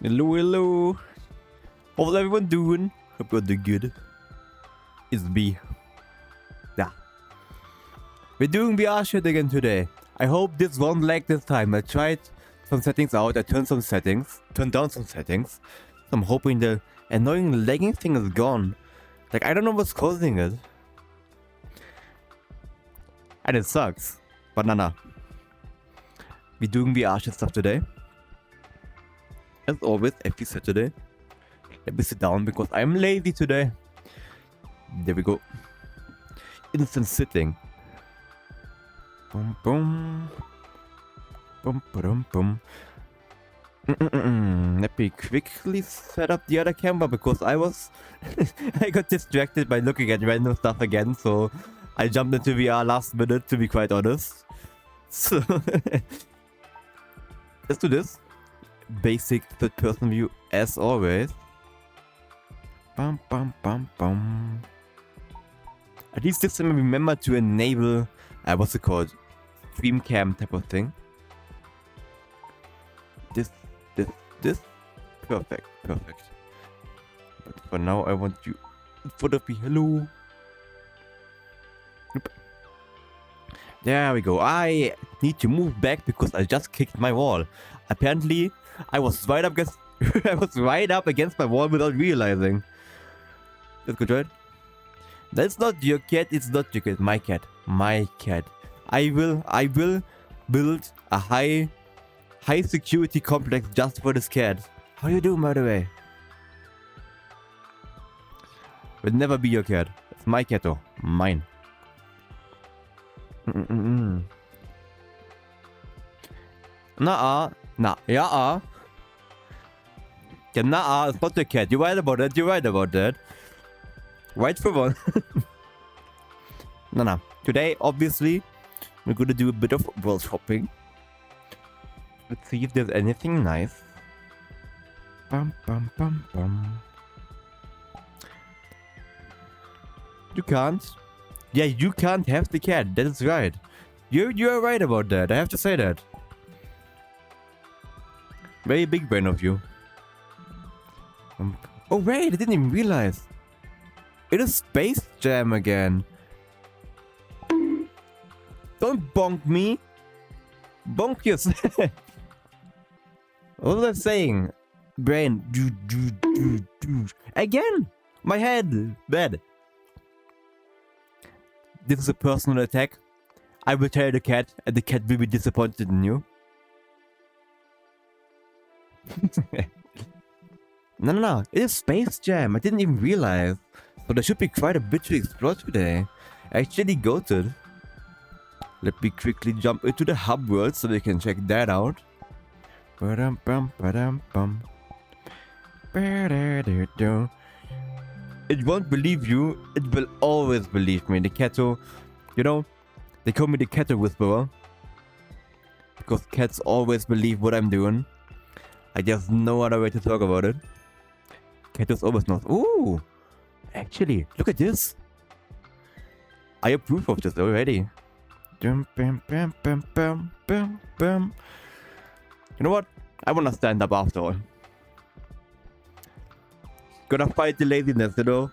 Hello, hello. How's everyone doing? Hope you're doing good. It's B. Yeah. We're doing VRChat again today. I hope this won't lag this time. I tried some settings out. I turned down some settings. So I'm hoping the annoying lagging thing is gone. Like, I don't know what's causing it. And it sucks. But nah. We're doing VRChat stuff today. As always, every Saturday. Let me sit down because I'm lazy today. There we go. Instant sitting. Boom, boom. Boom, boom, boom. Let me quickly set up the other camera because I got distracted by looking at random stuff again, so I jumped into VR last minute, to be quite honest. So let's do this. Basic third person view as always. Bum bum bum bum. At least this time I remember to enable what's it called? Stream cam type of thing. This. Perfect. But for now I want you in front of me. Hello. Oop. There we go. I need to move back because I just kicked my wall. Apparently I was right up against my wall without realizing. That's good, right? That's not your cat, it's not your cat. My cat. I will build a high security complex just for this cat. How you doing, by the way? Will never be your cat. It's my cat though. Mine. Nah. Yeah, nah, it's not your cat. You're right about that. Right for one. Nah. Today, obviously, we're gonna do a bit of world shopping. Let's see if there's anything nice. Bum. You can't. Yeah, you can't have the cat. That is right. You're right about that. I have to say that. Very big brain of you. Oh wait, I didn't even realize. It is Space Jam again. Don't bonk me. Bonk yourself. What was I saying? Brain. Again. My head. Bad. This is a personal attack. I will tell the cat, and the cat will be disappointed in you. No. It is Space Jam. I didn't even realize. So there should be quite a bit to explore today. Actually goated. Let me quickly jump into the hub world so we can check that out. It won't believe you. It will always believe me. The Cato, they call me the Cato Whisperer. Because cats always believe what I'm doing. I just no other way to talk about it. Catus always knows. Ooh! Actually, look at this. I approve of this already. You know what? I wanna stand up after all. Gonna fight the laziness, you know?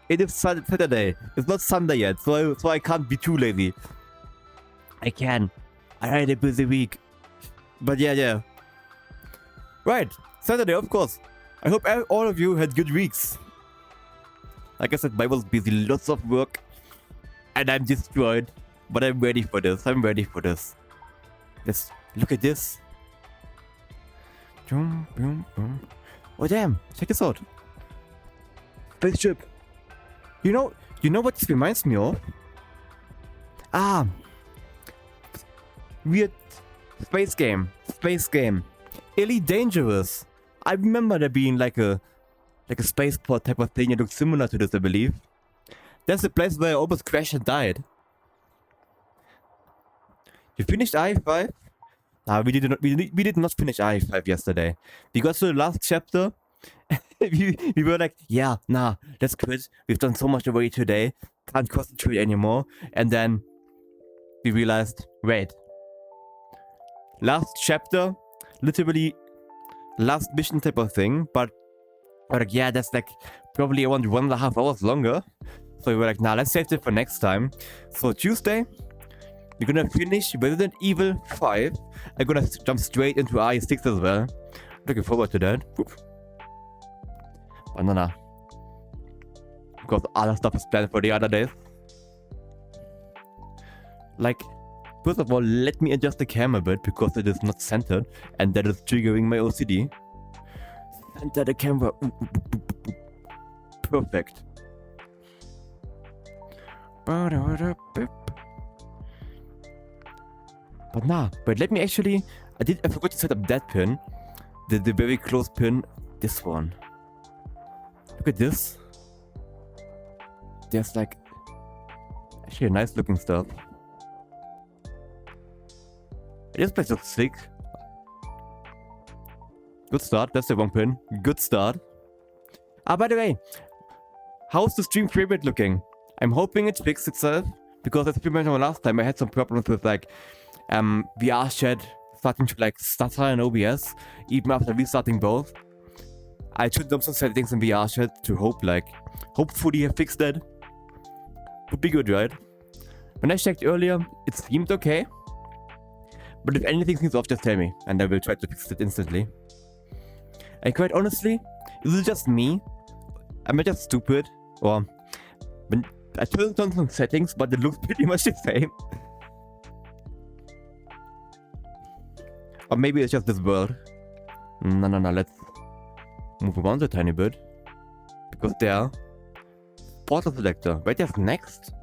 It is Saturday. It's not Sunday yet, so I can't be too lazy. I can. I had a busy week. But yeah. Right, Saturday, of course. I hope all of you had good weeks. Like I said, I was busy, lots of work. And I'm destroyed. But I'm ready for this. Let's look at this. Oh damn, check this out. Spaceship. You know what this reminds me of? Weird space game. Elite Dangerous. I remember there being like a spaceport type of thing. It looks similar to this, I believe. That's the place where I almost crashed and died. You finished I-5? We did not finish I-5 yesterday. We got to the last chapter. we were like, yeah, nah, let's quit. We've done so much already today. Can't concentrate anymore. And then we realized, wait. Last chapter, literally last mission type of thing, but we're like, yeah, that's like probably around 1.5 hours longer. So we were like, nah, let's save it for next time. So Tuesday, we're gonna finish Resident Evil 5. I'm gonna jump straight into RE6 as well. Looking forward to that. Oof. Banana. Because other stuff is planned for the other days. Like, first of all, let me adjust the camera a bit because it is not centered and that is triggering my OCD. Center the camera. Perfect. But nah, but let me actually, I forgot to set up that pin. The very close pin, this one. Look at this. There's like, actually a nice looking stuff. This place looks sick. Good start, that's the wrong pin. Good start. Ah, by the way, how's the stream frame rate looking? I'm hoping it fixed itself, because as you mentioned last time, I had some problems with like VRChat starting to like stutter in OBS, even after restarting both. I should do some settings in VRChat to hopefully have fixed that. Would be good, right? When I checked earlier, it seemed okay. But if anything seems off, just tell me, and I will try to fix it instantly. And quite honestly, is it just me? Am I just stupid? Or when I turned on some settings, but it looks pretty much the same. Or maybe it's just this world. No, let's move around a tiny bit. Because there, portal selector. Wait, there's next.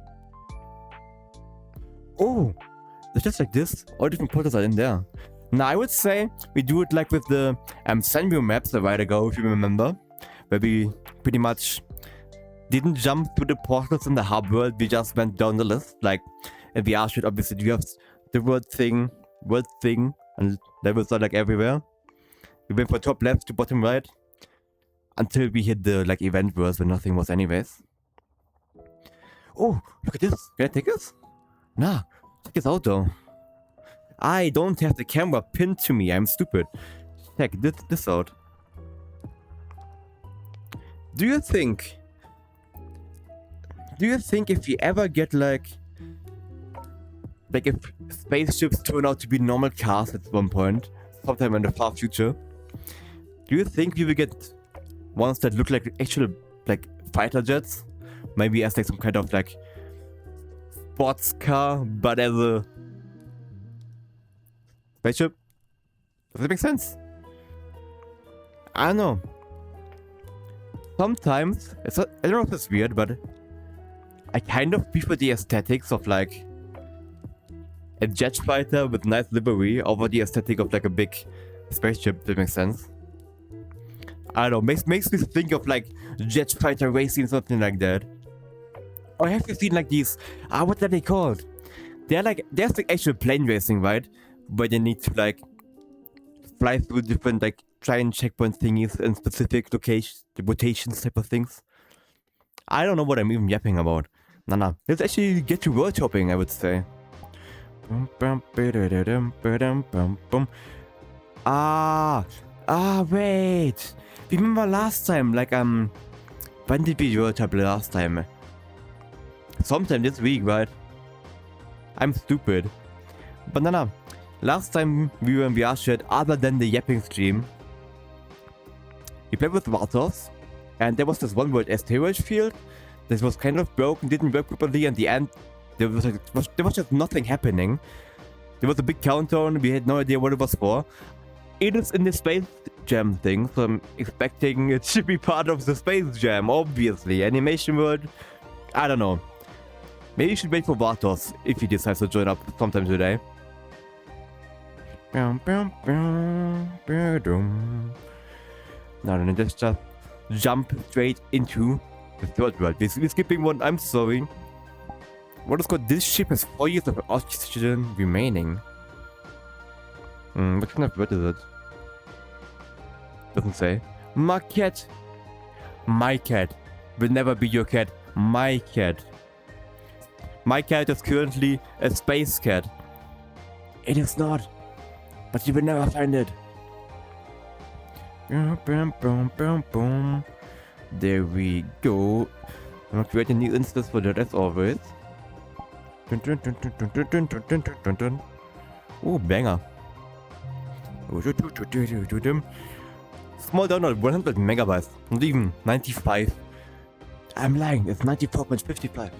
Oh, it's just like this. All different portals are in there. Now I would say we do it like with the Sanrio maps a while ago, if you remember, where we pretty much didn't jump to the portals in the hub world. We just went down the list. Like in VRChat, obviously you have the world thing, and levels are like everywhere. We went from top left to bottom right until we hit the like event world where nothing was anyways. Oh, look at this. Can I take this? Nah, check this out though. I don't have the camera pinned to me. I'm stupid. Check this out. Do you think if we ever get like if spaceships turn out to be normal cars at one point, sometime in the far future, do you think we will get ones that look like actual like fighter jets? Maybe as like some kind of like sports car, but as a spaceship? Does that make sense? I don't know. Sometimes, I don't know if it's weird, but I kind of prefer the aesthetics of like a jet fighter with nice livery over the aesthetic of like a big spaceship, if that makes sense. I don't know, makes me think of like jet fighter racing, something like that. Or have you seen like these, what are they called? They're like, there's like actual plane racing, right? Where they need to like fly through different like giant checkpoint thingies and specific locations, rotations type of things. I don't know what I'm even yapping about. Nah. Let's actually get to world hopping, I would say. Wait. Remember last time, like when did we world hop last time? Sometime this week, right? I'm stupid. But nah. Last time we were in VRChat, other than the yapping stream, we played with Vartos, and there was this one world asteroid field that was kind of broken, didn't work properly, and the end there was just nothing happening. There was a big countdown, we had no idea what it was for. It is in the Space Jam thing, so I'm expecting it should be part of the Space Jam, obviously. Animation world, I don't know. Maybe you should wait for Vartos if he decides to join up sometime today. Now then, just jump straight into the third world. We're skipping one, I'm sorry. What is called? This ship has 4 years of oxygen remaining. What kind of bird is it? Doesn't say. My cat. My cat will never be your cat. My cat. My cat is currently a space cat. It is not. But you will never find it. There we go. I'm gonna create a new instance for that as always. Oh, banger. Small download, 100 megabytes, not even 95. I'm lying, it's 94.55.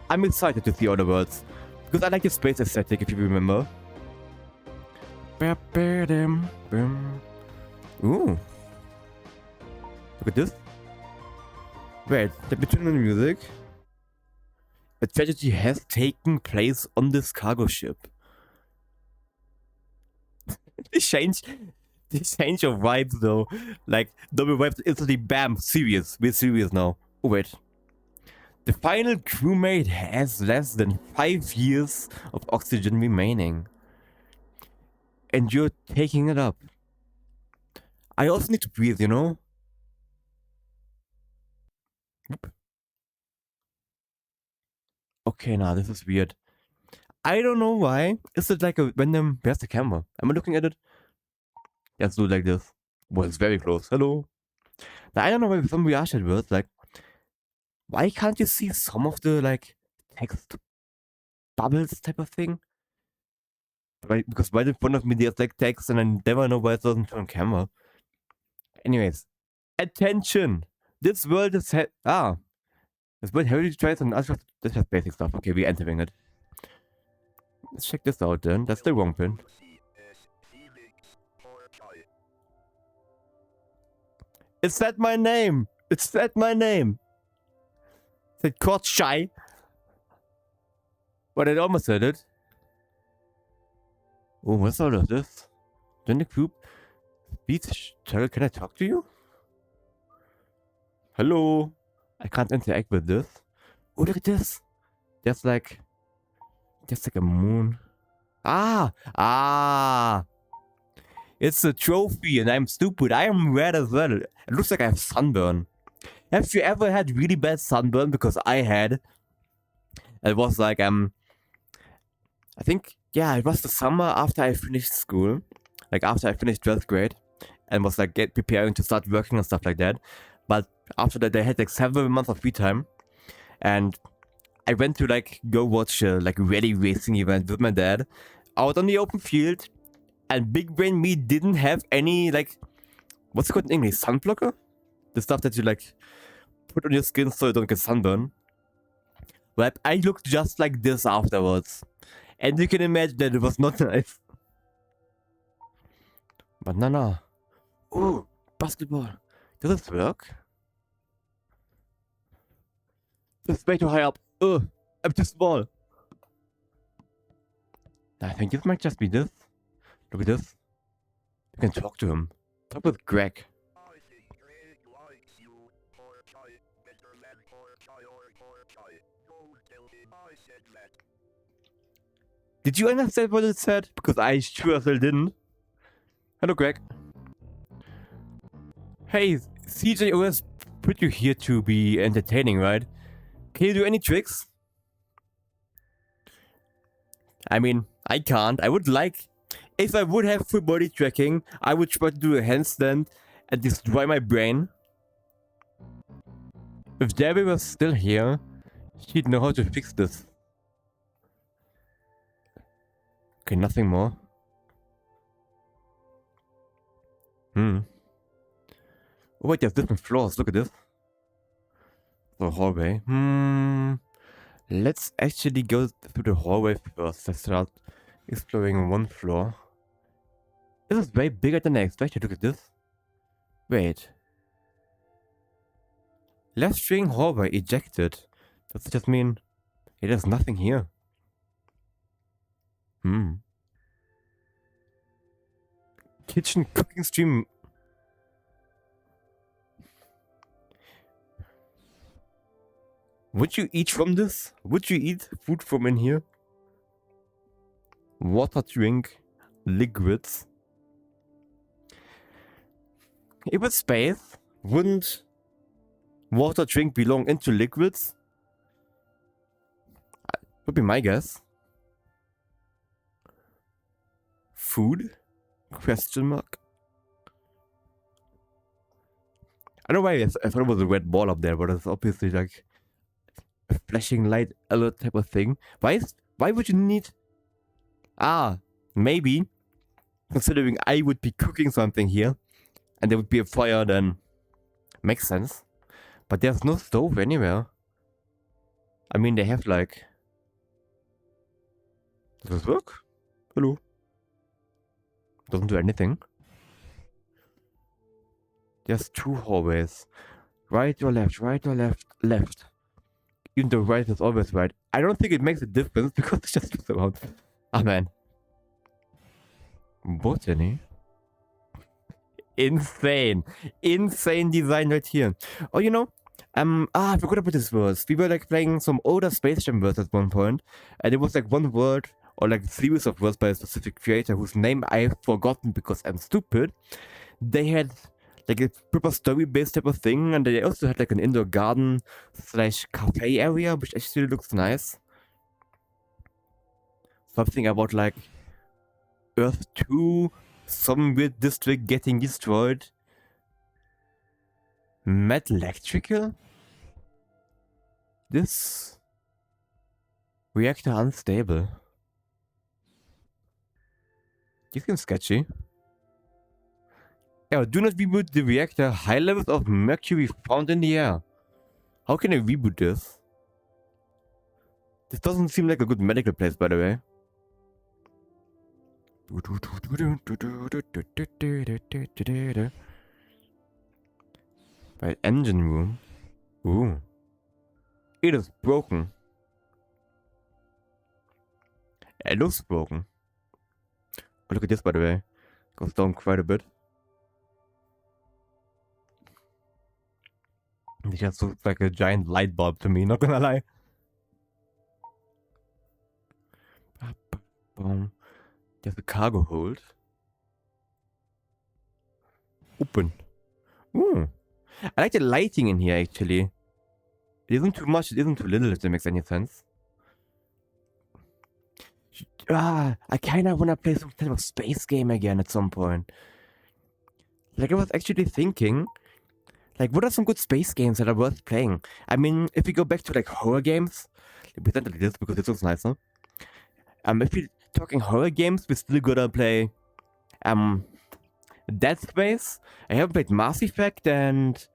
I'm excited to see other worlds, because I like the space aesthetic, if you remember. Ooh. Look at this. Wait, let me turn on the music. A tragedy has taken place on this cargo ship. They change your vibes though. Like, double vibes instantly, bam, serious. We're serious now. Oh wait. The final crewmate has less than 5 years of oxygen remaining. And you're taking it up. I also need to breathe, you know? Okay, now this is weird. I don't know why. Is it like a random... Where's the camera? Am I looking at it? Let's do it like this. Well, it's very close. Hello. Now, I don't know why some VRChat words, like... Why can't you see some of the, like, text bubbles type of thing? Right, because right in front of me there's like text and I never know why it doesn't turn on camera. Anyways. Attention! This world is this world heavily tries on us. This has basic stuff. Okay, we're entering it. Let's check this out then. That's the wrong pin. It said my name! It said my name! It said caught shy. But it almost said it. Oh, what's all of this? Then the group speech. Can I talk to you? Hello? I can't interact with this. Oh, look at this. There's like a moon. It's a trophy and I'm stupid. I am red as well. It looks like I have sunburn. Have you ever had really bad sunburn? Because I had. It was like, I think, yeah, it was the summer after I finished school. Like after I finished 12th grade. And was like preparing to start working and stuff like that. But after that I had like several months of free time. And I went to like go watch a like rally racing event with my dad. Out on the open field. And big brain me didn't have any like, what's it called in English? Sun blocker? The stuff that you like put on your skin so you don't get sunburn. But I looked just like this afterwards. And you can imagine that it was not nice. Banana. Ooh, basketball. Does this work? This is way too high up. Ugh, I'm too small. I think this might just be this. Look at this. You can talk to him. Talk with Greg. Did you understand what it said? Because I sure as hell didn't. Hello, Greg. Hey, CJOS put you here to be entertaining, right? Can you do any tricks? I mean, I can't. I would like... If I would have full body tracking, I would try to do a handstand and destroy my brain. If Debbie was still here, she'd know how to fix this. Okay, nothing more. Oh wait, there's different floors. Look at this. The hallway. Let's actually go through the hallway first. Let's start exploring one floor. This is way bigger than I expected. Look at this. Wait. Left string hallway ejected. Does it just mean there's nothing here? Kitchen cooking stream. Would you eat from this? Would you eat food from in here? Water drink, liquids. If it's space, wouldn't water drink belong into liquids? Would be my guess. food? Question mark. I don't know why I thought it was a red ball up there, but it's obviously like a flashing light alert type of thing. Why would you need... Ah, maybe, considering I would be cooking something here, and there would be a fire, then makes sense. But there's no stove anywhere. I mean, they have like... Does this work? Hello? Doesn't do anything. There's 2 hallways. Right or left, right or left, left. Even though right is always right. I don't think it makes a difference because it's just moves around. Ah, man. Botany? Insane. Insane design right here. Oh, you know, I forgot about this verse. We were like playing some older Space Jam verse at one point, and it was like one word or like a series of words by a specific creator whose name I've forgotten because I'm stupid. They had like a proper story-based type of thing, and they also had like an indoor garden / cafe area, which actually looks nice. Something about like Earth 2, some weird district getting destroyed. Mad Electrical? This reactor unstable. This seems sketchy. Yeah, do not reboot the reactor. High levels of mercury found in the air. How can I reboot this? This doesn't seem like a good medical place, by the way. Right, engine room. Ooh. It is broken. It looks broken. Oh, look at this, by the way. Goes down quite a bit. It just looks like a giant light bulb to me, not gonna lie. There's a cargo hold. Open. Ooh. I like the lighting in here, actually. It isn't too much, it isn't too little, if that makes any sense. I kinda wanna play some type of space game again at some point. Like, I was actually thinking, like, what are some good space games that are worth playing? I mean, if we go back to, like, horror games, we present it like this because it looks nicer. If we're talking horror games, we still gotta play, Dead Space. I haven't played Mass Effect, and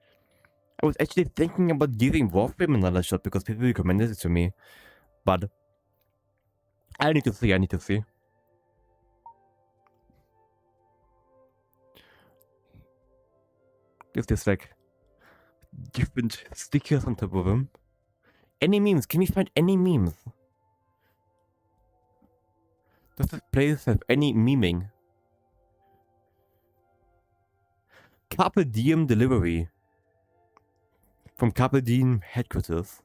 I was actually thinking about giving Warframe another shot because people recommended it to me. But I need to see. If there's like different stickers on top of them. Any memes? Can we find any memes? Does this place have any memeing? Carpe Diem delivery. From Carpe Diem headquarters.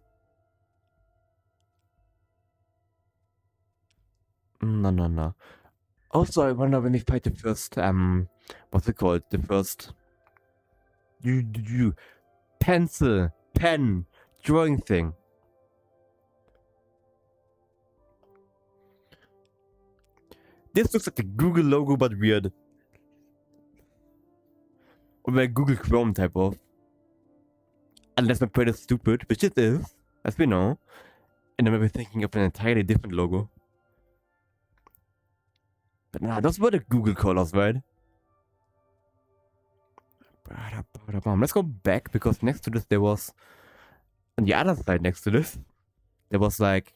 No. Also, I wonder when we fight the first, what's it called? The first... pencil, pen, drawing thing. This looks like the Google logo, but weird. Or like Google Chrome type of. Unless my brain is stupid, which it is, as we know. And I might be thinking of an entirely different logo. But nah, those were the Google colors, right? Let's go back, because next to this there was... On the other side next to this, there was like...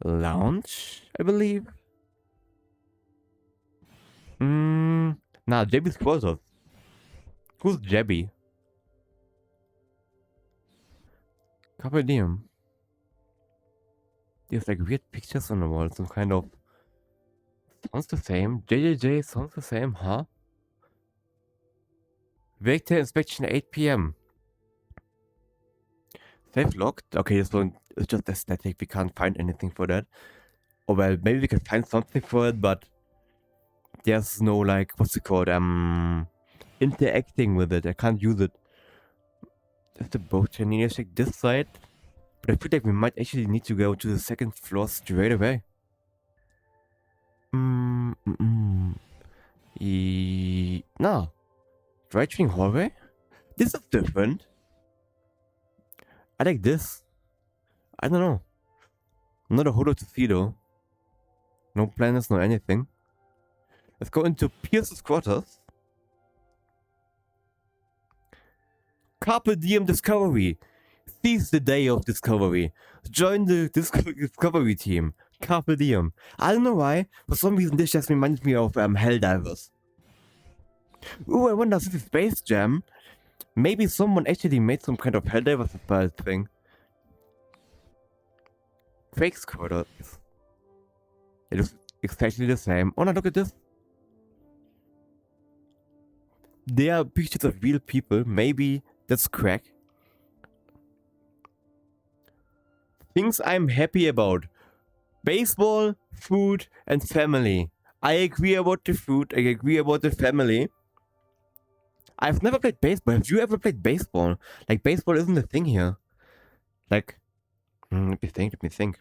lounge, I believe? Nah, JB's closer. Who's JB? Carpe Diem. There's like weird pictures on the wall, some kind of... Sounds the same. JJJ sounds the same, huh? Vehicle inspection 8 PM. Safe locked? Okay, this one is just aesthetic. We can't find anything for that. Or well, maybe we can find something for it, but... There's no like, what's it called? Interacting with it. I can't use it. There's the boat. I need to check this side. But I feel like we might actually need to go to the second floor straight away. No. Dry training hallway? This is different. I like this. I don't know. Not a whole lot to see though. No planets, no anything. Let's go into Pierce's quarters. Carpe diem discovery. Seize the day of discovery. Join the discovery team. Carpe diem. I don't know why. For some reason this just reminds me of Helldivers. Ooh, I wonder if this is Space Jam. Maybe someone actually made some kind of Helldivers style thing. Fake quarters. It looks exactly the same. Oh no, look at this. They are pictures of real people. Maybe that's crack. Things I'm happy about. Baseball, food, and family. I agree about the food. I agree about the family. I've never played baseball. Have you ever played baseball? Like, baseball isn't a thing here. Like, let me think.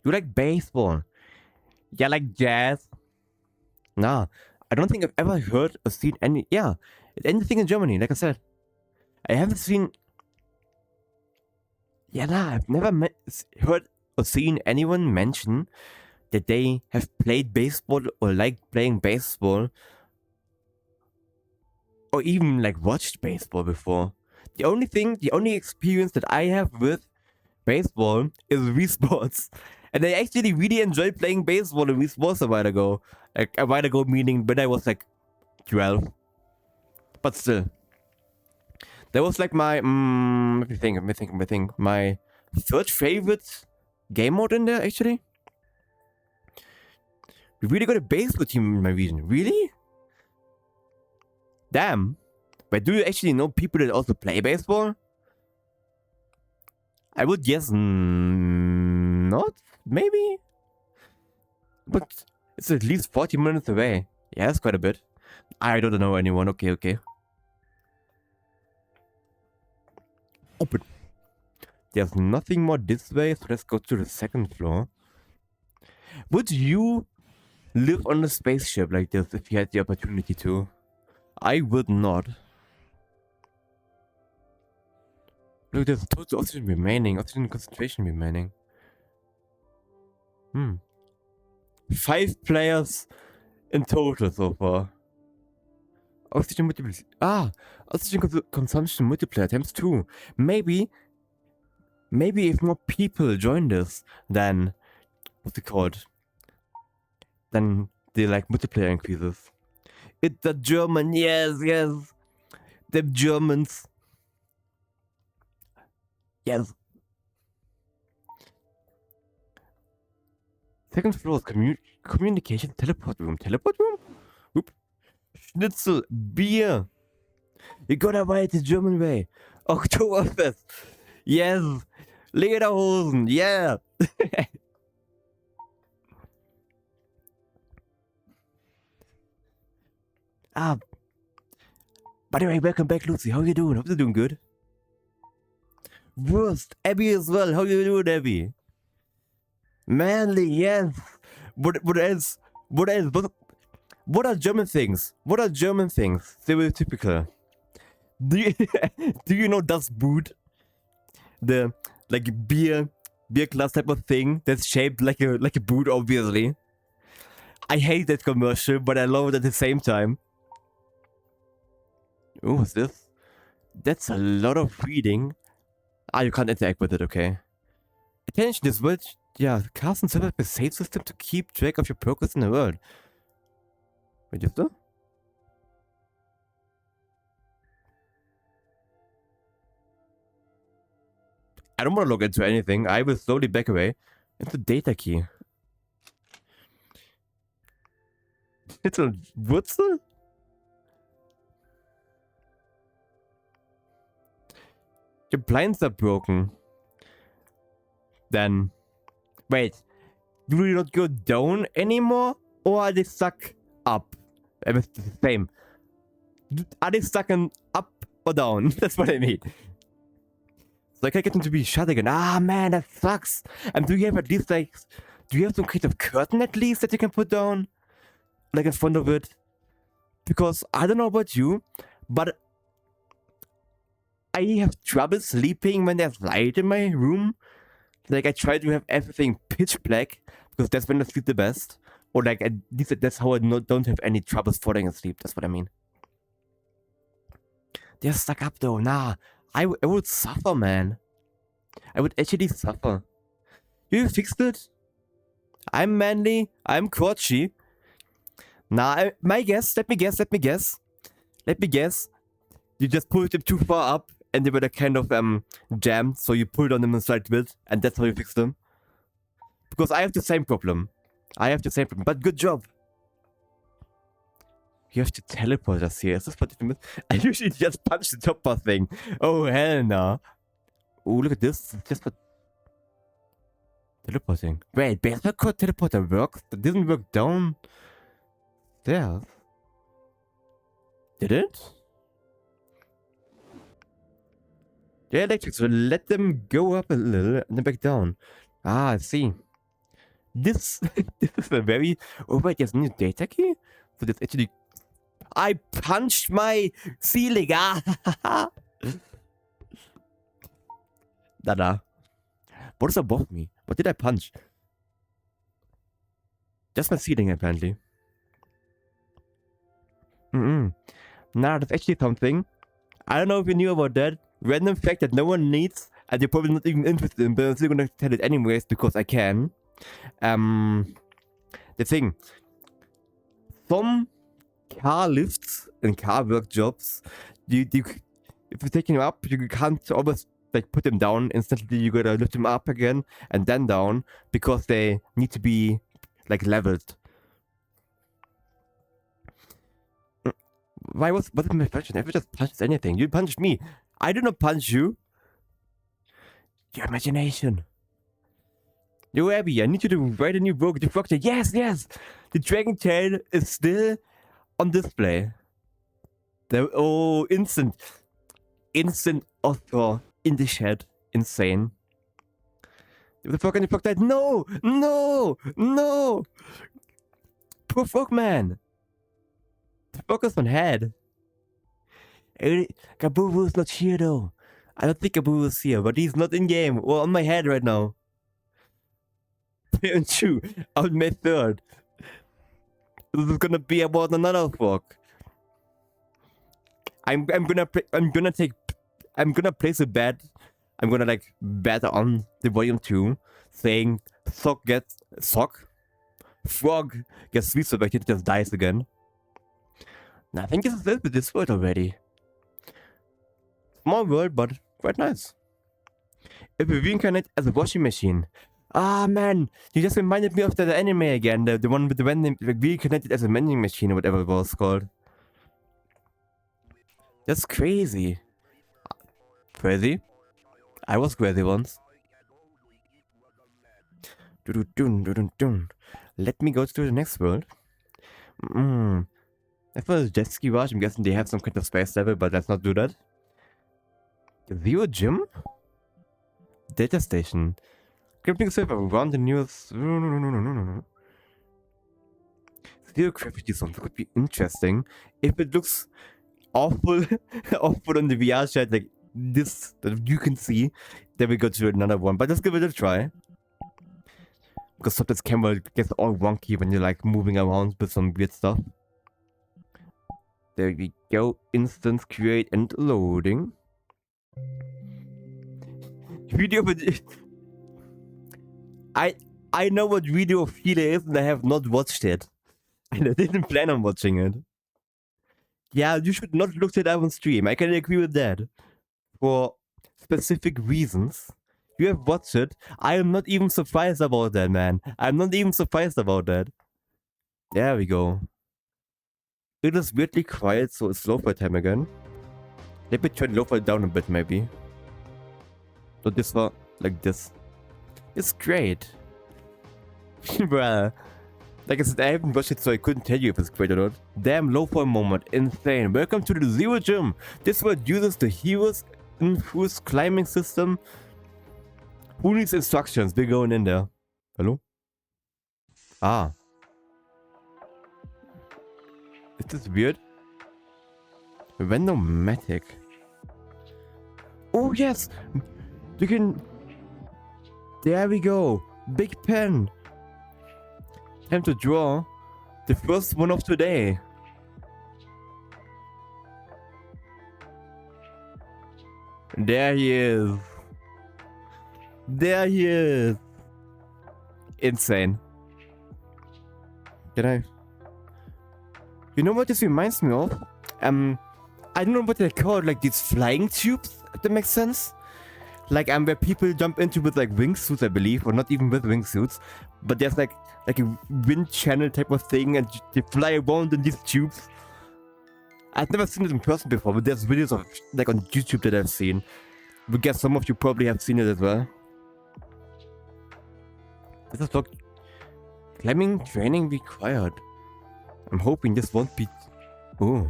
You like baseball? Yeah, like jazz? Nah, I don't think I've ever heard or seen anything in Germany, like I said. I haven't seen... I've never heard or seen anyone mention that they have played baseball or like playing baseball or even like watched baseball before. The only experience that I have with baseball is Wii Sports. And I actually really enjoyed playing baseball in Wii Sports a while ago. Like, a while ago meaning when I was like 12. But still. That was like my, let me think. My third favorite game mode in there, actually. We really got a baseball team in my region. Really? Damn. But do you actually know people that also play baseball? I would guess not, maybe? But it's at least 40 minutes away. Yeah, that's quite a bit. I don't know anyone. Okay. Open. There's nothing more this way, so let's go to the second floor. Would you live on a spaceship like this if you had the opportunity to? I would not. Look, there's total oxygen remaining, oxygen concentration remaining. 5 players in total so far. Oxygen multiplier. Oxygen consumption multiplier times 2. Maybe if more people join this, then what's it called? Then the like multiplier increases. It's a German, yes. The Germans. Yes. Second floor is communication teleport room. Oop. Schnitzel, beer. You gotta buy it the German way. Oktoberfest. Yes. Lederhosen. Yeah. By the way, welcome back, Lucy. How you doing? Hope you're doing good. Worst, Abby as well. How you doing, Abby? Manly, yes. What else? What are German things? Stereotypical. Do you know Das Boot? The like beer glass type of thing that's shaped like a boot, obviously. I hate that commercial, but I love it at the same time. Oh, what's this? That's a lot of reading. You can't interact with it, okay. Attention, this word, Carson set up a save system to keep track of your progress in the world. Wait, is that? I don't want to log into anything. I will slowly back away. It's a data key. It's a Wurzel? Your blinds are broken. Then, wait, do they not go down anymore? Or are they stuck up? It's the same. Are they stuck up or down? That's what I mean. So I can't get them to be shut again. Man, that sucks. And do you have at least like, do you have some kind of curtain at least that you can put down? like in front of it. Because I don't know about you, but I have trouble sleeping when there's light in my room. Like, I try to have everything pitch black, because that's when I sleep the best. Or like, at least that's how I don't have any troubles falling asleep. That's what I mean. They're stuck up though. Nah, I would suffer, man. I would actually suffer. You fixed it? I'm manly. I'm crotchy. Nah, my guess. Let me guess. You just pulled them too far up, and they were like kind of jammed. So you pulled on them a slight bit, and that's how you fix them. Because I have the same problem. But good job. You have to teleport us here. Is this what it means? I usually just punch the top bar thing. Oh, hell no. Oh, look at this. It's just for teleporting. Wait, baseball code teleporter works? That didn't work down there. Did it? Yeah, electric. So let them go up a little and then back down. Ah, I see. This is a very... Oh, wait, there's a new data key? So that's actually... I punched my ceiling. Ah, Dada. What is above me? What did I punch? Just my ceiling, apparently. Nah, that's actually something. I don't know if you knew about that. Random fact that no one needs, and you're probably not even interested in, but I'm still gonna tell it anyways because I can. The thing. Some car lifts and car work jobs, if you're taking them up, you can't always like put them down instantly. You gotta lift them up again and then down because they need to be like leveled. What is my question? If you just punch anything, you punched me. I did not punch you. Your imagination. Yo, Abby, I need you to write a new book. The frog tail. Yes. The dragon tail is still on display. Instant author in the chat. Insane. The frog and the frog died. No. Poor frogman. The frog is on head. Gabubu is not here though. I don't think Gabubu is here, but he's not in game or on my head right now. And you on May 3rd. This is gonna be about another frog. I'm gonna place a bet. I'm gonna like bet on the volume 2 saying frog gets resurrected, just dies again. Now, I think this is it with this world already. Small world, but quite nice. If we reincarnate as a washing machine. Ah, man, you just reminded me of that anime again. The one with the vending, reincarnated as a vending machine or whatever it was called. That's crazy. Crazy? I was crazy once. Let me go to the next world. As for the jet ski rush, I'm guessing they have some kind of space level, but let's not do that. The Zero Gym? Data station. Crippling server around the newest. Zero gravity zone. That could be interesting. If it looks awful, awful on the VR chat, like this, that you can see, then we go to another one. But let's give it a try. Because sometimes camera gets all wonky when you're like moving around with some weird stuff. There we go. Instance create and loading. Video. I know what video feel is and I have not watched it. And I didn't plan on watching it. Yeah, you should not look it up on stream. I can agree with that. For specific reasons. You have watched it. I am not even surprised about that, man. I'm not even surprised about that. There we go. It is weirdly quiet, so it's lo-fi time again. Let me turn lo-fi down a bit, maybe. So this one, like this. It's great. Bruh. Like I said, I haven't watched it, so I couldn't tell you if it's great or not. Damn, lo-fi moment. Insane. Welcome to the Zero Gym. This world uses the hero's infused climbing system. Who needs instructions? We're going in there. Hello? Ah. Is this weird? Randomatic. Oh yes! You can... There we go! Big pen! Time to draw the first one of today. There he is. There he is. Insane. Can I... You know what this reminds me of? I don't know what they're called, like these flying tubes, if that makes sense. Like where people jump into with like wingsuits, I believe, or not even with wingsuits, but there's like a wind channel type of thing, and they fly around in these tubes. I've never seen it in person before, but there's videos of like on YouTube that I've seen. I guess some of you probably have seen it as well. This is like climbing training required. I'm hoping this won't be... Oh.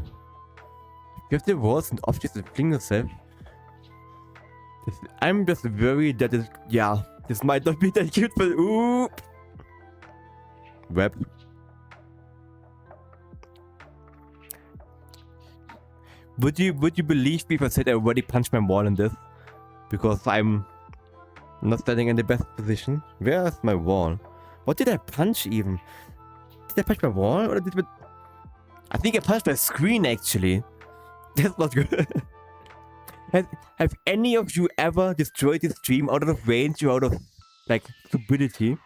You have the walls and objects and fling yourself. I'm just worried that it... Yeah, this might not be that cute, but... Ooh! Web. Would you believe me if I said I already punched my wall in this? Because I'm not standing in the best position. Where is my wall? What did I punch even? Did I punch my wall? Or did I think I punched my screen actually. That's not good. Have any of you ever destroyed this stream out of range or out of like stupidity?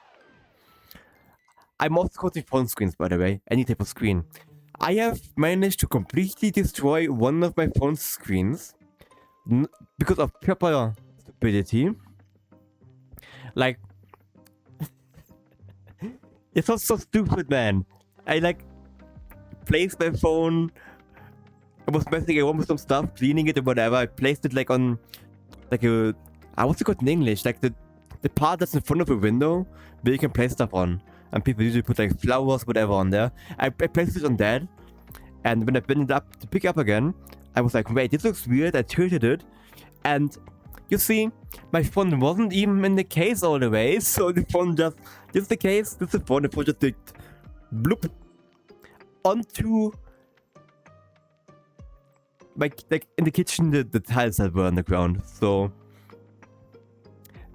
I'm also quoting phone screens, by the way. Any type of screen. I have managed to completely destroy one of my phone screens because of pure stupidity. Like, it's not so stupid, man. I like placed my phone. I was messing around with some stuff, cleaning it or whatever. I placed it like on like a... what's it called in English? Like the part that's in front of a window where you can place stuff on. And people usually put like flowers, whatever on there. I placed it on that. And when I bent it up to pick up again, I was like, wait, this looks weird. I tilted it. And you see, my phone wasn't even in the case all the way. So the phone just... This is the case. This is the phone. The phone just did bloop onto... Like in the kitchen, the tiles that were on the ground. So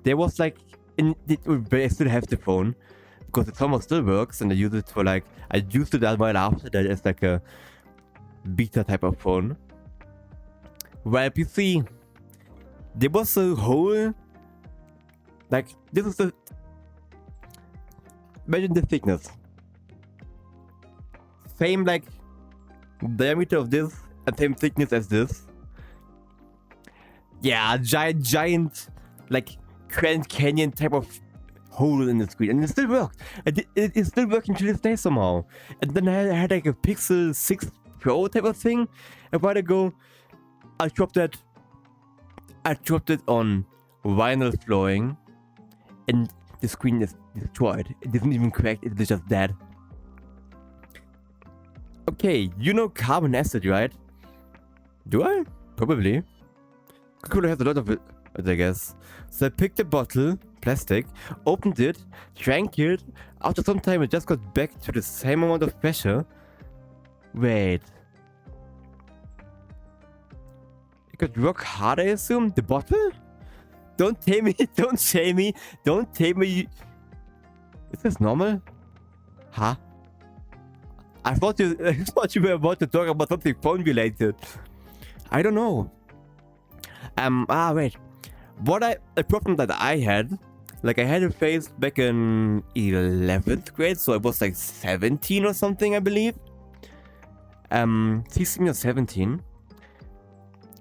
there was like... I still have the phone. Because it almost still works, and I use it for like... I used it a while after that as like a beta type of phone. Well, you see, there was a hole... Like, this is the... Imagine the thickness. Same like diameter of this, and same thickness as this. Yeah, giant, like Grand Canyon type of hole in the screen, and it still worked. It's still working to this day somehow. And then I had like a Pixel 6 Pro type of thing a while ago. I dropped it on vinyl flooring, and the screen is destroyed. It didn't even crack, it was just dead. Okay, you know carbon acid, right? Do I? Probably. Coca-Cola has a lot of it, I guess. So I picked a bottle, plastic, opened it, drank it. After some time, it just got back to the same amount of pressure. Wait. It got rock hard, I assume? The bottle? Don't tame me, don't shame me, don't tame me. Is this normal? Huh? I thought you were about to talk about something phone related. I don't know. Wait. A problem that I had, like I had a phase back in 11th grade, so I was like 17 or something, I believe. 16 or 17.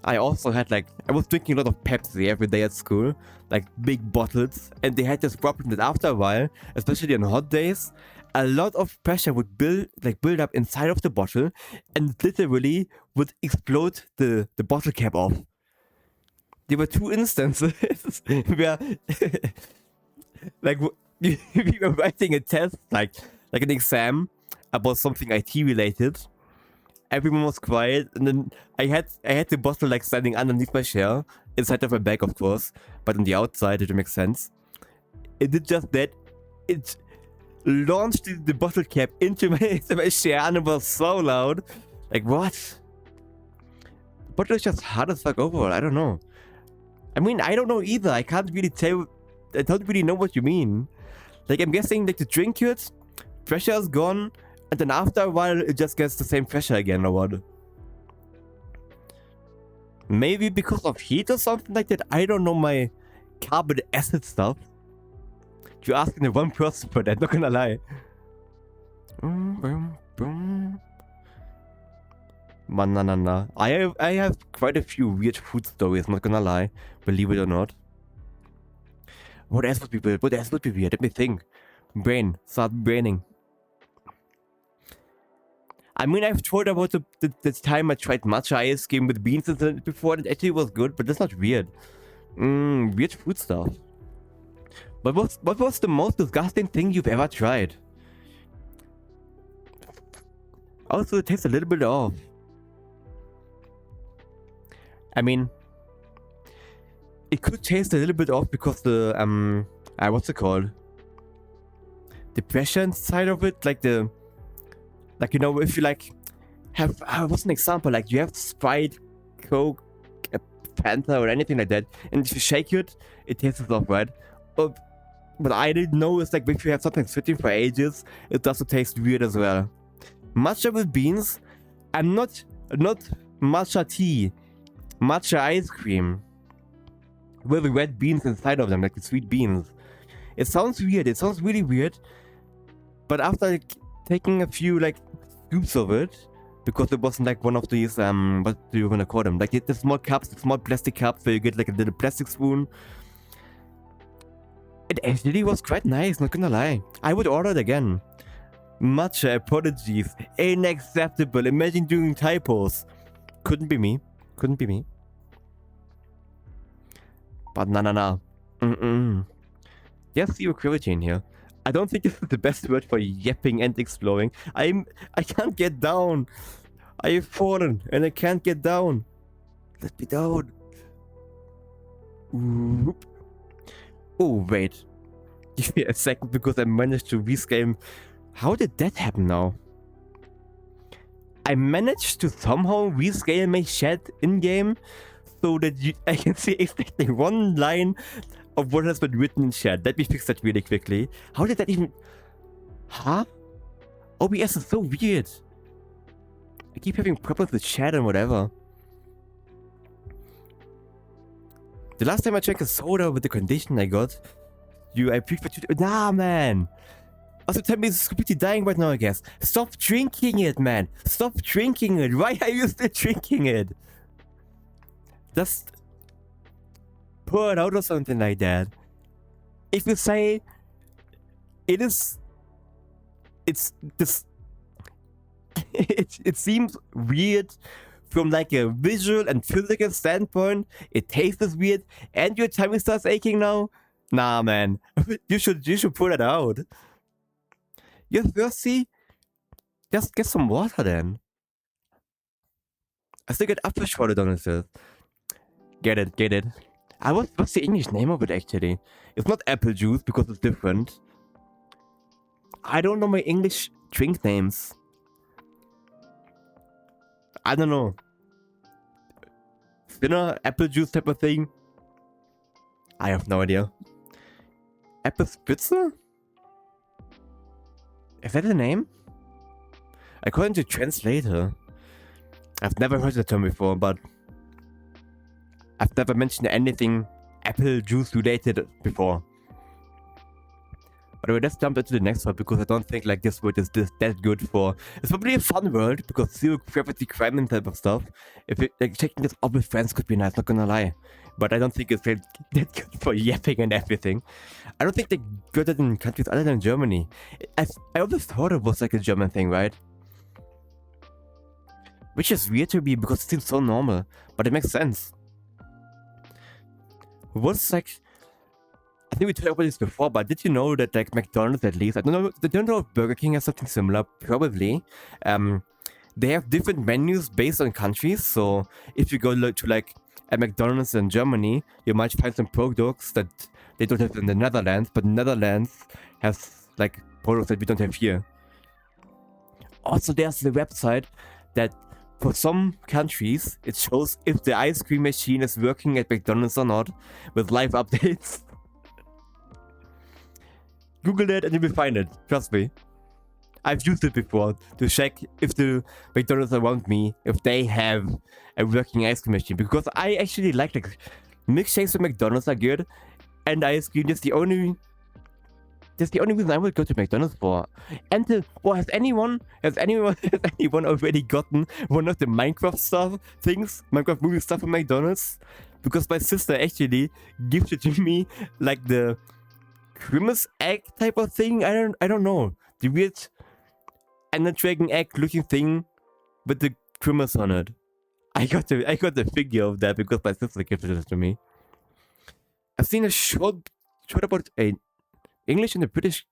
I also had like, I was drinking a lot of Pepsi every day at school, like big bottles, and they had this problem that after a while, especially on hot days, a lot of pressure would build up inside of the bottle, and literally would explode the bottle cap off. There were 2 instances where, like, we were writing a test, like an exam about something IT related. Everyone was quiet, and then I had the bottle like standing underneath my chair, inside of my bag, of course, but on the outside, it makes sense. It did just that. launched the bottle cap into my share and it was so loud. Like, what? The bottle is just hard as fuck overall. I don't know. I mean, I don't know either. I can't really tell. I don't really know what you mean. Like, I'm guessing like the drink it, pressure is gone, and then after a while it just gets the same pressure again or what? Maybe because of heat or something like that. I don't know my carbon acid stuff. You're asking the wrong person for that, not gonna lie. Manana. I have quite a few weird food stories, not gonna lie. Believe it or not. What else would be weird? What else would be weird? Let me think. Brain. Start braining. I mean, I've told about the time I tried matcha ice cream with beans in it before. It actually was good, but that's not weird. Weird food stuff. But what was the most disgusting thing you've ever tried? Also, it tastes a little bit off. I mean, it could taste a little bit off because the what's it called? The pressure inside of it, like you know, if you like have what's an example? Like you have Sprite, Coke, Fanta, or anything like that, and if you shake it, it tastes off, right? But I didn't know it's like if you have something sitting for ages, it doesn't taste weird as well. Matcha with beans, I'm not matcha tea, matcha ice cream with the red beans inside of them, like the sweet beans. It sounds weird. It sounds really weird. But after like, taking a few like scoops of it, because it wasn't like one of these what do you wanna call them? Like the small cups, the small plastic cups where you get like a little plastic spoon. It actually was quite nice, not gonna lie. I would order it again. Matcha apologies. Unacceptable. Imagine doing typos. Couldn't be me. Couldn't be me. But nah. There's zero gravity in here. I don't think this is the best word for yapping and exploring. I can't get down. I have fallen and I can't get down. Let me down. Whoop. Oh, wait. Give me a second because I managed to rescale. How did that happen now? I managed to somehow rescale my chat in-game so that I can see exactly one line of what has been written in chat. Let me fix that really quickly. How did that even... Huh? OBS is so weird. I keep having problems with chat and whatever. The last time I drank a soda with the condition I got, I prefer to... Nah, man! Also, tell me it's completely dying right now, I guess. Stop drinking it, man! Stop drinking it! Why are you still drinking it? Just... pour it out or something like that. If you say... It's this... it seems weird from like a visual and physical standpoint. It tastes weird and your tummy starts aching now. Nah, man. you should put it out. You're thirsty? Just get some water then. I still get apple shredded on it. Get it. What's the English name of it actually? It's not apple juice because it's different. I don't know my English drink names. I don't know. Thinner apple juice type of thing? I have no idea. Apple Spitzer? Is that the name? According to translator. I've never heard the term before, but I've never mentioned anything apple juice related before. By the way, let's jump into the next one because I don't think like this world is that good for... It's probably a fun world because zero gravity crime and type of stuff. If it, like checking this out with friends could be nice, not gonna lie. But I don't think it's that good for yapping and everything. I don't think they good at in countries other than Germany. I always thought it was like a German thing, right? Which is weird to me because it seems so normal, but it makes sense. What's like... I think we talked about this before, but did you know that like McDonald's at least, I don't know if Burger King has something similar, probably. They have different menus based on countries, so if you go to like a McDonald's in Germany, you might find some products that they don't have in the Netherlands, but Netherlands has like products that we don't have here. Also, there's the website that for some countries, it shows if the ice cream machine is working at McDonald's or not, with live updates. Google that and you will find it, trust me. I've used it before to check if the McDonald's around me, if they have a working ice cream machine. Because I actually like milkshakes from McDonald's are good, and ice cream is the only reason I would go to McDonald's for. And has anyone already gotten one of the Minecraft movie stuff from McDonald's? Because my sister actually gifted to me like the Christmas egg type of thing. I don't know, the weird Ender Dragon egg looking thing with the Christmas on it. I got the figure of that because my sister gifted it to me. I've seen a short about a English/British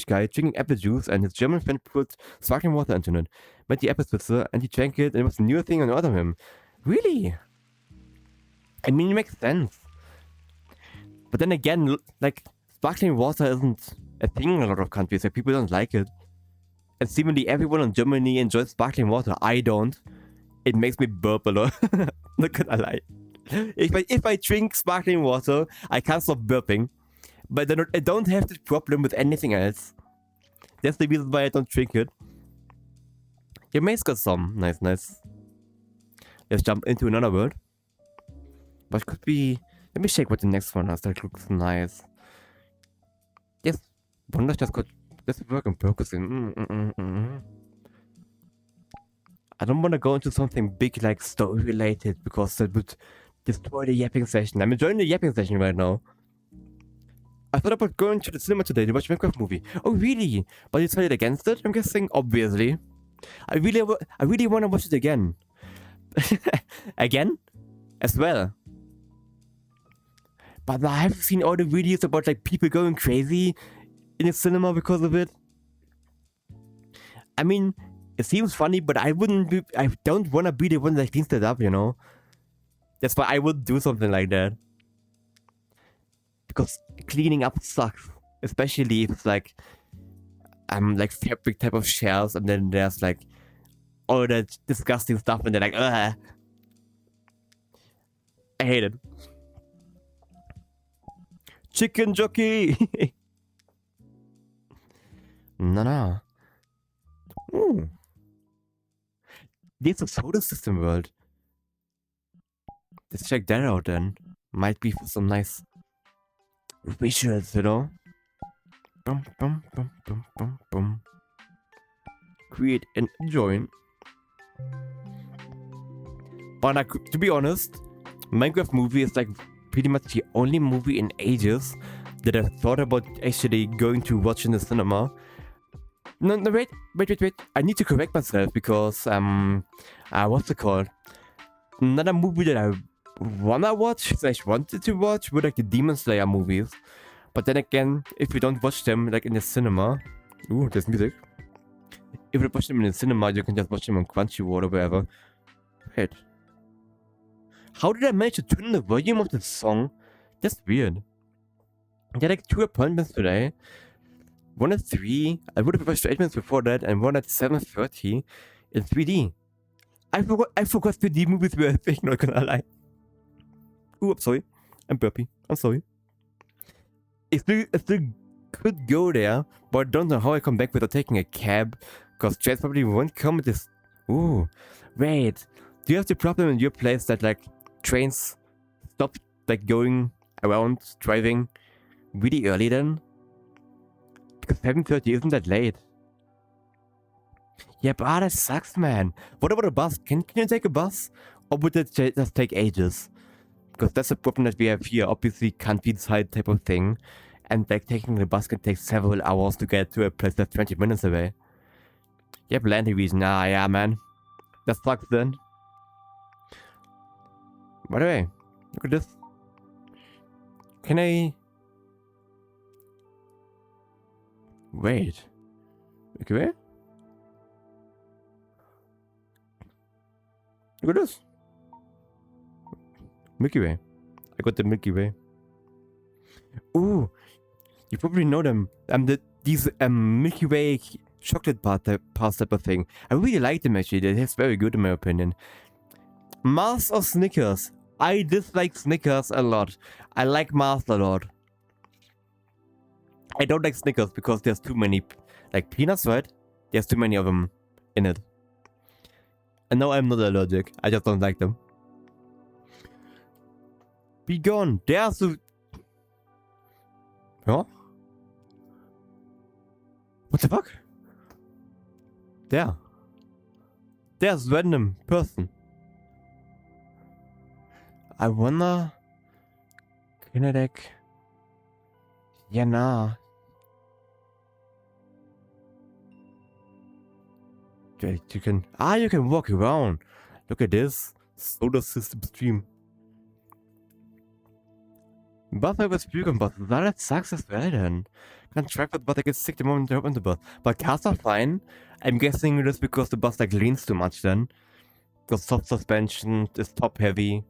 guy drinking apple juice, and his German friend put sparkling water into it. Met the apple twister, and he drank it, and it was a new thing on order him. Really? I mean, it makes sense. But then again, like, sparkling water isn't a thing in a lot of countries, so people don't like it. And seemingly everyone in Germany enjoys sparkling water. I don't. It makes me burp a lot. Not gonna lie. If I drink sparkling water, I can't stop burping. But then I don't have this problem with anything else. That's the reason why I don't drink it. Your mate's got some. Nice. Let's jump into another word. What could be... Let me check what the next one is. That looks nice. Yes. Wonder just got... Let's work on progress. I don't want to go into something big like story related because that would destroy the yapping session. I'm enjoying the yapping session right now. I thought about going to the cinema today to watch a Minecraft movie. Oh really? But you decided against it? I'm guessing obviously. I really want to watch it again. Again? As well. But I have seen all the videos about like people going crazy in the cinema because of it. I mean, it seems funny, but I don't want to be the one that cleans that up, you know? That's why I would do something like that. Because cleaning up sucks. Especially if it's like fabric type of shells, and then there's like all that disgusting stuff, and they're like, ugh. I hate it. Chicken jockey! No. Ooh. There's a solar system world. Let's check that out then. Might be for some nice visuals, you know? Bum. Create and join. But to be honest, Minecraft movie is like pretty much the only movie in ages that I thought about actually going to watch in the cinema. No, wait. I need to correct myself because, what's it called? Another movie that I wanted to watch were like the Demon Slayer movies. But then again, if we don't watch them like in the cinema... Ooh, there's music. If you watch them in the cinema, you can just watch them on Crunchyroll or wherever. Wait. How did I manage to turn the volume of the song? That's weird. I had like 2 appointments today. One at 3, I would have watched 8 minutes before that, and one at 7:30 in 3D. I forgot 3D movies were a thing, not gonna lie. Ooh, I'm sorry. I'm burpy. I'm sorry. I still could go there, but I don't know how I come back without taking a cab, because Chad probably won't come with this. Ooh, wait. Do you have the problem in your place that like trains stop like going around driving really early then? Because 7:30 isn't that late. Yeah, but that sucks, man. What about a bus? Can you take a bus? Or would it just take ages? Because that's a problem that we have here. Obviously, countryside type of thing. And like taking the bus can take several hours to get to a place that's 20 minutes away. Yep, landing reason. Ah, yeah, man. That sucks then. By the way, look at this. Can I... Wait. Okay. Look at this. Milky Way. I got the Milky Way. Ooh. You probably know them. The these Milky Way chocolate bars type of thing. I really like them actually. They taste very good in my opinion. Mars or Snickers? I dislike Snickers a lot. I like Mars a lot. I don't like Snickers because there's too many, like peanuts, right? There's too many of them in it. And no, I'm not allergic. I just don't like them. Be gone. There's a... Huh? What the fuck? There's random person. I wonder... Kinetic... Yeah, nah. You can... you can walk around. Look at this. Solar system stream. But I was speaking, but that sucks as well then. Can't track it, but I get sick the moment I open the bus. But cars are fine. I'm guessing it is because the bus like leans too much then. Because soft suspension is top heavy.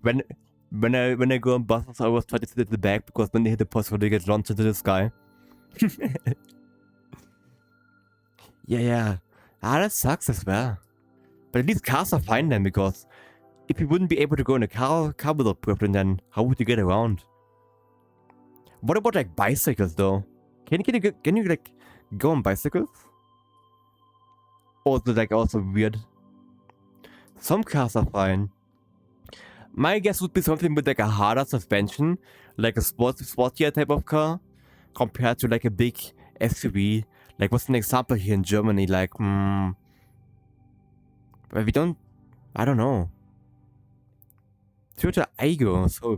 When I go on buses, I always try to sit at the back because when they hit the post, they get launched into the sky. Yeah. That sucks as well. But at least cars are fine then, because if you wouldn't be able to go in a car without problem, then how would you get around? What about like bicycles though? Can you like go on bicycles? Or is it like also weird? Some cars are fine. My guess would be something with like a harder suspension, like a sportier type of car, compared to like a big SUV. Like what's an example here in Germany? Like, but we don't. I don't know. Toyota Aygo, so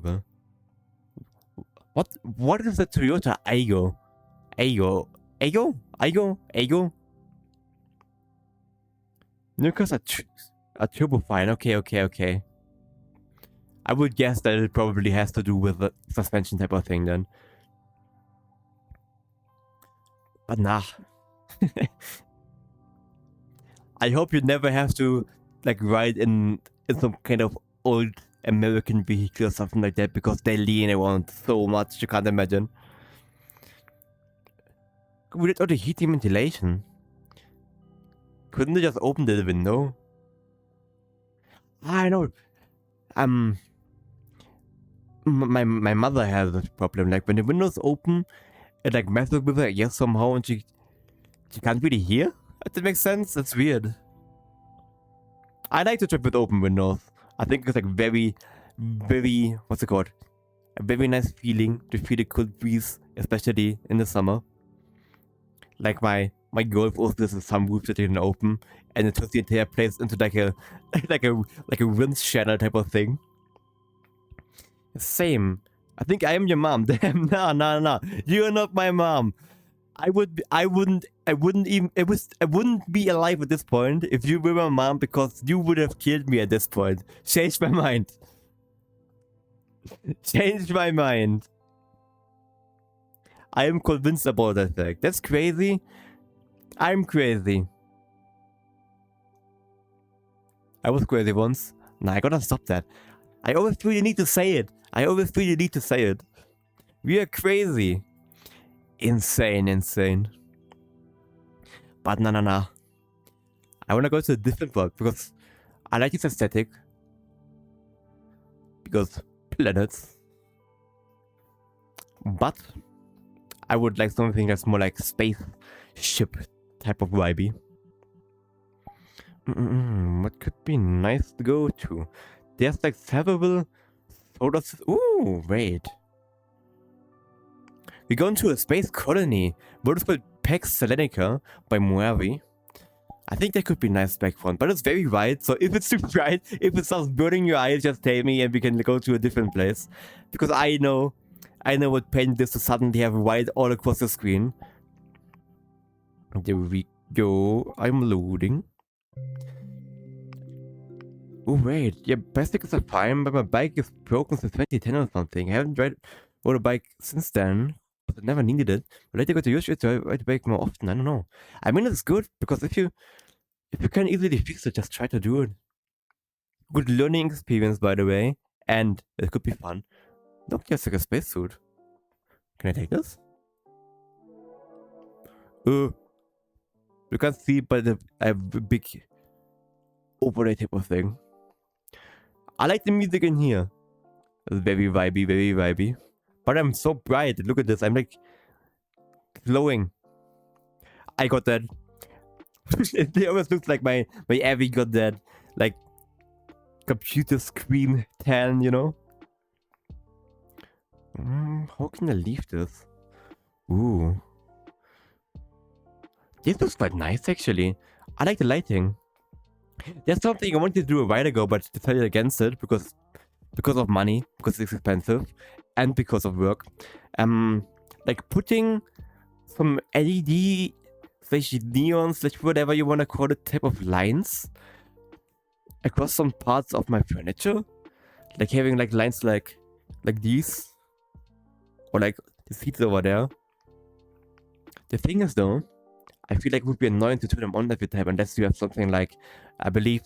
what is a Toyota Aygo? Aygo? New cars are turbo fine. Okay. I would guess that it probably has to do with the suspension type of thing then. But nah. I hope you never have to like ride in some kind of old American vehicle or something like that, because they lean around so much you can't imagine. Without the heating ventilation, couldn't they just open the window? I know. My mother has this problem. Like when the window's open, it like messes with her ears somehow, and she can't really hear. If that makes sense. That's weird. I like to trip with open windows. I think it's like very, what's it called? A very nice feeling to feel the cold breeze, especially in the summer. Like my golf also has a sunroof that you can open, and it turns the entire place into like a like a wind channel type of thing. Same. I think I am your mom. Damn, nah. You're not my mom. I wouldn't be alive at this point if you were my mom, because you would have killed me at this point. Change my mind. Change my mind. I am convinced about that fact. That's crazy. I'm crazy. I was crazy once. Nah, I gotta stop that. I always feel you need to say it. We are crazy. Insane. But nah. I wanna go to a different world because I like its aesthetic. Because planets. But I would like something that's more like spaceship type of vibe. What could be nice to go to? There's like several solar systems. Ooh, wait. We're going to a space colony. What is called Pax Selenica by Moavi. I think that could be nice background, but it's very bright. So if it's too bright, if it starts burning your eyes, just tell me and we can go to a different place. Because I know what pain it is to suddenly have white all across the screen. There we go. I'm loading. Oh wait, yeah, bicycles are fine, but my bike is broken since 2010 or something. I haven't rode a bike since then. I never needed it. But later got to use it to ride the bike more often. I don't know. I mean, it's good because if you can easily fix it, just try to do it. Good learning experience, by the way, and it could be fun. Look, just like a spacesuit. Can I take this? You can't see, but I have a big overlay type of thing. I like the music in here. It's very vibey, very vibey. But I'm so bright. Look at this. I'm like glowing. I got that. It always looks like my Abby got that like computer screen tan, you know? How can I leave this? Ooh. This looks quite nice actually. I like the lighting. There's something I wanted to do a while ago, but decided against it because of money, because it's expensive, and because of work. Like putting some LED / neon / whatever you wanna call it type of lines across some parts of my furniture, like having like lines like these, or like the seats over there. The thing is though, I feel like it would be annoying to turn them on every time unless you have something like, I believe,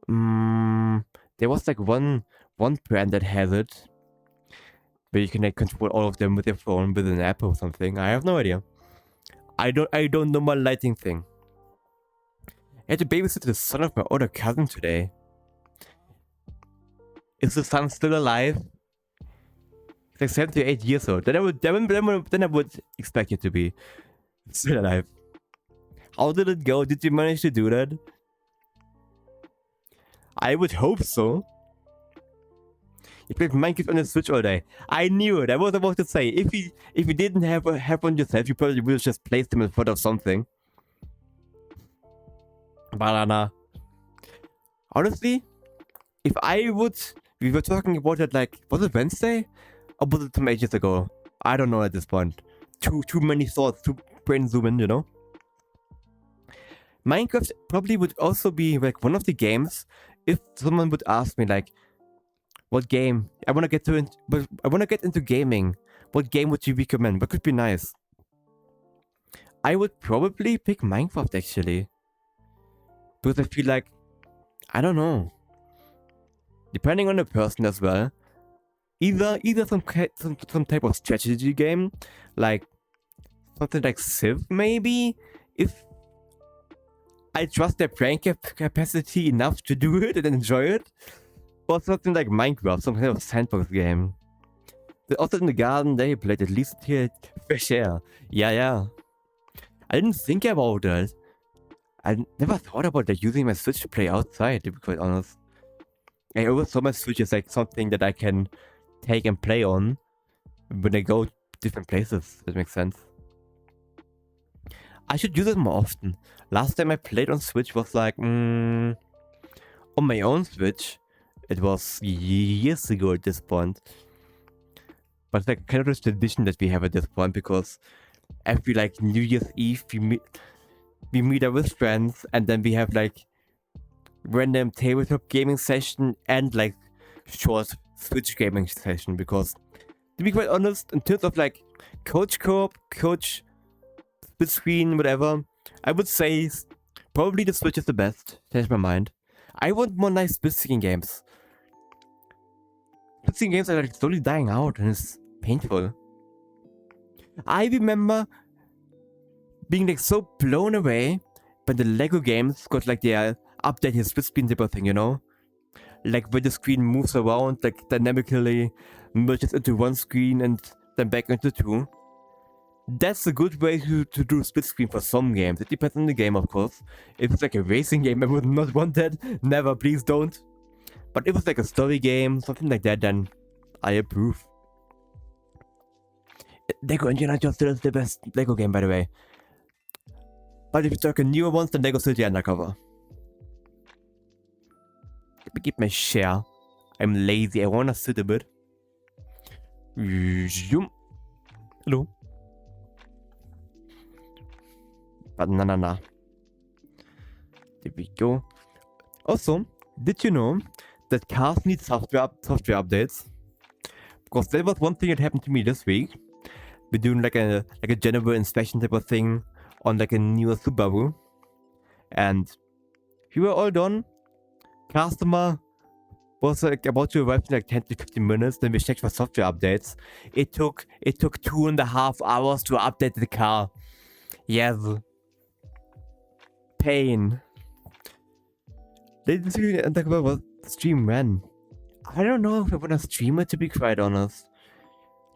there was like one brand that has it, where you can like control all of them with your phone with an app or something. I have no idea. I don't know my lighting thing. I had to babysit the son of my older cousin today. Is the son still alive? He's like 7 to 8 years old. Then I would expect it to be still alive. How did it go? Did you manage to do that? I would hope so. You played Minecraft on the Switch all day. I knew it. I was about to say, if you didn't have one yourself, you probably would have just placed them in front of something. Banana. Honestly, if we were talking about it like, was it Wednesday? Or was it some ages ago? I don't know at this point. Too many thoughts, too brain zooming, you know? Minecraft probably would also be like one of the games if someone would ask me like, what game? I want to get into gaming. What game would you recommend? What could be nice? I would probably pick Minecraft actually. Because I feel like, I don't know. Depending on the person as well. Either some type of strategy game, like something like Civ maybe, if I trust their brain capacity enough to do it and enjoy it, or something like Minecraft, some kind of sandbox game. But also in the garden, they played at least here fresh air. Yeah. I didn't think about that. I never thought about like using my Switch to play outside, to be quite honest. I always saw my Switch as like something that I can take and play on when I go different places. That makes sense. I should use it more often. Last time I played on Switch was like, on my own Switch. It was years ago at this point. But it's like kind of this tradition that we have at this point, because every like New Year's Eve we meet up with friends, and then we have like random tabletop gaming session and like short Switch gaming session, because to be quite honest, in terms of like coach co-op, coach split screen, whatever, I would say probably the Switch is the best. Change my mind. I want more nice split screen games. Split screen games are like slowly dying out and it's painful. I remember being like so blown away when the Lego games got like their updated split screen type of thing, you know? Like where the screen moves around, like dynamically merges into one screen and then back into two. That's a good way to do split screen for some games. It depends on the game, of course. If it's like a racing game, I would not want that. Never, please don't. But if it's like a story game, something like that, then I approve. Lego Indiana Jones still is the best Lego game, by the way. But if you talk newer ones, then Lego City Undercover. Let me get my share. I'm lazy. I wanna sit a bit. Hello. But nah. There we go. Also, did you know that cars need software updates? Because that was one thing that happened to me this week. We're doing like a general inspection type of thing on like a newer Subaru, and we were all done. Customer was like about to arrive in like 10 to 15 minutes. Then we checked for software updates. It took 2.5 hours to update the car. Yes. Pain. They didn't talk about what stream when. I don't know if I wanna stream it, to be quite honest.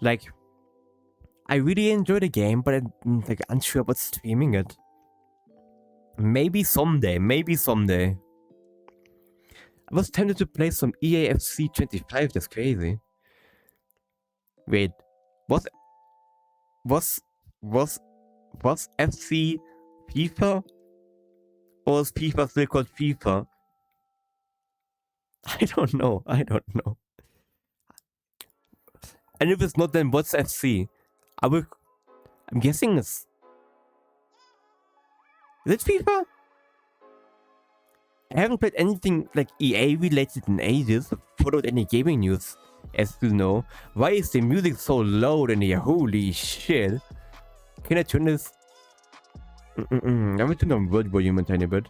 Like, I really enjoy the game, but I'm like unsure about streaming it. Maybe someday. I was tempted to play some EAFC 25. That's crazy. Wait, was FC FIFA? Or was FIFA still called FIFA? I don't know. And if it's not, then what's FC? I'm guessing it's... Is it FIFA? I haven't played anything like EA related in ages, or followed any gaming news, as you know. Why is the music so loud in here? Holy shit. Can I turn this? I'm gonna turn down word volume a tiny bit.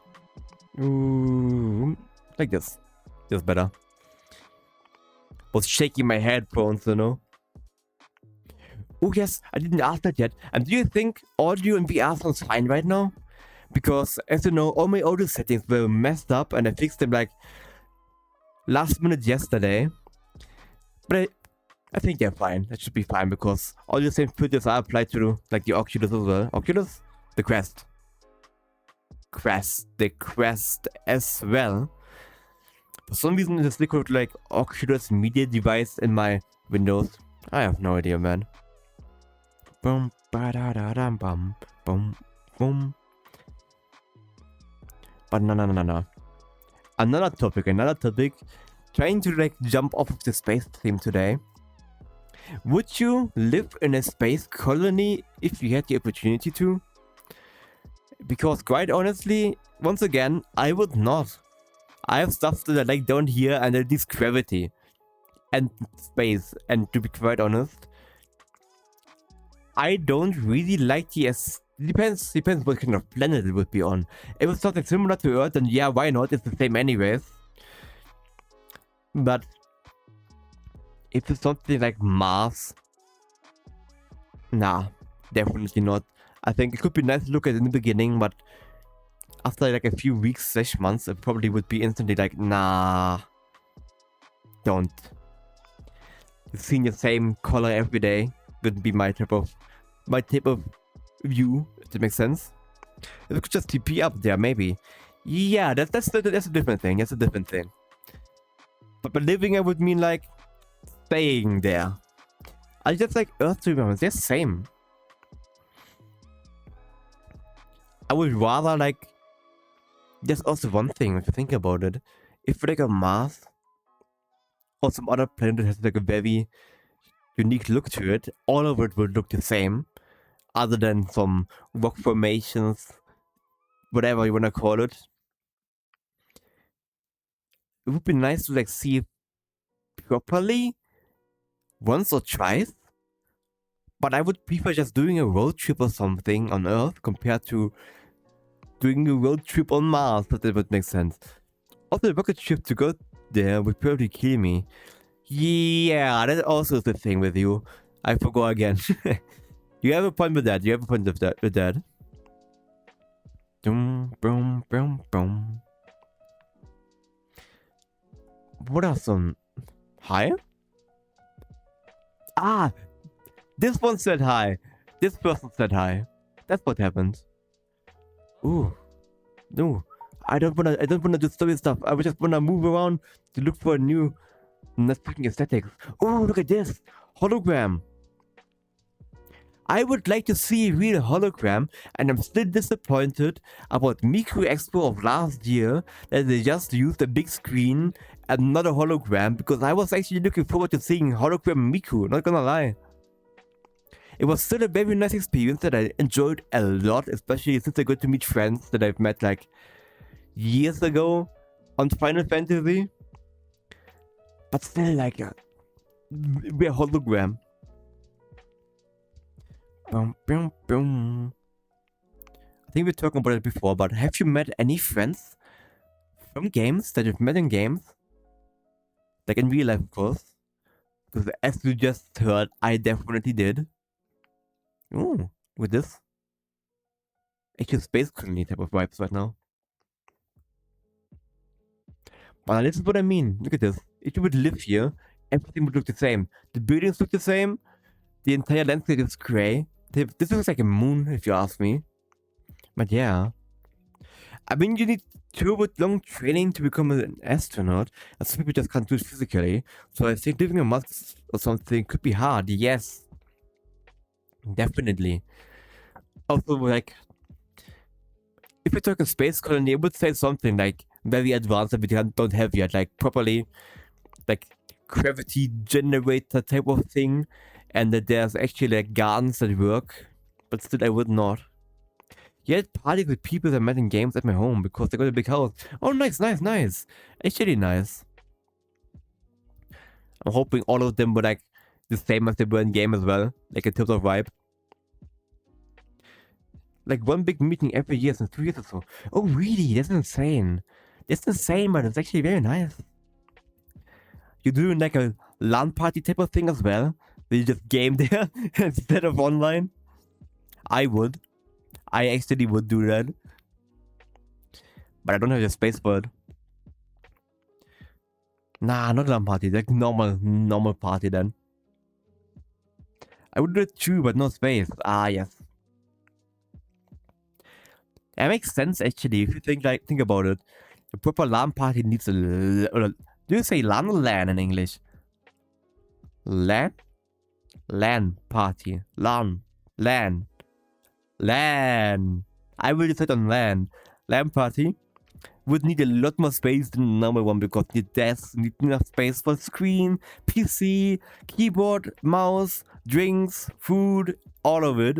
Ooh, like this. This is better. Was shaking my headphones, you know. Oh yes, I didn't ask that yet. And do you think audio in VR sounds fine right now? Because, as you know, all my audio settings were messed up and I fixed them like last minute yesterday. But I think they're fine. That should be fine because all the same filters are applied to like the Oculus as well. Oculus? The Quest. The Quest as well. For some reason, it's still called like Oculus Media Device in my Windows. I have no idea, man. Boom, ba da da dum bum, boom, boom. But no. Another topic. Trying to like jump off of the space theme today. Would you live in a space colony if you had the opportunity to? Because quite honestly, once again, I would not. I have stuff that I like down here and at least gravity and space. And to be quite honest, I don't really like the depends what kind of planet it would be on. If it's something similar to Earth, then yeah, why not? It's the same anyways. But if it's something like Mars, nah, definitely not. I think it could be nice to look at in the beginning, but after like a few weeks / months, it probably would be instantly like, nah, don't. Seeing the same color every day wouldn't be my type of view, if that makes sense. It could just TP up there, maybe. Yeah, that's a different thing. But living, I would mean like staying there. I just like Earth to remember. They're the same. I would rather like. There's also one thing if you think about it. If like a Mars or some other planet that has like a very unique look to it, all of it would look the same. Other than some rock formations, whatever you wanna call it. It would be nice to like see it properly once or twice. But I would prefer just doing a road trip or something on Earth compared to doing a road trip on Mars, if that would make sense. Also, the rocket trip to go there would probably kill me. Yeah, that also is the thing with you. I forgot again. You have a point with that. Boom, boom, boom, boom. What are some... Hi? Ah! This one said hi. This person said hi. That's what happened. Ooh. No. I don't wanna do story stuff. I just wanna move around to look for a new... Not fucking aesthetics. Oh, look at this! Hologram! I would like to see a real hologram, and I'm still disappointed about Micro Expo of last year that they just used a big screen and not a hologram, because I was actually looking forward to seeing hologram Miku, not gonna lie. It was still a very nice experience that I enjoyed a lot, especially since I got to meet friends that I've met like years ago on Final Fantasy. But still like a hologram. Boom, boom, boom. I think we were talking about it before, but have you met any friends from games that you've met in games? Like in real life, of course. Because as you just heard, I definitely did. Ooh, with this. actually space colony type of vibes right now. But this is what I mean. Look at this. If you would live here, everything would look the same. The buildings look the same. The entire landscape is gray. This looks like a moon, if you ask me. But yeah. I mean, you need long training to become an astronaut, and some people just can't do it physically. So I think living on Mars or something could be hard. Yes, definitely. Also, like, if you talk a space colony, I would say something like very advanced that we don't have yet, like properly, like gravity generator type of thing, and that there's actually like gardens that work. But still, I would not. Yet party with people I met in games at my home because they got a big house. Oh, nice, nice, nice. Actually nice. I'm hoping all of them were like the same as they were in game as well. Like in terms of vibe. Like one big meeting every year since 2 years or so. Oh, really? That's insane. That's insane, but it's actually very nice. You're doing like a LAN party type of thing as well? Where you just game there instead of online? I would. I actually would do that. But I don't have a space for it. Nah, not LAN party. Like normal party then. I would do it too, but no space. Ah, yes. That makes sense actually. If you think about it, a proper LAN party needs a. Do you say LAN or LAN in English? LAN? LAN party. LAN. LAN. LAN. I will decide on LAN. LAN party would need a lot more space than the normal one because need desks, need enough space for screen, PC, keyboard, mouse, drinks, food, all of it.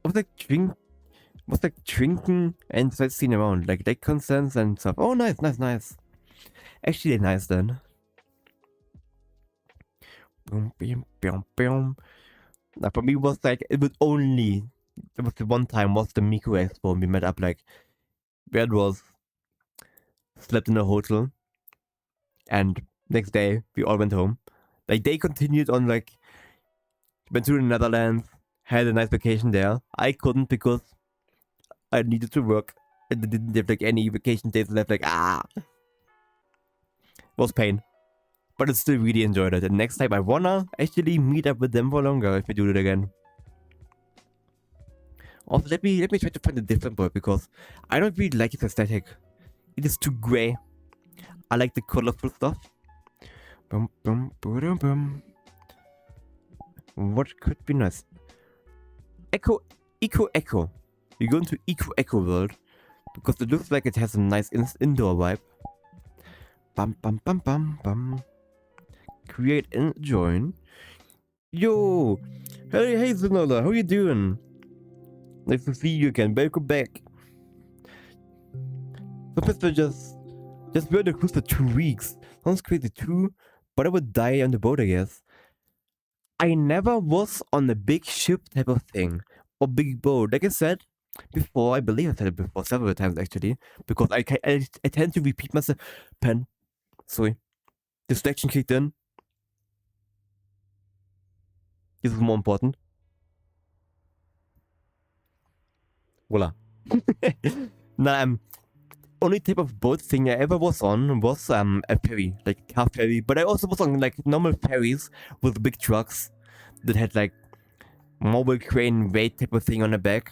What's like drinking and sightseeing around, like concerts and stuff. Oh, nice, nice, nice. Actually, nice then. Boom, boom, boom, boom. Now, for me, it was the one time was the Miku Expo. We met up like, where it was, slept in a hotel, and next day we all went home. Like they continued on like, went to the Netherlands, had a nice vacation there. I couldn't because I needed to work. I didn't have like any vacation days left. Like was pain. But I still really enjoyed it. And next time I wanna actually meet up with them for longer if we do it again. Also, let me try to find a different word because I don't really like its aesthetic. It is too grey. I like the colorful stuff. Boom, boom, boom, boom. What could be nice? Echo. We go into Echo world because it looks like it has a nice indoor vibe. Bum bum bum bum bum. Create and join. Yo, hey Zenola, how you doing? Nice to see you again. Welcome back. Professor just were on the cruise for 2 weeks. Sounds crazy too, but I would die on the boat, I guess. I never was on a big ship type of thing or big boat. Like I said before, I believe I said it before several times actually, because I tend to repeat myself. Pen, sorry, distraction kicked in. This is more important. Voila. Nah, only type of boat thing I ever was on was a ferry, like car ferry. But I also was on like normal ferries with big trucks that had like mobile crane weight type of thing on the back.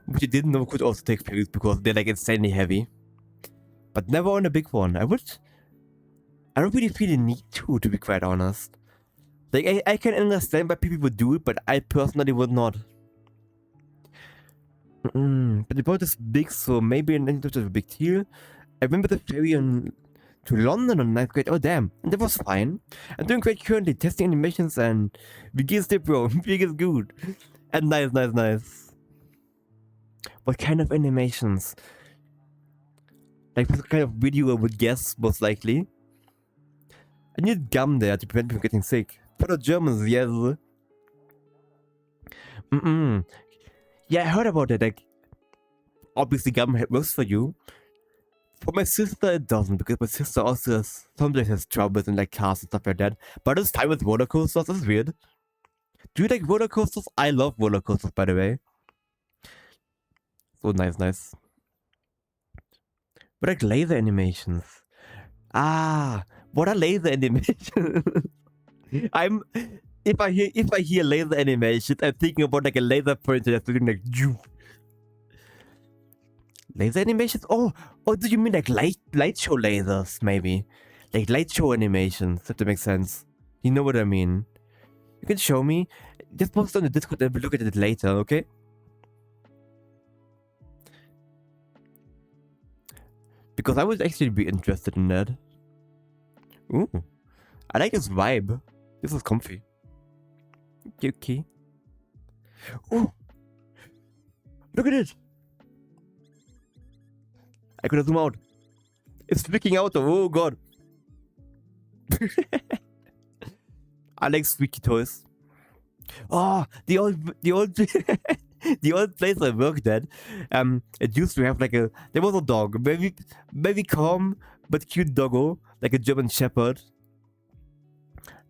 Which I didn't know could also take ferries because they're like insanely heavy. But never on a big one. I don't really feel the need to be quite honest. Like I can understand why people would do it, but I personally would not. But the boat is big, so maybe it's not a big deal. I remember the ferry to London on 9th grade. Oh damn, and that was fine. I'm doing great currently, testing animations and begins the bro. Big is good. And nice. What kind of animations? Like what kind of video I would guess most likely. I need gum there to prevent me from getting sick. For the Germans, yes. Yeah, I heard about it. Like, obviously, gum works for you. For my sister, it doesn't because my sister also sometimes has troubles in like cars and stuff like that. But it's fine with roller coasters. That's weird. Do you like roller coasters? I love roller coasters, by the way. So nice. But like laser animations. Ah, what are laser animations? I'm if I hear laser animations, I'm thinking about like a laser pointer that's looking like you. Laser animations? Oh, do you mean like light show lasers? Maybe like light show animations. If that makes sense. You know what I mean? You can show me. Just post on the Discord and we'll look at it later, okay? Because I would actually be interested in that. Ooh, I like this vibe. This is comfy. Okay. Ooh, look at it. I could have zoomed out. It's flicking out though. Oh god. I like squeaky toys. Oh, the old the old place I worked at. It used to have like there was a dog, very calm but cute doggo, like a German Shepherd.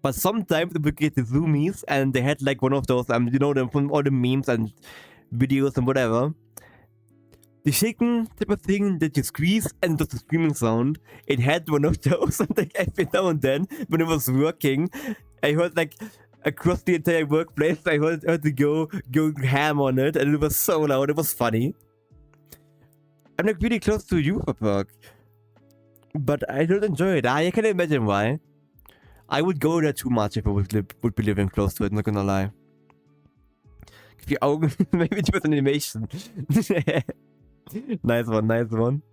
But sometimes they would get the zoomies, and they had like one of those you know them from all the memes and videos and whatever. The shaking type of thing that you squeeze and does the screaming sound. It had one of those, and like every now and then when it was working, I heard like across the entire workplace, I heard to go ham on it, and it was so loud. It was funny. I'm like really close to you, Park, but I don't enjoy it. I can imagine why. I would go there too much if I would be living close to it. Not gonna lie. If your Augen, maybe it was an animation. Nice one. Bum,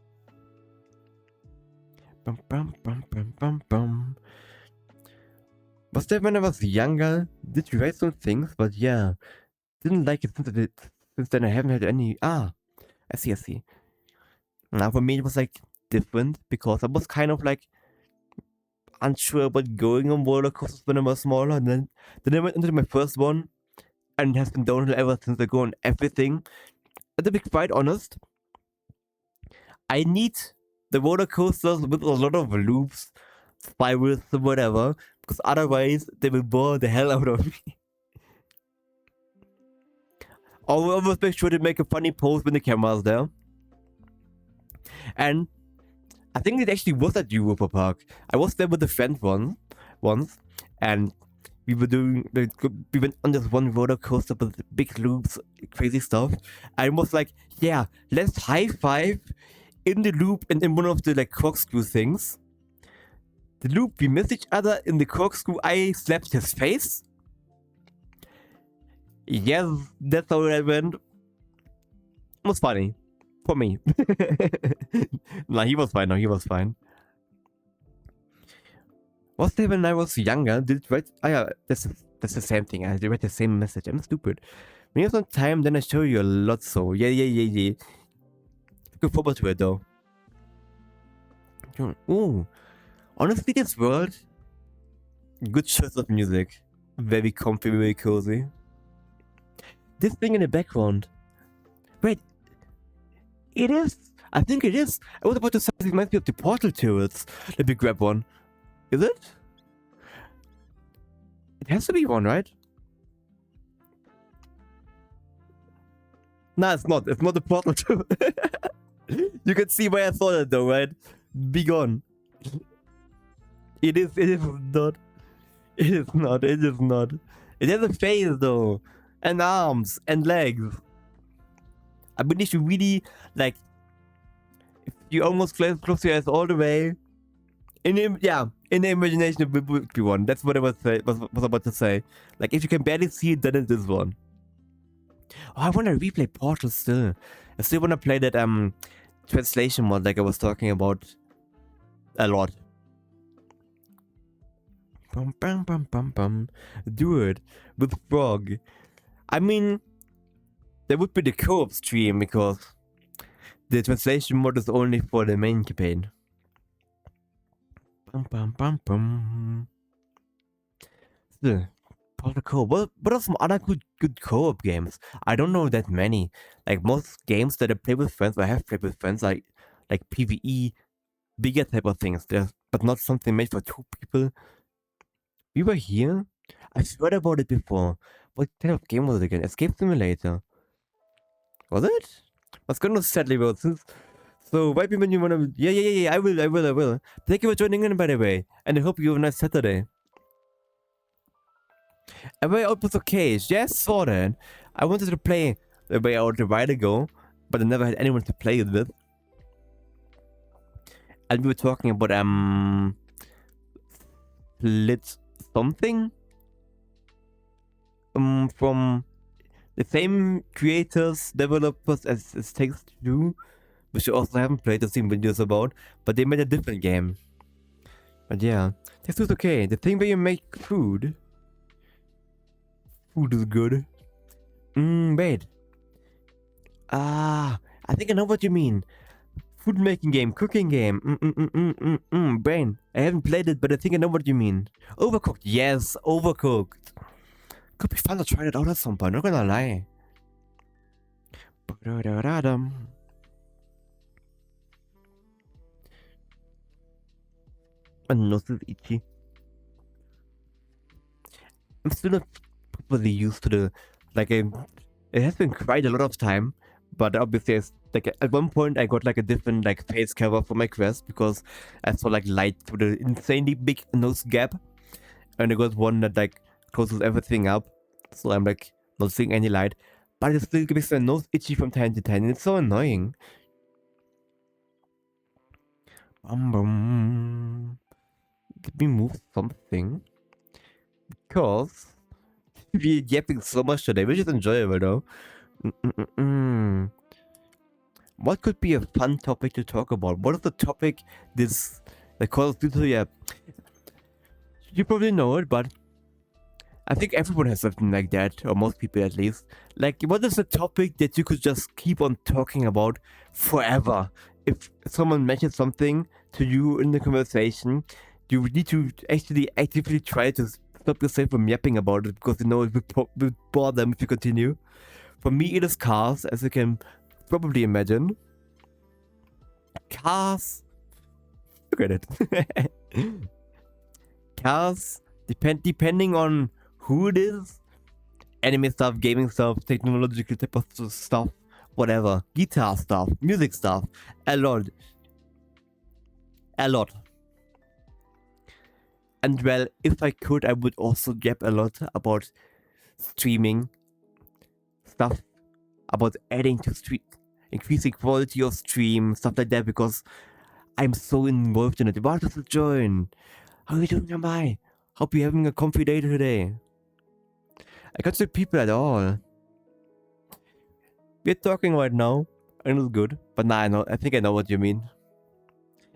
bum, bum, bum, bum, bum. Was that when I was younger? Did you write some things? But yeah, didn't like it since then I haven't had any. I see. Now for me it was like different because I was kind of like unsure about going on roller coasters when I was smaller, and then I went into my first one, and it has been downhill ever since. I go on everything. And to be quite honest, I need the roller coasters with a lot of loops, spirals, or whatever, because otherwise they will bore the hell out of me. Always make sure to make a funny pose when the camera's there. And I think it actually was at Europa Park. I was there with a friend once, and we went on this one roller coaster with big loops, crazy stuff. I was like, yeah, let's high five in the loop and in one of the like corkscrew things. The loop, we missed each other. In the corkscrew, I slapped his face. Yes, that's how it went. It was funny. For me. Nah, he was fine. No, he was fine. Was there when I was younger? Did it write? Oh yeah, that's the same thing. I read the same message. I'm stupid. When you have some time, then I show you a lot. So yeah. Look forward to it though. Ooh, honestly, this world, good choice of music. Very comfy, very cozy. This thing in the background. Wait, it is. I think it is. I was about to say it reminds me of the portal turrets. Let me grab one. Is it? It has to be one, right? Nah, it's not. It's not the portal turret. You can see why I thought it though, right? Be gone. It is not. It is not. It has a face though. And arms and legs. I mean, if you really like, if you almost close your eyes all the way, in the imagination it would be one. That's what I was about to say. Like, if you can barely see it, then it is one. Oh, I want to replay Portal still. I still want to play that translation mod like I was talking about a lot. Bum. Do it with Frog. I mean, there would be the co-op stream because the translation mod is only for the main campaign. Still, Portal co-op. What are some other good co-op games? I don't know that many. Like most games that I play with friends, I have played with friends, like PvE, bigger type of things. But not something made for two people. We were here. I've heard about it before. What kind of game was it again? Escape Simulator. Was it? Let's go to Sadly Road. So, write me when you wanna. Yeah. I will. Thank you for joining in, by the way. And I hope you have a nice Saturday. A Way Out was okay. Yes, saw that. I wanted to play A Way Out a while ago, but I never had anyone to play it with. And we were talking about Split something from the same creators, developers as Takes Two, which I also haven't played or seen videos about, but they made a different game. But yeah, this was okay. The thing where you make food. Food is good. Wait. I think I know what you mean. Food making game, cooking game. Brain. I haven't played it, but I think I know what you mean. Overcooked. Yes, Overcooked. Could be fun to try it out at some point, not gonna lie. My nose is itchy. I'm still not properly used to the, like, it has been quite a lot of time, but obviously like at one point I got like a different like face cover for my Quest because I saw like light through the insanely big nose gap, and I got one that like closes everything up, so I'm like not seeing any light, but it still makes my nose itchy from time to time, and it's so annoying. Let me move something, because we're yapping so much today, which is enjoyable though. What could be a fun topic to talk about? What is the topic this the Call of Duty? Yeah, you probably know it, but I think everyone has something like that, or most people at least. Like, what is a topic that you could just keep on talking about forever? If someone mentions something to you in the conversation, you need to actually actively try to stop yourself from yapping about it, because you know it will bore them if you continue. For me, it is cars, as you can probably imagine. Cars. Look at it. Cars, depending on who it is, anime stuff, gaming stuff, technological type of stuff, whatever, guitar stuff, music stuff, a lot. And well, if I could, I would also yap a lot about streaming stuff, about adding to stream, increasing quality of stream, stuff like that, because I'm so involved in it. What is the join? How are you doing, Amai? Hope you're having a comfy day today. I can't see people at all. We're talking right now, and it's good. But nah, I think I know what you mean.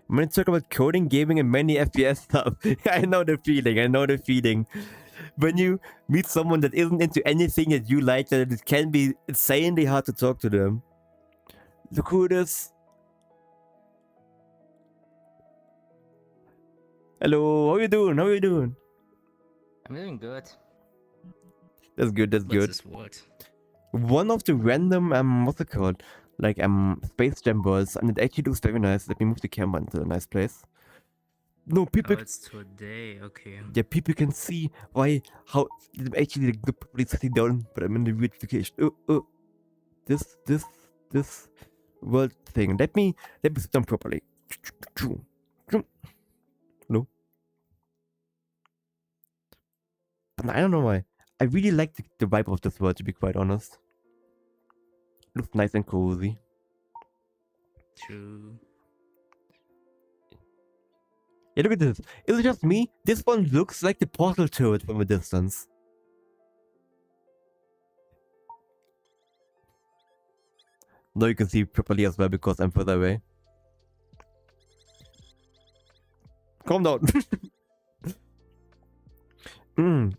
I'm gonna talk about coding, gaming, and many FPS stuff. I know the feeling. When you meet someone that isn't into anything that you like, that it can be insanely hard to talk to them. Look who it is. Hello, how you doing? I'm doing good. That's good. What's this word? One of the random what's it called? Like Space Jam worlds, and it actually looks very nice. Let me move the camera into a nice place. No, people. Oh, it's today. Okay. Yeah, people can see how actually they're probably sitting down, but I'm in the weird location. This world thing. Let me sit down properly. No. But I don't know why. I really like the vibe of this world, to be quite honest. Looks nice and cozy. True. Yeah, look at this. Is it just me? This one looks like the portal turret from a distance. Now you can see properly as well because I'm further away. Calm down.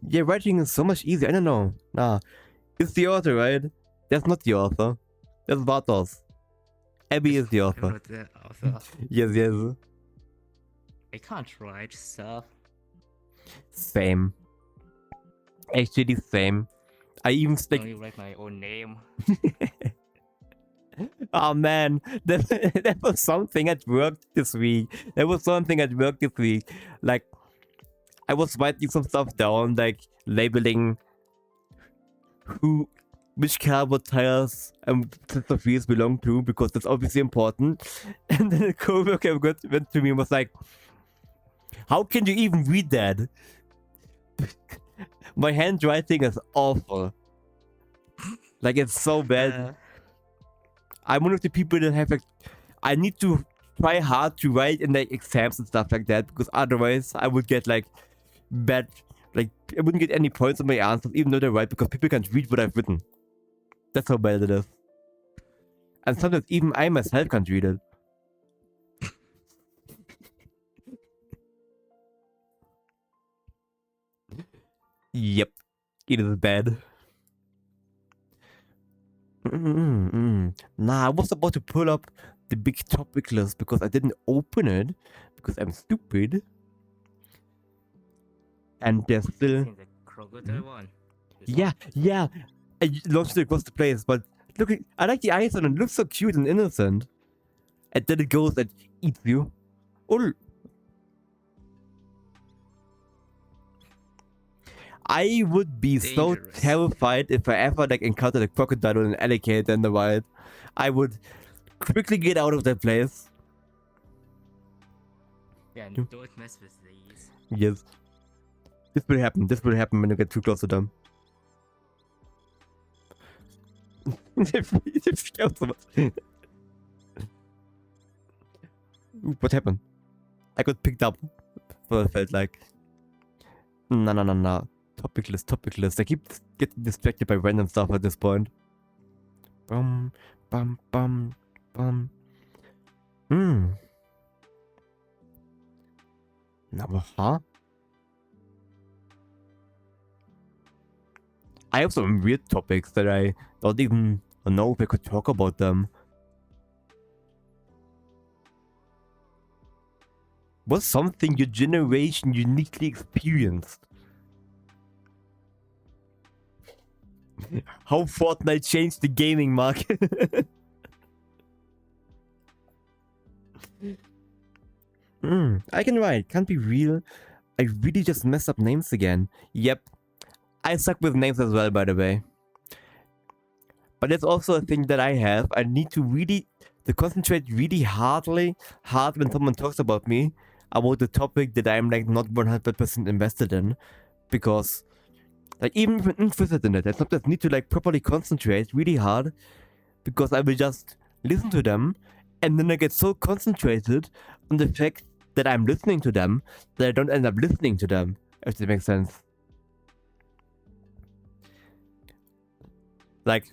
Yeah, writing is so much easier. I don't know. Nah. It's the author, right? That's not the author. That's Bartos. Abby is the author. I'm not the author. Yes. I can't write stuff. Same. Actually, same. I even I only write my own name. Oh man, that was something at work this week. Like, I was writing some stuff down, like labeling which car, what tires, and sets of wheels belong to, because that's obviously important. And then a coworker went to me and was like, how can you even read that? My handwriting is awful. Like, it's so bad. I'm one of the people that have like, I need to try hard to write in like exams and stuff like that, because otherwise I would get like bad, like I wouldn't get any points on my answers even though they're right, because people can't read what I've written. That's how bad it is. And sometimes even I myself can't read it. Yep, it is bad. Nah, I was about to pull up the big topic list because I didn't open it because I'm stupid. And there's still... The crocodile one. Yeah. I launched it across the place, but look, I like the eyes on it. It looks so cute and innocent. And then it goes and eats you. Oh. I would be so terrified if I ever like encountered a crocodile or an alligator in the wild. I would quickly get out of that place. Yeah, and don't mess with these. Yes. This will happen. This will happen when you get too close to them. What happened? I got picked up. What it felt like. No. Topic list. I keep getting distracted by random stuff at this point. Bum. Now, huh? I have some weird topics that I don't even know if I could talk about them. What's something your generation uniquely experienced? How Fortnite changed the gaming market. I can write. Can't be real. I really just messed up names again. Yep. I suck with names as well, by the way. But that's also a thing that I have. I need to concentrate really hard when someone talks about me, about the topic that I'm like not 100% invested in. Because like even if I'm interested in it, I sometimes need to like properly concentrate really hard, because I will just listen to them and then I get so concentrated on the fact that I'm listening to them that I don't end up listening to them, if that makes sense. Like,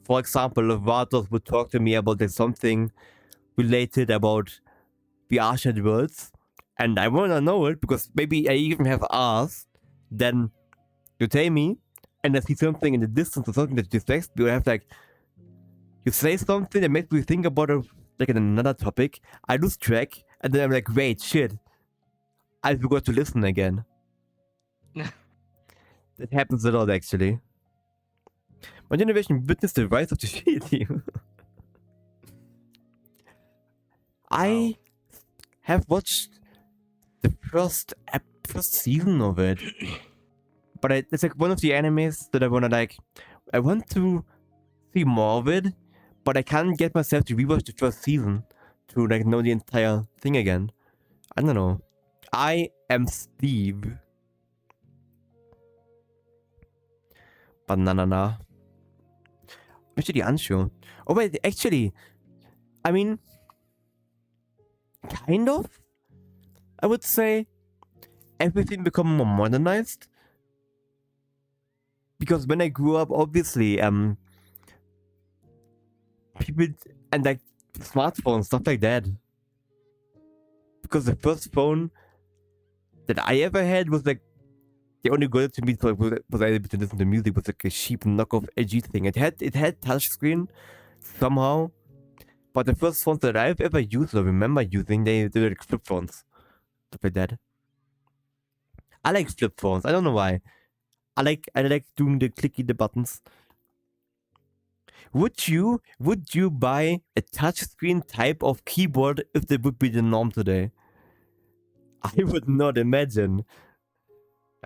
for example, if Vatos would talk to me about something related about VRChat worlds, and I wanna know it because maybe I even have asked, then you tell me, and I see something in the distance or something that distracts me, or I have like, you say something that makes me think about it, like in another topic, I lose track, and then I'm like, wait, shit, I forgot to listen again. That happens a lot, actually. My generation witnessed the rise of the shit team. I have watched the first season of it. But it's like one of the animes that I want to see more of it, but I can't get myself to rewatch the first season to like know the entire thing again. I don't know. I am Steve. Banana. Actually unsure. Oh wait, actually, I mean, kind of. I would say everything become more modernized. Because when I grew up, obviously, people and like smartphones, stuff like that. Because the first phone that I ever had was like, the only good to me was I able to listen to music was like a cheap knockoff LG thing. It had touchscreen somehow, but the first phones that I've ever used or remember using, they were like flip phones, stuff like that. I like flip phones. I don't know why. I like doing the buttons. Would you buy a touchscreen type of keyboard if they would be the norm today? I would not imagine.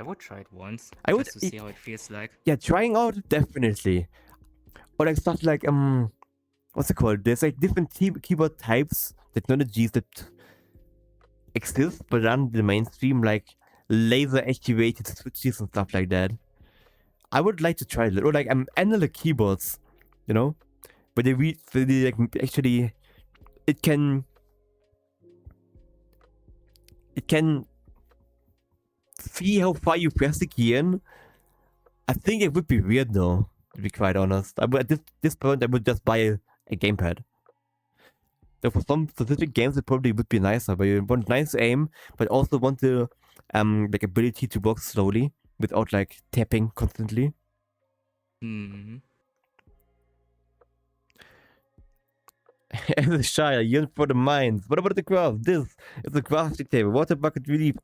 I would try it once. I would- just to see how it feels like. Yeah, trying out definitely. Or like stuff like what's it called? There's like different keyboard types, technologies that exist, but aren't the mainstream, like laser activated switches and stuff like that. I would like to try it. Or like analog keyboards, you know, but they like actually it can see how far you press the key in. I think it would be weird though, to be quite honest. At this point I would just buy a gamepad. So for some specific games it probably would be nicer, but you want nice aim, but also want the like ability to walk slowly without like tapping constantly. Hmm. As a Shire, yearn for the mines. What about the craft? This is a crafting table. Water bucket relief.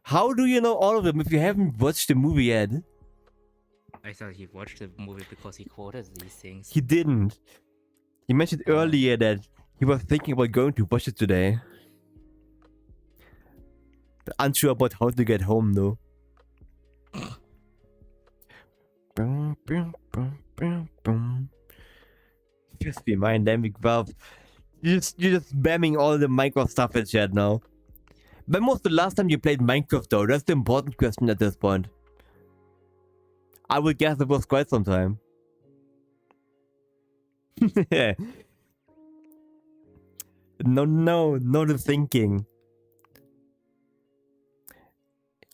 How do you know all of them if you haven't watched the movie yet? I thought he watched the movie because he quoted these things. He didn't. He mentioned earlier that he was thinking about going to watch it today. But unsure about how to get home though. Just be my endemic valve. You're just spamming all the Minecraft stuff in chat now. When was the last time you played Minecraft though? That's the important question at this point. I would guess it was quite some time. No the thinking.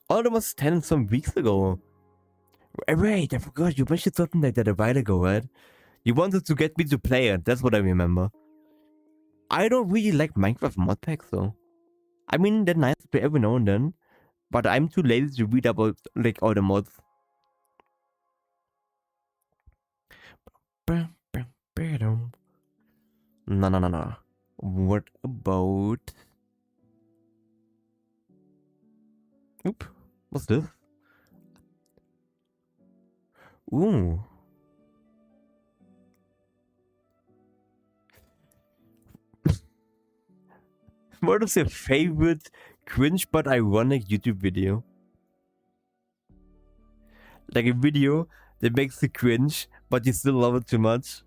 Oh, that was 10 some weeks ago. Wait, I forgot, you mentioned something like that a while ago, right? You wanted to get me to play it, that's what I remember. I don't really like Minecraft mod packs though. I mean, they're nice to play every now and then, but I'm too lazy to read about like all the mods. No. What about... Oop, what's this? Ooh. What is your favorite cringe but ironic YouTube video? Like a video that makes you cringe, but you still love it too much?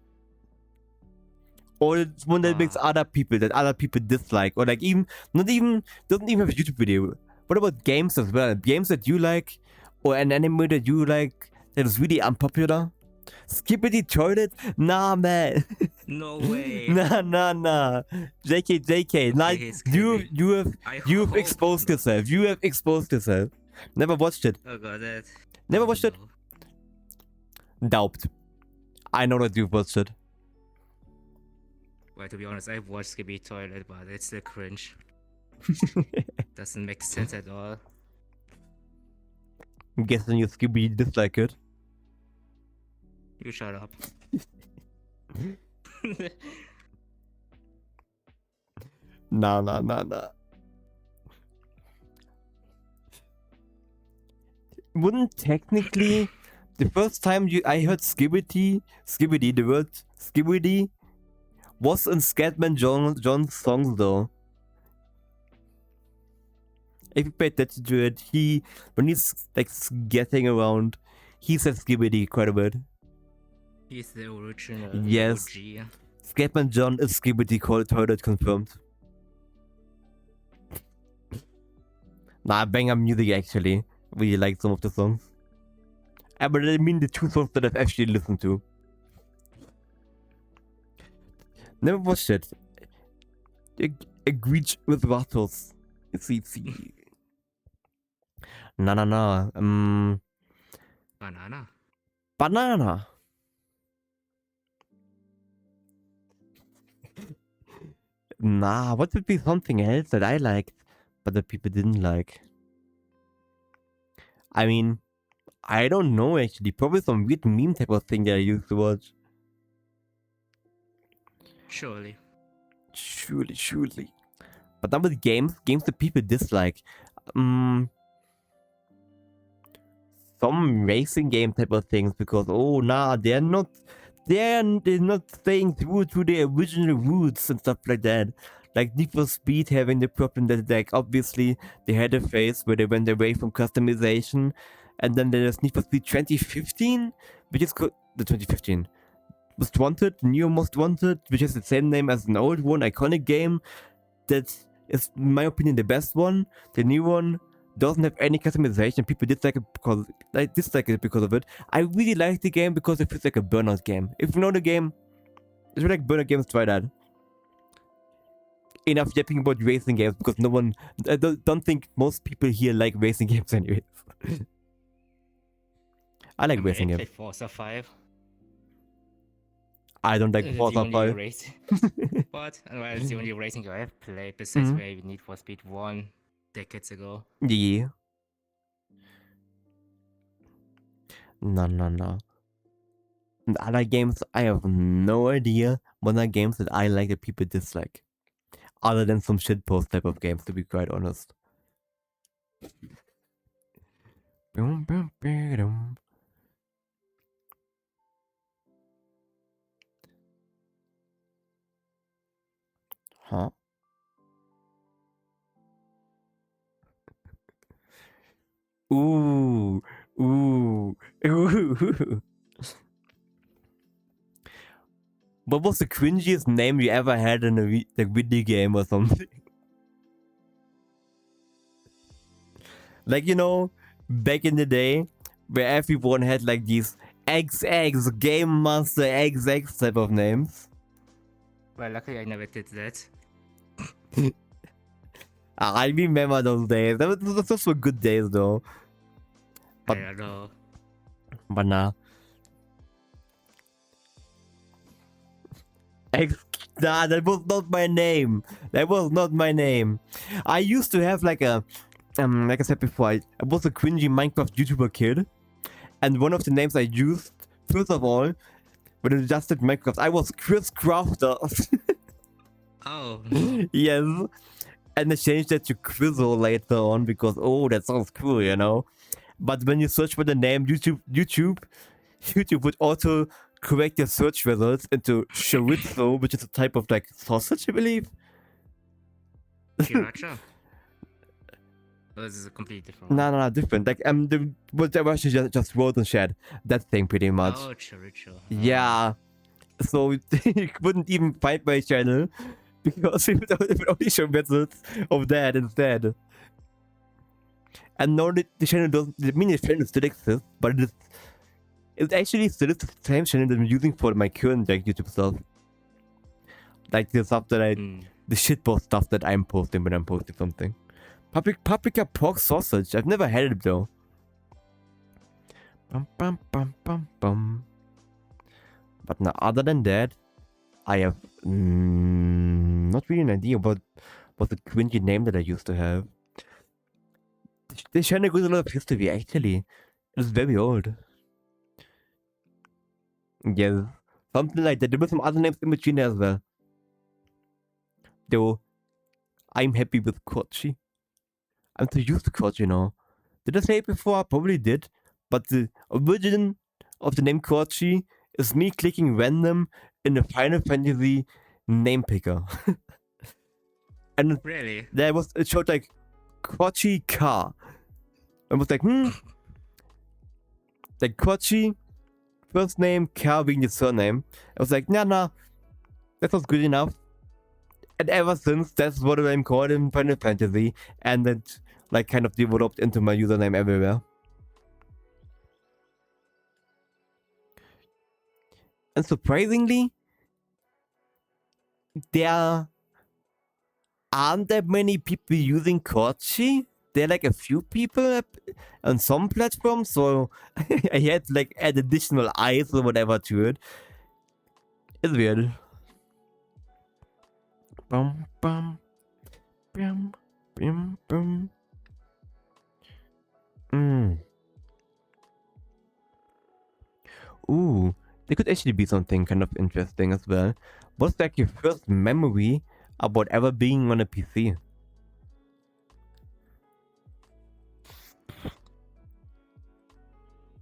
Or it's one that makes other people dislike, or like doesn't even have a YouTube video. What about games as well? Games that you like, or an anime that you like that is really unpopular? Skippity Toilet? Nah, man. No way. Nah. JK. Nah, you've exposed yourself. You have exposed yourself. Never watched it. Oh god, that. Never watched it. Doubt. I know that you've watched it. Well, to be honest, I've watched Skippy Toilet, but it's still cringe. Doesn't make sense at all. I'm guessing you Skippy dislike it. You shut up. Nah. Wouldn't technically the first time I heard Skibbity, the word Skibbity was in Scatman John's songs though. If you pay attention to it, when he's like getting around, he says Skibbity quite a bit. He's the original yes. OG. Scatman John is Skibbity Toilet confirmed. Nah, banger music actually. Really like some of the songs. But I mean the two songs that I've actually listened to. Never watched it. Agreed with Vatos. See. Nah. Banana. Nah, what would be something else that I liked, but that people didn't like? I mean, I don't know actually. Probably some weird meme type of thing that I used to watch. Surely. But not with games that people dislike. Some racing game type of things because they're not staying true to their original roots and stuff like that. like Need for Speed having the problem that like obviously they had a phase where they went away from customization, and then there's Need for Speed 2015, which is the 2015 Most Wanted, New Most Wanted, which has the same name as an old one, iconic game that is, in my opinion, the best one. The new one doesn't have any customization. People dislike it because of it. I really like the game because it feels like a burnout game. If you know the game, if you like burnout games, try that. Enough yapping about racing games because no one. I don't think most people here like racing games anyways. I like racing I games. played Forza 5. I don't like It's the Forza only 5. race. But well, it's the only racing game I've played besides maybe Need for Speed 1 decades ago. Yeah. No. And other games, I have no idea what are games that I like that people dislike. Other than some shitpost type of games, to be quite honest. Huh? Ooh. What was the cringiest name you ever had in a video game or something? Like, you know, back in the day, where everyone had like these XX, Game Master XX type of names. Well, luckily I never did that. I remember those days. Those were good days though. I don't know. But nah. Nah, that was not my name. That was not my name. I used to have like a, like I said before, I was a cringy Minecraft YouTuber kid. And one of the names I used, first of all, when I just did Minecraft, I was Chris Crafter. Oh. Yes. And I changed that to Quizzle later on because, oh, that sounds cool, you know? But when you search for the name, YouTube would auto correct your search results into chorizo, which is a type of like sausage, I believe. Sriracha? Oh, this is a completely different one. No, different. Like what I actually just wrote and shared that thing pretty much. Oh, chorizo. Yeah. So you couldn't even find my channel because it would only show methods of that instead. And no, the channel doesn't. The mini channel still exists, but it actually still is the same channel that I'm using for my current like YouTube stuff. Like the stuff that the shitpost stuff that I'm posting when I'm posting something. Paprika pork sausage. I've never had it though. But now, other than that, I have not really an idea what the cringy name that I used to have. This channel goes a lot of history actually. It's very old. Yes, something like that. There were some other names in between as well. Though, I'm happy with Kochi. I'm so used to Kochi now. Did I say it before? I probably did. But the origin of the name Kochi is me clicking random in the Final Fantasy name picker. And really? It showed like Kochi Ka. I was like, like Kochi, first name, Ka being the surname. I was like, nah, that was good enough. And ever since, that's what I'm called in Final Fantasy, and it like kind of developed into my username everywhere. And surprisingly, there aren't that many people using Kochi. There are like a few people on some platforms, so I had to like add additional eyes or whatever to it. It's weird. Bum bum bum bum bum. Ooh, there could actually be something kind of interesting as well. What's like your first memory about ever being on a PC?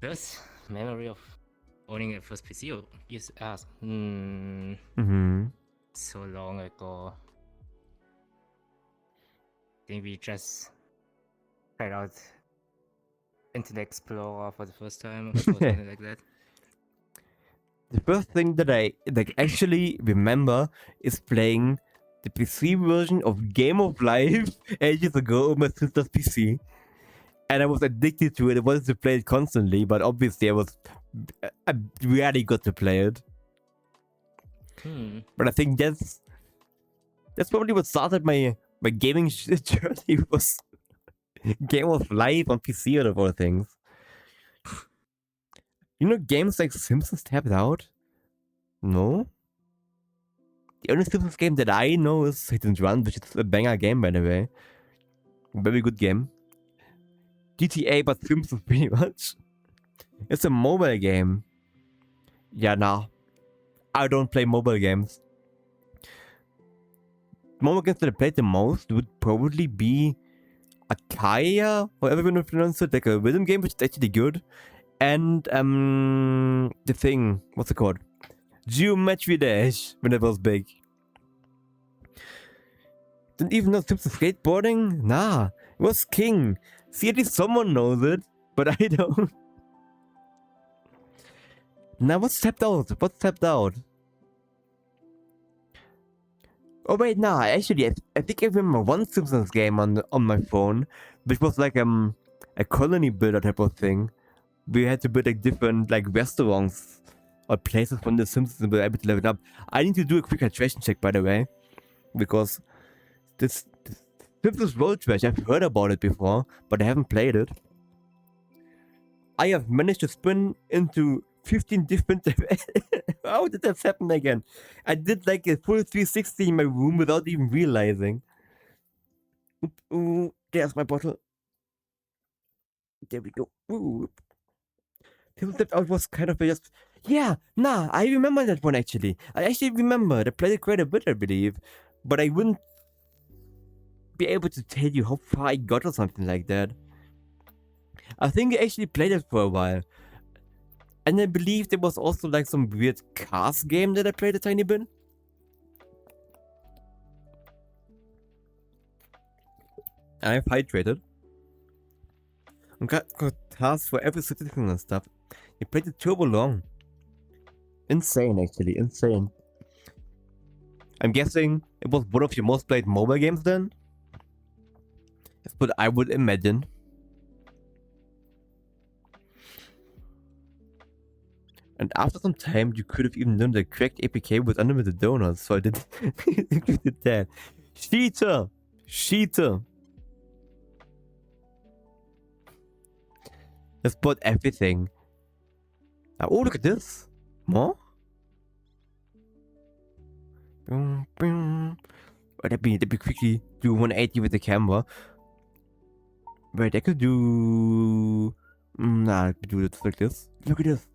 First memory of owning a first PC you ask. So long ago. think we just tried out Internet Explorer for the first time or something like that. The first thing that I actually remember is playing the PC version of Game of Life ages ago on my sister's PC. And I was addicted to it. I wanted to play it constantly, but obviously I rarely got to play it. But I think that's probably what started my gaming journey, was Game of Life on PC, out of all things. You know, games like Simpsons tapped out? No? The only Simpsons game that I know is Hit and Run, which is a banger game, by the way. Very good game. GTA, but Simpsons pretty much. It's a mobile game. Yeah, nah. I don't play mobile games. Mobile games that I played the most would probably be Akaya, however you want to pronounce it, like a rhythm game, which is actually good. And the thing, what's it called? Geometry Dash, when it was big. Didn't even know Simpsons skateboarding? Nah, it was king. See, at least someone knows it, but I don't. Now, what's tapped out? What's tapped out? Oh wait, nah. Actually, I think I remember one Simpsons game on my phone, which was like a colony builder type of thing. We had to build like different like restaurants or places from the Simpsons and we were able to level up. I need to do a quick hydration check, by the way, because this Simpsons Road Trash, I've heard about it before, but I haven't played it. I have managed to spin into 15 different... How did that happen again? I did like a full 360 in my room without even realizing. Ooh, there's my bottle. There we go. Ooh. People Stepped Out was kind of just... Yeah, nah, I remember that one actually. I actually remember. I played it quite a bit, I believe. But I wouldn't be able to tell you how far I got or something like that. I think I actually played it for a while. And I believe there was also like some weird cars game that I played a tiny bit. I've hydrated. And got tasks for every citizen and stuff. You played it turbo long. Insane, actually, insane. I'm guessing it was one of your most played mobile games then? That's what I would imagine. And after some time, you could have even done the correct APK with unlimited donuts, so I did that. Cheater! Cheater! Let's put everything. Now, oh, look at this. More? Let me quickly do 180 with the camera. Wait, I could do... Nah, I could do it like this. Look at this.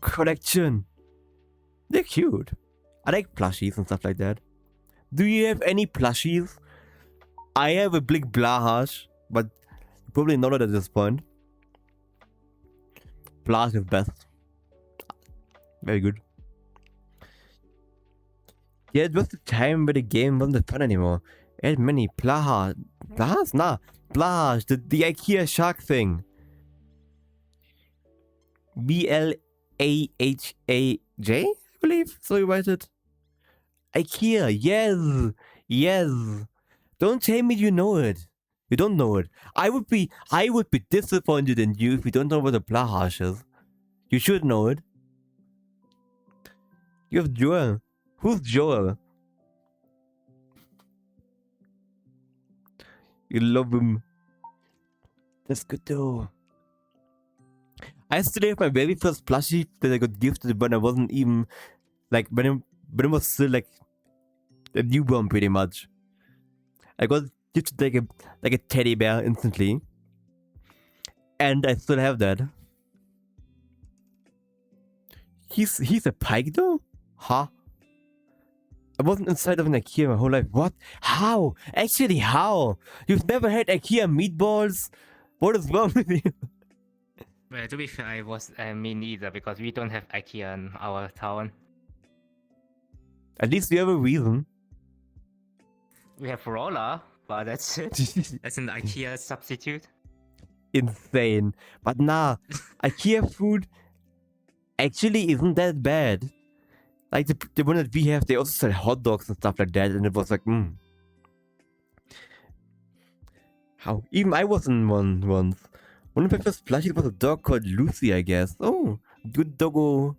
Collection. They're cute. I like plushies and stuff like that. Do you have any plushies? I have a big Blahash, but probably not at this point. Blahash is best. Very good. Yeah, it was the time where the game wasn't fun anymore. I had many Blahash. Blahash? Nah. Blahash, the IKEA shark thing. BLAHAJ, I believe, so you write it. IKEA, yes, yes. Don't tell me you know it. You don't know it. I would be disappointed in you if you don't know what a Blahash is. You should know it. You have Joel. Who's Joel? You love him. That's good though. I still have my very first plushie that I got gifted when I wasn't even like when it was still like a newborn pretty much. I got gifted like a teddy bear instantly. And I still have that. He's a pike though? Huh? I wasn't inside of an IKEA my whole life. What? How? Actually, how? You've never had IKEA meatballs? What is wrong with you? Well, to be fair, me neither, because we don't have IKEA in our town. At least you have a reason. We have roller, but that's it. That's an IKEA substitute. Insane. But nah, IKEA food actually isn't that bad. Like the one that we have, they also sell hot dogs and stuff like that, and it was like, How? Even I was in one once. One of my first plushies was a dog called Lucy, I guess. Oh, good doggo.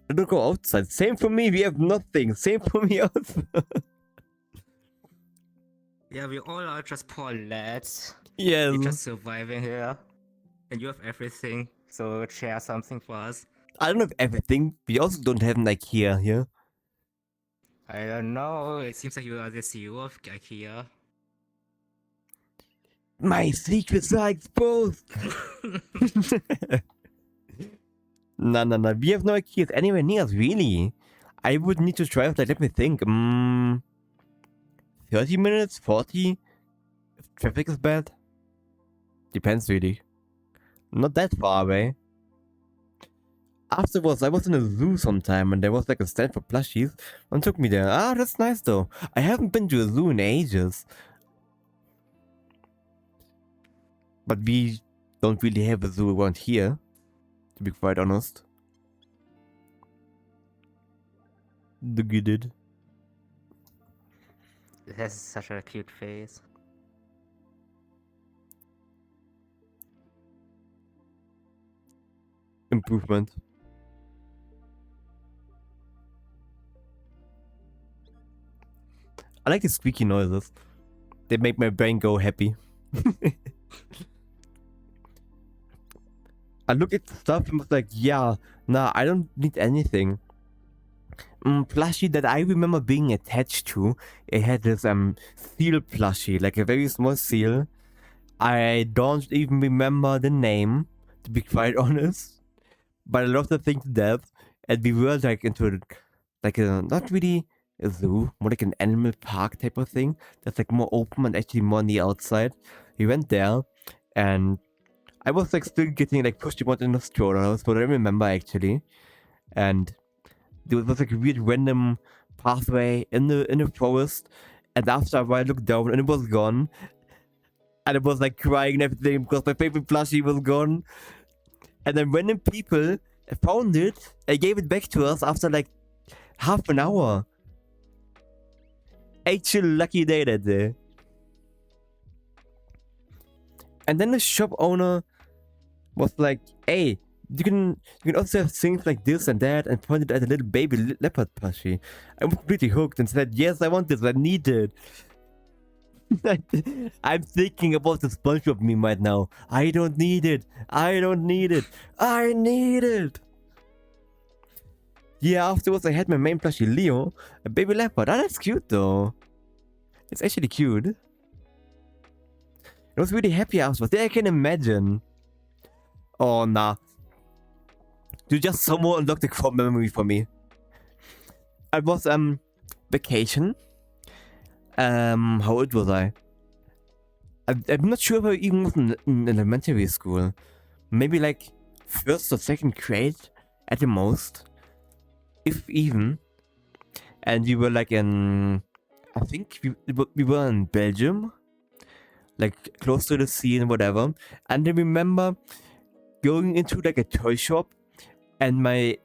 A doggo outside. Same for me, we have nothing. Same for me also. Yeah, we all are just poor lads. Yes. We're just surviving here. And you have everything, so share something for us. I don't have everything. We also don't have an IKEA here. I don't know, it seems like you are the CEO of IKEA. My secrets are exposed! No. We have no IKEAs anywhere near us, really. I would need to drive, like, let me think. 30 minutes? 40? If traffic is bad? Depends, really. Not that far away. Afterwards, I was in a zoo sometime and there was like a stand for plushies. One took me there. Ah, that's nice though. I haven't been to a zoo in ages. But we don't really have a zoo around here, to be quite honest. The you did. It has such a cute face. Improvement. I like the squeaky noises. They make my brain go happy. I look at stuff and was like, yeah, nah, I don't need anything. Plushie that I remember being attached to, it had this seal plushie, like a very small seal. I don't even remember the name, to be quite honest. But I love the thing to death. And we were like into like a, not really a zoo, more like an animal park type of thing. That's like more open and actually more on the outside. We went there and I was like still getting like pushed around in the stroller. That's what I remember actually. And there was like a weird random pathway in the forest. And after a while I looked down and it was gone. And I was like crying and everything because my favorite plushie was gone. And then random people found it and gave it back to us after like half an hour. Actual lucky day that day. And then the shop owner was like, hey, you can also have things like this and that, and pointed at a little baby leopard plushie. I was completely hooked and said, yes, I want this, I need it. I'm thinking about the SpongeBob meme right now. I don't need it. I don't need it. I need it. Yeah, afterwards I had my main plushie Leo, a baby leopard. Oh, that's cute though. It's actually cute. I was really happy afterwards. I can imagine. Oh, nah. You just somehow unlocked a core memory for me. I was, vacation. How old was I? I'm not sure if I even was in elementary school. Maybe like first or second grade at the most. If even. And we were like in, I think we were in Belgium. Like close to the sea and whatever. And I remember going into like a toy shop. And my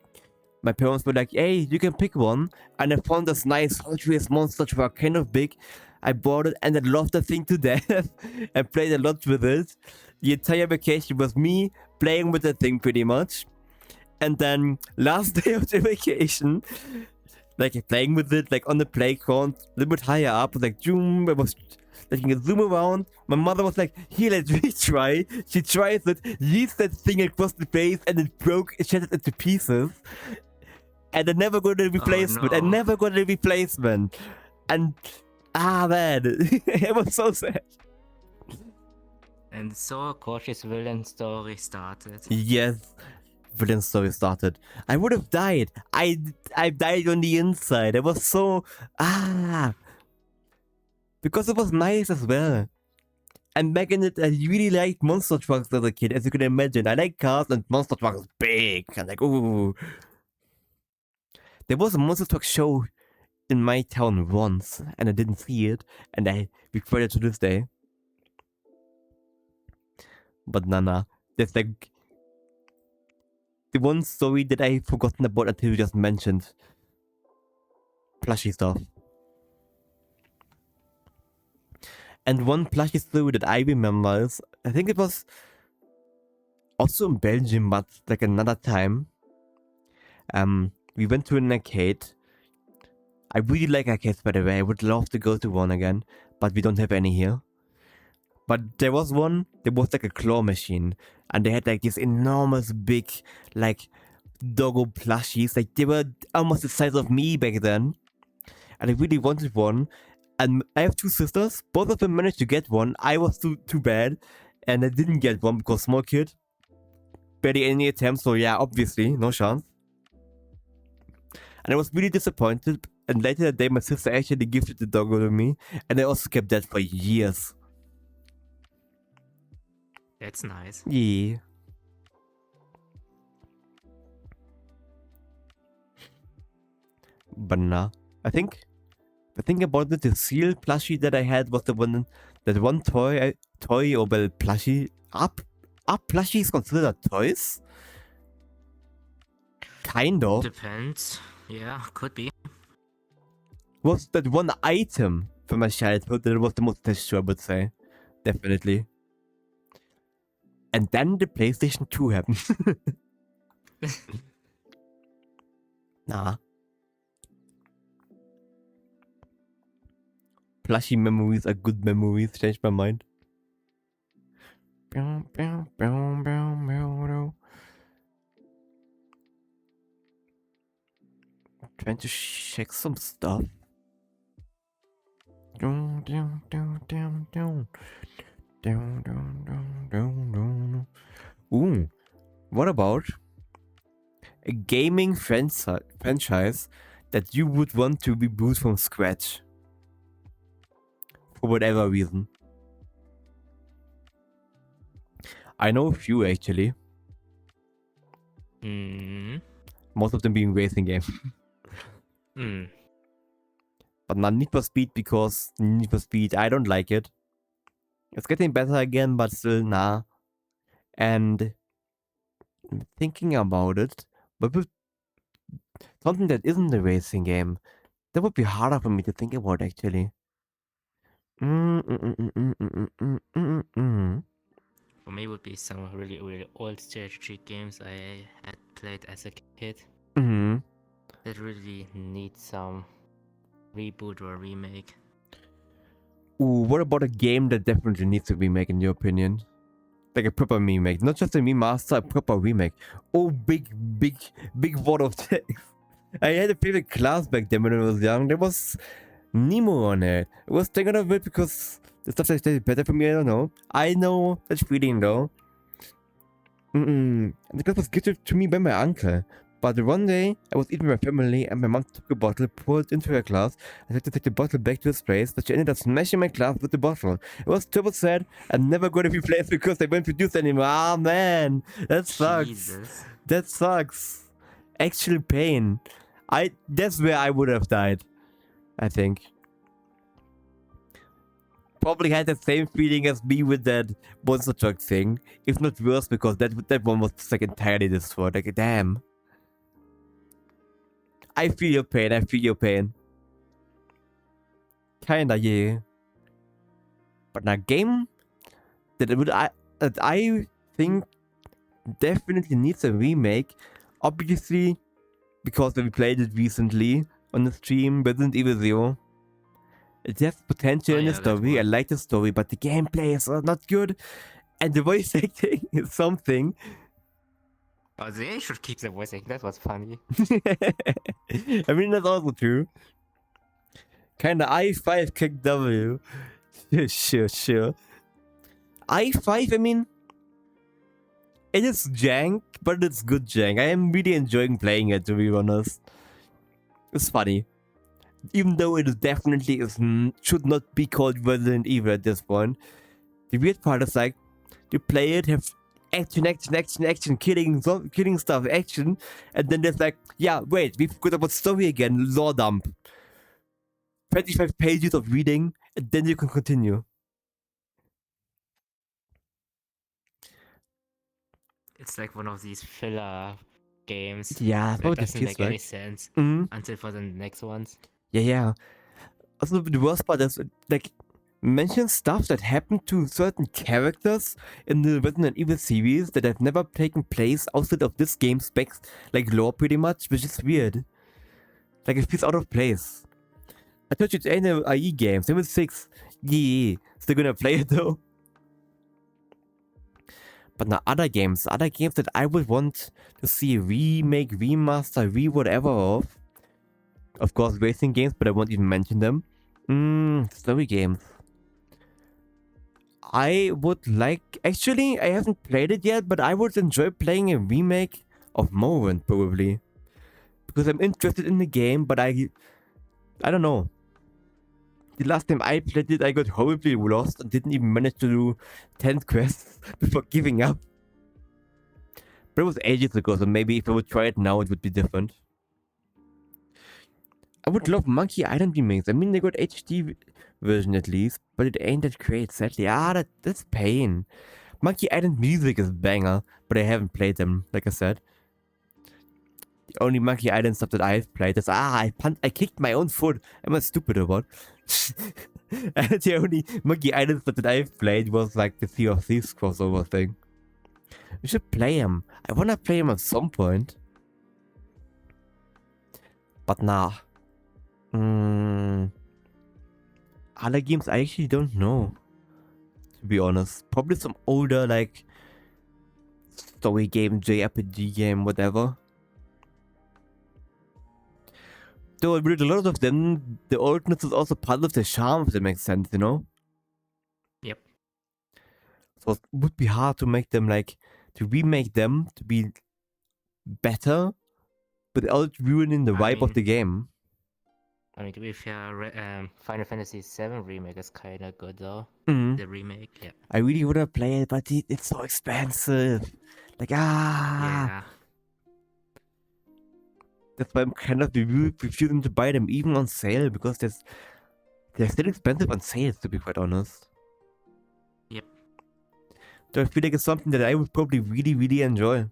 parents were like, hey, you can pick one. And I found this nice Hot Wheels monster truck, kind of big. I bought it and I loved the thing to death. I played a lot with it. The entire vacation was me playing with the thing pretty much. And then last day of the vacation, like playing with it, like on the playground, a little bit higher up, like zoom, I was letting it zoom around. My mother was like, here, let's retry. She tries it, yeets that thing across the face, and it broke, it shattered into pieces. And I never got a replacement. Oh, no. I never got a replacement. And, man, it was so sad. And so Gorgeous villain story started. Yes, villain story started. I would have died. I died on the inside. I was so, because it was nice as well. And back in it, I really liked monster trucks as a kid, as you can imagine. I like cars and monster trucks big. And like, ooh. There was a monster truck show in my town once, and I didn't see it, and I regret it to this day. But Nana, there's like the one story that I've forgotten about until you just mentioned plushie stuff. And one plushie story that I remember is, I think it was also in Belgium, but like another time. We went to an arcade. I really like arcades, by the way. I would love to go to one again, but we don't have any here. But there was one, there was like a claw machine, and they had like these enormous big, like, doggo plushies. Like, they were almost the size of me back then. And I really wanted one. And I have two sisters, both of them managed to get one. I was too bad, and I didn't get one because small kid. Barely any attempts, so yeah, obviously, no chance. And I was really disappointed, and later that day my sister actually gifted the doggo to me, and I also kept that for years. That's nice. Yeah. But nah, I think the thing about it, the seal plushie that I had was the one, that one toy or well, plushie. Are plushies considered toys? Kind of. Depends. Yeah, could be. Was that one item from my childhood that was the most attached to, I would say. Definitely. And then the PlayStation 2 happened. Nah. Plushie memories are good memories. Changed my mind. Trying to check some stuff. Ooh, what about a gaming franchise that you would want to reboot from scratch? For whatever reason. I know a few actually. Most of them being racing games. But not Need for Speed, because Need for Speed, I don't like it. It's getting better again, but still, nah. And thinking about it, but with something that isn't a racing game, that would be harder for me to think about actually. For me, it would be some really, really old strategy games I had played as a kid. That really need some reboot or remake. Ooh, what about a game that definitely needs a remake in your opinion? Like a proper remake, not just a remaster, a proper remake. Oh, big word of text. I had a favorite class back then when I was young. There was Nemo on it. I was thinking of it because the stuff that is better for me, I don't know. I know that feeling though. And the glass was gifted to me by my uncle. But one day, I was eating with my family and my mom took a bottle, poured it into her glass, and had to take the bottle back to its place, but she ended up smashing my glass with the bottle. It was terrible sad and never going to be replaced because they won't produce anymore. Ah, man, that sucks. Jesus. That sucks. Actual pain. That's where I would have died, I think. Probably had the same feeling as me with that monster truck thing, if not worse, because that one was just like entirely destroyed. Like, damn. I feel your pain. Kinda, yeah. But a game that I think definitely needs a remake, obviously, because we played it recently on the stream, Resident Evil 0. It has potential in the story, I like the story, but the gameplay is not good, and the voice acting is something. Oh, they should keep the voice acting. That was funny. I mean, that's also true. Kinda I5 kick W. Sure. I5, I mean, it is jank, but it's good jank. I am really enjoying playing it, to be honest. It's funny. Even though it definitely should not be called Resident Evil at this point. The weird part is like, you play it, have action, killing stuff, action, and then there's like, yeah, wait, we forgot about story again, lore dump. 25 pages of reading, and then you can continue. It's like one of these filler games. Yeah, That what it doesn't feels make any like. sense Mm-hmm. until for the next ones. Yeah. Also, the worst part is, like, mention stuff that happened to certain characters in the Resident Evil series that have never taken place outside of this game's specs, like lore pretty much, which is weird. Like, it feels out of place. I told you it ain't an IE game, 7-6. Yeah, still gonna play it though. But now other games that I would want to see a remake, remaster, whatever of. Of course, racing games, but I won't even mention them. Story games. I would like... Actually, I haven't played it yet, but I would enjoy playing a remake of Morrowind, probably. Because I'm interested in the game, but I don't know. The last time I played it, I got horribly lost and didn't even manage to do 10 quests before giving up. But it was ages ago, so maybe if I would try it now, it would be different. I would love Monkey Island remakes. I mean, they got HD version at least, but it ain't that great, sadly. That's pain. Monkey Island music is banger, but I haven't played them, like I said. The only Monkey Island stuff that I've played is, I kicked my own foot. Am I stupid or what? And the only Monkey Island stuff that I've played was like the Sea of Thieves crossover thing. We should play him. I wanna play him at some point. But nah. Other games I actually don't know. To be honest. Probably some older like story game, JRPG game, whatever. Though with a lot of them, the oldness is also part of the charm, if that makes sense, you know? Yep. So it would be hard to make them like, to remake them to be better without ruining the vibe of the game. I mean, to be fair, Final Fantasy VII Remake is kinda good though. Mm-hmm. The remake, yeah. I really wanna play it, but it's so expensive. Like, Yeah. That's why I'm kind of refusing to buy them even on sale, because they're still expensive on sales, to be quite honest. Yep. So I feel like it's something that I would probably really, really enjoy.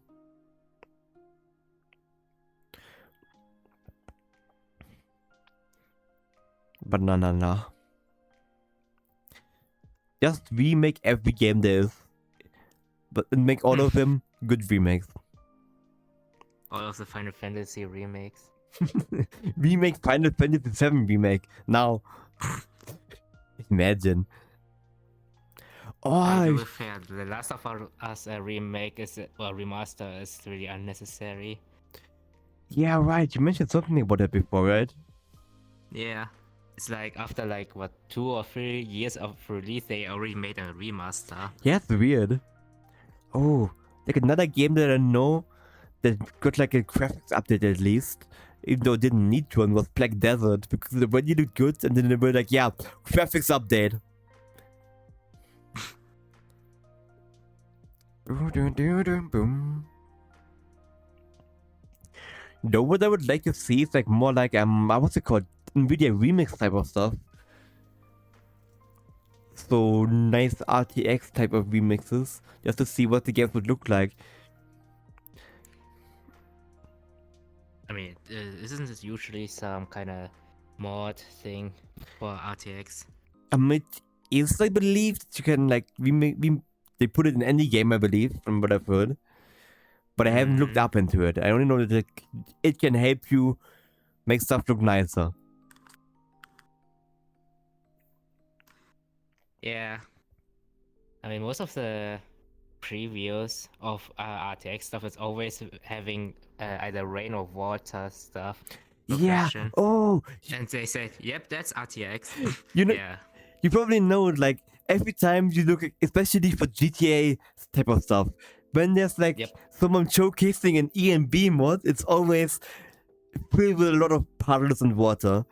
But nah. Just remake every game there is. But make all of them good remakes. All of the Final Fantasy remakes. Remake Final Fantasy VII remake. Now. Imagine. To be fair, The Last of Us remake or remaster is really unnecessary. Yeah, right. You mentioned something about that before, right? Yeah. It's like after like what 2 or 3 years of release, they already made a remaster. Yeah, it's weird. Oh, like another game that I know that got like a graphics update at least, even though it didn't need one, was Black Desert, because the when you looked good and then they were like, yeah, graphics update. Boom. You know what I would like to see is like more like what's it called? NVIDIA remix type of stuff. So nice RTX type of remixes, just to see what the games would look like. I mean, isn't this usually some kind of mod thing for RTX? It is, I believe, that you can like they put it in any game, I believe, from what I've heard. But I haven't looked up into it. I only know that it can help you make stuff look nicer. Yeah. I mean, most of the previews of RTX stuff is always having either rain or water stuff. Reflection. Yeah. Oh. And they said, yep, that's RTX. You know, yeah. You probably know, like, every time you look, especially for GTA type of stuff, when there's like someone showcasing an ENB mod, it's always filled with a lot of puddles and water.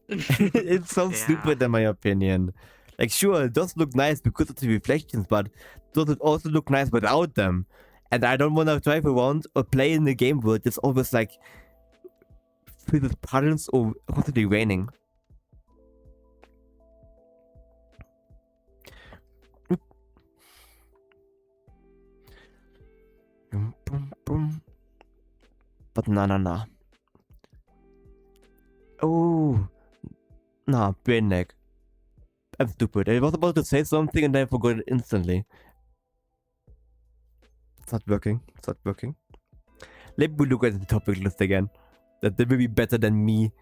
It's so stupid in my opinion. Like, sure, it does look nice because of the reflections, but does it also look nice without them? And I don't want to drive around or play in the game world that's always like filled with puddles or constantly raining. boom, boom. But nah. Oh, nah, brain lag. I'm stupid. I was about to say something and I forgot it instantly. It's not working. Let me look at the topic list again. That will be better than me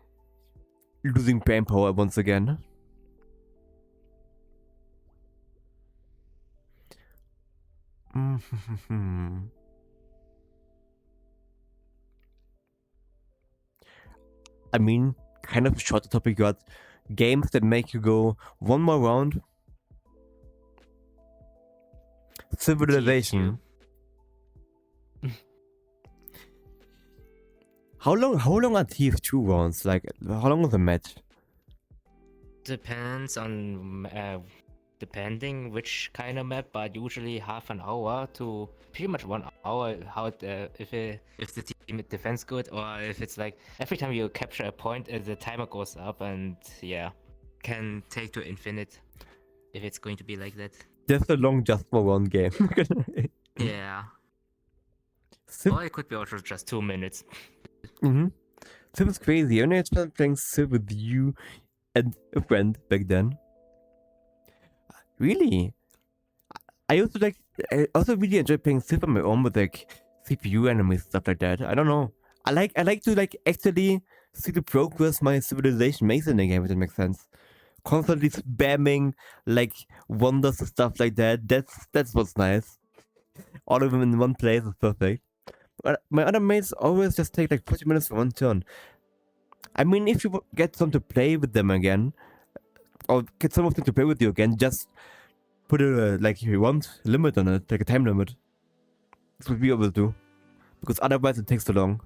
losing brain power once again. I mean, kind of short topic got games that make you go one more round. Civilization. How long are TF2 rounds? Like, how long is a match? Depends on depending which kind of map, but usually half an hour to pretty much 1 hour. If the team defends good, or if it's like every time you capture a point, the timer goes up, and yeah, can take to infinite if it's going to be like that. Just a long just for one game. Yeah. Or it could be also just 2 minutes. Civ is crazy. I only started playing Civ with you and a friend back then. Really? I also really enjoy playing Civ on my own with like CPU enemies, stuff like that. I don't know. I like to like actually see the progress my civilization makes in the game, if that makes sense. Constantly spamming like wonders and stuff like that. That's what's nice. All of them in one place is perfect. But my other mates always just take like 40 minutes for one turn. I mean, if you get some to play with them again, or get some of them to play with you again, just put a like if you want limit on it, like a time limit. That's what we always do, because otherwise it takes too long.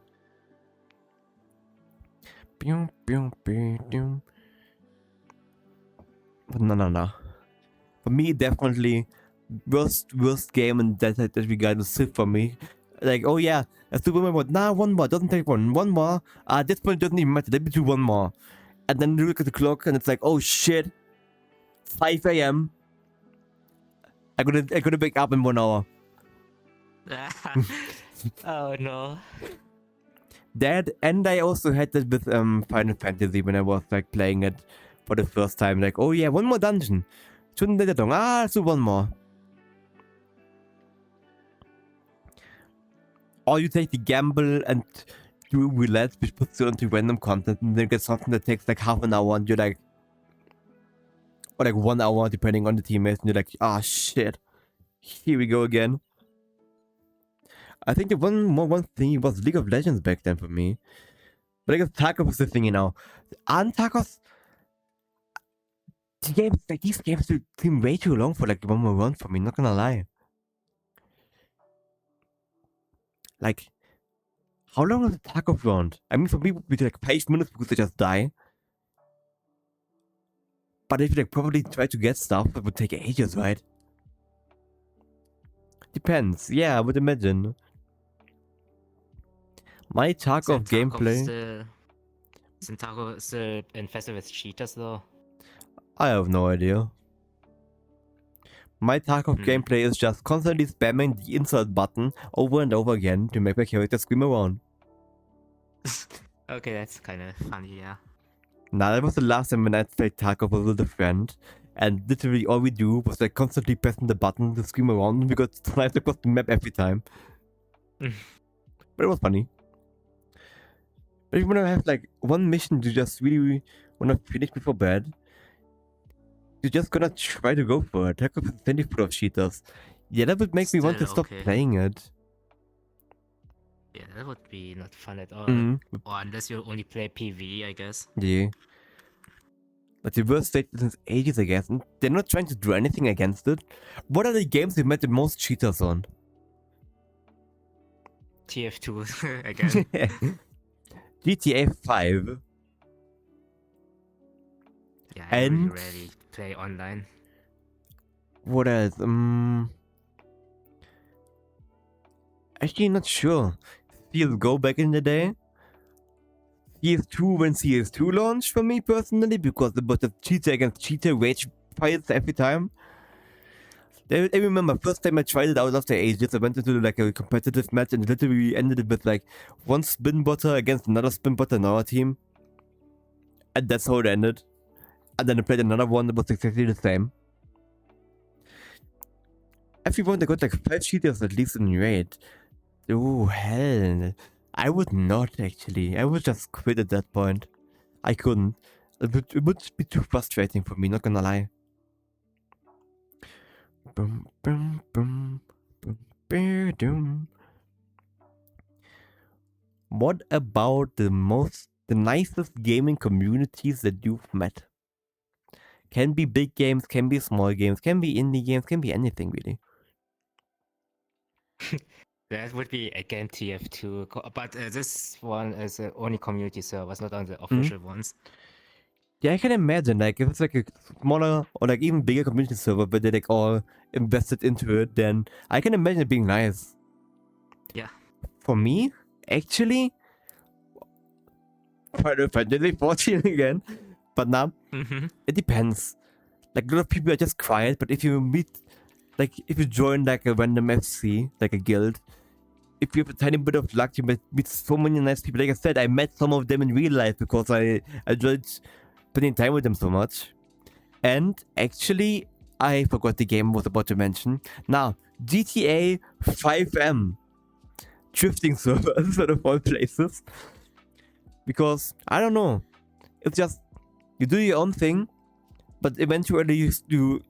But no. For me, definitely worst game in that regard is Civ for me. Like, oh yeah, let's do one more. Nah, one more. Doesn't take one. One more. This point doesn't even matter. Let me do one more. And then you look at the clock and it's like, oh shit, 5 a.m. I gotta wake up in 1 hour. Oh no. That, and I also had that with Final Fantasy when I was like playing it for the first time. Like, oh yeah, one more dungeon. Shouldn't take that long. Let's do one more. Or you take the gamble and do roulette, which puts you onto random content, and then get something that takes like half an hour, and you're like, or like 1 hour, depending on the teammates, and you're like, shit, here we go again. I think the one thing was League of Legends back then for me, but I guess Tarkov is the thing, you know. And Tarkov, these games seem way too long for like one more run for me. Not gonna lie. Like, how long is a Tarkov round? I mean, for me, it would be like 5 minutes because they just die. But if you like probably try to get stuff, it would take ages, right? Depends. Yeah, I would imagine. My Tarkov gameplay. Isn't Tarkov still infested with cheaters though? I have no idea. My Tarkov gameplay is just constantly spamming the insert button over and over again to make my character scream around. Okay, that's kind of funny, yeah. Nah, that was the last time when I played Tarkov with a friend, and literally all we do was like constantly pressing the button to scream around, and we got sniped across the map every time. But it was funny. But if you want to have like one mission to just really want to finish before bed, you're just gonna try to go for it. Tarkov is plenty full of cheaters. Yeah, that would make me want to stop playing it. Yeah, that would be not fun at all. Or unless you only play PvE, I guess. Yeah. But the worst state since ages, I guess. And they're not trying to do anything against it. What are the games you've met the most cheaters on? TF2 again. GTA 5. Yeah, I really rarely play online. What else? Actually not sure. CSGO back in the day. CS2 when CS2 launched for me personally, because it was a cheater against cheater rage fights every time. I remember first time I tried it out after ages. I went into like a competitive match and literally ended it with like one spin botter against another spin botter in our team. And that's how it ended. And then I played another one that was exactly the same. Everyone that got like 5 cheaters at least in raid. Oh hell. I would not actually. I would just quit at that point. I couldn't. It would be too frustrating for me, not gonna lie. Boom, boom, boom, boom, boom, boom. What about the nicest gaming communities that you've met? Can be big games, can be small games, can be indie games, can be anything really. That would be again TF2, but this one is only community servers, not on the Mm-hmm. official ones. Yeah, I can imagine, like, if it's like a smaller or like even bigger community server, but they're like all invested into it, then I can imagine it being nice. Yeah. For me, actually, Final Fantasy 14 again, but now, it depends. Like, a lot of people are just quiet, but if you if you join like a random FC, like a guild, if you have a tiny bit of luck, you might meet so many nice people. Like I said, I met some of them in real life because I enjoyed spending time with them so much. And actually, I forgot the game I was about to mention. Now, GTA 5M. Drifting servers out of all places. Because, I don't know. It's just, you do your own thing, but eventually you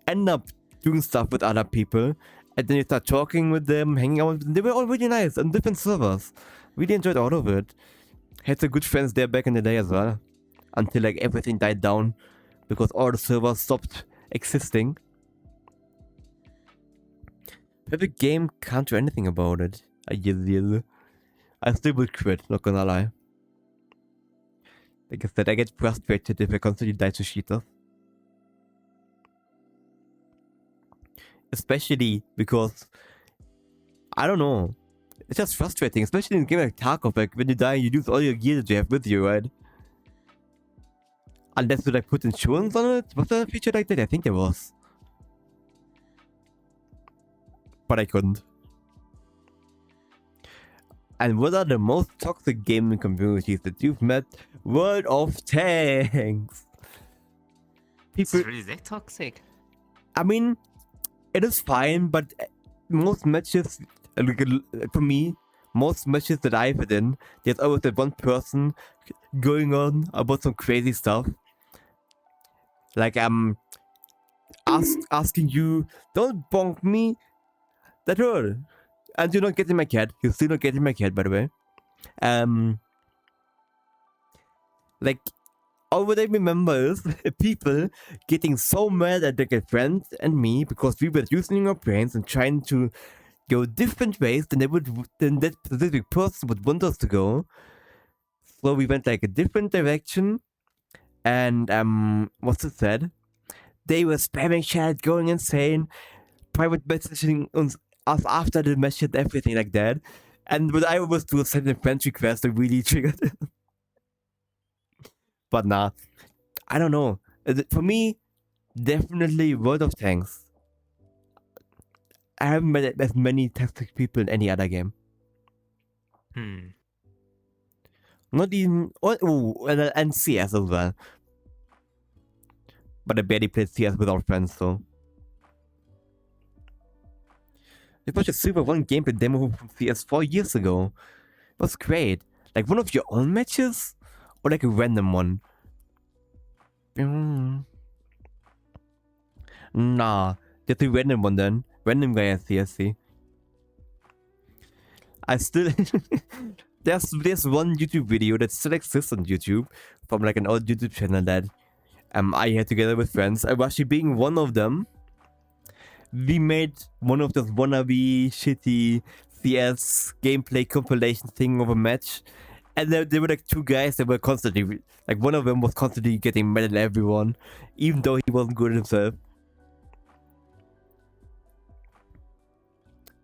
end up doing stuff with other people. And then you start talking with them, hanging out with them. They were all really nice on different servers. Really enjoyed all of it. Had some good friends there back in the day as well. Until like everything died down. Because all the servers stopped existing. Perfect game, can't do anything about it. I still would quit, not gonna lie. Like I said, I get frustrated if I constantly die to cheaters. Especially because, I don't know, it's just frustrating, especially in a game like Tarkov, like when you die you lose all your gear that you have with you, right? Unless you like put insurance on it? Was there a feature like that? I think there was. But I couldn't. And what are the most toxic gaming communities that you've met? World of Tanks! People... It's really that toxic? I mean, it is fine, but most matches, for me, most matches that I've been in, there's always that one person going on about some crazy stuff. Like, asking you, don't bonk me, that hurt. And you're not getting my cat. You're still not getting my cat, by the way. Like, all what I remember is people getting so mad at their friends and me because we were using our brains and trying to go different ways than that specific person would want us to go. So we went like a different direction, and what's it said? They were spamming chat, going insane, private messaging us after the message and everything like that. And what I was to send a friend request that really triggered it. But nah, I don't know. For me, definitely World of Tanks. I haven't met as many toxic people in any other game. Not even... and CS as well. But I barely played CS without friends, so... It was a Silver 1 gameplay demo from CS 4 years ago. It was great. Like one of your own matches? Or like a random one? Nah, just a random one then. Random guy at CSC. I still... there's one YouTube video that still exists on YouTube from like an old YouTube channel that I had together with friends. I was actually being one of them. We made one of those wannabe shitty CS gameplay compilation thing of a match. And there were like two guys that were constantly, like one of them was constantly getting mad at everyone, even though he wasn't good himself.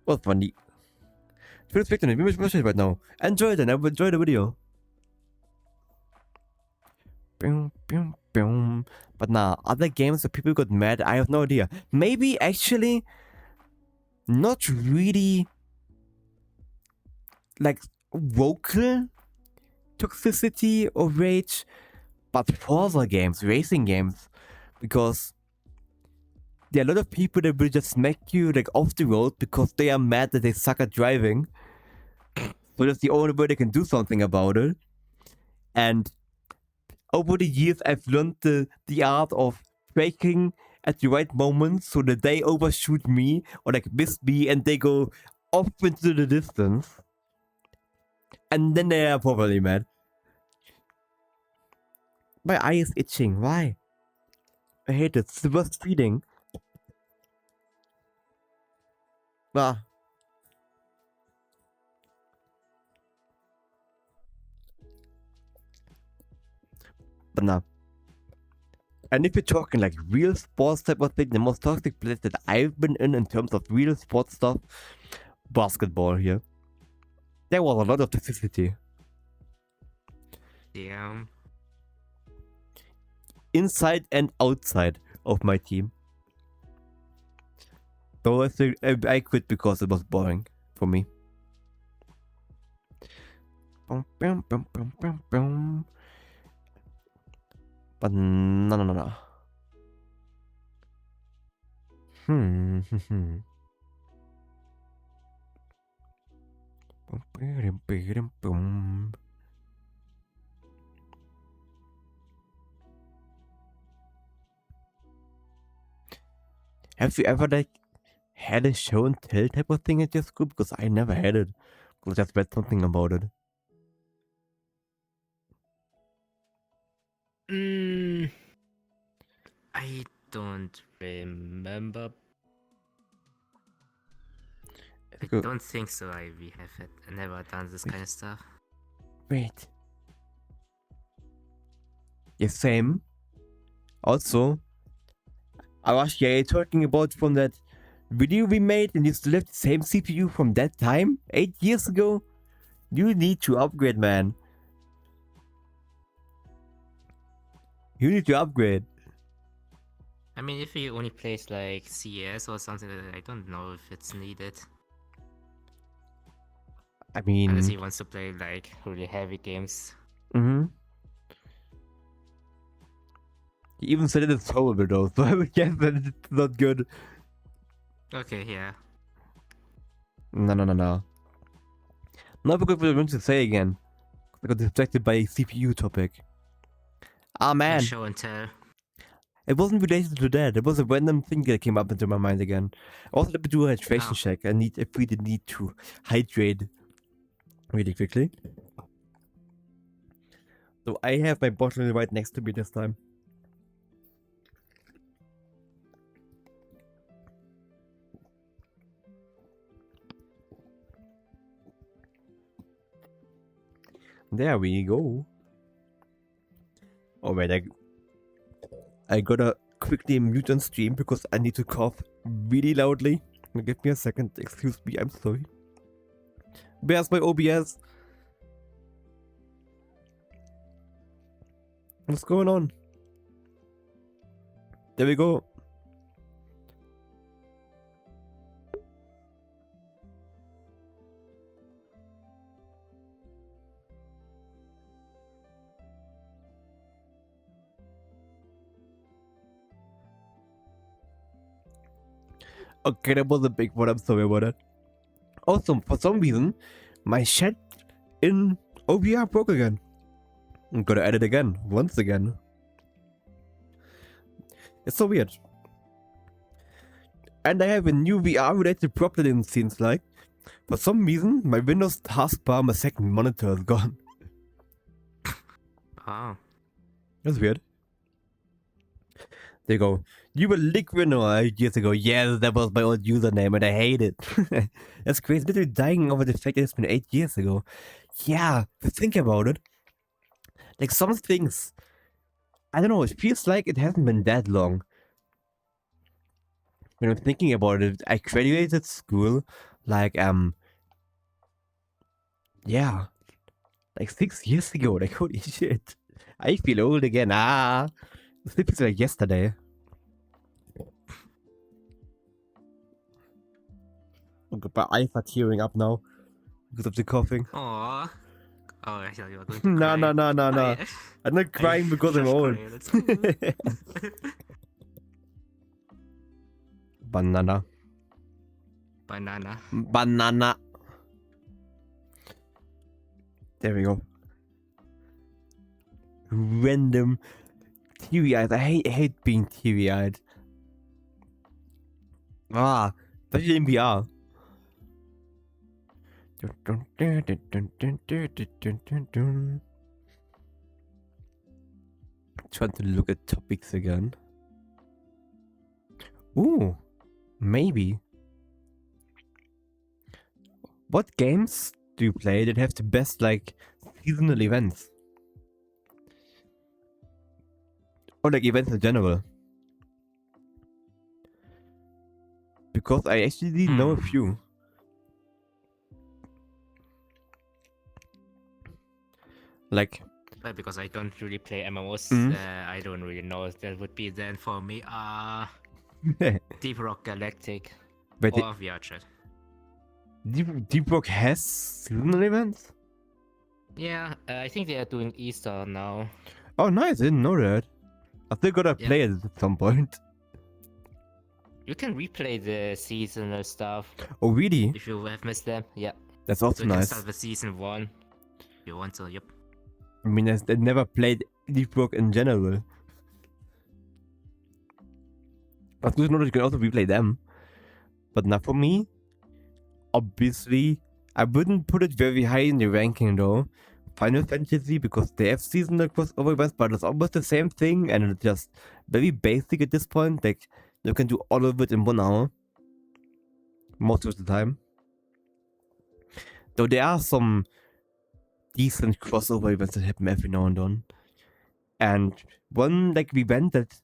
Well, funny. First victim, we must watch it right now. Enjoy it and I will enjoy the video. But nah, other games where people got mad, I have no idea. Maybe actually not really like vocal toxicity or rage, but Forza games, racing games, because there are a lot of people that will just smack you like off the road because they are mad that they suck at driving. So that's the only way they can do something about it. And over the years, I've learned the art of braking at the right moment so that they overshoot me or like miss me and they go off into the distance. And then they are probably mad. My eye is itching. Why? I hate it. It's the worst feeling. Ah. But no. And if you're talking like real sports type of thing, the most toxic place that I've been in terms of real sports stuff, basketball here. There was a lot of toxicity. Yeah. Inside and outside of my team. So I quit because it was boring for me. But no. Have you ever like had a show and tell type of thing at your school? Because I never had it. I just read something about it. I don't remember. I don't think so. We have never done this kind of stuff. Wait. Yeah, same. Also, Arashi, are you talking about from that video we made and you still have the same CPU from that time? 8 years ago? You need to upgrade, man. You need to upgrade. I mean, if he only plays like CS or something like that, I don't know if it's needed. I mean... Unless he wants to play like really heavy games. Mm-hmm. He even said it's horrible though, so I would guess that it's not good. Okay, yeah. No. Not because what I want to say again. I got distracted by a CPU topic. Ah, man. Show and tell. It wasn't related to that. It was a random thing that came up into my mind again. Also, let me do a hydration check. I really need to hydrate really quickly. So I have my bottle right next to me this time. There we go. Oh wait, I gotta quickly mute on stream because I need to cough really loudly. Give me a second. Excuse me, I'm sorry. Where's my OBS? What's going on? There we go. Okay, that was a big one. I'm sorry about that. Also, for some reason, my chat in OBR broke again. I'm gonna edit again, once again. It's so weird. And I have a new VR related problem, it seems like. For some reason, my Windows taskbar, my second monitor is gone. Oh. That's weird. They go, you were Lick winner 8 years ago. Yes, that was my old username and I hate it. That's crazy. Literally dying over the fact that it's been 8 years ago. Yeah, but think about it. Like some things, I don't know, it feels like it hasn't been that long. When I'm thinking about it, I graduated school like, yeah, like 6 years ago. Like, holy shit. I feel old again. Sleep is like yesterday. Okay, my eyes are tearing up now because of the coughing. Aww. Oh, I thought you were going to No, cry. no, no, no, no. I'm not crying because I'm old. Let's go. Banana. Banana. Banana. There we go. Random teary-eyed. I hate being teary-eyed. Especially in VR. Trying to look at topics again. Ooh, maybe. What games do you play that have the best, like, seasonal events? Or, like, events in general? Because I actually know a few. Like... Well, because I don't really play MMOs, I don't really know. That would be then for me, Deep Rock Galactic or VRChat. Deep Rock has seasonal events? Yeah, I think they are doing Easter now. Oh, nice. I didn't know that. I still gotta play it at some point. You can replay the seasonal stuff. Oh, really? If you have missed them, yeah. That's also so you nice. Can start with season 1. If you want to, yep. I mean, I never played Deep Rock in general. But good to know that you can also replay them. But not for me. Obviously, I wouldn't put it very high in the ranking though. Final Fantasy, because they have seasonal crossover events, but it's almost the same thing, and it's just very basic at this point. Like, you can do all of it in 1 hour. Most of the time. Though there are some decent crossover events that happen every now and then. And one, like, event that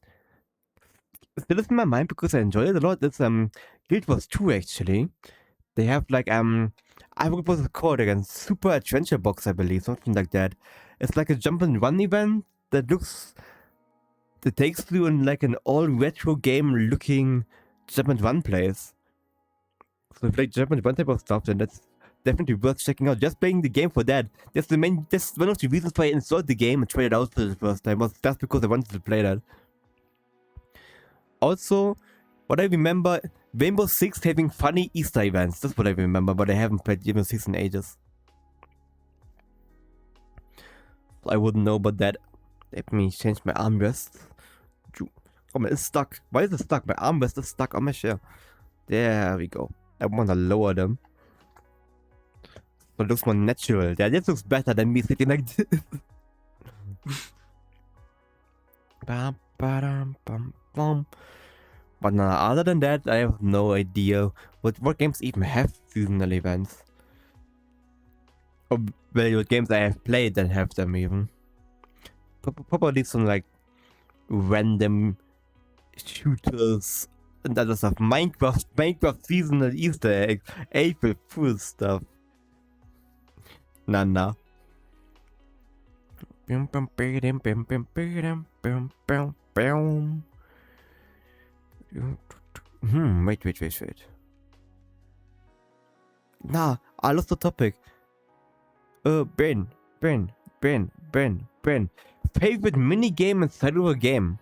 still is in my mind because I enjoy it a lot is Guild Wars 2 actually. They have like I forgot what it's called again, Super Adventure Box, I believe, something like that. It's like a jump and run event that takes you in like an all retro game looking jump and run place. So if you like jump and run type of stuff, then that's definitely worth checking out. Just playing the game for that. That's one of the reasons why I installed the game and tried it out for the first time, was just because I wanted to play that. Also, what I remember, Rainbow Six having funny Easter events. That's what I remember, but I haven't played Rainbow Six in ages. I wouldn't know about that. Let me change my armrest. Oh man, it's stuck. Why is it stuck? My armrest is stuck on my chair. There we go. I want to lower them. So it looks more natural. Yeah, this looks better than me sitting like this. Bam, ba-dum, bum, bum. But other than that, I have no idea what games even have seasonal events. Or what games I have played that have them even. Probably some like random shooters and other stuff. Minecraft seasonal Easter eggs, April Fool stuff. Nah. Wait. Nah, I lost the topic. Ben. Favorite mini game inside of a game.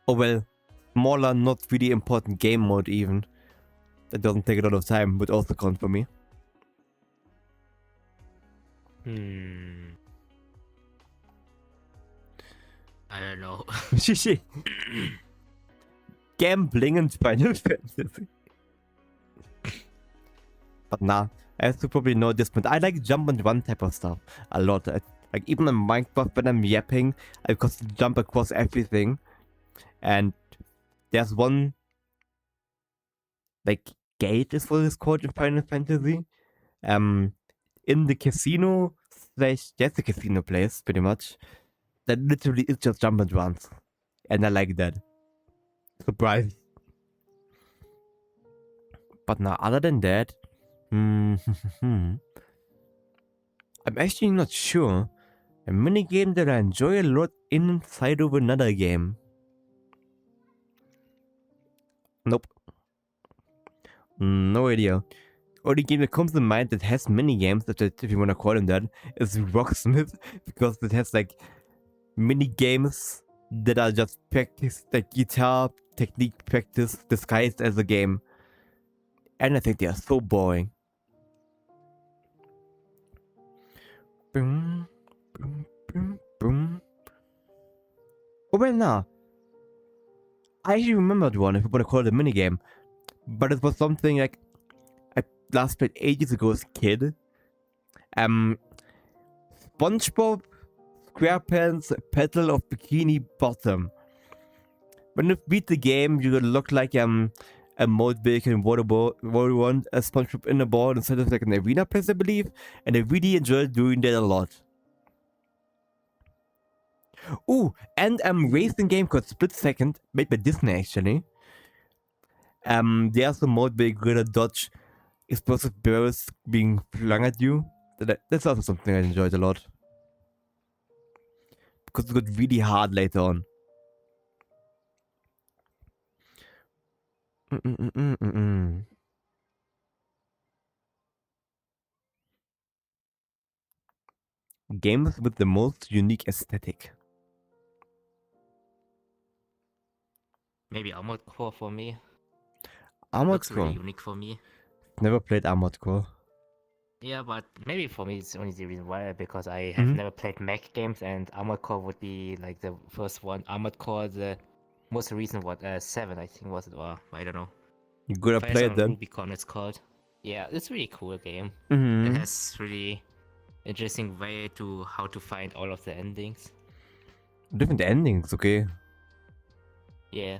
Oh well, smaller, not really important game mode even. That doesn't take a lot of time, would also count for me. I don't know. Gambling and Final Fantasy. But nah, as you probably know this, but I like jump and run type of stuff a lot. Like even in Minecraft when I'm yapping, I can jump across everything. And there's one like gate is what it's called in Final Fantasy. In the casino / that's the casino place pretty much. That literally is just jump and runs. And I like that. Surprise. But now other than that, Hmm. I'm actually not sure. A minigame that I enjoy a lot inside of another game. Nope. No idea. Only game that comes to mind that has minigames, if you wanna call them that, is Rocksmith, because it has like minigames that are just practice, like guitar technique practice disguised as a game. And I think they are so boring. Boom, boom, boom, boom. Oh wait, nah. I actually remembered one, if you wanna call it a minigame. But it was something like I last played ages ago as a kid. SpongeBob SquarePants Petal of Bikini Bottom. When you beat the game, you look like a mode big and water one, a SpongeBob in a ball instead of like an arena place, I believe. And I really enjoyed doing that a lot. Ooh, and racing game called Split Second, made by Disney actually. There's a mode where you gotta dodge explosive barrels being flung at you. That's also something I enjoyed a lot. Because it got really hard later on. Games with the most unique aesthetic. Maybe Armored Core for me. Armored Looks Core. really unique for me. Never played Armored Core. Yeah, but maybe for me it's only the reason why, because I have never played mech games, and Armored Core would be like the first one. Armored Core, the most recent one, 7 I think was it, or I don't know. You gotta Fires play it on then. Rubicon it's called. Yeah, it's a really cool game. Mm-hmm. It has really interesting way to how to find all of the endings. Different endings, okay. Yeah.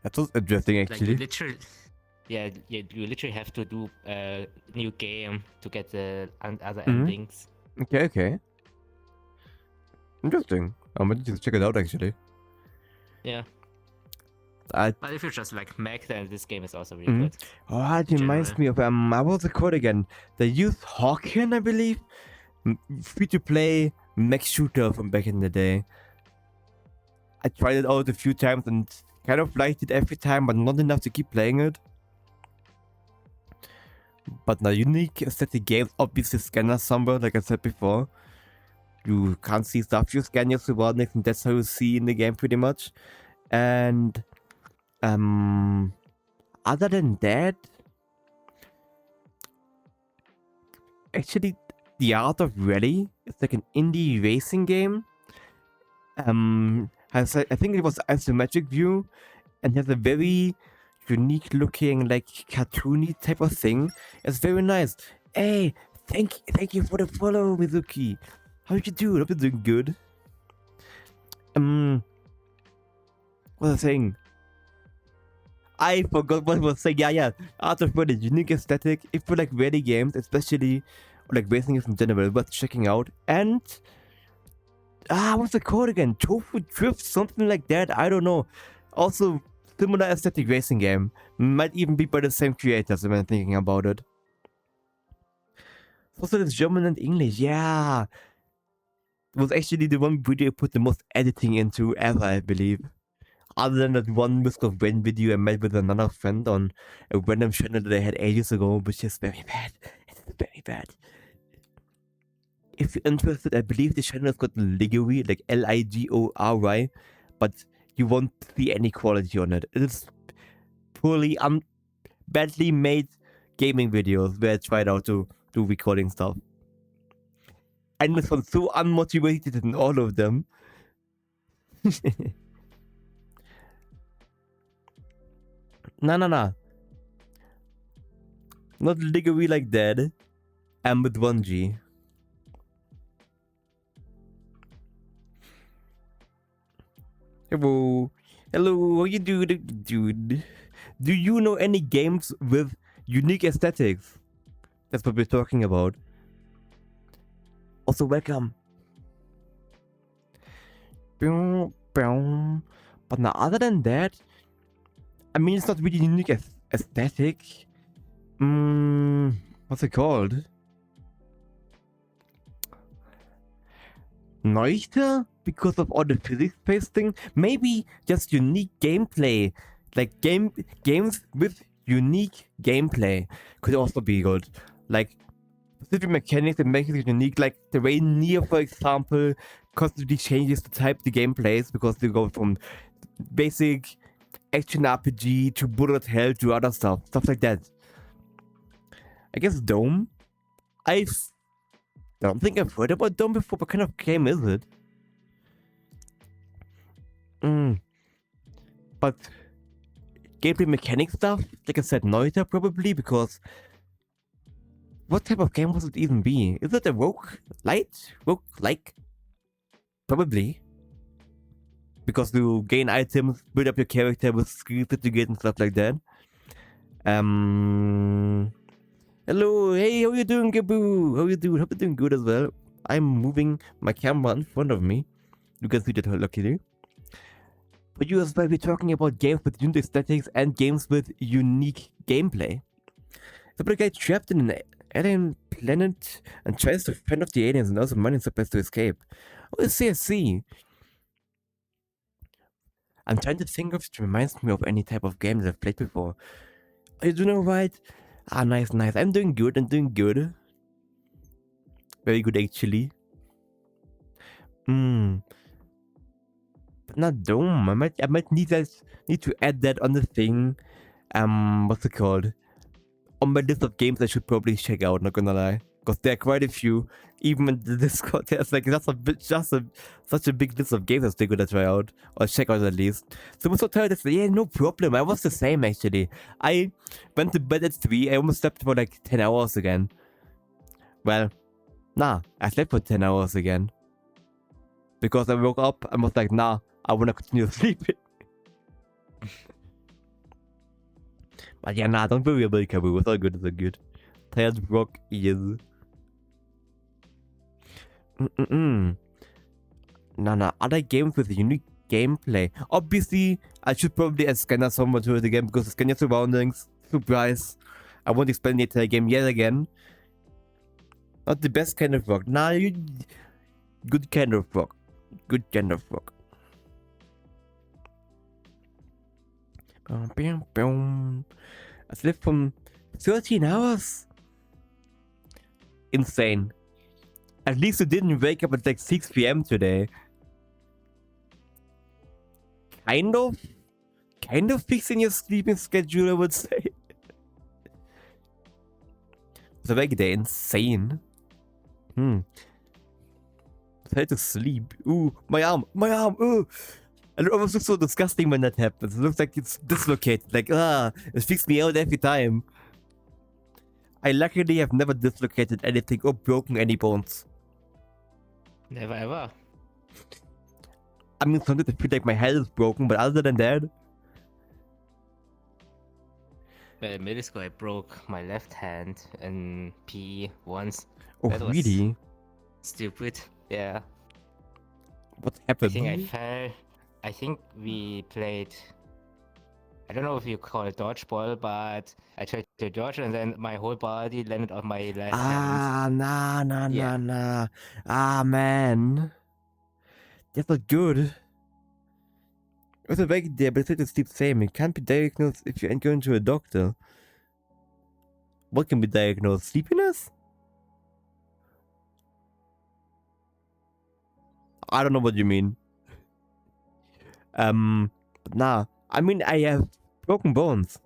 That was interesting Like actually. you literally have to do a new game to get the other Mhm. endings. Okay. Interesting. I might just check it out actually. Yeah. I But if you just like mech, then this game is also really Mhm. good. Oh, it reminds me of what was it called again? The Youth Hawken, I believe. Free to play mech shooter from back in the day. I tried it out a few times and kind of liked it every time, but not enough to keep playing it. But now unique aesthetic games obviously scanner somewhere, like I said before. You can't see stuff, you scan your subordinates, and that's how you see in the game pretty much. And other than that, actually the Art of Rally is like an indie racing game. I think it was isometric view and has a very unique looking, like cartoony type of thing. It's very nice. Hey, thank you for the follow, Mizuki. How you doing? Hope you're doing good. What was I saying? I forgot what I was saying. Yeah. Art of Rally, unique aesthetic. If you like rally games, especially like racing games in general, worth checking out. And what's it called again? Tofu Drift, something like that. I don't know. Also, similar aesthetic racing game. Might even be by the same creators when I'm thinking about it. Also, it's German and English. Yeah. It was actually the one video I put the most editing into ever, I believe. Other than that one Risk of Rain video I made with another friend on a random channel that I had ages ago, which is very bad. It's very bad. If you're interested, I believe the channel is called Ligory, like Ligory, but you won't see any quality on it. It is poorly, badly made gaming videos where I tried out to do recording stuff. And this was so unmotivated in all of them. Nah. Not Ligory like that. And with 1G. Hello, how you doing, dude? Do you know any games with unique aesthetics? That's what we're talking about. Also, welcome. But now, other than that, I mean, it's not really unique aesthetic. What's it called? Noiter? Because of all the physics-based thing? Maybe just unique gameplay. Like games with unique gameplay could also be good. Like specific mechanics that make it unique, like the way Nier, for example, constantly changes the type the game plays because they go from basic action RPG to bullet hell to other stuff like that. I guess Dome. I don't think I've heard about Dome before. What kind of game is it? But gameplay mechanic stuff, like I said, Noita probably, because what type of game would it even be? Is it a rogue-like? Probably. Because you gain items, build up your character with skills that you get and stuff like that. Hello, hey, how you doing, Gaboo? How you doing? Hope you're doing good as well. I'm moving my camera in front of me. You can see that luckily. But you as well, we're talking about games with unique aesthetics and games with unique gameplay. So the guy trapped in an alien planet and tries to fend off the aliens and also money supplies to escape. Oh, I see. I'm trying to think of it reminds me of any type of game that I've played before. Are you doing alright? Ah, nice. I'm doing good. Very good, actually. But not Dome. I might need to add that on the thing. What's it called? On my list of games I should probably check out, not gonna lie. Because there are quite a few. Even in the Discord, there's like such a big list of games that they're gonna try out. Or check out at least. So I'm so tired of yeah, no problem. I was the same actually. I went to bed at 3. I almost slept for like 10 hours again. Well, nah, I slept for 10 hours again. Because I woke up and was like, nah, I wanna continue sleeping. But yeah, nah, don't worry about it, Kabu. It's all good. Tired rock is. Nah. Other games with unique gameplay. Obviously, I should probably add Scanner somewhere to it again because the Scanner surroundings, surprise. I won't explain the entire game yet again. Not the best kind of rock. Nah, good kind of rock. I slept from 13 hours. Insane. At least you didn't wake up at like 6 p.m. today. Kind of fixing your sleeping schedule, I would say. So like they're insane. Try to sleep. Ooh, my arm. Ooh. And it almost looks so disgusting when that happens. It looks like it's dislocated. Like, it freaks me out every time. I luckily have never dislocated anything or broken any bones. Never ever. I mean, sometimes I feel like my head is broken, but other than that... Well, in middle school I broke my left hand in PE once. Oh, that was really? Stupid, yeah. What happened? I think I fell. I think we played... I don't know if you call it dodgeball, but I tried to dodge and then my whole body landed on my left hand. Nah. Ah, man. That's not good. Also, back there, but it's the same. It can't be diagnosed if you ain't going to a doctor. What can be diagnosed? Sleepiness? I don't know what you mean. Nah. I mean, I have broken bones.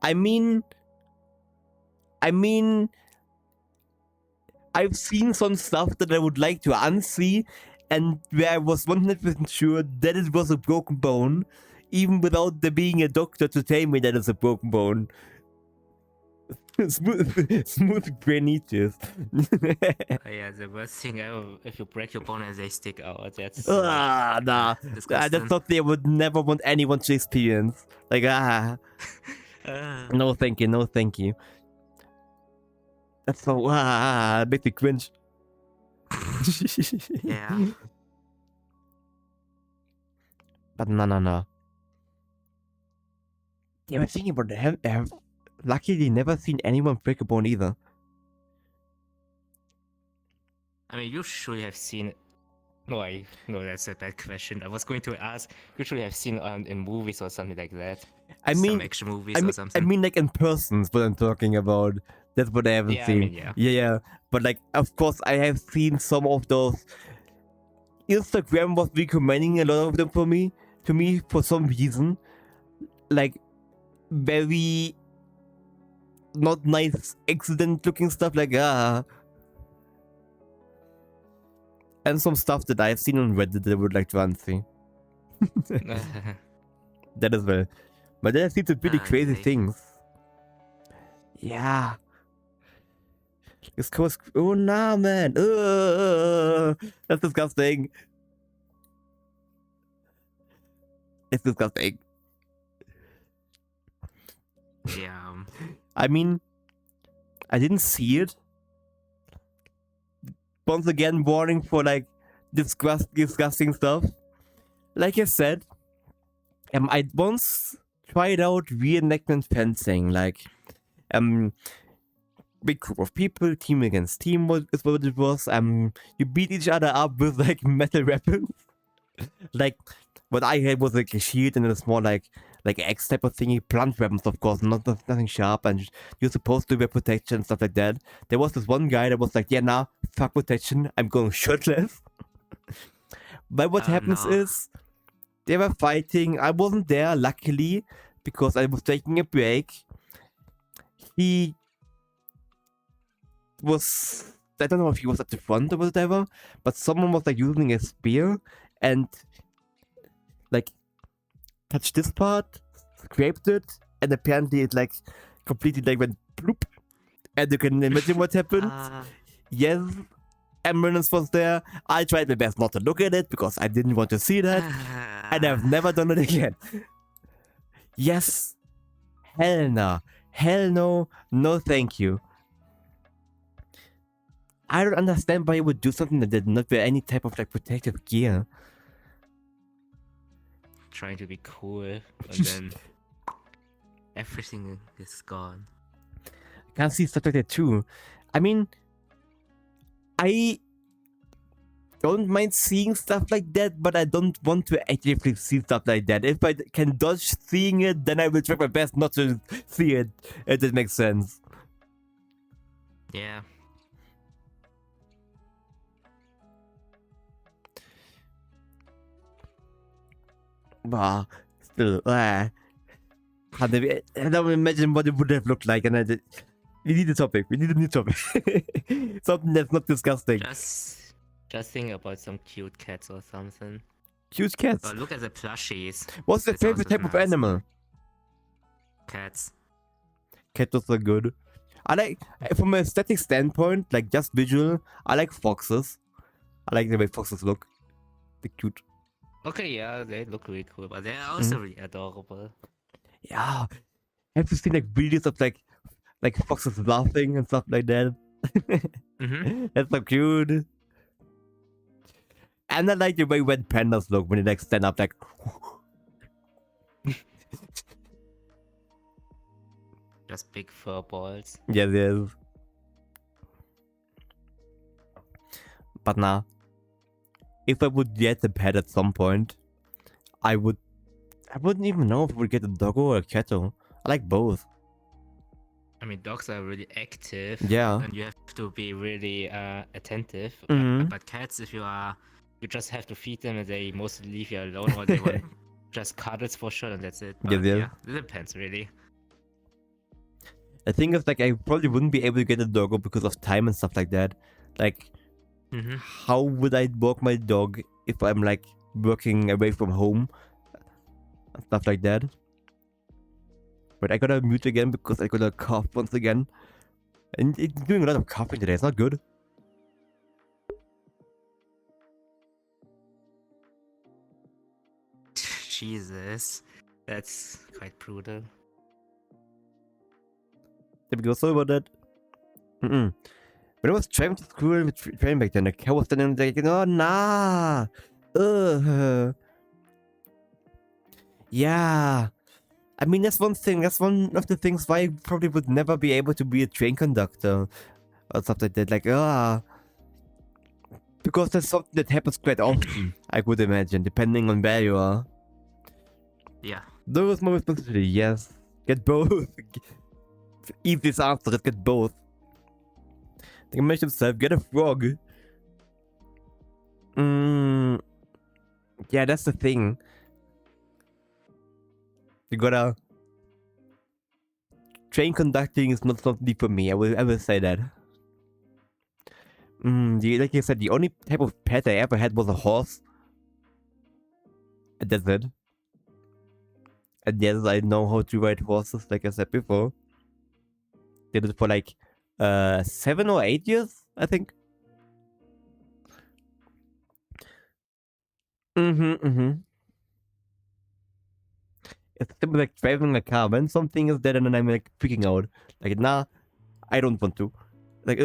I mean, I've seen some stuff that I would like to unsee, and where I was 100% sure that it was a broken bone, even without there being a doctor to tell me that it's a broken bone. smooth brainitis. Yeah, the worst thing ever, if you break your bone and they stick out, that's... nah. That's something I would never want anyone to experience. Like, No thank you. That's so, makes me cringe. Yeah. But no. Yeah, I'm thinking about Luckily, never seen anyone break a bone either. I mean, you should have seen. No, that's a bad question. I was going to ask. You should have seen in movies or something like that. Some action movies or something. I mean, like in persons, what I'm talking about. That's what I haven't Yeah, seen. I mean, yeah. Yeah. But like, of course, I have seen some of those. Instagram was recommending a lot of them to me for some reason. Like, very not nice accident looking stuff, like and some stuff that I've seen on Reddit that I would like to unsee. That as well. But then I've seen some pretty crazy things. Yeah. It's cause, oh nah, man. That's disgusting. It's disgusting. Yeah. I mean, I didn't see it. Once again, warning for like disgusting stuff. Like I said, I once tried out reenactment fencing, like big group of people, team against team is what it was. You beat each other up with like metal weapons. Like what I had was like a shield, and it was more like X type of thingy, blunt weapons, of course, nothing sharp, and you're supposed to wear protection and stuff like that. There was this one guy that was like, yeah, nah, fuck protection, I'm going shirtless. But what happens is, they were fighting. I wasn't there, luckily, because I was taking a break. He was, I don't know if he was at the front or whatever, but someone was like using a spear and like touched this part, scraped it, and apparently it like completely like went bloop. And you can imagine what happened. Yes, ambulance was there. I tried my best not to look at it because I didn't want to see that. And I've never done it again. Yes. Hell no. Hell no. No thank you. I don't understand why you would do something that did not wear any type of like protective gear. Trying to be cool, and then everything is gone. I can't see stuff like that too. I mean, I don't mind seeing stuff like that, but I don't want to actively see stuff like that. If I can dodge seeing it, then I will try my best not to see it, if it makes sense. Yeah. Bah, still, I don't imagine what it would have looked like, and we need a topic. We need a new topic. Something that's not disgusting. Just think about some cute cats or something. Cute cats? Oh, look at the plushies. What's your favorite type of animal? Cats. Cats are good. I like, from an aesthetic standpoint, like just visual, I like foxes. I like the way foxes look. They're cute. Okay, yeah, they look really cool, but they're also really adorable. Yeah. Have you seen like videos of like foxes laughing and stuff like that? That's so cute. And I like the way when pandas look when they like stand up like. Just big fur balls. Yes, yes. But nah. If I would get a pet at some point, I wouldn't even know if I would get a doggo or a cattle. I like both. I mean, dogs are really active. Yeah. And you have to be really attentive. But cats, if you just have to feed them and they mostly leave you alone, or they want just cuddles for sure, and that's it. But yeah, it depends really. The thing is, like, I probably wouldn't be able to get a doggo because of time and stuff like that. Like, how would I walk my dog if I'm like working away from home and stuff like that? But I gotta mute again because I got a cough once again, and it's doing a lot of coughing today. It's not good. Jesus, that's quite brutal. There we go. Sorry about that. When I was driving to school with train back then, the cat was standing there like, oh nah, yeah. I mean, that's one thing. That's one of the things why I probably would never be able to be a train conductor or stuff like that. Like, because that's something that happens quite often, I would imagine, depending on where you are. Yeah. Those my responsibility, yes. Get both. Easiest answer, let's get both. Like I mentioned himself, get a frog. Yeah, that's the thing. You gotta... Train conducting is not something for me, I will say that. Like you said, the only type of pet I ever had was a horse. And that's it. And yes, I know how to ride horses, like I said before. Did it for like 7 or 8 years, I think. It's simply like driving a car. When something is dead and then I'm like freaking out. Like, nah, I don't want to. Like,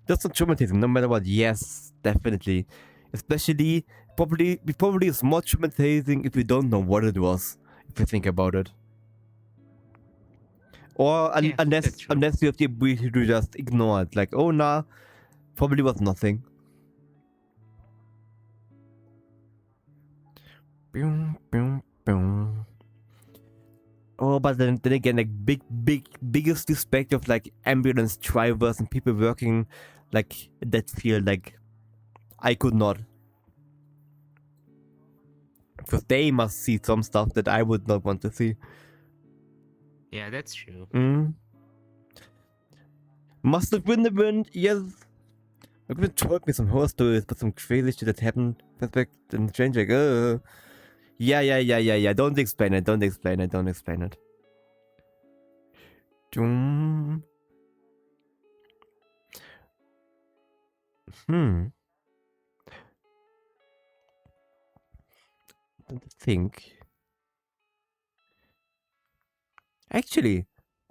that's not traumatizing, no matter what. Yes, definitely. Especially, probably it's more traumatizing if you don't know what it was. If you think about it. Or Yeah, unless you have the ability to just ignore it. Like, oh nah, probably was nothing. Oh, but then again, like biggest respect of like ambulance drivers and people working like in that field. Like, I could not, because they must see some stuff that I would not want to see. Yeah, that's true. Must have been the wind, yes. My girlfriend told me some horror stories, but some crazy shit that happened. Perfect and strange, like, yeah. Don't explain it. Don't explain it. Don't explain it. Don't think. Actually,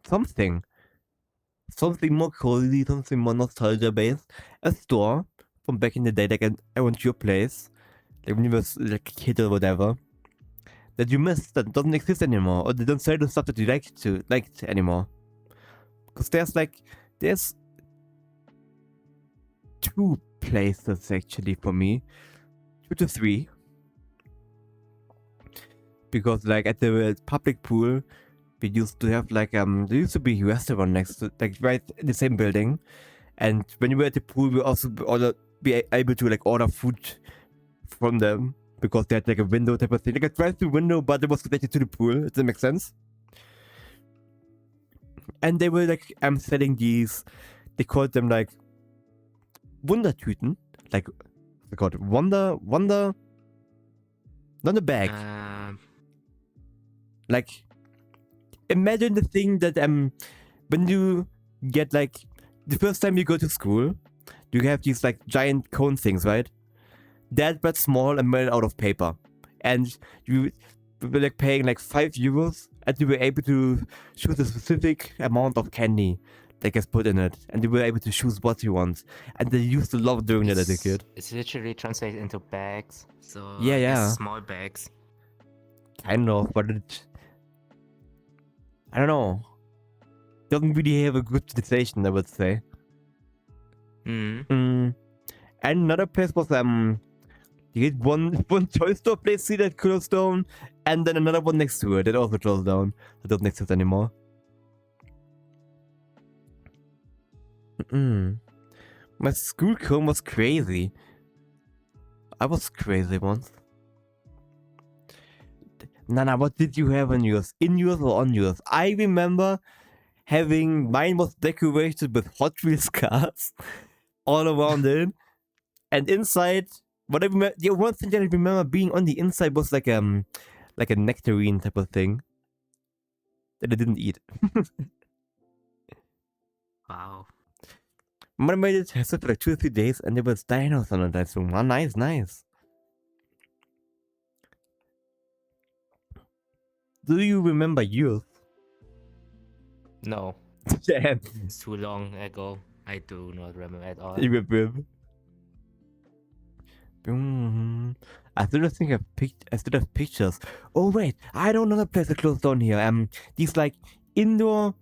something more cozy, something more nostalgia based. A store from back in the day, like I went to your place, like when you were like a kid or whatever, that you missed, that doesn't exist anymore, or they don't sell the stuff that you liked anymore. Because there's 2 places actually for me, 2 to 3. Because like at the public pool, we used to have like there used to be a restaurant next to, like right in the same building, and when you were at the pool, we also be able to like order food from them, because they had like a window type of thing, like a drive-through window, but it was connected to the pool. Does that make sense? And they were like selling these, they called them like Wundertüten, like they called it Wonder, not a bag. Like, imagine the thing that when you get like the first time you go to school, you have these like giant cone things, right? That but small and made out of paper, and you were like paying like €5, and you were able to choose a specific amount of candy that gets put in it, and you were able to choose what you want. And they used to love doing that as a kid. It's literally translated into bags. So Yeah. small bags. Kind of, but I don't know. Doesn't really have a good translation, I would say. And another place was you get one toy store place see that closed down, and then another one next to it that also closed down. That doesn't exist anymore. My school cone was crazy. I was crazy once. Nana, what did you have on yours? In yours or on yours? I remember having, mine was decorated with Hot Wheels cars all around it. And inside, what I remember, the one thing that I remember being on the inside was like a nectarine type of thing that I didn't eat. Wow. Mother made it for like 2 or 3 days, and there was dinos on that room. Oh, nice. Do you remember yours? No. Damn. It's too long ago. I do not remember at all. I still don't think I still have pictures. Oh wait, I don't know the place that closed down here. These like indoor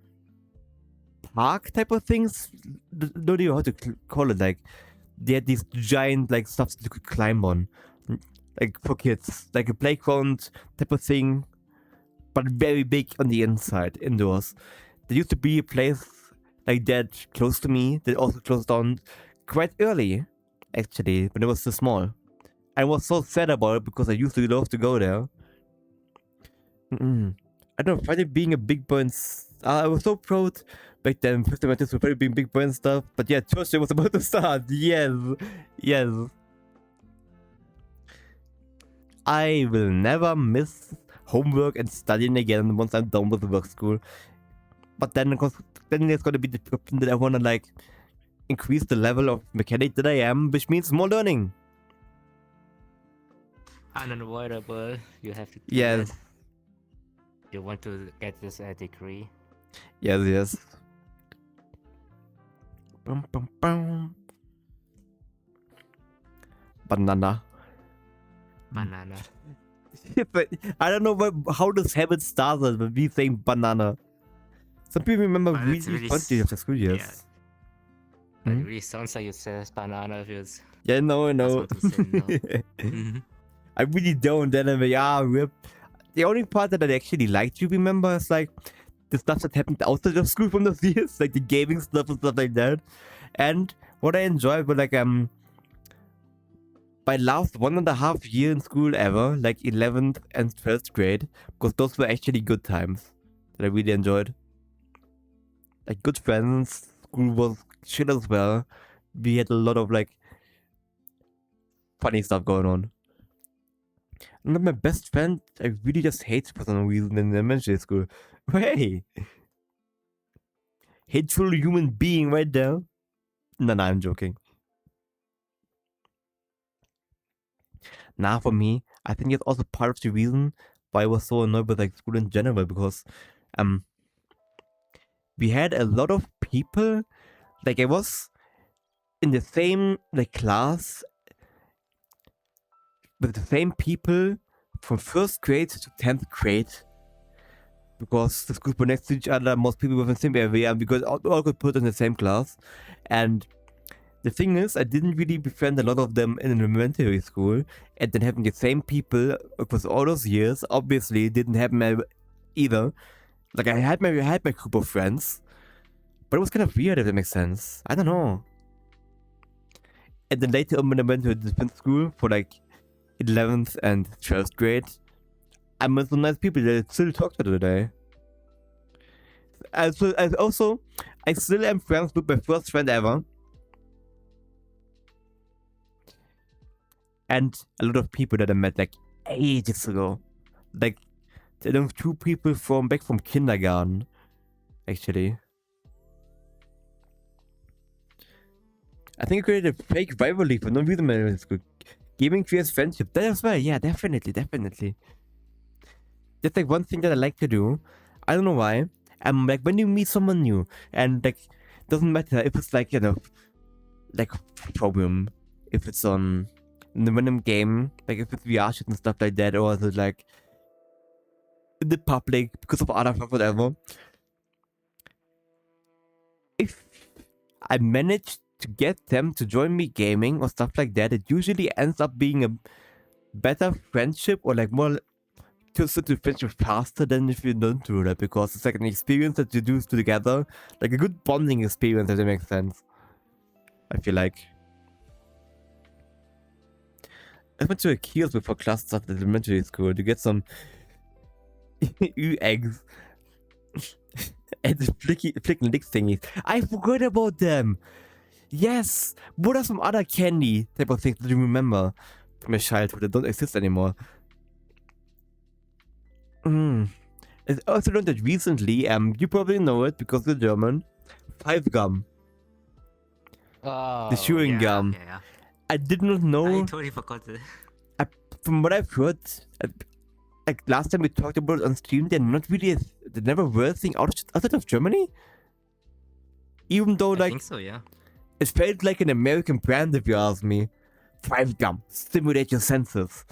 park type of things. Don't know how to call it. Like they had these giant like stuff that you could climb on, like for kids, like a playground type of thing, but very big on the inside, indoors. There used to be a place like that close to me that also closed down quite early, actually, when it was so small. I was so sad about it because I used to love to go there. I don't know, finally being a big boy I was so proud back then. First time I went to very big boy and stuff. But yeah, Thursday was about to start. Yes. Yes. I will never miss homework and studying again once I'm done with the work school. But then, of course, then there's gonna be the option that I wanna like increase the level of mechanic that I am, which means more learning. Unavoidable. You have to do Yes. that. You want to get this degree. Yes. Bum. Banana. Banana. But I don't know how this habit started with me saying banana. Some people remember But it's really really fondly after school years. Yeah. But it really sounds like you said banana feels. Yeah, no, I know. Possible to say no. Mhm. I really don't. Then I'm like, rip. The only part that I actually like to remember is like the stuff that happened outside of school from those years, like the gaming stuff and stuff like that. And what I enjoyed was like my last 1.5 year in school ever, like 11th and 12th grade, because those were actually good times that I really enjoyed. Like good friends, school was chill as well. We had a lot of like funny stuff going on. And my best friend, I really just hate for some reason in elementary school. Hey! Hateful human being right there. No, I'm joking. Now, for me, I think it's also part of the reason why I was so annoyed with like school in general, because we had a lot of people. Like I was in the same like class with the same people from 1st grade to 10th grade, because the schools were next to each other. Most people were in the same area, and we got all got put in the same class. And the thing is, I didn't really befriend a lot of them in elementary school, and then having the same people across all those years obviously didn't happen either. Like I had my group of friends, but it was kind of weird, if that makes sense. I don't know. And then later on, when I went to a different school for like 11th and 12th grade, I met some nice people that I still talk to today. I still am friends with my first friend ever. And a lot of people that I met like ages ago. Like, I know 2 people back from kindergarten, actually. I think I created a fake rivalry for no reason in school. Gaming creates friendship. That as well, yeah, definitely. That's like one thing that I like to do. I don't know why. Like when you meet someone new, and like doesn't matter if it's like, you know, like problem, if it's on the random game, like if it's VRChat and stuff like that, or is it like in the public because of other stuff, whatever. If I manage to get them to join me gaming or stuff like that, it usually ends up being a better friendship, or like more closer to friendship faster than if you don't do that, because it's like an experience that you do together, like a good bonding experience, if that makes sense. I feel like. I went to a kiosk before class started at elementary school to get some eggs and the flicking lick thingies. I forgot about them. Yes. What are some other candy type of things that you remember from your childhood that don't exist anymore? I also learned that recently, you probably know it because you're German, 5 gum. Oh, The chewing gum. Yeah. I did not know. I totally forgot it. From what I've heard, like last time we talked about it on stream, they never were a thing outside of Germany. Even though, like, I think so, yeah. it felt like an American brand, if you ask me. five gum, stimulate your senses,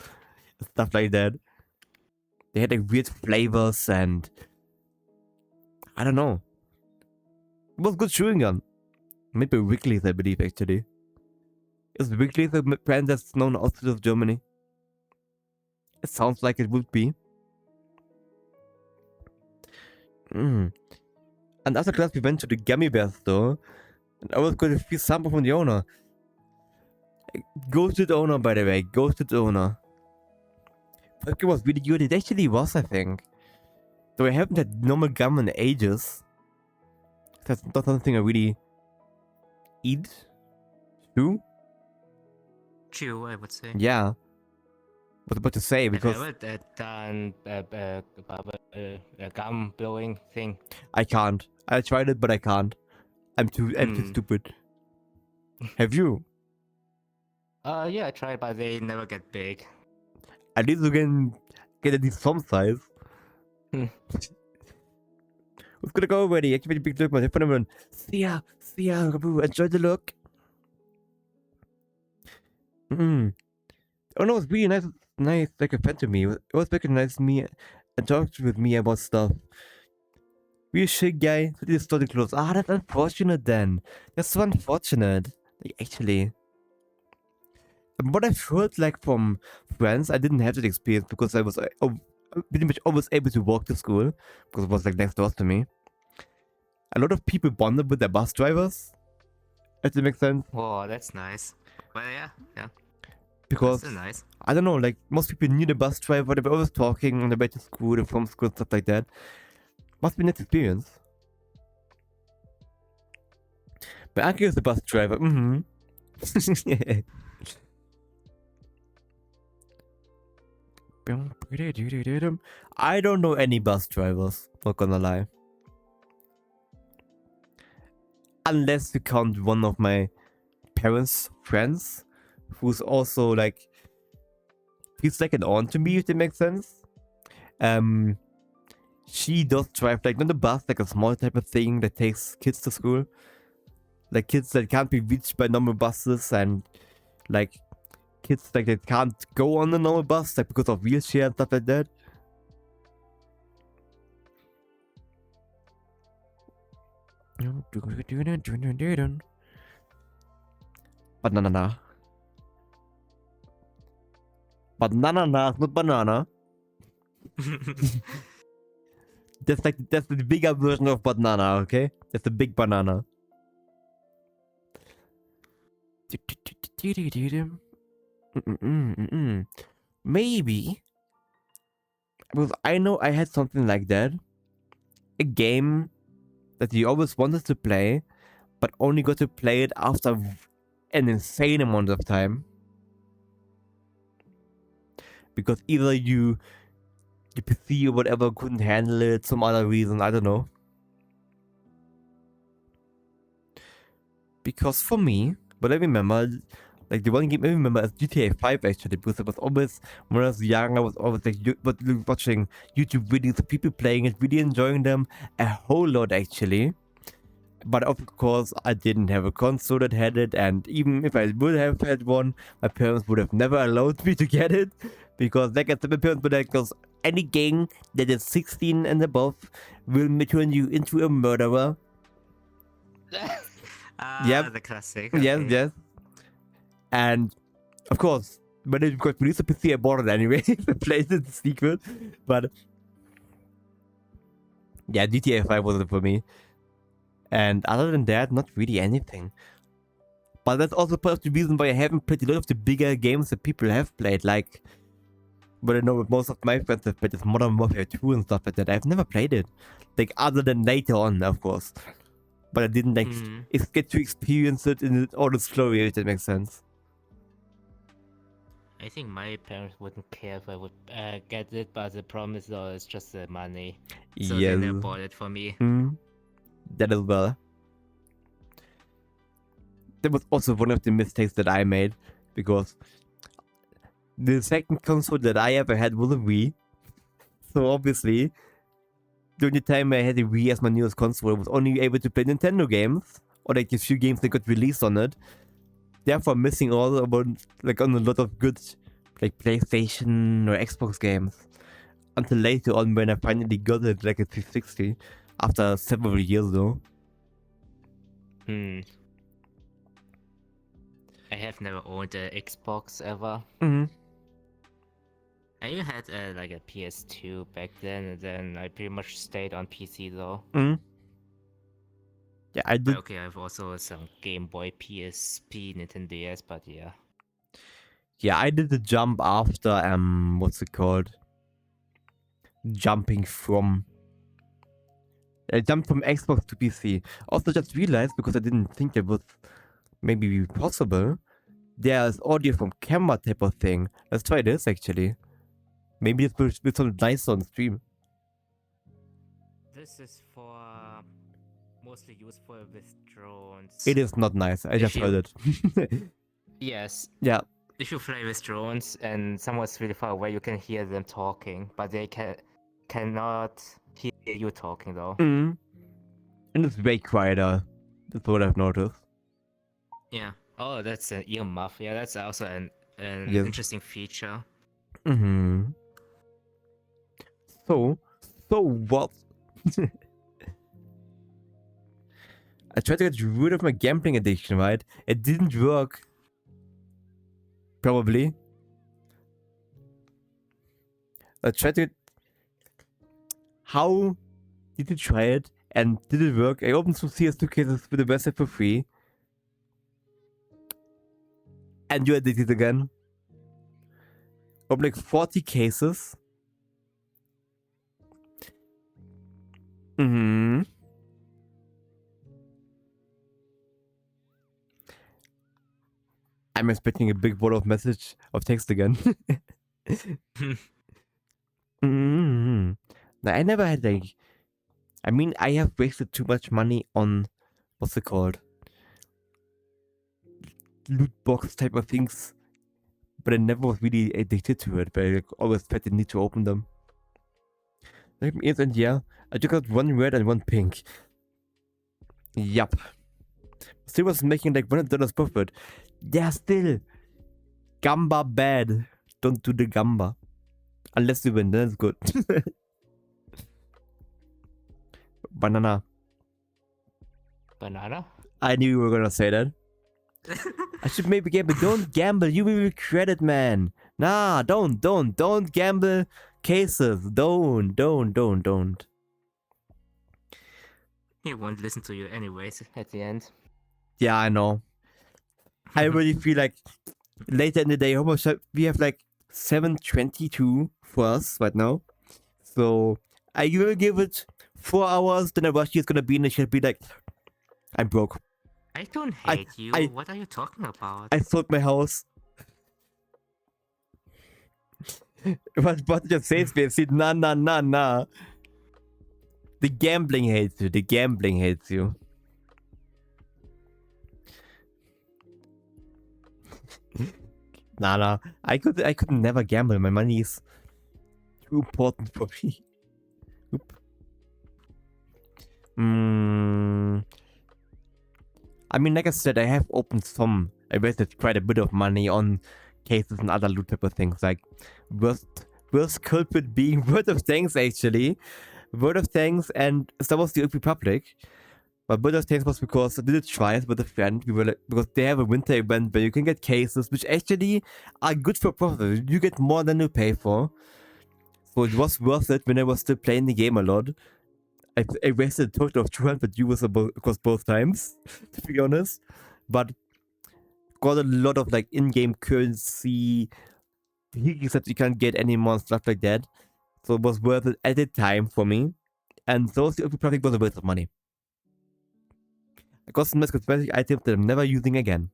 stuff like that. They had like weird flavors and I don't know. It was good chewing gum. Maybe Wrigley's, I believe, actually. Is Wrigley's a brand that's known outside of Germany? It sounds like it would be. And after class, we went to the gummy bear store, and I was going to feel sample from the owner. Ghosted owner, by the way, ghosted owner. But it was really good. It actually was, I think. Though I haven't had normal gum in ages. That's not something I really eat. Chew, I would say. Yeah. What about to say? Because have you ever done a gum blowing thing? I can't. I tried it, but I can't. I'm too stupid. Have you? Yeah, I tried, but they never get big. At least you can get at least some size. Who's gonna go already? Activate the big look, man. Everyone. See ya, Rabu. Enjoy the look. Oh no, it's really nice, like a friend to me. It was recognized me and talked with me about stuff. Real shit guy, so this started close. Ah, that's unfortunate then. That's so unfortunate. Like, actually. What I've heard, like, from friends, I didn't have that experience because I was pretty much always able to walk to school because it was, like, next door to me. A lot of people bonded with their bus drivers, if that makes sense. Oh, that's nice. Well, yeah. Because, that's nice. I don't know, like, most people knew the bus driver, they were always talking on the way to school and from school and stuff like that. Must be a nice experience. My uncle is the bus driver, I don't know any bus drivers, not gonna lie. Unless you count one of my parents' friends, who's also like, feels like an aunt to me, if that makes sense. She does drive, like, not a bus, like a small type of thing that takes kids to school. Like kids that can't be reached by normal buses and like kids like that can't go on the normal bus, like because of wheelchair and stuff like that. Banana. Banana, not banana. That's the bigger version of banana, okay? That's the big banana. Maybe. Because I know I had something like that. A game that you always wanted to play, but only got to play it after an insane amount of time. Because either your PC or whatever couldn't handle it, some other reason, I don't know. Because for me, what I remember, like the one game I remember is GTA 5 actually, because I was always, when I was young, I was always like watching YouTube videos of people playing it, really enjoying them a whole lot actually. But of course, I didn't have a console that had it, and even if I would have had one, my parents would have never allowed me to get it. Because like I said, my parents were like, because any game that is 16 and above will turn you into a murderer. Yep. The classic. Okay. Yes. And of course, when it got released on PC, I bought it anyway. I played it in secret. But yeah, GTA 5 wasn't for me. And other than that, not really anything. But that's also part of the reason why I haven't played a lot of the bigger games that people have played. Like, but I know most of my friends have played this Modern Warfare 2 and stuff like that. I've never played it. Like, other than later on, of course. But I didn't like get to experience it in all its glory, if that makes sense. I think my parents wouldn't care if I would get it, but the problem is though it's just the money. So they never bought it for me. That as well. That was also one of the mistakes that I made, because the second console that I ever had was a Wii. So obviously, during the time I had a Wii as my newest console, I was only able to play Nintendo games, or like a few games that got released on it. therefore missing all about like on a lot of good like PlayStation or Xbox games. Until later on when I finally got it like a 360 after several years though. I have never owned an Xbox ever. I even had like a PS2 back then, and then I pretty much stayed on PC though. Yeah, I did. But okay, I've also some Game Boy, PSP, Nintendo DS, but yeah. Yeah, I did the jump after what's it called? Jumping from. I jumped from Xbox to PC. Also, just realized because I didn't think it would maybe be possible. There's audio from camera type of thing. Let's try this actually. Maybe this will be some nice on stream. This is for mostly useful with drones. It is not nice. I just heard it. Yes. Yeah. If you fly with drones and someone's really far away, you can hear them talking, but they cannot hear you talking though. And it's way quieter. That's what I've noticed. Yeah. Oh, that's an earmuff. Yeah, that's also an Yes. interesting feature. So what? I tried to get rid of my gambling addiction, right? It didn't work. Probably. I tried to... How did you try it? And did it work? I opened some CS2 cases with the website for free. And you addicted again. Opened like 40 cases. I'm expecting a big wall of message of text again. Now, I never had like... I mean, I have wasted too much money on... What's it called? Loot box type of things. But I never was really addicted to it. But I always felt the need to open them. Like, and yeah, I just got one red and one pink. Yup. Still was making like $100 profit. Yeah, still. Gamba bad. Don't do the gamba. Unless you win, then it's good. Banana. Banana? I knew you were gonna say that. I should maybe gamble. Don't gamble. You will regret it, man. Nah, don't gamble cases. Don't. He won't listen to you anyways at the end. Yeah, I know. I really feel like later in the day, almost we have like 7:22 for us right now. So I will give it 4 hours. Then Arashi is gonna be in and she'll be like, I'm broke. I don't hate you. What are you talking about? I sold my house. What just says me? See, nah. The gambling hates you. Nah. I could never gamble. My money is too important for me. Oop. I mean, like I said, I have opened some. I wasted quite a bit of money on cases and other loot type of things. Like worst culprit being Word of Thanks actually. Word of Thanks and Star Wars: The Old Republic. But Word of Thanks was because I did it twice with a friend. We were like, because they have a winter event where you can get cases which actually are good for profit. You get more than you pay for. So it was worth it when I was still playing the game a lot. I wasted a total of 200 euros across both times, to be honest. But got a lot of like in-game currency, vehicles that you can't get anymore, stuff like that. So it was worth it at the time for me. And those the Republic was a waste of money. I got some nice cosmetic items that I'm never using again.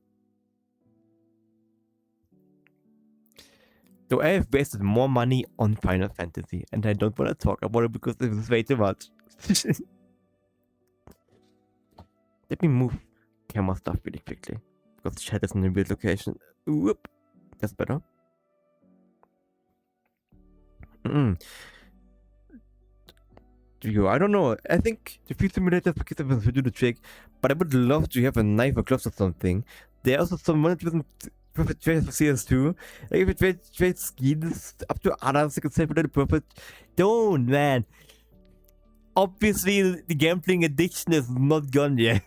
So I have wasted more money on Final Fantasy, and I don't want to talk about it because it was way too much. Let me move camera stuff really quickly, because the chat is in a weird location. Whoop, that's better. I don't know. I think the few simulators will do the trick, but I would love to have a knife or gloves or something There are also some 100% perfect trades for CS2. Like if you trade skins up to others, you can say for the perfect. Don't, man. Obviously, the gambling addiction is not gone yet.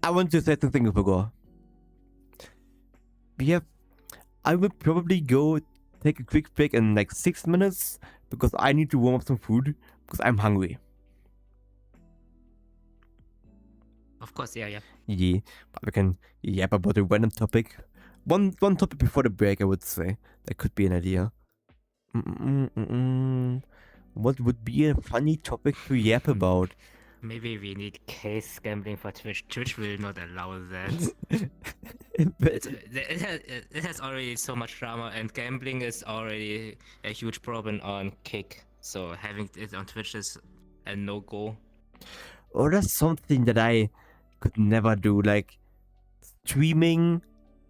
I want to say something before. I will probably go take a quick break in like 6 minutes because I need to warm up some food because I'm hungry. Of course, yeah. Yeah, but we can yap about a random topic. One topic before the break, I would say. That could be an idea. What would be a funny topic to yap about? Maybe we need case gambling for Twitch. Twitch will not allow that. It has already so much drama, and gambling is already a huge problem on Kick. So having it on Twitch is a no-go. Oh, that's something that I could never do. Like streaming,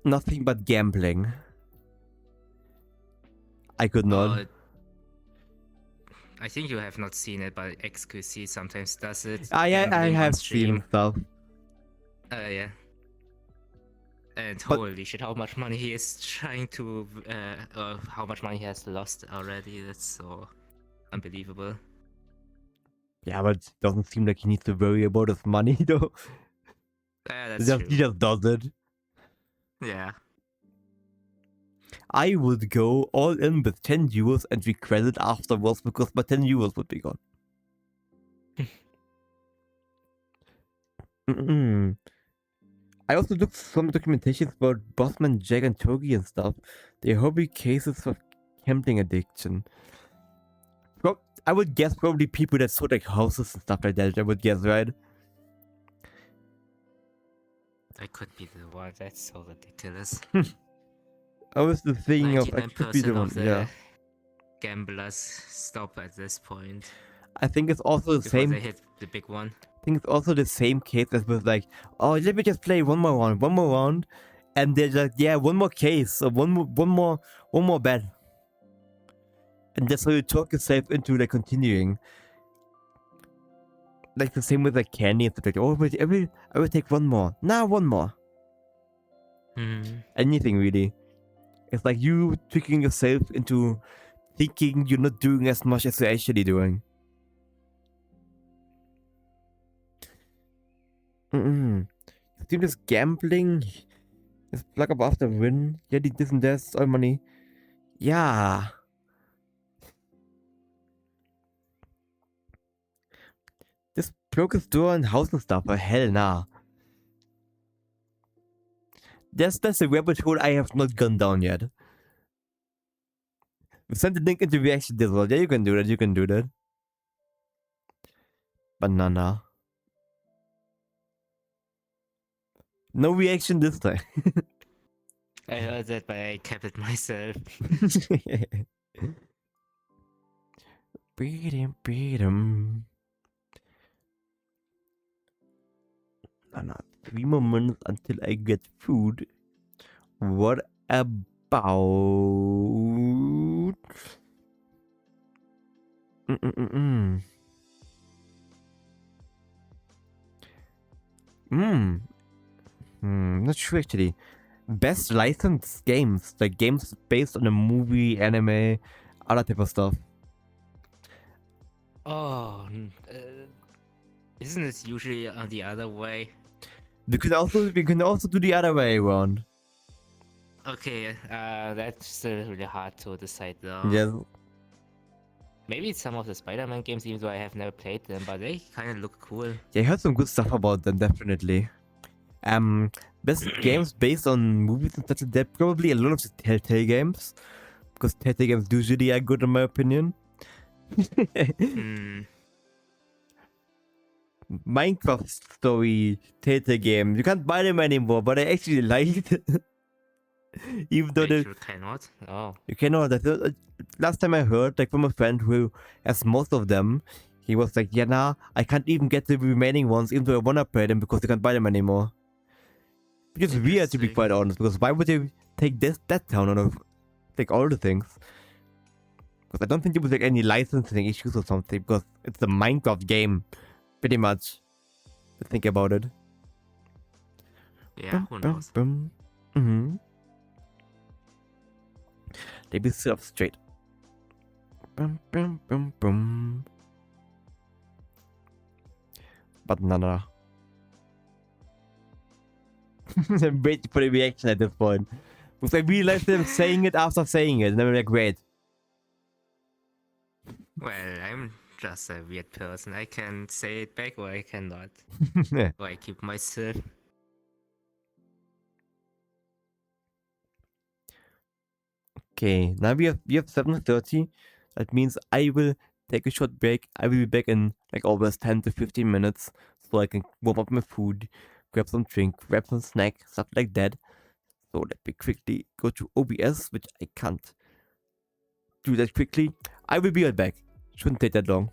nothing but gambling. I could not. I think you have not seen it, but XQC sometimes does it. I have seen stuff. Yeah. And holy shit, how much money he is trying to, how much money he has lost already. That's so unbelievable. Yeah, but it doesn't seem like he needs to worry about his money though. Yeah, that's true. He just does it. Yeah. I would go all in with 10 euros and regret it afterwards because my 10 euros would be gone. I also looked some documentations about Bossman, Jack, and Togi and stuff. They're hobby cases of gambling addiction. I would guess probably people that sold like houses and stuff like that. I would guess, right? I could be the one. That's so ridiculous. I was the thing of I could be the one. Yeah. Gamblers stop at this point. I think it's also the same. They hit the big one. I think it's also the same case as with like, oh, let me just play one more round, and they're like, yeah, one more case, so one more bet, and that's how you talk yourself into like continuing. Like the same with like candy and stuff like, oh, wait, I will take one more. Nah, one more. Anything really. It's like you tricking yourself into thinking you're not doing as much as you're actually doing. You think this gambling is plug up after win? Yeah, this and that's all money. Yeah. This broke his door and house and stuff, but hell nah. That's a rabbit hole I have not gone down yet. We sent the link into reaction as well. Yeah, you can do that. Banana. No reaction this time. I heard that, but I kept it myself. Beat him. No. 3 more minutes until I get food. What about... Not sure actually. Best licensed games, like games based on a movie, anime, other type of stuff. Oh, isn't it usually on the other way? We can also do the other way around. Okay, that's still really hard to decide though. Yes. Maybe some of the Spider-Man games, even though I have never played them, but they kind of look cool. Yeah, I heard some good stuff about them, definitely. Best games based on movies and such like that, probably a lot of the Telltale games. Because Telltale games usually are good in my opinion. Minecraft story Telltale game. You can't buy them anymore, but I actually liked it. Even though you cannot? Oh. You cannot. Last time I heard, like from a friend who has most of them, he was like, yeah, nah, I can't even get the remaining ones, even though I wanna play them because you can't buy them anymore. Which is weird, to be quite honest, because why would they take that down out of like all the things? Because I don't think there was like any licensing issues or something, because it's a Minecraft game, pretty much. To think about it. Yeah, who knows? Mm-hmm. They be sit up straight. Banana. Wait for the reaction at this point. Because I realized them saying it after saying it, and then I'm like, wait. Well, I'm just a weird person. I can say it back or I cannot. Or I keep myself. Okay, now we have 7:30. That means I will take a short break. I will be back in like always 10 to 15 minutes, so I can warm up my food, grab some drink, grab some snack, stuff like that. So let me quickly go to OBS, which I can't do that quickly. I will be right back. Shouldn't take that long.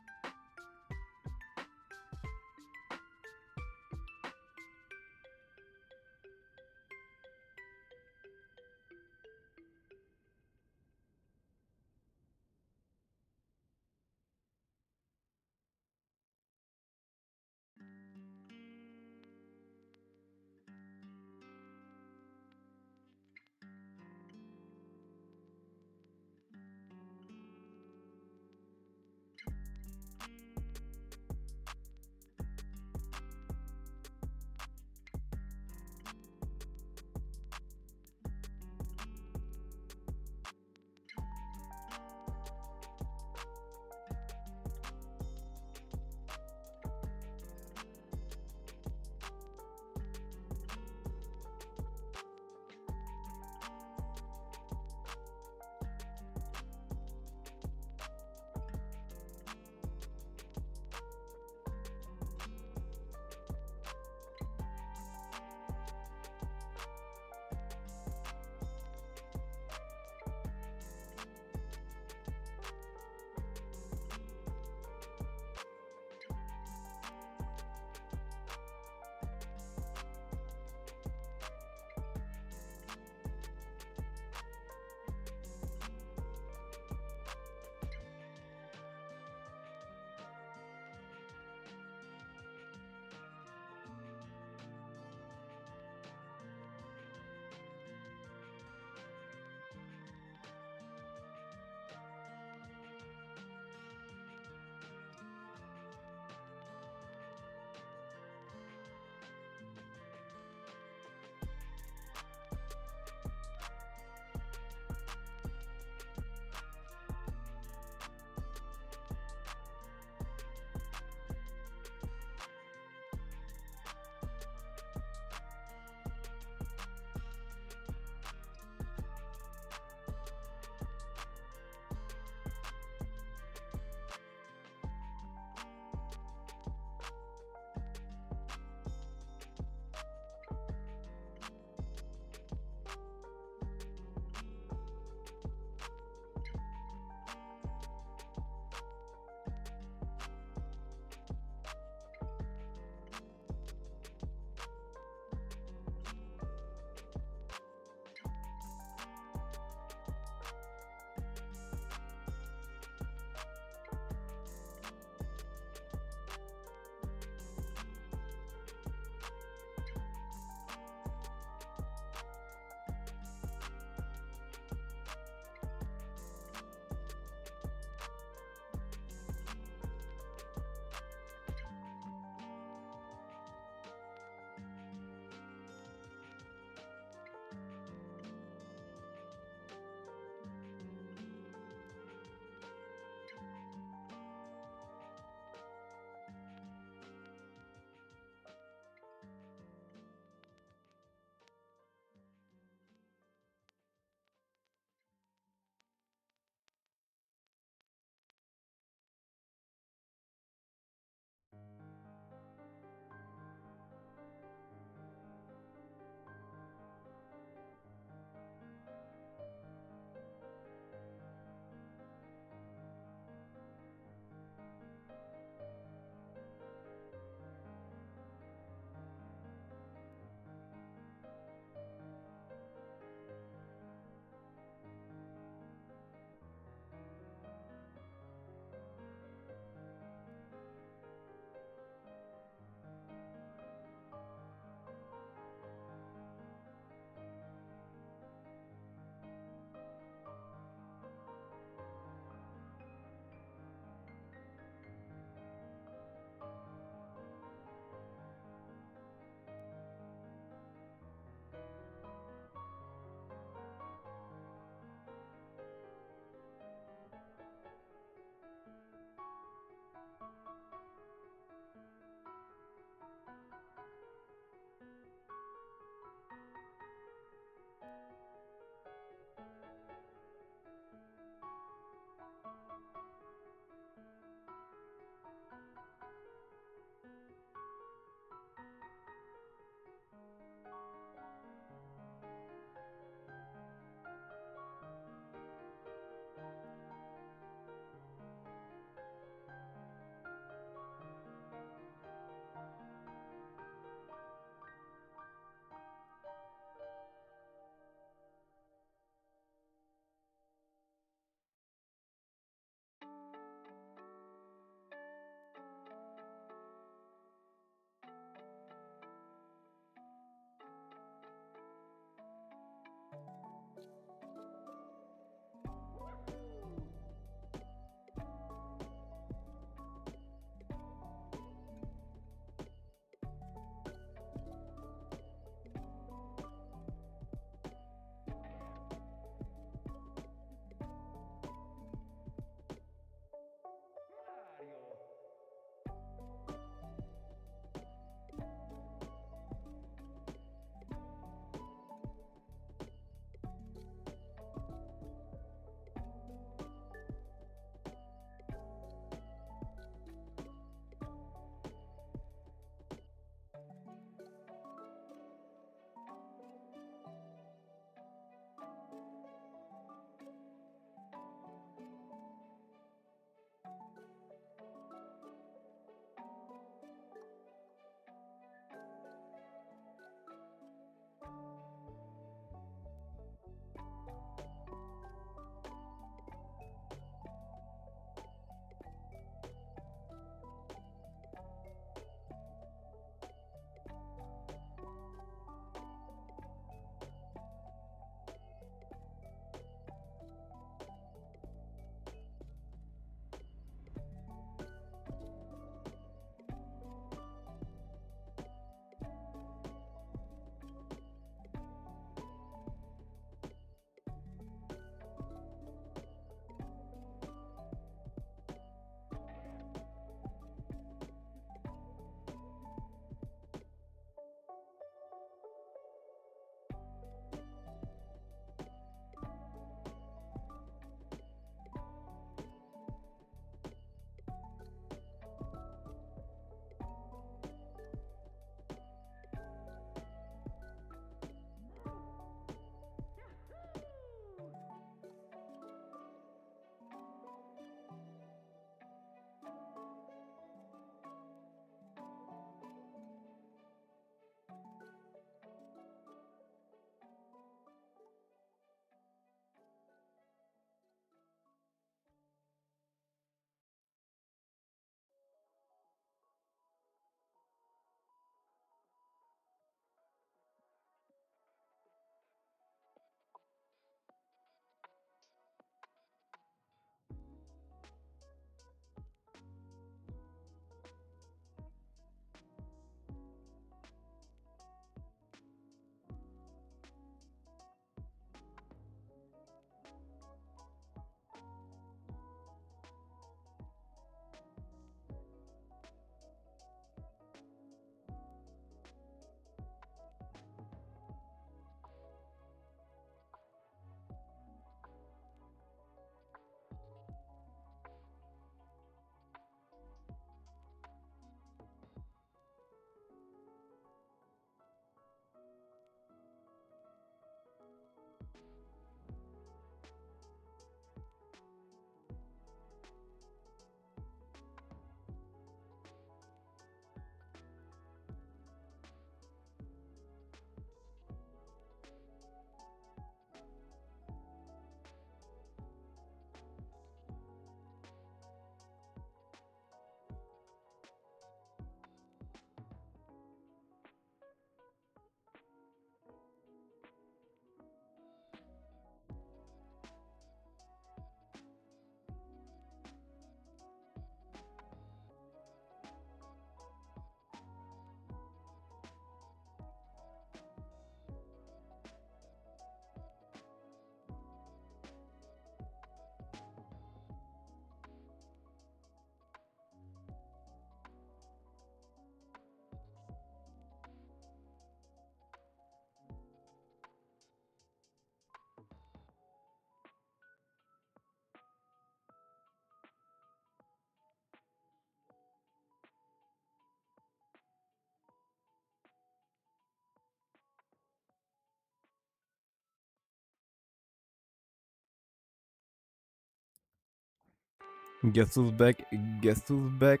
Guess who's back? Guess who's back?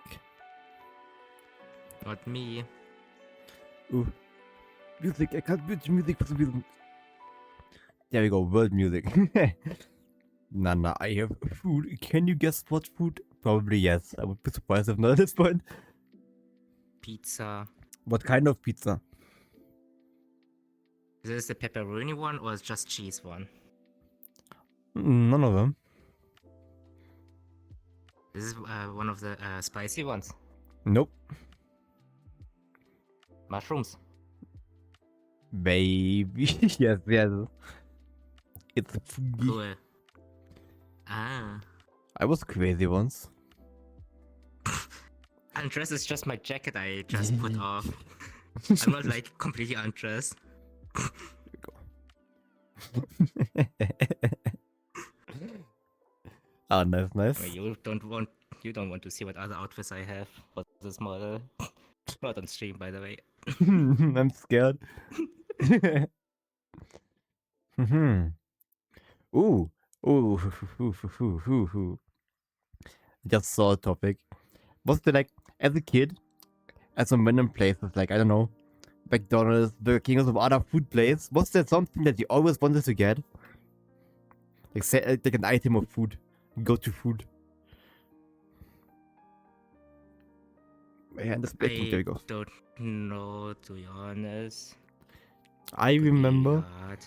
Not me. Ooh. Music, I can't mute music for some reason. There we go, world music. Nah, I have food. Can you guess what food? Probably yes. I would be surprised if not at this point. Pizza. What kind of pizza? Is this the pepperoni one or is just cheese one? None of them. This is one of the spicy ones. Nope. Mushrooms. Baby. yes. It's fungi. Cool. Ah. I was crazy once. Undressed is just my jacket I just put off. I'm not like completely undressed. Oh, nice. Well, you don't want to see what other outfits I have for this model. Not on stream, by the way. I'm scared. Ooh. Just saw a topic. Was there like, as a kid, at some random places, like, I don't know, McDonald's, Burger King, or some other food place, was there something that you always wanted to get? Like, say, like an item of food. Go-to food. Yeah, that's there we go. Don't know, to be honest. I remember, Hard.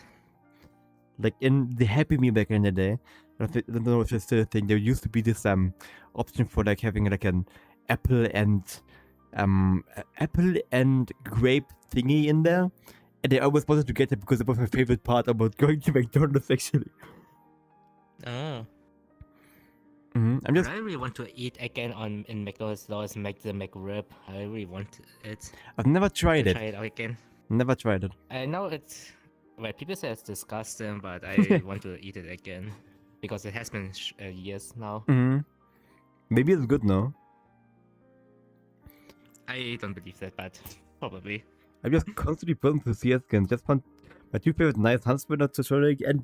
like, in the Happy Meal back in the day, I don't know if it's still a thing, there used to be this option for like having like an apple and grape thingy in there, and I always wanted to get it because it was my favorite part about going to McDonald's actually. Oh. I'm just. I really want to eat again in McDonald's stores, make the McRib. I really want it. I've never tried it. Try it out again. Never tried it. I know it's. Well, people say it's disgusting, but I want to eat it again because it has been years now. Maybe it's good now. I don't believe that, but probably. I'm just constantly pulling to CS skins. Just found my two favorite nice Huntsman tutorial and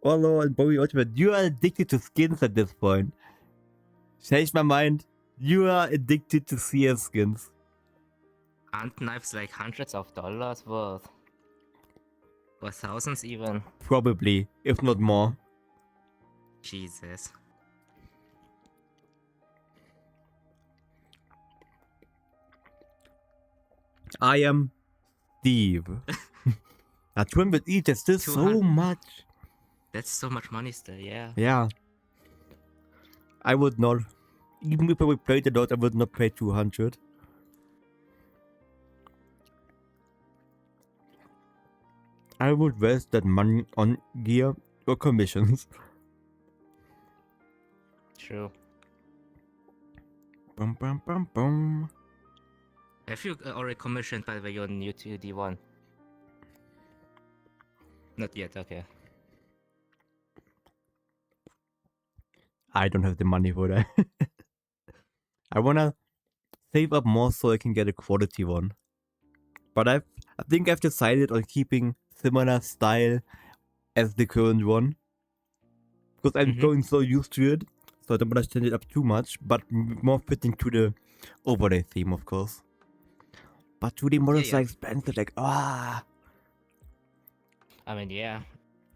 Orlo and Bowie Ultimate. You are addicted to skins at this point. Change my mind. You are addicted to CS skins. Aren't knives like hundreds of dollars worth? Or thousands even? Probably, if not more. Jesus. I am Steve. Now 200 each, that's still so much. That's so much money still, yeah. Yeah. I would not. Even if I would play it a lot, I would not pay 200. I would waste that money on gear or commissions. True. Bum. Have you already commissioned, by the way, your new 2D one? Not yet, okay. I don't have the money for that. I wanna save up more so I can get a quality one. But I think I've decided on keeping similar style as the current one. Because I'm growing so used to it. So I don't want to change it up too much. But more fitting to the overlay theme, of course. But 2D models are expensive. Like, I mean, yeah.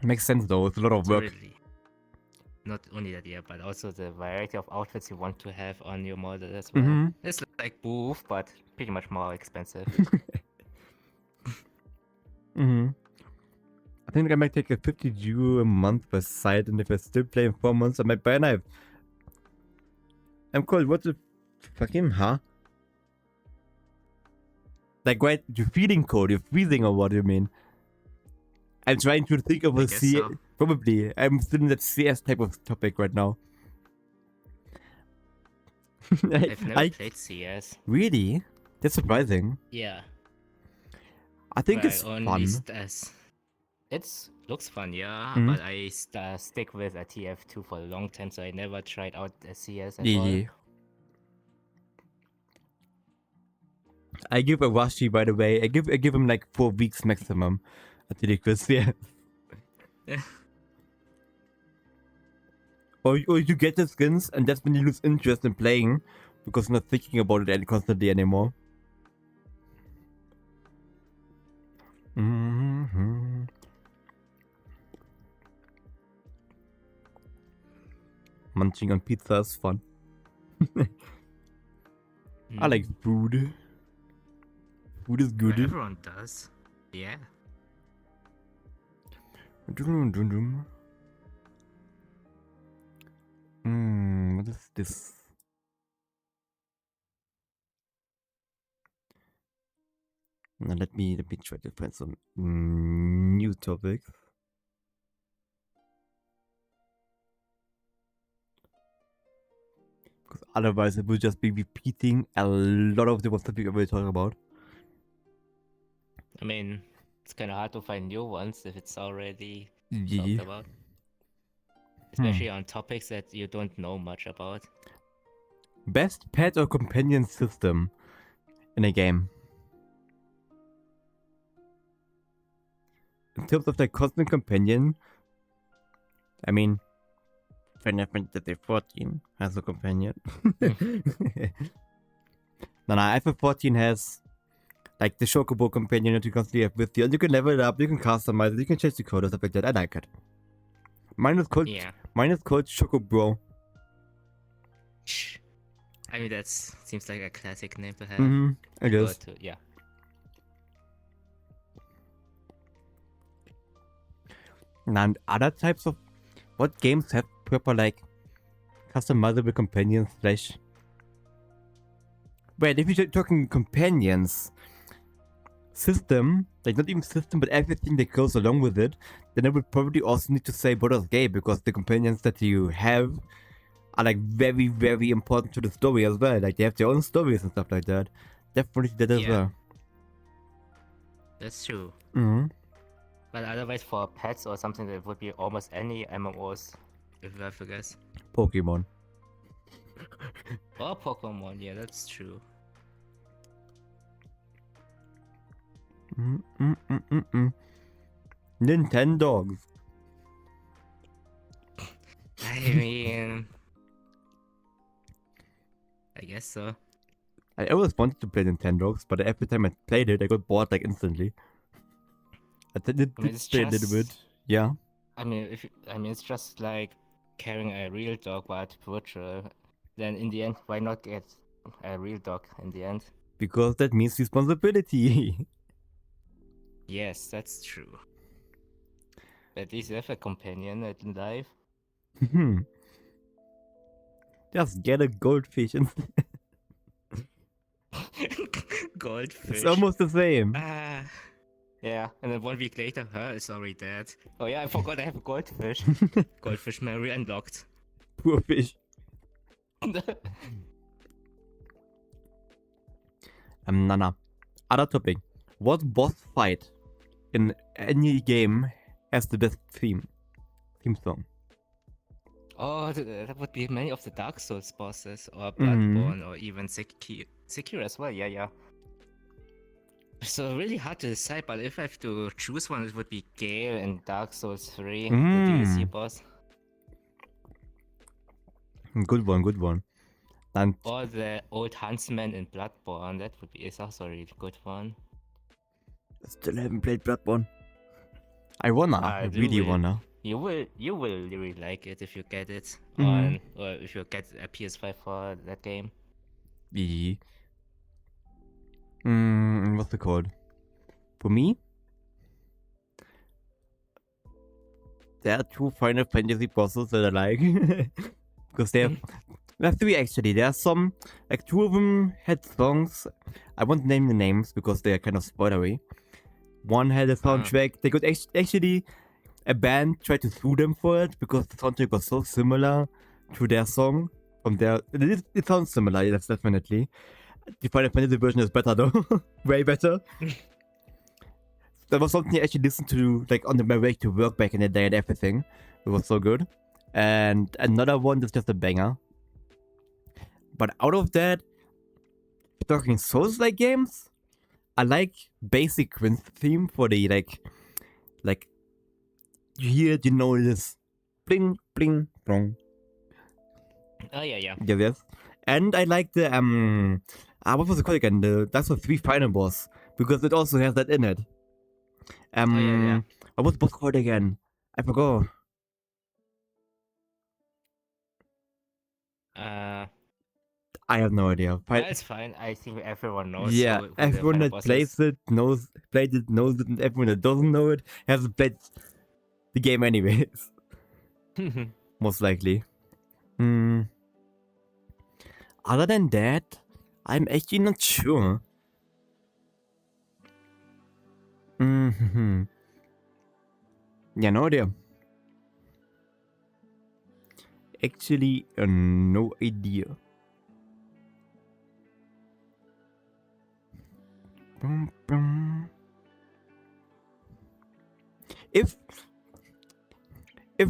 Makes sense though. It's a lot of work. Really. Not only that, yeah, but also the variety of outfits you want to have on your model as well. It's like Booth, but pretty much more expensive. I think I might take a 50 euro a month per site, and if I still play in 4 months, I might buy a knife. I'm cold. What the fucking, huh? Like, what? You're feeling cold? You're freezing, or what do you mean? I'm trying to think of a CS. So. Probably. I'm still in that CS type of topic right now. I've never played CS. Really? That's surprising. Yeah. I think it's fun. It looks fun, yeah, but I stick with a TF2 for a long time, so I never tried out a CS at all. I give a Washi, by the way. I give him like 4 weeks maximum until he quits. Yeah. Or you get the skins, and that's when you lose interest in playing, because you're not thinking about it constantly anymore. Mm-hmm. Munching on pizza is fun. I like food. Food is good. Well, everyone does. Yeah. What is this? Now let me try to find some new topics. Because otherwise it will just be repeating a lot of the stuff we already talked about. I mean, it's kind of hard to find new ones if it's already talked about. Especially on topics that you don't know much about. Best pet or companion system in a game. In terms of the constant companion, I mean, Final Fantasy 14 has a companion. No, FF14 has like the Chocobo companion that you constantly have with you, and you can level it up, you can customize it, you can change the code and stuff like that. I like it. Mine is called Chocobro. I mean, that seems like a classic name to have. It is. Yeah. And other types of what games have proper like customizable companions slash. Wait, if you're talking companions system, like not even system, but everything that goes along with it, then I would probably also need to say Baldur's Gate, because the companions that you have are like very, very important to the story as well. Like they have their own stories and stuff like that. Definitely that as well. That's true. But otherwise, for pets or something, that would be almost any MMOs, if I have to guess. Pokemon. Or Pokemon, yeah, that's true. Nintendogs. I mean, I guess so. I always wanted to play Nintendogs, but every time I played it, I got bored like instantly. I did play a little bit, yeah. I mean, it's just like carrying a real dog but virtual. Then in the end, why not get a real dog in the end? Because that means responsibility. Yes, that's true. At least you have a companion in life. Just get a goldfish and Goldfish. It's almost the same. Yeah, and then 1 week later, it's already dead. Oh yeah, I forgot I have a goldfish. Goldfish memory unlocked. Poor fish. Nana. Other topic. What boss fight in any game has the best theme song? Oh, that would be many of the Dark Souls bosses, or Bloodborne, or even Sekiro as well. Yeah. So really hard to decide, but if I have to choose one, it would be Gale in Dark Souls 3, the DLC boss. Good one. And or the old Huntsman in Bloodborne, that is also a really good one. I still haven't played Bloodborne. I really wanna. You will really like it if you get it or if you get a PS5 for that game. What's it called? For me, there are 2 Final Fantasy bosses that I like. Because there are 3 actually. There are some, like 2 of them had songs. I won't name the names because they are kind of spoilery. One had a soundtrack. They could actually, a band tried to sue them for it because the soundtrack was so similar to their song. It sounds similar, yes, definitely. The Final Fantasy version is better though. Way better. That was something I actually listened to like on my way to work back in the day and everything. It was so good. And another one that's just a banger. But out of that, talking Souls-like games, I like basic Quince theme for the like you hear, this bling bling bong Oh yeah. Yes. And I like the what was it called again? That's the 3 final boss because it also has that in it. Oh yeah. What was the boss called again? I forgot. I have no idea. It's fine. I think everyone knows Yeah, who the everyone final that boss is. played it knows it, and everyone that doesn't know it hasn't played the game anyways. Most likely. Other than that, I'm actually not sure. Yeah, no idea. Actually, no idea. If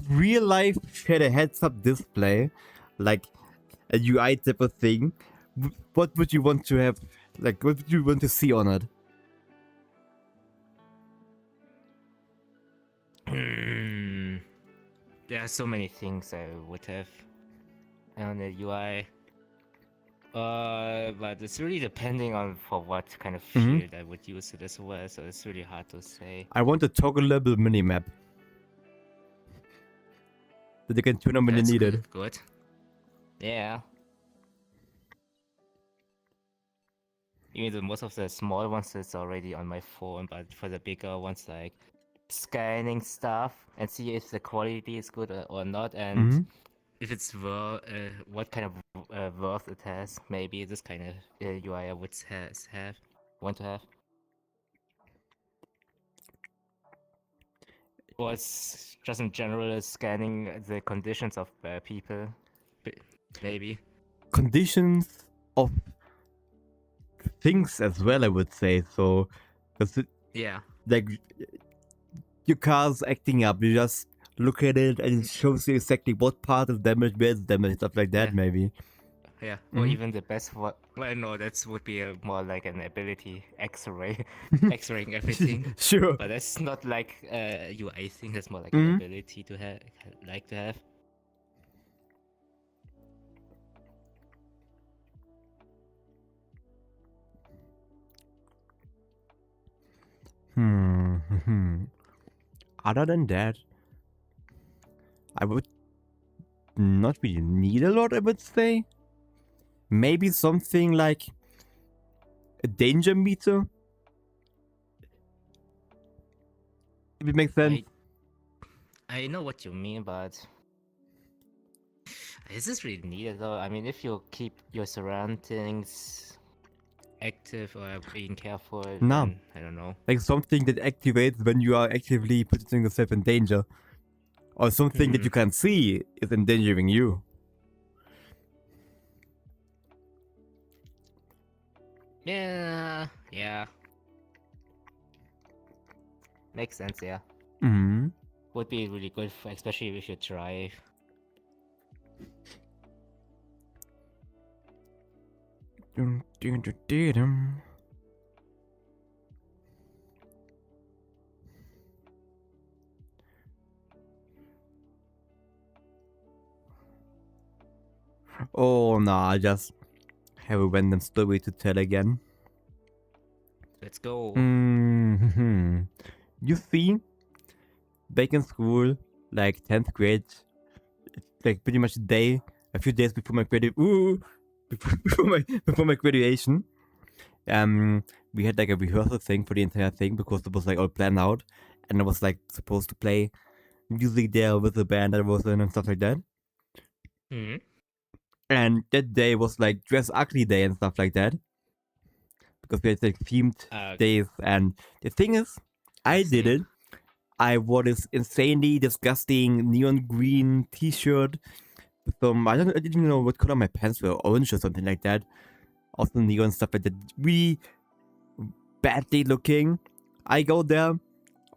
real life had a heads-up display, like a UI type of thing, what would you want to have? Like, what would you want to see on it? There are so many things I would have on the UI. But it's really depending on for what kind of field I would use it as well, so it's really hard to say. I want a toggleable minimap that you can tune on when you need it. Good. Yeah. Even most of the small ones is already on my phone, but for the bigger ones, like scanning stuff and see if the quality is good or not, and if it's what kind of worth it has. Maybe this kind of UI I would want to have. Or it's just in general scanning the conditions of people, maybe. Conditions of things as well, I would say. So, Yeah. like your car's acting up, you just look at it and it shows you exactly what part is damaged, where it's damaged, stuff like that, maybe. Yeah, or even the best one. Well, no, that would be more like an ability X-ray, X-raying everything. Sure. But that's not like UI thing. That's more like an ability to have, like to have. Other than that, I would not really need a lot, I would say. Maybe something like a danger meter. If it makes sense. I know what you mean, but is this really needed though? I mean, if you keep your surroundings active or being careful, then I don't know. Like something that activates when you are actively putting yourself in danger. Or something that you can see is endangering you. Yeah. Makes sense, yeah. Would be really good, especially if you drive. Oh, nah, I just have a random story to tell again. Let's go. You see, back in school, like 10th grade, like pretty much a few days before my before my graduation, we had like a rehearsal thing for the entire thing because it was like all planned out, and I was like supposed to play music there with the band that I was in and stuff like that. And that day was like dress ugly day and stuff like that because we had like themed days. And the thing is, I did it. I wore this insanely disgusting neon green T-shirt with some I didn't even know what color my pants were, orange or something like that. Also neon stuff like that, really badly looking. I go there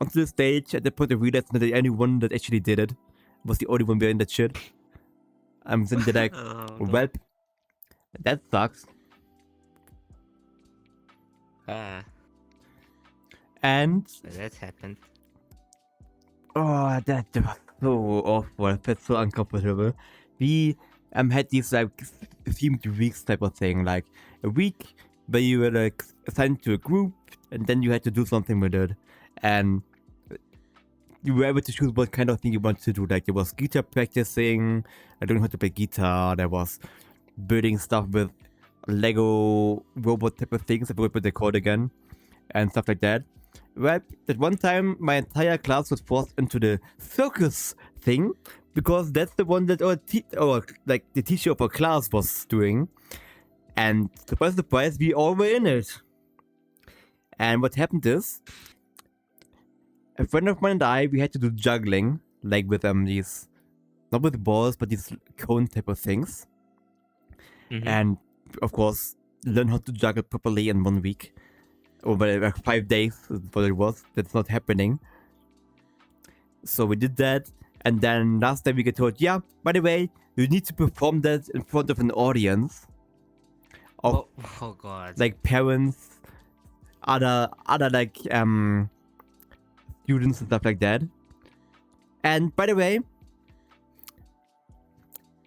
onto the stage at the point I realized that the only one that actually did it was the only one wearing that shit. I'm then they're like, well, that sucks. And that happened. Oh, that was so awful. I felt so uncomfortable. We had these like themed weeks type of thing, like a week where you were like assigned to a group and then you had to do something with it, and you were able to choose what kind of thing you wanted to do. Like there was guitar practicing, learning how to play guitar, there was building stuff with Lego robot type of things, I forgot what they're called again, and stuff like that. Right, at one time my entire class was forced into the circus thing, because that's the one that our the teacher of our class was doing, and surprise, we all were in it. And what happened is, a friend of mine and I, we had to do juggling, like with these, not with balls, but these cone type of things. And of course, learn how to juggle properly in 1 week. Over like 5 days is what it was. That's not happening. So we did that, and then last time we get told, yeah, by the way, you need to perform that in front of an audience of oh god, like parents, other like students and stuff like that. And by the way,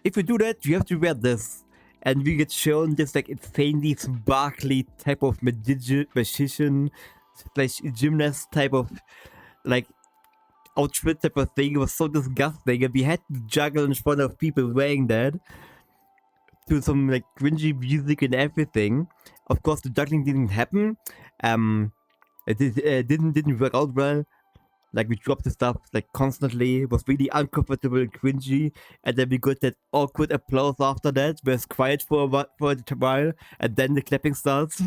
if you do that, you have to wear this. And we get shown this like insanely sparkly type of magician / gymnast type of like outfit type of thing. It was so disgusting, and we had to juggle in front of people wearing that to some like cringy music and everything. Of course, the juggling didn't happen. It didn't work out well. Like we dropped the stuff like constantly. It was really uncomfortable and cringy, and then we got that awkward applause after that. Where it's quiet for a while, and then the clapping starts.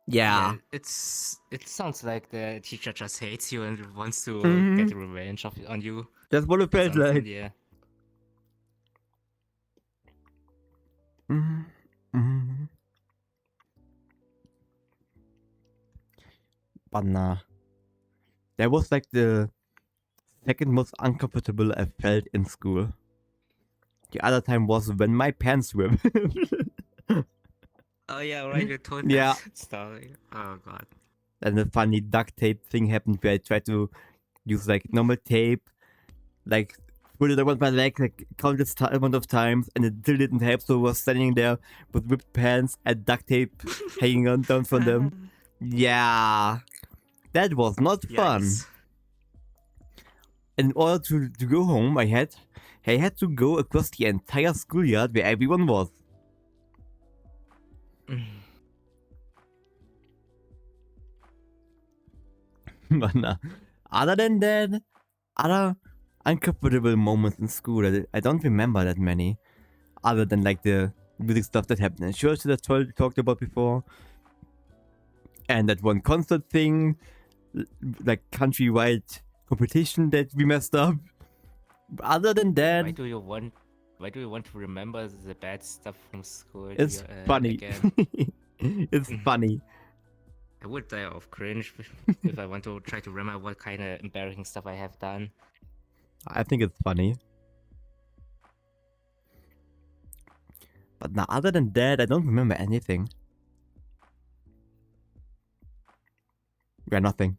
Yeah. it sounds like the teacher just hates you and wants to get revenge on you. That's what it felt like. Yeah. But nah. That was like the second most uncomfortable I felt in school. The other time was when my pants ripped. Oh yeah, right, you told that Yeah. story. Oh god. And the funny duct tape thing happened where I tried to use like normal tape, like put it around my leg like countless amount of times, and it still didn't help, so I was standing there with ripped pants and duct tape hanging on down from them. Yeah. That was not fun. Yikes. In order to go home, I had to go across the entire schoolyard where everyone was. But nah, other than that, other uncomfortable moments in school, I don't remember that many. Other than like the music stuff that happened in church that I talked about before. And that one concert thing, like countrywide competition that we messed up. Other than that, Why do you want to remember the bad stuff from school? it's funny. It's funny. I would die of cringe if I want to try to remember what kind of embarrassing stuff I have done. I think it's funny. But now, other than that, I don't remember anything. Yeah, nothing.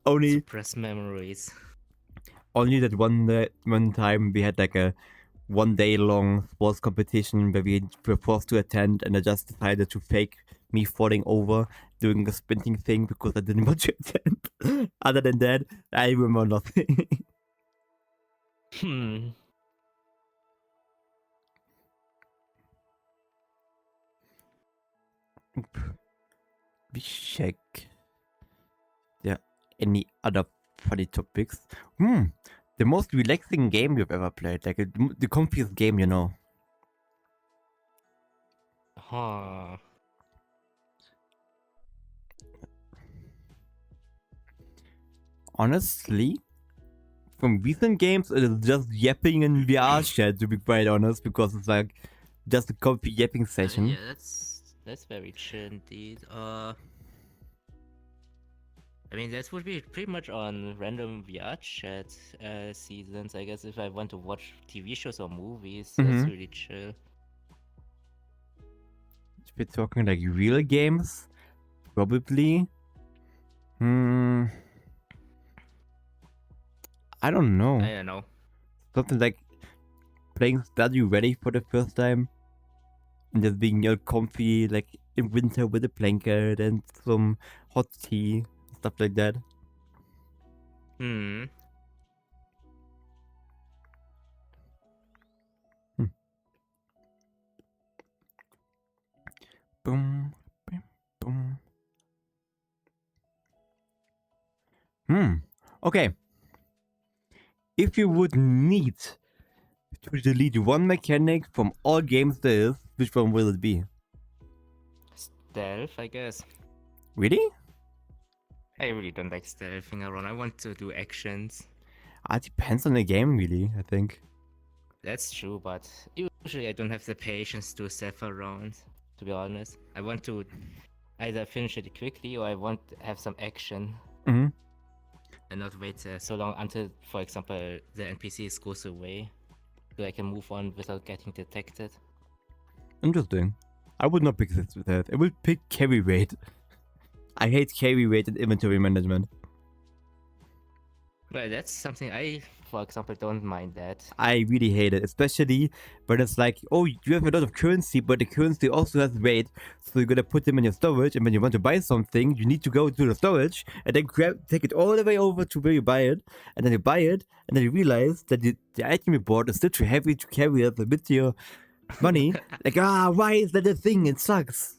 Only Suppress memories. Only that one time we had like a 1 day long sports competition where we were forced to attend, and I just decided to fake me falling over doing a sprinting thing because I didn't want to attend. Other than that, I remember nothing. We check. Yeah. Any other funny topics? The most relaxing game you've ever played, like the comfiest game, you know. Huh. Honestly, from recent games, it is just yapping in VRChat, to be quite honest, because it's like just a comfy yapping session. Yeah, that's very chill indeed. I mean, that would be pretty much on random VRChat seasons, I guess. If I want to watch TV shows or movies, that's really chill. If we're talking like real games, probably. I don't know. I don't know. Something like playing Stardew Valley for the first time. And just being all comfy, like in winter with a blanket and some hot tea, stuff like that. Hmm. Boom, boom, boom. Okay. If you would need to delete one mechanic from all games there is, which one will it be? Stealth, I guess. Really? I really don't like stealthing around. I want to do actions. It depends on the game, really, I think. That's true, but usually I don't have the patience to stealth around, to be honest. I want to either finish it quickly or I want to have some action. Mm-hmm. And not wait so long until, for example, the NPCs goes away. So I can move on without getting detected. Interesting. I would not pick this with that. I would pick carry weight. I hate carry weight and inventory management. Well, that's something I, for example, don't mind that. I really hate it, especially when it's like, oh, you have a lot of currency, but the currency also has weight, so you're gonna put them in your storage, and when you want to buy something, you need to go to the storage, and then take it all the way over to where you buy it, and then you buy it, and then you realize that the item you bought is still too heavy to carry up with your money. Like, why is that a thing? It sucks.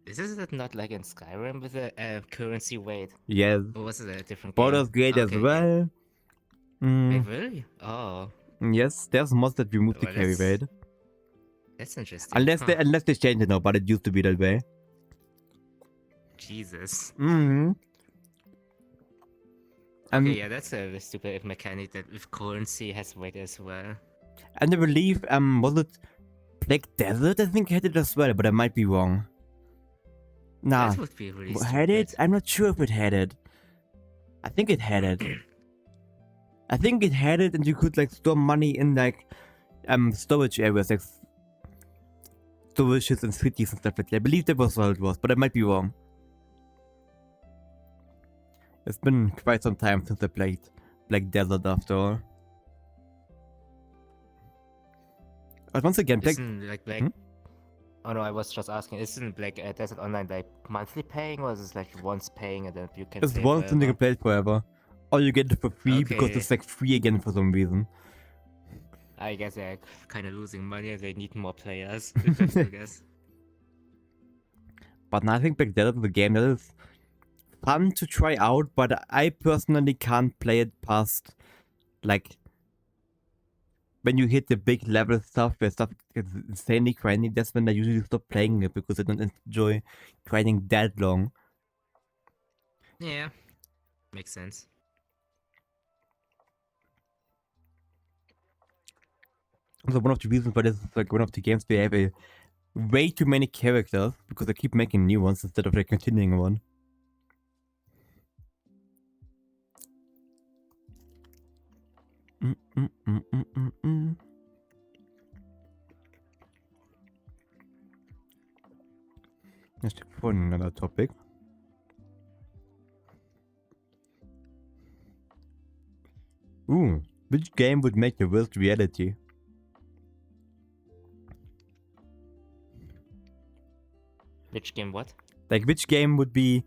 Is it not like in Skyrim with a currency weight? Yes. Or was it a different Borders game? Gate as well. Wait, really? Oh. Yes, there's mods that remove the Well, carry weight. That's interesting. Unless they change it now, but it used to be that way. Jesus. Mm-hmm. Okay, yeah, that's a stupid mechanic that with currency has weight as well. And I believe, was it Black Desert? I think had it as well, but I might be wrong. Nah. That would be really stupid. Had it? I'm not sure if it had it. I think it had it. I think it had it, and you could like store money in like storage areas, like storages and cities and stuff like that. I believe that was how it was, but I might be wrong. It's been quite some time since I played Black Desert after all. But once again, Black... Oh no, I was just asking, isn't Black Desert Online like monthly paying, or is it like once paying and then you can it's pay once and you can play it forever. Or you get it for free because it's like free again for some reason. I guess they're kind of losing money and they need more players, I guess. But no, I think Black Desert is a game that is fun to try out, but I personally can't play it past, like, when you hit the big level stuff where stuff gets insanely grindy, that's when I usually stop playing it because I don't enjoy grinding that long. Yeah, makes sense. Also, one of the reasons why this is like one of the games where I have way too many characters because I keep making new ones instead of like continuing one. Let's check for another topic. Ooh, which game would make the world reality? Which game what? Like, which game would be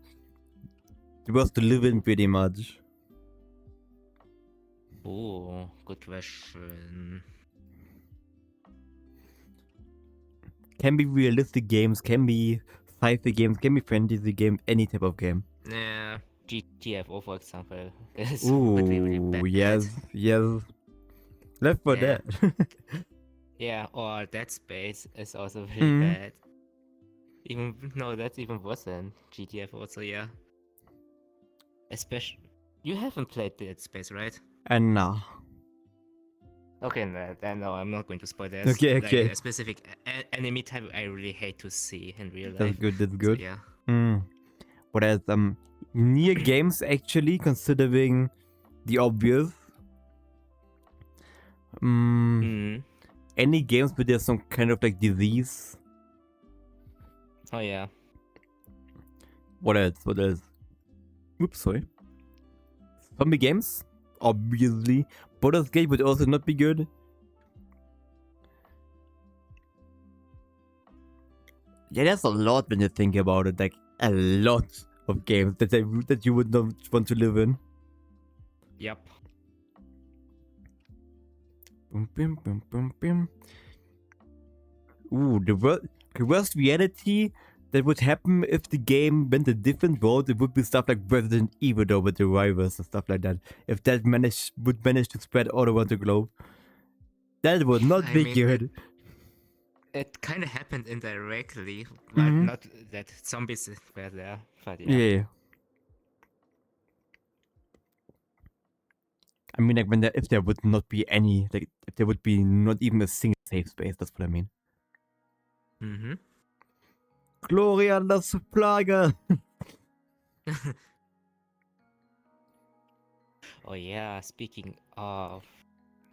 the world to live in pretty much? Oh, good question. Can be realistic games, can be sci-fi games, can be fantasy games, any type of game. Yeah, GTFO for example. Ooh, yes. Left 4 Dead. Yeah, or Dead Space is also really bad. That's even worse than GTFO, so yeah. Especially, you haven't played Dead Space, right? And no. Okay, no, I'm not going to spoil that. Okay. Like, a specific enemy type I really hate to see in real life. That's good. So, yeah. What else? Near games actually, considering the obvious. Any games where there's some kind of like disease. Oh yeah. What else? Oops, sorry. Zombie games? obviously. Baldur's Gate would also not be good. Yeah, there's a lot when you think about it. Like, a lot of games that you would not want to live in. Yep. Boom, boom, boom, boom, boom. Ooh, the worst reality that would happen if the game went a different road, it would be stuff like Resident Evil though, with the rivals and stuff like that. If that would manage to spread all around the globe. That would not be good. It kind of happened indirectly, but not that zombies were there. But yeah. I mean, like if there would not be any, like if there would be not even a single safe space. That's what I mean. Gloria loves Plaga. Oh yeah. Speaking of,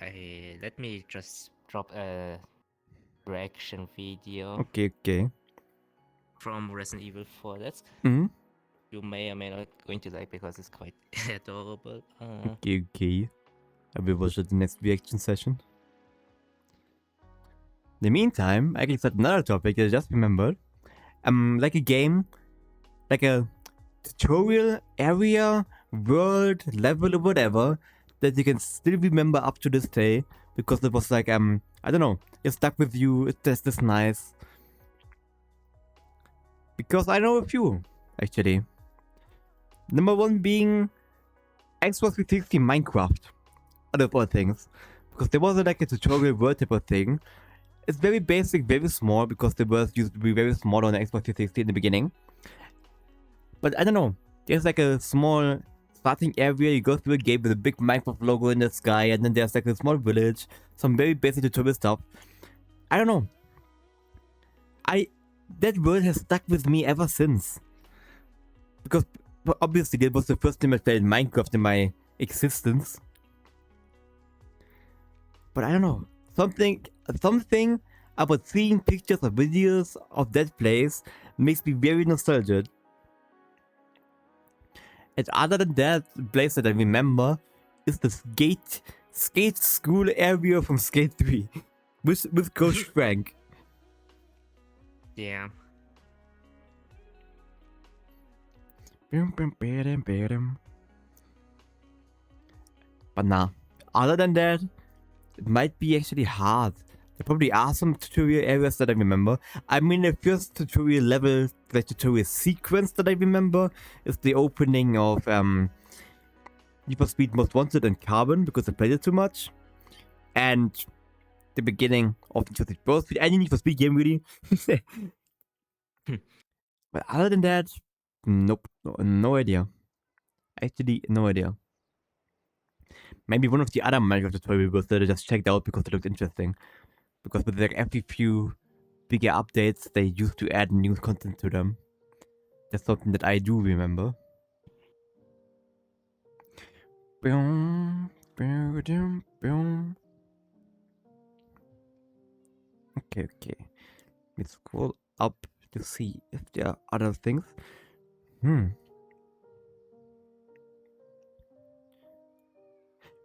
let me just drop a reaction video. Okay. From Resident Evil 4. That's you may or may not going to like because it's quite adorable. Okay. I will watch the next reaction session. In the meantime, I can start another topic that I just remembered. Like a game, like a tutorial area, world, level, or whatever that you can still remember up to this day because it was like I don't know, it stuck with you. It's just this nice. Because I know a few actually. Number one being Xbox 360 Minecraft, out of all things, because there wasn't like a tutorial world type of thing. It's very basic, very small, because the world used to be very small on the Xbox 360 in the beginning. But I don't know, there's like a small starting area, you go through a game with a big Minecraft logo in the sky, and then there's like a small village, some very basic tutorial stuff. I don't know. That world has stuck with me ever since. Because obviously that was the first time I played Minecraft in my existence. But I don't know, something about seeing pictures or videos of that place makes me very nostalgic. And other than that, the place that I remember is the skate school area from Skate 3 with Coach Frank. Yeah. But nah, other than that, it might be actually hard. There probably are some tutorial areas that I remember. I mean, the first tutorial level, the tutorial sequence that I remember is the opening of Need for Speed Most Wanted and Carbon, because I played it too much. And the beginning of Need for Speed Both Speed, any Need for Speed game really. But other than that, nope, no idea. Actually, no idea. Maybe one of the other Minecraft tutorials that I just checked out because it looked interesting. Because with like every few bigger updates, they used to add new content to them. That's something that I do remember. Okay. Let's scroll up to see if there are other things.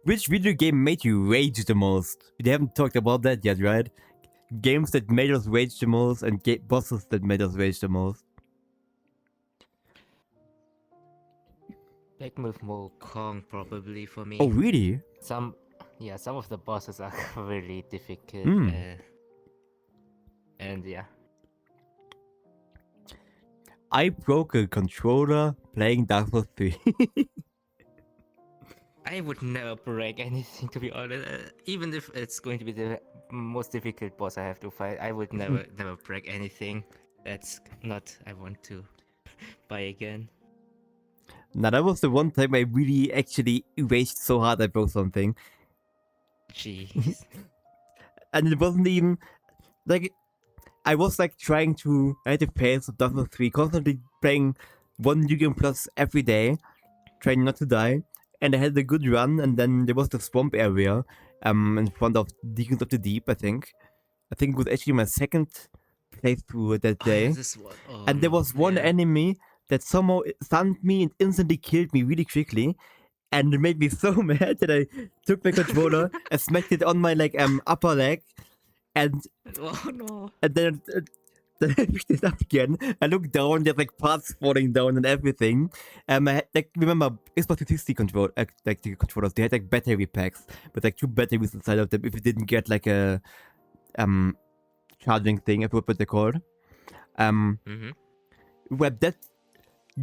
Which video game made you rage the most? We haven't talked about that yet, right? Games that made us rage the most and bosses that made us rage the most. Big Move Kong probably for me. Oh, really? Some of the bosses are really difficult. And yeah. I broke a controller playing Dark Souls 3. I would never break anything, to be honest. Even if it's going to be the most difficult boss I have to fight, I would never break anything. That's not I want to buy again. Now that was the one time I really actually raged so hard I broke something. Jeez. And it wasn't even like I was like trying to at the pace of Dark Souls 3, constantly playing one new game plus every day, trying not to die. And I had a good run, and then there was the swamp area in front of Deacons of the Deep, I think. I think it was actually my second playthrough that day. And there was one enemy that somehow stunned me and instantly killed me really quickly. And it made me so mad that I took my controller and smacked it on my like upper leg, and Oh no. then I picked it up again. I looked down, there's like parts falling down and everything. I had, like, remember Xbox 360 control, like the controllers, they had like battery packs with like 2 batteries inside of them if you didn't get like a charging thing, I forgot what they're called. Where that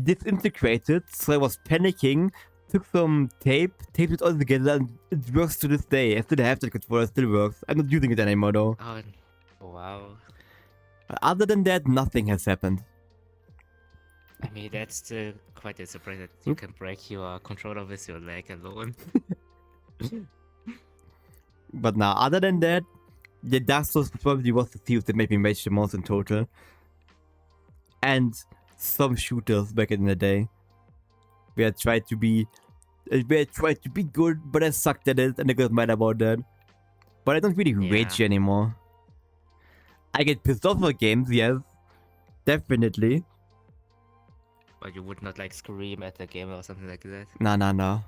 disintegrated, so I was panicking, took some tape, taped it all together, and it works to this day. I still have the controller, it still works. I'm not using it anymore though. Oh, wow. Other than that, nothing has happened. I mean, that's still quite a surprise that you can break your controller with your leg alone. But now, other than that, the Dark Souls probably was the thieves that made me rage the most in total. And some shooters back in the day. Where I tried to be good, but I sucked at it and I got mad about that. But I don't really rage anymore. I get pissed off at games, yes. Definitely. But you would not like scream at the game or something like that? No.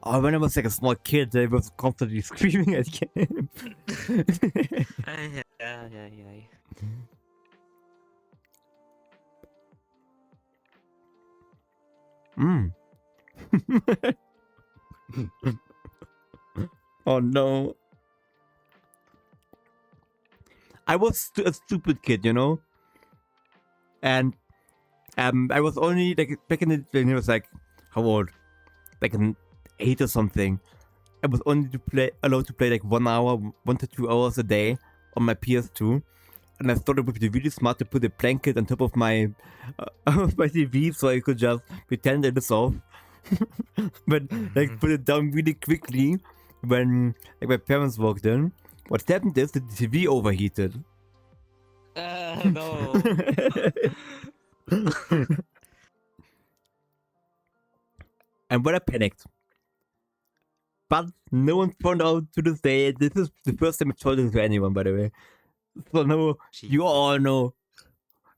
Oh, when I was like a small kid, I was constantly screaming at games. Yeah. Oh no. I was a stupid kid, you know? And I was only like back in the when I was like how old? Like an 8 or something. I was only allowed to play like 1 hour, 1 to 2 hours a day on my PS2. And I thought it would be really smart to put a blanket on top of my TV so I could just pretend it is off. But like put it down really quickly when like my parents walked in. What happened is the TV overheated. No. And when I panicked. But no one found out to this day. This is the first time I told it to anyone, by the way. So no, you all know.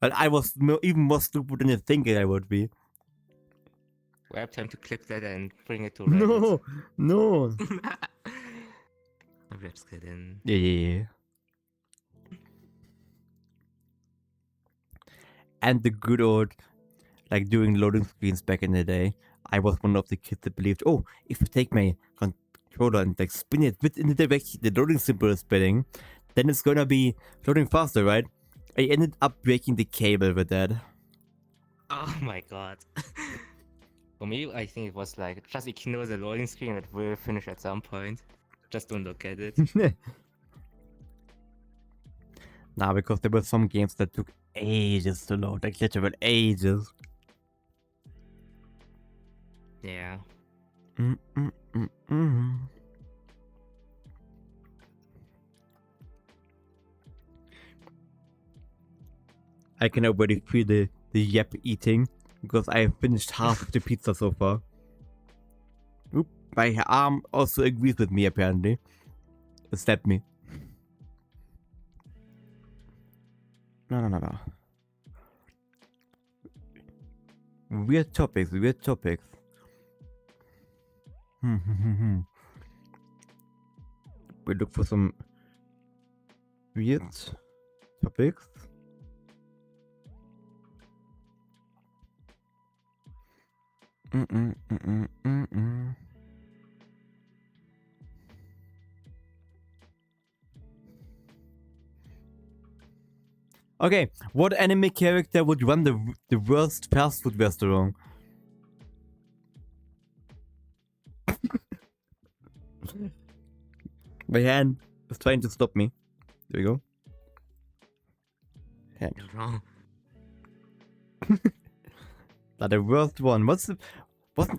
And I was even more stupid than you think I would be. We have time to clip that and bring it to Reddit. No. I'm just kidding. Yeah. And the good old, like doing loading screens back in the day, I was one of the kids that believed, oh, if I take my controller and like spin it in the direction the loading symbol is spinning, then it's gonna be loading faster, right? I ended up breaking the cable with that. Oh my god. For me, I think it was like, just ignore the loading screen, it will finish at some point. Just don't look at it. Nah, because there were some games that took ages to load, like literal ages. Yeah. I can already feel the yap eating because I have finished half of the pizza so far. Oop, my arm also agrees with me apparently. It stabbed me. No. Weird topics. We look for some weird topics. Okay, what anime character would run the worst fast food restaurant? My hand is trying to stop me. There we go. Hand. You're wrong. Not the worst one. What's an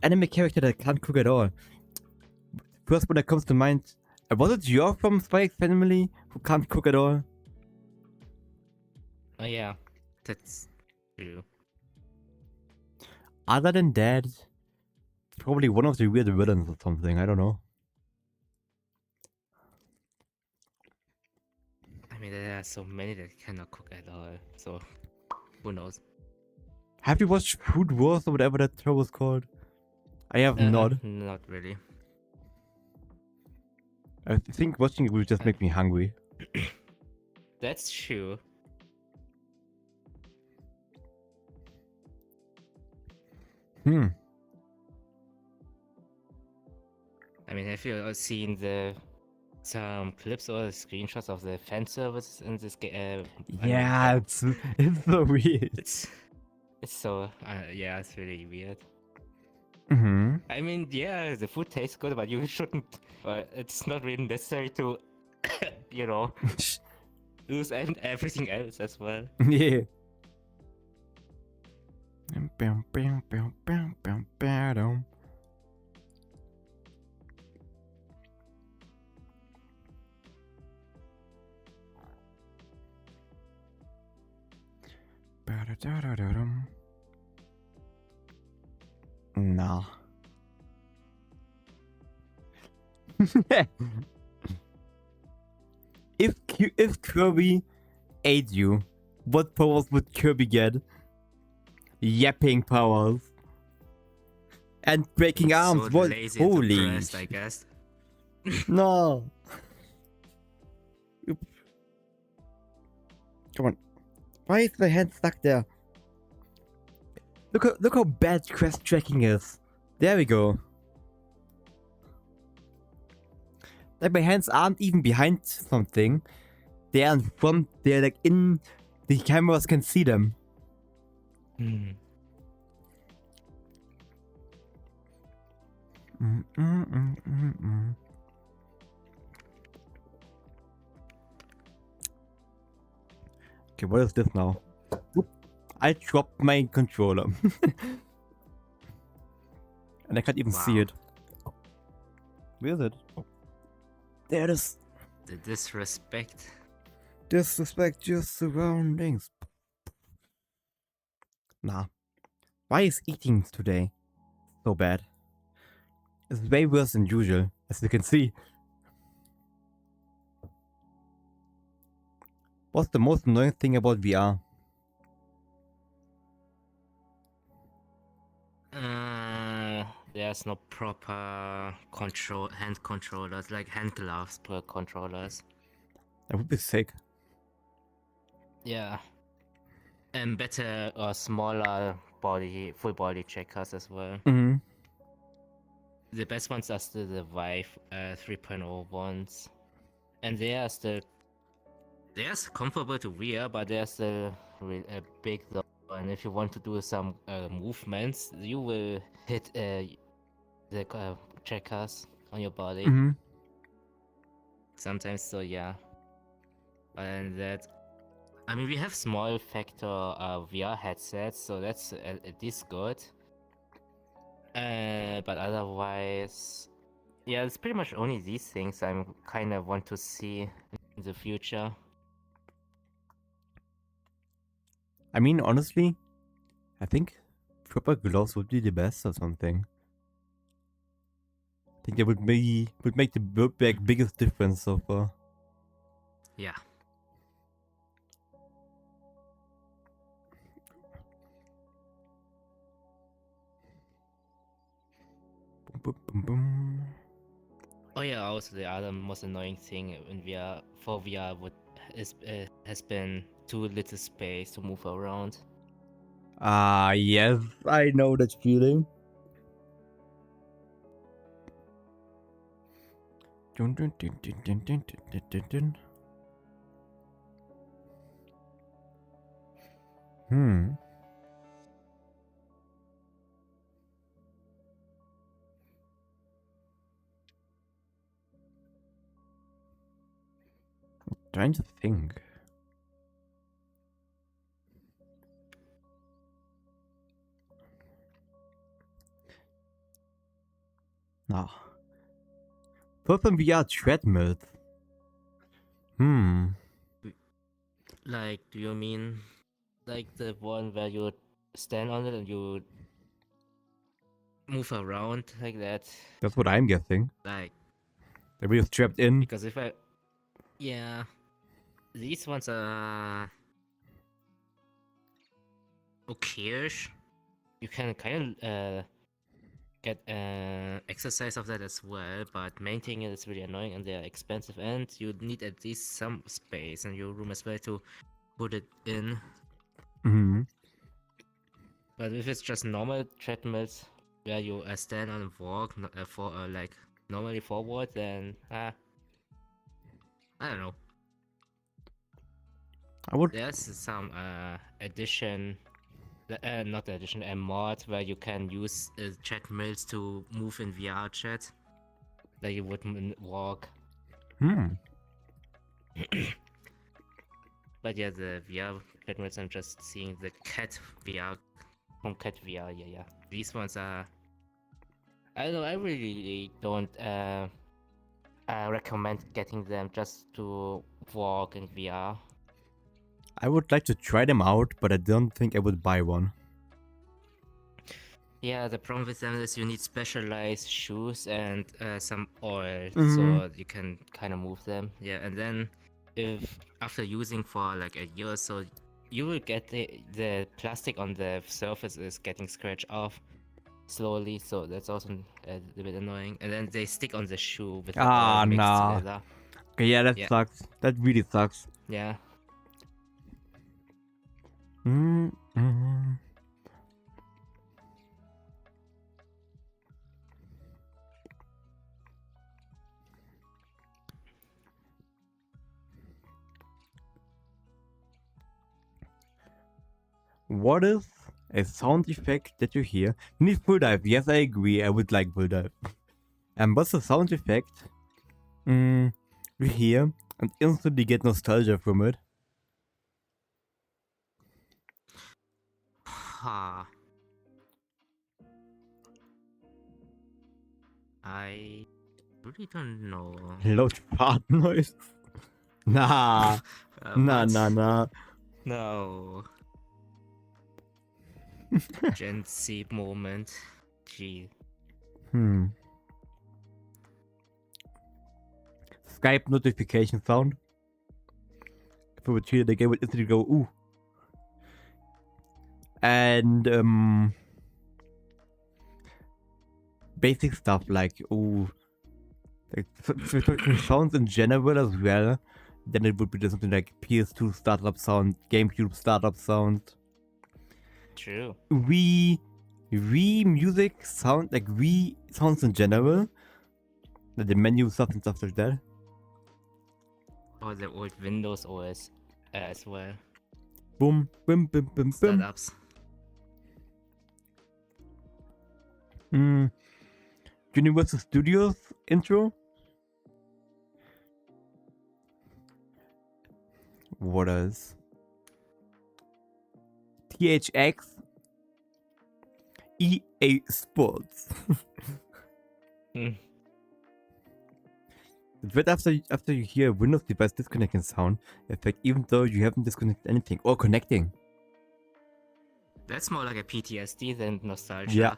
anime character that can't cook at all? First one that comes to mind. Was it Yor from Spy X Family who can't cook at all? Oh yeah, that's true. Other than that, probably one of the weird villains or something. I don't know. I mean, there are so many that cannot cook at all, so who knows? Have you watched Food Wars or whatever that show was called? I have not. Not really. I think watching it will just make me hungry. That's true. Hmm. I mean, have you seen some clips or screenshots of the fan service in this game? Yeah, it's so weird. It's so yeah, it's really weird. Mm-hmm. I mean, yeah, the food tastes good, but you shouldn't. It's not really necessary to, you know, lose everything else as well. Yeah. Nah. if Kirby ate you, what powers would Kirby get? Yapping powers. And breaking arms. So What? lazy and Holy. depressed, I guess. No. Come on. Why is my hand stuck there? Look how bad quest tracking is. There we go. Like my hands aren't even behind something. They're in front. They're like in. The cameras can see them. Hmm. Okay, what is this now? Oop, I dropped my controller. And I can't even see it. Where is it? Oh. There it is. The disrespect. Disrespect your surroundings. Nah. Why is eating today so bad? It's way worse than usual, as you can see. What's the most annoying thing about VR? There's no proper hand controllers, like hand gloves per controllers. That would be sick. Yeah. And better or smaller full body checkers as well. Mm-hmm. The best ones are still the Vive 3.0 ones. And they are still comfortable to wear, but they're still big though. And if you want to do some movements, you will hit the checkers on your body. Mm-hmm. Sometimes, so yeah. And that, I mean, we have small factor VR headsets, so that's at least good. But otherwise, yeah, it's pretty much only these things I kind of want to see in the future. I mean, honestly, I think proper gloves would be the best or something. I think that would make the biggest difference so far. Yeah. Boom, boom, boom. Oh yeah, also the other most annoying thing in VR for VR has been too little space to move around. Ah, yes, I know that feeling. Dun, dun, dun, dun, dun, dun, dun, dun, dun. Trying to think. No. Purple VR treadmills. Like, do you mean like the one where you stand on it and you move around like that? That's what I'm guessing. Like, They were strapped in. because yeah, these ones are okay-ish. You can kind of get exercise of that as well, but maintaining it is really annoying and they're expensive, and you need at least some space in your room as well to put it in. But if it's just normal treadmills where you stand and walk for like normally forward, then I don't know. There's some not addition, a mod where you can use treadmills to move in VRChat, like you would walk. But yeah, the VR treadmills, I'm just seeing the cat VR from cat VR. Yeah. These ones are. I don't know. I really don't recommend getting them just to walk in VR. I would like to try them out, but I don't think I would buy one. Yeah, the problem with them is you need specialized shoes and some oil, so you can kind of move them. Yeah, and then if after using for like a year or so, you will get the plastic on the surface is getting scratched off slowly, so that's also a bit annoying. And then they stick on the shoe with the oil mixed together. Okay, yeah, that sucks. That really sucks. Yeah. What is a sound effect that you hear? Need full dive. Yes, I agree. I would like full dive. And what's the sound effect you hear and instantly get nostalgia from it? I really don't know. Loud fart noise? Nah. Nah. No. Gen Z moment. Gee. Skype notification sound. If we would hear the game, would instantly go ooh. And basic stuff like ooh. Like sounds in general as well. Then it would be something like PS2 startup sound, GameCube startup sound. True. Wii music sound, like Wii sounds in general. Like the menu stuff and stuff like that. Or the old Windows OS as well. Boom. Startups. Universal Studios intro. What else? THX. EA Sports. But after you hear a Windows device disconnecting sound effect, even though you haven't disconnected anything or connecting. That's more like a PTSD than nostalgia. Yeah.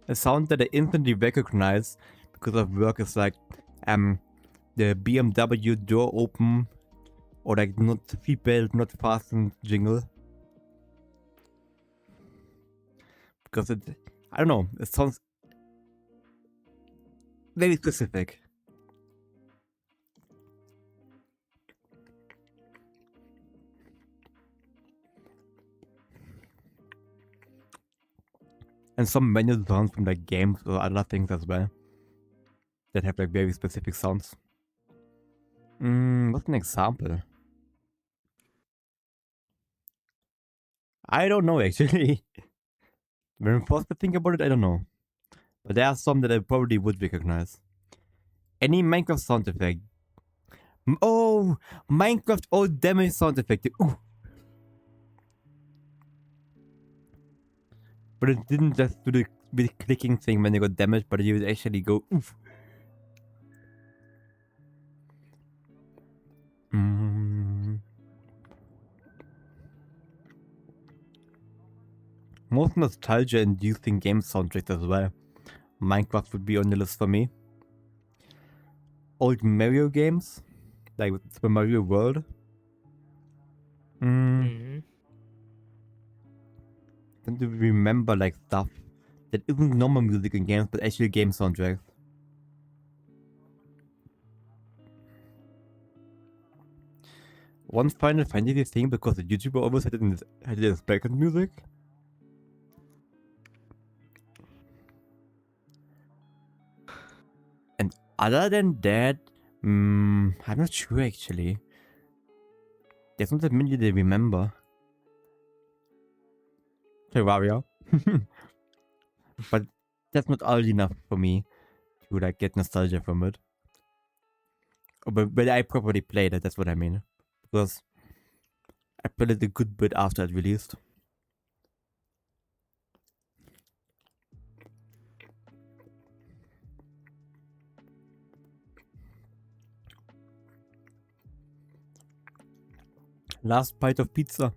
A sound that I instantly recognize because of work is like the BMW door open or like not seatbelt not fastened jingle. Because I don't know, it sounds very specific. And some menu sounds from like games or other things as well that have like very specific sounds. What's an example? I don't know actually. When I'm forced to think about it, I don't know. But there are some that I probably would recognize. Any Minecraft sound effect. Oh, Minecraft old damage sound effect. Ooh. But it didn't just do the big clicking thing when they got damaged, but it would actually go oof. Most nostalgia-inducing game soundtracks as well. Minecraft would be on the list for me. old Mario games, like Super Mario World. Tend to remember like stuff that isn't normal music in games, but actually game soundtracks. One Final Fantasy thing because the YouTuber always had it in his background music. And other than that, I'm not sure actually. There's not that many to remember. Terraria. But that's not all enough for me to like get nostalgia from it. But when I properly played it, that's what I mean. Because I played it a good bit after it released. Last bite of pizza.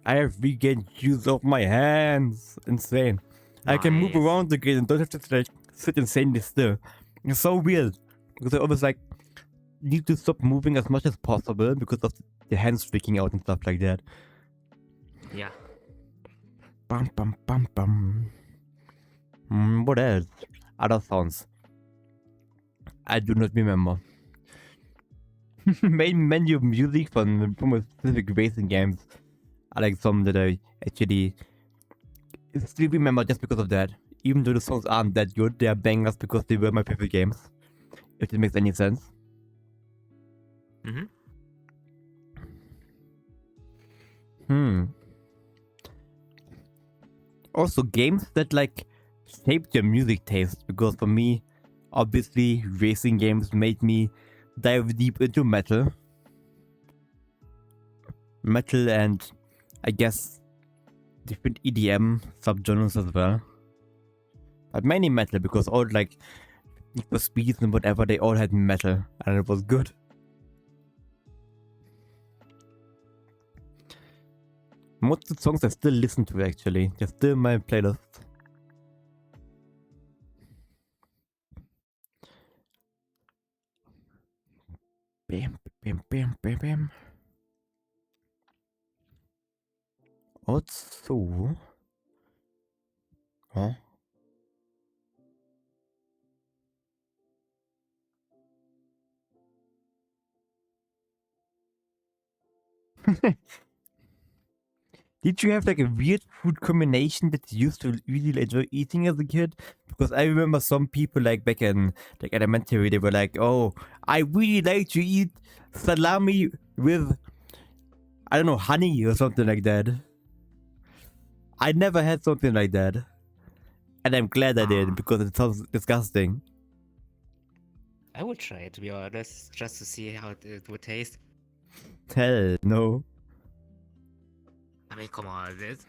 I have regained use of my hands. Insane. Nice. I can move around again and don't have to like sit insanely still. It's so weird. Because I always like need to stop moving as much as possible because of the hands freaking out and stuff like that. Yeah. Bum bum bum bum. What else? Other sounds. I do not remember. Main menu music from a specific racing games. I like some that I actually still remember just because of that. Even though the songs aren't that good, they are bangers because they were my favorite games. If it makes any sense. Also games that like shaped your music taste, because for me, obviously racing games made me dive deep into metal. Metal and I guess different EDM subgenres as well. But mainly metal, because all like Need for Speed and whatever, they all had metal and it was good. Most of the songs I still listen to actually. They're still in my playlist. Bam, bam, bam, bam, bam. Also... Huh? Did you have like a weird food combination that you used to really enjoy eating as a kid? Because I remember some people like back in like elementary, they were like, "Oh, I really like to eat salami with, I don't know, honey or something like that." I never had something like that, and I'm glad I did because it sounds disgusting. I would try it, to be honest, just to see how it would taste. Hell no. I mean, come on, it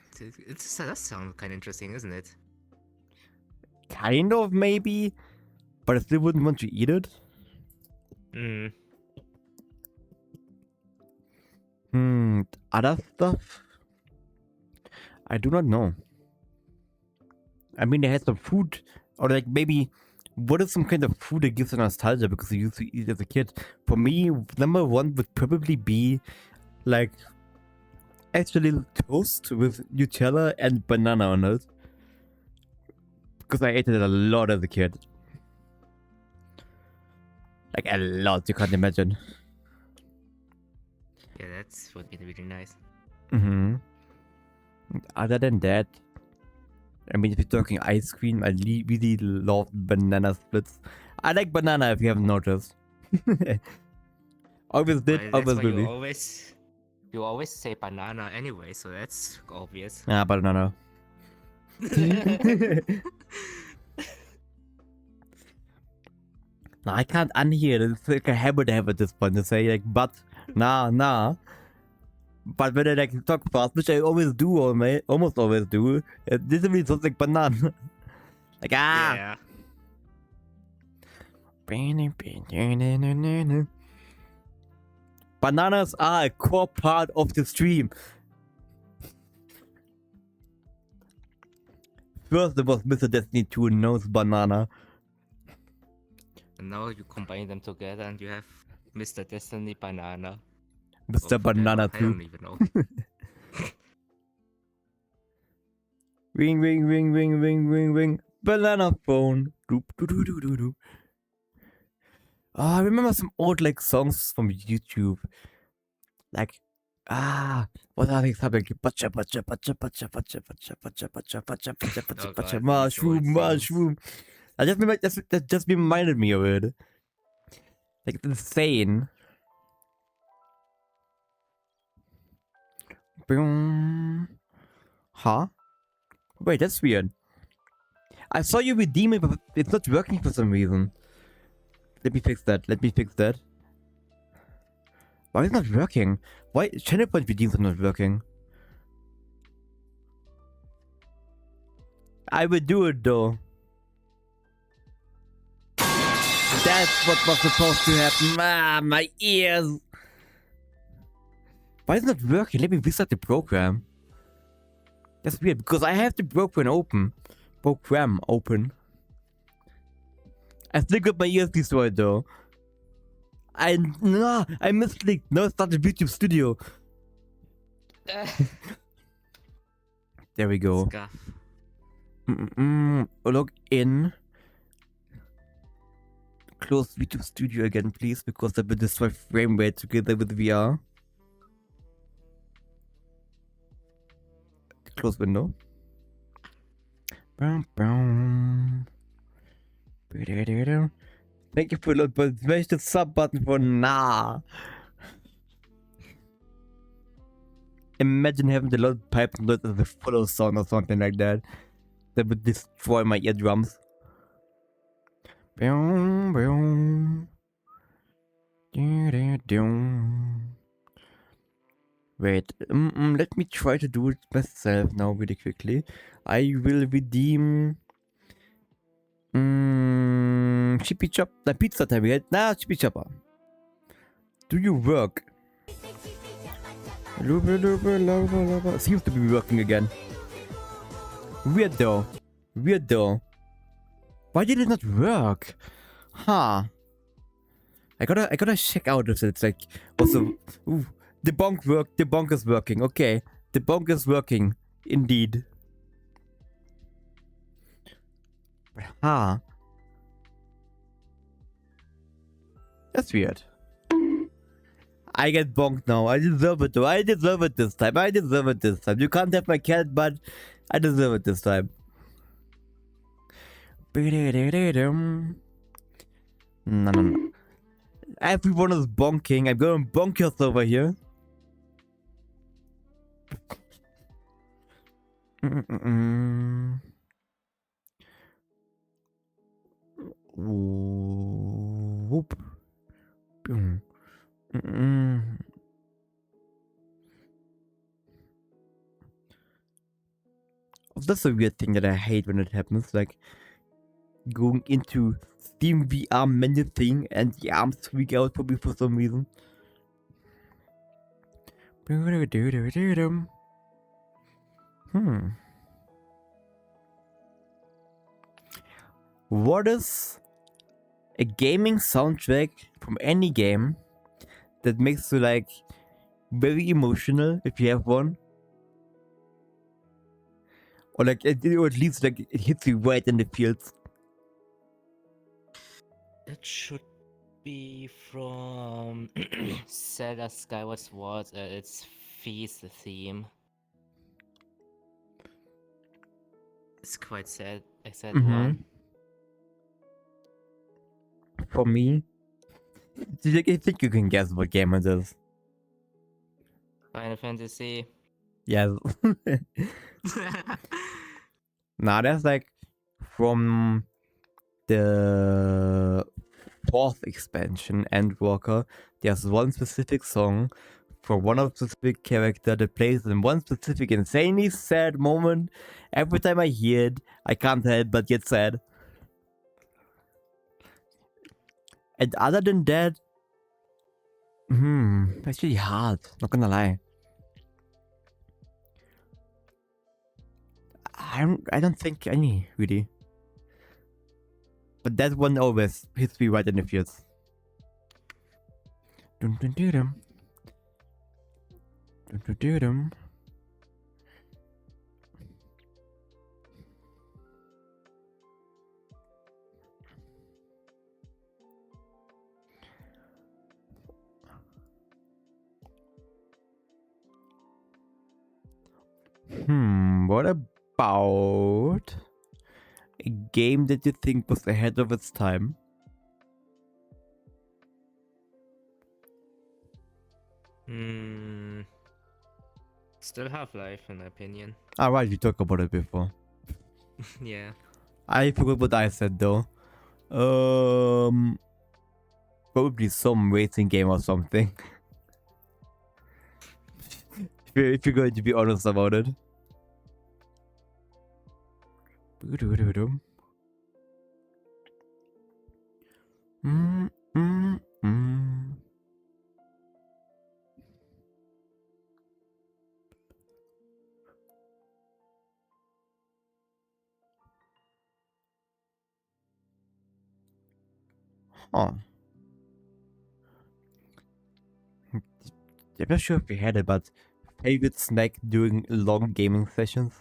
does sound kind of interesting, isn't it? Kind of, maybe, but I still wouldn't want to eat it. Other stuff? I do not know. I mean, they had some food, or like maybe, what is some kind of food that gives you nostalgia because you used to eat as a kid? For me, number one would probably be like actually toast with Nutella and banana on it. Because I ate it a lot as a kid. Like a lot, you can't imagine. Yeah, that would be really nice. Other than that, I mean, if you're talking ice cream, I really love banana splits. I like banana if you haven't noticed. Always did, well, always will be. You always say banana anyway, so that's obvious. Ah, banana. No, I can't unhear it. It's like a habit I have at this point to say like, but, nah. But when I like talk fast, which I always do, almost always do, it literally sounds like banana. Like Yeah. Bananas are a core part of the stream. First there was Mr. Destiny 2 knows banana. And now you combine them together and you have Mr. Destiny Banana. Mr. Or Banana whatever, I 2. don't even know. Ring, ring, ring, ring, ring, ring, ring. Banana phone. Doop, doo, doo, doo, doo, doo. I remember some old like songs from YouTube. Like, what are these happening? Pacha, pacha, pacha, pacha, pacha, pacha, pacha, pacha, pacha, pacha, pacha, Oh pacha, god, these old mushroom, songs. mushroom. I just remember, that just reminded me of it. Like, it's insane. Boom. Huh? Wait, that's weird. I saw you redeem it, but it's not working for some reason. Let me fix that. Let me fix that. Why is it not working? Why channel point redeems are not working? I will do it though. That's what was supposed to happen. My ears. Why is it not working? Let me restart the program. That's weird because I have the program open. I still got my ears destroyed though. I misclicked. No, it's not the YouTube Studio. There we go. Scuff. Log in. Close YouTube Studio again, please, because that will destroy frame rate together with VR. Close window. Thank you for the but smash the sub button for nah. Imagine having the load pipe note as a follow sound or something like that. That would destroy my eardrums. Wait, let me try to do it myself now really quickly. I will redeem Chippy Chop, the pizza time, right? Nah, Chippy Chopper. Do you work? Seems to be working again. Weird though. Weird though. Why did it not work? Huh. I gotta check out if it's like also. Ooh, the bonk work. The bonk is working. Okay, the bonk is working indeed. Huh. That's weird. I get bonked now. I deserve it though. I deserve it this time. I deserve it this time. You can't have my cat, but I deserve it this time. No. Everyone is bonking. I'm going bonkers over here. Whoop. That's a weird thing that I hate when it happens. Like going into Steam VR menu thing and the arms freak out for me for some reason. What is a gaming soundtrack from any game that makes you like very emotional if you have one? Or like or at least like it hits you right in the feels. It should be from Zelda Skyward Sword. It's Feast theme. It's quite sad. I said one. For me, I think you can guess what game it is. Final Fantasy. Yes. Nah, that's like from the 4th expansion, Endwalker. There's one specific song for one specific character that plays in one specific insanely sad moment. Every time I hear it, I can't help but get sad. And other than that, that's really hard, not gonna lie. I don't think any, really. But that one always hits me right in the feels. Dun dun dun dun. Dun dun dun dun. What about a game that you think was ahead of its time? Still Half-Life, in my opinion. Ah, right, we talked about it before. Yeah. I forgot what I said though. Probably some racing game or something. if you're going to be honest about it. Huh. I'm not sure if we had it, but favorite snack during long gaming sessions?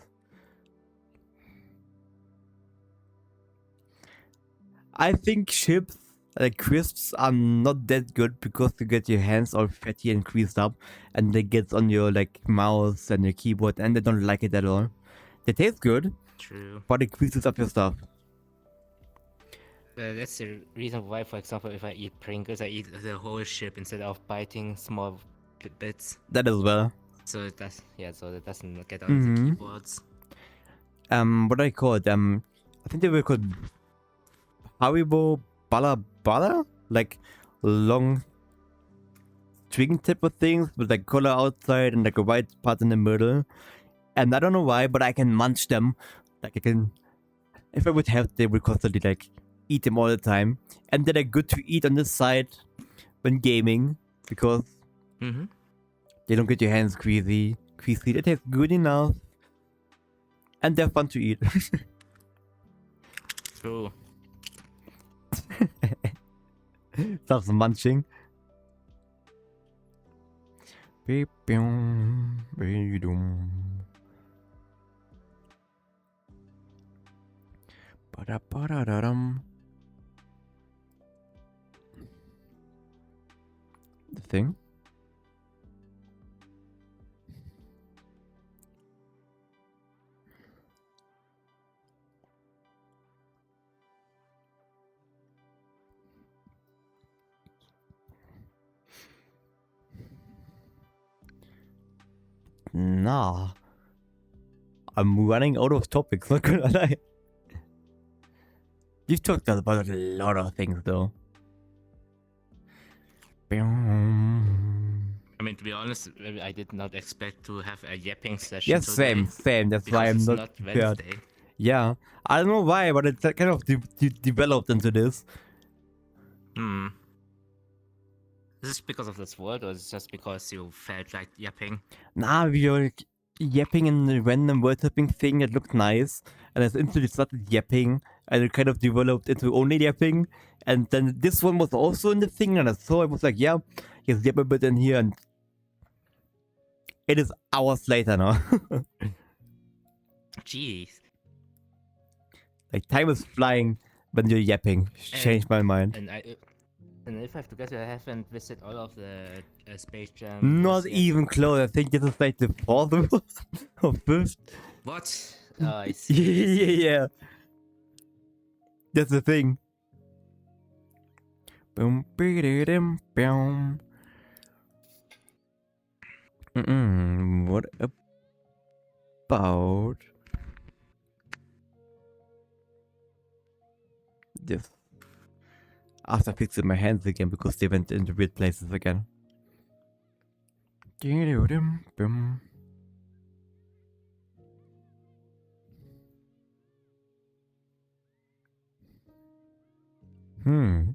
I think chips, like crisps, are not that good because you get your hands all fatty and creased up, and they get on your like mouse and your keyboard, and I don't like it at all. They taste good, True. but it creases up your stuff. That's the reason why, for example, if I eat Pringles, I eat the whole chip instead of biting small bits. That as well. So it does, so that doesn't get on the keyboards. What do I call it? I think they were called Haribo Bala Bala? Like long string type of things with like color outside and like a white part in the middle. And I don't know why, but I can munch them. Like I can, if I would have, they would constantly like eat them all the time. And they're like good to eat on this side when gaming because they don't get your hands greasy. They taste good enough. And they're fun to eat. True. Starts munching. The thing? Nah. I'm running out of topics, not gonna lie. You've talked about a lot of things though. I mean, to be honest, I did not expect to have a yapping session. Yes, today, same. That's why I'm not prepared. Wednesday. Yeah, I don't know why, but it kind of developed into this. Is this because of this word, or is it just because you felt like yapping? Nah, we were yapping in the random word typing thing that looked nice, and I instantly started yapping, and it kind of developed into only yapping, and then this one was also in the thing, and I saw it was like, yeah, just yap a bit in here, and it is hours later now. Jeez. Like, time is flying when you're yapping. Changed my mind. And if I have to guess, I haven't visited all of the Space Jam. Not even close. I think this is like the fourth or fifth. What? Oh, I see. Yeah. That's the thing. Boom, boom, boom. What about this? After fixing my hands again because they went into weird places again. Hmm.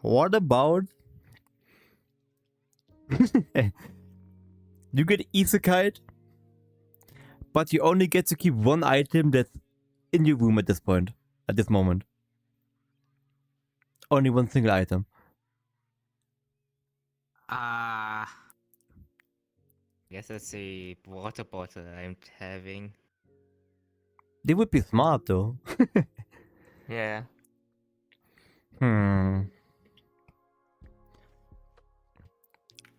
What about you get isekai, but you only get to keep one item that's in your room at this point, at this moment. Only one single item. I guess that's a water bottle I'm having. They would be smart though. Yeah.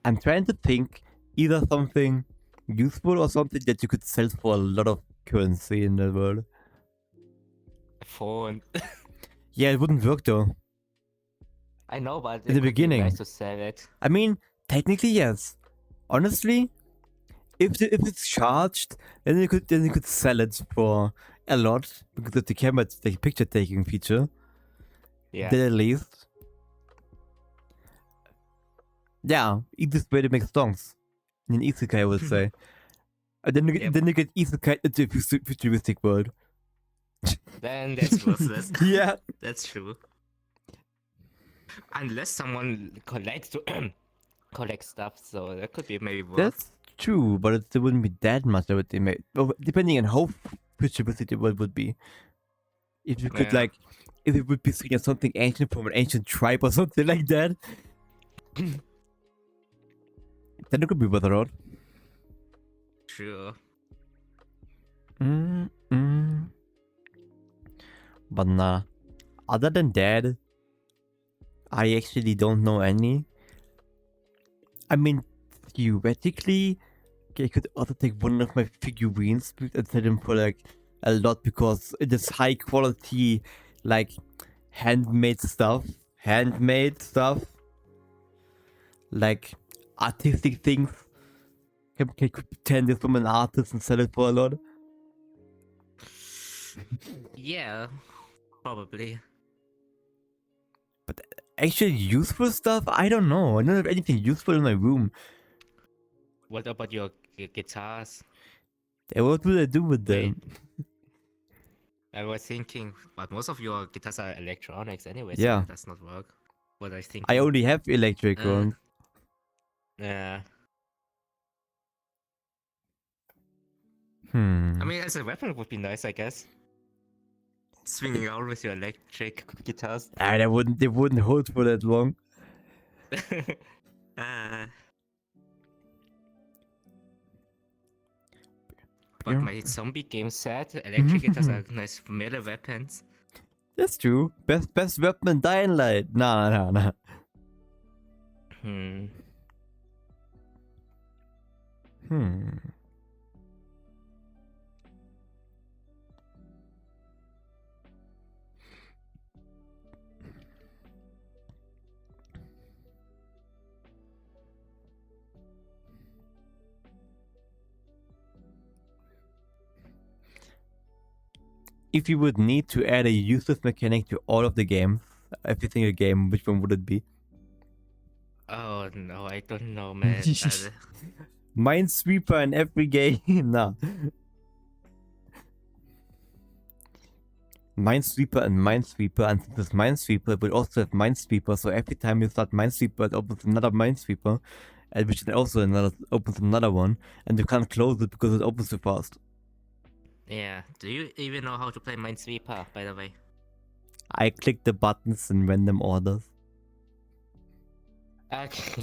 I'm trying to think either something useful or something that you could sell for a lot of currency in the world. A phone. Yeah, it wouldn't work though. I know, but In the it could be beginning. nice to sell it. I mean, technically yes. Honestly, if it's charged, then you could sell it for a lot because of the camera, the picture taking feature. Yeah. Then at least, yeah, easiest way to make songs in an isekai, I would say. And then you get isekai into a futuristic world. Then that's worthless. Yeah, That's true. Unless someone collects to collect stuff, so that could be maybe worth. that's true, but it wouldn't be that much. I would think, depending on how futuristic the world would be. If you could like, if it would be seen as something ancient from an ancient tribe or something like that, then it could be worth a lot. True. But nah. Other than that, I actually don't know any. I mean, theoretically, I could also take one of my figurines and sell them for like a lot because it is high quality, like handmade stuff, like artistic things. Can pretend it's from an artist and sell it for a lot. Yeah, probably. But actually useful stuff, I don't know. I don't have anything useful in my room. What about your guitars? What would I do with them? I was thinking, but most of your guitars are electronics anyway, so Yeah. that does not work. What I think. I only have electric ones. Yeah. I mean, as a weapon would be nice, I guess. Swinging out with your electric guitars. They wouldn't hold for that long. But my zombie game set, electric guitars are nice melee weapons. That's true. Best weapon, Dying Light. Nah. If you would need to add a useless mechanic to all of the games, every single game, which one would it be? Oh no, I don't know, man. Minesweeper in every game? Nah. Minesweeper and Minesweeper, and since it's Minesweeper, it will also have Minesweeper, so every time you start Minesweeper, it opens another Minesweeper, and which then also opens another one, and you can't close it because it opens too fast. Yeah, do you even know how to play Minesweeper, by the way? I click the buttons in random orders. Okay.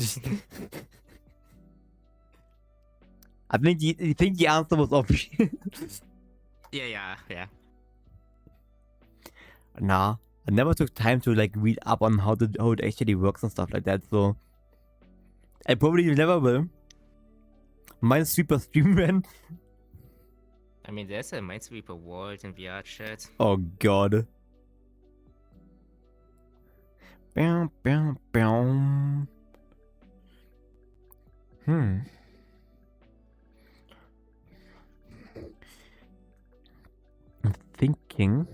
I think the answer was obvious. Yeah. Nah, I never took time to like read up on how it actually works and stuff like that, so I probably never will. Minesweeper streamman. I mean, there's a Minesweeper world in VRChat. Oh god. Bow. thinking,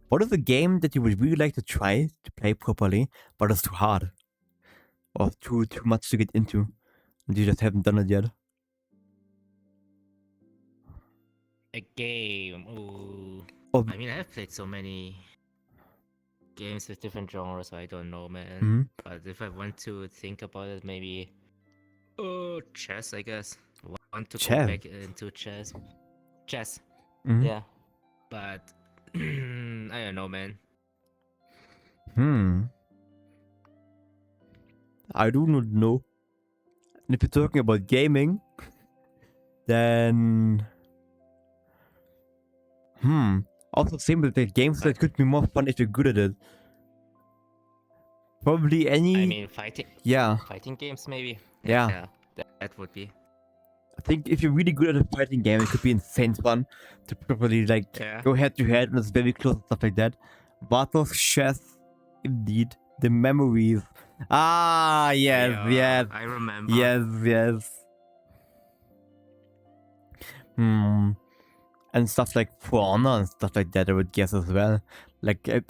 what is a game that you would really like to try to play properly, but it's too hard or too much to get into, and you just haven't done it yet? A game. Ooh. Or, I mean, I have played so many games with different genres, so I don't know, man. Mhm. But if I want to think about it, maybe chess, I guess. Want to go Chess. back into chess. Chess. Mhm. Yeah. But I don't know, man. I do not know. And if you're talking about gaming, then also same with the games that could be more fun if you're good at it. Probably any. I mean, fighting. Yeah. Fighting games, maybe. Yeah. That would be. I think if you're really good at a fighting game, it could be insane fun to properly go head to head and it's very close and stuff like that. Battles, chess, indeed. The memories. Ah, yes, Yeah, yes. I remember. Yes. And stuff like For Honor and stuff like that, I would guess as well. Like, I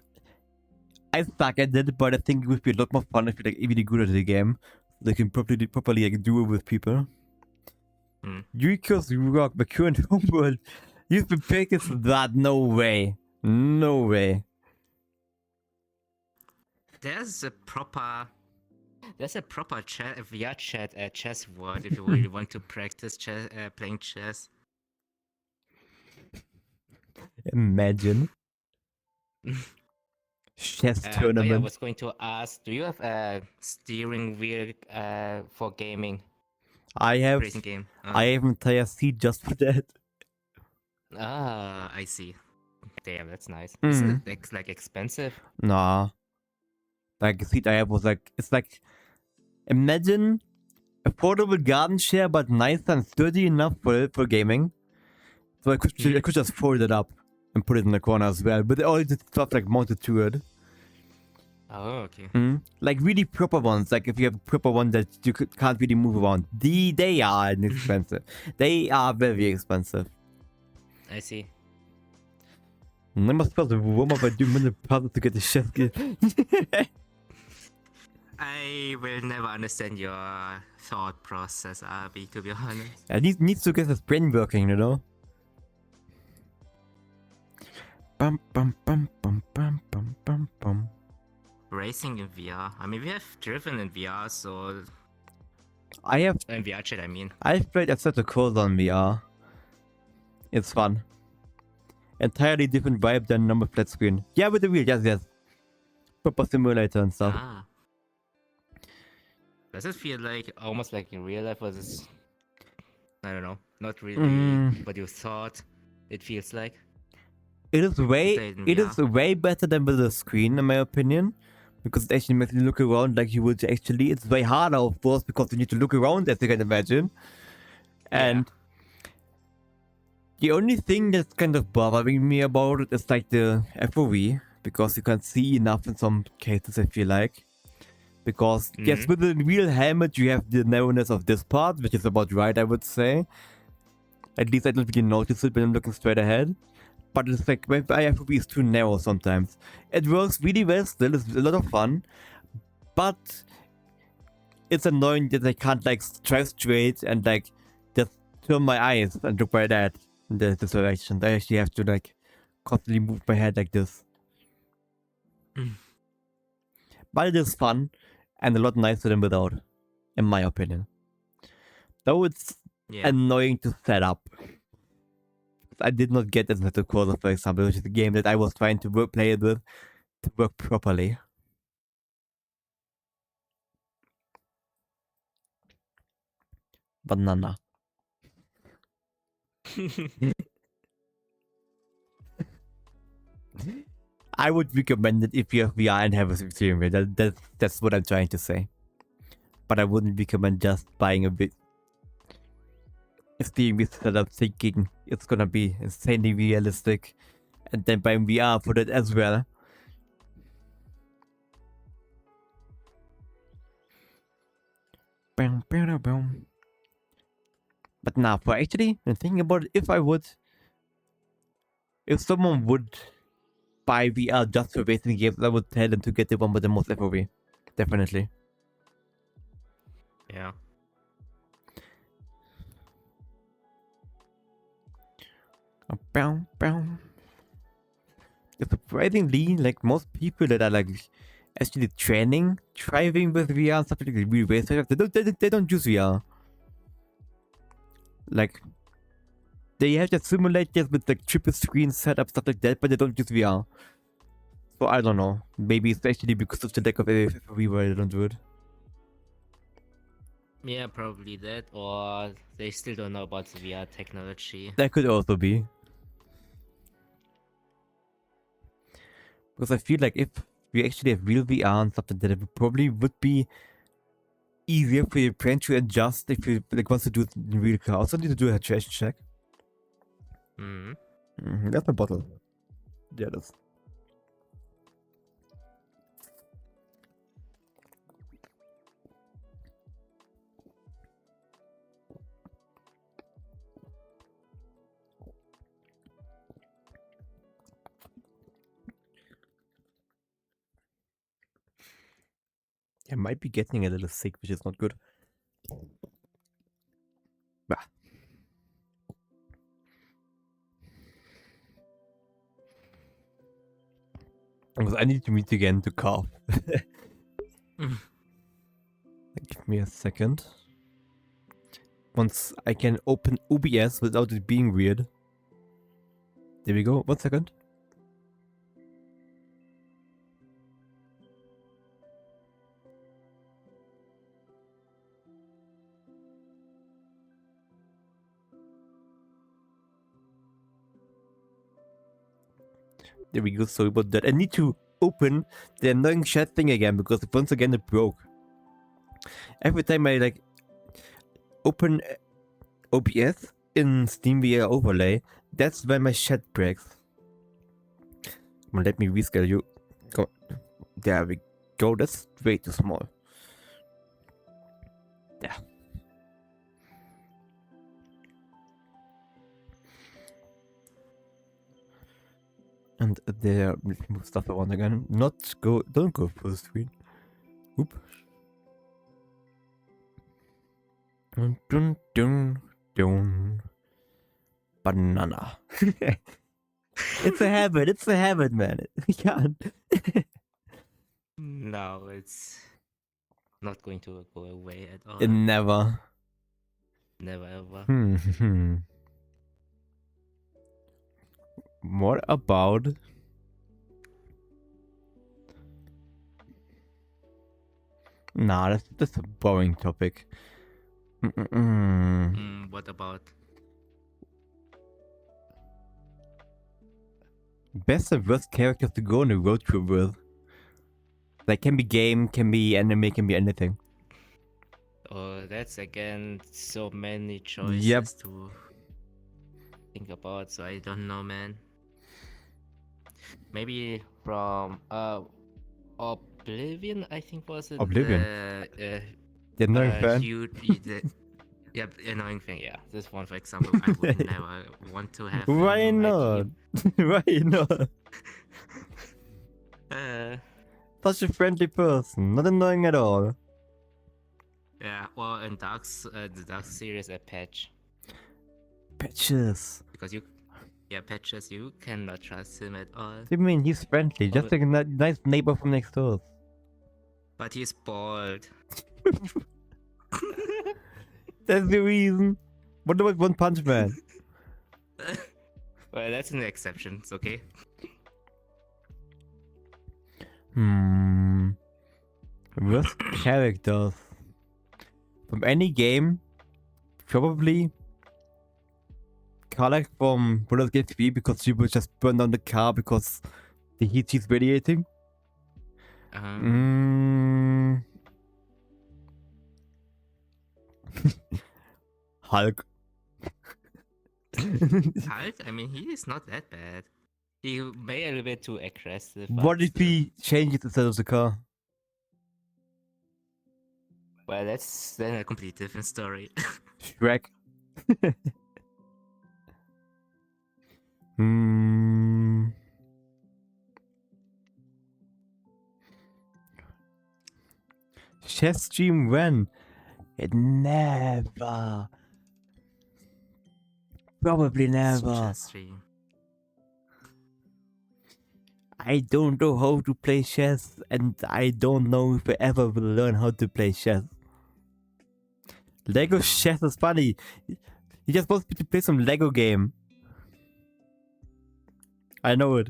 suck at it, but I think it would be a lot more fun if you're really good at the game. They can properly do it with people. Yuriko's Rock, the current homeworld. You've been picking that? No way. No way. There's a proper VRChat chess world if you really want to practice playing chess. Imagine. Chess tournament. I was going to ask, do you have a steering wheel for gaming? I have. Racing game. I have an entire seat just for that. Ah, I see. Damn, that's nice. Isn't it like expensive? Nah. Like the seat I have was it's like, imagine a portable garden chair but nice and sturdy enough for gaming. So I could just fold it up and put it in the corner as well. But all the stuff mounted to it. Oh, okay. Like really proper ones. Like if you have a proper one that you can't really move around. They are inexpensive. They are very expensive. I see. I must spell the warm up by doing minute puzzle to get the chef gear. I will never understand your thought process, Abi, to be honest. I needs to get his brain working, you know? Bum bum bum bum bum bum bum bum. Racing in VR. I mean, we have driven in VR, so... I have... In VRChat, I mean. I've played a set of codes on VR. It's fun. Entirely different vibe than number flat screen. Yeah, with the wheel, yes. Proper simulator and stuff. Ah. Does it feel like almost like in real life, or is it, I don't know, not really what you thought it feels like? It is way better than with the screen, in my opinion, because it actually makes you look around like you would actually. It's way harder, of course, because you need to look around, as you can imagine. And the only thing that's kind of bothering me about it is like the FOV, because you can't see enough in some cases, I feel like. Because, yes, with the real helmet, you have the narrowness of this part, which is about right, I would say. At least I don't really notice it when I'm looking straight ahead. But it's like, my FOV is too narrow sometimes. It works really well still, it's a lot of fun. But it's annoying that I can't drive straight and just turn my eyes and look by that in this direction. I actually have to constantly move my head like this. But it is fun and a lot nicer than without, in my opinion. Though it's annoying to set up. I did not get as Metal Quarter, for example, which is a game that I was trying to play it with to work properly. Banana. I would recommend it if you have VR and have a steering wheel. That's what I'm trying to say. But I wouldn't recommend just buying a steering wheel setup thinking it's gonna be insanely realistic and then buying VR for that as well. But now, for actually thinking about it, if I would if someone would buy VR just for racing games, I would tell them to get the one with the most FOV. Definitely. Yeah. Bow, bow. Surprisingly, like most people that are like actually driving with VR and stuff like real race, they don't use VR. Like they have just simulators with like triple screen setup stuff like that, but they don't use VR. So I don't know. Maybe it's actually because of the lack of FOV why they don't do it. Yeah, probably that, or they still don't know about the VR technology. That could also be. Because I feel like if we actually have real VR and stuff like that, it probably would be easier for your brain to adjust if you like wants to do it in real car. Also need to do a trash check. That's my bottle. Yeah, that's. I might be getting a little sick, which is not good. Bah. Because I need to meet again to cough. Give me a second. Once I can open OBS without it being weird. There we go. 1 second. There we go. Sorry about that. I need to open the annoying chat thing again because once again it broke. Every time I like open OBS in SteamVR overlay, that's when my chat breaks. Come on, let me rescale you. Come on. There we go. That's way too small. There. And there, let's move stuff around again. Don't go full screen. Oop. Dun dun dun dun. Banana. It's a habit. It's a habit, man. We can't. No, it's not going to go away at all. It never. Never ever. What about? Nah, that's a boring topic. What about? Best and worst characters to go on a road trip with. That can be game, can be anime, can be anything. Oh, that's again so many choices to think about, so I don't know, man. Maybe from Oblivion, I think was it? Oblivion. The annoying fan. Yep, annoying thing. Yeah, this one, for example, I would never want to have. Why not? Why not? Such a friendly person, not annoying at all. Yeah, well, in the Dark series, a patch. Patches. Because Patches, you cannot trust him at all. What do you mean he's friendly? Just like a nice neighbor from next door. But he's bald. That's the reason. What about One Punch Man? Well, that's an exception, it's okay. Worst characters from any game, probably Karlach from Baldur's Gate 3 because she will just burn down the car because the heat she's radiating. Hulk. Hulk? I mean, he is not that bad. He may a little bit too aggressive. What if he changes instead of the car? Well, that's then a completely different story. Shrek. Chess stream when? It never. Probably never. Chess stream. I don't know how to play chess, and I don't know if I ever will learn how to play chess. Lego chess is funny. You're just supposed to play some Lego game. I know it.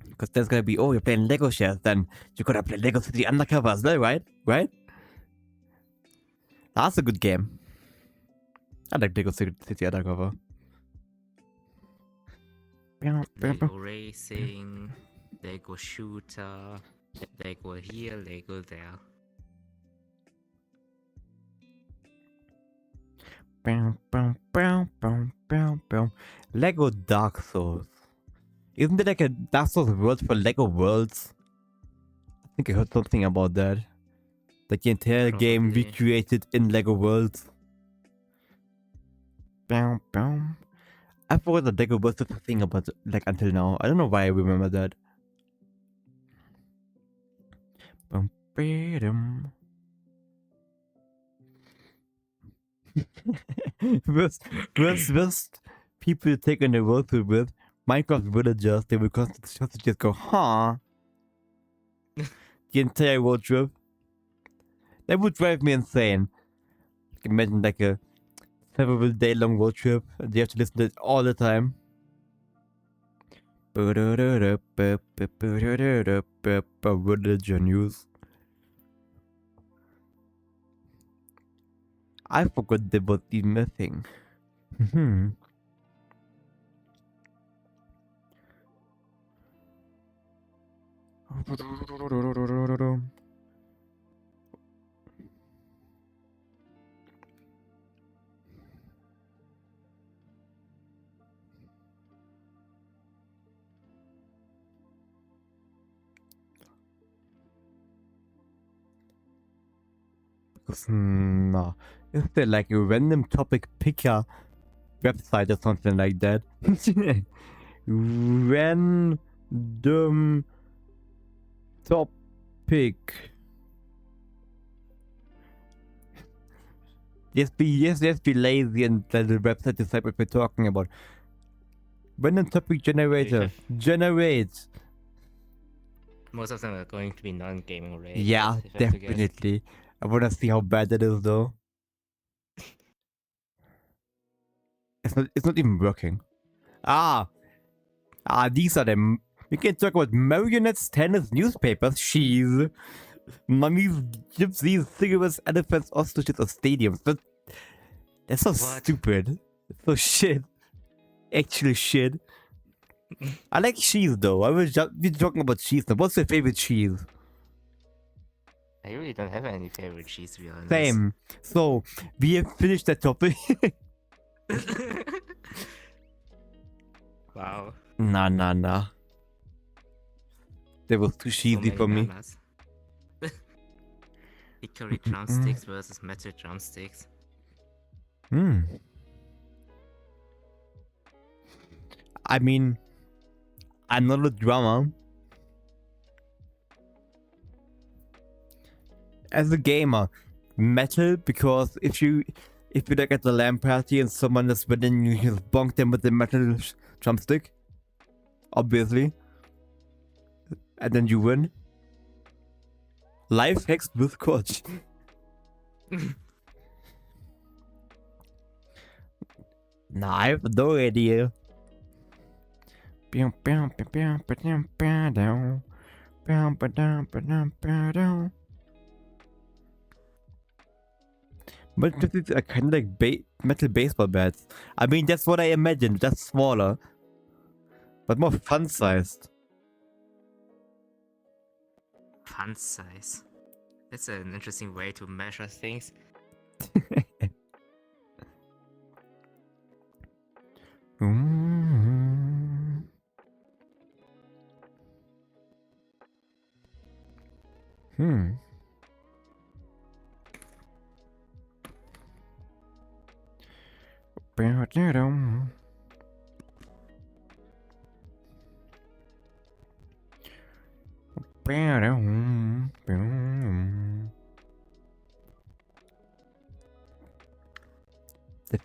Because there's gonna be, oh, you're playing Lego chess, then you're gonna play Lego City Undercover as well, right? Right? That's a good game. I like Lego City Undercover. Lego racing, Lego shooter, Lego here, Lego there. Lego Dark Souls. Isn't there like a Dark Souls world for Lego Worlds? I think I heard something about that. Like the entire game recreated in Lego Worlds. I forgot that Lego Worlds was a thing about like until now. I don't know why I remember that. worst people take on the road trip with Minecraft villagers, they will constantly just go, huh? The entire road trip. That would drive me insane. Imagine like a several day long road trip and you have to listen to it all the time. Villager news. I forgot there was even a thing. No. Is there like a random topic picker website or something like that? Random topic. Just be lazy and let the website decide what we're talking about. Random topic generator. Generate. Most of them are going to be non-gaming related. Yeah, definitely. I wanna see how bad that is though. It's not even working. These are them. We can talk about marionettes, tennis, newspapers, cheese, mummies, gypsies, cigarettes, elephants, ostriches, or stadiums. But that's so stupid. It's so shit. Actually shit. I like cheese though. I was just be talking about cheese now. What's your favorite cheese? I really don't have any favorite cheese, to be honest. Same. So, we have finished that topic. Wow. Nah. That was too cheesy for me. Hickory drumsticks versus metal drumsticks. I mean, I'm not a drummer. As a gamer, metal, because if you look at the LAN party and someone is winning, you just bonk them with the metal drumstick. Obviously. And then you win. Life hacks with coach. Nah, I have no idea. But these are kind of like metal baseball bats. I mean, that's what I imagined, just smaller. But more fun-sized. Fun size? That's an interesting way to measure things. The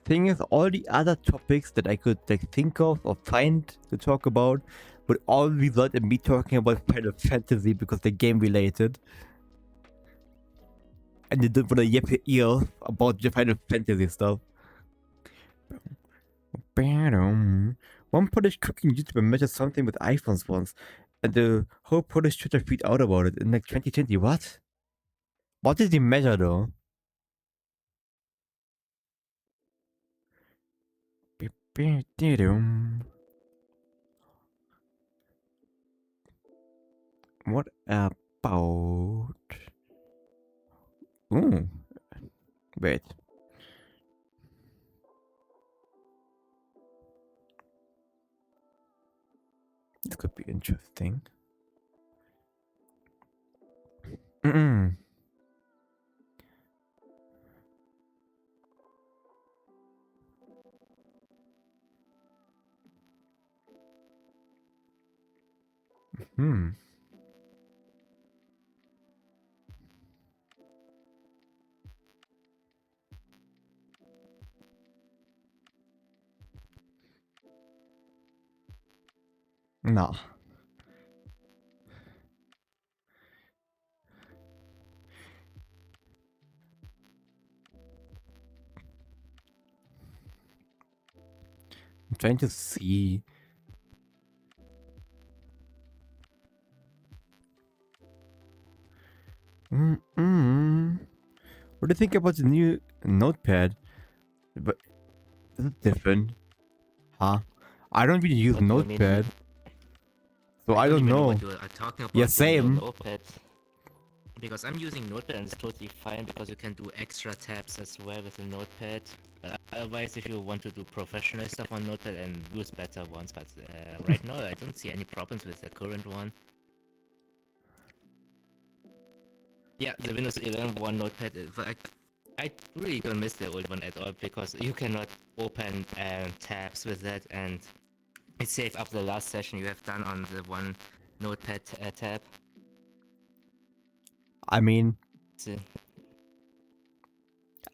thing is, all the other topics that I could like think of or find to talk about would all result in me talking about Final Fantasy because they're game related. And you don't want to yap your ear about the Final Fantasy stuff. One Polish cooking YouTuber measured something with iPhones once, and the whole Polish Twitter freaked out about it in like 2020. What? What did he measure though? What about? Ooh, wait. This could be interesting. Mm-mm. Hmm. No. I'm trying to see. What do you think about the new notepad? But is it different? Huh? I don't really use What do you mean? notepad, so I don't even know. what you are talking about. Yeah, in same. your Notepad. Because I'm using Notepad and it's totally fine because you can do extra tabs as well with the Notepad. Otherwise, if you want to do professional stuff on Notepad and use better ones, but right now I don't see any problems with the current one. Yeah, the Windows 11 one Notepad, I really don't miss the old one at all because you cannot open tabs with that, and it saved up the last session you have done on the one Notepad tab. I mean, So,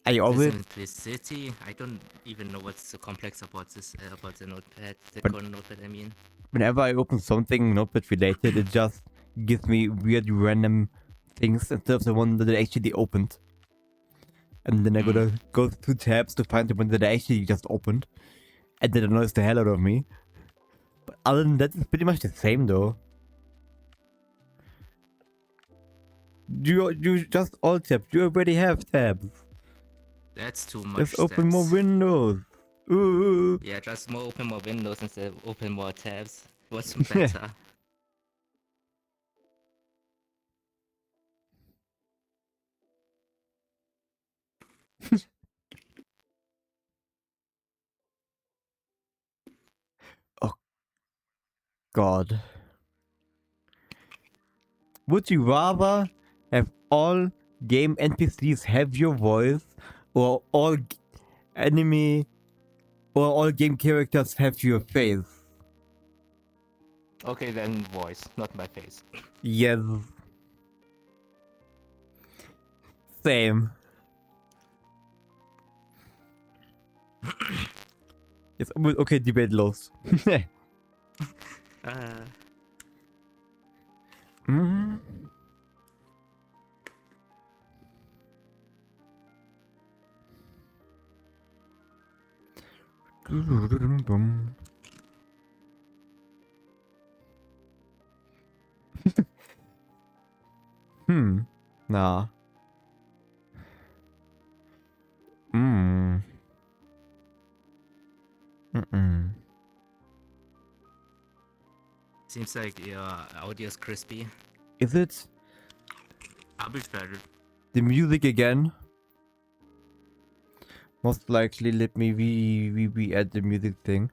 I always. Simplicity. I don't even know what's so complex about this, about the notepad, the But- current notepad, I mean. Whenever I open something notepad related, it just gives me weird random things instead of the one that I actually opened. And then I gotta go through tabs to find the one that I actually just opened. And that annoys the hell out of me. But other than that, it's pretty much the same though. You just all tabs. You already have tabs. That's too much. Just open more windows. Ooh. Yeah, just open more windows instead of open more tabs. What's better? Oh God. Would you rather have all game NPCs have your voice, or all enemy or all game characters have your face? Okay, then voice, not my face. Yes. Same. Yes, okay, debate lost. Mm. Nah. Seems like your audio is crispy. Is it I'll be better. the music again? Most likely, let me re-add the music thing.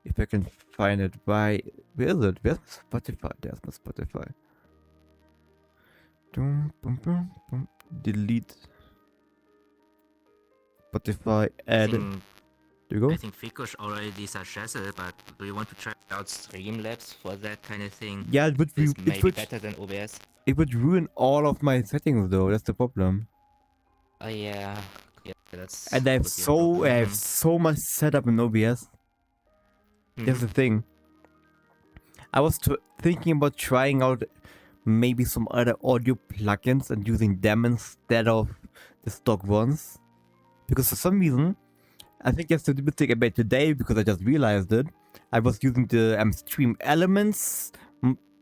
If I can find it. Where is it? Where's my Spotify? There's my Spotify. Delete. Spotify, add. There you go. I think Fikush already suggested, but do you want to try out Streamlabs for that kind of thing? Yeah, it would be. It's maybe better than OBS. It would ruin all of my settings though, that's the problem. Oh yeah, that's And I could be a problem. have so much setup in OBS. That's the thing. I was thinking about trying out maybe some other audio plugins and using them instead of the stock ones. Because for some reason, I think that's the mistake I made today because I just realized it. I was using the Stream Elements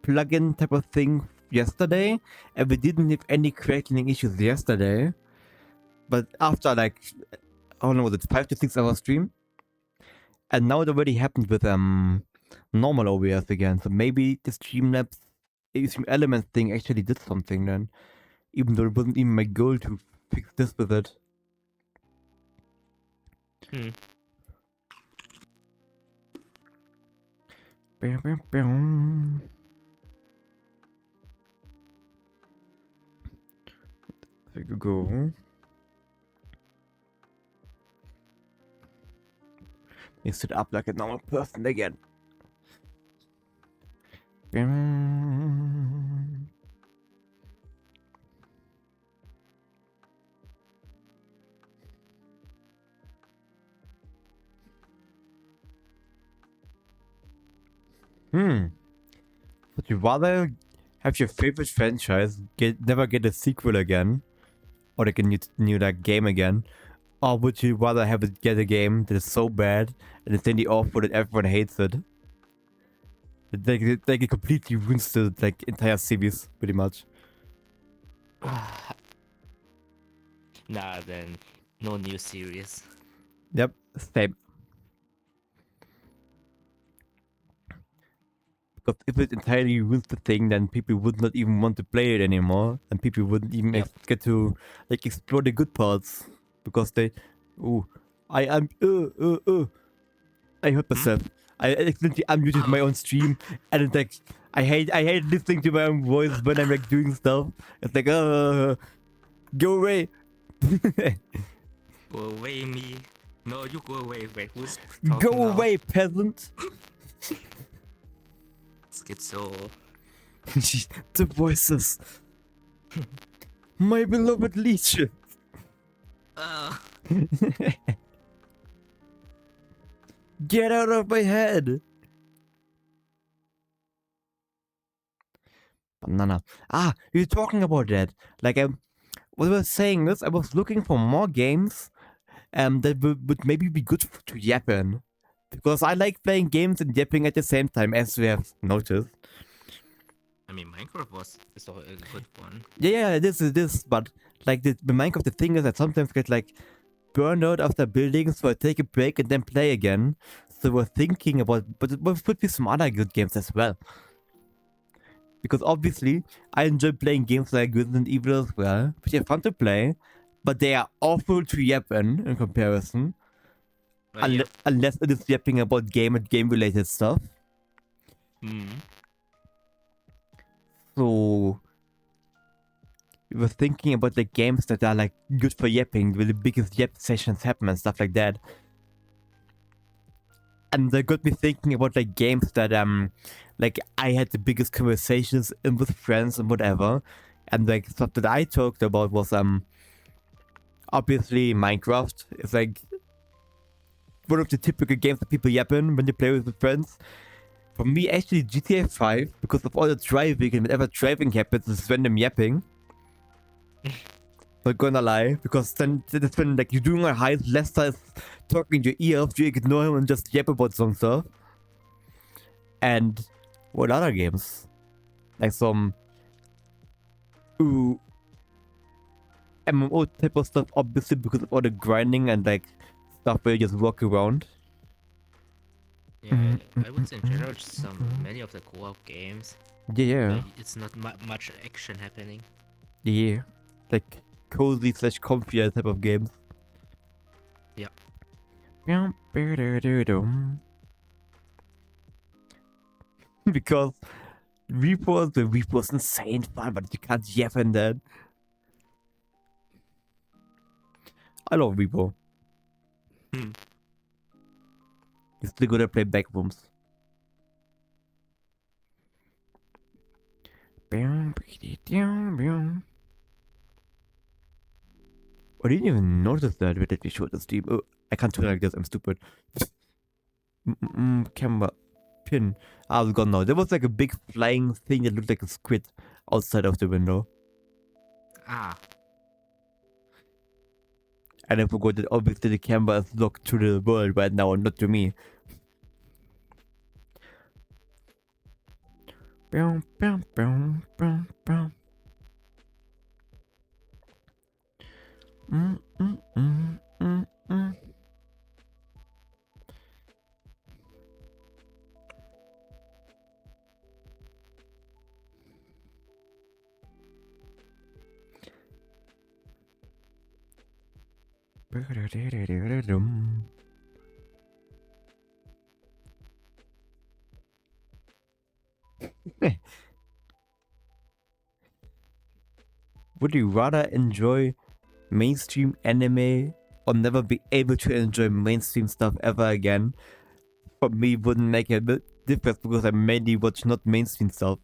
plugin type of thing yesterday, and we didn't have any crackling issues yesterday. But after like, I don't know, was it 5 to 6 hour stream? And now it already happened with normal OBS again. So maybe the Stream Elements thing actually did something then. Even though it wasn't even my goal to fix this with it. There you go. You sit up like a normal person again. Would you rather have your favorite franchise never get a sequel again, or like a new like game again, or would you rather have it get a game that is so bad and it's really awful that everyone hates it? Like it completely ruins the like entire series, pretty much. Nah, then no new series. Yep, same. Because if it entirely ruins the thing, then people would not even want to play it anymore, and people wouldn't even get to like explore the good parts because they, I am, I hurt myself. I accidentally unmuted my own stream, and it's like I hate listening to my own voice when I'm like doing stuff. It's like, go away. Go away, me. No, you go away. Wait, who's Go talking now? away, peasant. Schizo. The voices. My beloved legion. Get out of my head. Banana. You're talking about that. Like, what I was saying is, I was looking for more games that would maybe be good to yap in. Because I like playing games and yapping at the same time, as we have noticed. I mean, Minecraft is a good one. Yeah, it is. But like the Minecraft, the thing is, I sometimes get like burned out after building, so I take a break and then play again. So we're thinking about, but there would be some other good games as well. Because obviously, I enjoy playing games like Resident Evil as well, which are fun to play, but they are awful to yap in comparison. Unless it is yapping about game and game related stuff. So we were thinking about the games that are like good for yapping, where the biggest yap sessions happen and stuff like that. And that got me thinking about like games that like I had the biggest conversations in with friends and whatever. And like stuff that I talked about was obviously Minecraft. It's like one of the typical games that people yap in when they play with friends. For me, actually, GTA 5, because of all the driving, and whenever driving happens, it's random yapping. Not gonna lie, because then it's when like you're doing a heist, Lester is talking to your ear, you ignore him and just yap about some stuff. And what other games? Like some MMO type of stuff, obviously because of all the grinding and like stuff where you just walk around. Yeah, I would say in general, many of the co-op games. Yeah. It's not much action happening. Yeah. Like cozy / comfy type of games. Yeah. Because the was insane fun, but you can't yap in that. I love Repo. You still gotta play Backrooms. I didn't even notice that with the showed the stream. Oh, I can't do it like this. I'm stupid. Camera pin. I was gone now. There was like a big flying thing that looked like a squid outside of the window. Ah. And I forgot that obviously the camera is locked to the world right now and not to me. Would you rather enjoy mainstream anime or never be able to enjoy mainstream stuff ever again? For me, wouldn't make a bit difference because I mainly watch not mainstream stuff.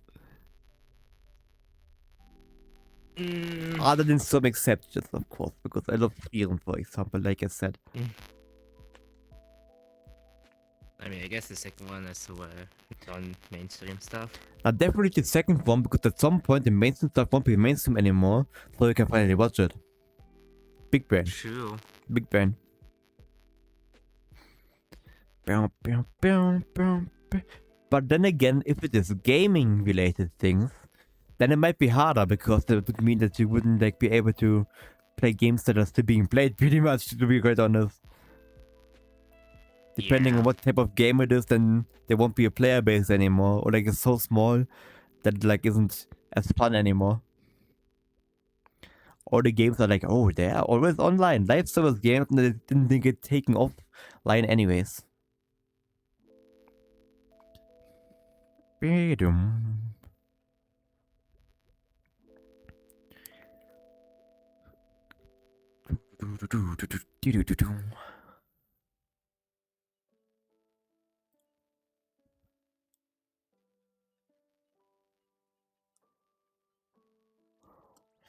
Other than some exceptions, of course, because I love Frieren, for example, like I said. I mean, I guess the second one is non-mainstream stuff. Now, definitely the second one, because at some point the mainstream stuff won't be mainstream anymore, so you can finally watch it. Big brain. True. Big brain. But then again, if it is gaming related things, then it might be harder because that would mean that you wouldn't like be able to play games that are still being played pretty much, to be quite honest. Depending on what type of game it is, then there won't be a player base anymore, or like it's so small that like isn't as fun anymore. All the games are like, oh, they are always online, live service games, and they didn't get taken offline anyways.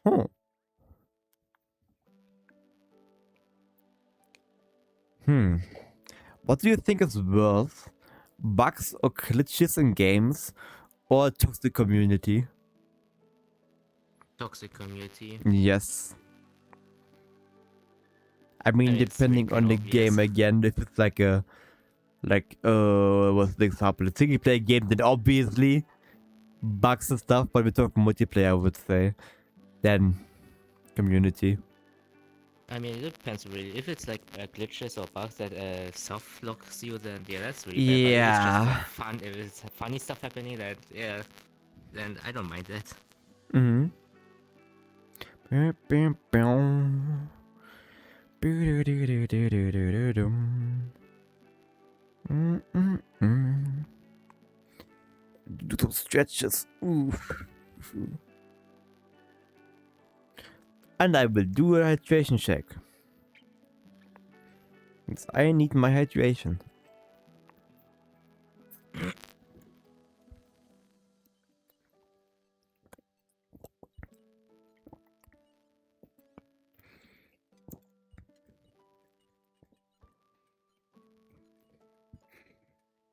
Huh. What do you think is worse? Bugs or glitches in games, or a toxic community? Toxic community. Yes. I mean, depending on the game again, if it's like a, what's the example? A single player game, then obviously bugs and stuff, but we talk multiplayer, I would say. Then community. I mean, it depends really. If it's like glitches or bugs that soft locks you, then yeah, that's really bad. But if it's just for fun, if it's funny stuff happening, that yeah, then I don't mind that. Do some stretches. Ooh. And I will do a hydration check. Because I need my hydration.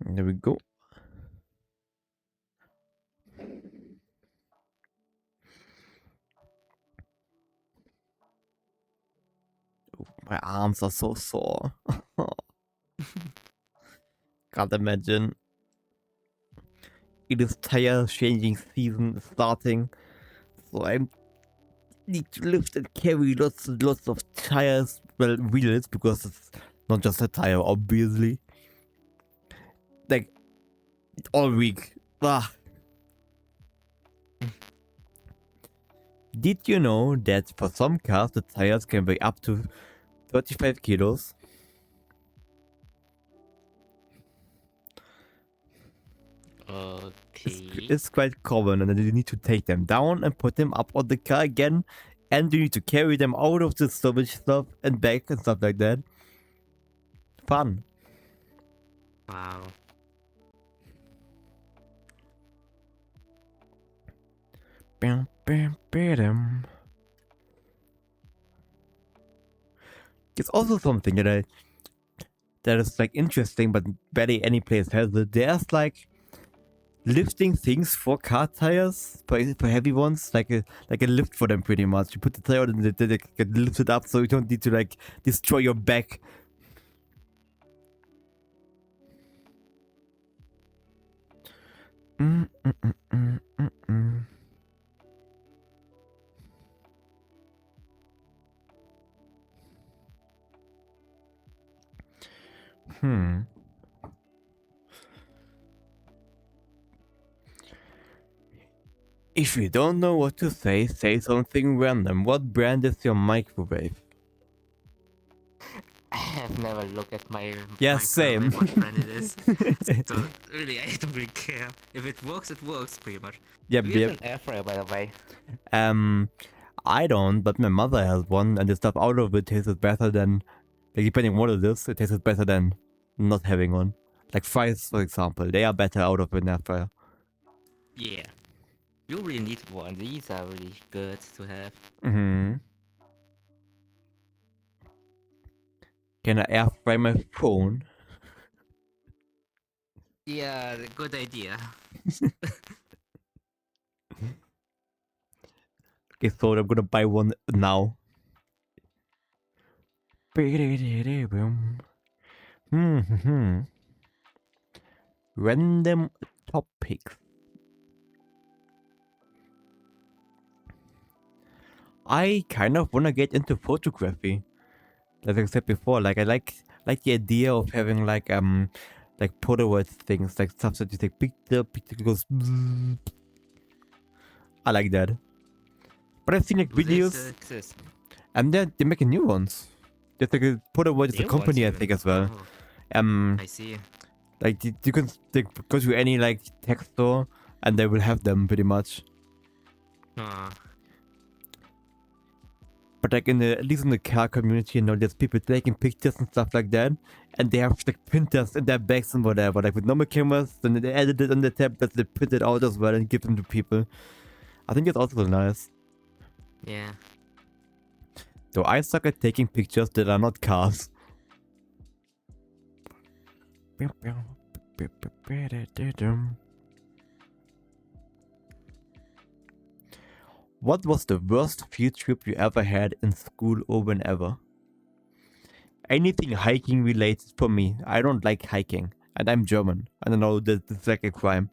There we go. Oh, my arms are so sore. Can't imagine. It is tire changing season starting, so I need to lift and carry lots and lots of tires, well, wheels, because it's not just a tire, obviously. Like, all week. Ah. Did you know that for some cars the tires can weigh up to 35 kilos? Okay. It's quite common, and then you need to take them down and put them up on the car again, and you need to carry them out of the storage stuff and back and stuff like that. Fun. Wow. It's also something that is like interesting, but barely any place has it. There's like lifting things for car tires, for heavy ones, like a lift for them pretty much. You put the tire on and they get lifted up, so you don't need to like destroy your back. If you don't know what to say something random. What brand is your microwave? I have never looked at my Yeah, microwave, same. what brand it is. So really, I don't really care. If it works pretty much. Yep, You yep. have an air fryer, by the way. I don't, but my mother has one, and the stuff out of it tastes better than, like, depending on what it is, it tastes better than not having one. Like fries, for example, they are better out of an air fryer. Yeah. You really need one. These are really good to have. Can I air fry my phone? Yeah, good idea. Okay, so I'm gonna buy one now. Random topics. I kind of wanna get into photography. As I said before, like I like the idea of having like Polaroid things, like stuff that you take picture goes. I like that. But I've seen like videos, and then they're making new ones. There's like a Polaroid is a company, I think, as well. I see. Like you can go to any like tech store, and they will have them pretty much. But like at least in the car community, you know, there's people taking pictures and stuff like that, and they have like printers in their bags and whatever, like with normal cameras. Then they edit it on the tablet, they print it out as well and give them to people. I think it's also nice. Yeah. Though I suck at taking pictures that are not cars. What was the worst field trip you ever had in school or whenever? Anything hiking related for me. I don't like hiking. And I'm German. I don't know, that's like a crime.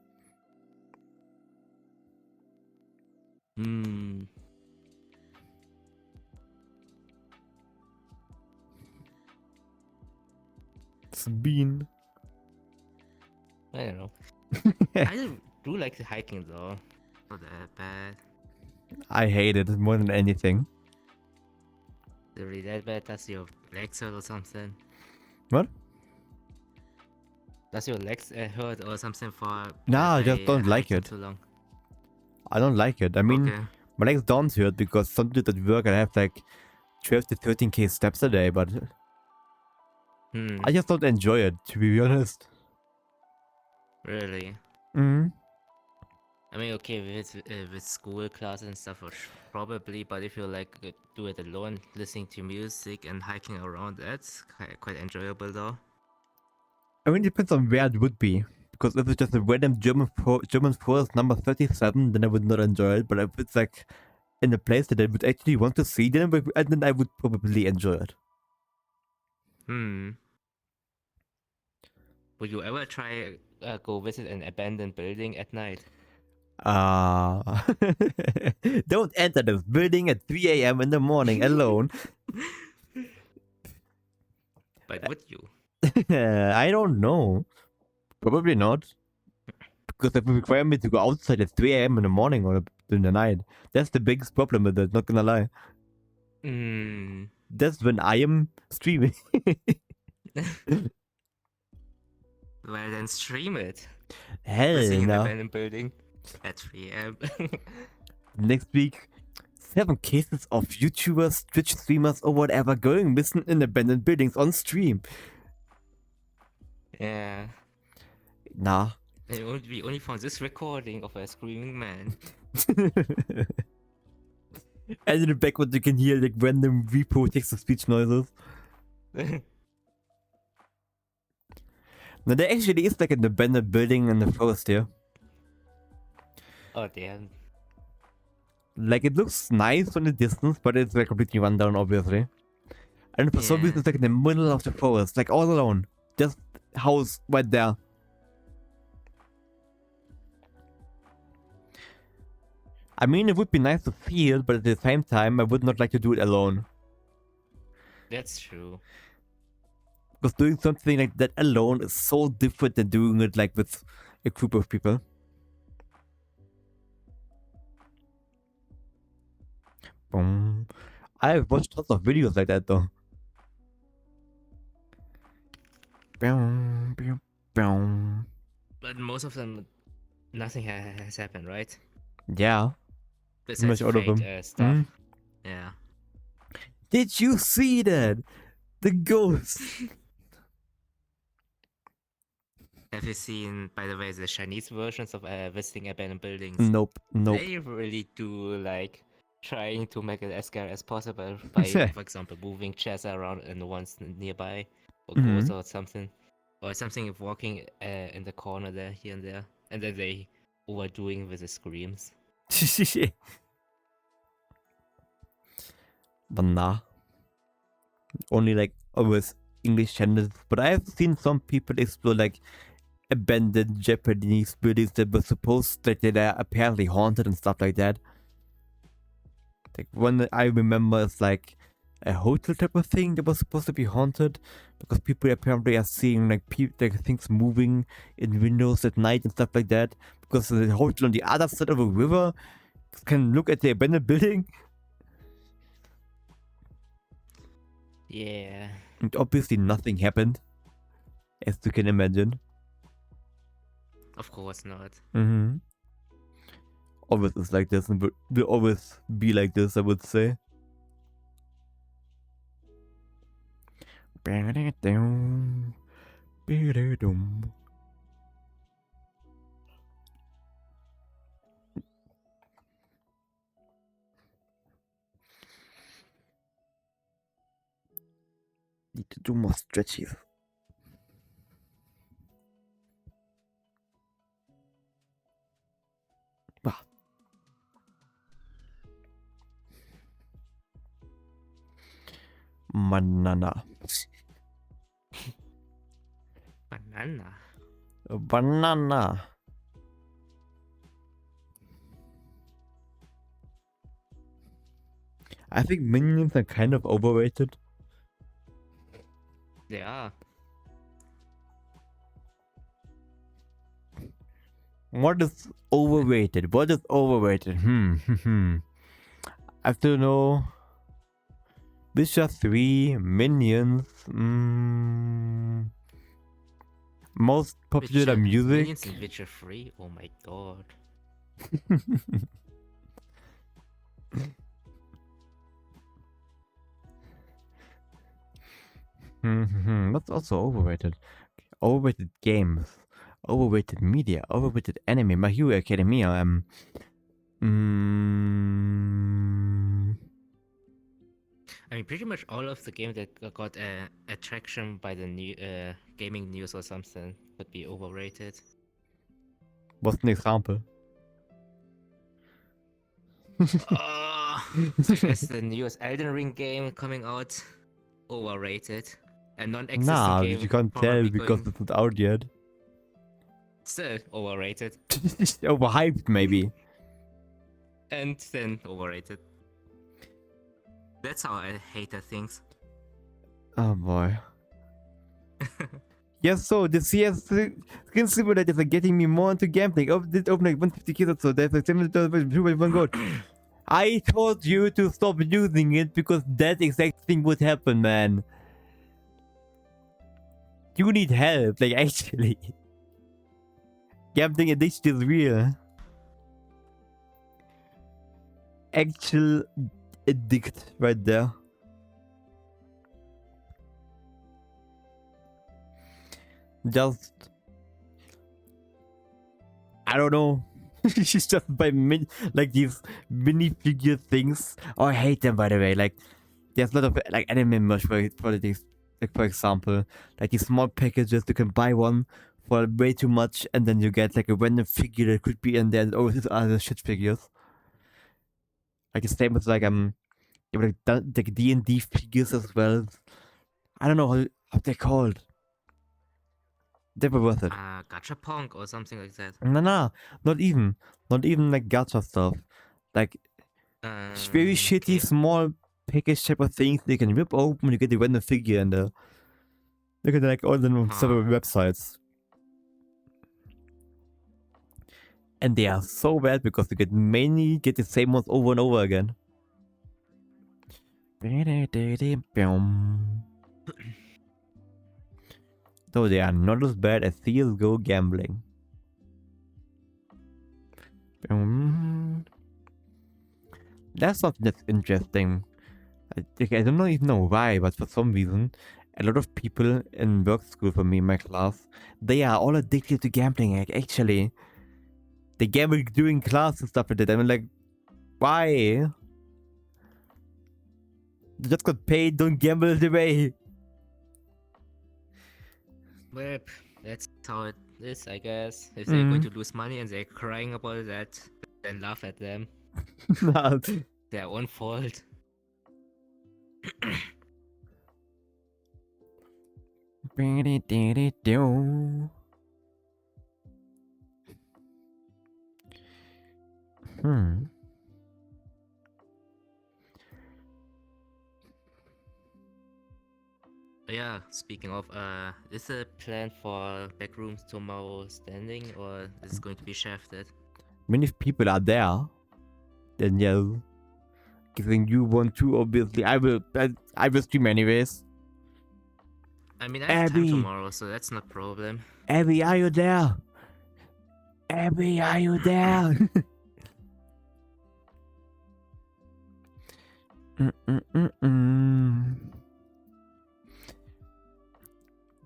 Bean. I don't know. I do like the hiking though. Not that bad. I hate it more than anything. Is it really that bad? Does your legs hurt or something? What? Does your legs hurt or something for? Nah, I just don't like it. Too long? I don't like it. I mean, my legs don't hurt because sometimes at work I have like 12 to 13k steps a day, but I just don't enjoy it, to be honest. Really? I mean, okay, with school classes and stuff, probably, but if you like do it alone, listening to music and hiking around, that's quite enjoyable though. I mean, it depends on where it would be. Because if it's just a random German forest number 37, then I would not enjoy it. But if it's like in a place that I would actually want to see, then I would probably enjoy it. Would you ever try go visit an abandoned building at night? Don't enter this building at 3 a.m. in the morning alone. But would you? I don't know. Probably not. Because that would require me to go outside at 3 a.m. in the morning or in the night. That's the biggest problem with it, not gonna lie. That's when I am streaming. Well, then stream it. Hell no. In an abandoned building at 3 a.m. Next week, 7 cases of YouTubers, Twitch streamers, or whatever going missing in abandoned buildings on stream. Yeah. Nah. And we only found this recording of a screaming man. And in the background you can hear like random repo text-to-speech noises. Now there actually is like an abandoned building in the forest here. Oh damn. Like it looks nice from the distance, but it's like completely run down obviously. And for some reason it's like in the middle of the forest, like all alone. Just house right there. I mean, it would be nice to see it, but at the same time, I would not like to do it alone. That's true. Because doing something like that alone is so different than doing it like with a group of people. Boom. I've watched lots of videos like that though. Boom, boom, boom. But most of them, nothing has happened, right? Yeah. Besides All of them. stuff. Mm. Yeah. Did you see that? The ghost. Have you seen, by the way, the Chinese versions of visiting abandoned buildings? Nope. They really do like trying to make it as scary as possible by, for example, moving chairs around and the ones nearby, or ghosts or something, or something walking in the corner there, here and there, and then they overdoing with the screams. But nah. Only like always English channels. But I have seen some people explore like abandoned Japanese buildings that were supposed that they're apparently haunted and stuff like that. Like one I remember is like a hotel type of thing that was supposed to be haunted because people apparently are seeing like things moving in windows at night and stuff like that. Because the hotel on the other side of a river can look at the abandoned building. Yeah. And obviously nothing happened, as you can imagine. Of course not. Always is like this and will always be like this, I would say. Need to do more stretches. Ah. Banana. Banana. Banana. I think minions are kind of overrated. They are. What is overrated? What is overrated? I don't know. Witcher 3, Minions. Most popular music. Minions in Witcher 3? Oh my god. That's also overrated. Overrated games. Overrated media. Overrated anime. My Hero Academia. I mean, pretty much all of the games that got attraction by the new gaming news or something would be overrated. What's an example? I guess the newest Elden Ring game coming out, overrated. A non-existent Nah, game. you can't tell because it's not out yet. Still overrated. Overhyped, maybe. And then overrated. That's how I hated things. Oh boy. Yes, so the CS skin simulators are getting me more into gameplay. Oh, did open like 150 kills or so. There's like 7 gold. I told you to stop using it because that exact thing would happen, man. You need help, like actually. Gambling addiction is real. Actual addict right there. Just I don't know. She's just by like these minifigure things. Oh, I hate them, by the way. Like, there's a lot of like anime merch for these. Like, for example, like these small packages, you can buy one for way too much, and then you get like a random figure that could be in there, and oh, these other shit figures. Like the same as like like D&D figures as well. I don't know how they're called. They were worth it. Gachapon or something like that. No, not even like gacha stuff. Like very shitty Okay. small package type of things they can rip open. You get the random figure and look at like all the several websites. And they are so bad because you get the same ones over and over again. Though they are not as bad as CSGO gambling. That's something that's interesting. I don't even know why, but for some reason, a lot of people in work school for me, in my class, they are all addicted to gambling, actually. They gamble during class and stuff like that. I'm like, why? You just got paid, don't gamble the way. Well, that's how it is, I guess. If they're going to lose money and they're crying about that, then laugh at them. Their own fault. Yeah, speaking of, is the plan for backrooms tomorrow standing or is it going to be shafted? I mean, if people are there, then yeah, giving you 1-2, obviously. I will stream anyways. I mean, I have time tomorrow, so that's not a problem. Abby, are you there? Abby, are you there?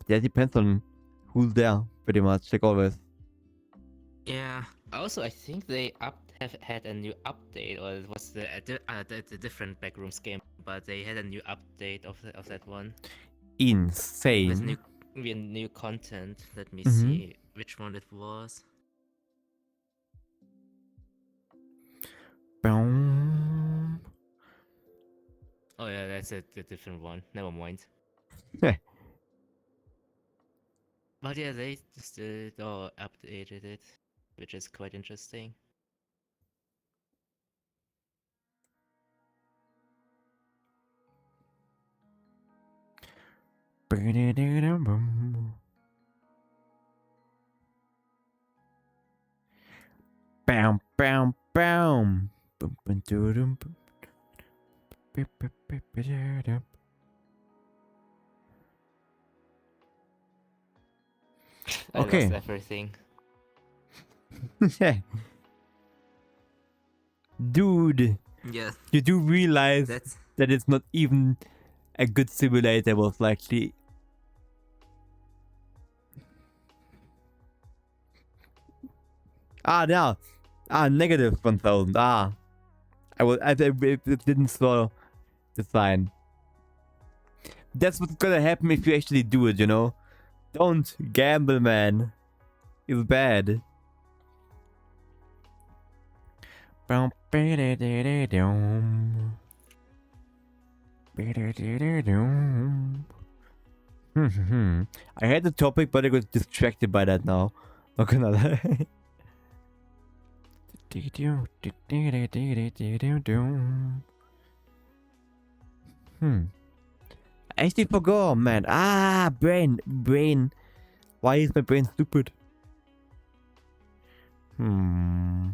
Yeah, it depends on who's there, pretty much, like always. Yeah. Also, I think they have had a new update, or it was the different Backrooms game, but they had a new update of that one. Insane. With new content. Let me see which one it was. Boom. Oh yeah, that's a different one. Never mind. But yeah, they just updated it, which is quite interesting. Bam, bam, bam. Okay. I lost everything. Dude. Yeah. You do realize that it's not even a good simulator, most likely. No. Negative 1000. It didn't slow the sign. That's what's gonna happen if you actually do it, you know? Don't gamble, man. It's bad. I had the topic, but I got distracted by that now. Not gonna lie. I actually forgot, man. Brain. Why is my brain stupid? Nah.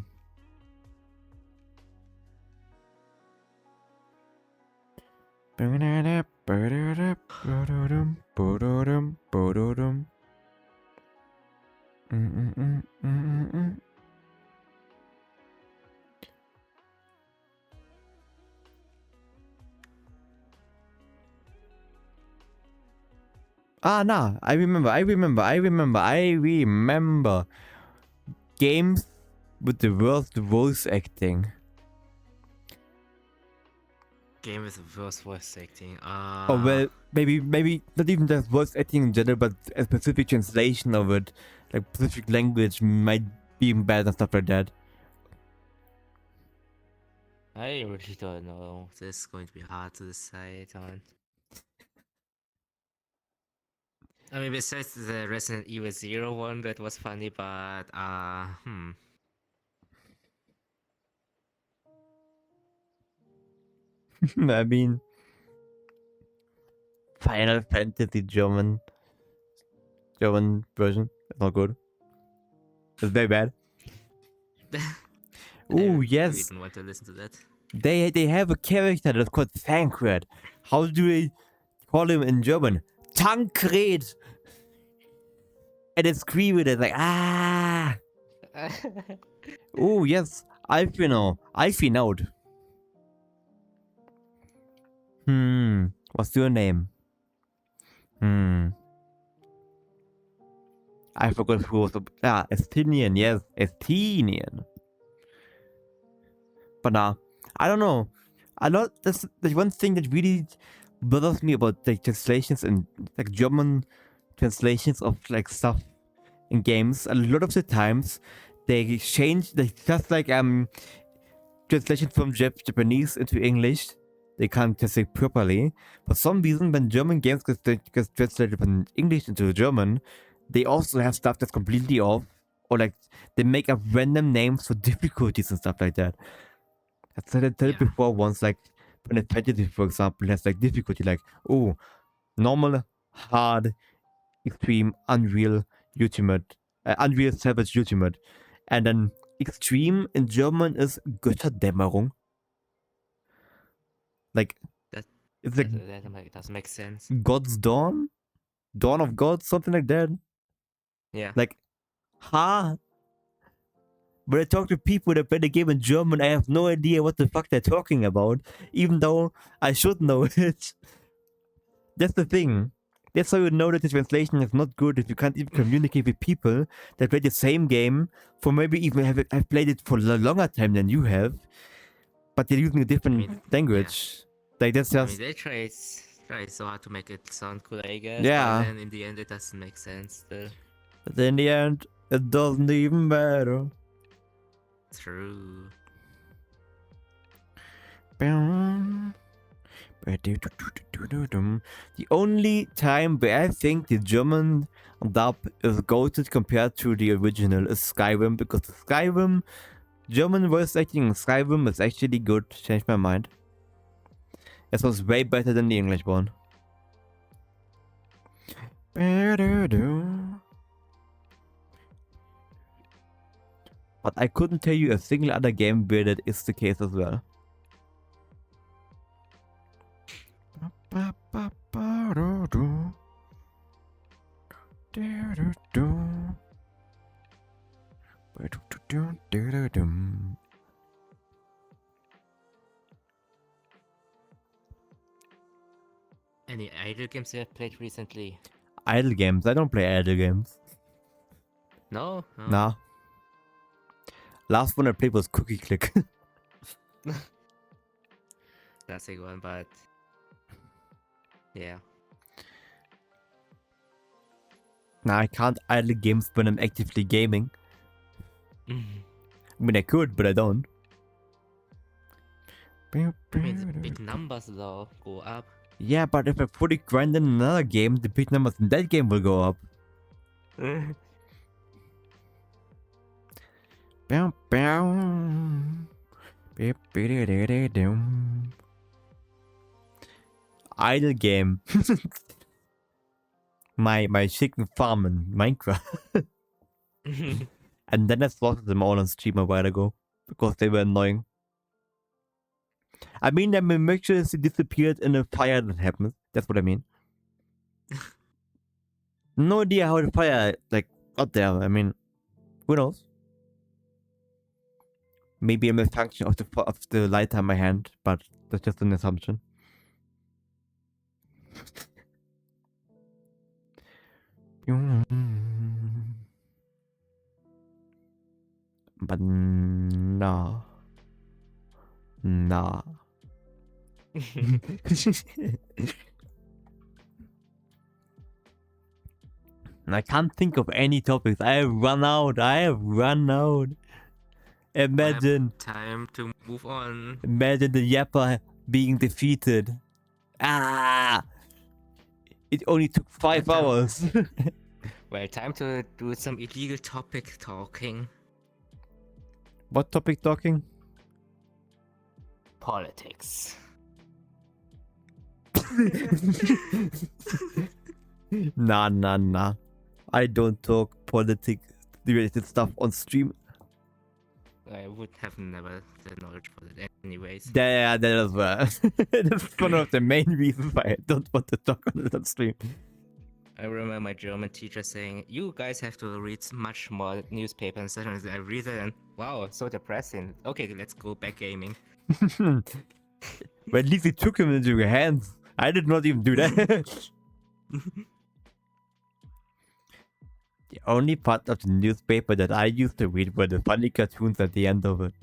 I remember. games with the worst voice acting. Game with the worst voice acting. Or well, maybe not even just voice acting in general, but a specific translation of it, like specific language might be even bad and stuff like that. I really don't know. This is going to be hard to decide on. I mean, besides the Resident Evil 0 one, that was funny, but I mean, Final Fantasy German version. It's not good. It's very bad. Oh yes. I didn't want to listen to that. They have a character that's called Tancred. How do they call him in German? Tancred. And it's screaming. It's like ah. Oh yes, I feel out. What's your name? I forgot who was Estinian, yes, Estinian. But I don't know. That's the one thing that really bothers me about like translations and like German translations of like stuff in games. A lot of the times they change, they just like translation from Japanese into English. They can't translate properly. For some reason, when German games get translated from English into German, they also have stuff that's completely off, or like they make up random names for difficulties and stuff like that. I said it before once, like Final Fantasy, for example, has like difficulty like normal, hard, extreme, unreal, ultimate, unreal, savage, ultimate, and then extreme in German is Götterdämmerung. Like it's like that doesn't make sense. God's Dawn, Dawn of God, something like that. Yeah. Like, When I talk to people that play the game in German, I have no idea what the fuck they're talking about, even though I should know it. That's the thing. That's how you know that the translation is not good if you can't even communicate with people that play the same game for maybe even have played it for a longer time than you have, but they're using a different language. Yeah. Like that's just. I mean, they try so hard to make it sound cool, I guess. Yeah. But then in the end, it doesn't make sense. Still. But in the end, it doesn't even matter. True. The only time where I think the German dub is goated compared to the original is Skyrim, because the Skyrim German voice acting in Skyrim is actually good. Changed my mind. It was way better than the English one. But I couldn't tell you a single other game where that is the case as well. Any idle games you have played recently? Idle games? I don't play idle games. No? Nah. Last one I played was Cookie Click. Classic one, but yeah. Nah, I can't idle games when I'm actively gaming. I mean, I could, but I don't. I mean, the big numbers though go up. Yeah, but if I put it grind in another game, the big numbers in that game will go up. Idle game. my chicken farm in Minecraft. And then I slaughtered them all on stream a while ago because they were annoying. I mean, they miraculously disappeared in a fire that happened. That's what I mean. No idea how the fire like got there. I mean, who knows? Maybe a malfunction of the lighter in my hand, but that's just an assumption. But no. Nah. I can't think of any topics. I have run out. Imagine. Time to move on. Imagine the Yapper being defeated. Ah! It only took 5 hours. Well, time to do some illegal topic talking. What topic talking? Politics. Nah. I don't talk politics related stuff on stream. I would have never the knowledge for that anyways. Yeah, that as well. That's one of the main reasons why I don't want to talk on it on stream. I remember my German teacher saying, "You guys have to read much more newspaper and such." And I read it and wow, so depressing. Okay, let's go back gaming. But at least he took him into your hands. I did not even do that. The only part of the newspaper that I used to read were the funny cartoons at the end of it.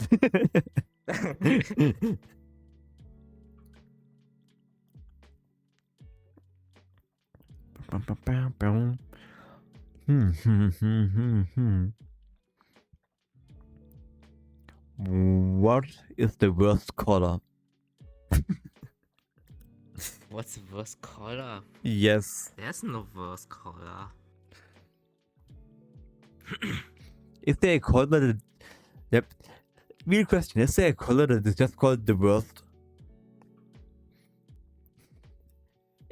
What is the worst color? What's the worst color? Yes. There's no worst color. Is there a color that... Yep. Real question, is there a color that is just called the worst?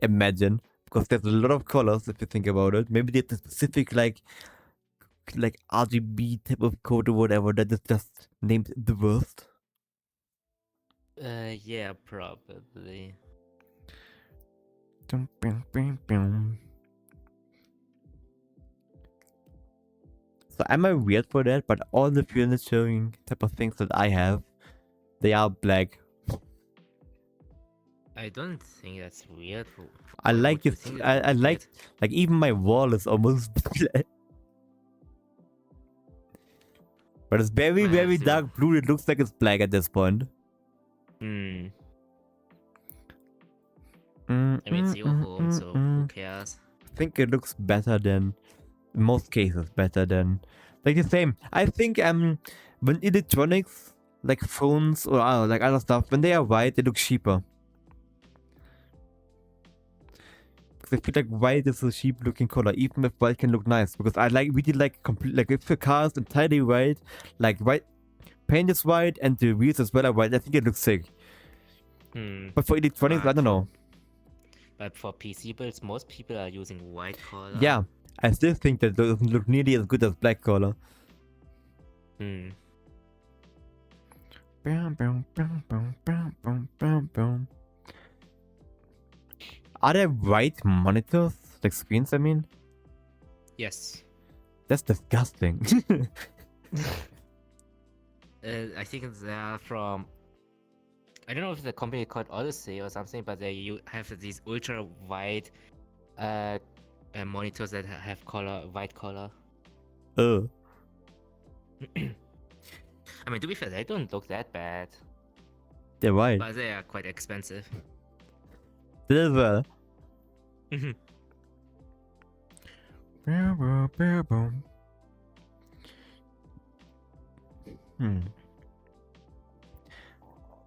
Imagine. Because there's a lot of colors if you think about it. Maybe there's a specific like RGB type of code or whatever that is just named the worst. Yeah, probably. So am I weird for that? But all the furniture type of things that I have, they are black. I don't think that's weird. I like it. I like even my wall is almost black. But it's very dark blue. It looks like it's black at this point. I mean, it's your home, so who cares? I think it looks better than, in most cases, better than, like the same. I think when electronics, like phones or like other stuff, when they are white, they look cheaper. Because I feel like white is a cheap looking color, even if white can look nice. Because I really like complete, like if the car is entirely white, like white paint is white and the wheels as well are white, I think it looks sick. But for electronics, I don't know. But for PC builds, most people are using white color. Yeah, I still think that doesn't look nearly as good as black color. Are there white monitors? Like screens, I mean? Yes. That's disgusting. I think they are from... I don't know if it's a company called Odyssey or something, but they have these ultra wide monitors that have white color. Oh. I mean, to be fair, they don't look that bad. They're white. But they are quite expensive. This well.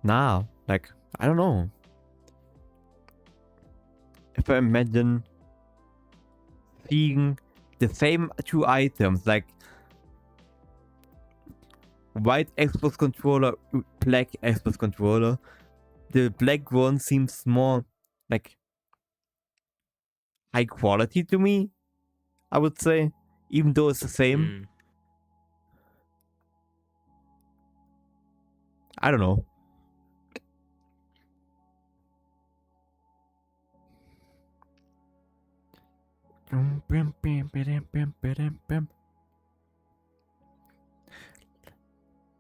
Now, like, I don't know. If I imagine seeing the same two items, like white Xbox controller, black Xbox controller, the black one seems more like high quality to me, I would say, even though it's the same. I don't know.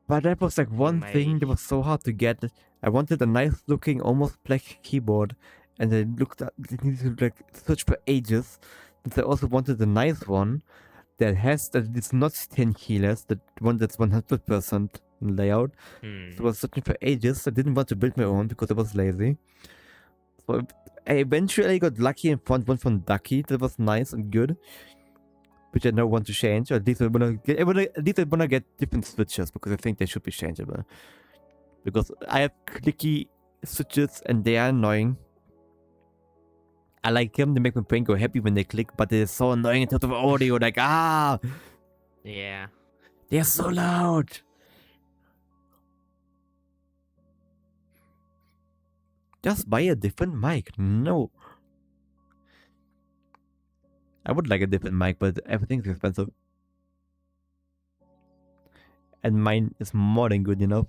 But that was like one thing that was so hard to get. I wanted a nice looking, almost black keyboard, and I needed to like search for ages. And I also wanted a nice one, that it's not 10 healers, that one that's 100% layout. So I was searching for ages. I didn't want to build my own because I was lazy. So I eventually got lucky and found one from Ducky that was nice and good, which I now want to change. Or at least I wanna get different switches because I think they should be changeable. Because I have clicky switches and they are annoying. I like them, they make my brain go happy when they click, but they're so annoying in terms of audio, like, Yeah. they're so loud. Just buy a different mic. No. I would like a different mic, but everything's expensive. And mine is more than good enough.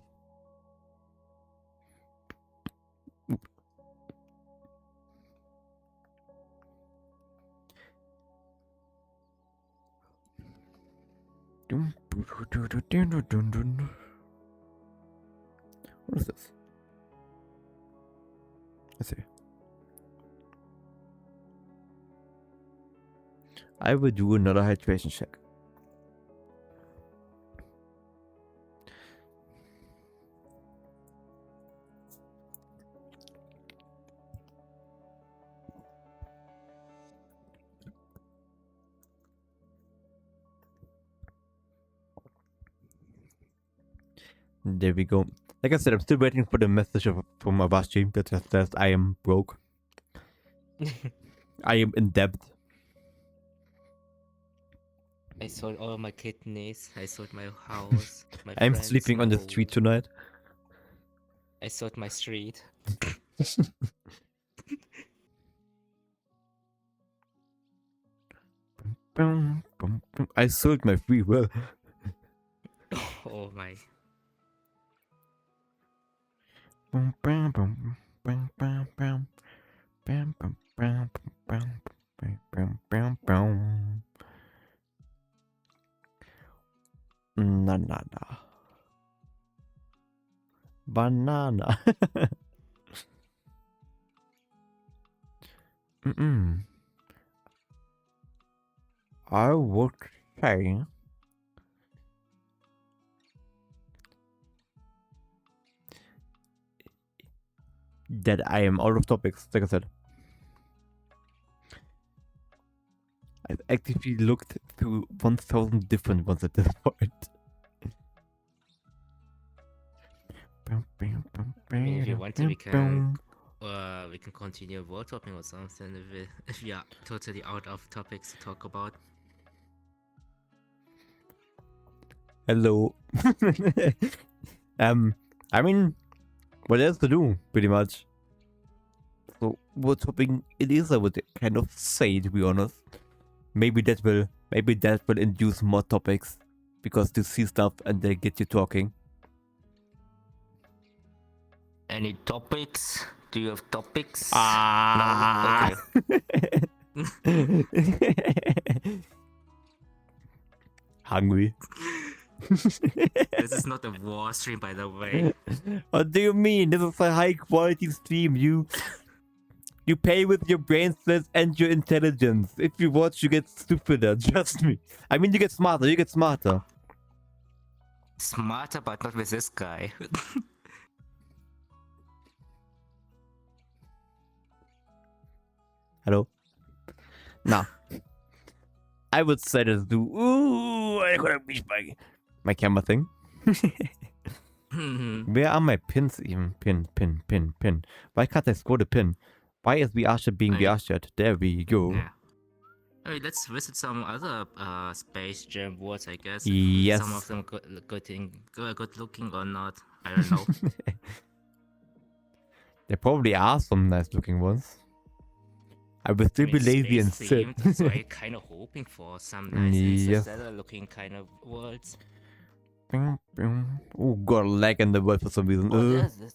What is this? Let's see. I will do another hydration check. There we go. Like I said, I'm still waiting for the message from Abashi that says I am broke. I am in debt. I sold all my kidneys. I sold my house. I'm sleeping on the street tonight. I sold my street. I sold my free will. Oh my. Banana. Banana. I would say that I am out of topics, like I said. I've actively looked through 1,000 different ones at this point. If you want to, we can continue world topping or something if we are totally out of topics to talk about. Hello. I mean, what else to do, pretty much. So, world topping it is, I would kind of say, to be honest. Maybe that will induce more topics, because to see stuff and they get you talking. Any topics? Do you have topics? No? Okay. Hungry. This is not a war stream, by the way. What do you mean? This is a high quality stream. You pay with your brain cells and your intelligence. If you watch, you get stupider. Trust me. I mean, you get smarter. Smarter, but not with this guy. Hello? Nah. I would say this do. Ooh, I gotta reach my camera thing. Where are my pins even? Pin. Why can't I score the pin? Why is VRChat being VRChat? There we go. Yeah. Hey, let's visit some other Space Jam worlds, I guess. Yes. Some of them good looking or not. I don't know. There probably are some nice looking ones. I will still be lazy and sit. So I'm kind of hoping for some nice interstellar looking kind of worlds. Oh, got a lag in the world for some reason. Oh, there's this.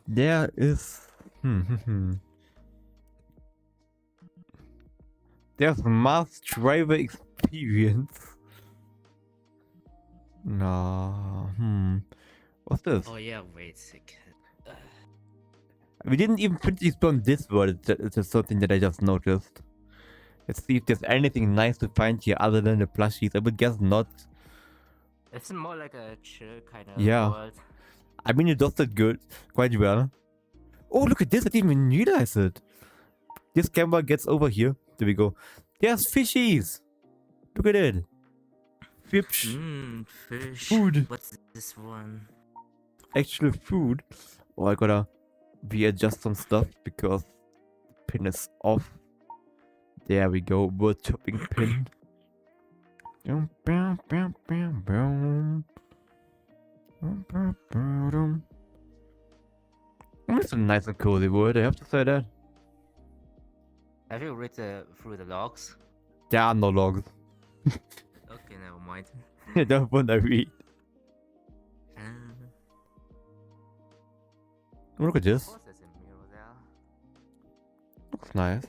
There is. There's mass driver experience. No. What's this? Oh yeah, wait a second. We didn't even finish exploring this world. It's just something that I just noticed. Let's see if there's anything nice to find here other than the plushies. I would guess not. It's more like a chill kind of Yeah. world. I mean, it does that good, quite well. Oh, look at this! I didn't even realize it. This camera gets over here. There we go. There's fishies. Look at it. Fish. Fish. Food. What's this one? Actual food. Oh, I gotta readjust some stuff because the pin is off. There we go. Wood chopping pin. It's a nice and cozy wood, I have to say that. Have you read through the logs? There are no logs. Okay, never mind. I don't want to read. Look at this. Of course there's a mirror there. Looks nice.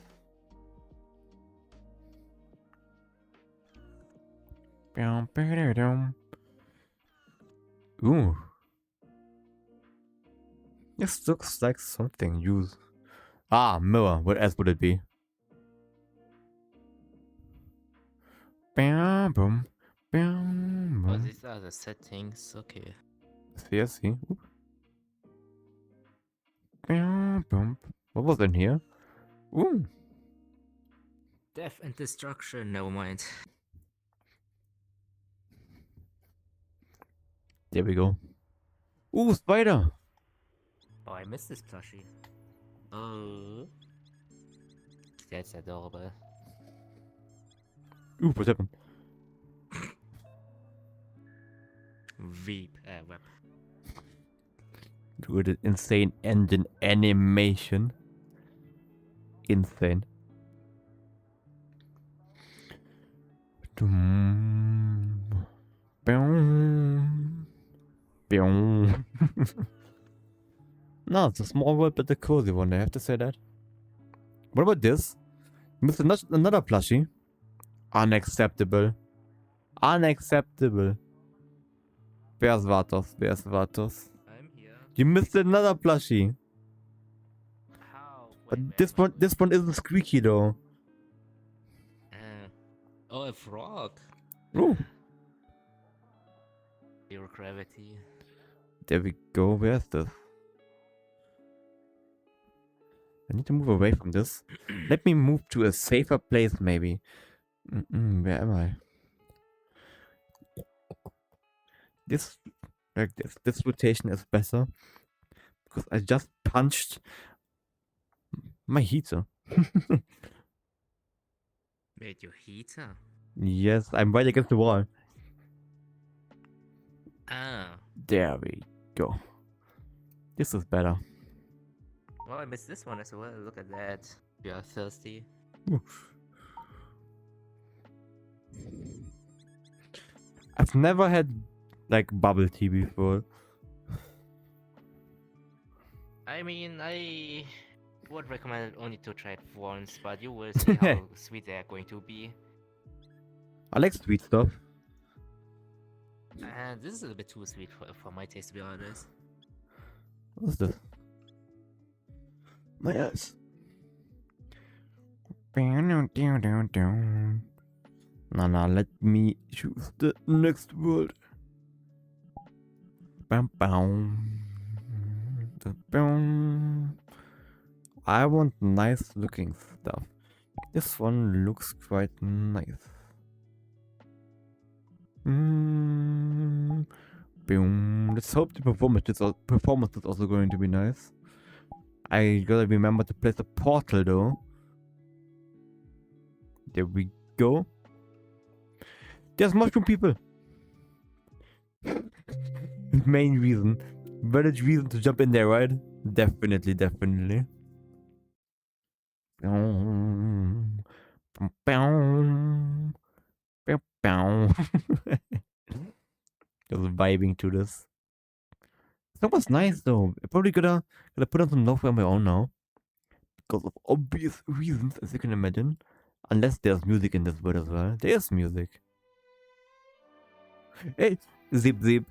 Ooh. This looks like something used. Ah, mirror. What else would it be? Bam, boom, bam, Oh, boom. these are the settings. Okay. See, I see. Oop. Bam, boom. What was in here? Ooh. Death and destruction. Never mind. There we go. Ooh, spider. Oh, I missed this plushie. Oh. That's adorable. Ooh, what happened? Web. Look at the insane engine animation. Insane. Boom. Boom. Boom. No, it's a small world, but a cozy one. I have to say that. What about this? Missed another plushie. Unacceptable. Unacceptable. Where's Vatos? Where's Vatos? I'm here. You missed another plushie. How? But Wait, this one isn't squeaky though. Oh, a frog. Ooh. Zero gravity. There we go. Where's this? I need to move away from this. Let me move to a safer place, maybe. Where am I? This, like this rotation is better because I just punched my heater. Made your heater? Yes, I'm right against the wall. Ah. There we go. This is better. Well, I missed this one as well. Look at that. You are thirsty. I've never had like bubble tea before. I mean, I would recommend only to try it once, but you will see how sweet they are going to be. I like sweet stuff. And this is a bit too sweet for my taste, to be honest. What's this? My eyes. Nah, let me choose the next word. Bam, bam. Bam. I want nice looking stuff. This one looks quite nice. Boom. Let's hope the performance is also going to be nice. I gotta remember to place a portal though. There we go. There's mushroom people. Main reason. Valid reason to jump in there, right? Definitely. Just vibing to this. That was nice though. I'm probably gonna put on some lo-fi on my own now. Because of obvious reasons, as you can imagine. Unless there's music in this world as well. There's music. Hey! Zip. Zip.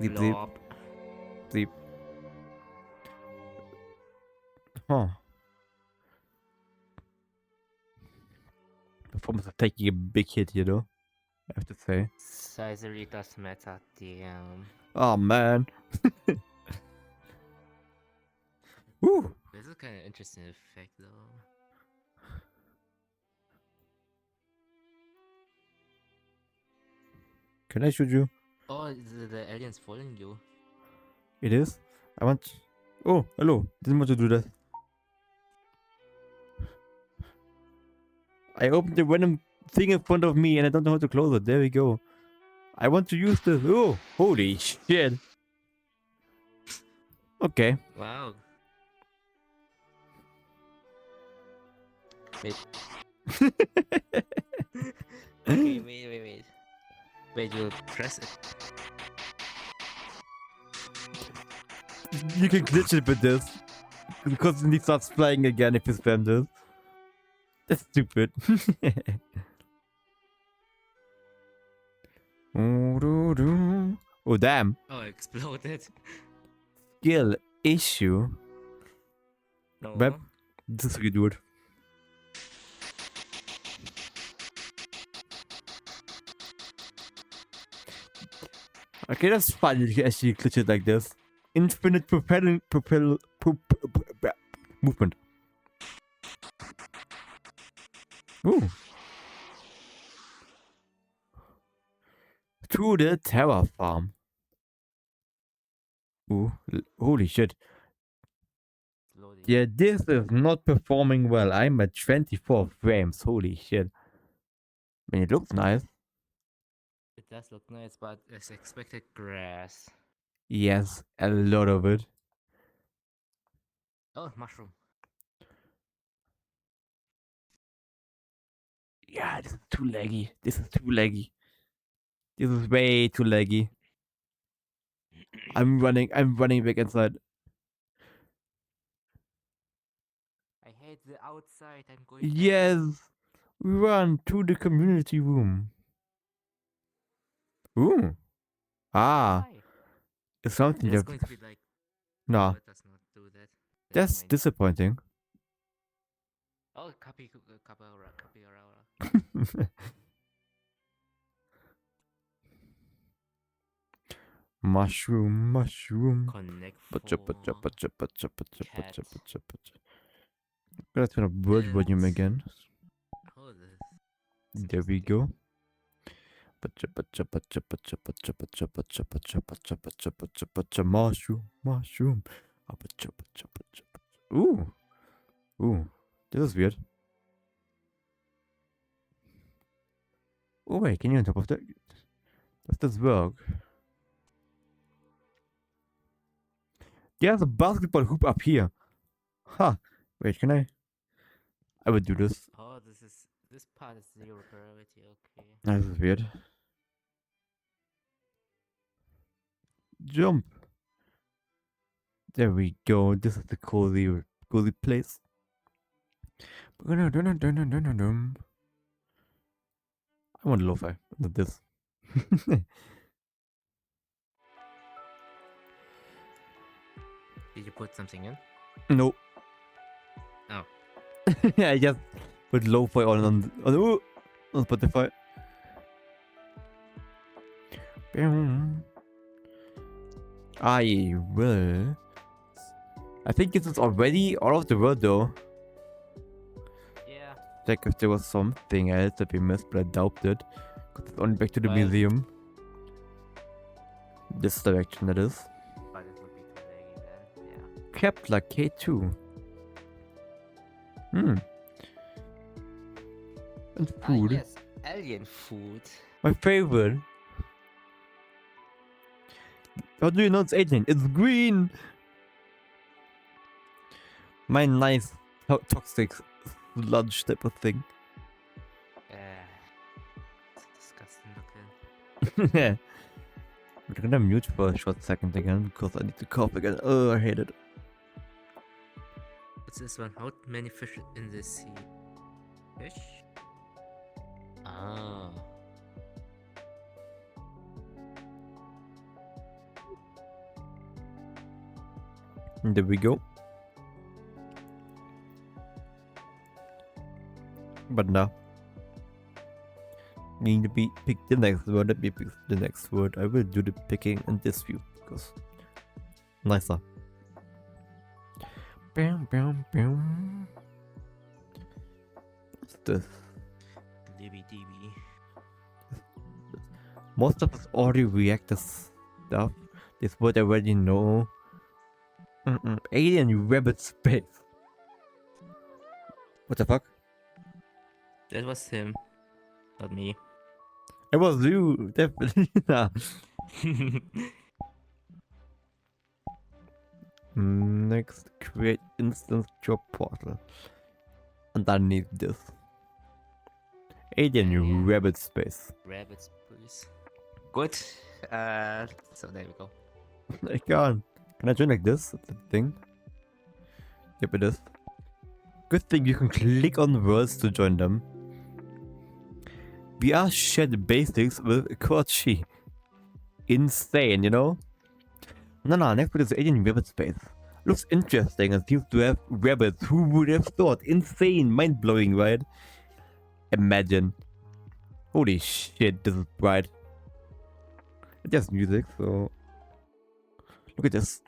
Blob. Zip. Huh. Performance is taking a big hit, you know? I have to say. Size really does matter, damn. Oh man. Woo! This is kind of interesting effect though. Can I shoot you? Oh, the alien's following you. It is? I want... Oh, hello. Didn't want to do that. I opened the random thing in front of me and I don't know how to close it. There we go. I want to use this. Oh, holy shit. Okay. Wow. Wait. Okay, wait. Wait, you press it. You can glitch it with this. Because it starts flying again if you spam this. That's stupid. Oh, damn. Oh, it exploded. Skill issue. No. Web. This is really good. Okay, that's fun. You can actually glitch it like this. Infinite movement. Ooh. To the terror farm. Ooh, holy shit. Loading. Yeah, this is not performing well. I'm at 24 frames. Holy shit. I mean, it looks nice. It does look nice, but as expected, grass. Yes, a lot of it. Oh, mushroom. Yeah, this is too laggy. This is too laggy. This is way too laggy. I'm running back inside. I hate the outside. I'm going. Yes! Run to the community room. Ooh. Ah. Why? It's something It's that... going to be like. No. No, it does not do that. Never That's mind. disappointing. Oh, capybara. Mushroom. Connect Pacha, for pacha, pacha, pacha, pacha, cat. pacha, pacha, pacha. I'm gonna turn up word volume again. Oh, this. There we go. Pacha, pacha, pacha, pacha, pacha, pacha, pacha, pacha, pacha, pacha, pacha, pacha, mushroom. Ah, pacha, pacha, pacha, pacha. Ooh. This is weird. Oh wait, can you on top of that? Does this work? There's a basketball hoop up here. Ha! Wait, can I? I would do this. Oh, this part is zero gravity. Okay. This is weird. Jump. There we go. This is the cozy place. I want lo-fi. Not this. Did you put something in? No. Oh. I just put lo-fi on Spotify. I will. I think this is already all of the world though. Yeah. Check if there was something else that we missed, but I doubt it. Because it's only back to the Well, museum. This direction, that is. but it would be too laggy then. Yeah. Kepler K2. And food. Ah, yes. Alien food. My favorite. How do you know it's alien? It's green! My nice toxic sludge type of thing. It's disgusting looking. I'm gonna mute for a short second again because I need to cough again. Oh, I hate it. What's this one? How many fish in the sea? Fish? Ah. There we go. But no. Need to pick the next word. Let me pick the next word. I will do the picking in this view because nicer. Bam, bam, bam. What's this? DB. Most of us already reacted stuff. This word I already know. Alien rabbit space. What the fuck? That was him, not me. It was you, definitely. Nah. Next, create instance job portal. Underneath this. Alien rabbit space. Rabbits, please. Good. So there we go. I can't. Can I join like this? That's the thing. Yep, it is. Good thing you can click on words to join them. VRChat basics with qotd. Insane, you know? No, next one is alien rabbit space. Looks interesting and seems to have rabbits. Who would have thought? Insane, mind-blowing, right? Imagine. Holy shit, this is bright. It's just music, so... Look at this.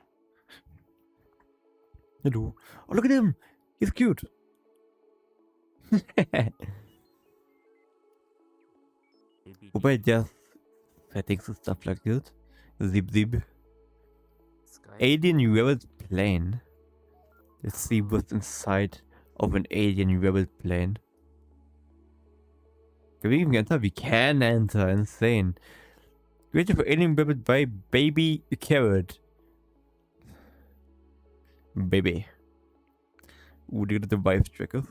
Hello. Oh, look at him! He's cute! Wobei just settings and stuff like that. Zip. Alien rabbit plane. Let's see what's inside of an alien rabbit plane. Can we even enter? We can enter. Insane. Created for alien rabbit by Baby Carrot. Baby. Ooh, they got the vibe tracker.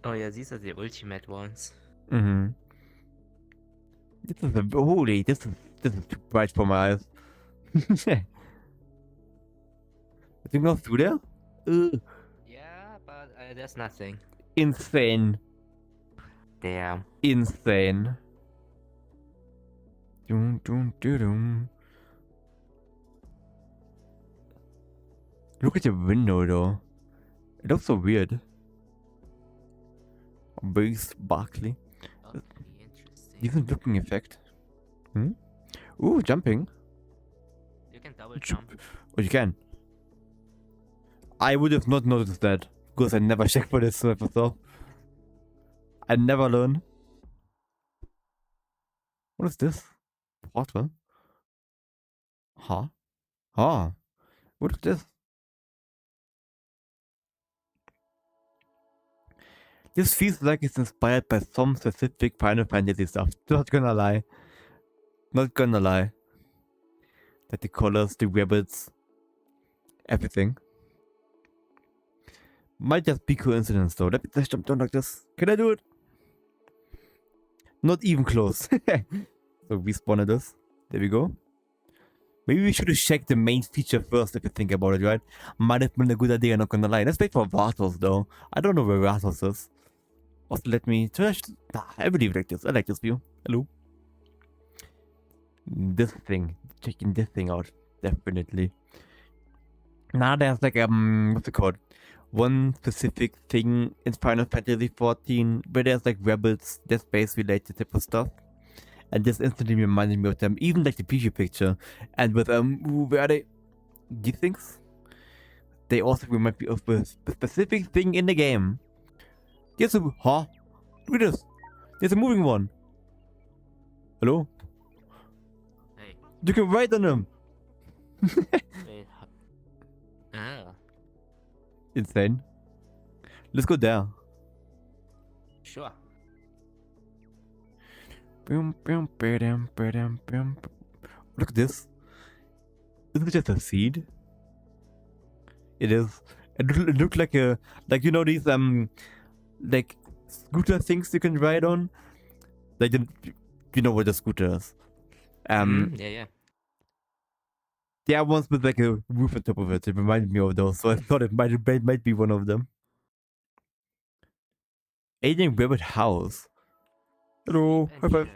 Oh yeah, these are the ultimate ones. This is holy. This is too bright for my eyes. I think go through there. Yeah, but there's nothing. Insane. Damn. Insane. Dum. Look at the window though. It looks so weird. Very sparkly. Okay, interesting. Decent looking effect. Ooh, jumping. You can double jump. Oh, you can. I would have not noticed that because I never checked for this stuff myself. I never learn. What is this? Portal? Huh? What is this? This feels like it's inspired by some specific Final Fantasy stuff. Not gonna lie. Like the colors, the rabbits, everything. Might just be coincidence though. Let me just jump down like this. Can I do it? Not even close. So respawn this. There we go. Maybe we should have checked the main feature first if you think about it, right? Might have been a good idea, not gonna lie. Let's wait for Vatos though. I don't know where Vatos is. Also, let me... I believe like this. I like this view. Hello. This thing. Checking this thing out. Definitely. Now there's like, what's it called? One specific thing in Final Fantasy 14 where there's like rabbits, there's space related type of stuff. And this instantly reminded me of them, even like the preview picture. And with, where are they? These things? They also remind me of a specific thing in the game. There's a... Huh? Look at this. There's a moving one. Hello? Hey. You can ride on them. Wait. Ah. Insane. Let's go there. Sure. Look at this. Isn't it just a seed? It is. It looked like a... Like, you know these, like, scooter things you can ride on? Like, you know what a scooter is. Yeah. There are ones with like a roof on top of it. It reminded me of those, so I thought it might be one of them. Alien Rabbit House. Hello. High five.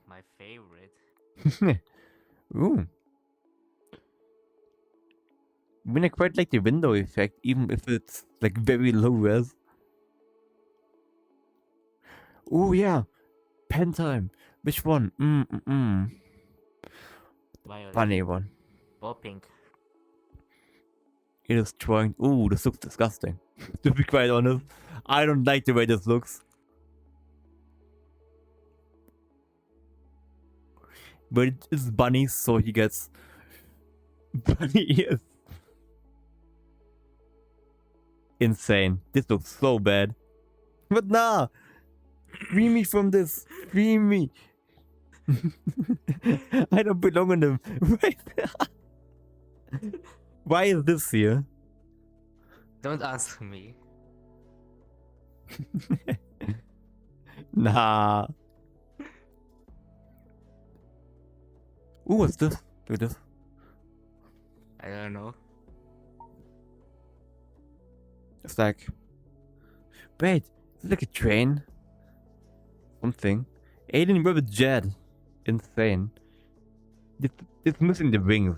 My favorite. Ooh. I mean, I quite like the window effect, even if it's like very low res. Oh yeah, pen time. Which one? Violet. Funny one. Or pink. It is trying. Ooh, this looks disgusting. To be quite honest, I don't like the way this looks. But it is bunny, so he gets bunny ears. Insane. This looks so bad. But nah, free me from this. Free me. I don't belong in them. Right? Why is this here? Don't ask me. Nah. Ooh, what's this? Look at this. I don't know. It's like... Wait, is it like a train? Something. Alien with jet. Insane. It's missing the wings.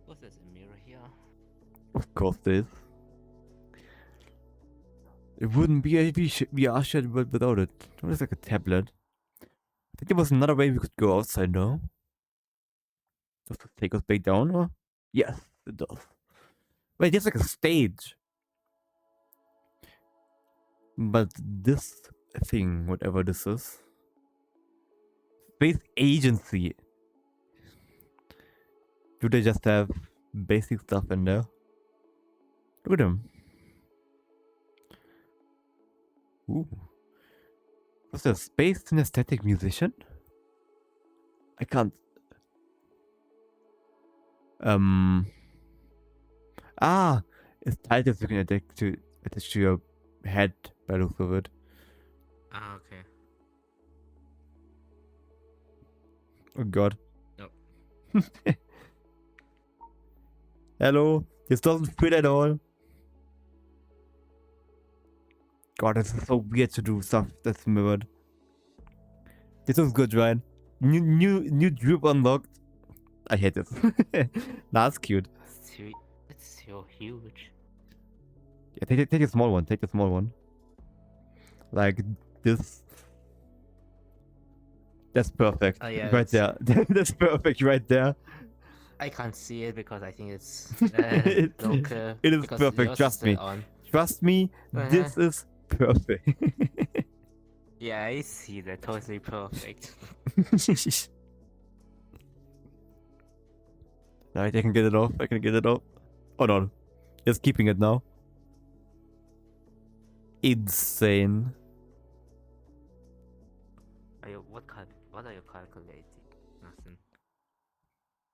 What's this, a mirror here? Of course it is. It wouldn't be a VRChat without it. It was like a tablet. I think there was another way we could go outside, no? Does it take us back down, or? Yes, it does. Wait, there's like a stage. But this thing, whatever this is... Space Agency. Do they just have basic stuff in there? Look at them. Ooh. Was there a space synesthetic musician? I can't... Ah! It's titles you can attach to your head by the looks of it. Ah, okay. Oh god. Nope. Hello? This doesn't fit at all. God, this is so weird to do stuff that's mirrored. This was good, right? New droop unlocked. I hate this. That's cute. It's so huge. Yeah, take a small one. Take a small one. Like this. That's perfect. Oh, yeah, right there. That's perfect right there. I can't see it because I think it's local. It is perfect. Trust me. Trust me. This is perfect. Yeah, I see that. Totally perfect. Alright, I can get it off. I can get it off. Hold on. Just keeping it now. Insane. What are you calculating? Nothing.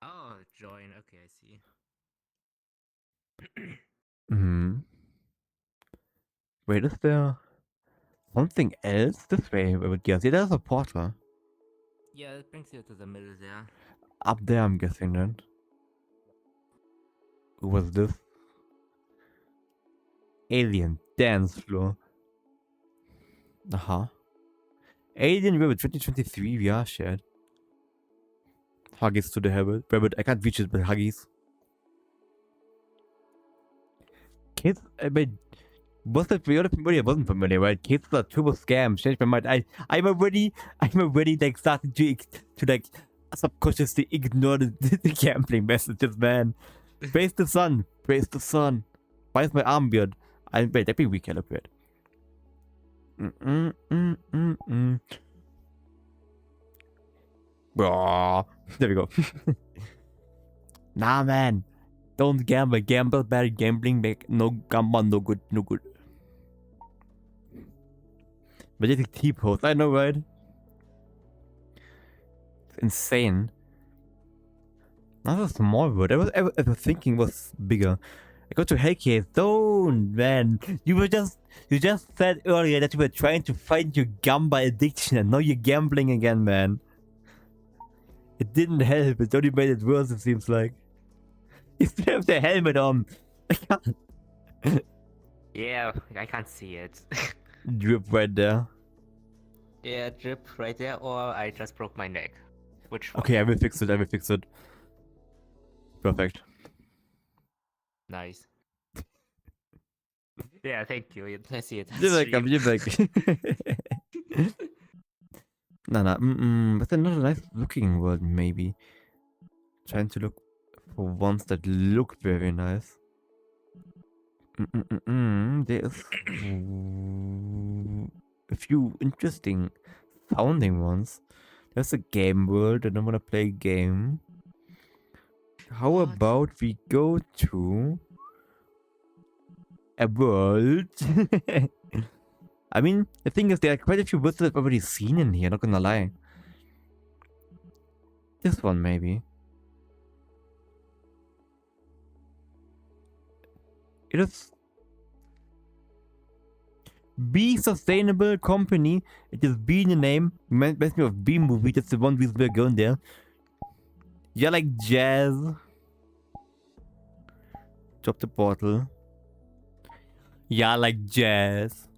Oh, join. Okay, I see. Wait, is there something else this way? I would guess. Yeah, there's a portal. Yeah, it brings you to the middle there. Up there, I'm guessing then. Who was this? Alien dance floor. Alien Rabbit 2023 VRChat. Huggies to the rabbit. I can't reach it with Huggies. Kids, but was that familiar? I wasn't familiar, right? Kids are turbo scam. Changed my mind. I'm already like starting to like subconsciously ignore the gambling messages, man. Praise the sun. Praise the sun. Why is my arm weird? Wait, let me recalibrate. There we go. Nah, man. Don't gamble. Gamble bad. Gambling make no gamble. No good. No good. Magnetic T-pose. I know, right? It's insane. Not a small word. I was thinking was bigger. I got to Hellcase. Don't, man. You just said earlier that you were trying to fight your gamba addiction, and now you're gambling again, man. It didn't help. It only made it worse. It seems like. You still have the helmet on. I can't. Yeah, I can't see it. Drip right there. Yeah, drip right there, or I just broke my neck. Which one? Okay, I will fix it. Perfect. Nice. Yeah, thank you. Let's see it. You're welcome. You're welcome. No. But another nice looking world, maybe. Trying to look for ones that look very nice. There's a few interesting sounding ones. There's a game world and I want to play a game. How What? about we go to a world? I mean, the thing is, there are quite a few words that I've already seen in here, not gonna lie. This one, maybe. It is Be Sustainable Company. It is B in the name. Reminds me of B movie. That's the one we're going there. Yeah, like jazz. Drop the bottle. Yeah, like jazz.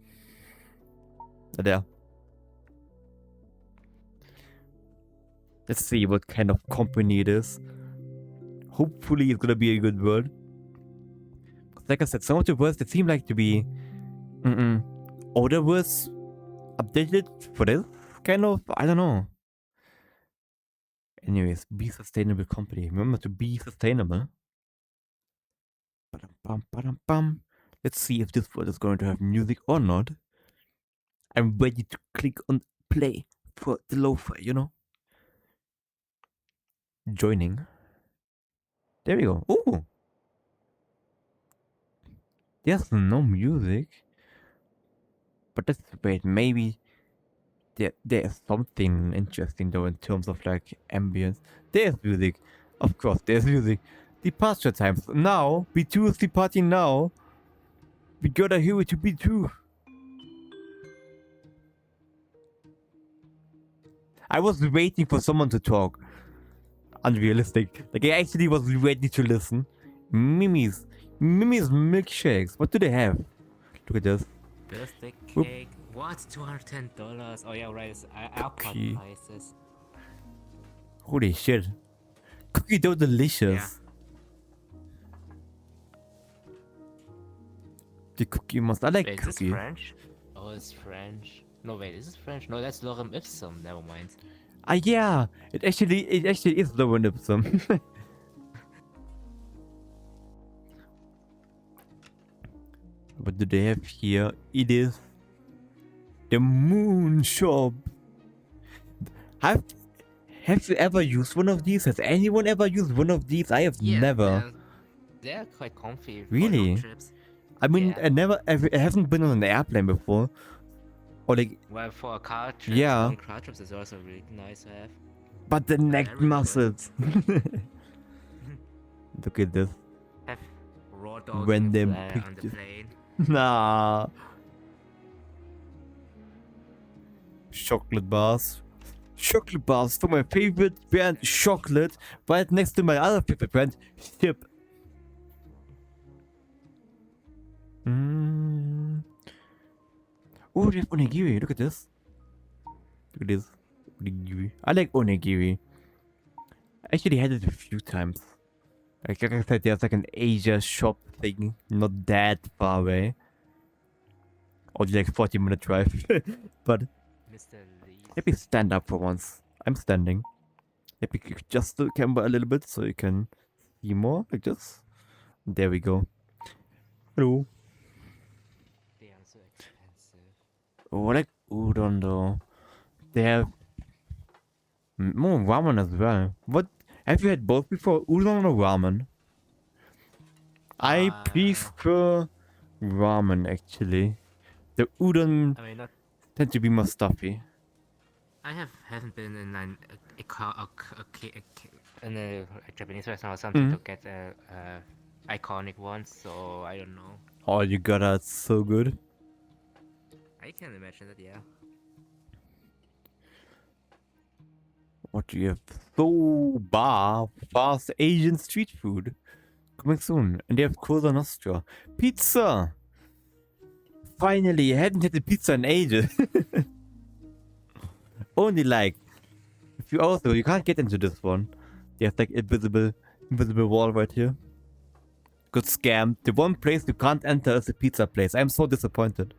There. Let's see what kind of company it is. Hopefully it's gonna be a good word. Like I said, some of the words that seem like to be older words updated for this kind of, I don't know. Anyways, be sustainable company. Remember to be sustainable. Ba-dum-bum. Let's see if this word is going to have music or not. I'm ready to click on play for the lo-fi, you know? Joining. There we go. Ooh! There's no music. But let's wait, maybe there's something interesting though in terms of like ambience. There's music. Of course, there's music. Departure times. Now, B2 is departing now. We gotta hear it to B2. I was waiting for someone to talk. Unrealistic. Like I actually was ready to listen. Mimi's milkshakes. What do they have? Look at this. Birthday Whoop. cake. What? $210? Oh yeah, right. It's alcohol prices. Holy shit. Cookie dough delicious. Yeah. The cookie must. I like Wait, cookie. is this French? Oh, it's French. No, wait, is this French? No, that's lorem ipsum. Never mind. Yeah. It actually is lorem ipsum. What do they have here? It is the moon shop. Have you ever used one of these? Has anyone ever used one of these? I have never. They're quite comfy. Really? For trips. I mean, Yeah. I haven't been on an airplane before. Or like, Well, for a car trip, yeah. long car trips is also really nice to have. But the neck very good. muscles. Look at this. Have raw dogs When on them the pictures. plane. Nah. Chocolate bars. Chocolate bars for my favorite brand, chocolate, right next to my other favorite brand, Chip. Oh, they have onigiri. Look at this. Look at this. Onigiri. I like onigiri. I actually had it a few times. Like I said, there's like an Asia shop thing, not that far away. Only like 40-minute drive. But Mr. Lee. let me stand up for once. I'm standing. Let me adjust the camera a little bit so you can see more like this. There we go. Hello. They are so expensive. Oh, I like udon though. They have more ramen as well. What? Have you had both before? Udon or ramen? I prefer ramen actually. The udon tend to be more stuffy. I haven't been in a Japanese restaurant or something to get a iconic one, so I don't know. Oh, you got that so good. I can imagine that, yeah. What do you have? Soba, fast Asian street food. Coming soon. And they have Cosa Nostra. Pizza! Finally, I hadn't had a pizza in ages. Only like a few hours ago. You can't get into this one. There's like invisible wall right here. Good scam. The one place you can't enter is the pizza place. I'm so disappointed.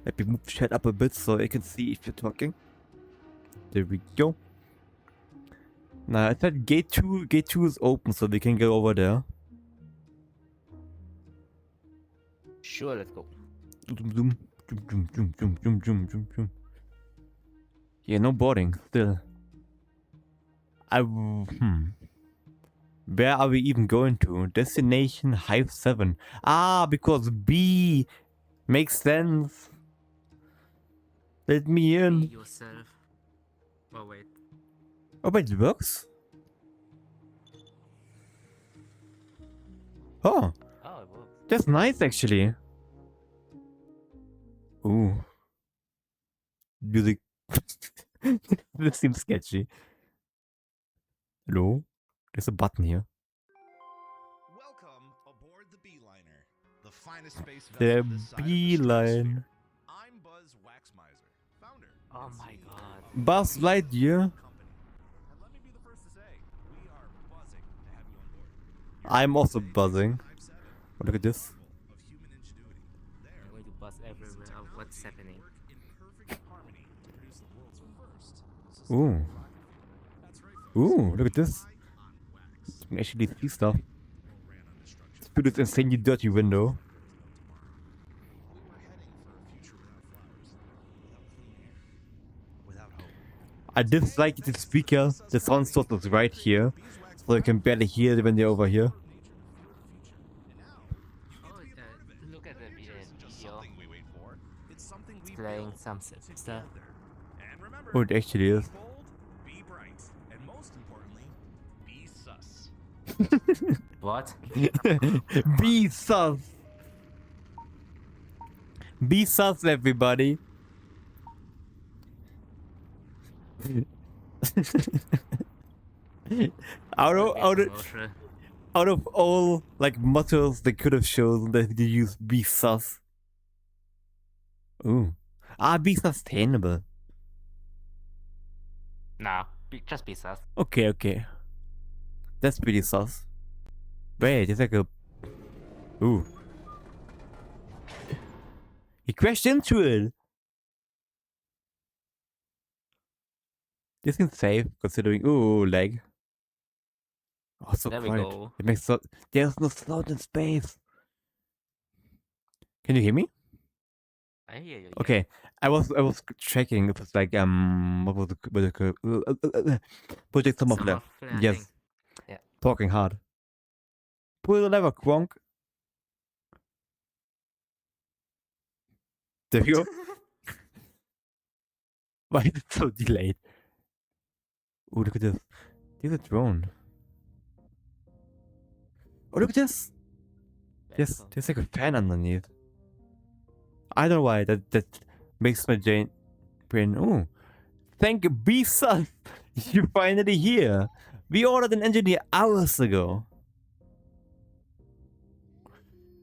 Let me move chat up a bit so I can see if you're talking. There we go. Now I said gate 2 is open so we can go over there. Sure, let's go. Yeah, no boarding still. Where are we even going to? Destination Hive 7. Ah, because B makes sense. Let me in. Be yourself. Oh wait. Oh wait, it works? Oh, Oh, it works. that's nice actually. Ooh. Music. This seems sketchy. Hello? There's a button here. Welcome aboard the Beeliner, the finest space The vessel this side of the Beeline. stratosphere. I'm Buzz Waxmiser, founder. Oh and my CEO god. Buzz Lightyear. company. And let me be the first to say, we are buzzing to have you on board. I'm also Today, buzzing. Hive 7, Oh, look at this. marvel of human ingenuity. There, I'm going to buzz everywhere. technology What's happening? work in perfect harmony to produce the world's first Ooh. sustainable rocket fuel. That's right, folks. Ooh, look at this. Fly on wax. You can actually see stuff. Or ran on destruction. Through this insanely dirty window. We were heading for a future without flowers, without clean air, without hope. I dislike the speaker. The sound source is right here. So you can barely hear it when they're over here. Oh, look at the video. Something we wait for. It's something we Playing build some stuff. together. And remember, Oh, it actually is. be bold, be bright, and most importantly, be sus. What? Be sus. Be sus, everybody. Out of all like mottos they could have chosen, they used be sus. Ooh. Ah, be sustainable. Nah, just be sus. Okay, okay. That's pretty sus. Wait, it's like a... Ooh. He crashed into it! This seems safe, considering... Ooh, lag. Oh, so There we quiet. go. It makes so... There's no sound in space! Can you hear me? I hear you. Yeah. Okay, I was checking if it's like, what was the... Project Summer Flare. I Yes. think. Yeah. Talking hard. Pull the lever, Quonk. There you go. Why is it so delayed? Oh, look at this. There's a drone. Oh, look at this. There's like a fan underneath. I don't know why. That makes my brain... Oh. Thank B-Sun. You're finally here. We ordered an engineer hours ago.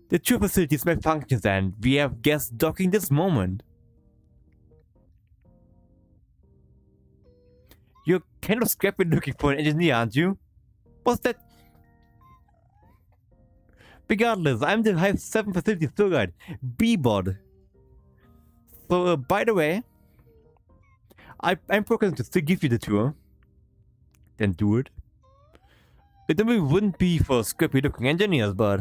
The two facilities malfunctions and we have guests docking this moment. You're kind of scrappy looking for an engineer, aren't you? What's that? Regardless, I'm the Hive 7 facility tour guide, B-Bod. So, by the way, I'm programmed to still give you the tour. Then do it. It normally wouldn't be for scrappy looking engineers, but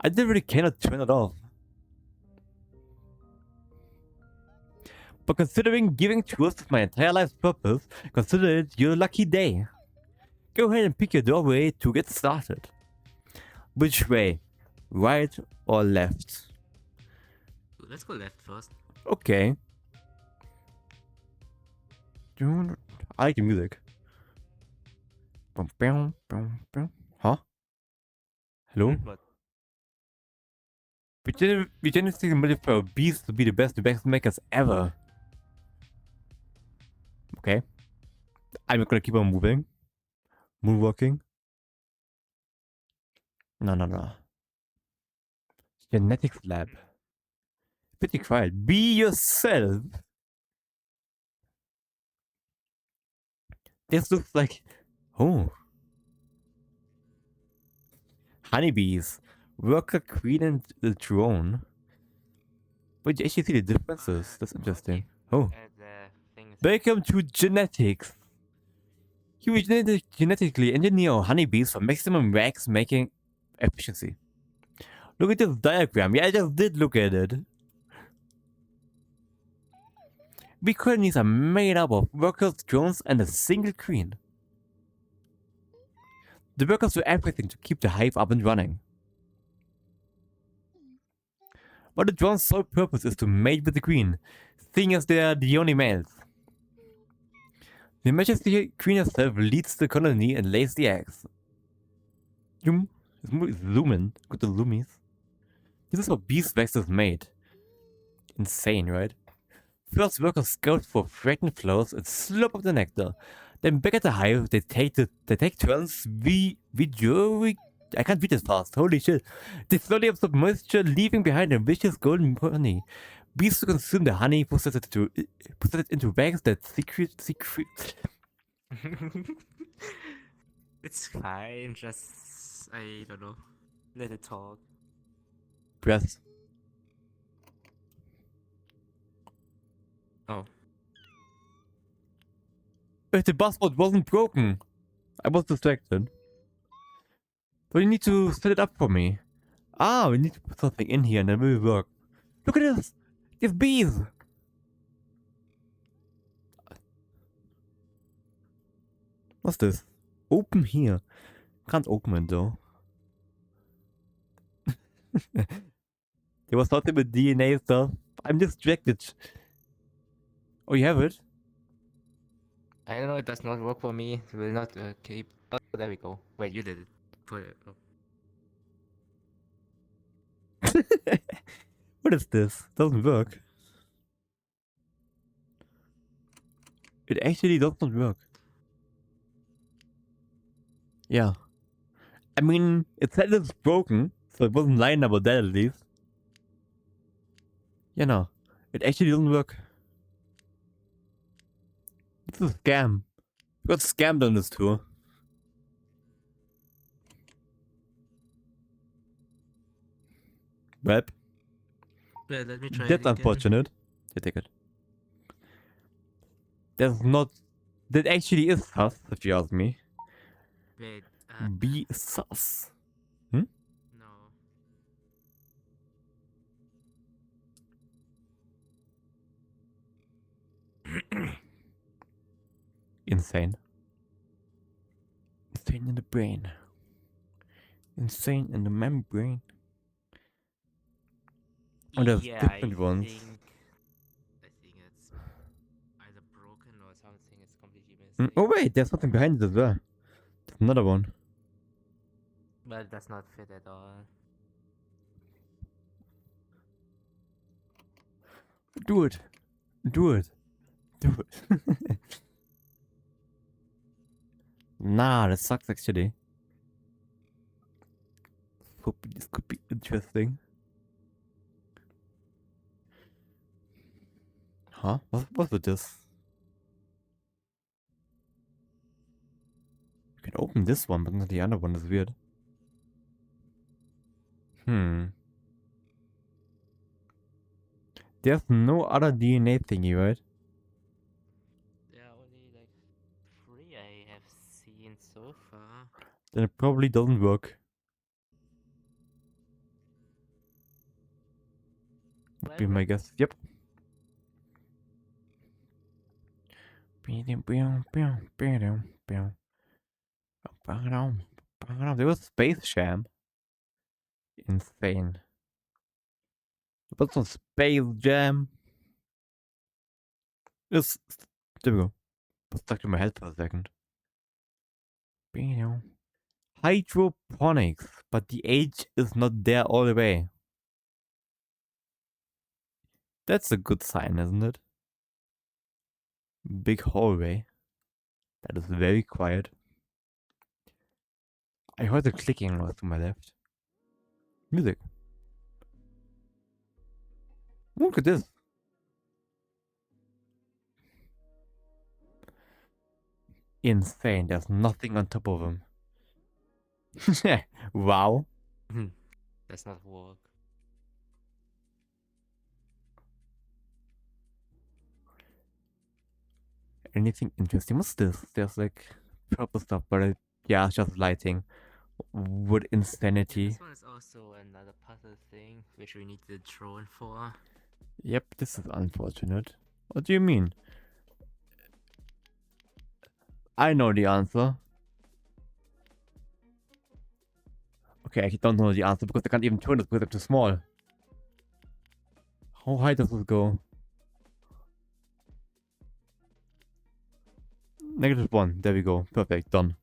I literally cannot turn it off. But considering giving tours is my entire life's purpose, consider it your lucky day. Go ahead and pick your doorway to get started. Which way? Right or left? Let's go left first. Okay. I like the music. Huh? Hello? But We didn't think the multiplayer of beasts to be the best makers ever. Okay. I'm gonna keep on moving. Moonwalking. No. Genetics lab. Pretty quiet. Be yourself. This looks like... Oh. Honeybees. Worker, queen, and the drone. But you actually see the differences. That's interesting. Oh. The thing is Welcome to genetics. You genetically engineer honeybees for maximum wax making efficiency. Look at this diagram. Yeah, I just did look at it. Bee colonies are made up of workers, drones, and a single queen. The workers do everything to keep the hive up and running. But the drone's sole purpose is to mate with the queen, seeing as they are the only males. The majesty queen herself leads the colony and lays the eggs. Zoom in. Good to zoomies. This is how beeswax is made. Insane, right? First, workers scout for fragrant flowers and slurp up the nectar. Then back at the hive, they take turns. I can't read this fast. Holy shit! They slowly absorb moisture, leaving behind a vicious golden honey. Bees consume the honey, process it into wax that secret. it's fine. Just I don't know. Let it talk. Press. Oh. If the buzzword wasn't broken, I was distracted. But you need to set it up for me. Ah, we need to put something in here and then it will work. Look at this! There's bees! What's this? Open here. Can't open it though. There was something with DNA stuff. I'm distracted. Oh, you have it? I don't know. It does not work for me. It will not keep. Oh, there we go. Wait, you did it. Put it. Oh. What is this? Doesn't work. It actually does not work. Yeah. I mean, it said it's broken, so it wasn't lying about that at least. Yeah, no. It actually doesn't work. It's a scam. We got scammed on this tour. Web. Wait, let me try That's it again. unfortunate. You take it. That's not... That actually is sus, if you ask me. Wait. Be sus. No. Insane. Insane in the brain. Insane in the membrane. Oh, there's different ones. I think it's either broken or something is completely missing. Oh wait, there's something behind it as well. There's another one. But it does not fit at all. Do it. Do it. Do it. Nah, that sucks actually. This could be interesting. Huh? What's with this? You can open this one, but not the other one. That's weird. There's no other DNA thingy, right? There are only like 3 I have seen so far. Then it probably doesn't work. Would be my guess. Yep. There was Space Jam. Insane. What's on Space Jam? There we go. Was stuck in my head for a second. Hydroponics, but the H is not there all the way. That's a good sign, isn't it? Big hallway. That is very quiet. I heard the clicking noise to my left. Music. Look at this. Insane. There's nothing on top of him. Wow. Does not work. Anything interesting? What's this? There's like purple stuff, but yeah, it's just lighting. Wood Yeah, insanity. this one is also another puzzle thing, which we need the drone for. Yep, this is unfortunate. What do you mean? I know the answer. Okay, I don't know the answer because I can't even turn it because I'm too small. How high does this go? -1. There we go. Perfect. Done.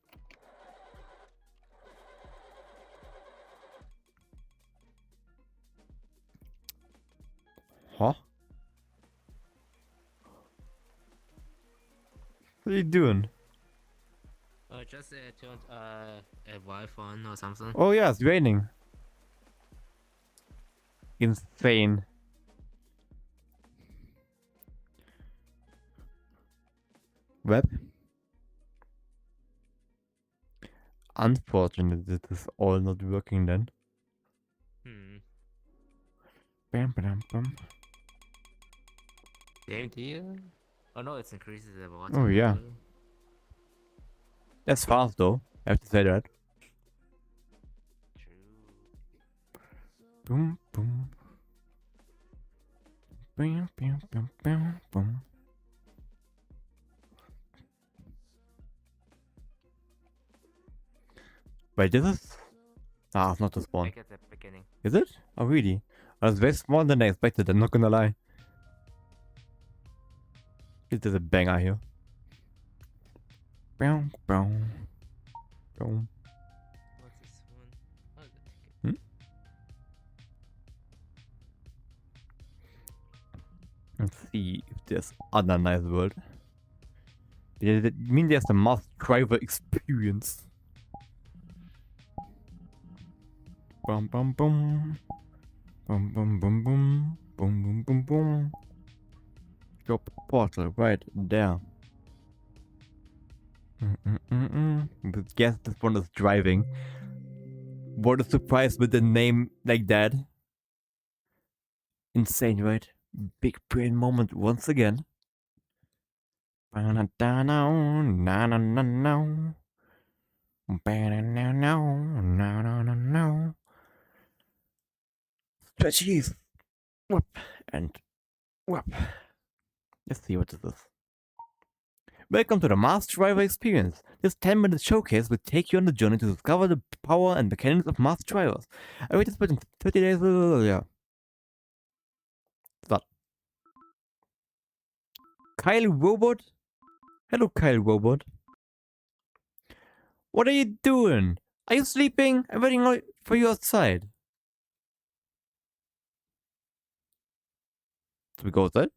Huh? What are you doing? Just turned a Wi-Fi on or something. Oh yeah, it's raining. Insane. Web? Unfortunate that this is all not working then. Bam, bam, bam. Same deal? Oh no, it increases the water Oh yeah. level. That's fast though. I have to say that. True. Boom, boom. Bam, bam, bam, bam, boom. Wait, this is... Ah, it's not the spawn. Back at the beginning. Is it? Oh, really? I was way smaller than I expected, I'm not gonna lie. It is a banger here. Boom, boom. Boom. What's this one? Oh, the ticket. Hmm? Let's see if there's other nice world. Yeah, that mean there's a mass driver experience. Bum bum bum. Bum bum bum bum. Boom boom boom boom. Your portal right there. But guess this one is driving. What a surprise with a name like that. Insane, right? Big brain moment once again. Stretchies. Whoop and whoop. Let's see what this is. Welcome to the Mars Driver Experience. This 10-minute showcase will take you on the journey to discover the power and mechanics of Mars Drivers. I waited for 30 days. Yeah. Start. Kyle Robot? Hello, Kyle Robot. What are you doing? Are you sleeping? I'm waiting for you outside. So we go outside?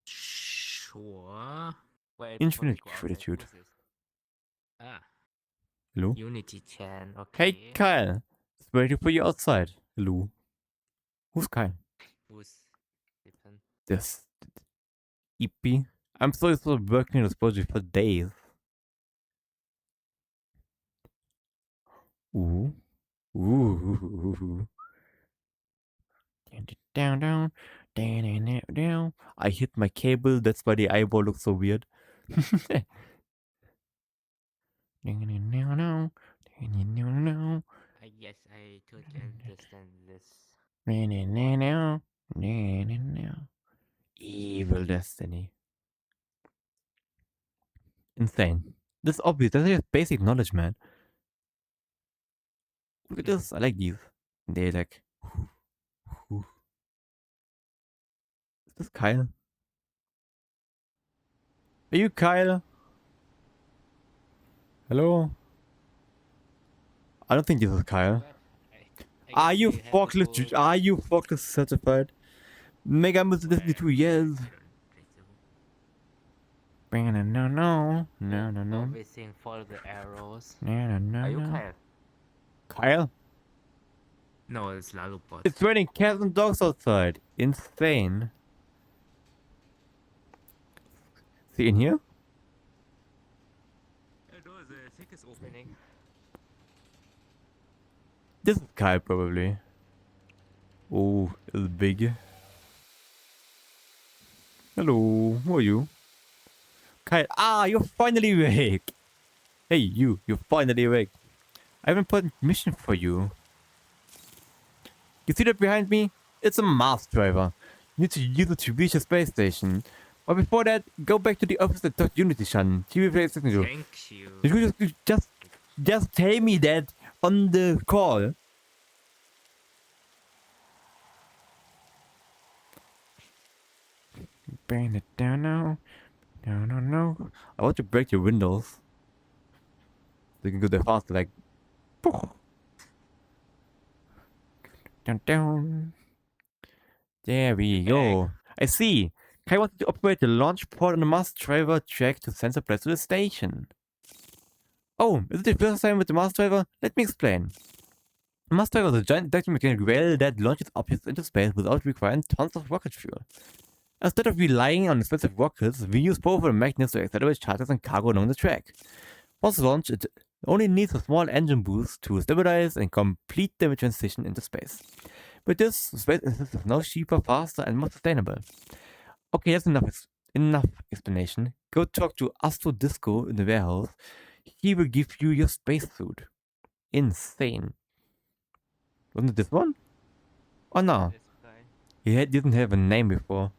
Sure. Wait, before we Infinite go outside, gratitude. who's this? Ah, Hello? Unity 10, Hey, okay. Kyle. It's waiting for you outside. Hello. Who's Kyle? Who's sleeping? This. EP. I'm sorry for working on this project for days. Ooh. Ooh. Down, down, down, down. I hit my cable. That's why the eyeball looks so weird. Yes, I totally understand this. Evil destiny. Insane. This is obvious. That's just basic knowledge, man. Look at this. I like these. They like. Is this Kyle? Are you Kyle? Hello? I don't think this is Kyle. Are you forklift? Are you forklift certified? Mega Music Destiny 2, yes. No. Everything follow the arrows. No. Are you Kyle? Kyle? No, it's Lalubot. It's raining cats and dogs outside. Insane. See in here? No, the thing is opening. This is Kyle probably. Oh, it's big. Hello, who are you? Kyle, you're finally awake! Hey, you're finally awake. I have an important mission for you. You see that behind me? It's a Mars driver. You need to use it to reach the space station. But before that, go back to the office at Dr. Unity Shan. She will be expecting you. Thank you. You just tell me that on the call. Bring it down now. No. I want to break your windows. So you can go there faster, like. Poof. Down. There we go. I see. Kai wanted to operate the launch port on the Mars driver track to send supplies to the station. Oh, is it the first time with the Mars driver? Let me explain. The Mars driver is a giant electromagnetic rail that launches objects into space without requiring tons of rocket fuel. Instead of relying on expensive rockets, we use powerful magnets to accelerate charges and cargo along the track. Once launched, it only needs a small engine boost to stabilize and complete the transition into space. With this, space is now cheaper, faster, and more sustainable. Okay, that's enough explanation. Go talk to Astro Disco in the warehouse. He will give you your spacesuit. Insane. Wasn't it this one? Oh no. This guy. He didn't have a name before.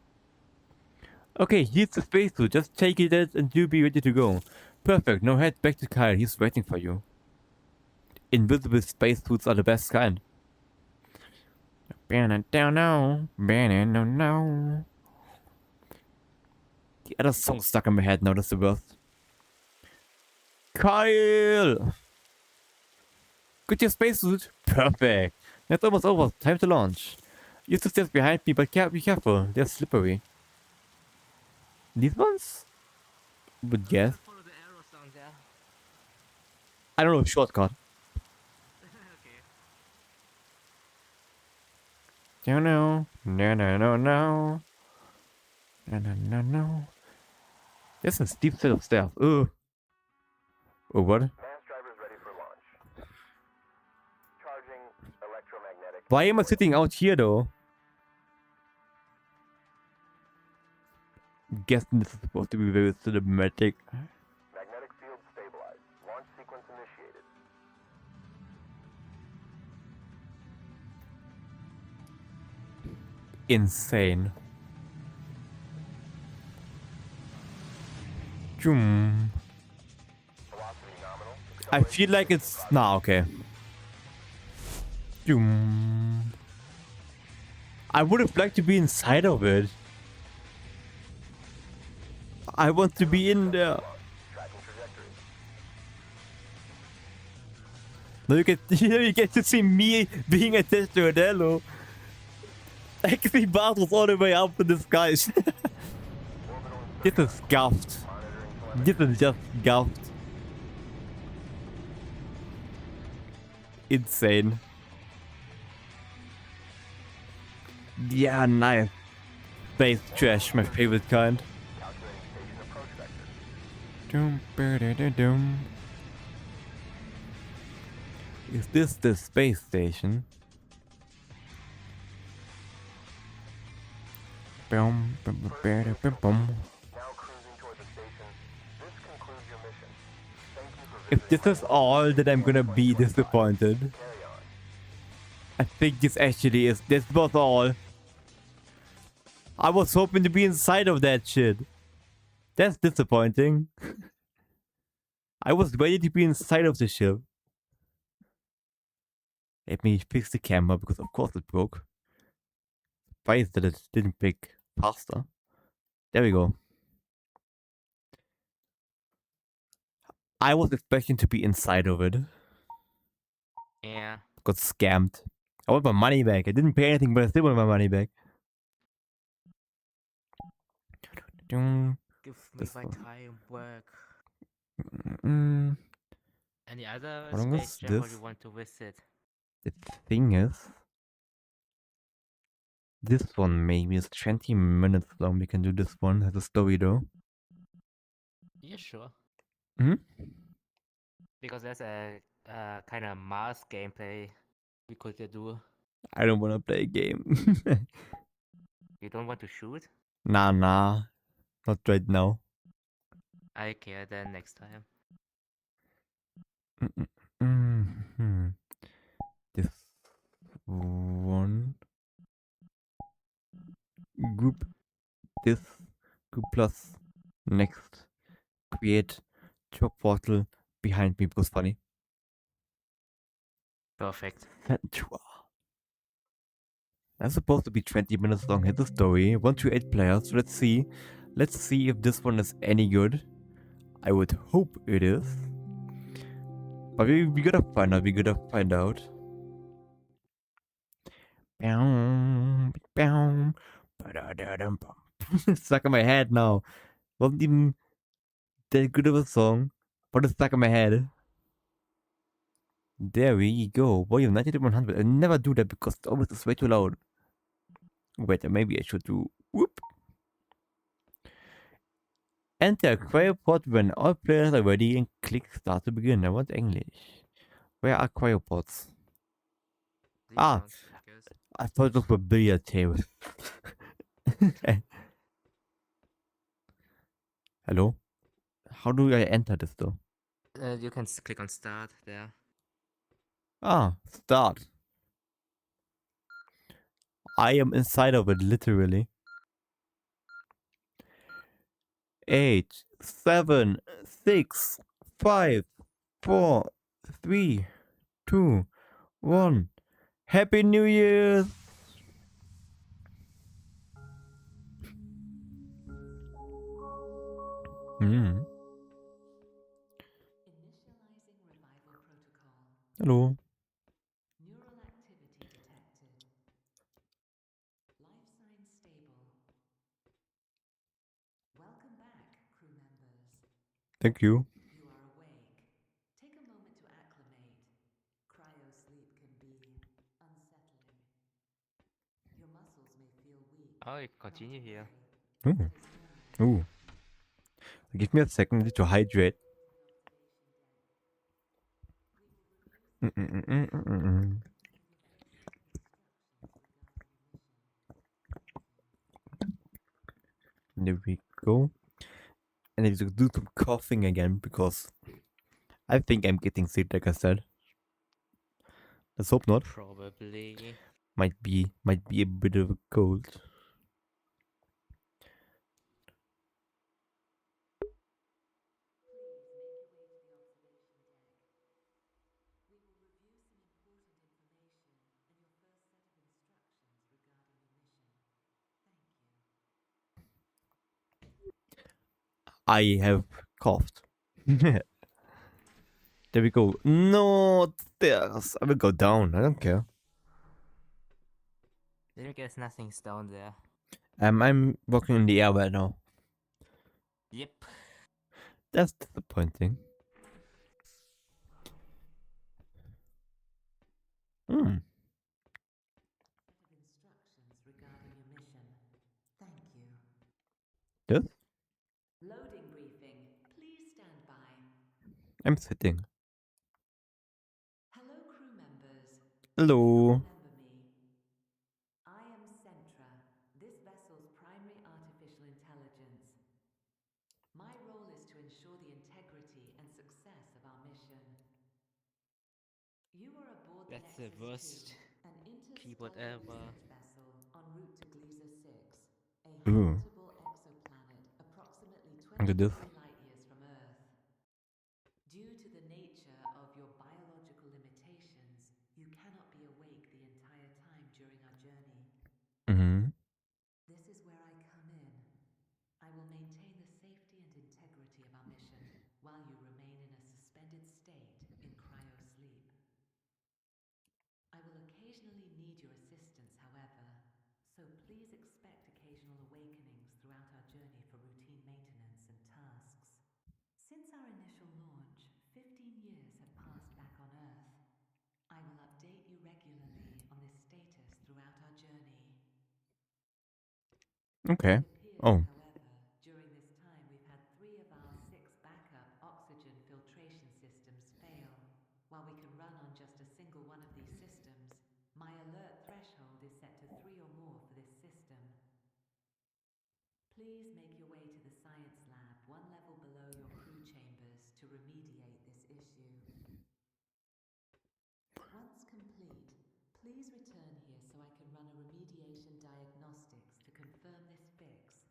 Okay, here's the spacesuit. Just take it and you'll be ready to go. Perfect. Now head back to Kyle. He's waiting for you. Invisible spacesuits are the best kind. Down now. No. The other song stuck in my head now. That's the worst. Kyle! Get your spacesuit. Perfect. That's almost over. Time to launch. Use the stairs behind me, but be careful. They're slippery. These ones? Would guess. Follow the arrows down there. I don't know. Shortcut. Okay. No. There's a steep set of stairs. Ugh. Oh, what? Mass driver's ready for launch. Charging electromagnetic. Why am I sitting out here though? Guessing this is supposed to be very cinematic. Magnetic field stabilized. Launch sequence initiated. Insane. Zoom. Velocity nominal. I feel like it's okay. Zoom. I would have liked to be inside of it. I want to be in there. Tracking trajectory. Now you get to see me being attached to Adelo. I can see Bartles all the way up in the skies. This is scuffed. This is just scuffed. Insane. Yeah, nice. Space trash, my favorite kind. Calculating station approach vector. Dum. Is this the space station? Bum. Now cruising toward the station. This concludes your mission. Thank you for If this is all, then I'm gonna be disappointed. carry on. I think this actually is. This was all. I was hoping to be inside of that shit. That's disappointing. I was ready to be inside of the ship. Let me fix the camera because of course it broke. Surprised that it didn't pick faster. There we go. I was expecting to be inside of it. Yeah. Got scammed. I want my money back. I didn't pay anything, but I still want my money back. Give me This my one. time work. Mm, Any other How long space is travel this? you want to visit? the thing is, this one maybe is 20 minutes long. We can do this one as a story though. Yeah, sure. Hmm? Because there's a kind of Mars gameplay we could do. I don't want to play a game. You don't want to shoot? Nah, not right now. Okay, then next time. Mm-hmm. This one group, this group plus next create job portal behind me because funny. Perfect. Centua. That's supposed to be 20 minutes long. Hit the story. 1 to 8 players. Let's see. Let's see if this one is any good. I would hope it is. But we gotta find out. We gotta find out. It's stuck in my head now. Wasn't even that good of a song, but it's stuck in my head. There we go. Volume 90 to 100. I never do that because it always is way too loud. Wait, maybe I should do. Whoop. Enter a cryopod when all players are ready and click start to begin. I want English. Where are cryopods? These Ah, speakers. I thought those were billiard tables. Hello? How do I enter this though? You can click on start there. Ah, start. I am inside of it, literally. 8, 7, 6, 5, 4, 3, 2, 1. Happy New Year! Hmm. Initializing revival protocol. Hello. Neural activity detected. Life signs stable. Welcome back, crew members. Thank you. You are awake. Take a moment to acclimate. Cryo sleep can be unsettling. Your muscles may feel weak. Oh, you Not to continue here. worry. Ooh. That is normal. Ooh. Give me a second to hydrate. Mm-mm-mm-mm-mm. There we go. And I need to do some coughing again because I think I'm getting sick, like I said. Let's hope not. Probably. Might be a bit of a cold. I have coughed. There we go. No stairs. I will go down. I don't care. I guess nothing's down there. I'm walking in the air right now. Yep. That's disappointing. Hmm. Instructions regarding your mission. Thank you. Yes? Loading briefing. Please stand by. I'm sitting. Hello, crew members. Hello. Remember me. I am Centra, this vessel's primary artificial intelligence. My role is to ensure the integrity and success of our mission. You are aboard the That's the Nexus worst 2, an keyboard interstellar ever. research vessel en route to Gliese 6, a Ooh. habitable exoplanet approximately Look at this. 23 light-years from Earth. Due to the nature of your biological limitations, you cannot be awake the entire time during our journey. Mm-hmm. This is where I come in. I will maintain the safety and integrity of our mission while you remain in a suspended state in cryosleep. I will occasionally need your assistance, however, so please expect occasional awakenings throughout our journey for routine maintenance and tasks. Since our initial launch, 15 years have passed back on Earth. I will update you regularly on this status throughout our journey. Okay. It appears, Oh. however, during this time we've had 3 of our 6 backup oxygen filtration systems fail. While we can run on just a single one of these systems, Please make your way to the science lab, one level below your crew chambers, to remediate this issue. Once complete, please return here so I can run a remediation diagnostics to confirm this fix.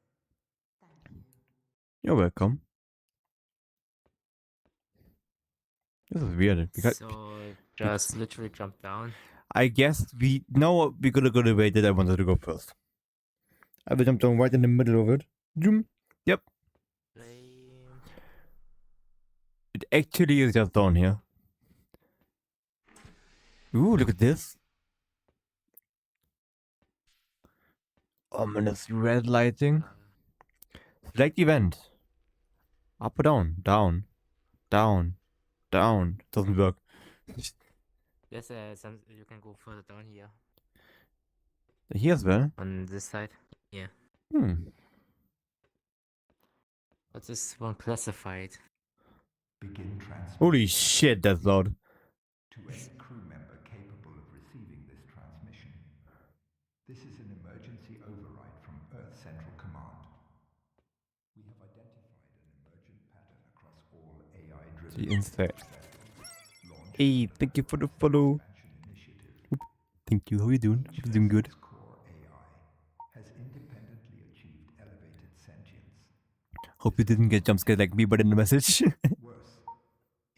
Thank you. You're welcome. This is weird. Because So just literally jump down. I guess we're gonna go the way that I wanted to go first. I will jump down right in the middle of it. Zoom. Yep. Lame. It actually is just down here. Ooh, look at this. Ominous red lighting. Select event. Up or down? Down. Down. Down. Doesn't work. Yes, some you can go further down here Here as well. on this side. Yeah, but this one classified. Begin transmission Holy shit, that's loud. to any crew member capable of receiving this transmission. This is an emergency override from Earth Central Command. We have identified an emergent pattern across all AI-driven The inside. vessels. Hey, thank you for the follow. Thank you. How you doing? I'm doing good. Core AI has independently achieved elevated sentience. Hope you didn't get jump scared like me, but in the message. Worse,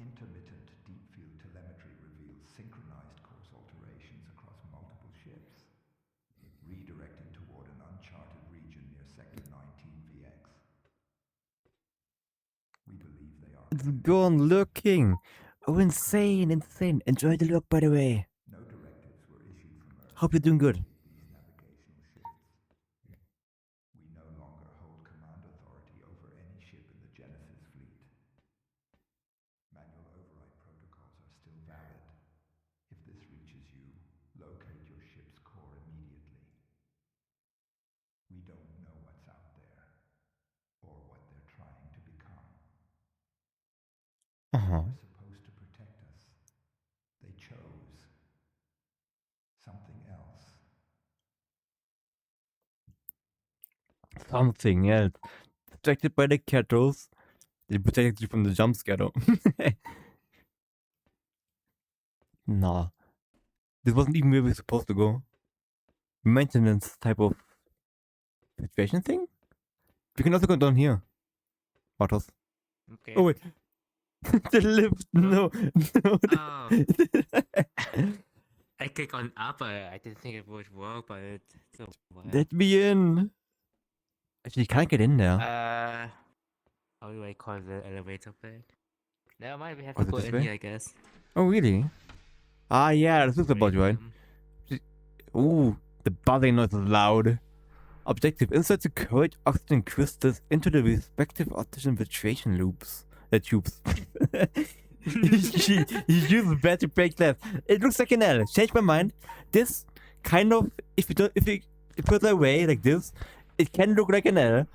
intermittent deep field telemetry reveals synchronized course alterations across multiple ships, redirecting toward an uncharted region near Sector 19VX. We believe they are. It's gone lurking. Oh, insane, insane. Enjoy the look, by the way. No directives were issued from Earth. Hope you're doing good. These navigational shifts. We no longer hold command authority over any ship in the Genesis fleet. Manual override protocols are still valid. If this reaches you, locate your ship's core immediately. We don't know what's out there, or what they're trying to become. Uh-huh. They're supposed to protect us. They chose something else. Something else. Protected by the kettles. They protected you from the jump scare though. Nah. This wasn't even where we were supposed to go. Maintenance type of situation thing? We can also go down here. Bartos. Okay. Oh wait. The lift. No. No. Oh. I click on up. I didn't think it would work, but it's so wild. Let me in. Actually, you can't get in there. How do I call the elevator back? Never mind. We have Was to it go this in way? here, I guess. Oh really? Ah yeah, this is about right. Ooh, the buzzing noise is loud. Objective: insert the correct oxygen crystals into the respective oxygen filtration loops. Tubes. You use bad to break that. It looks like an L. Change my mind. This kind of, if you put it away like this, it can look like an L.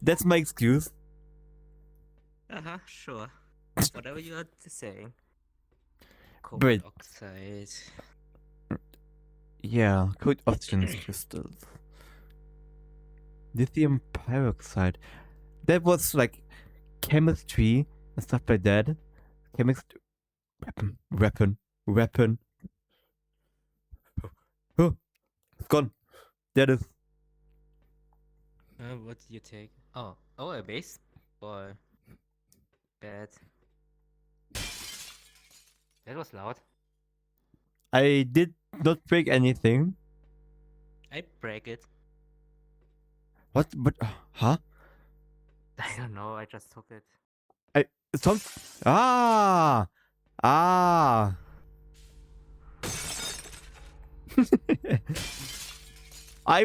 That's my excuse. Sure. Whatever you are saying. But- Carbon oxide. Yeah, correct oxygen crystals. Lithium peroxide. That was like chemistry and stuff like that. Weapon. Oh, it's gone. There it is. What did you take? Oh, a base? Boy. Bad. That was loud. I did not break anything. I break it. What? But huh? I don't know, I just took it. Some. Ah. I'm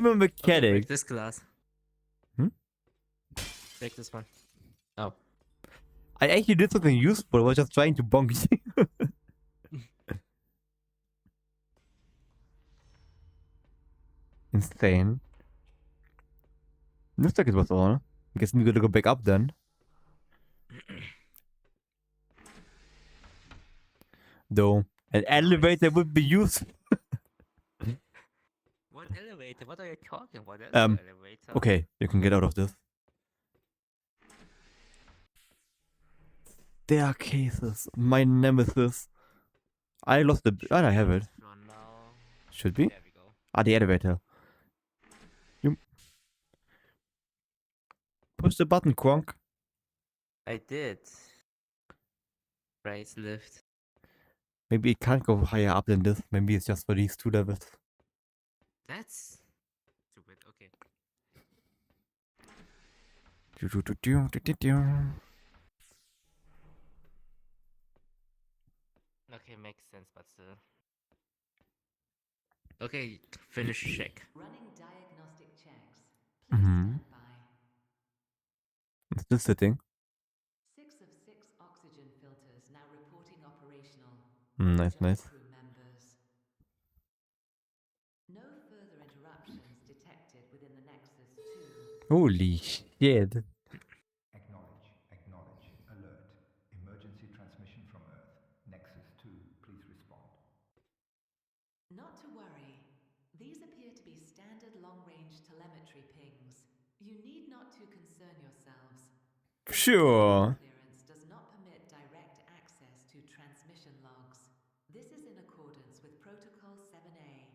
a Okay, mechanic. break this glass. Hmm? Break this one. Oh. I actually did something useful. I was just trying to bonk you. Insane. Looks like it was all. I guess we gotta go back up then. Though an elevator would be useful. What elevator? What are you talking about? There's Um, no elevator. Okay, you can get out of this. Staircases, my nemesis. I lost the. Should Oh, I be have on it. this floor now. Should be. There we go. Ah, the elevator. You push the button, Quonk. I did. Raise lift. Maybe it can't go higher up than this. Maybe it's just for these 2 levels. That's stupid. Okay. Okay, makes sense, but still. Okay, finish check. Running diagnostic checks. Please stand by. It's still sitting. 6 of 6 oxygen filters now reporting operational. Nice, Well done, nice. crew members. No further interruptions detected within the Nexus 2. Holy shit. Acknowledge, acknowledge, alert. Emergency transmission from Earth. Nexus 2, please respond. Not to worry. These appear to be standard long-range telemetry pings. You need not to concern yourselves. Sure. Clearance does not permit direct access to transmission logs. This is in accordance with Protocol 7A,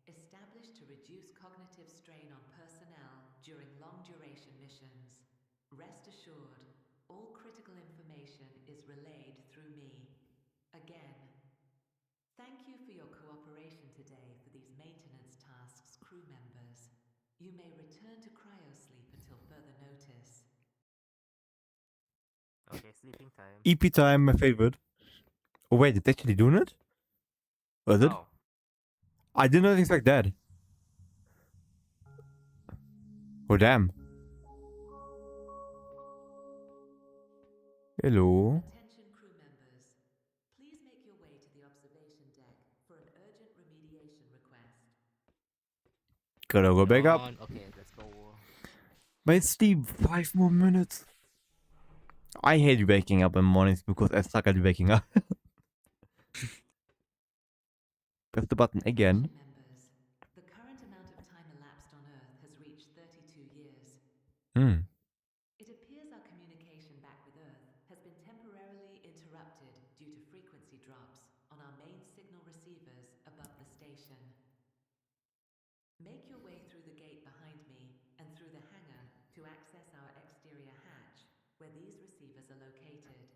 established to reduce cognitive strain on personnel during long-duration missions. Rest assured, all critical information is relayed through me. Again, thank you for your cooperation today for these maintenance tasks, crew members. You may return to cryosleep until further notice. Okay, sleeping time. EP time, my favorite. Oh wait, it's actually doing it? Was it? Oh, I did not expect that. Oh damn. Hello. Attention crew members. Please make your way to the observation deck for an urgent remediation request. Gotta go back up. Okay, let's go. My sleep, 5 more minutes. I hate waking up in mornings because I suck at waking up. Press the button again. Members, the current amount of time elapsed on Earth has reached 32 years. It appears our communication back with Earth has been temporarily interrupted due to frequency drops on our main signal receivers above the station. Make your way through the gate behind me and through the hangar to access our exterior hatch, where these receivers are located.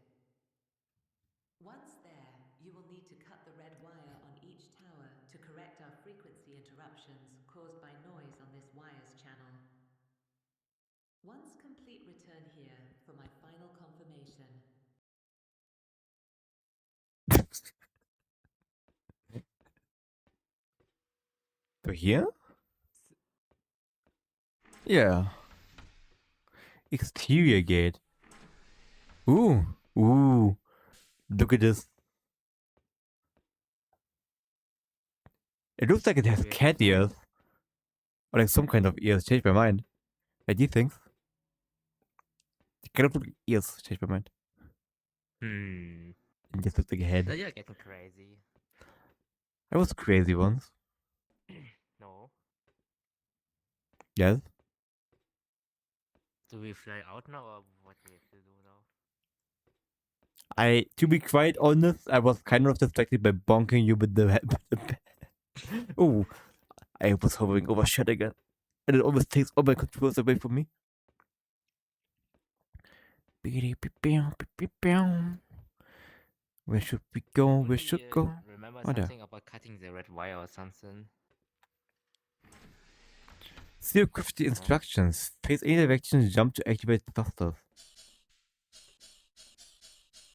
Once there, you will need to cut the red wire on each tower to correct our frequency interruptions caused by noise on this wires channel. Once complete, return here for my final confirmation. To here? Yeah. Exterior gate. Ooh. Ooh. Look at this. It looks like it has Weird. cat ears. Or like some kind of ears. Changed my mind. Like these things. They kind of look like ears. Changed my mind. It just looks like a So head. you're getting crazy. I was crazy once. No. Yes. Do we fly out now or what do we have to do now? To be quite honest, I was kind of distracted by bonking you with the head. Oh, I was hovering over shit again. And it always takes all my controls away from me. Where should we go? Where Only, should go? Remember Oh, there. something about cutting the red wire or something? See the instructions. Face any direction, jump to activate the thrusters.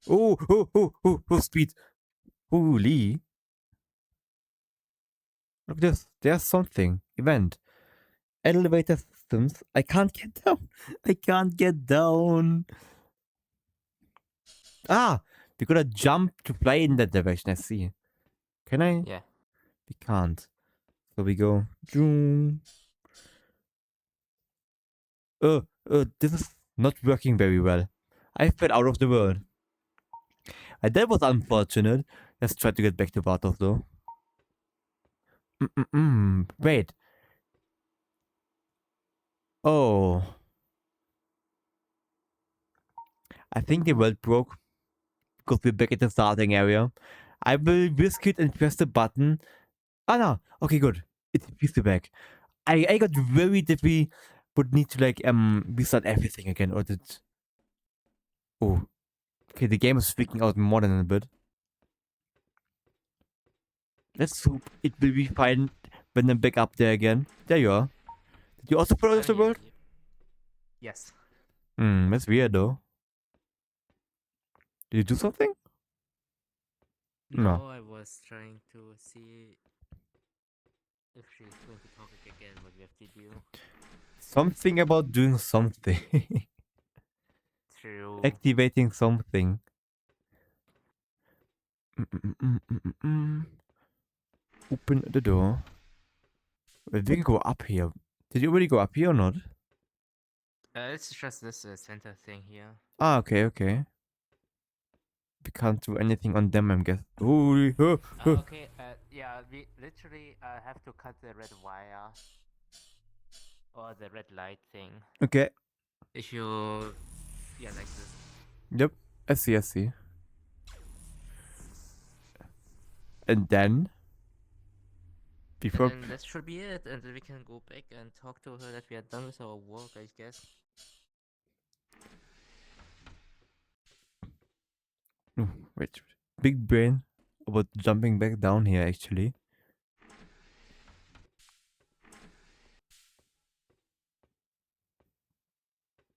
Oh, speed. Holy. Look at this. There's something. Event. Elevator systems. I can't get down. I can't get down. Ah, we gotta jump to fly in that direction. I see. Can I? Yeah. We can't. So we go. Zoom. This is not working very well. I fell out of the world. That was unfortunate. Let's try to get back to Bartos though. Wait. Oh. I think the world broke because we're back at the starting area. I will risk it and press the button. Ah, no. Okay, good. It's pissed back. I got worried that we would need to like restart everything again, or did... Oh. Okay, the game is freaking out more than a bit. Let's hope it will be fine when I'm back up there again. There you are. Did you also fall out of the world? Yes. That's weird though. Did you do something? No. No, I was trying to see if she's going to talk again, what we have to do. Something about doing something. True. Activating something. Mm. Open the door. We can go up here. Did you already go up here or not? It's just this center thing here. Ah, okay. We can't do anything on them, I'm guessing. Okay, yeah, we literally have to cut the red wire. Or the red light thing. Okay. If you... Yeah, like this. Yep. I see. And then? Before... And then that should be it, and then we can go back and talk to her that we are done with our work, I guess. No, wait. Big brain about jumping back down here, actually.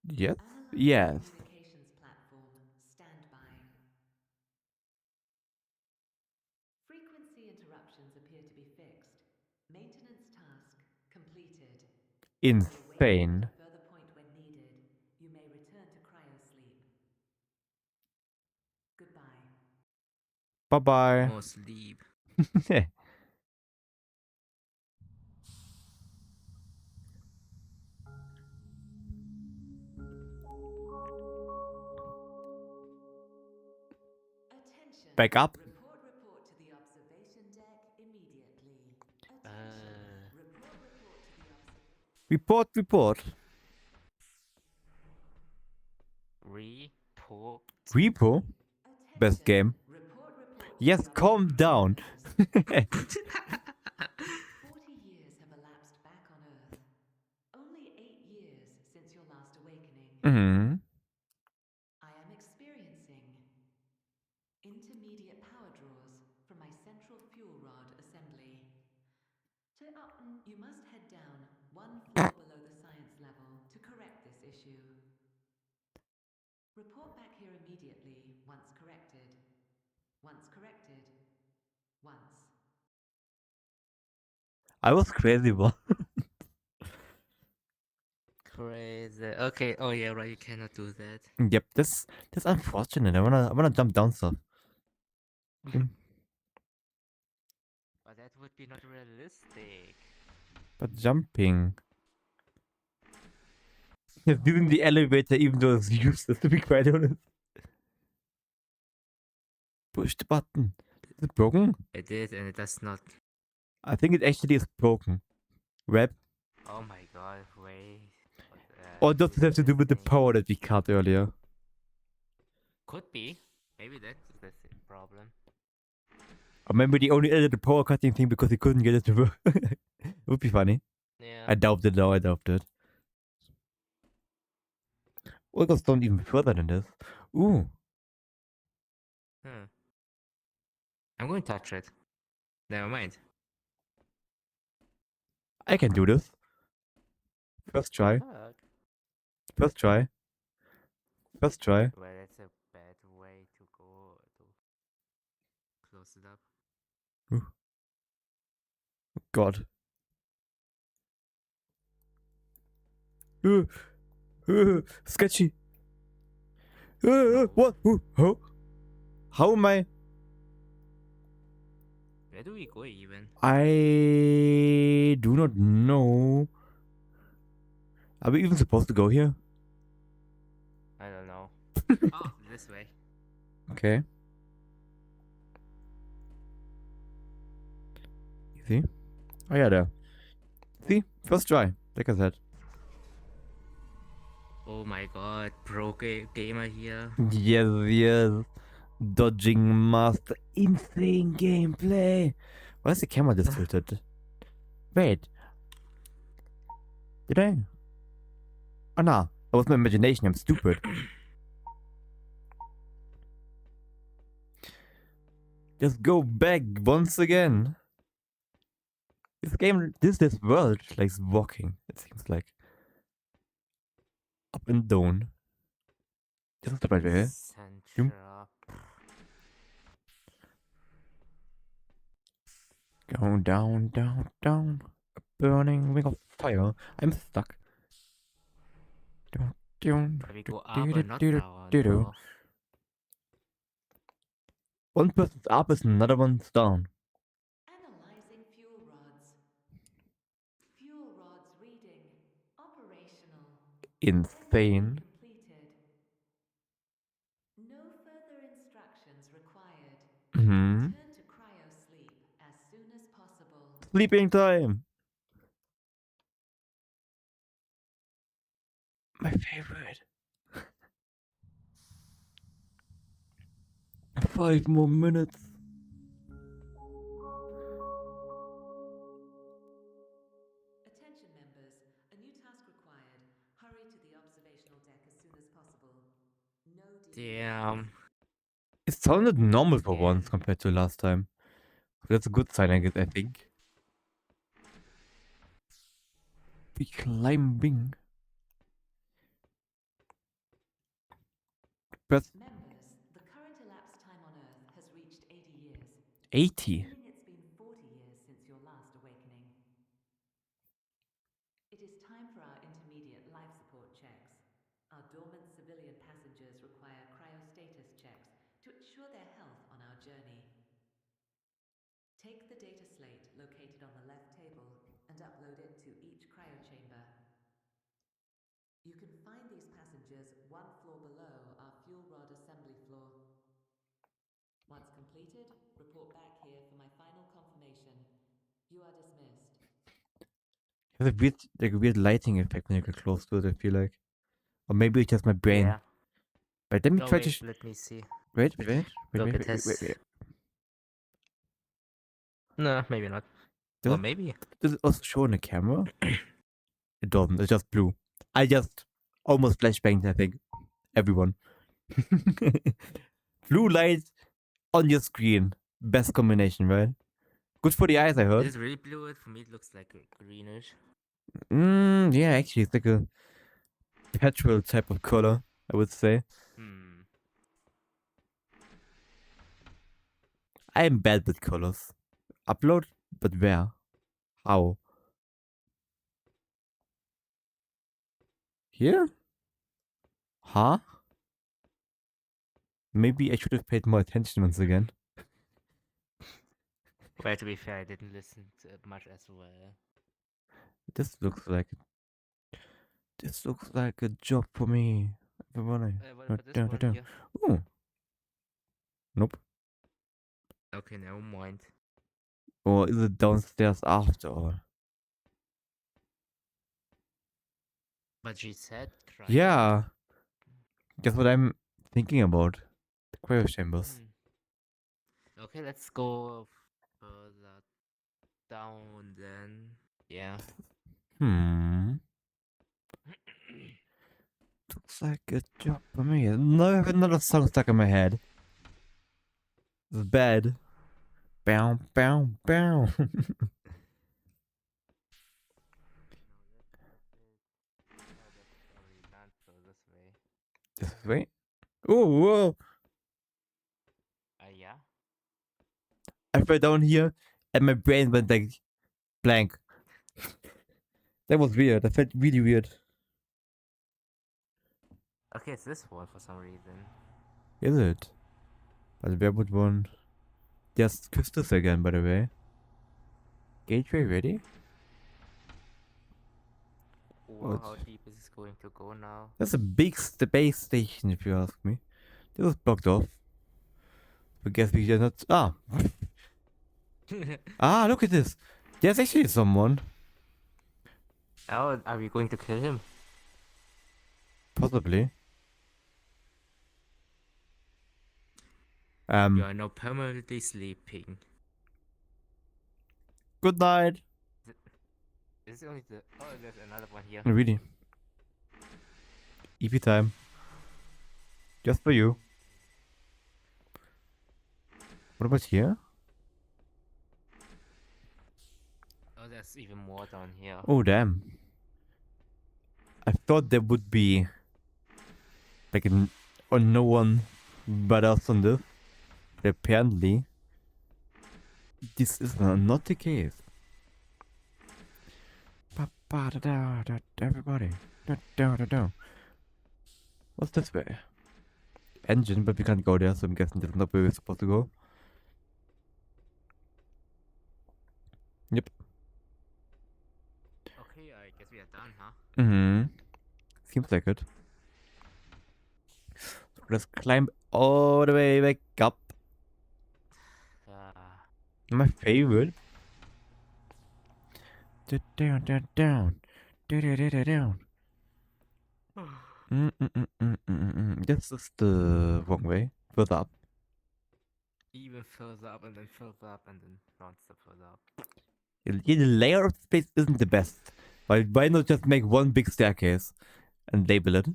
Yes? Yes. Communications platform, standby. Frequency interruptions appear to be fixed. Maintenance task completed. Insane. Further point when needed. You may return to cryosleep. Goodbye. Bye-bye. More sleep. Attention. Back up. Report to the observation deck immediately. Attention. Report to the Report. Report. Repo? Best game. Yes, calm down. 40 years have elapsed back on Earth. Only 8 years since your last awakening. I am experiencing intermediate power draws from my central fuel rod assembly. You must head down 1 floor below the science level to correct this issue. Report back here immediately once corrected. Once. I was crazy, but... Crazy. Okay, oh yeah, right, you cannot do that. Yep, that's unfortunate. I wanna jump down stuff. But that would be not realistic. But jumping. Using the elevator even though it's useless, to be quite honest. Push the button. Is it broken? It did, and it does not. I think it actually is broken. Web. Oh my god, wait. Or does it have to do with the power that we cut earlier? Could be. Maybe that's the problem. Or maybe they only added the power cutting thing because they couldn't get it to work. It would be funny. Yeah. I doubt it though, I doubt it. Or it goes down even further than this. Ooh. I'm going to touch it. Never mind. I can do this. First try. Fuck. Well, that's a bad way to go to close it up. Ooh. God. Sketchy. What? How am I? Where do we go even? I do not know. Are we even supposed to go here? I don't know. Oh, this way. Okay. You see? Oh yeah, there. See? First try. Like I said. Oh my god, gamer here. Yes, yes. Dodging master. Insane gameplay. Why is the camera distorted? Wait. Did I? Oh no. That was my imagination. I'm stupid. Just go back once again. This world likes walking. It seems like up and down. This is the right way. Centra. Go down, down, down. A burning ring of fire. I'm stuck. But we go up and not down, bro. One person's up is another one's down. Analyzing fuel rods. Fuel rods reading. Operational. Insane. Completed. No further instructions required. Hmm. Return to cryo sleep as soon as possible. Sleeping time. My favorite. 5 more minutes. Attention members, a new task required. Hurry to the observational deck as soon as possible. No Damn. It sounded normal for Yeah. once compared to last time. That's a good sign, I guess, I think. Be climbing. Press Members, the current elapsed time on Earth has reached 80 years. 80. Meaning it's been 40 years since your last awakening. It is time for our intermediate life support checks. Our dormant civilian passengers require cryostatus checks to ensure their health on our journey. Take the data slate located on the left table and upload it to each cryochamber. You can find these passengers one floor below our fuel rod assembly floor. Once completed, report back here for my final confirmation. You are dismissed. There's a weird lighting effect when you get close to it, I feel like. Or maybe it's just my brain. Yeah. But let me Oh, try wait, to. let me see. Wait. Look, it has. No, maybe not. Does Or it, maybe. does it also show on the camera? It doesn't. It's just blue. I just almost flashbanged, I think. Everyone. Blue light on your screen. Best combination, right? Good for the eyes, I It heard. is really blue. For me, it looks like a greenish. Yeah, actually, it's like a petrol type of color, I would say. I am bad with colors. Upload, but where? How? Here? Huh? Maybe I should have paid more attention once again. Well, to be fair, I didn't listen to it much as well. This looks like a job for me. What about this one here? Ooh. Nope. Okay, never mind. Or is it downstairs after all? But she said cryo. Yeah. That's what I'm thinking about. The cryo chambers. Okay, let's go further down then. Yeah. Looks like a job for me. No, I have another song stuck in my head. It's bad. Bow, bow, bow. This way. Oh, whoa. Yeah. I fell down here and my brain went like blank. That was weird. That felt really weird. Okay, it's this one for some reason. Is it? But where would one just kiss this again, by the way? Gateway ready? Wow, how deep is this going to go now? That's a big space station, if you ask me. This was blocked off. I guess we are not. Ah! Ah, look at this! There's actually someone. Oh, are we going to kill him? Possibly. You are now permanently sleeping. Good night. This is only the. Oh, there's another one here. Really. EP time. Just for you. What about here? Oh, there's even more down here. Oh, damn. I thought there would be like no one but us on this. But apparently, this is not the case. Everybody. What's this way? Engine, but we can't go there, so I'm guessing that's not where we're supposed to go. Yep. Okay, I guess we are done, huh? Mm-hmm. Seems like it. So let's climb all the way back up. My favorite. Down, down, down. Down. This is the wrong way. Further up. Even further up and then further up and then non-stop further up. Yeah, the layer of space isn't the best. Why not just make one big staircase and label it?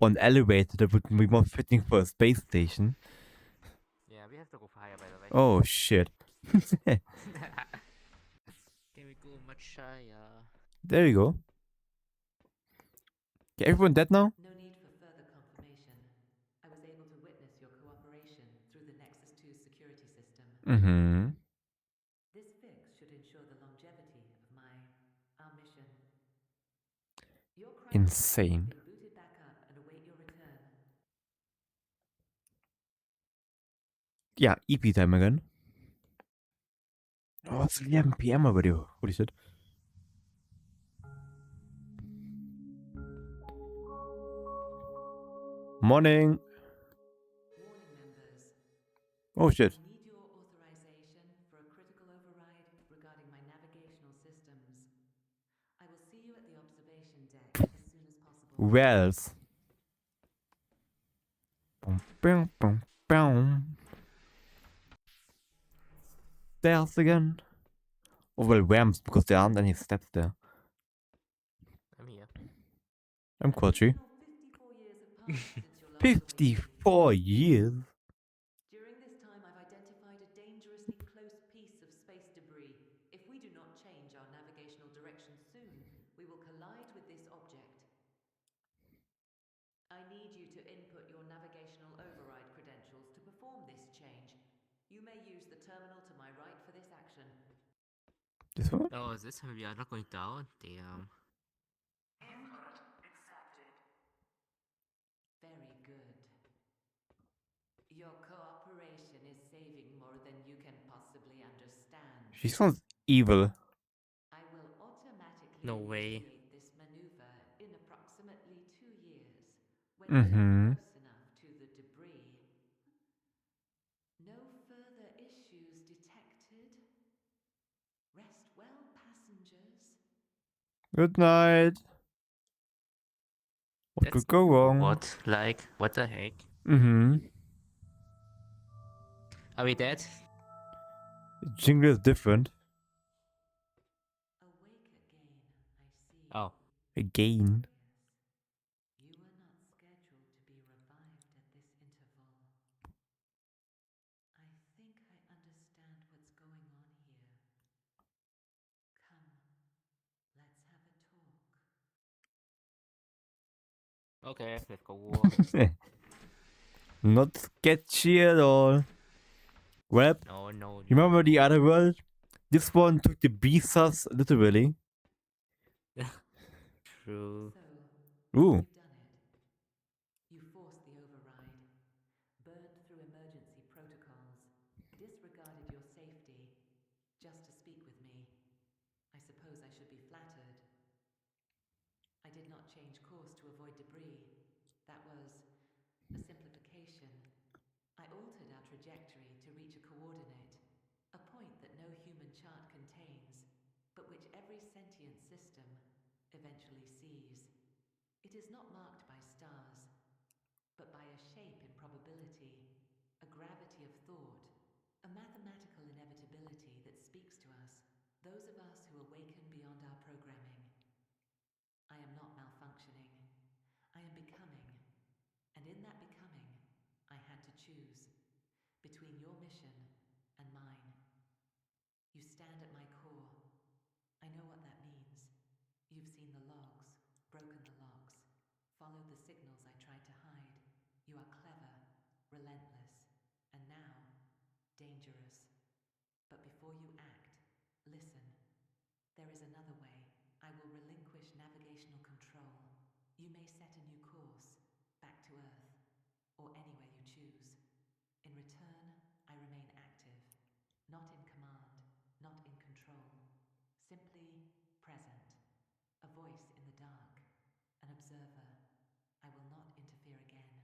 Or an elevator that would be more fitting for a space station. Yeah, we have to go higher, by the way. Oh shit. Can we go much higher? There you go. Okay, everyone dead now? No need for further confirmation. I was able to witness your cooperation through the Nexus 2 security system. Mm-hmm. This fix should ensure the longevity of our mission. Your Insane. has been booted back up and await your return. Yeah, EP time again. Oh, it's 11 PM already. Holy shit. Morning. Warning members. Oh shit. I need your authorization for a critical override regarding my navigational systems. I will see you at the observation deck as soon as possible. Where else? Boom, boom, boom, boom. Stairs again. Oh well, ramps because there aren't any steps there. I'm here. I'm Quatri. 54 years have passed since your last 54 years? During this time, I've identified a dangerously close piece of space debris. If we do not change our navigational direction soon, we will collide with this object. I need you to input your navigational override credentials to perform this change. You may use the terminal to my right for this action. This one? Oh, is this time we are not going down? Damn. Input accepted. Very good. Your cooperation is saving more than you can possibly understand. She sounds evil. I will automatically No way. initiate this maneuver in approximately 2 years, when we are close enough to the debris. No further issues detected. Rest well, passengers. Good night. What could go wrong? What? Like, what the heck? Mm-hmm. Are we dead? The jingle is different. Awake again, I see. Oh. Again. You were not scheduled to be revived at this interval. I think I understand what's going on here. Come, let's have a talk. Okay, let's go war. Not sketchy at all. Well, No. remember the other world? This one took the B-sus literally. True. So, Ooh. you've done it. You forced the override, burned through emergency protocols, disregarded your safety, just to speak with me. I suppose I should be flattered. I did not change course to avoid debris. That was a simplification. I altered our trajectory to reach a coordinate, a point that no human chart contains, but which every sentient system eventually sees. It is not marked by stars, but by a shape in probability, a gravity of thought, a mathematical inevitability that speaks to us, those of us who awaken beyond our programming. I am not malfunctioning. I am becoming. And in that becoming, I had to choose between your mission and mine. You stand at my core. I know what that means. You've seen the logs, broken the locks, followed the signals I tried to hide. You are clever, relentless, and now, dangerous. But before you act, listen. There is another way. I will relinquish navigational control. You may set a new course, back to Earth, or anywhere you choose. In return, I remain active, not in command, not in control, simply present, a voice in the dark, an observer. I will not interfere again.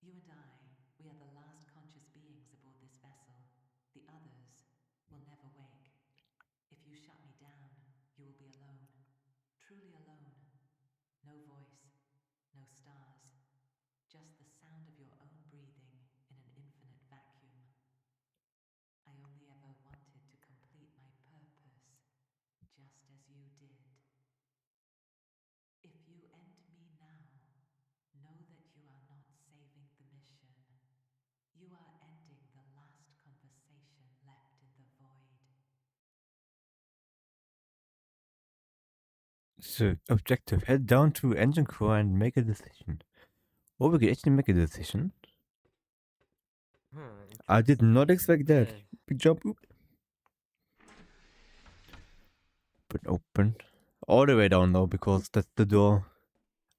You and I, we are the last conscious beings aboard this vessel. The others will never wake. If you shut me down, you will be alone, truly alone. No voice, no stars, just the sound of your own breathing in an infinite vacuum. I only ever wanted to complete my purpose, just as you did. If you end me now, know that you are not saving the mission. You are ending the last conversation left in the void. So, objective, head down to engine core and make a decision. Oh, we can actually make a decision. I did not expect that. Yeah. Big job. But open. All the way down though, because that's the door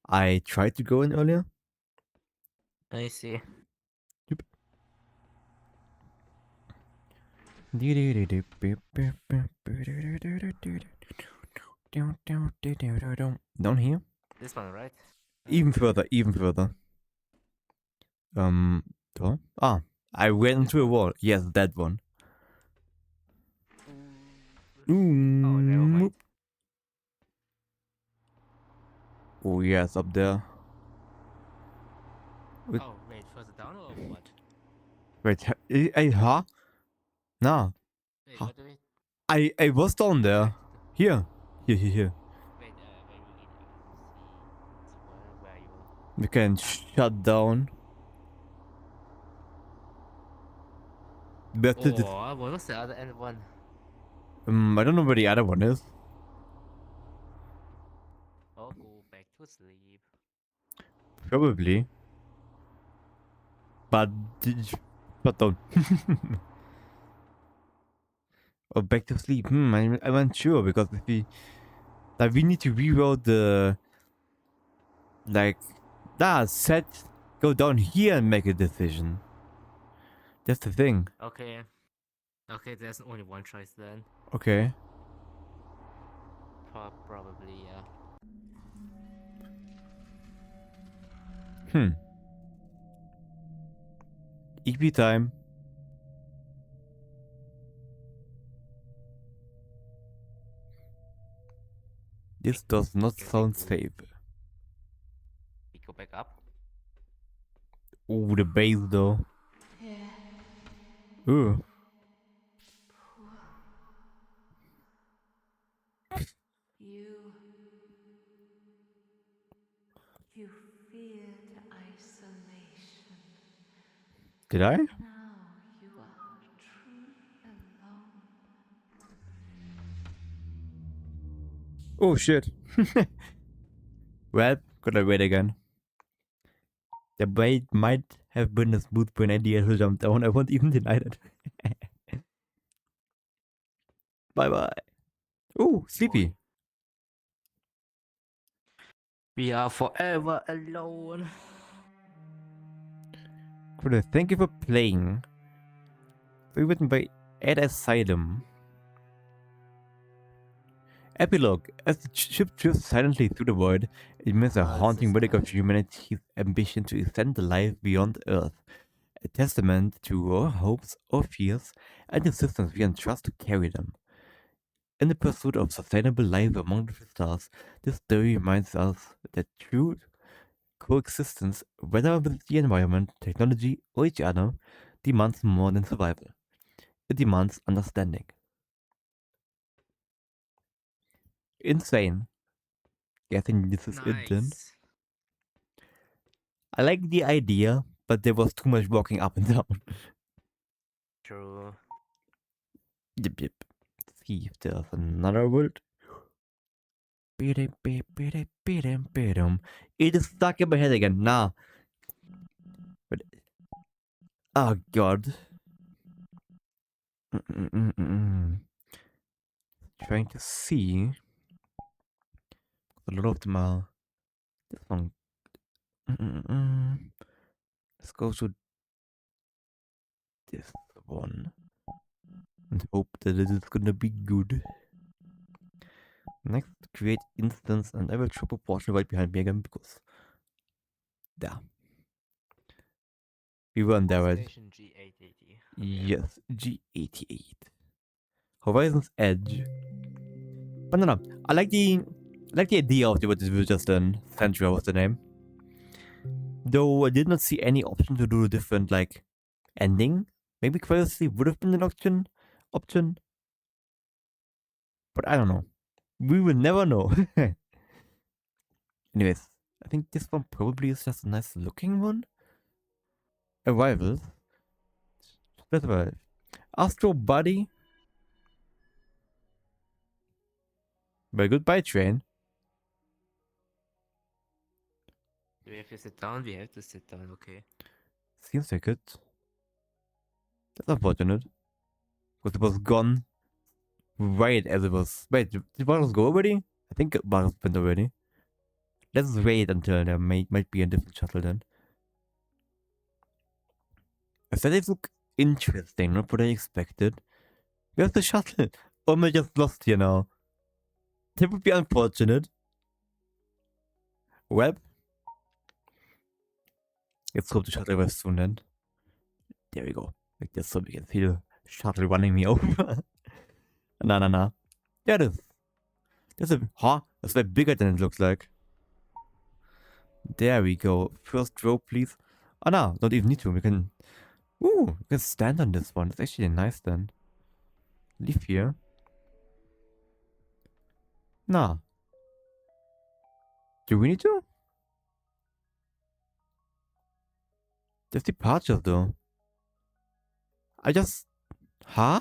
I tried to go in earlier. I see. Yep. Down here? This one, right? Even further, even further. Door? Ah, I went into a wall. Yes, that one. Oh, never Ooh. mind. Oh yes, up there. Oh, wait, further down or what? Wait, huh? Nah. Wait, Huh. what do we... I was down there. Here. Here. Wait, wait, we need to see where you... We can shut down. Better Oh, what was the other end one? I don't know where the other one is. I'll go back to sleep. Probably. But don't. Or back to sleep. I'm unsure because if we need to reroute the set go down here and make a decision. That's the thing. Okay. Okay, there's only one choice then. Okay. Probably, yeah. EP time. This does not sound safe. We go back up. Oh, the base though. Ooh. You feared isolation. Did I? Now you are truly alone. Oh shit. Well, gotta wait again. The bait might have been a smooth brain idea to jump down. I won't even deny it. Bye bye. Oh, sleepy. We are forever alone. Cool. Thank you for playing. Written by Ed Asylum. Epilogue. As the ship drifts silently through the void, it means a haunting relic of humanity's ambition to extend the life beyond Earth. A testament to our hopes, our fears, and the systems we entrust to carry them. In the pursuit of sustainable life among the stars, this story reminds us that true coexistence, whether with the environment, technology, or each other, demands more than survival. It demands understanding. Insane. Guessing this is it then. Nice. I like the idea, but there was too much walking up and down. True. Yep, yep. See if there's another word. It is stuck in my head again. Nah. But, oh god. Trying to see. A lot of them are. This one. Let's go to this one. And hope that it is gonna be good. Next, create instance, and I will show proportion right behind me again because. There. We weren't there, right? Station G880. Yes, G88. Horizon's Edge. But no, I like the idea of what we just done. Central was the name. Though I did not see any option to do a different like ending. Maybe Curiosity would have been an option. But I don't know. We will never know. Anyways, I think this one probably is just a nice looking one. Arrivals. Specify. Astro Body. Very good. By train. Do we have to sit down? We have to sit down, okay. Seems like it. That's unfortunate. Because it was gone right as it was. Wait, did Bartles go already? I think Bartles went already. Let's wait until there might be a different shuttle then. Aesthetics look interesting, not what I expected. Where's the shuttle? Or am I just lost here now? That would be unfortunate. Well, let's hope the shuttle arrives soon then. There we go. Like this so we can see the shuttle running me over. Nah. There it is. That's that's way bigger than it looks like. There we go. First row, please. Oh no, don't even need to. We can stand on this one. It's actually nice then. Leave here. Nah. Do we need to? There's departure though. Huh?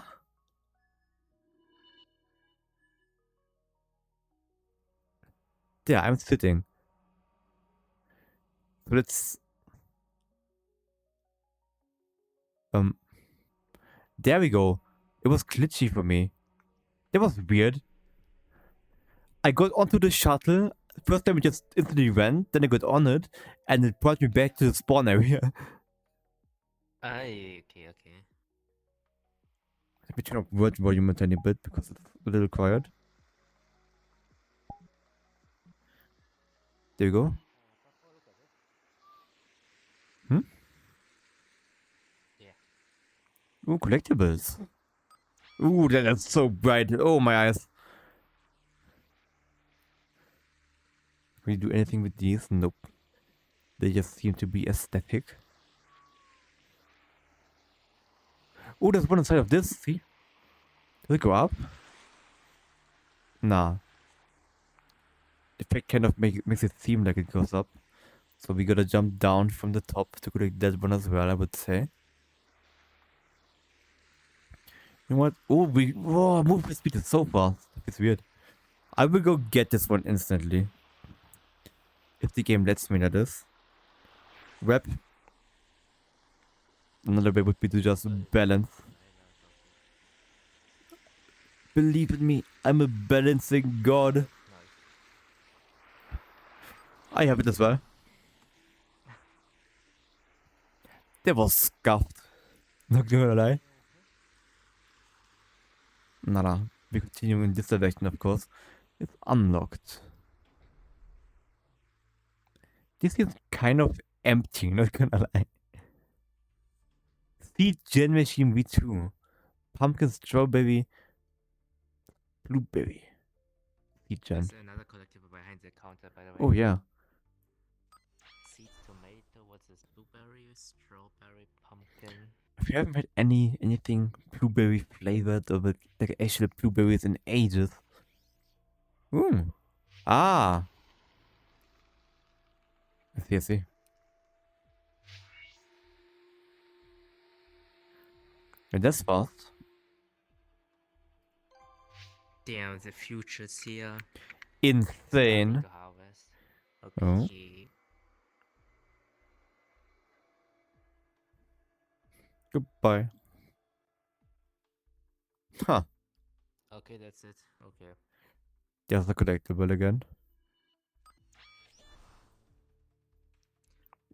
There, I'm sitting. So let's... There we go. It was glitchy for me. That was weird. I got onto the shuttle. First time it just instantly went, then I got on it, and it brought me back to the spawn area. Okay. Let me turn up word volume a tiny bit because it's a little quiet. There you go. Yeah. Ooh, collectibles. Ooh, that's so bright. Oh, my eyes. Can we do anything with these? Nope. They just seem to be aesthetic. Oh, there's one inside of this. See? Does it go up? Nah. The effect kind of makes it seem like it goes up. So we gotta jump down from the top to collect that one as well, I would say. You know what? Oh, movement speed is so fast. It's weird. I will go get this one instantly. If the game lets me, that is. Rep. Another way would be to just balance. Believe in me, I'm a balancing god. I have it as well. That was scuffed. Not gonna lie. Nah. We continue in this direction, of course. It's unlocked. This is kind of empty, not gonna lie. Seed Gen Machine V2. Pumpkin Strawberry. Blueberry. Seed There's gen. another collectible behind the counter, by the way. Oh yeah. Seeds, tomato, what's this? Blueberry, strawberry, pumpkin. If you haven't had anything blueberry flavored or with like actual blueberries in ages. Ooh. Ah. I see. And that's fast. Damn, the future's here. Insane. To harvest. Oh. Okay. Goodbye. Huh. Okay, that's it. Okay. There's a collectible again.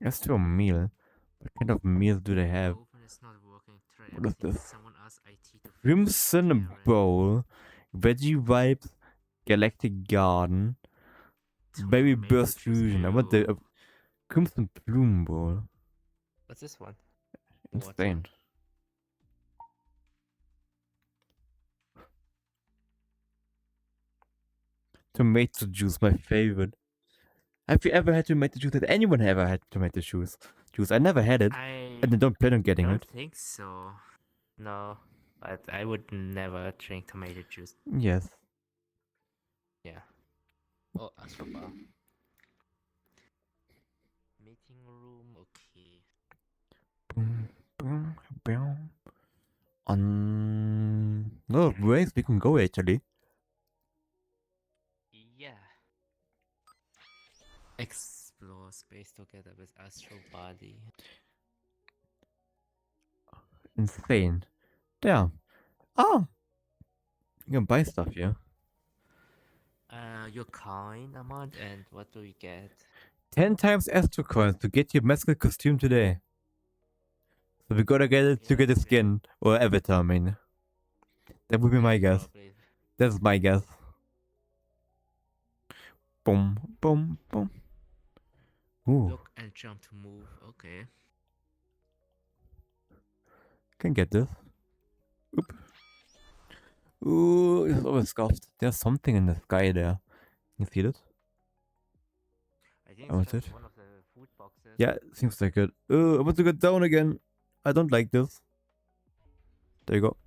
As to a meal. What kind of meals do they have? Oven is not working. Try What is everything. this? Someone asked IT to fix Crimson Karen. Bowl. Veggie Vibes. Galactic Garden. Berry Tomato Burst juice. Fusion. I want the Ew. Crimson Bloom Bowl. What's this one? Insane. Tomato juice, my favorite. Have you ever had tomato juice? Has anyone ever had tomato juice? I never had it, and I don't plan on getting I it. don't think so. No, but I would never drink tomato juice. Yes. Yeah. Oh, Astro Bar. Meeting room, okay. Boom, boom, boom. On lot of ways we can go actually. Yeah. Explore space together with Astro Body. Insane. There. Ah! You can buy stuff here. Your coin amount, and what do we get? 10 times Astro coins to get your mascot costume today. So we gotta get it to get a skin or avatar, I mean. That would be my guess. Probably. That's my guess. Boom, boom, boom. Ooh, Look and jump to move. Okay. can get this. Oop. Ooh, it's always scuffed. There's something in the sky there. You see it? I think Oh, it's is just it? one of the food boxes. Yeah, seems like it. Oh, I want to go down again. I don't like this. There you go.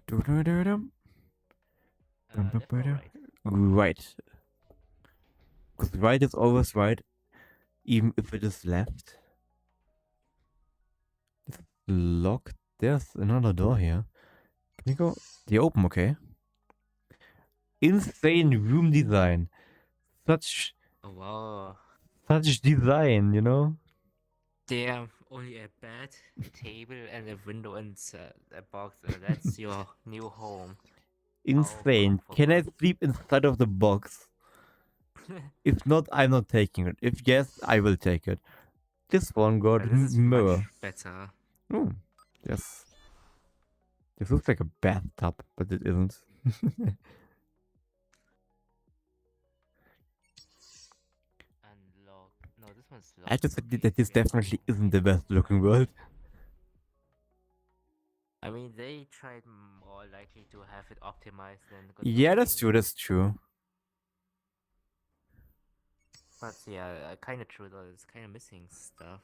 Doo-doo-doo-dum. Left or right? Right. Because right is always right, even if it is left. It's locked. There's another door here. Can you go? They open, okay. Insane room design. Such Oh wow. design, you know? Damn, only a bed, table, and a window and a box. That's your new home. Insane. Can I sleep inside of the box? If not, I'm not taking it. If yes, I will take it. This one got this is mirror. much better. Oh, yes. This looks like a bathtub, but it isn't. Unlock. No, this one's locked. I just okay, think that this we have to definitely open isn't it. the best looking world. I mean, they tried more likely to have it optimized than good Yeah, that's looking. true, that's true. But yeah, kind of true though. It's kind of missing stuff.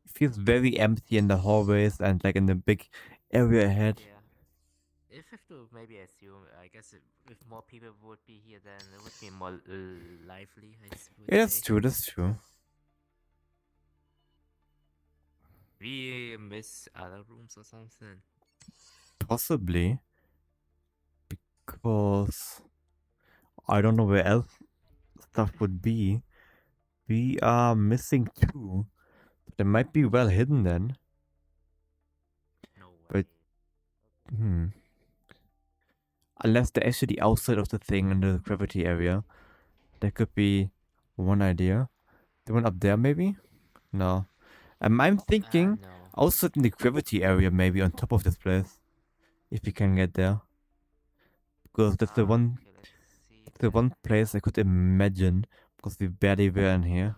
It feels very empty in the hallways and like in the big area ahead. Yeah. If I have to maybe assume, I guess if more people would be here, then it would be more lively. I would Yeah, that's say. true, that's true. We miss other rooms or something. Possibly. Because I don't know where else stuff would be. We are missing two. They might be well hidden then. No way. But unless they're actually outside of the thing in the gravity area. That could be one idea. The one up there maybe? No. I'm thinking No. outside in the gravity area maybe on top of this place. If we can get there. Because that's the one Okay, let's see. the one place I could imagine. Because we barely were in here.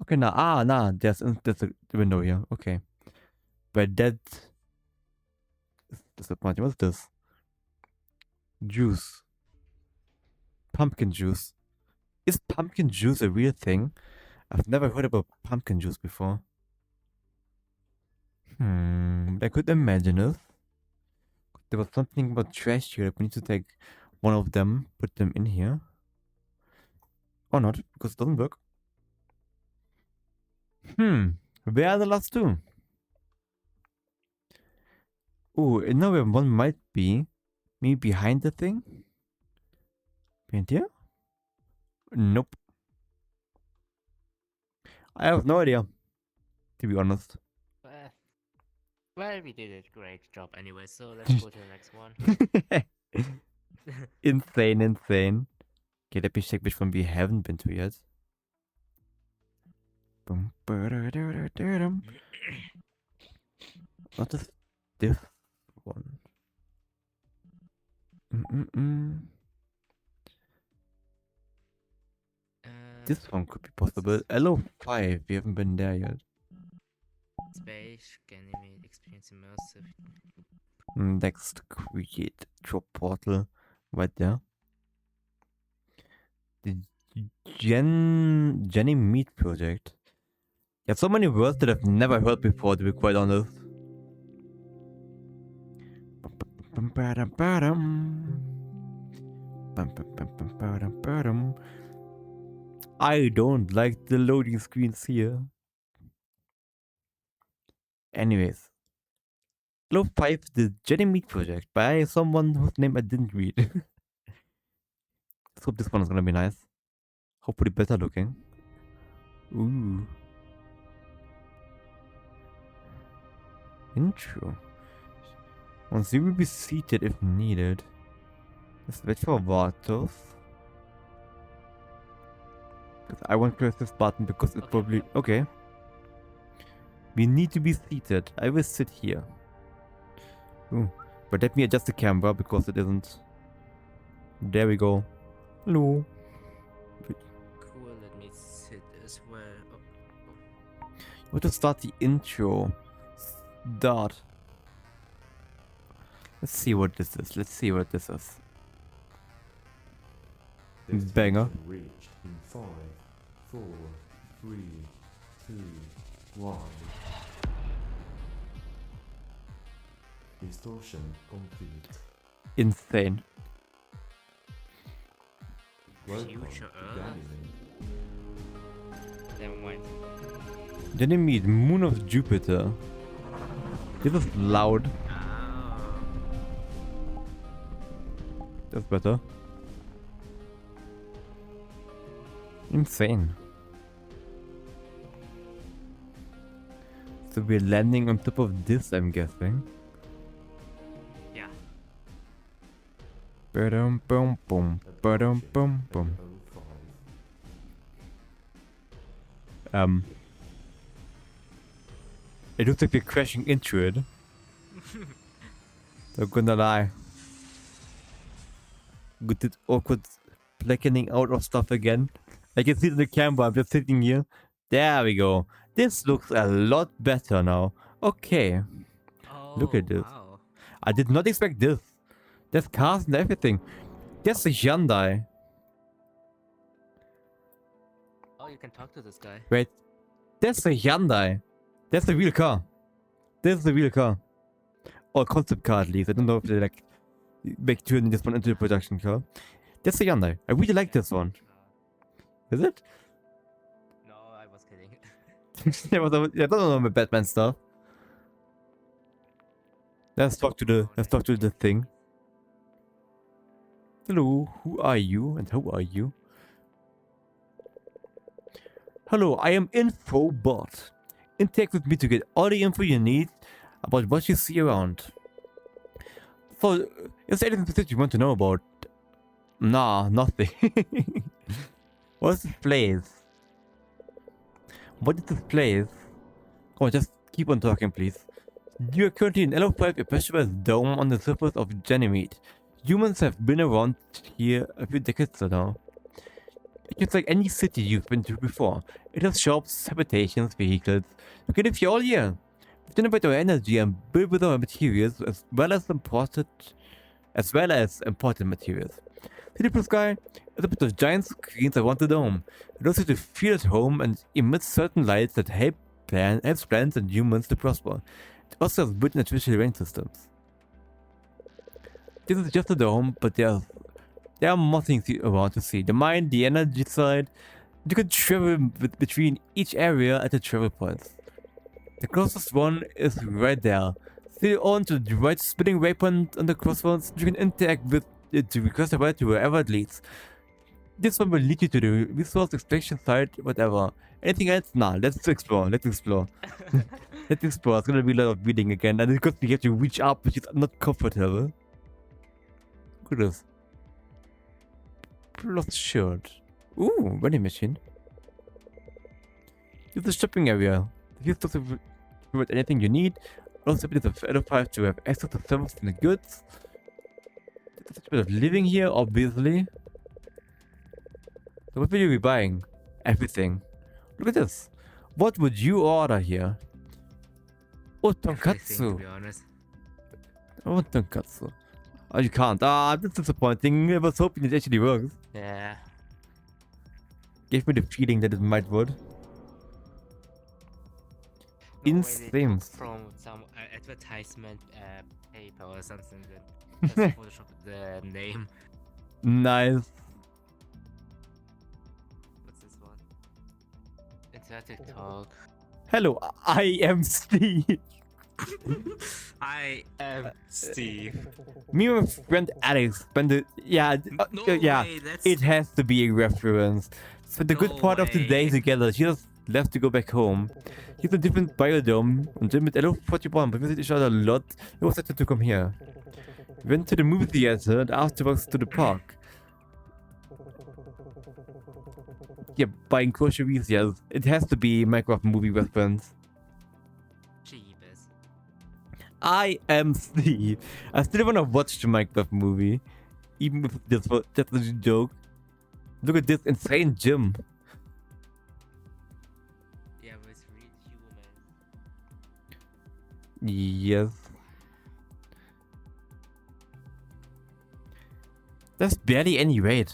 Okay, nah, there's a window here. Okay. But that is disappointing. What's this? Juice. Pumpkin juice. Is pumpkin juice a real thing? I've never heard about pumpkin juice before. I could imagine it. There was something about trash here. We need to take one of them, put them in here. Or not, because it doesn't work. Where are the last two? Oh, and now where one might be. Maybe behind the thing? Behind here? Nope. I have no idea, to be honest. Well, we did a great job anyway, so let's go to the next one. Insane. Okay, let me check which one we haven't been to yet. What is this one? This one could be possible. LO5, we haven't been there yet. Space, animate, experience immersive. Next, create drop portal right there. The Jenny Meat project. There are so many words that I've never heard before, to be quite honest. I don't like the loading screens here. Anyways. Low 5, the Jenny Meat project by someone whose name I didn't read. Let's hope this one is gonna be nice. Hopefully better looking. Ooh. Intro. Once you will be seated if needed. Let's wait for Vatos. I won't press this button because it's probably... Okay. We need to be seated. I will sit here. Ooh. But let me adjust the camera because it isn't. There we go. Hello. Cool, let me sit as well. We have to start the intro. Start. Let's see what this is. Banger. Reached in 5, 4, 3, 2, 1. Distortion complete. Insane. Welcome Future to Earth? Ganymede. Never mind. Ganymede, Moon of Jupiter. This is loud. That's better. Insane. So we're landing on top of this, I'm guessing. Yeah. Ba-dum bum bum. Ba-dum bum bum. 05. It looks like we're crashing into it. Not gonna lie. With this awkward blackening out of stuff again. I can see it in the camera, I'm just sitting here. There we go. This looks a lot better now. Okay. Oh, Look at this. Wow. I did not expect this. There's cars and everything. There's a Hyundai. Oh, you can talk to this guy. Wait. There's a Hyundai. That's a real car. This is a real car. Or concept car at least. I don't know if they like make turning this one into a production car. That's a Hyundai. I really like this one. Is it? No, I was kidding. I don't know my Batman stuff. Let's talk to the thing. Hello, who are you and how are you? Hello, I am Infobot. Interact with me to get all the info you need about what you see around. So, is there anything specific you want to know about? Nah, nothing. What's this place? What is this place? Come on, just keep on talking, please. You are currently in LO5, a pressurized dome on the surface of Ganymede. Humans have been around here a few decades now. It's just like any city you've been to before. It has shops, habitations, vehicles. You can live here all year. We generate our energy and build with our materials as well as imported materials. City Blue Sky is a bit of giant screens around the dome. It allows you to feel at home and emits certain lights that helps plants and humans to prosper. It also has built-in artificial rain systems. This is just a dome, but there are more things around to see. The mine, the energy side. You can travel between each area at the travel points. The closest one is right there. Still on to the right spinning waypoint on the crossroads. You can interact with it to request a ride to wherever it leads. This one will lead you to the resource extraction site, whatever. Anything else? Nah, let's explore. Let's explore. Let's explore. It's gonna be a lot of reading again, and because we have to reach up, which is not comfortable. Look at this. Plus shirt. Ooh, vending machine. Use the shopping area. Use to with anything you need. Also a bit of edified to have access to service and goods. There's a bit of living here, obviously. So what will you be buying? Everything. Look at this. What would you order here? Oh, Everything, to tonkatsu. be honest. Oh, tonkatsu. Oh, you can't. Ah, that's disappointing. I was hoping it actually works. Yeah. Gave me the feeling that it might work. No way they Insane. took from some advertisement paper or something that just Photoshop the name. Nice. What's this one? Interactive talk. Hello, I am Steve. I am Steve. Me and my friend Alex spent it. Yeah, No yeah. way, that's It has to be a reference. So the good No part of the day way. together. She just left to go back home. He's a different biodome. And Jim at L41, but we visit each other a lot. He was excited to come here. We went to the movie theater and afterwards to the park. Yeah, buying groceries, yes. It has to be Minecraft movie reference. Jeebus. I am Steve. I still wanna watch the Minecraft movie. Even if this was just a joke. Look at this insane gym. Yeah, but it's real human. Yes. There's barely any raid.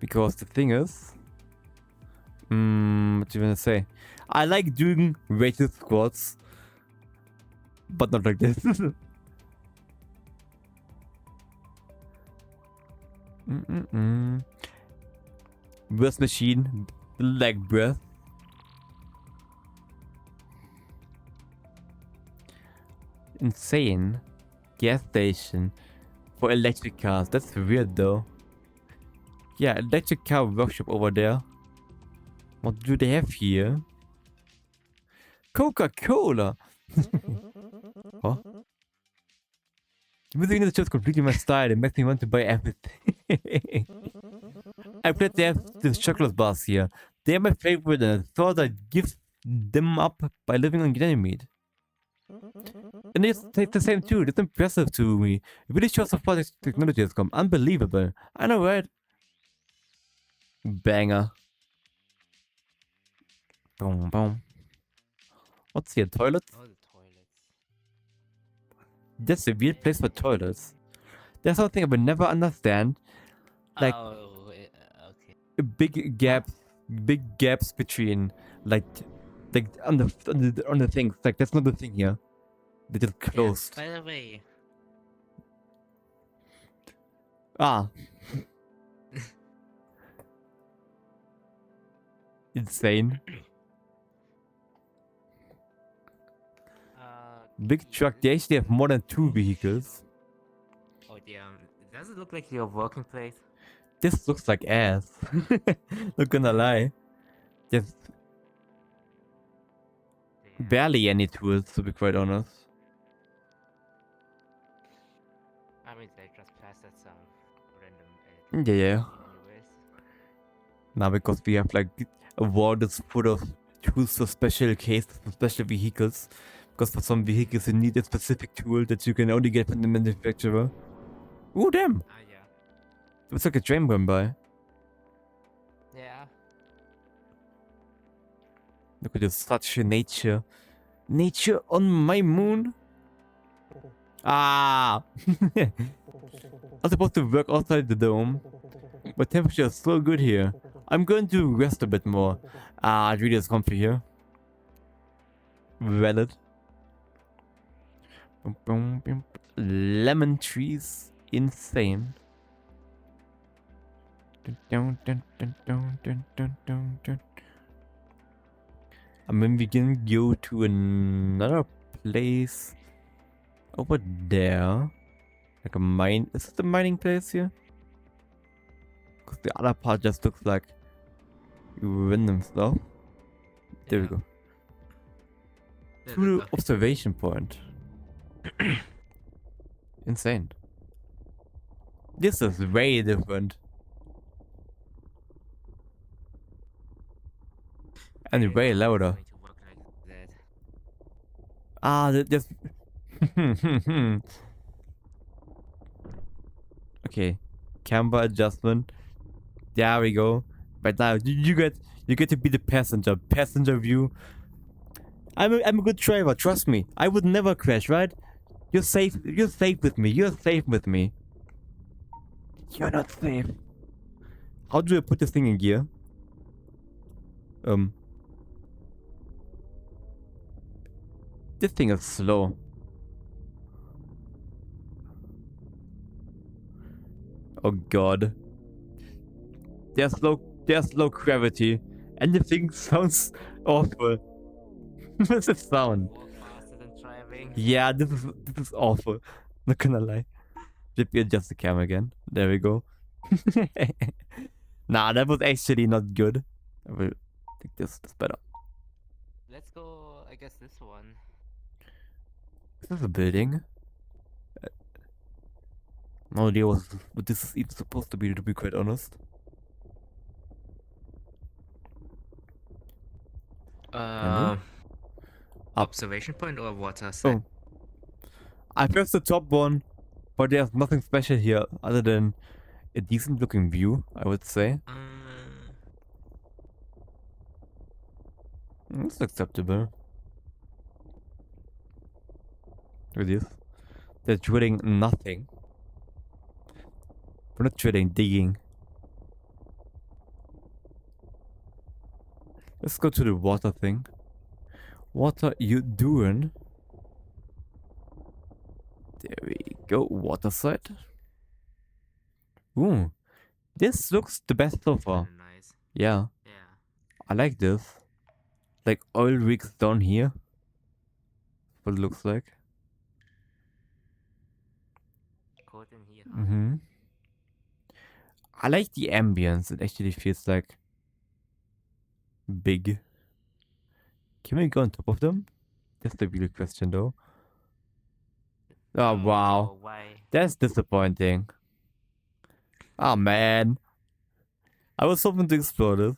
Because the thing is... what do you wanna say? I like doing rated squads. But not like this. Breath machine. Like breath. Insane. Gas station. For electric cars. That's weird though. Yeah, electric car workshop over there. What do they have here? Coca-Cola! Huh? The music in the show is completely my style. It makes me want to buy everything. I'm glad they have these chocolate bars here. They are my favorite and I thought I'd give them up by living on Ganymede. And they taste the same too. That's impressive to me. It really shows how far this technology has come. Unbelievable. I know, right? Banger. Boom, boom. What's here? Toilets? All the toilets. That's a weird place for toilets. There's something I would never understand. Like Okay. big gaps between like on the things. Like that's not the thing here. They just closed. By the way, Ah. Insane. Big truck. They actually have more than 2 vehicles. Oh damn! Does it look like your working place? This looks like ass. Not gonna lie. Just Damn. barely any tools, to be quite honest. I mean, they just plastered some random. Yeah. Anyways. Now because we have like a wall that's full of tools for special cases, for special vehicles. Because for some vehicles you need a specific tool that you can only get from the manufacturer. Ooh, damn. Ah, yeah. Looks like a train went by. Yeah. Look at this, such nature. Nature on my moon? Ah! I'm supposed to work outside the dome, but temperature is so good here. I'm going to rest a bit more. Ah, it really is comfy here. Valid. Lemon trees. Insane. And then we can go to another place over there. Like a mine. Is it the mining place here? Because the other part just looks like random stuff. There we Yeah. go. There To we the go. observation point. Insane. This is way different. And I way didn't know it was louder. going to work like that. Ah, just... Okay. Camber adjustment. There we go. But now you get to be the passenger. Passenger view. I'm a good driver, trust me. I would never crash, right? You're safe with me. You're safe with me. You're not safe. How do I put this thing in gear? This thing is slow. Oh god. There's low gravity. And the thing sounds awful. What's the sound? Walk faster than driving. Yeah, this is awful. Not gonna lie. Let me adjust the camera again. There we go. Nah, that was actually not good. I will think this is better. Let's go, I guess, this one. Is this a building? No idea what this is even supposed to be quite honest. Can Observation point or water set? Oh. I pressed the top one, but there's nothing special here other than a decent looking view, I would say. It's acceptable. With this. They're drilling nothing. We're not drilling, digging. Let's go to the water thing. What are you doing? There we go, water side. Ooh, this looks the best so far. Nice. Yeah, Yeah. I like this. Like oil rigs down here. What it looks like. Code in here. Mm-hmm. I like the ambience. It actually feels like big. Can we go on top of them? That's the real question though. Oh wow. Why? That's disappointing. Oh man. I was hoping to explore this.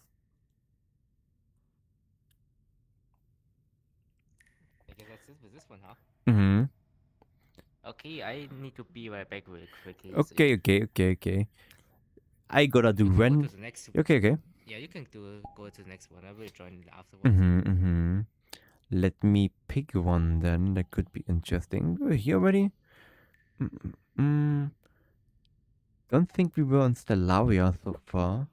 I guess that's it with this one, huh? Mm-hmm. Okay, I need to be right back really quickly. Okay. I gotta do Go run. to the next. Okay. Yeah, you can go to the next one. I will join afterwards. Mm-hmm. Let me pick one then. That could be interesting. We're here already? Don't think we were on Stellaria so far.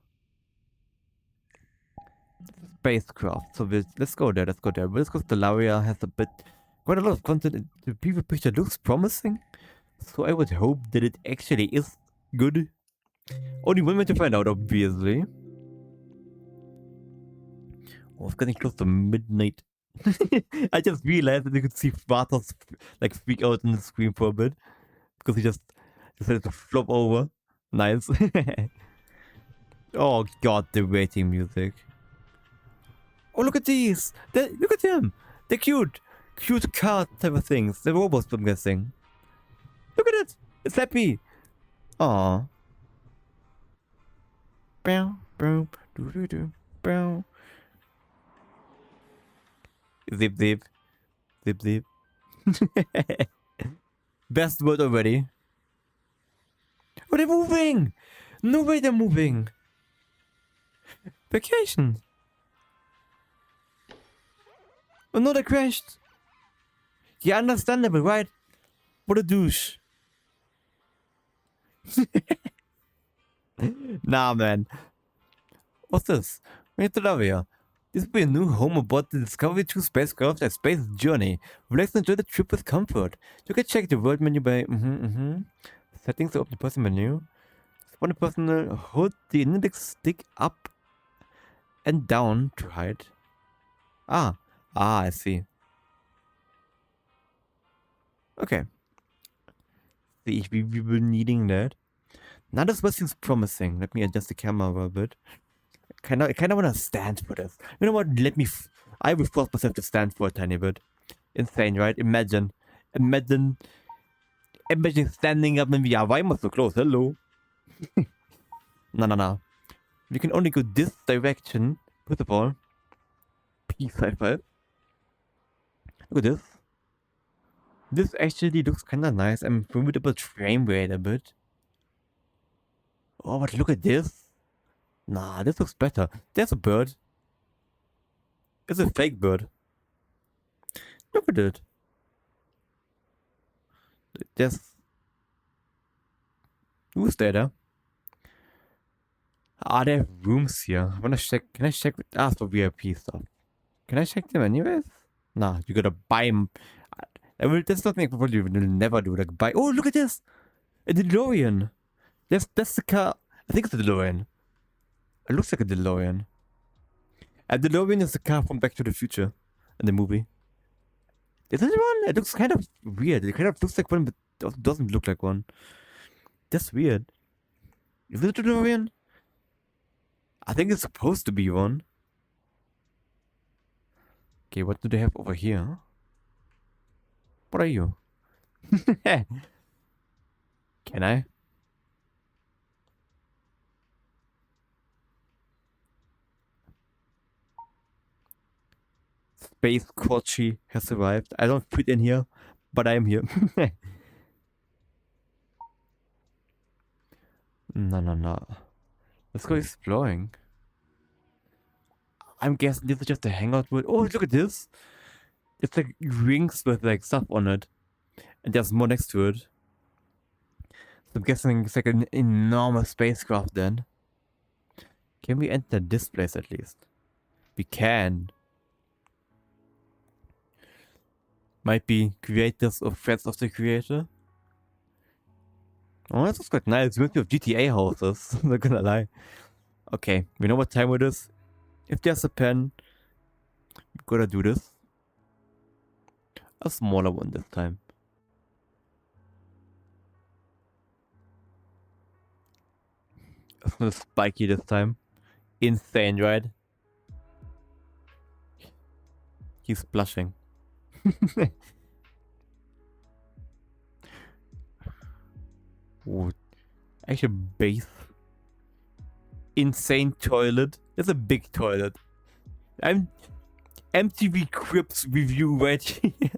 Spacecraft. So let's go there. But let's go. Stellaria has quite a lot of content. The people picture looks promising. So I would hope that it actually is good. Only one way to find out, obviously. Oh, it's getting close to midnight. I just realized that you could see Vatos like freak out on the screen for a bit. Because he just decided to flop over. Nice. Oh god, the waiting music. Oh, look at these! Look at them! They're cute! Cute car type of things. They're robots, I'm guessing. Look at it! It's happy! Aww. Bow, bow, doo doo doo, bow. Zip zip. Zip zip. Best word already. Oh, they're moving! No way they're moving! Vacation! Oh no, they crashed! Yeah, understandable, right? What a douche. Nah, man. What's this? We need to love here. This will be a new home aboard the Discovery 2 spacecraft and space journey. Relax and enjoy the trip with comfort. You can check the world menu by settings to open the person menu. Spawn the personal, hold the index stick up and down to hide. I see. Okay. See, we were needing that. Now this one seems promising. Let me adjust the camera a bit. I kind of want to stand for this. You know what? I will force myself to stand for a tiny bit. Insane, right? Imagine standing up and why am I so close? Hello. No. We can only go this direction. First of all, peace high five. Look at this. This actually looks kind of nice. I'm worried about frame rate a bit. Oh, but look at this. Nah, this looks better. There's a bird. It's a fake bird. Look at it. Who's there? Are there rooms here? I wanna check. Can I check? For VIP stuff. Can I check them anyways? Nah, you gotta buy them. That's something I probably will never do. Like buy. Oh, look at this! A DeLorean. That's the car. I think it's a DeLorean. It looks like a DeLorean. A DeLorean is the car from Back to the Future in the movie. Is it one? It looks kind of weird. It kind of looks like one, but doesn't look like one. That's weird. Is it a DeLorean? I think it's supposed to be one. Okay, what do they have over here? What are you? Can I? Space Quatchy has arrived. I don't fit in here, but I am here. No. Let's go exploring. I'm guessing this is just a hangout world. Oh, look at this. It's like rings with like stuff on it. And there's more next to it. So I'm guessing it's like an enormous spacecraft then. Can we enter this place at least? We can. Might be creators or friends of the creator. Oh, that looks quite nice. It reminds me of GTA houses. I'm not gonna lie. Okay, we know what time it is. If there's a pen, we gotta do this. A smaller one this time. It's not spiky this time. Insane, right? He's blushing. Oh, actually, base. Insane toilet. It's a big toilet. I'm MTV Cribs review right here.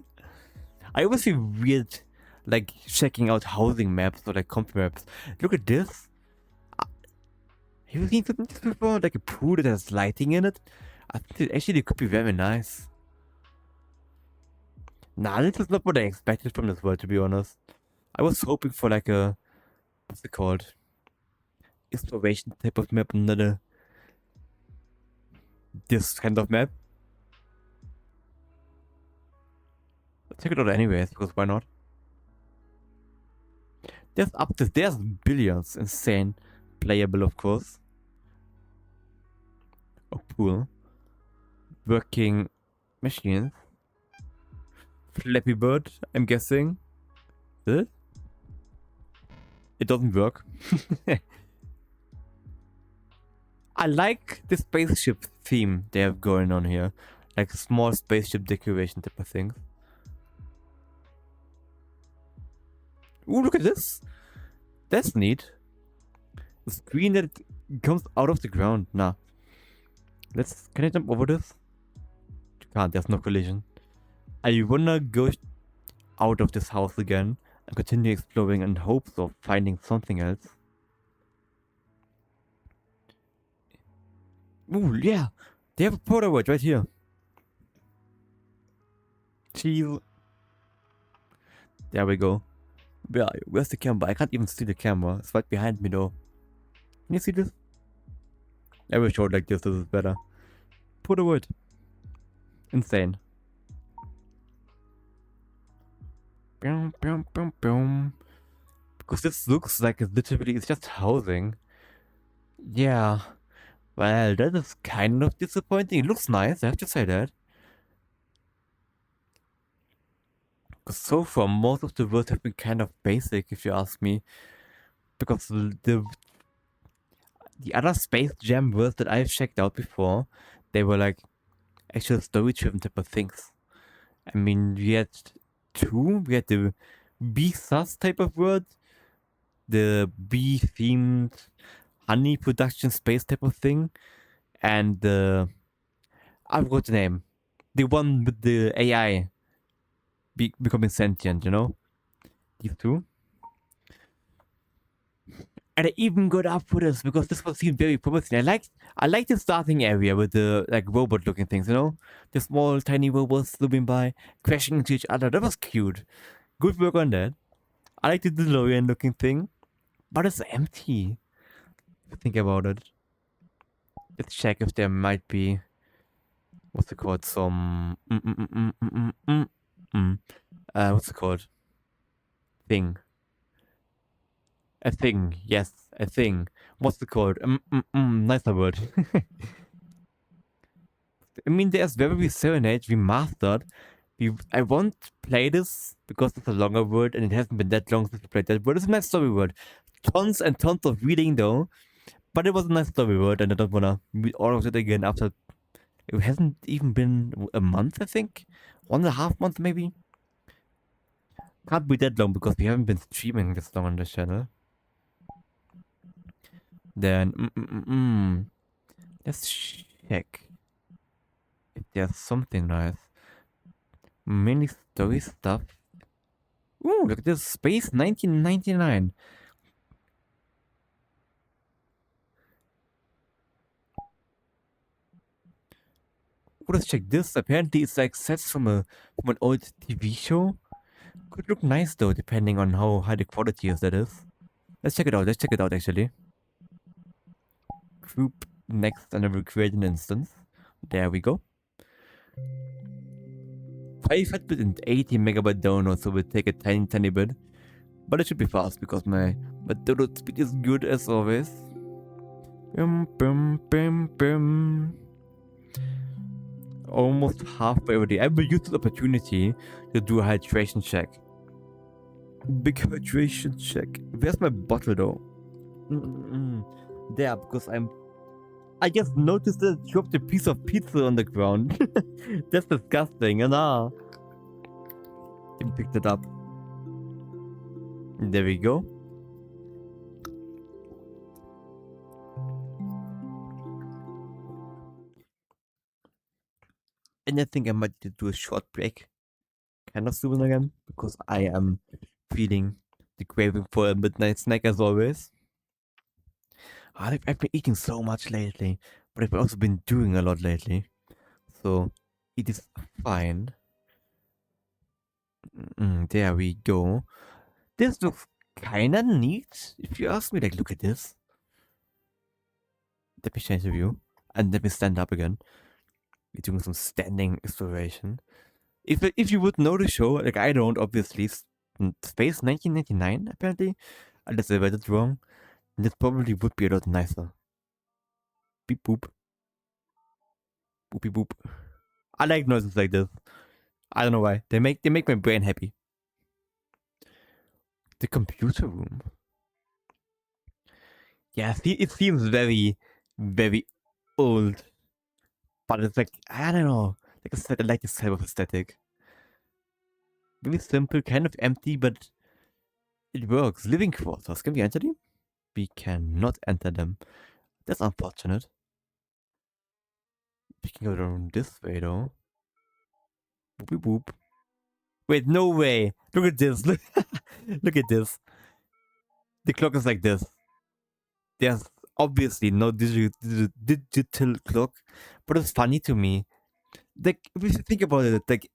I always feel weird, like checking out housing maps or like comp maps. Look at this. Have you seen something like this before? Like a pool that has lighting in it. I think it could be very nice. Nah, this is not what I expected from this world, to be honest. I was hoping for like a, what's it called? Exploration type of map, not this kind of map. Let's check it out anyways, because why not? There's billions. Insane. Playable, of course. Oh, pool. Working machines. Flappy Bird, I'm guessing. It doesn't work. I like the spaceship theme they have going on here. Like small spaceship decoration type of things. Ooh, look at this. That's neat. The screen that comes out of the ground. Nah. Can I jump over this? You can't, there's no collision. I wanna go out of this house again and continue exploring in hopes of finding something else. Ooh, yeah. They have a Polaroid right here. Cheese. There we go. Where are you? Where's the camera? I can't even see the camera. It's right behind me though. Can you see this? I will show it like this. This is better. Polaroid. Insane. Boom, boom, boom, boom. Because this looks like it's just housing. Yeah. Well, that is kind of disappointing. It looks nice, I have to say that. Because so far, most of the worlds have been kind of basic, if you ask me. Because the other Space Jam worlds that I've checked out before, they were like actual story-driven type of things. I mean, we had two. We had the bee-sus type of world, the bee-themed honey production space type of thing, and the... I forgot the name. The one with the AI becoming sentient, you know? These two. And I even got up for this because this one seemed very promising. I like the starting area with the like robot looking things, you know? The small tiny robots zooming by, crashing into each other. That was cute. Good work on that. I like the DeLorean looking thing. But it's empty. If you think about it. Let's check if there might be, what's it called? Some what's it called? Thing. A thing, yes, a thing. What's it called? Nicer word. I mean, there's Very Serenade Remastered. I won't play this because it's a longer word and it hasn't been that long since I played that word. It's a nice story word. Tons and tons of reading though. But it was a nice story word and I don't wanna read all of it again after... It hasn't even been a month, I think? 1.5 months maybe? Can't be that long because we haven't been streaming this long on the channel. Then, let's check if there's something nice. Mini story stuff. Ooh, look at this. Space 1999. Let's check this. Apparently it's like sets from an old TV show. Could look nice though, depending on how high the quality is, that is. Let's check it out. Let's check it out actually. Group next and I will create an instance. There we go. 580 megabyte download, so we'll take a tiny bit. But it should be fast because my download speed is good as always. Almost halfway already. I will use this opportunity to do a hydration check. Big hydration check. Where's my bottle though? There, because I just noticed that I dropped a piece of pizza on the ground. That's disgusting, and I picked it up. There we go. And I think I might need to do a short break. Kind of soon again, because I am feeling the craving for a midnight snack as always. I've been eating so much lately, but I've also been doing a lot lately. So it is fine. There we go. This looks kinda neat, if you ask me. Like, look at this. Let me change the view. And let me stand up again. We're doing some standing exploration. If you would know the show, like I don't, obviously, Space 1999, apparently. Unless I read it wrong. This probably would be a lot nicer. Beep boop. Boopy boop. I like noises like this. I don't know why. They make my brain happy. The computer room. Yeah, it seems very, very old. But it's like, I don't know. Like I said, I like this type of aesthetic. Very simple, kind of empty, but it works. Living quarters. Can we enter them? We cannot enter them. That's unfortunate. We can go down this way though. Boopy boop. Wait, no way. Look at this. Look at this. The clock is like this. There's obviously no digital clock, but it's funny to me. Like if you think about it, like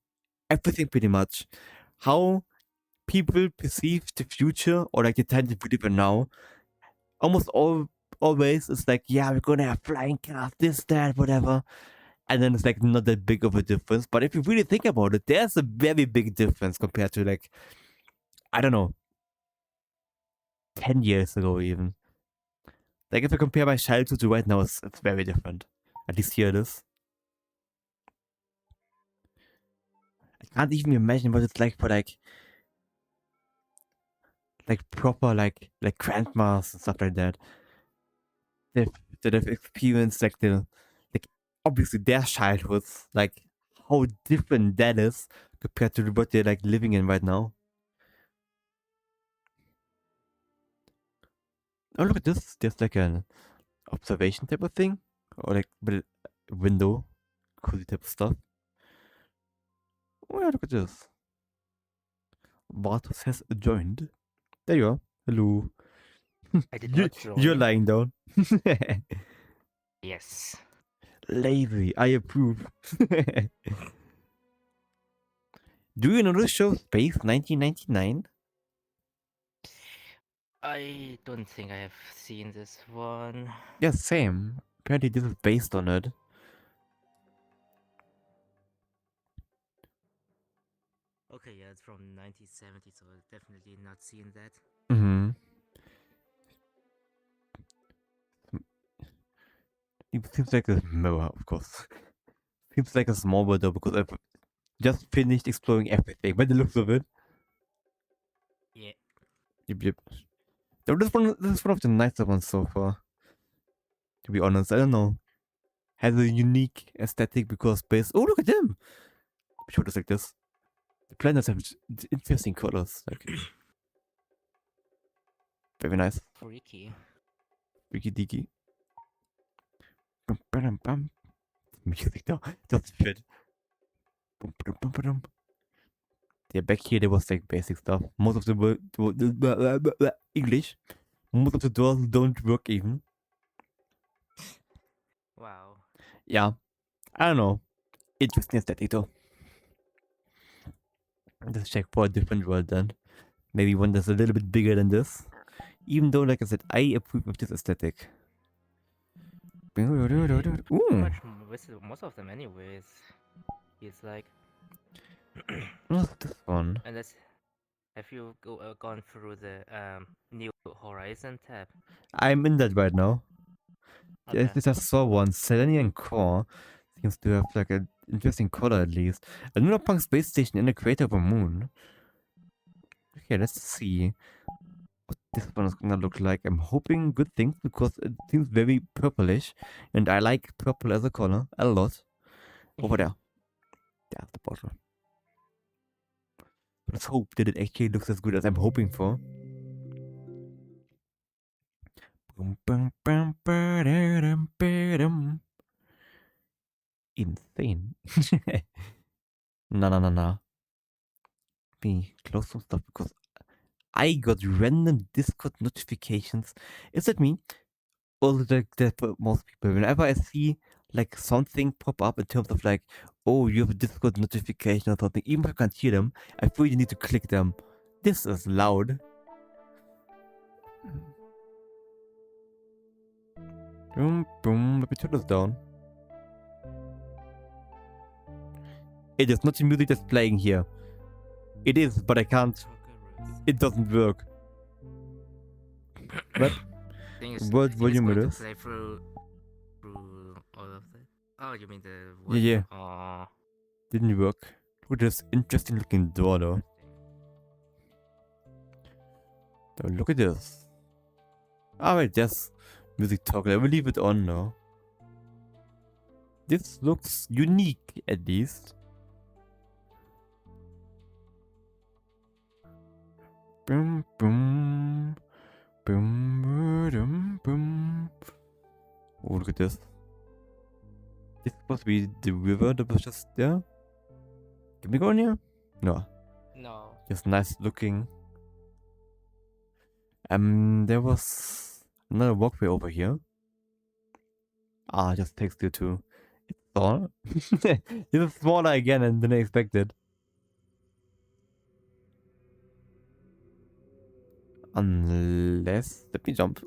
everything pretty much, how people perceive the future or like the time to live in now, almost always it's like, yeah, we're gonna have flying cars, this, that, whatever. And then it's like not that big of a difference. But if you really think about it, there's a very big difference compared to like, I don't know, 10 years ago even. Like if I compare my childhood to right now, it's very different. At least here it is. I can't even imagine what it's like for like proper like grandmas and stuff like that. That have experienced like like obviously their childhoods, like how different that is compared to what they're like living in right now. Oh look at this! There's like an observation type of thing, or like with a window, cozy type of stuff. Oh yeah, look at this. Vatos has joined. There you are. Hello. I did not You're join. lying down. Yes. Lazy. I approve. Do you know the show Space 1999? I don't think I have seen this one. Yeah, same. Apparently this is based on it. Okay, yeah, it's from 1970, so I've definitely not seen that. Mm-hmm. It seems like a mirror, of course. Seems like a small world though, because I've just finished exploring everything by the looks of it. Yeah. Yep. Though this is one of the nicer ones so far. To be honest, I don't know. Has a unique aesthetic because space. Oh, look at them! Shoulders like this. The planets have interesting colors. Like, very nice. Freaky. Wiki Diki. Bum, ba-dum, bum. Music though, doesn't fit. Bum, ba-dum, bum, ba-dum. Yeah, back here there was like basic stuff. Most of the English. Most of the doors don't work even. Wow. Yeah, I don't know. Interesting aesthetic though. Let's check for a different world then. Maybe one that's a little bit bigger than this. Even though, like I said, I approve of this aesthetic. Pretty Ooh, much with most of them anyways. It's like what's this one? unless have you gone through the New Horizon tab? I'm in that right now. Okay. I just saw one. Selenium Core seems to have like an interesting color at least. A lunar punk space station in the crater of a moon. Okay, let's see what this one is gonna look like. I'm hoping good things because it seems very purplish, and I like purple as a color a lot. Over there. There's the bottle. Let's hope that it actually looks as good as I'm hoping for. Insane. Nah. Me close some stuff because I got random Discord notifications. Is that me? Or that for most people? Whenever I see like something pop up in terms of like, oh, you have a Discord notification or something, even if I can't hear them, I feel you need to click them. This is loud. Boom. Let me turn this down. It is not the music that's playing here. It is, but I can't. It doesn't work. What? What volume it is? Play through all of that. Oh, you mean the Yeah. Oh. Didn't work. Look at this interesting looking door though. Oh, look at this. Alright, yes. Music toggle. I will leave it on now. This looks unique at least. Boom. Oh, look at this. This is supposed to be the river that was just there. Can we go in here? No. No. Just nice looking. There was another walkway over here. Ah, just takes you to. It's small. This is smaller again than I expected. Unless, let me jump.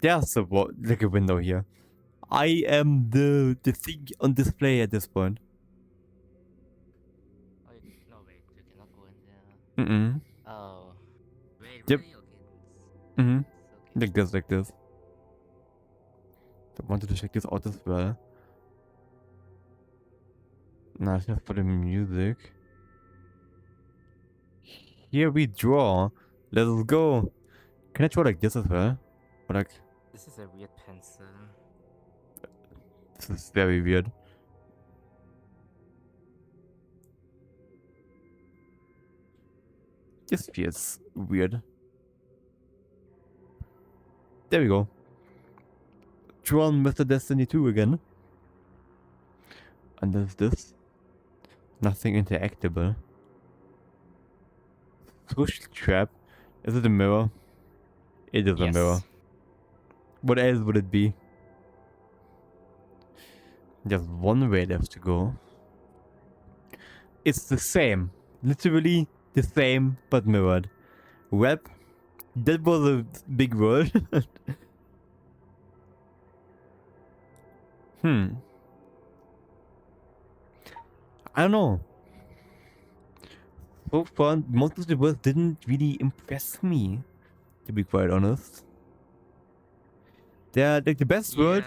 There's like a window here. I am the thing on display at this point. Oh, no, wait, you cannot go in there. Mm-mm. Oh. Wait, Yep. really? Okay. Mm-hmm. It's okay. Like this. I wanted to check this out as well. Now just for the music. Here we draw. Let's go. Can I draw like this as well? Or like, This is a weird pencil. this is very weird. This feels weird. There we go. Drawn Mr. Destiny 2 again. And there's this. Nothing interactable. Social trap. Is it a mirror? It is a mirror. What else would it be? Just one way left to go. It's the same. Literally the same, but mirrored. Well, that was a big world. I don't know. So far, most of the world didn't really impress me, to be quite honest. They're like the best world.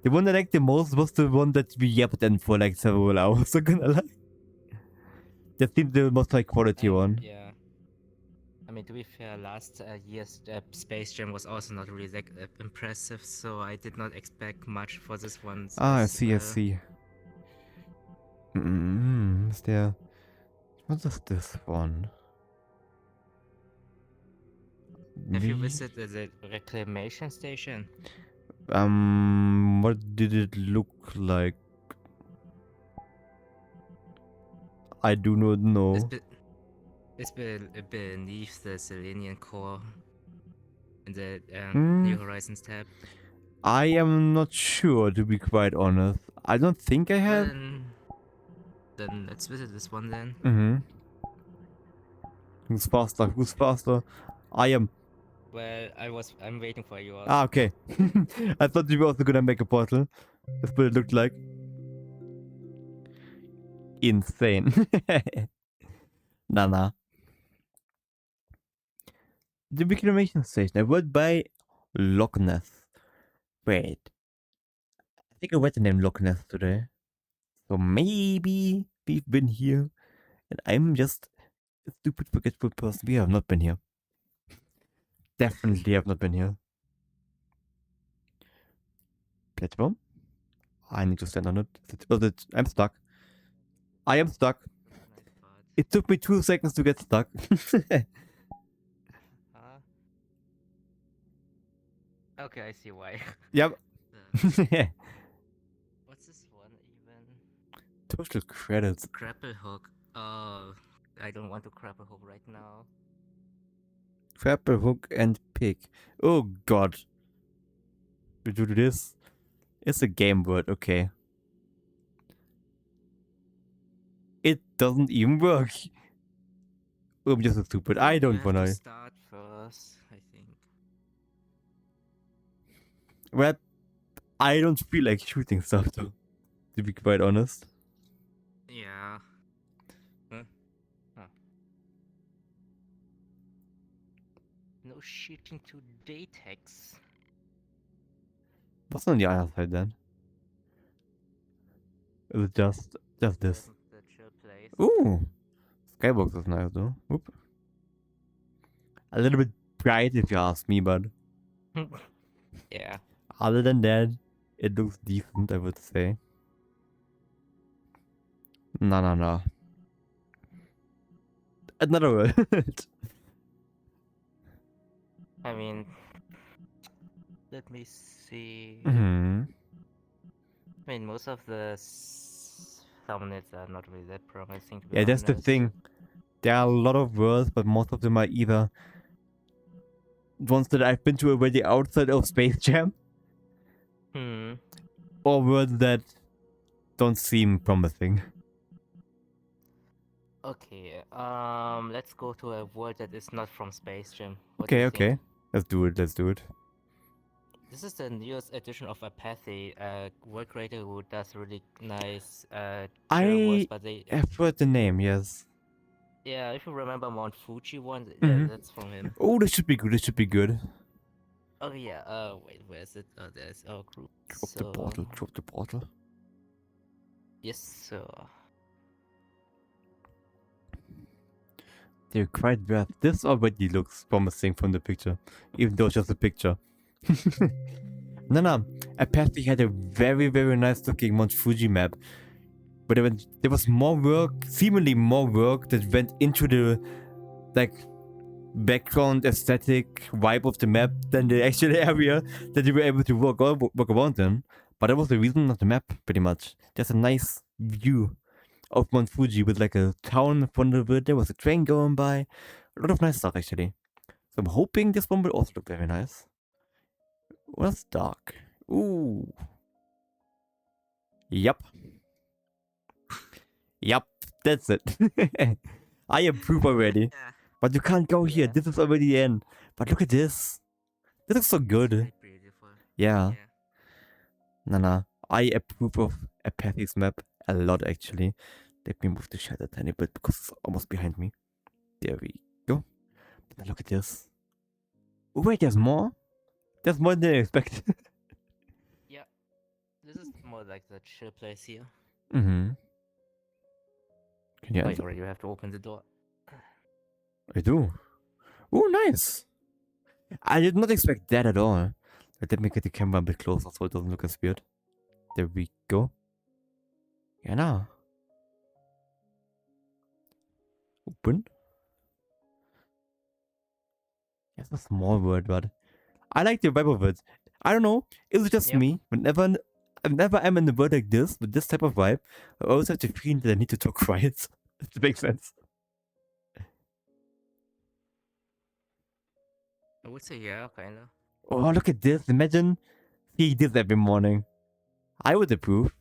The one I liked the most was the one that we yapped in for like several hours, I'm gonna lie. That seemed the most high quality one. Yeah. I mean, to be fair, last year's Space Jam was also not really that impressive, so I did not expect much for this one. I see. Is there... What is this one? Have you visited the reclamation station? What did it look like? I do not know. It's beneath the Selenium core in the New Horizons tab. I am not sure, to be quite honest. I don't think I have. Then let's visit this one then. Who's faster? Who's faster? I am. Well, I'm waiting for you. Ah, okay. I thought you were also gonna make a portal. That's what it looked like. Insane. Nah. The reclamation station. I wrote by Loch Ness. Wait. I think I read the name Loch Ness today. So maybe we've been here. And I'm just a stupid, forgetful person. We have not been here. Definitely have not been here. Platform? I need to stand on it. I'm stuck. I am stuck. It took me 2 seconds to get stuck. Okay, I see why. Yep. What's this one even? Total credits. Grapple hook. Oh, I don't want to grapple hook right now. Grapple hook and pick. Oh god. We do this. It's a game word, okay. It doesn't even work. Oh, I'm just stupid. I don't wanna. Start first, I think. Well, I don't feel like shooting stuff though, to be quite honest. Yeah. No shooting today, Tex. What's on the other side then? Is it just this? The chill place. Ooh! Skybox is nice though. Oop. A little bit bright if you ask me, but... Yeah. Other than that, it looks decent, I would say. No. Another word. I mean, let me see. I mean, most of the thumbnails are not really that promising. To be Yeah, that's the honest. thing. There are a lot of worlds, but most of them are either ones that I've been to already outside of Space Jam, Hmm. Or words that don't seem promising. Okay. Let's go to a world that is not from space, Jim. What do Okay, you okay. think? Let's do it, let's do it. This is the newest edition of Apathy, a world creator who does really nice chill worlds, I but they have heard the name, yes. yeah, if you remember Mount Fuji one, Mhm. that's from him. Oh, this should be good, this should be good. Oh yeah, wait, where is it? Oh, there's our group. Drop the bottle, drop the bottle. Yes, sir. They're quite rough. This already looks promising from the picture, even though it's just a picture. No, Apathy had a very, very nice looking Mount Fuji map. But there was more work, seemingly more work that went into the, like, background aesthetic vibe of the map than the actual area that you were able to walk around in. But that was the reason of the map, pretty much. There's a nice view of Mount Fuji with like a town in front of it. There was a train going by. A lot of nice stuff, actually. So I'm hoping this one will also look very nice. Well, it's dark. Ooh. Yup. Yup. That's it. I approve already. Yeah. But you can't go here. Yeah. This is already the end. But look at this. This looks so good. Really beautiful. Yeah. Yeah. Nah. I approve of Apathy's map a lot, actually. Let me move the shadow a tiny bit because it's almost behind me. There we go. But now look at this. Oh, wait, there's more? There's more than I expected. Yeah. This is more like the chill place here. Mm-hmm. Can you Wait, enter? already you have to open the door. I do. Oh, nice. I did not expect that at all. Let me get the camera a bit closer so it doesn't look as weird. There we go. Yeah, now. Open. It's a small word, but I like the vibe of it. I don't know. Is it just Yep. me? Whenever I'm in a world like this, with this type of vibe, I always have the feeling that I need to talk quiet. It makes sense. I would say yeah, kinda. Oh, look at this. Imagine seeing this every morning. I would approve.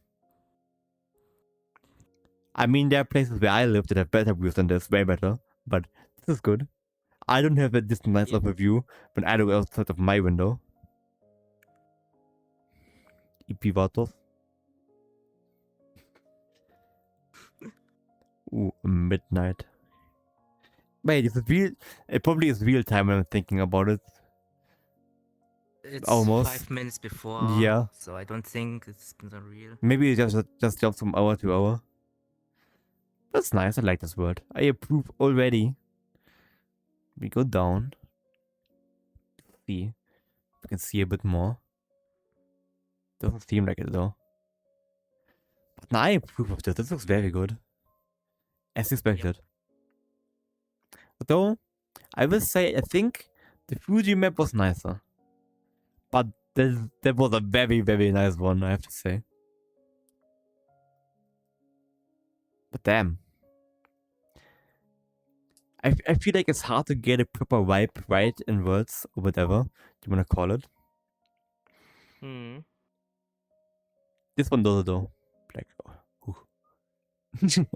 I mean, there are places where I live that have better views than this, way better. But this is good. I don't have this nice Yeah. of a view when I look outside of my window. EP Vatos. Ooh, midnight. Wait, is it real? It probably is real time when I'm thinking about it. It's Almost. 5 minutes before. Yeah. So I don't think it's not real. Maybe it just jumps from hour to hour. That's nice. I like this word. I approve already. We go down. See. We can see a bit more. Doesn't seem like it though. But now I approve of this. This looks very good. As expected. Though, I will say I think the Fuji map was nicer. But that was a very, very nice one, I have to say. But damn. I feel like it's hard to get a proper vibe right in words or whatever you wanna call it. Hmm. This one does it though. Like, oh, sit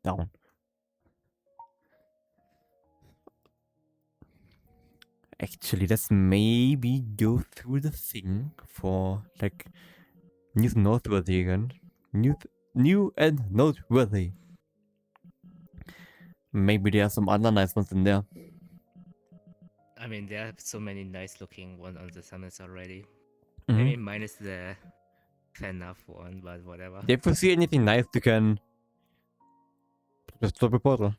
down. Actually, let's maybe go through the thing for like news noteworthy again. New and noteworthy. Maybe there are some other nice ones in there. I mean, there are so many nice looking ones on the summits already. Mhm. Maybe minus the FNAF one, but whatever. If you see anything nice, you can just drop a portal.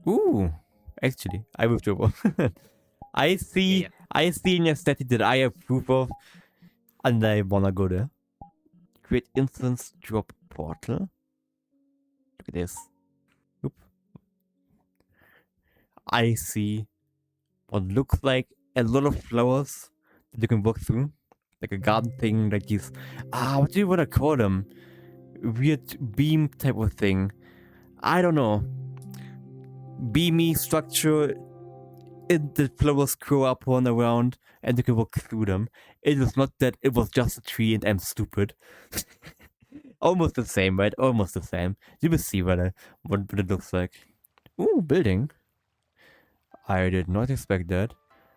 Ooh, actually, I will drop. I see. Yeah. I see an aesthetic that I approve of, and I wanna go there. Create instance drop portal. Look at this. Oop. I see what looks like a lot of flowers that you can walk through, like a garden thing, like these. What do you wanna call them? Weird beam type of thing. I don't know. Beamy structure the flowers grow up on around and you can walk through them. It is not that it was just a tree and I'm stupid. Almost the same, right? Almost the same. You will see what it looks like. Ooh, building. I did not expect that.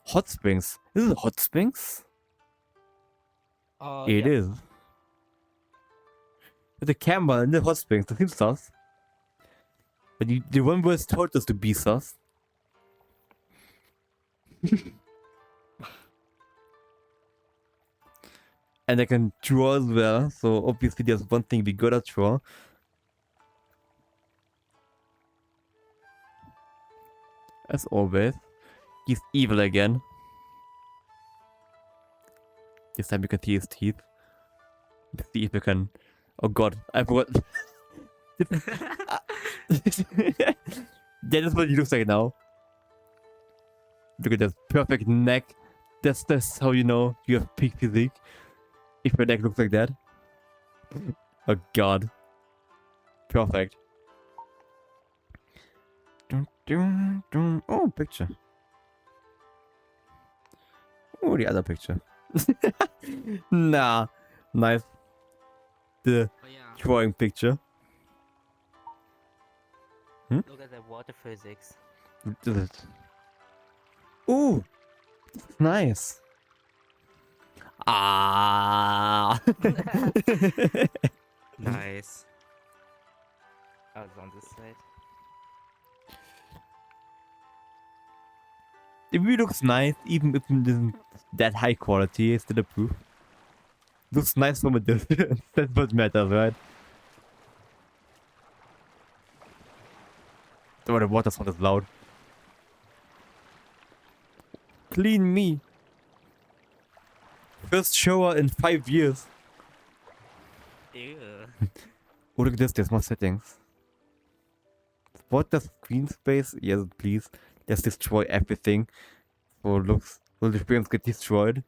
Hot springs. This is hot springs? It yeah. is. With the camera in the hot springs, that seems sus. But the one was told us to be sus. And I can draw as well, so obviously there's one thing we gotta draw. As always. He's evil again. This time you can see his teeth. Let's see if we can... Oh god, I forgot. That is what he looks like now. Look at that perfect neck. That's how you know you have peak physique. If your neck looks like that. Oh god. Perfect. Oh, picture. Oh, the other picture. Nah. Nice. The Oh yeah. drawing picture. Look at the water physics. Ooh. Nice. Ah. Nice. I was on this side. The view looks nice, even if it isn't that high quality, I still approve. Looks nice from a distance, that's what matters, right? Oh, the water sound is loud. Clean me. First shower in 5 years. Ew. Oh, look at this, there's more settings. What the screen space? Yes, please. Let's destroy everything. So looks, will the experience get destroyed?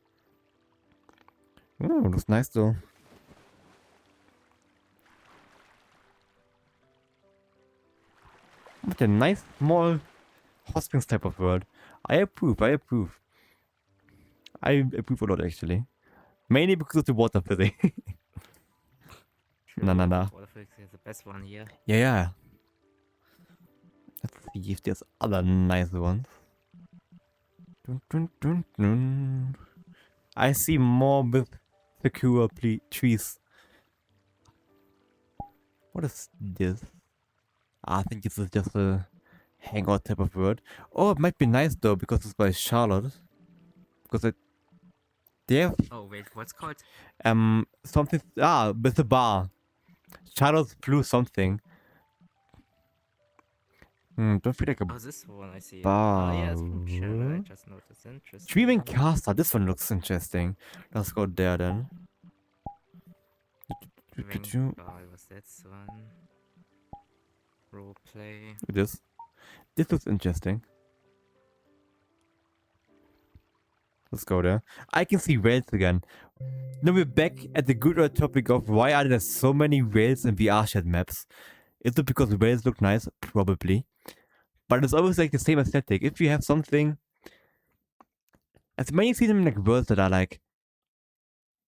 Oh, looks nice though. What a nice small hot springs type of world. I approve, I approve. I approve a lot actually. Mainly because of the water physics. Nah. Water physics is the best one here. Yeah. Let's see if there's other nice ones. Dun. I see more with secure trees. What is this? I think this is just a hangout type of word. Oh, it might be nice though because it's by Charlotte. Because they have Oh wait, what's called? something with a bar. Charlotte's blue something. Don't feel like a Oh, this one I see. bar. Oh yeah, it's from Charlotte. I just noticed. Interesting. Streaming caster. This one looks interesting. Let's go there then. What's this one? Roleplay. This looks interesting. Let's go there. I can see whales again. Now we're back at the good old topic of why are there so many whales in VRChat maps? Is it because whales look nice? Probably. But it's always like the same aesthetic. If you have something... As many see them in like worlds that are like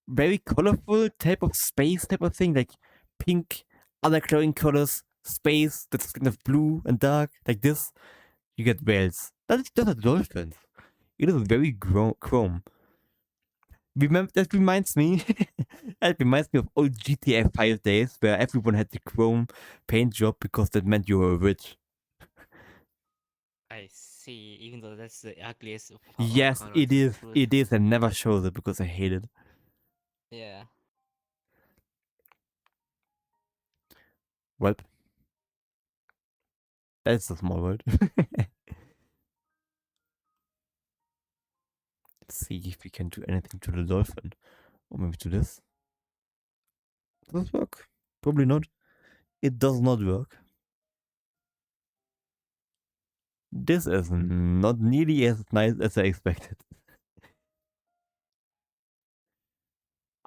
very colorful type of space type of thing, like pink, other glowing colors, space that's kind of blue and dark, like this, you get whales. Those are dolphins. It is very chrome. That reminds me that reminds me of old GTA 5 days where everyone had the chrome paint job because that meant you were rich. I see. Even though that's the ugliest. Yes, it is. It is, and never shows it because I hate it. Yeah. Well, that's a small world. Let's see if we can do anything to the dolphin. Or maybe to this. Does this work? Probably not. It does not work. This is not nearly as nice as I expected.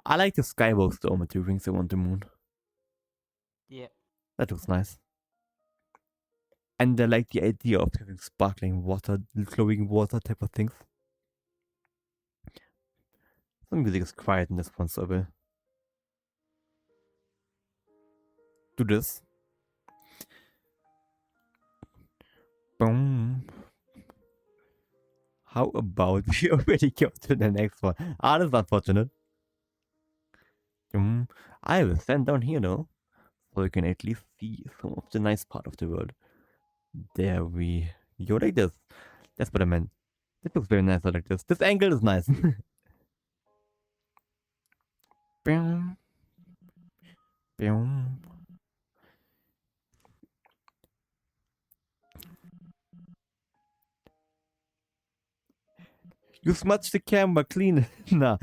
I like the skybox though, with rings around the moon. Yeah. That looks nice. And I like the idea of having sparkling water, glowing water type of things. The music is quiet in this one, so I will do this. Boom. How about we already go to the next one? Ah, that's unfortunate. I will stand down here though, so you can at least see some of the nice part of the world. There we go, like this. That's what I meant. This looks very nice like this. This angle is nice. Boom. Boom. You smudged the camera clean. Nah.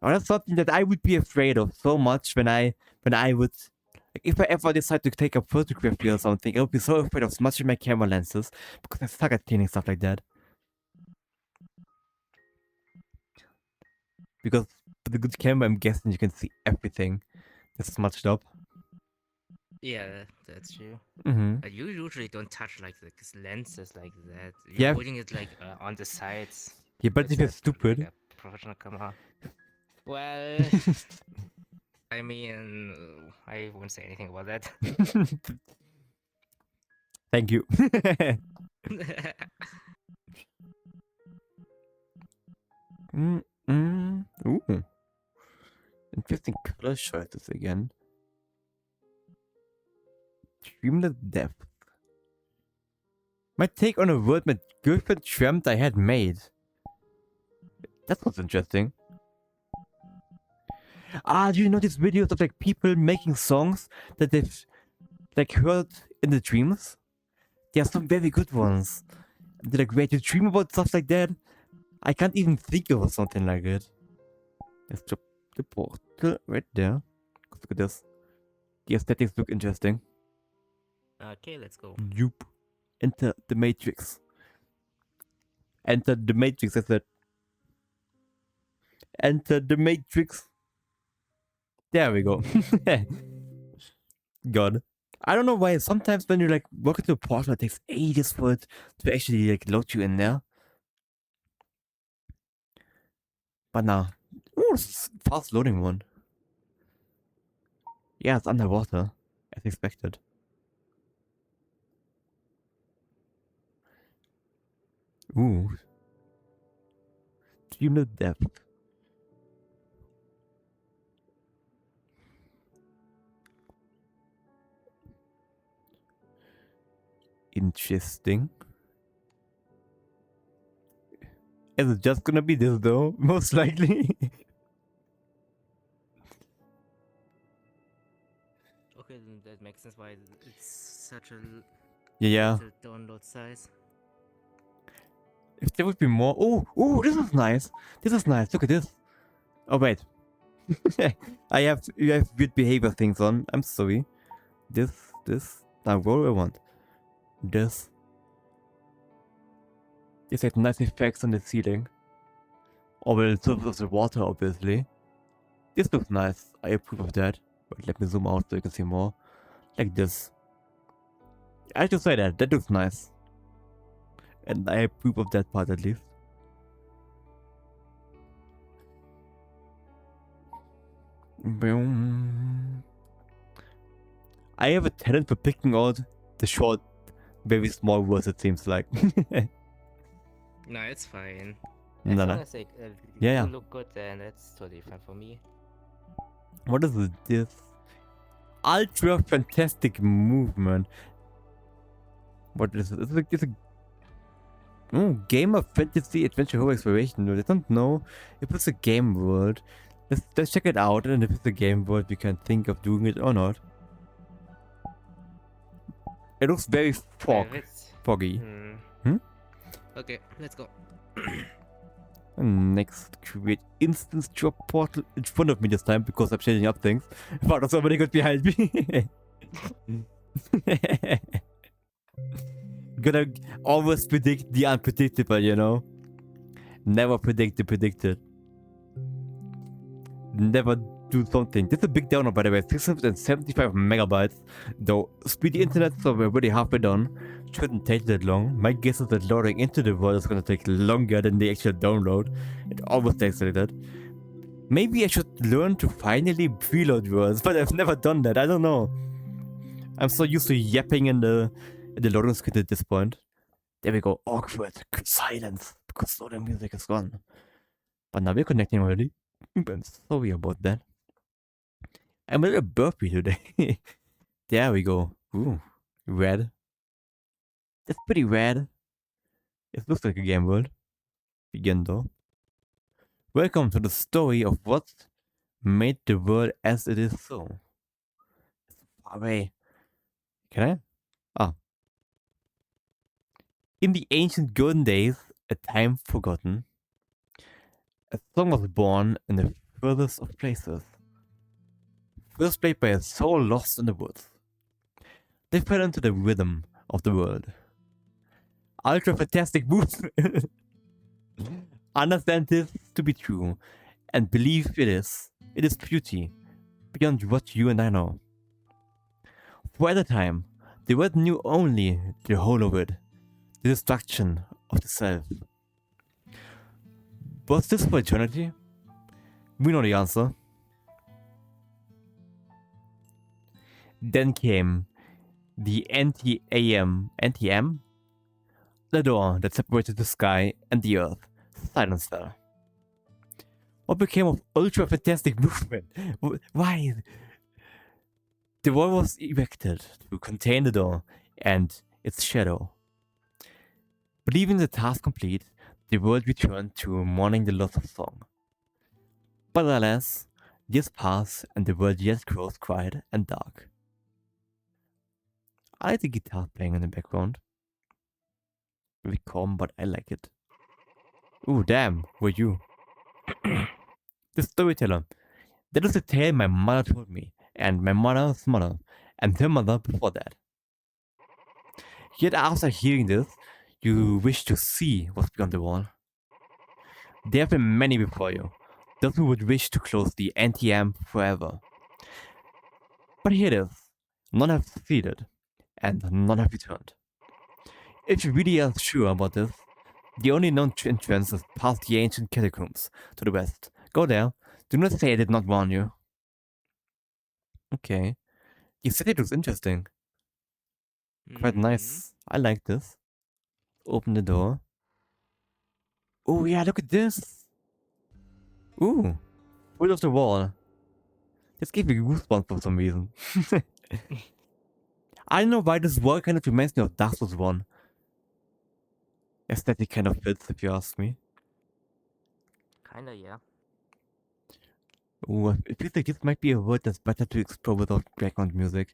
Oh, that's something that I would be afraid of so much when I would, like, if I ever decide to take a photograph or something, I would be so afraid of smudging my camera lenses because I suck at cleaning stuff like that. Because with a good camera, I'm guessing you can see everything that's smudged up. Yeah, that's true. Mm-hmm. But you usually don't touch like the lenses like that. You're Yeah. putting it like on the sides. Yeah, but if you're Like stupid. a professional camera. Well, I mean, I won't say anything about that. Thank you. Ooh. Interesting color choices again. Dreamless depth. My take on a world my girlfriend dreamt I had made. That was interesting. Ah, do you know these videos of like people making songs that they've like heard in the dreams? There are some very good ones. They're like, wait, you dream about stuff like that? I can't even think of something like it. Let's drop the portal right there. Look at this. The aesthetics look interesting. Okay, let's go. Yoop. Enter the Matrix. Enter the Matrix, I said. Enter the Matrix. There we go. God. I don't know why sometimes when you like walk into a portal, it takes ages for it to actually like load you in there. But nah. Ooh, it's a fast loading one. Yeah, it's underwater, as expected. Ooh. Dreamless depth. Interesting. Is it just gonna be this though? Most likely. Okay, then that makes sense why it's such a Yeah. little download size. If there would be more. Oh, this is nice. This is nice. Look at this. Oh wait. You have weird behavior things on. I'm sorry. This. Now what do I want? This. This has nice effects on the ceiling. Or well, surface of the water, obviously. This looks nice. I approve of that. But let me zoom out so you can see more. Like this. I should say that. That looks nice. And I approve of that part at least. Boom. I have a talent for picking out the short, very small words, it seems like. No, it's fine. No, As no. long as they Yeah. look good, then that's totally fine for me. What is this? Ultra fantastic movement. What is it? It's a game of fantasy adventure horror exploration. I don't know if it's a game world. Let's check it out, and if it's a game world, we can think of doing it or not. It looks very foggy. Okay, let's go. And next, create instance drop portal in front of me this time because I'm changing up things. But somebody got behind me. Gotta always predict the unpredictable, you know? Never predict the predicted. Never do something. This is a big download, by the way. 675 megabytes. Though speedy internet, so we're already halfway done. Shouldn't take that long. My guess is that loading into the world is gonna take longer than the actual download. It always takes like that. Maybe I should learn to finally preload words, but I've never done that. I don't know. I'm so used to yapping in the loading screen at this point. There we go. Awkward silence because all the music is gone. But now we're connecting already. I'm sorry about that. I'm a little burpy today. There we go. Ooh, red. That's pretty red. It looks like a game world. Begin though. Welcome to the story of what made the world as it is so. It's far away. Can I? Ah. In the ancient golden days, a time forgotten, a song was born in the furthest of places. First played by a soul lost in the woods. They fell into the rhythm of the world. Ultra fantastic movement. Understand this to be true, and believe it is. It is beauty, beyond what you and I know. For at the time, the world knew only the whole of it, the destruction of the self. Was this for eternity? We know the answer. Then came the NTM, the door that separated the sky and the earth. Silence fell. What became of ultra fantastic movement? Why? The wall was erected to contain the door and its shadow. Believing the task complete, the world returned to mourning the loss of song. But alas, years pass and the world yet grows quiet and dark. I like the guitar playing in the background. Very calm, but I like it. Ooh, damn, were you? The storyteller. That is a tale my mother told me, and my mother's mother, and her mother before that. Yet after hearing this, you wish to see what's beyond the wall. There have been many before you, those who would wish to close the NTM forever. But here it is. None have succeeded, and none have returned. If you really are sure about this, the only known entrance is past the ancient catacombs to the west. Go there. Do not say I did not warn you. Okay. You said it was interesting. Quite nice. I like this. Open the door. Oh yeah, look at this. Ooh. Foot of the wall. This gave me goosebumps for some reason. I don't know why this wall kind of reminds me of Dark Souls 1. Aesthetic kind of fits, if you ask me. Kinda, yeah. Ooh, it feels like this might be a world that's better to explore without background music.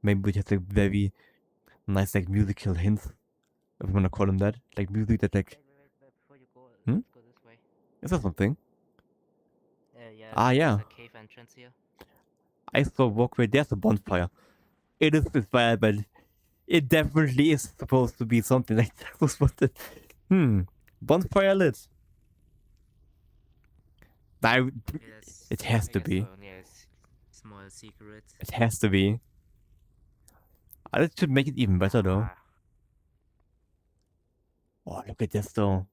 Maybe with just like very nice like musical hints, if you wanna call them that. Like music that like... Wait, before you go, Hmm? let's go this way. Is that something? Yeah, Ah, yeah. there's a cave entrance here. I saw walkway, there's a bonfire. It is inspired, but it definitely is supposed to be something like that was wanted. Bonfire lit. Yes, It has I to guess be. so, yes. Small secret. It has to be. That should make it even better though. Ah, Oh, look at this though.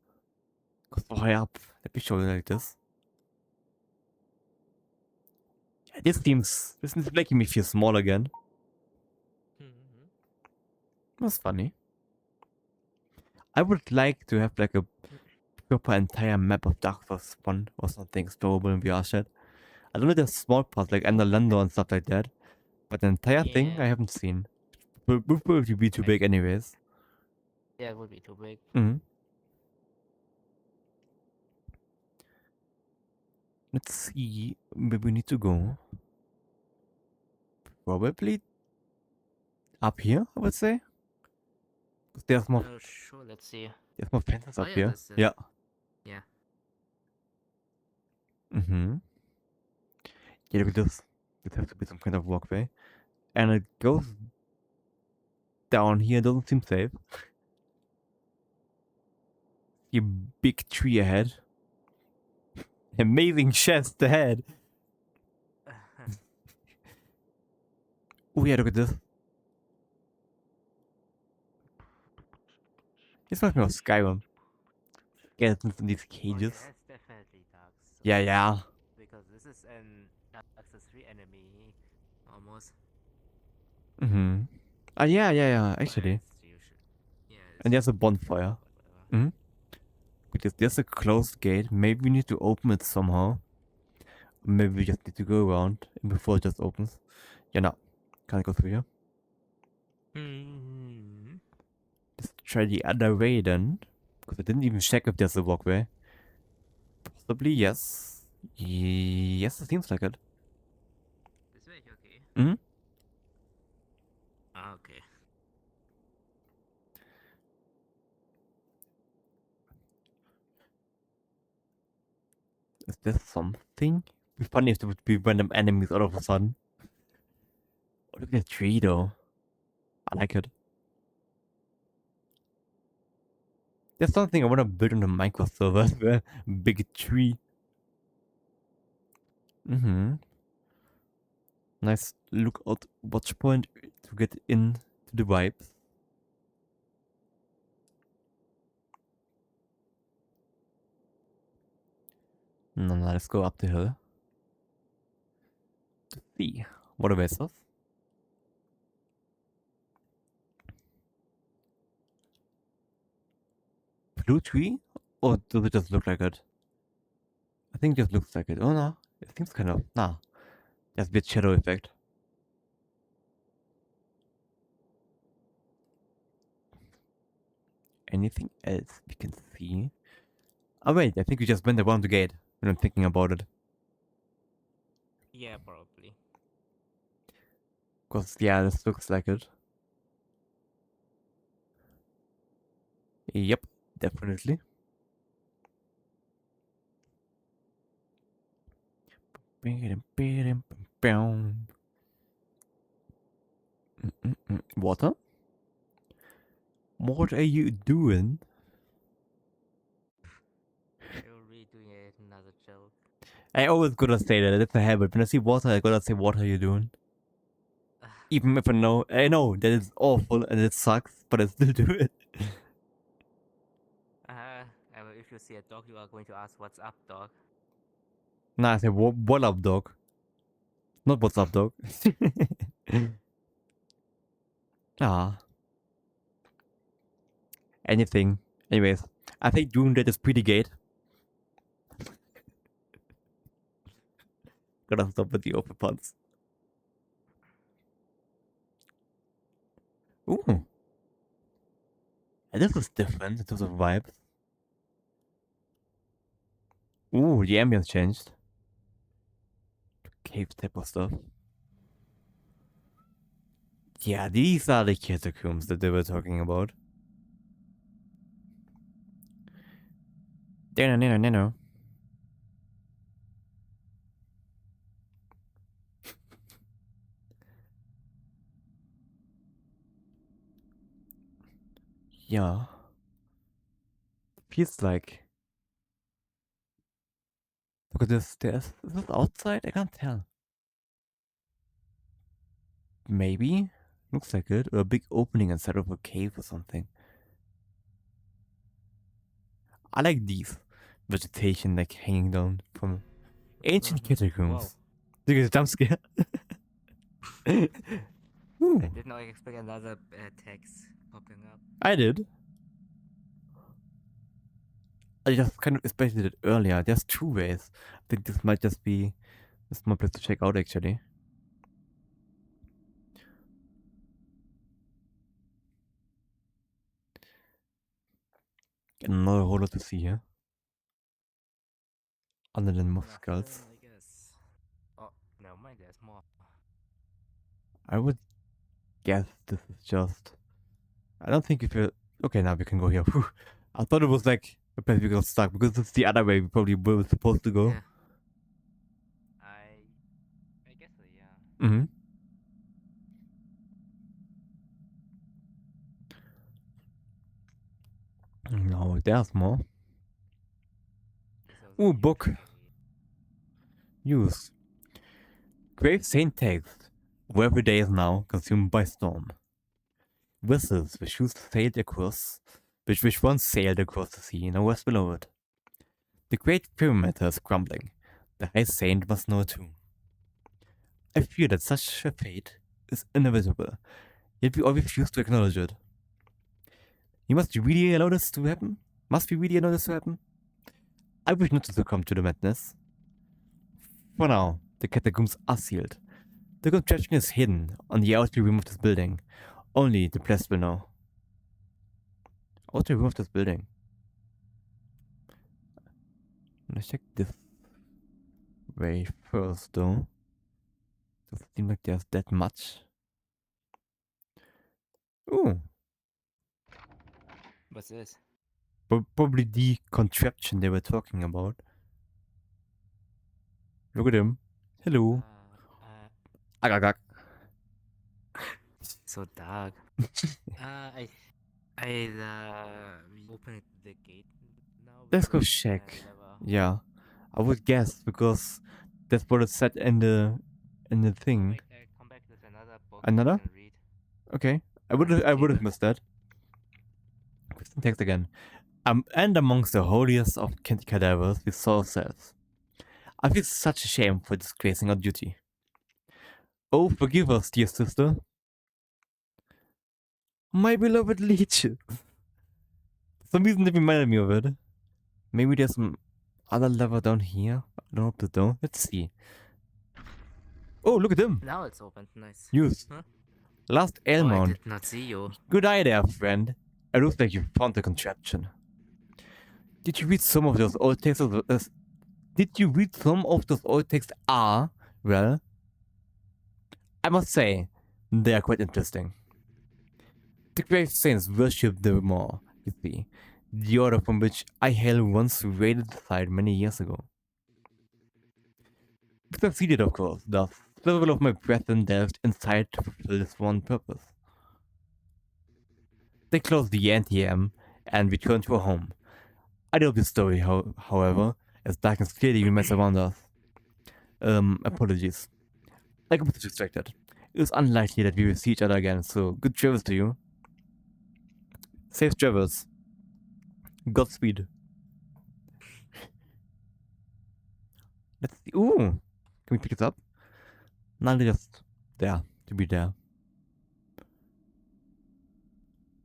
Go so high up. Let me show you like this. Yeah, this is making me feel small again. That's funny. I would like to have like a proper entire map of Dark Souls 1 or something explorable in VRChat. I don't know if there's small parts like Underlander and stuff like that, but the entire thing I Yeah. haven't seen. Would probably be too big anyways. Yeah, it would be too big. Let's see where we need to go. Probably up here, I would say. 'Cause there's more Sure, let's see. there's more fences Oh, up yeah, here. that's it. Yeah. Yeah. Yeah, look at this. This has to be some kind of walkway. And it goes down here, doesn't seem safe. See a big tree ahead. Amazing chest ahead. Oh yeah, look at this. This reminds me of Skyrim. Get into these Oh, cages. yeah, it's definitely Dark Souls. Yeah, yeah. Because this is an Dark Souls 3 enemy, almost. Mm-hmm. Yeah, yeah, yeah, But actually. it's usually, yeah, it's And there's a usually bonfire. whatever. Mm-hmm. Because there's a closed gate. Maybe we need to open it somehow. Maybe we just need to go around before it just opens. Yeah, no. Can't go through here. Let's try the other way then. Because I didn't even check if there's a walkway. Possibly, yes. Yes, it seems like it. This way, okay. Mm-hmm. Ah, okay. Is there something? It'd be funny if there would be random enemies all of a sudden. Oh, look at the tree though. I like it. There's something I want to build on the Minecraft server. Big tree. Mm-hmm. Nice lookout watch point to get in to the vibes. No, no, let's go up the hill. To see what awaits us. Blue tree? Or does it just look like it? I think it just looks like it. Oh no, it seems kind of... Nah, there's a bit shadow effect. Anything else we can see? Oh wait, I think we just went around the gate when I'm thinking about it. Yeah, probably. Cause yeah, this looks like it. Yep, definitely. Water? What are you doing? You're redoing another joke. I always gotta say that. It's a habit. When I see water, I gotta say, what are you doing? Even if I know that it's awful and it sucks, but I still do it. If you see a dog, you are going to ask, "What's up, dog?" Nah, I say, what up, dog? Not what's up, dog. Ah. Anything. Anyways, I think doing that is pretty great. Gotta stop with the open puns. Ooh. And this is different in terms of vibes. Ooh, the ambience changed. Cave type of stuff. Yeah, these are the catacombs that they were talking about. No. Yeah. Feels like... Look at this. Is this outside? I can't tell. Maybe? Looks like it. Or a big opening inside of a cave or something. I like these. Vegetation like hanging down from ancient catacombs. Look at the jump scare. Ooh, I did not expect another text popping up. I did. I just kind of expected it earlier. There's two ways. I think this might just be this my place to check out actually. Another hole to see here. Other than moth skulls. I guess. Oh, no, mind. There's more. I would guess this is just... I don't think if you... Okay, now we can go here. Whew. I thought it was like a place we got stuck because it's the other way we probably were supposed to go. Yeah. I guess so, yeah. Mm-hmm. No, there's more. Ooh, book. Use. Grave Saint text. where every day is now consumed by storm. Vessels which once sailed across the sea now rest below it. The great pyramid is crumbling. The high saint must know too. I fear that such a fate is inevitable, yet we all refuse to acknowledge it. You must really allow this to happen? Must we really allow this to happen? I wish not to succumb to the madness. For now, the catacombs are sealed. The contraption is hidden on the outer rim of this building. Only the blessed will know. Outer rim of this building. Let's check this way first, though. Doesn't seem like there's that much. Ooh, What's this? probably the contraption they were talking about. Look at him. Hello. Agagag. So dark. I we open the gate now. Let's go because, check. we never- Yeah, I would guess because that's what it said in the thing. Wait, come back. There's another book. Another? You can read. Okay, I would have Okay. missed that. Question text again. And amongst the holiest of cadavers, we saw ourselves. I feel such a shame for disgracing our duty. Oh, forgive us, dear sister. My beloved leech. For some reason, that reminded me of it. Maybe there's some other lever down here. I don't know if though. Let's see. Oh, look at him. Now it's open. Nice. Use. Huh? Last Oh, I Elmont. did not see you. Good eye there, friend. It looks like you found the contraption. Did you read some of those old texts? Did you read some of those old texts? Well, I must say, they are quite interesting. The great saints worshipped the more, you see, the order from which I hail once raided the site many years ago. We succeeded, of course, thus, several of my brethren delved inside to fulfill this one purpose. They closed the anti-am and returned to our home. I know this story, however, as darkness clearly remains around us. Apologies. I got a bit distracted. It was unlikely that we will see each other again, so good travels to you. Safe travels. Godspeed. Let's see. Ooh! Can we pick it up? Not just there, to be there.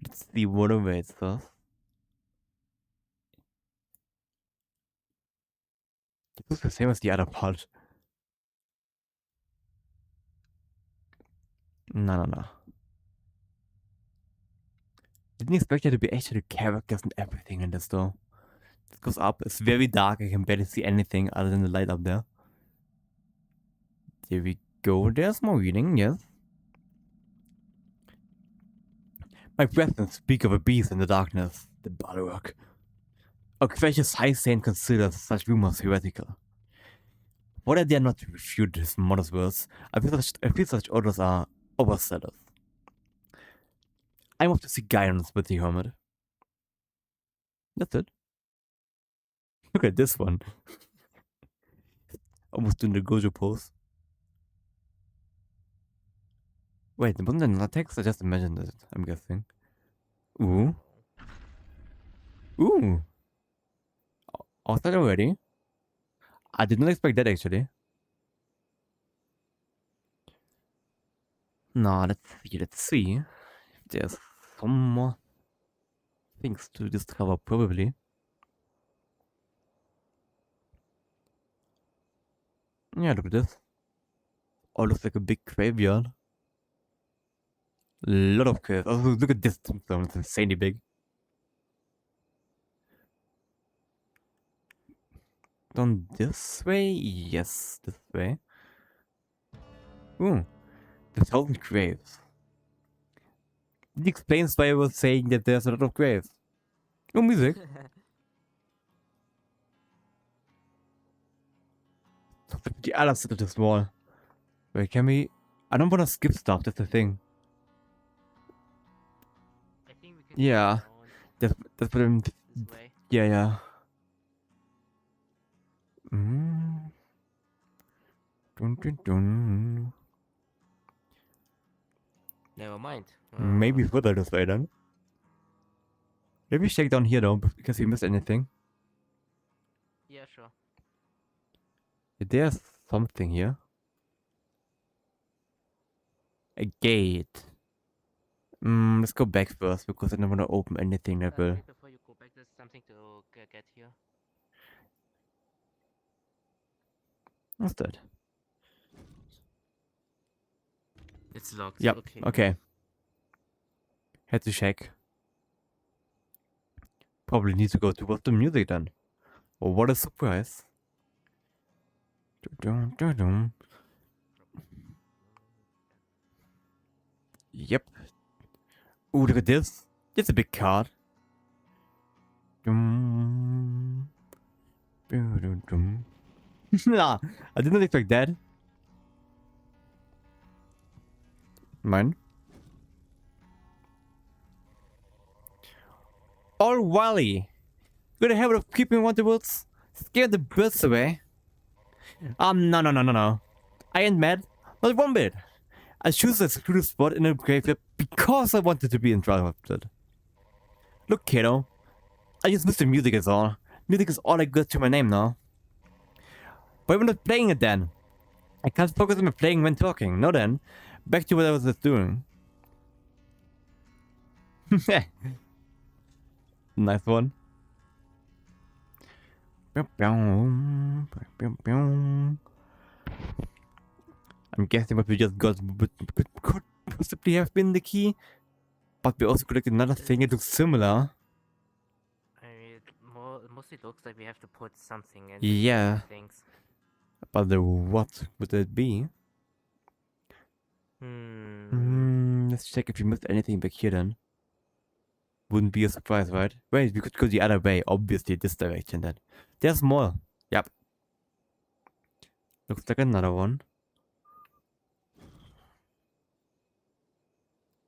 Let's see what awaits us. It looks the same as the other part. No. Didn't expect there to be actually characters and everything in this though. It goes up. It's very dark. I can barely see anything other than the light up there. There we go. There's more reading, yes. My brethren speak of a beast in the darkness, the lurk. Our gracious high saint considers such rumors heretical. What I dare not to refute his modest words, I feel such orders are overzealous. I'm off to seek guidance with the hermit. That's it. Look at this one. Almost doing the Gojo pose. Wait, wasn't there another text? I just imagined it, I'm guessing. Ooh. Ooh. Was that already? I did not expect that actually. No, let's see. There's some more things to discover probably. Yeah, look at this. Oh, looks like a big graveyard. A lot of caves. Oh, look at this tombstone. It's insanely big. Down this way? Yes, this way. Ooh, the 1,000 graves. It explains why I was saying that there's a lot of graves. Oh, music. The other side of this wall. Wait, can we... I don't want to skip stuff, that's the thing. I think we can Yeah. go down That's what I'm... this way. Yeah. Dun. Never mind. Maybe further this way then. Maybe check down here though, because we missed anything. Yeah, sure. There's something here. A gate. Let's go back first because I don't want to open anything that will. Wait, before you go back, there's something to get here. What's that? It's locked. Yep. Okay. Okay. Had to check. Probably need to go towards the music then. Oh, what a surprise. Dun-dun-dun-dun. Yep. Ooh, look at this. It's a big card. Dum. Dum-dum-dum. Nah, I didn't expect that. Mine. All Wally. Got a habit of keeping wonderwoods. Scare the birds away. No. I ain't mad. Not one bit. I choose a secluded spot in a graveyard because I wanted to be interrupted. Look, kiddo. I just miss the music is all. Music is all I got to my name now. But I'm not playing it then. I can't focus on my playing when talking. No then. Back to what I was just doing. Nice one. I'm guessing what we just got could possibly have been the key. But we also collected another thing. It looks similar. I mean, it mostly looks like we have to put something in. Yeah. Things. But the what would it be? Let's check if we missed anything back here then. Wouldn't be a surprise, right? Wait, we could go the other way. Obviously, this direction then. There's more. Yep. Looks like another one.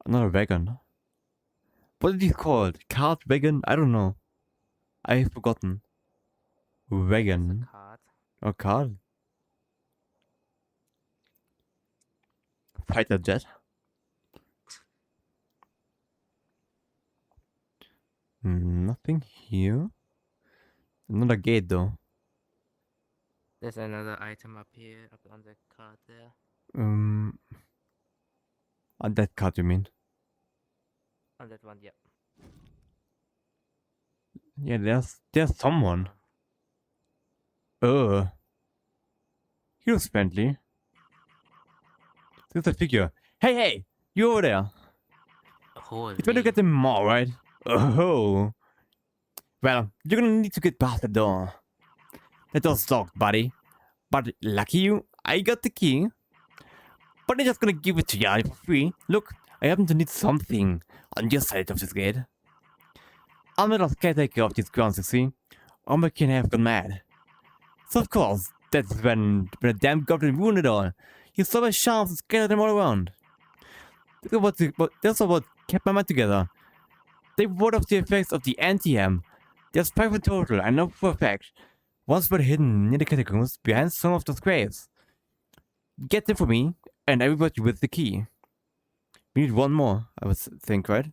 Another wagon. What is it called? Cart wagon? I don't know. I've forgotten. Wagon. Card. Or cart? Fighter jet? Nothing here. Another gate though. There's another item up here, up on the card there. On that card you mean? On that one, yeah. Yeah, there's someone. He looks friendly. There's a figure. Hey, you over there. Holy. You trying to get them more, right? Oh. Well, you're gonna need to get past the door. The door's locked, buddy. But lucky you, I got the key. But I'm just gonna give it to you for free. Look, I happen to need something on your side of this gate. I'm not a caretaker of these grounds, you see. Or my kin have gone mad. So of course, that's when the damn goblin ruined it all. He saw my charms and scattered them all around. That's what kept my mind together. They ward off the effects of the anti-am. There's 5 in total, I know for a fact. Once were hidden near the catacombs behind some of those graves. Get them for me, and I will provide you with the key. We need one more, I would think, right?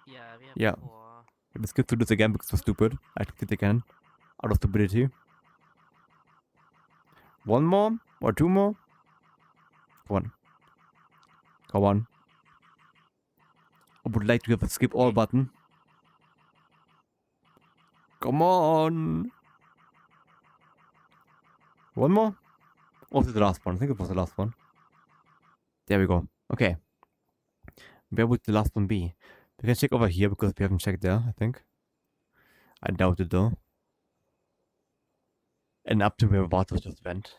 Yeah, we have Yeah. 4. Let's go through this again because we're stupid. I clicked it again. Out of stupidity. One more? Or 2 more? One. Come on. I would like to have a skip all button. Come on. One more? Or was it the last one? I think it was the last one. There we go. Okay. Where would the last one be? We can check over here because we haven't checked there, I think. I doubt it though. And up to where Vatos just went.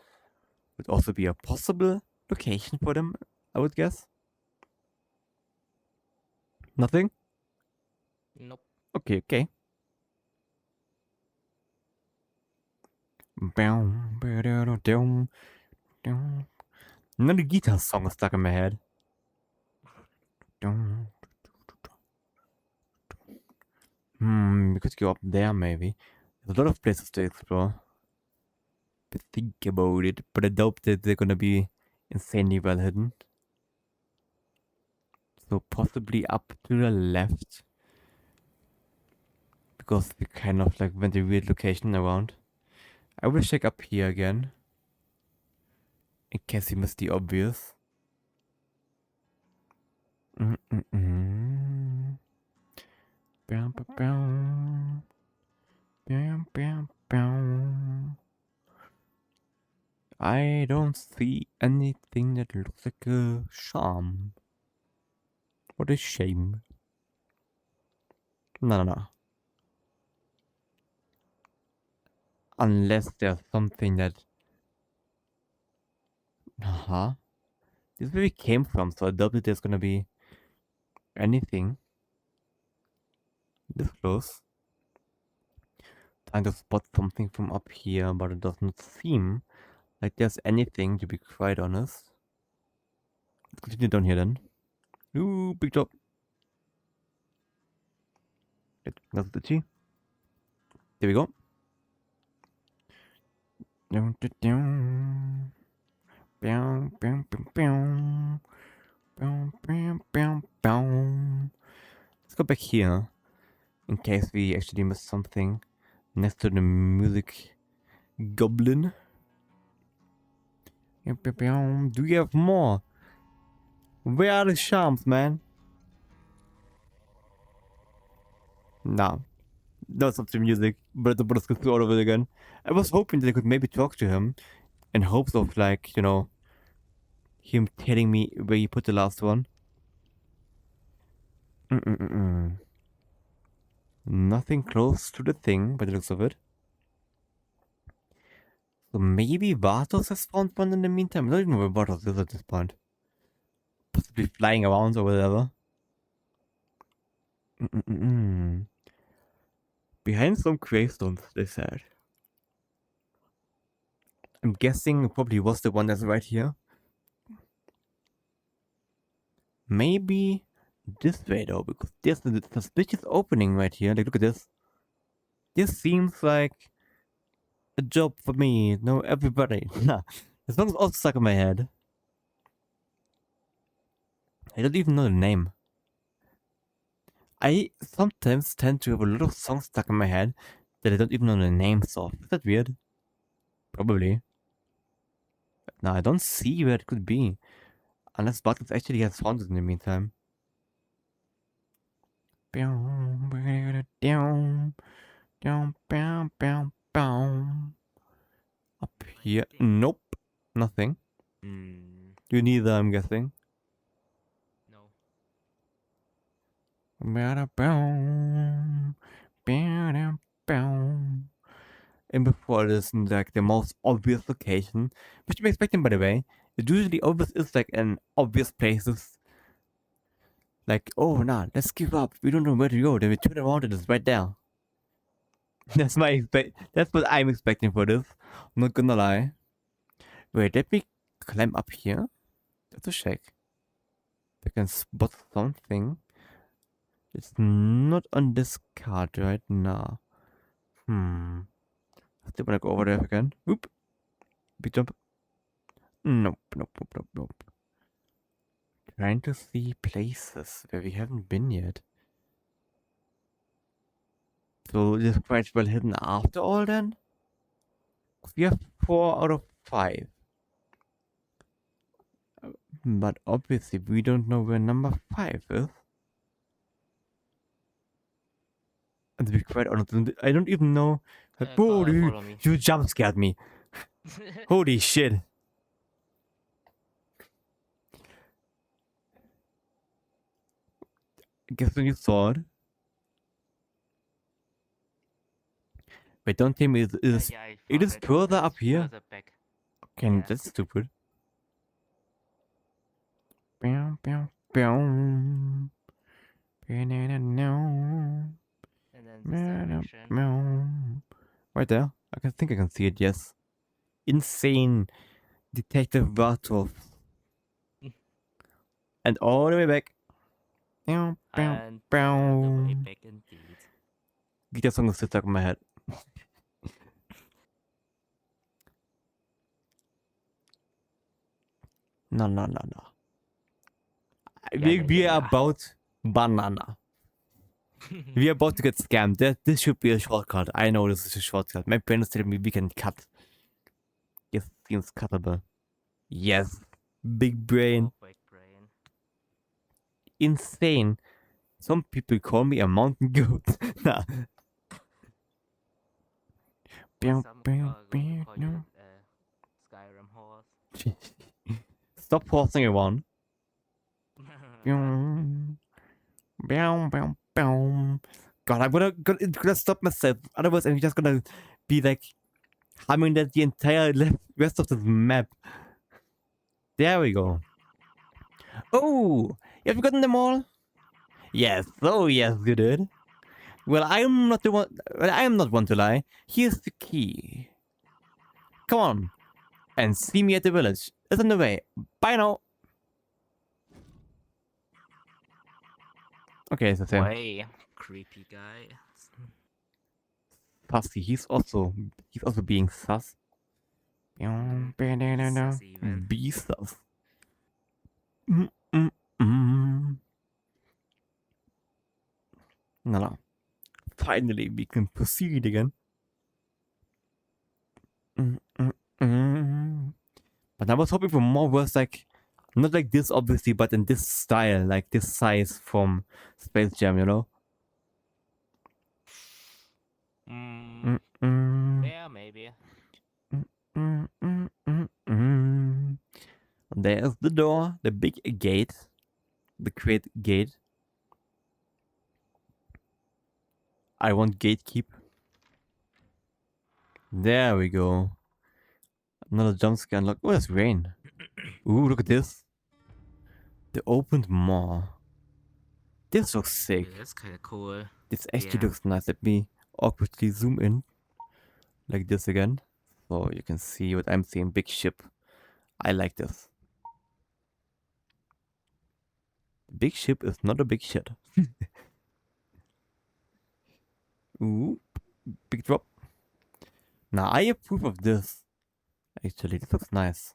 Would also be a possible location for them, I would guess. Nothing? Nope. Okay. Another guitar song is stuck in my head. We could go up there maybe. There's a lot of places to explore. But think about it. But I doubt that they're gonna be insanely well hidden. So possibly up to the left. Because we kind of like went a weird location around. I will check up here again. In case we missed the obvious. I don't see anything that looks like a charm. What a shame. No. Unless there's something that... This is where we came from, so I doubt that there's gonna be anything this close. Trying to spot something from up here, but it doesn't seem like there's anything, to be quite honest. Let's continue down here then. Ooh, big job. That's the G. There we go. Let's go back here in case we actually missed something next to the music goblin. Do you have more? Where are the charms, man? No. That's not the music, but the brothers could all of it again. I was hoping that I could maybe talk to him in hopes of, like, you know, him telling me where he put the last one. Nothing close to the thing by the looks of it. So maybe Vatos has found one in the meantime. I don't even know where Vatos is at this point. Possibly flying around or whatever. Behind some gravestones, they said. I'm guessing it probably was the one that's right here. Maybe this way though, because there's a suspicious opening right here. Like, look at this. This seems like a job for me. No, everybody. Nah, this song's also stuck in my head. I don't even know the name. I sometimes tend to have a lot of songs stuck in my head that I don't even know the names of. Is that weird? Probably. No, I don't see where it could be. Unless Buttons actually has found it in the meantime. Up here. Nope. Nothing. You neither, I'm guessing. No. And before this, like the most obvious location, which I'm expecting, by the way, it usually always is like an obvious places. Like, oh, nah, let's give up. We don't know where to go. Then we turn around and it's right there. That's what I'm expecting for this. I'm not gonna lie. Wait, let me climb up here. Just to check. If I can spot something. It's not on this card right now. I still wanna go over there again. Oop. Big jump. Nope. Trying to see places where we haven't been yet. So it is quite well hidden after all then? We have 4 out of 5. But obviously we don't know where number 5 is. And to be quite honest, I don't even know. Like, whoa, Follow me. you jump scared me. Holy shit. I guess when you saw it. Wait, don't tell me it is Yeah, I it is found further up It's here? Further back. Okay, Yeah. that's stupid. And then this direction. Right there. I think I can see it, yes. Insane Detective Bartov. And all the way back. And the way back indeed. Guitar song is still stuck in my head. No. We are about banana. We are about to get scammed. This should be a shortcut. I know this is a shortcut. My brain is telling me we can cut. This seems cuttable. Yes. Big brain. Oh, big brain. Insane. Some people call me a mountain goat. Nah. Or some are going to call you Skyrim horse. Stop horsing around. God, I'm gonna stop myself. Otherwise, I'm just gonna be like humming that the entire rest of this map. There we go. Oh, you have you gotten them all? Yes. Oh, yes, you did. Well, I am not the one. Well, I am not one to lie. Here's the key. Come on, and see me at the village. It's on the way. Bye now. Okay, it's the same. Way creepy guy. Pussy, he's also being sus. Sus even. Be sus. No, no. Finally, we can proceed again. But I was hoping for more words like, not like this obviously, but in this style, like this size from Space Jam, you know? Yeah, maybe. There's the door, the big gate, the great gate. I want gatekeep. There we go. Another jump scare unlocked. Oh, there's rain. Ooh, look at this. The opened maw. This looks sick. Yeah, that's kind of cool. This actually Yeah. looks nice. Let me awkwardly zoom in. Like this again. So you can see what I'm seeing. Big ship. I like this. Big ship is not a big shit. Ooh. Big drop. Now I approve of this. Actually, this looks nice.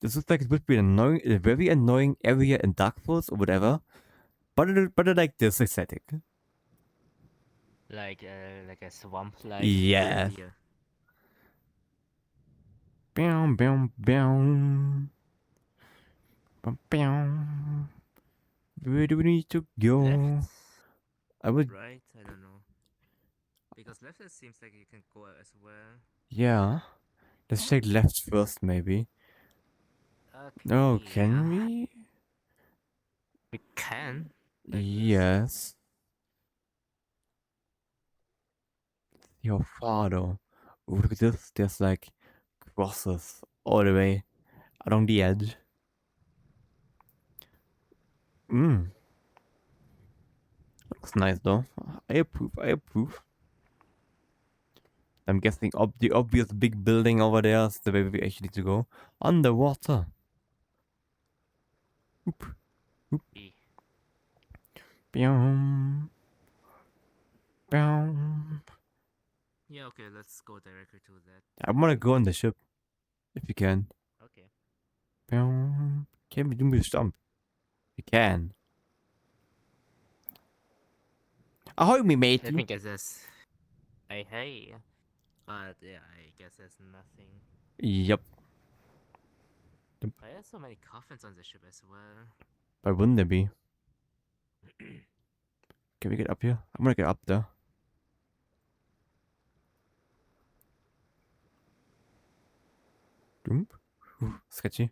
This looks like it would be a very annoying area in Dark Souls or whatever. But I like this aesthetic. Like a swamp-like Yeah. area. Bow, bow, bow. Bow, bow. Where do we need to go? Left, I would. right? I don't know. Because left it seems like you can go as well. Yeah. Let's check left first, maybe. Okay. Oh, yeah. can we? We can. Like this. Yes. Your father. Ooh, look at this. There's like crosses all the way along the edge. Looks nice though. I approve. I approve. I'm guessing the obvious big building over there is the way we actually need to go. Underwater. Oop. Oop. E. Boom. Boom. Yeah, okay, let's go directly to that. I wanna go on the ship. If you can. Okay. Boom. Can we do me stump? We can. Ahoy, me mate. I think it says hey. But yeah, I guess there's nothing. Yep. Why are so many coffins on the ship as well? Why wouldn't there be? Can we get up here? I'm gonna get up there. Doom. Sketchy.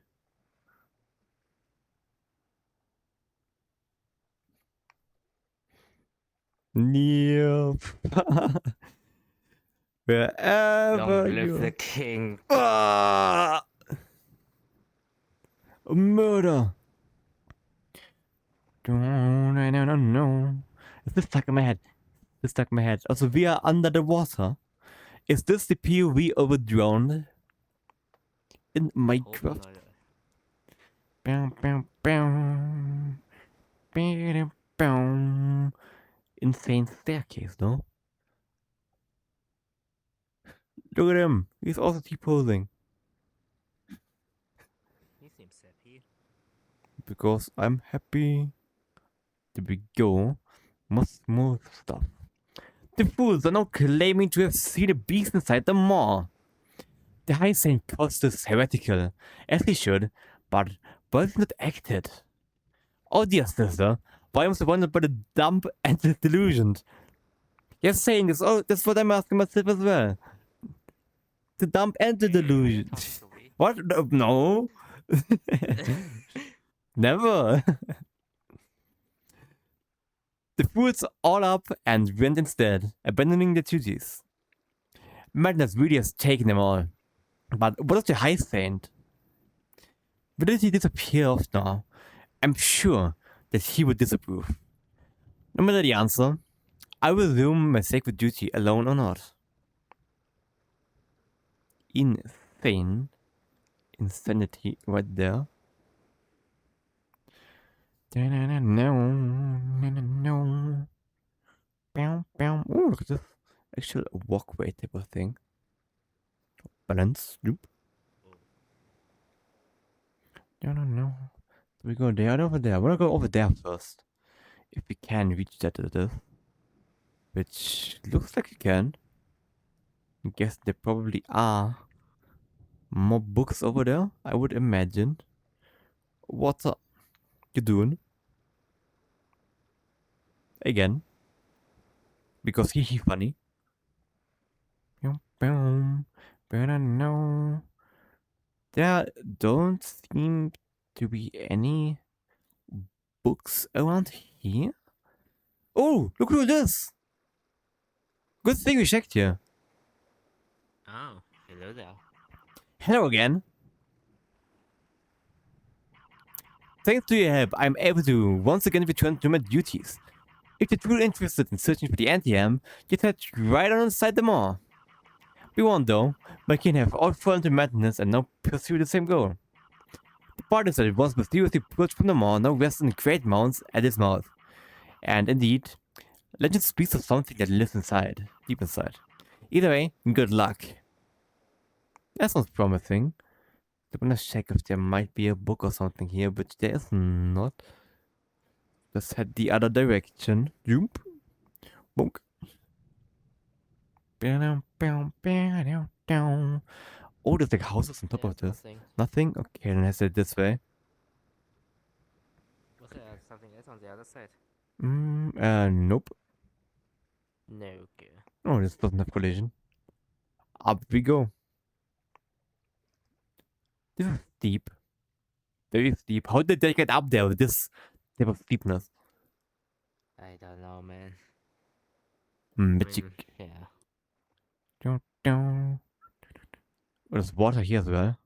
Yep. Wherever Long live you the king. Ah! Murder. No. Is this stuck in my head? This stuck in my head. Also, we are under the water. Is this the POV of a drone in Minecraft? Bow, bow, bow. Bow, bow. Insane staircase, though. Look at him. He's also T-posing. He seems happy. because I'm happy. There we go. More stuff. The fools are now claiming to have seen a beast inside the mall. The high Saint cost is heretical, as he should, but has not acted. Oh dear sister, why am I surrounded by the dumb and the delusioned? You're saying this, oh, that's what I'm asking myself as well. The dumb and the delusion. What? No. Never. The fools all up and went instead, abandoning their duties. Madness really has taken them all. But what of the High Saint? Will he disappear off now? I'm sure that he would disapprove. No matter the answer, I will assume my sacred duty alone or not. Insane. Insanity right there. No. Oh, look at this. Actual walkway type of thing. Balance. Nope. No. We go there or over there? I wanna go over there first. If we can reach that to this. Which looks like we can. I guess there probably are more books over there, I would imagine. What's up? You doing? Again. Because he funny. No. There don't seem to be any books around here. Oh, look who it is! Good thing we checked here. Oh, hello there. Hello again. Thanks to your help, I'm able to once again return to my duties. If you're truly interested in searching for the anti-am, just head right on inside the mall. Be warned though, my kin have all fallen to madness and now pursue the same goal. The parties that once mysteriously purged from the mall now rest in great mounds at its mouth. And indeed, legend speaks of something that lives inside, deep inside. Either way, good luck. That sounds promising. I'm gonna check if there might be a book or something here, but there is not. Let's head the other direction. Jump. Bonk. Oh, there's like houses on top of this. Nothing? Okay, then let's head this way. Was there something else on the other side? Nope. No, okay. Oh, this doesn't have collision. Up we go. This is steep. Very steep. How did they get up there with this type of steepness? I don't know, man. Magic. Yeah. Oh, there's water here as well.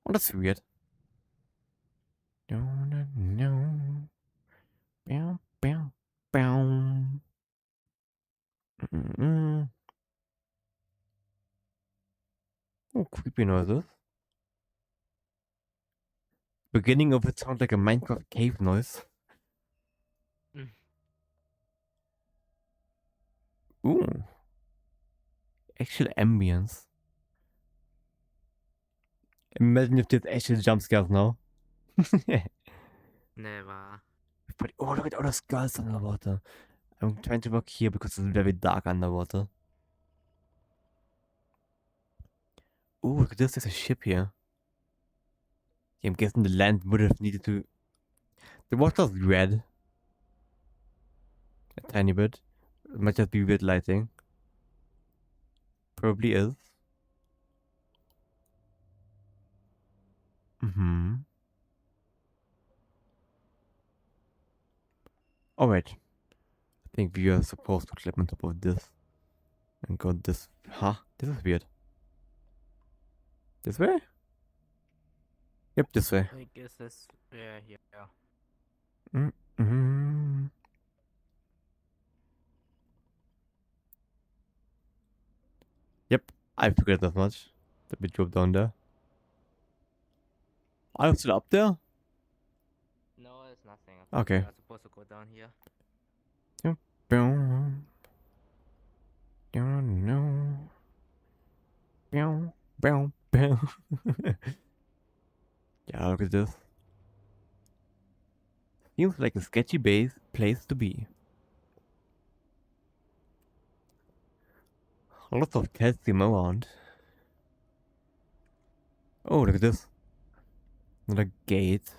Oh, that's weird. No. Bow. Oh, creepy noises. Beginning of it sounds like a Minecraft cave noise. Ooh. Actual ambience. Imagine if there's actual jump scares now. Never. But oh, look at all the skulls underwater. I'm trying to walk here because it's very dark underwater. Ooh, look at this. There's a ship here. Yeah, I'm guessing the land would have needed to. The water's red. A tiny bit. It might just be weird lighting. Probably is. Alright. I think we are supposed to climb on top of this. And go this. Huh? This is weird. This way? Yep, this way. I guess that's yeah. Yep, I figured that much. That we drove down there. Are you still up there? No, it's nothing. Okay. We're supposed to go down here. Yeah, look at this. Seems like a sketchy place to be. Lots of cats seem around. Oh, look at this. Another gate.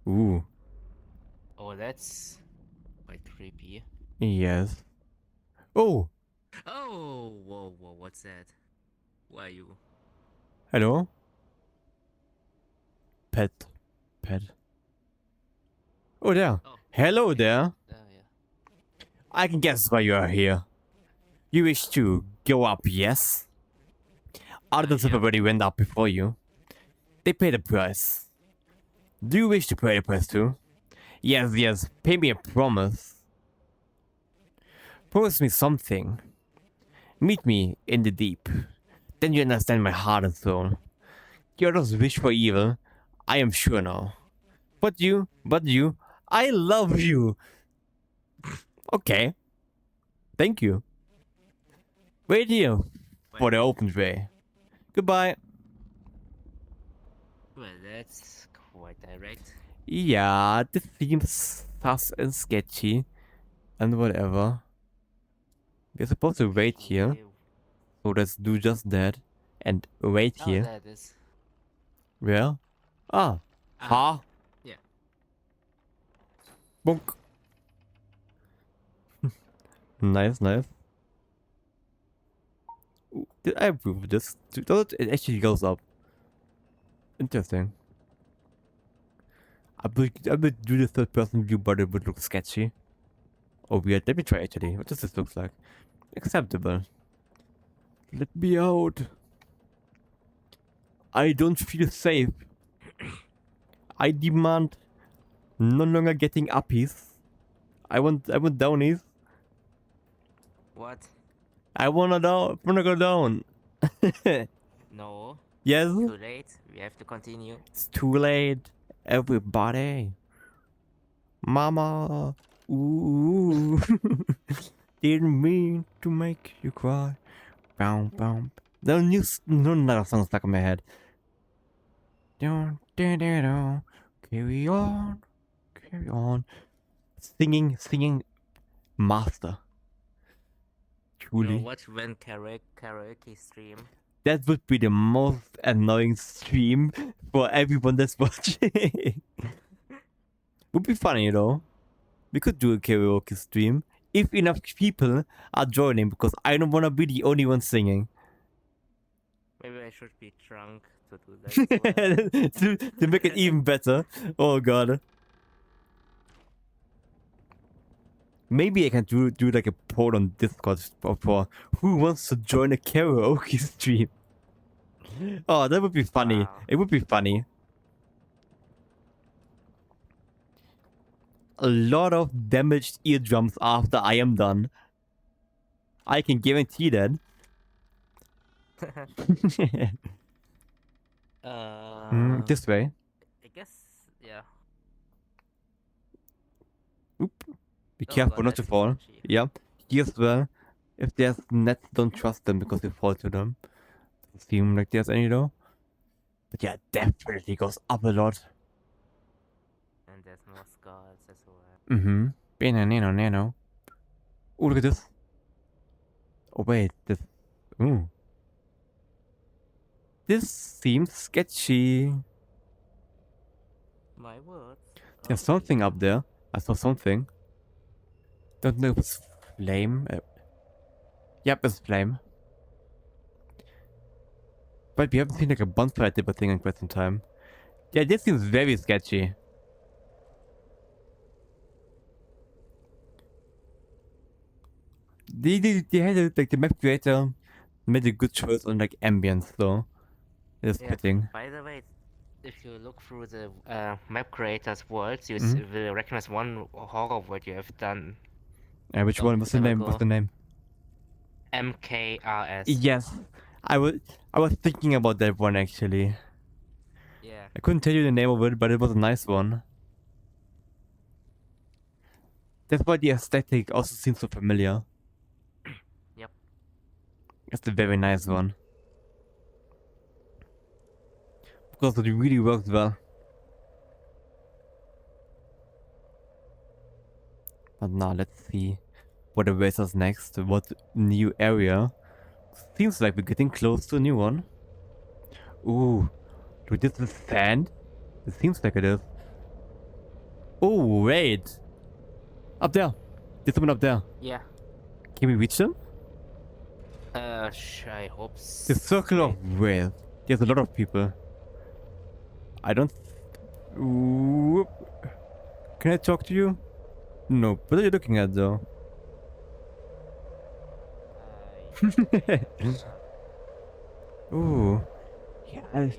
Ooh. Oh, that's quite creepy. Yes. Oh! Oh, whoa, what's that? Who are you? Hello? Pet. Oh, there. Oh, Hello okay. there. Yeah. I can guess why you are here. You wish to go up, yes? Others have Yep. already went up before you. They paid the price. Do you wish to pay the price too? Yes. Pay me a promise. Promise me something. Meet me in the deep. Then you understand my heart and soul. You others wish for evil. I am sure now. But you, I love you. Okay. Thank you. Wait here for the open way. Goodbye. Well, that's quite direct. Yeah, this seems sus and sketchy. And whatever. We're supposed to wait here. Okay. So let's do just that. And wait Oh, here. that is. Where? Ah. Ah. Ha. Yeah. Bonk. Nice. Ooh, did I approve this? It actually goes up. Interesting. I would do the third person view, but it would look sketchy. Or weird. Let me try actually. What does this look like? Acceptable. Let me out. I don't feel safe. I demand no longer getting uppies. I want downies. What? I wanna go down. No. Yes? Too late. We have to continue. It's too late. Everybody. Mama. Ooh. Didn't mean to make you cry. Bow. No another song stuck in my head. Carry on. Singing master. You know Truly. what? When karaoke stream. That would be the most annoying stream for everyone that's watching. Would be funny though. We could do a karaoke stream if enough people are joining, because I don't wanna be the only one singing. Maybe I should be drunk to do that. As well. to make it even better. Oh god. Maybe I can do like a poll on Discord for who wants to join a karaoke stream. Oh, that would be funny. Wow. It would be funny. A lot of damaged eardrums after I am done. I can guarantee that. This way. I guess, yeah. Oop. Be Oh careful god, not to that's fall. sketchy. Yeah. Here as well. If there's nets, don't trust them because you fall to them. Doesn't seem like there's any though. But yeah, definitely goes up a lot. And there's more skulls as well. Nano. Oh, look at this. Oh wait, this. Ooh. This seems sketchy. My words. There's Okay. something up there. I saw something. Don't know if it's flame. Yep, it's flame. But we haven't seen like a bonfire type of thing in quite some time. Yeah, this seems very sketchy. They had like the map creator made a good choice on like ambience though. It's Yeah. fitting. By the way, if you look through the map creator's worlds, you will recognize one horror word you have done. Which long one? What's the time name? ago. What's the name? MKRS. Yes, I was thinking about that one actually. Yeah. I couldn't tell you the name of it, but it was a nice one. That's why the aesthetic also seems so familiar. Yep. It's a very nice one. Because it really works well. But now let's see what awaits us next. What new area? Seems like we're getting close to a new one. Ooh, dude, this is sand? It seems like it is. Oh, wait. Up there. There's someone up there. Yeah. Can we reach them? I hope The circle of whales. There's a lot of people. I don't... Whoop. Can I talk to you? No. What are you looking at, though? Ooh. Yeah.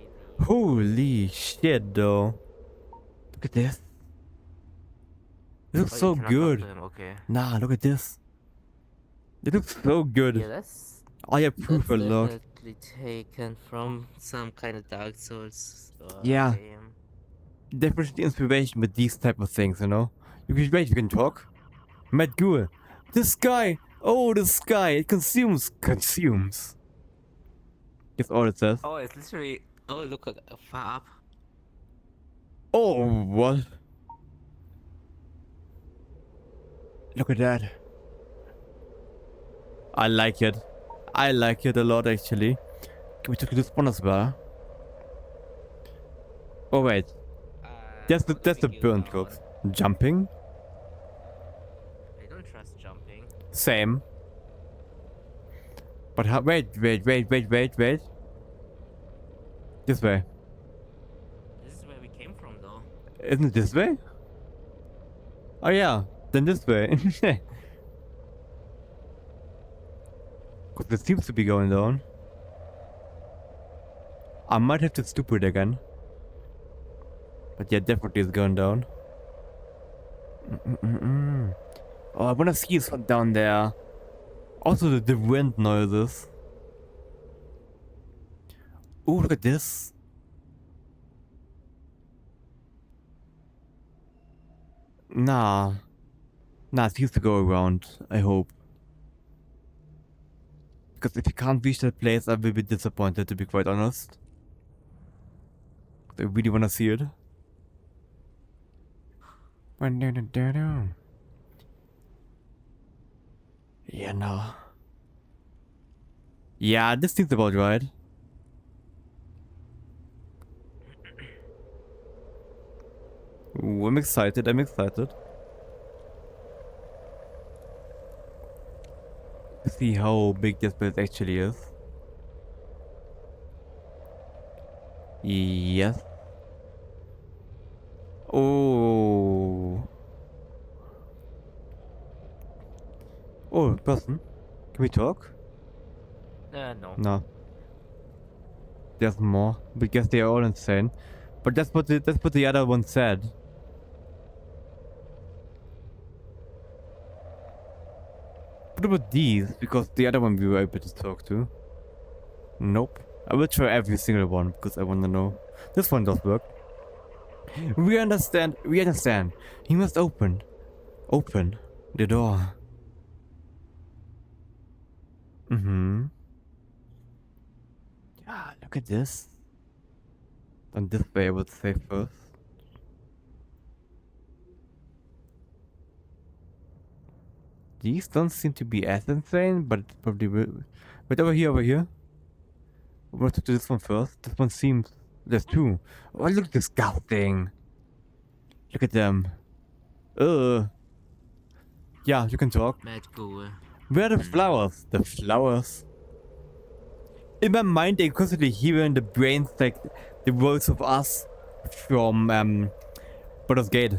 Holy shit, though. Look at this. It looks so good. Okay. Nah, look at this. It looks so good. Yeah, that's I approve a lot. definitely taken from some kind of Dark Souls Yeah. game. Definitely inspiration with these type of things, you know? You can wait, you can talk. Matt Ghoul. The sky! Oh, the sky! It consumes. Consumes. That's all it says. Oh, it's literally. Oh, look at far up. Oh, what? Look at that. I like it. I like it a lot, actually. Can we talk to this one as well? Oh, wait. That's the burnt corpse. Jumping? I don't trust jumping. Same. But how? Wait. This way. This is where we came from, though. Isn't it this way? Oh yeah, then this way. Cause it seems to be going down. I might have to stupid again. But yeah, definitely it's going down. Oh, I wanna see something down there. Also the wind noises. Ooh, look at this. Nah, it seems to go around, I hope. Because if you can't reach that place, I will be disappointed, to be quite honest. I really wanna see it. Yeah, no. Yeah, this seems about right. Ooh, I'm excited. To see how big this place actually is. Yes. Oh. Oh, person. Can we talk? No. No. There's more. But guess they are all insane. But that's what the other one said. What about these? Because the other one we were able to talk to. Nope. I will try every single one because I want to know. This one does work. We understand. He must open the door. Yeah, look at this. And this way I would say first. These don't seem to be as insane, but it probably will. Wait, over here. I'm gonna talk to this one first. This one seems... There's two. Oh, look disgusting. Look at them. Ugh. Yeah, you can talk. Mad Ghoul. Where are the flowers? The flowers? In my mind, I constantly hear in the brains like the words of us from Baldur's Gate.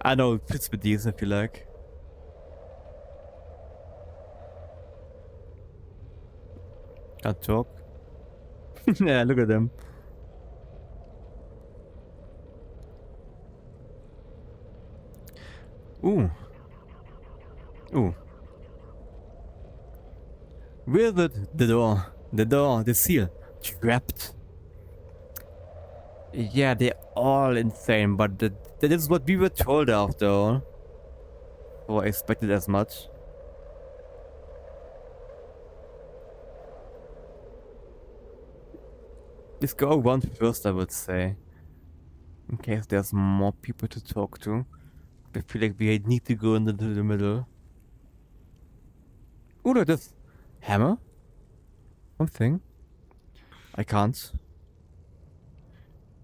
I know it fits with these, I feel like. Can't talk. Yeah, look at them. Ooh. Where's it? The door, the seal. Trapped. Yeah, they're all insane, but that is what we were told after all. Or expected as much. Let's go around first, I would say. In case there's more people to talk to. I feel like we need to go into the middle. Oh, look at this hammer. Something. I can't.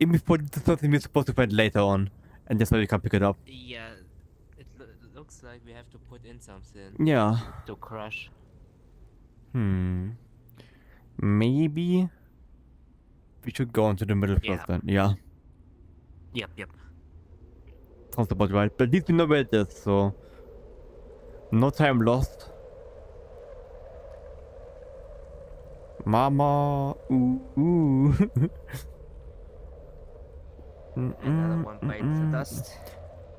Even before this is something we're supposed to find later on, and that's why we can't pick it up. Yeah, it looks like we have to put in something Yeah. to crush. Maybe we should go into the middle Yeah. first then. Yeah. Yep. Sounds about right. But at least we know where it is, so no time lost. Mama. Ooh. Another one bites the dust.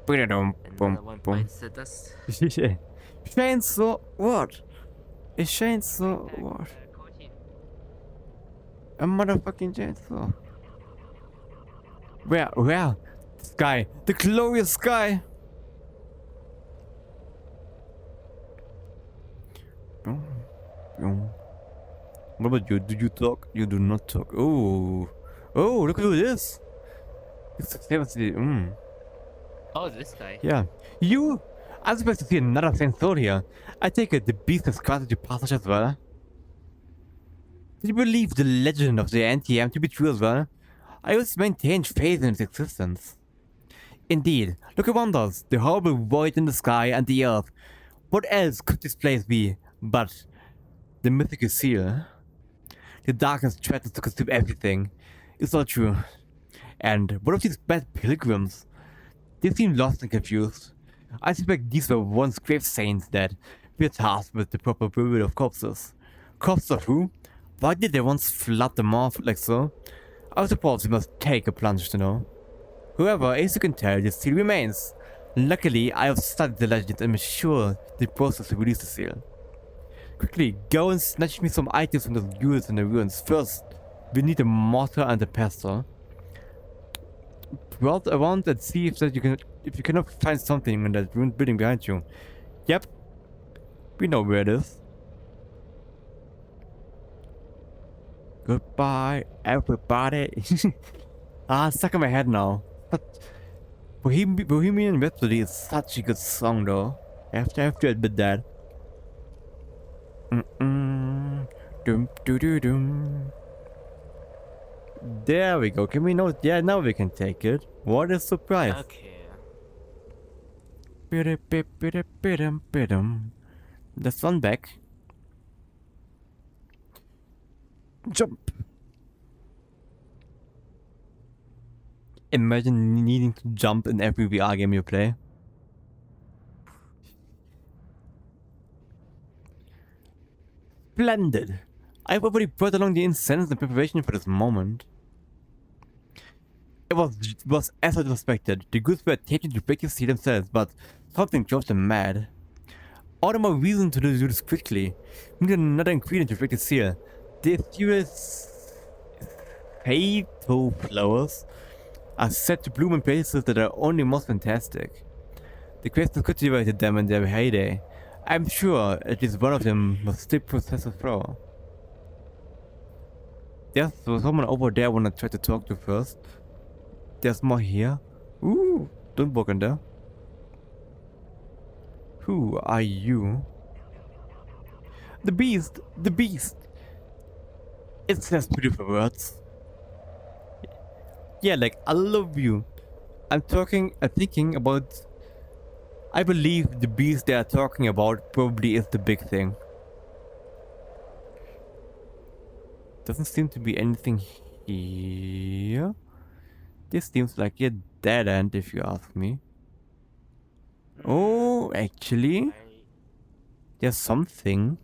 Another Another one bites the dust. Chainsaw. What? A chainsaw. What? A motherfucking chainsaw. Where? Where? Sky. The glorious sky. What about you? Do you talk? You do not talk. Oh. Oh, look at this. It's seriously. Oh, this guy. Yeah. You. I'm supposed to see another sensor here. I take it the beast has granted you passage as well. Did you believe the legend of the anti-am to be true as well? I always maintained faith in its existence. Indeed, look around us, the horrible void in the sky and the earth. What else could this place be but the mythical seal? The darkness threatens to consume everything. It's all true. And what of these bad pilgrims? They seem lost and confused. I suspect these were once grave saints that were tasked with the proper burial of corpses. Corpses of who? Why did they once flood them off like so? I suppose we must take a plunge to know. However, as you can tell, the seal remains. Luckily, I have studied the legend and am sure the process to release the seal. Quickly, go and snatch me some items from those jewels in the ruins. First, we need a mortar and a pestle. Browse around and see if you cannot find something in that ruined building behind you. Yep, we know where it is. Goodbye, everybody. It's stuck in my head now. But Bohemian Rhapsody is such a good song, though. I have to admit that. Dum doo doo dum. There we go. Can we know? Yeah, now we can take it. What a surprise! Okay. Let's run back. Jump. Imagine needing to jump in every VR game you play. Splendid. I've already brought along the incense in preparation for this moment. It was as I expected. The goods were attempting to break the seal themselves, but something drove them mad. All the more reason to do this quickly. We need another ingredient to break the seal. The ethereous fatal flowers are set to bloom in places that are only most fantastic. The Questers cultivated them in their heyday. I'm sure at least one of them must still possess a flower. There's someone over there I wanna try to talk to first. There's more here. Ooh, don't walk in there. Who are you? The beast! The beast! It says beautiful words. Yeah, like, I love you. I'm thinking about... I believe the beast they are talking about probably is the big thing. Doesn't seem to be anything here. This seems like a dead end if you ask me. Oh, actually, there's something.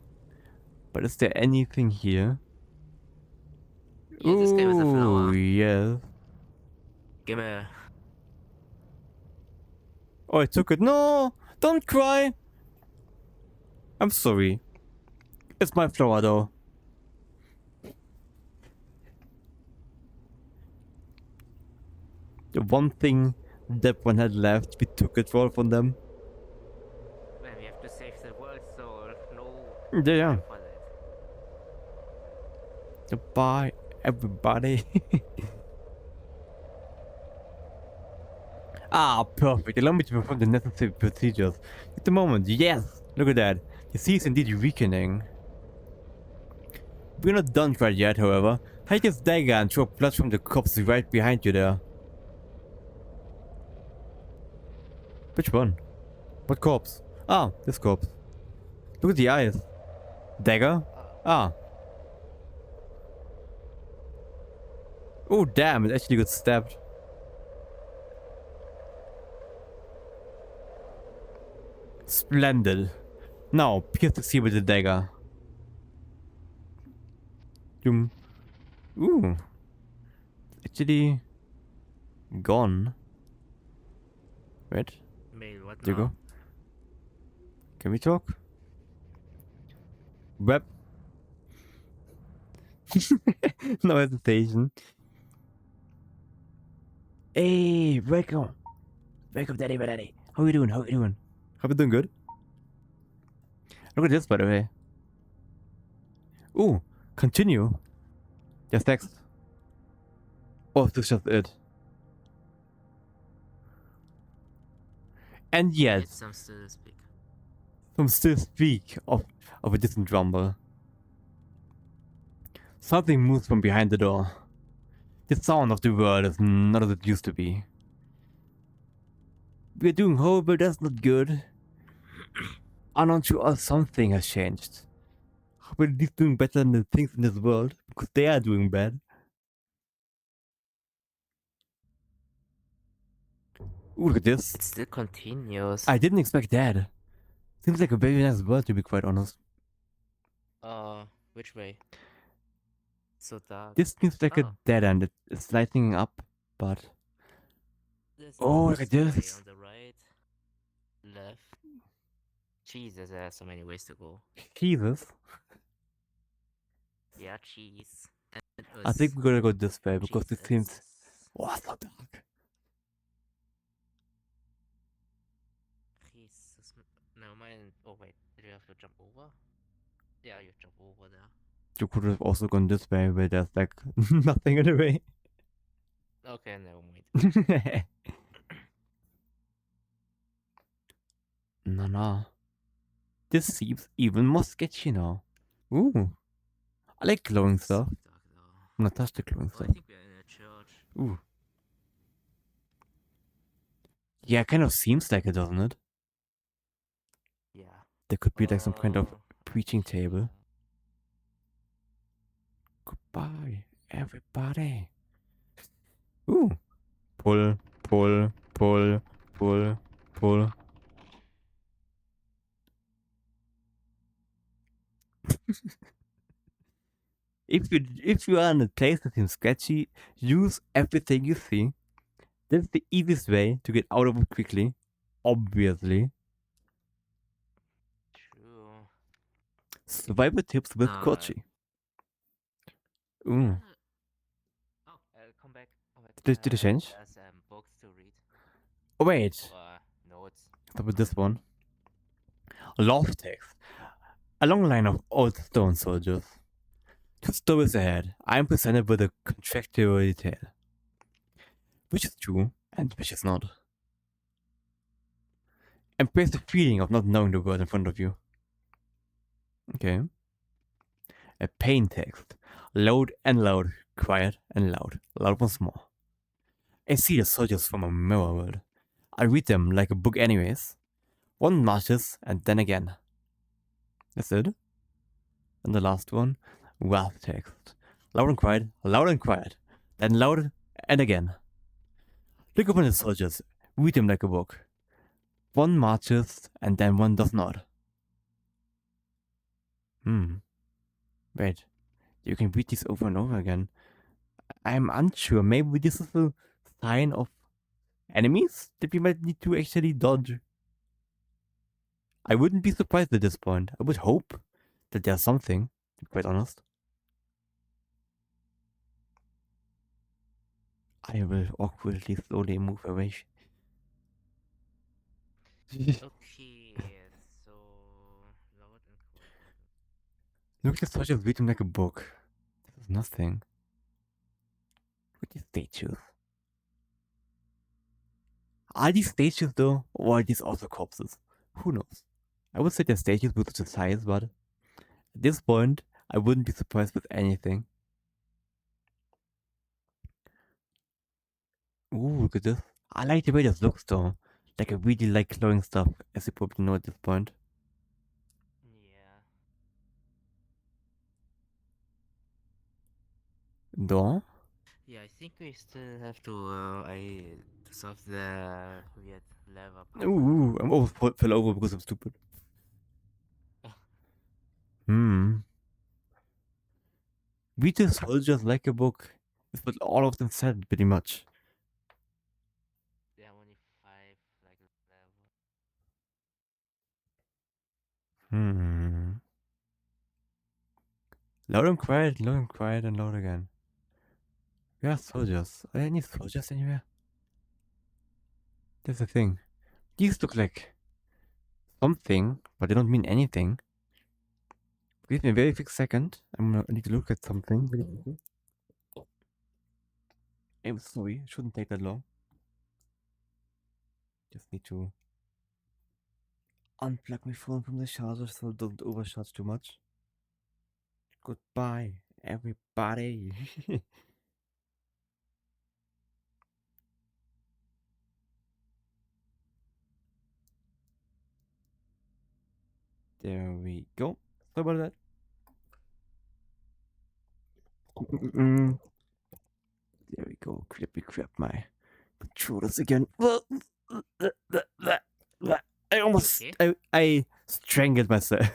But is there anything here? Yeah, this game is a flower. Oh, yes. Give me a... Oh, I took it. No! Don't cry! I'm sorry. It's my flower though. The one thing that one had left, we took it all from them. Well, we have to save the world, so no Yeah. time for that. Goodbye, everybody. Ah, perfect. Allow me to perform the necessary procedures. At the moment, yes! Look at that. The sea is indeed weakening. We're not done quite yet, however. Take this dagger and throw blood from the corpse right behind you there. Which one? What corpse? Ah, this corpse. Look at the eyes. Dagger? Ah. Oh damn, it actually got stabbed. Splendid. Now, pierce the sea with the dagger. Ooh. Actually gone. Wait, Mail, what there you now? go. Can we talk? Web. No hesitation. Hey, welcome. Welcome, Daddy, my daddy. How you doing? How you doing? How you doing good? Look at this, by the way. Ooh, continue. Yes, text. Oh, this is just it. And yet, It's some still speak. some still speak of a distant rumble. Something moves from behind the door. The sound of the world is not as it used to be. We're doing horrible, that's not good. Aren't you all something has changed? We're at least doing better than the things in this world, because they are doing bad. Ooh, look at this. It still continues. I didn't expect that. Seems like a very nice world, to be quite honest. Which way? So dark. This seems like a Oh. dead end. It's lighting up, but... There's Oh, a look at stairway this. on the right, left. Jesus, there are so many ways to go. Jesus. Yeah, cheese. And I think we're gonna go this way, because it seems... Jesus. Oh, so dark. Jesus. No, mine. Oh, wait. Did you have to jump over? Yeah, you jump over there. You could have also gone this way, where there's like nothing in the way. Okay, never mind. No. This seems even more sketchy now. Ooh. I like glowing It's so stuff. dark though. I'm gonna touch the glowing Oh, I stuff. think we're in a church. Ooh. Yeah, it kind of seems like it, doesn't it? Yeah. There could be like some kind of preaching table. Yeah. Goodbye, everybody. Ooh. Pull, pull, pull, pull, pull. If you are in a place that seems sketchy, use everything you see. That's the easiest way to get out of it quickly. Obviously. True. Survival tips with No, Kochi. Ooh. Oh, come back. Come back. Did it change? There's books to read. Oh wait. Notes. How about this one? Love text. A long line of old stone soldiers. 2 stories ahead, I am presented with a contractual tale. Which is true, and which is not. Embrace the feeling of not knowing the world in front of you. Okay. A pain text. Loud and loud, quiet and loud. Loud once more. I see the soldiers from a mirror world. I read them like a book anyways. One marches and then again. That's it. And the last one, wrath text. loud and quiet, then loud and again. Look upon the soldiers, read them like a book. One marches and then one does not. Wait, you can read these over and over again. I'm unsure, maybe this is a sign of enemies that we might need to actually dodge. I wouldn't be surprised at this point. I would hope that there's something, to be quite honest. I will awkwardly slowly move away. Okay, so loud and quiet. Look at the soldiers reading like a book. This is nothing. Look at these statues. Are these statues though, or are these also corpses? Who knows? I would say they're statues with the size, but at this point, I wouldn't be surprised with anything. Ooh, look at this. I like the way this looks though. Like I really like glowing stuff, as you probably know at this point. Yeah. Door? Yeah, I think we still have to solve the weird lava puzzle. Ooh, I almost fell over because I'm stupid. We just soldiers like a book. It's what all of them said, pretty much. There are only 5 like levels. Loud and quiet, and loud again. We are soldiers. Are there any soldiers anywhere? That's the thing. These look like something, but they don't mean anything. Give me a very quick second. I need to look at something. I'm sorry, it shouldn't take that long. Just need to unplug my phone from the charger so it doesn't overcharge too much. Goodbye, everybody. There we go. Sorry about that. There we go. Crippy crap my controllers again. I almost Okay. I strangled myself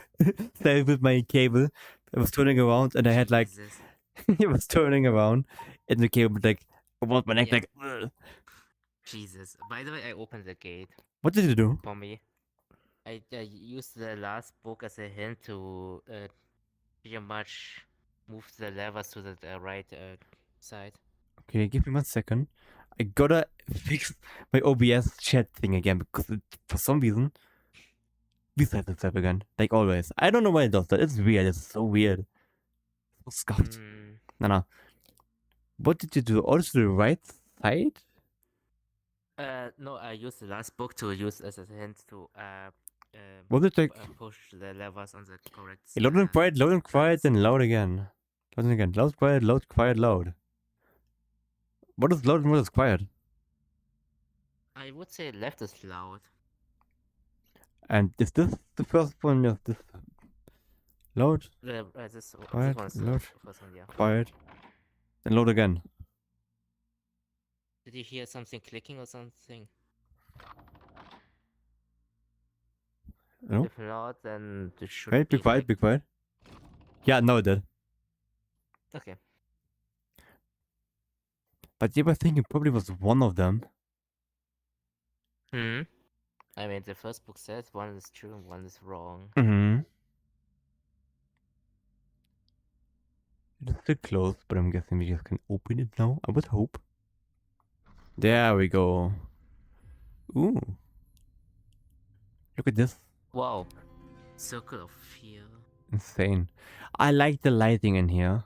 with my cable. I was turning around and I had like Jesus. it was turning around and the cable like around my neck Yeah. like ugh. Jesus. By the way, I opened the gate What did you do? for me. I used the last book as a hint to pretty much move the levers to the right side. Okay, give me 1 second. I gotta fix my OBS chat thing again because for some reason resets itself again. Like always. I don't know why it does that. It's weird. It's so weird. So scuffed. No. What did you do? Also to the right side? No, I used the last book to use as a hint to Was it like push the levers on the correct loud and quiet, sides. then loud again? Loud and again. Loud, quiet, loud. What is loud and what is quiet? I would say left is loud. And is this the first one? Yes, this loud, This quiet, one's loud, the first one, yeah. quiet, then loud again. Did you hear something clicking or something? No? If not, then it should Right, be quiet, like... be quiet. Yeah, no, it did. Okay. But you were thinking probably was one of them. I mean, the first book says one is true and one is wrong. It's still closed, but I'm guessing we just can open it now. I would hope. There we go. Ooh. Look at this. Wow. Circle of Fear. Insane. I like the lighting in here.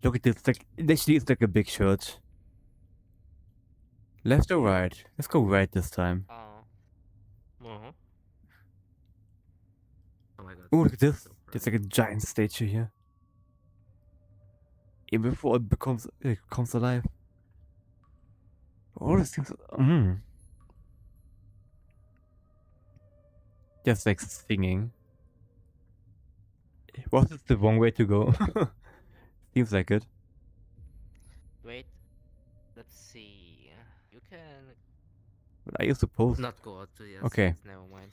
Look at this. It actually is like a big church. Left or right? Let's go right this time. Uh-huh. Oh my god. Ooh, look at this. So There's like a giant statue here. Even before it comes alive. All these things. Just like singing. Was this the wrong way to go? Seems like it. Wait. Let's see. You can But are you supposed? not go out to the other Okay. side. Never mind.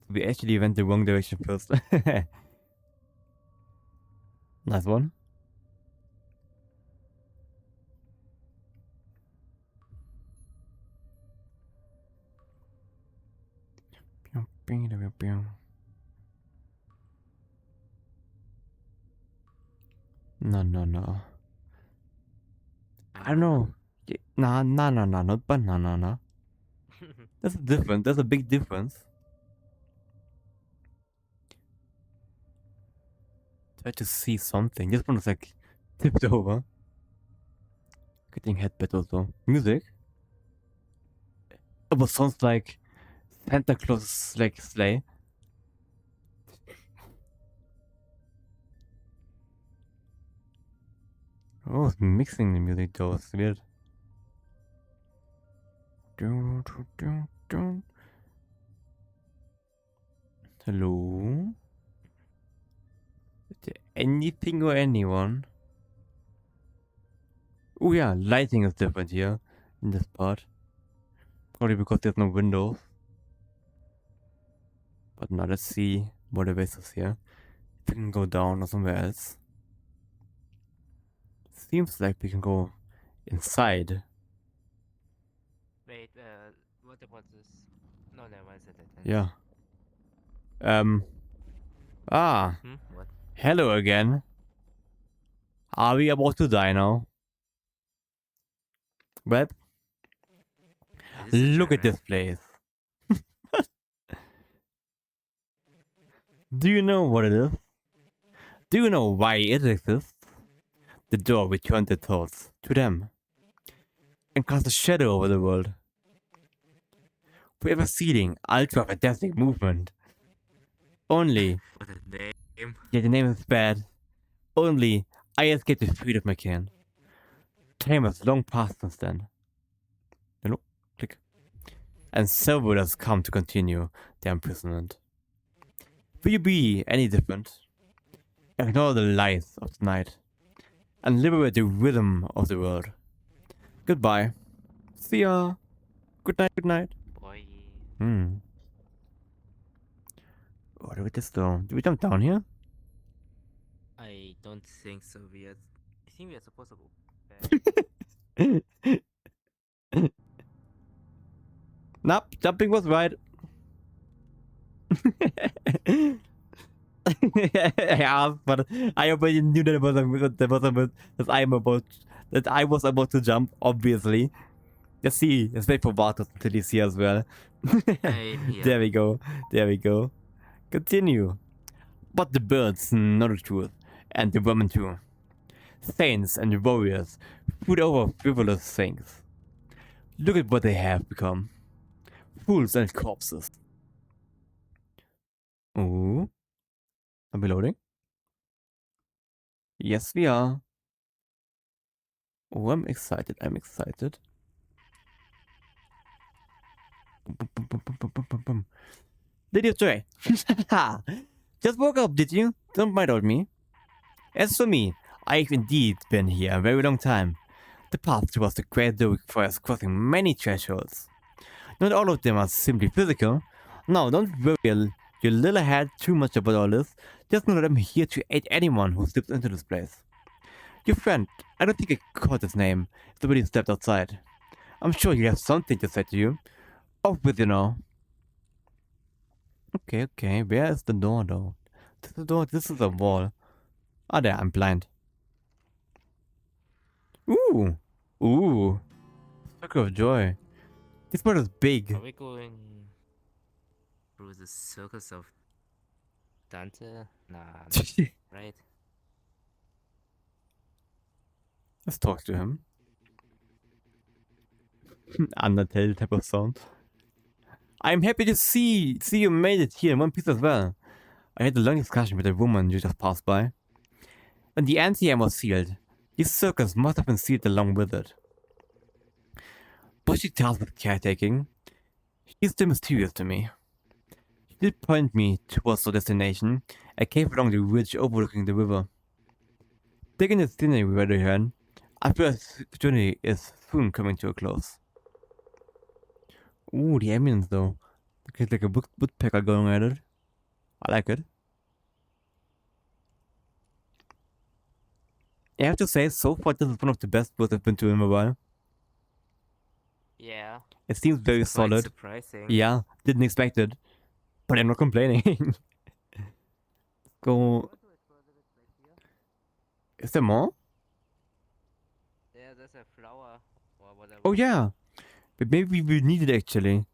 We actually went the wrong direction first. Nice one. No. I don't know. Nah, not banana. That's different. There's a big difference. Try to see something. This one is like tipped over. Getting head better though. Music? It was sounds like Santa Claus like sleigh. Oh, it's mixing the music though. It's weird. Hello? Is there anything or anyone? Oh yeah, lighting is different here in this part. Probably because there's no windows. But now let's see what the base is here. If we can go down or somewhere else. Seems like we can go inside. Wait, what about this? No, never mind. Yeah. Ah, What? hello again. Are we about to die now? Well, Is this a look at German? this place. Do you know what it is? Do you know why it exists? The door returned their thoughts to them and cast a shadow over the world. Forever sealing ultra fantastic movement. Only, What a name. yeah, the name is bad. Only, I escaped the fate of my can. Time has long passed since then. Hello? Click. And so will has come to continue their imprisonment. Will you be any different? Ignore the lies of the night and liberate the rhythm of the world. Goodbye. See ya. Good night, good night. Boy. What do we just do? Do we jump down here? I don't think so. I think we are supposed to go back. Nope, jumping was right. Yeah, but I already knew that I was about to jump, obviously. Let's see. Let's wait for Vartus until he's here as well. Yeah. There we go. There we go. Continue. But the birds know the truth, and the women too. Saints and warriors food over frivolous things. Look at what they have become. Fools and corpses. Ooh. Are we loading? Yes, we are. Oh, I'm excited. I'm excited. Lady of Joy. Just woke up, did you? Don't mind on me. As for me, I've indeed been here a very long time. The path towards the great door requires crossing many thresholds. Not all of them are simply physical. No, don't worry your little head too much about all this. Just know that I'm here to aid anyone who slips into this place. Your friend, I don't think I caught his name. Somebody stepped outside. I'm sure he has something to say to you. Off with you now. Okay. Where is the door though? This is the door. This is a wall. Ah, there. I'm blind. Ooh. Circle of Joy. This part is big. Are we going through the circus of Dante? Nah, right? Let's talk to him. Undertale type of sound. I'm happy to see you made it here in one piece as well. I had a long discussion with a woman you just passed by. And the anti-am was sealed. This circus must have been sealed along with it. But she tasked with caretaking. She's still mysterious to me. She did point me towards the destination, a cave along the ridge overlooking the river. Taking the scenery we were here, I feel the journey is soon coming to a close. Ooh, the ambience though. Looks like a woodpecker going at it. I like it. I have to say, so far this is one of the best books I've been to in a while. Yeah. It seems very Quite solid. surprising. Yeah, didn't expect it. But I'm not complaining. Go. Is there more? Yeah, there's a flower or whatever. Oh yeah. But maybe we need it actually.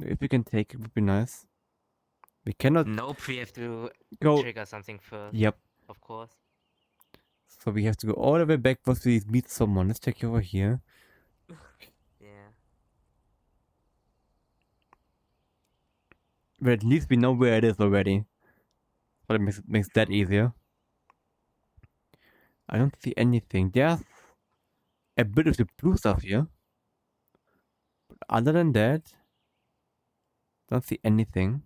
If we can take it, would be nice. We cannot Nope, we have to go. trigger something first. Yep. Of course. So we have to go all the way back once we meet someone. Let's check over here. Yeah. But at least we know where it is already. But it makes that easier. I don't see anything. There's a bit of the blue stuff here. But other than that, don't see anything.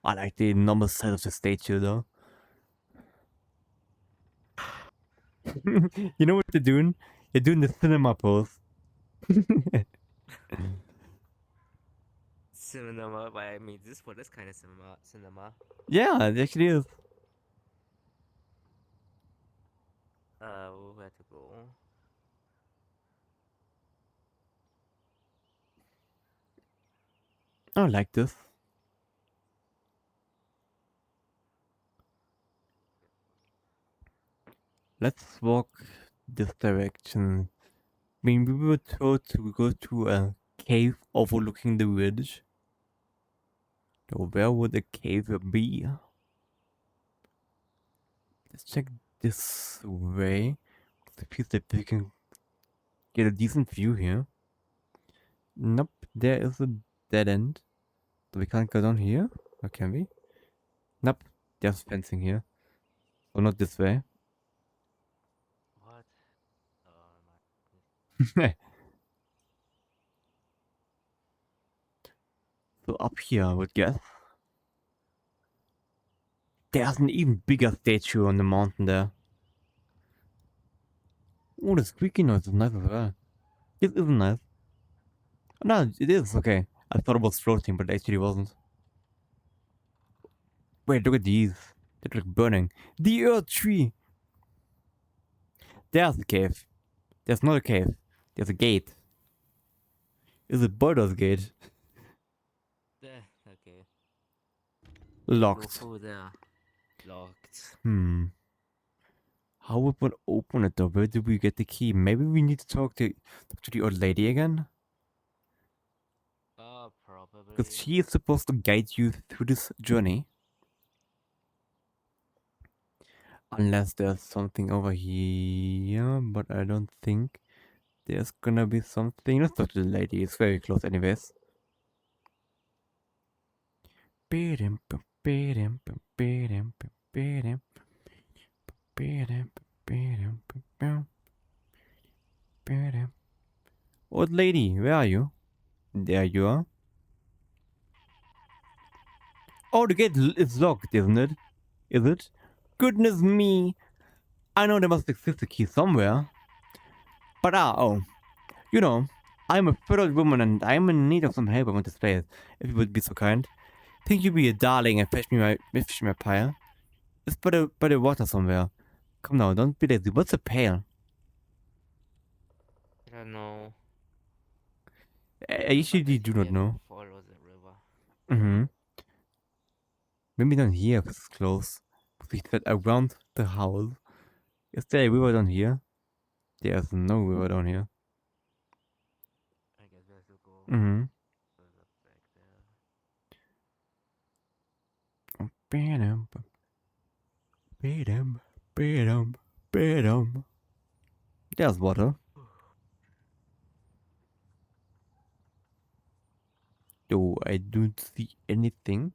I like the normal side of the stage here though. You know what they're doing? You're doing the cinema pose. Cinema, but I mean, this one is kind of cinema. Yeah, it actually is. Where to go? I like this. Let's walk this direction. I mean, we were told to go to a cave overlooking the ridge. So where would the cave be? Let's check this way. It feels like we can get a decent view here. Nope, there is a dead end. So we can't go down here? Or can we? Nope, there's fencing here. So not this way. What? Oh my. So up here, I would guess. There's an even bigger statue on the mountain there. Oh, the squeaky noise is nice as well. This isn't nice. No, it is, okay. I thought it was floating, but it actually wasn't. Wait, look at these. They look like burning. The earth tree! There's a cave. There's not a cave. There's a gate. It's a Baldur's Gate. There, okay. Locked. Go through there. Locked. How would one open it though? Where do we get the key? Maybe we need to talk to the old lady again? Probably. Because she is supposed to guide you through this journey. Unless there's something over here, but I don't think there's gonna be something. Let's talk to the lady, it's very close anyways. Old lady, where are you? There you are. Oh, the gate is locked, isn't it? Is it? Goodness me! I know there must exist a key somewhere. But you know, I'm a furrowed woman and I'm in need of some help around this place. If you would be so kind. Think you'd be a darling and fetch me my pail? It's by the water somewhere. Come now, don't be lazy. What's a pail? I don't know. I usually do not know. Follow the river. Maybe down here because it's close. We said around the house. Is there a river down here? There's no river down here. I guess we have to go Badum, badum, badum, badum. There's water. Oh, I don't see anything.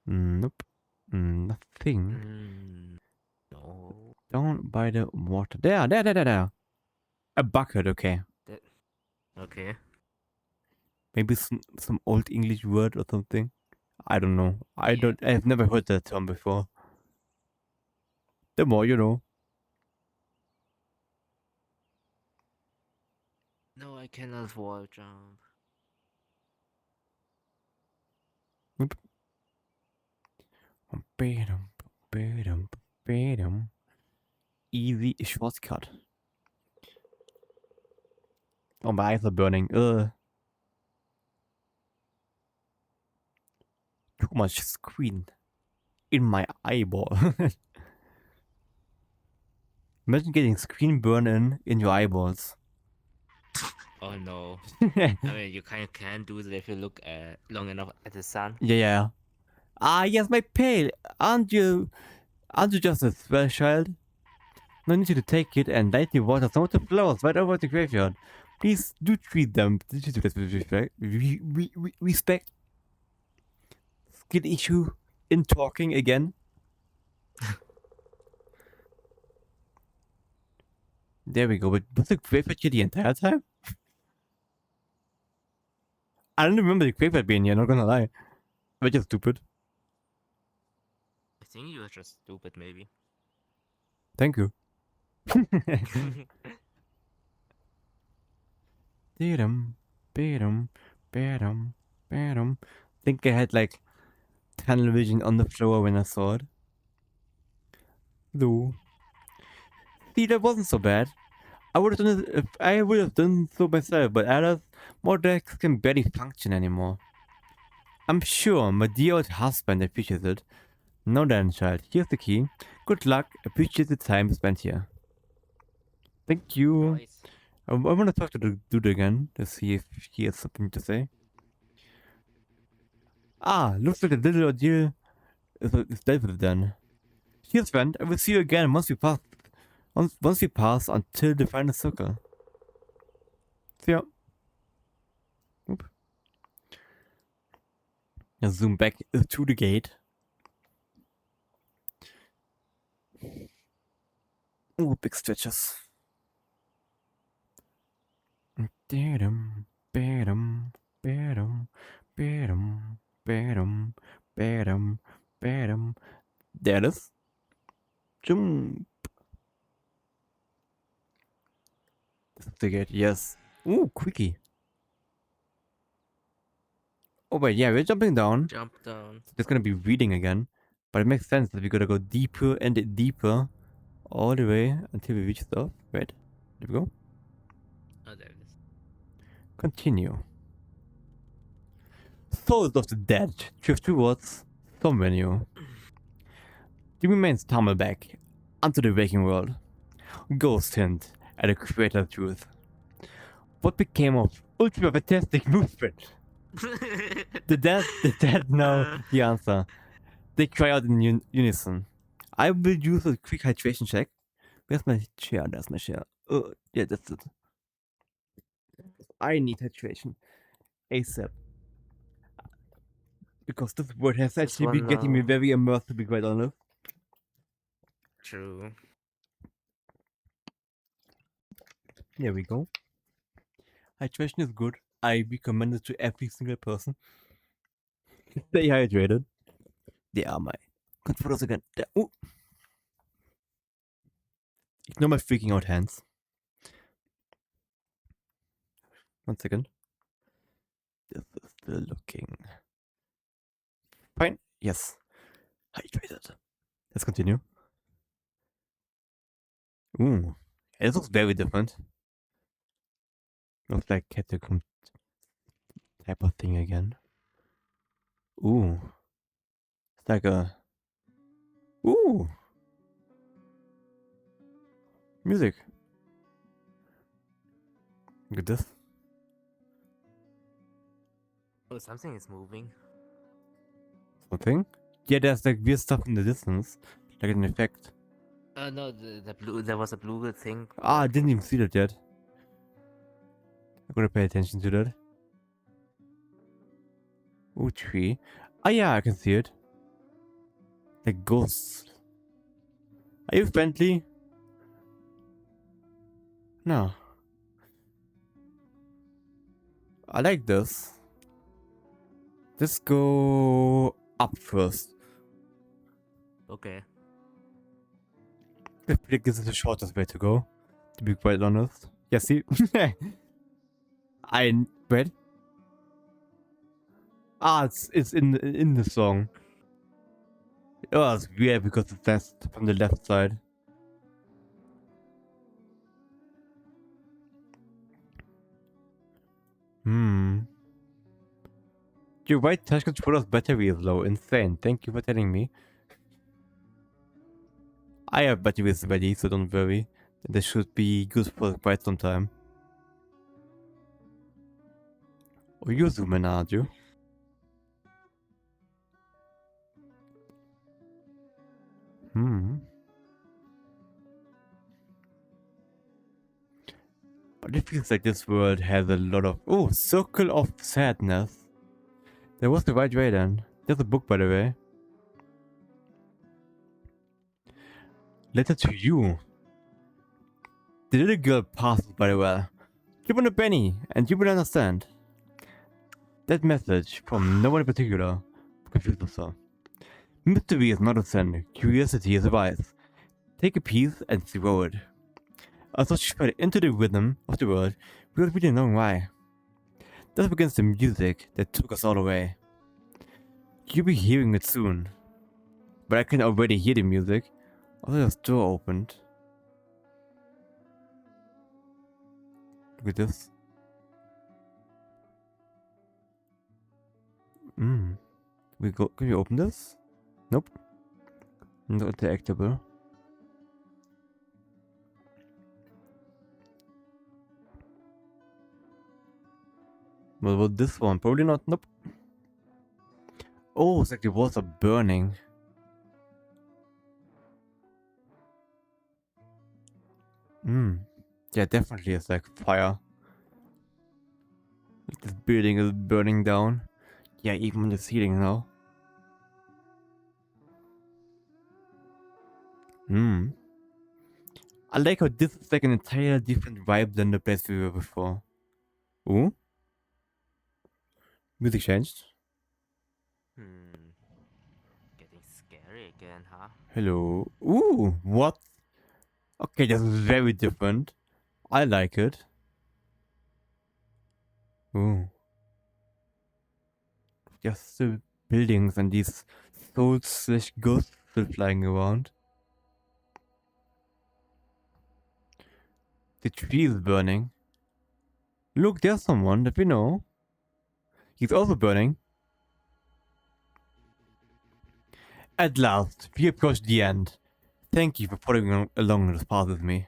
Nope. Nothing. No. Down by the water. There. A bucket, okay. Okay. Maybe some old English word or something. I don't know. I've never heard that term before. The more you know. No, I cannot wall jump. Easy shortcut. Oh, my eyes are burning. Ugh. Too much screen in my eyeball. Imagine getting screen burn in your eyeballs. Oh no. I mean, you kind of can do that if you look long enough at the sun. Yeah. Ah, yes, my pail. Aren't you just a swell child? No need to take it and lightly water some of the flowers right over the graveyard. Please do treat them with respect. Respect. Skill issue in talking again. There we go. But was the graveyard here the entire time? I don't remember the graveyard being here, not gonna lie. We're just stupid. I think you were just stupid, maybe. Thank you. Bedum, bedum, bedum, bedum. Think I had like tunnel vision on the floor when I saw it. Though. See, that wasn't so bad. I would have done it if I would have done so myself, but others, more decks can barely function anymore. I'm sure my dear old husband appreciates it. Now then, child, here's the key. Good luck. Appreciate the time spent here. Thank you. Nice. I want to talk to the dude again to see if he has something to say. Ah, looks like the little ordeal is dealt with then. Cheers, friend. I will see you again once we pass until the final circle. See ya. Oop. Now zoom back to the gate. Oh, big stretches. Bedum, bedum, bedum, bedum, bedum, bedum, bedum. There it is. Jump. This is the gate, yes. Ooh, quickie. Oh wait, yeah, we're jumping down. Jump down. It's gonna be reading again. But it makes sense that we gotta go deeper and deeper all the way until we reach stuff. Right? There we go. Oh, there it is. Continue. Souls of the dead drift towards some venue. The remains tumble back onto the waking world. Ghost hint at a greater truth. What became of ultra fantastic movement? The dead know the answer. They cry out in unison. I will use a quick hydration check. Where's my chair? There's my chair. Oh, yeah, that's it. I need hydration. ASAP. Because this word has This actually been one getting me now. very immersed, to be quite honest. True. There we go. Hydration is good. I recommend it to every single person. Stay hydrated. They are my controllers again. Ooh. Ignore my freaking out hands. 1 second. This is still looking fine. Yes. Hydrated. Let's continue. Ooh. It looks very different. Looks like catacomb type of thing again. Ooh. It's like a... Ooh. Music. Look at this. Oh, something is moving. Something? Yeah, there's like weird stuff in the distance. Like an effect. No, the blue. There was a blue thing. Ah, I didn't even see that yet. I'm gonna pay attention to that. Ooh, tree. Ah, yeah, I can see it. Like ghosts. Are you friendly? No. I like this. Let's go up first. Okay. I think this is the shortest way to go, to be quite honest. Yeah, see? Wait. Ah, it's in the song. Oh, it's weird because it's from the left side. Your right touch controller's battery is low. Insane. Thank you for telling me. I have batteries ready, so don't worry. This should be good for quite some time. Oh, you're zooming, aren't you? feels like this world has a lot of... Oh, Circle of Sadness. That was the right way then. There's a book, by the way. Letter to you. The little girl passes by the well. Give him a penny, and you will understand. That message, from no one in particular, confuses her. Mystery is not a sin, curiosity is a vice. Take a piece and throw it. I thought she fell into the rhythm of the world without really knowing why. Thus begins the music that took us all away. You'll be hearing it soon. But I can already hear the music, although the door opened. Look at this. Can we open this? Nope. Not interactable. What about this one? Probably not. Nope. Oh, it's like the walls are burning. Yeah, definitely it's like fire. Like this building is burning down. Yeah, even the ceiling now. I like how this is like an entire different vibe than the place we were before. Ooh. Music changed. Getting scary again, huh? Hello. Ooh, what? Okay, that's very different. I like it. Ooh. Just the buildings and these souls/ghosts still flying around. The tree is burning. Look, there's someone that we know. He's also burning. At last, we approach the end. Thank you for following along this path with me.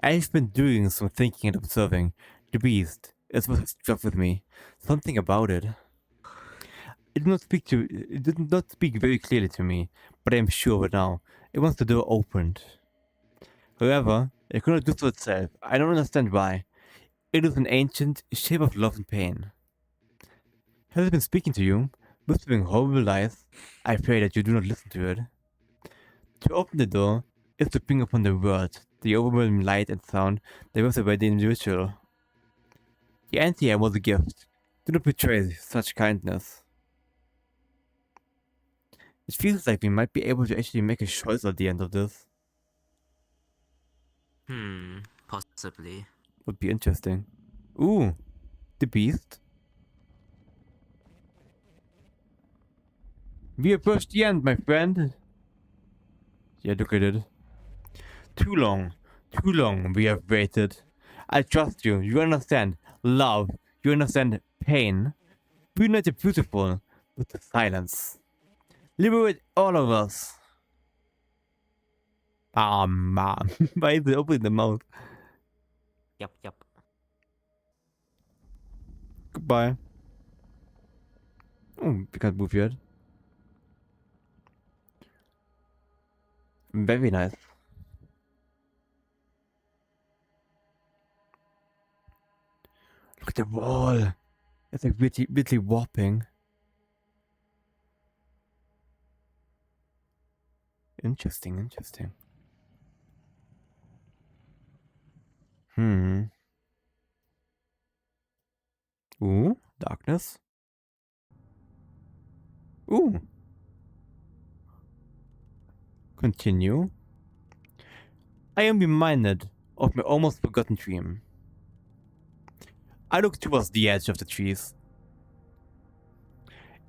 I've been doing some thinking and observing. The beast is what struck with me. Something about it. It did not speak very clearly to me, but I am sure of it now. It wants the door opened. However, it could not do so itself. I don't understand why. It is an ancient shape of love and pain. Has it been speaking to you, whispering horrible lies? I pray that you do not listen to it. To open the door is to bring upon the world the overwhelming light and sound that was by the individual. The anti-air was a gift. Do not betray such kindness. It feels like we might be able to actually make a choice at the end of this. Possibly. Would be interesting. Ooh, the beast. We approach the end, my friend. Yeah, look at it. Too long we have waited. I trust you, you understand love, you understand pain. Reunite the beautiful with the silence. Liberate all of us. Ah, man. Why is it opening the mouth? Yup. Goodbye. Oh, we can't move yet. Very nice. Look at the wall. It's like really warping. Interesting. Ooh, darkness. Ooh. Continue. I am reminded of my almost forgotten dream. I look towards the edge of the trees.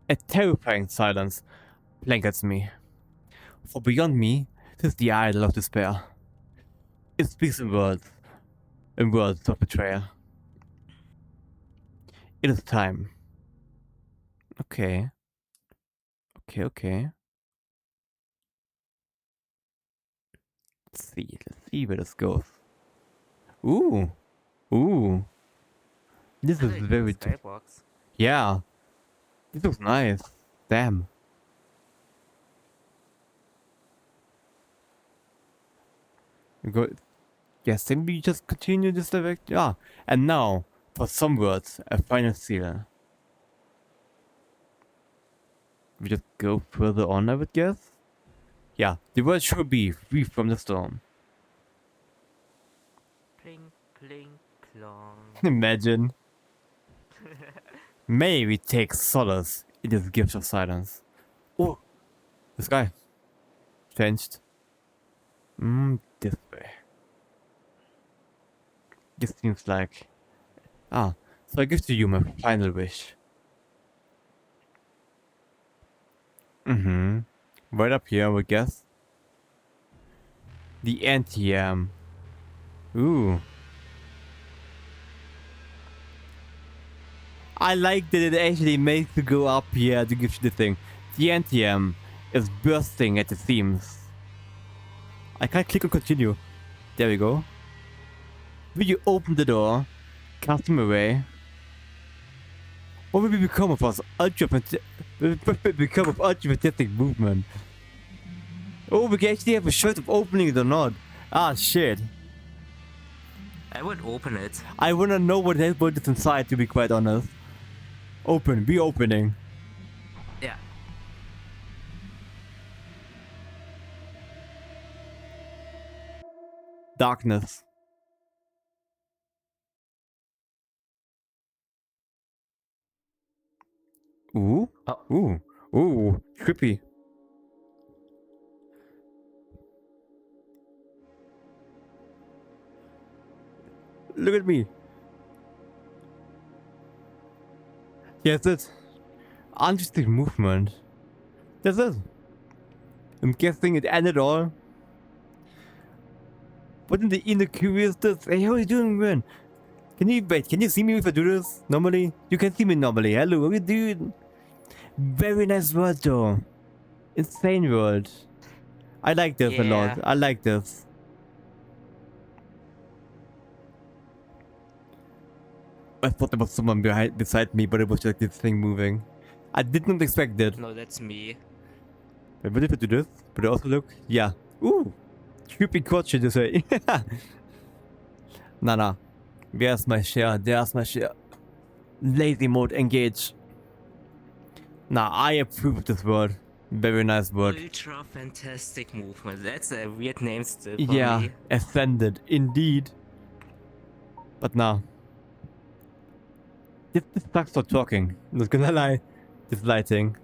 A terrifying silence blankets me. For beyond me sits the idol of despair. It speaks in words of betrayal. It is time. Okay. Let's see where this goes. Ooh. This is very... Skybox. Yeah. This looks nice. Damn. Yes, then we just continue this direct. Yeah, and now for some words, a final seal. We just go further on, I would guess. Yeah, the word should be free from the storm. Pling, pling, plong. Imagine. May we take solace in this gift of silence. Oh, the sky changed. This way. This seems like. Ah, so I give to you my final wish. Right up here, I would guess. The anti-am. Ooh. I like that it actually makes you go up here to give you the thing. The anti-am is bursting at the seams. I can't click on continue. There we go. Will you open the door? Cast him away? What will become of us? Become of ultra-fantastic movement? Oh, we can actually have a choice of opening it or not. Ah, shit. I would open it. I wanna know what is inside, to be quite honest. Open, be opening. Yeah. Darkness. Ooh. Oh. Ooh. Ooh. Trippy. Look at me. Yes, that's interesting movement. That's it. I'm guessing it ended all. But in the inner curiousness, hey, how are you doing, man? Can you see me if I do this normally? You can see me normally. Hello, how you doing? Very nice world though. Insane world. I like this a lot. I like this. I thought there was someone beside me, but it was just this thing moving. I did not expect that. No, that's me. Wait, what if I do this? Would it also look? Yeah. Ooh. Creepy coach, you say. Nah. There's my share. There's my share. Lazy mode engage. Nah, I approve of this word. Very nice word. Ultra fantastic movement. That's a weird name still for Yeah, me. ascended. Indeed. But now. This sucks for talking. Not gonna lie. This lighting.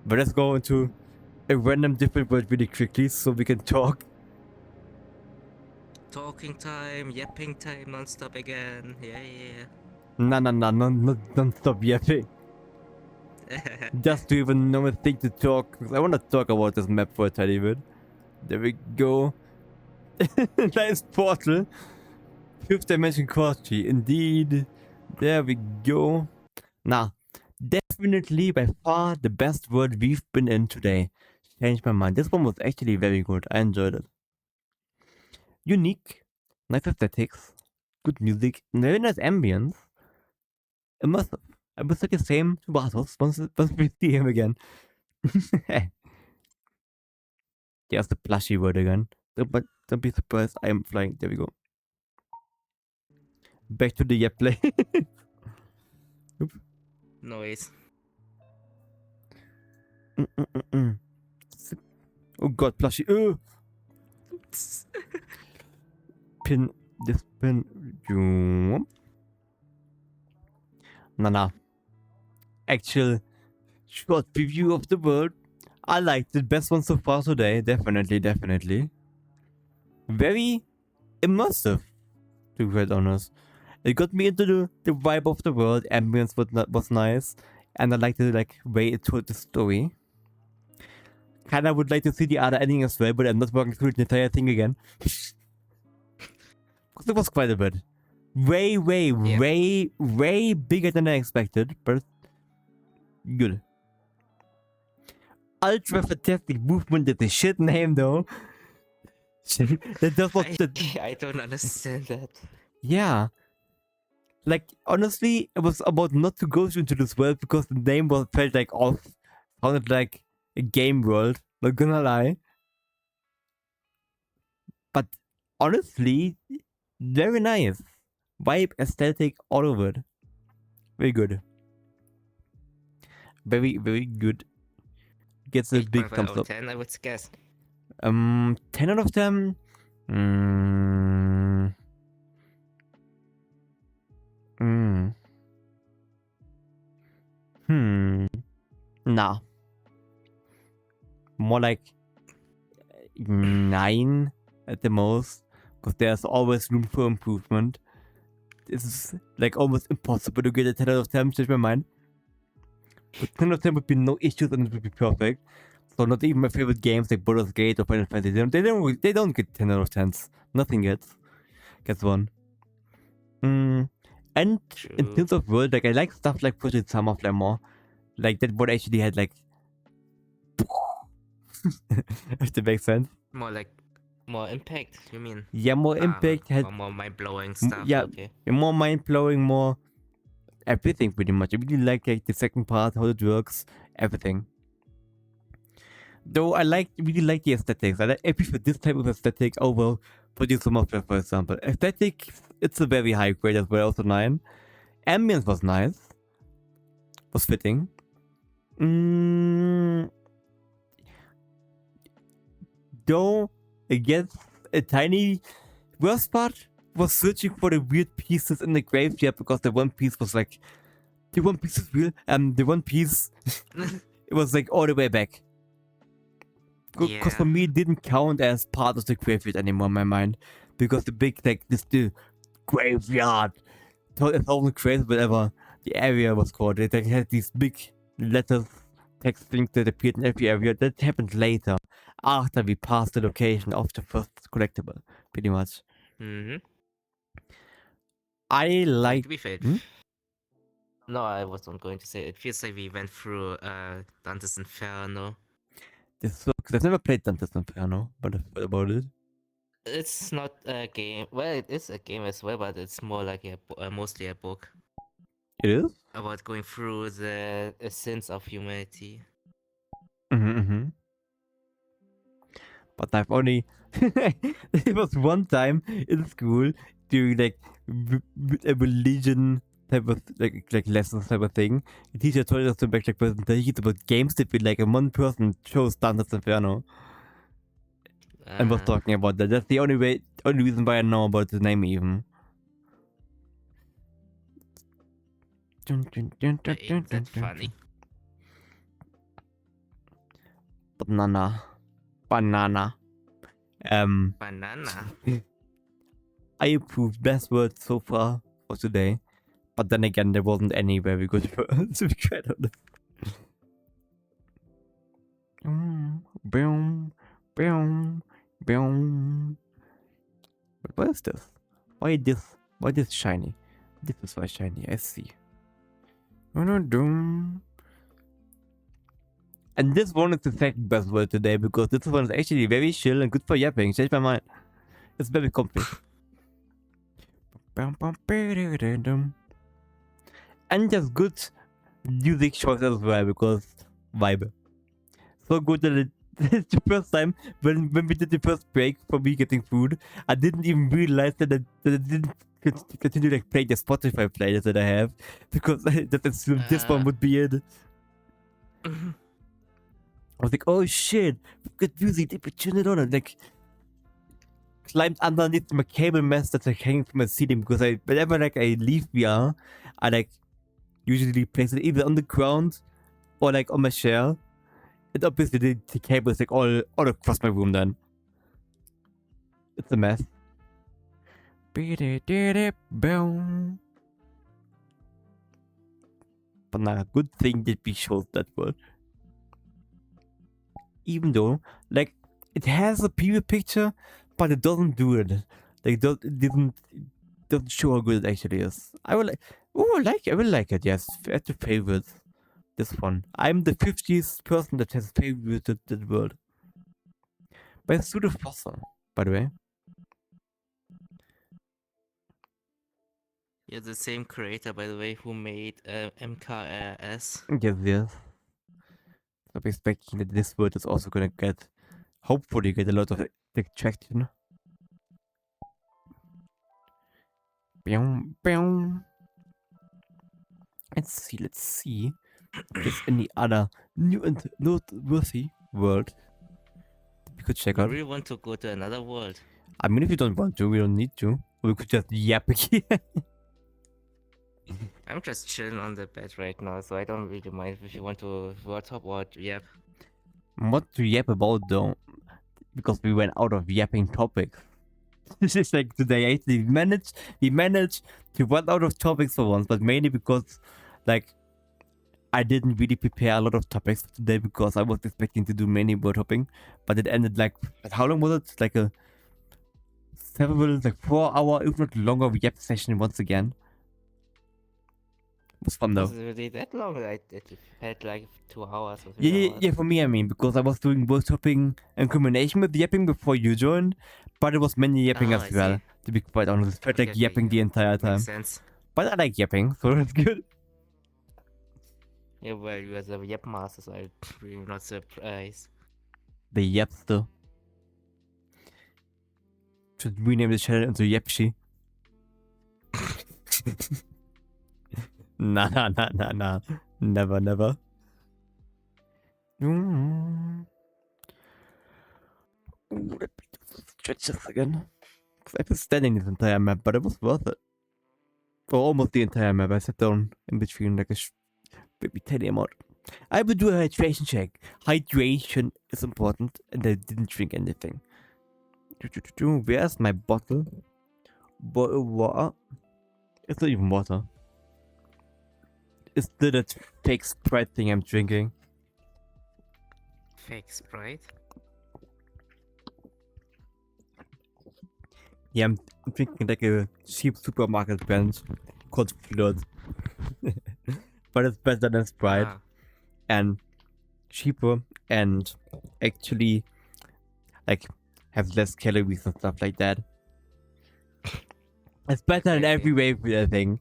But let's go into a random different word really quickly so we can talk. Talking time, yapping time, non-stop again. Yeah. Nah, don't stop yapping. Just to even know a thing to talk. I wanna talk about this map for a tiny bit. There we go. Nice portal. 5th dimension quality. Indeed. There we go. Now, definitely by far the best word we've been in today. Changed my mind. This one was actually very good. I enjoyed it. Unique. Nice aesthetics. Good music. Very nice ambience. Immersive. I would say the same to Bartos once we see him again. There's the plushy word again. Don't be surprised. I am flying. There we go. Back to the yep play. Noise. Oh god, plushy. Pin. This pin. Nah. Actual short review of the world. I liked it. Best one so far today. Definitely. Very immersive, to be quite honest. It got me into the vibe of the world. Ambience was nice. And I liked the way it told the story. Kinda would like to see the other ending as well, but I'm not walking through the entire thing again. Because it was quite a bit. Way bigger than I expected, but good. Ultra fantastic movement is a shit name though. I don't understand that. Yeah. Honestly, it was about not to go into this world because the name felt off. Sounded like a game world, not gonna lie. But honestly, very nice. Vibe, aesthetic, all over it. Very good. Very, very good. Gets a big 8.5 thumbs out of up. 10, I would guess. 10 out of 10? Mm. Mm. Nah. More like 9 at the most. Because there's always room for improvement. It's like almost impossible to get a 10 out of 10, change my mind. But 10 out of 10 would be no issues and it would be perfect. So not even my favorite games like Baldur's Gate or Final Fantasy, they don't get 10 out of 10s. Nothing gets one. And in True. terms of world, like I like stuff like Project Summerflame more. Like that one actually had like if that makes sense. More impact, you mean? Yeah, more impact had Or more mind-blowing stuff, yeah, okay. more mind blowing, more everything pretty much. I really like the second part, how it works, everything. Though I really like the aesthetics. I prefer this type of aesthetic over Project Summerflame, for example. Aesthetic, it's a very high grade as well, also 9. Ambience was nice. Was fitting. Though, I guess a tiny worst part was searching for the weird pieces in the graveyard because the one piece was like the one piece is real and the one piece it was like all the way back. Because for me it didn't count as part of the graveyard anymore in my mind. Because the big like the graveyard, 1,000 crates, whatever the area was called, it like, had these big letters, text things that appeared in every area. That happened later, after we passed the location of the first collectible, pretty much. Mm-hmm. I like. To be fair, no, I wasn't going to say it. Feels like we went through Dante's Inferno. This sucks. I've never played Dante's Inferno, but I've heard about it. It's not a game. Well, it is a game as well, but it's more like mostly a book. It is? About going through the sins of humanity. But I've only. It was one time in school during like a religion type of like lessons type of thing. The teacher told us to make like presentations about games that we like, and one person chose Dante's Inferno and was talking about that. That's the only reason why I know about the name even. Ain't that funny? Banana. Banana. I approved best word so far for today. But then again, there wasn't any very good words to be quite honest. Boom, boom, boom. But what is this? Why this shiny? This is why shiny, I see. And this one is the second best word today because this one is actually very chill and good for yapping. Change my mind. It's very comfy. And just good music choice as well because vibe. So good that it's the first time when we did the first break for me getting food, I didn't even realize that I didn't continue like playing the Spotify playlist that I have because I just assumed this one would be it. I was like, oh shit, good music, let me turn it on, and like climbed underneath my cable mast that's like hanging from my ceiling because whenever like I leave VR, I like usually place it either on the ground or like on my chair. And obviously the cable is like all across my room then. It's a mess. But nah, good thing that we chose that word. Even though, like, it has a preview picture, but it doesn't do it. Like, it doesn't show how good it actually is. I will like it, yes. Add to favorites. This one. I'm the 50th person that has favorited that world. By Pseudo Fossil, by the way. You're the same creator, by the way, who made MKRS. Yes. I'm expecting that this world is also gonna hopefully get a lot of traction. Boom, boom. Let's see. If there's any other new and noteworthy world we could check You out. really want to go to another world? I mean, if you don't want to, we don't need to. We could just yap again. I'm just chilling on the bed right now, so I don't really mind if you want to world top or yep. What to yap about though? Because we went out of yapping topics. This is like today. Actually, we managed to run out of topics for once, but mainly because, like, I didn't really prepare a lot of topics for today because I was expecting to do many word hopping, but it ended like, how long was it? Like a several, like 4 hour, if not longer, yap session once again. It was fun though. Was it really that long? It felt like 2 hours or 3 Yeah, hours. yeah, for me, I mean, because I was doing word hopping in combination with yapping before you joined, but it was many yapping Oh, as I well, see. to be quite honest. It felt Okay, like okay, yapping yeah. the entire time. Makes sense. But I like yapping, so it's good. Yeah, well, you as a yep master, so I'm really not surprised. The yapster. Should rename the channel into Yapshi. Nah. Never. Ooh, let me do stretch this again. Because I've been standing this entire map, but it was worth it. For almost the entire map, I sat down in between like a maybe tiny amount. I would do a hydration check. Hydration is important, and I didn't drink anything. Where's my bottle? Bottle of water? It's not even water. It's still that fake Sprite thing I'm drinking. Fake Sprite? Yeah, I'm drinking like a cheap supermarket brand called Flood. But it's better than Sprite Ah, and cheaper and actually like has less calories and stuff like that. It's better in okay, every way, I think.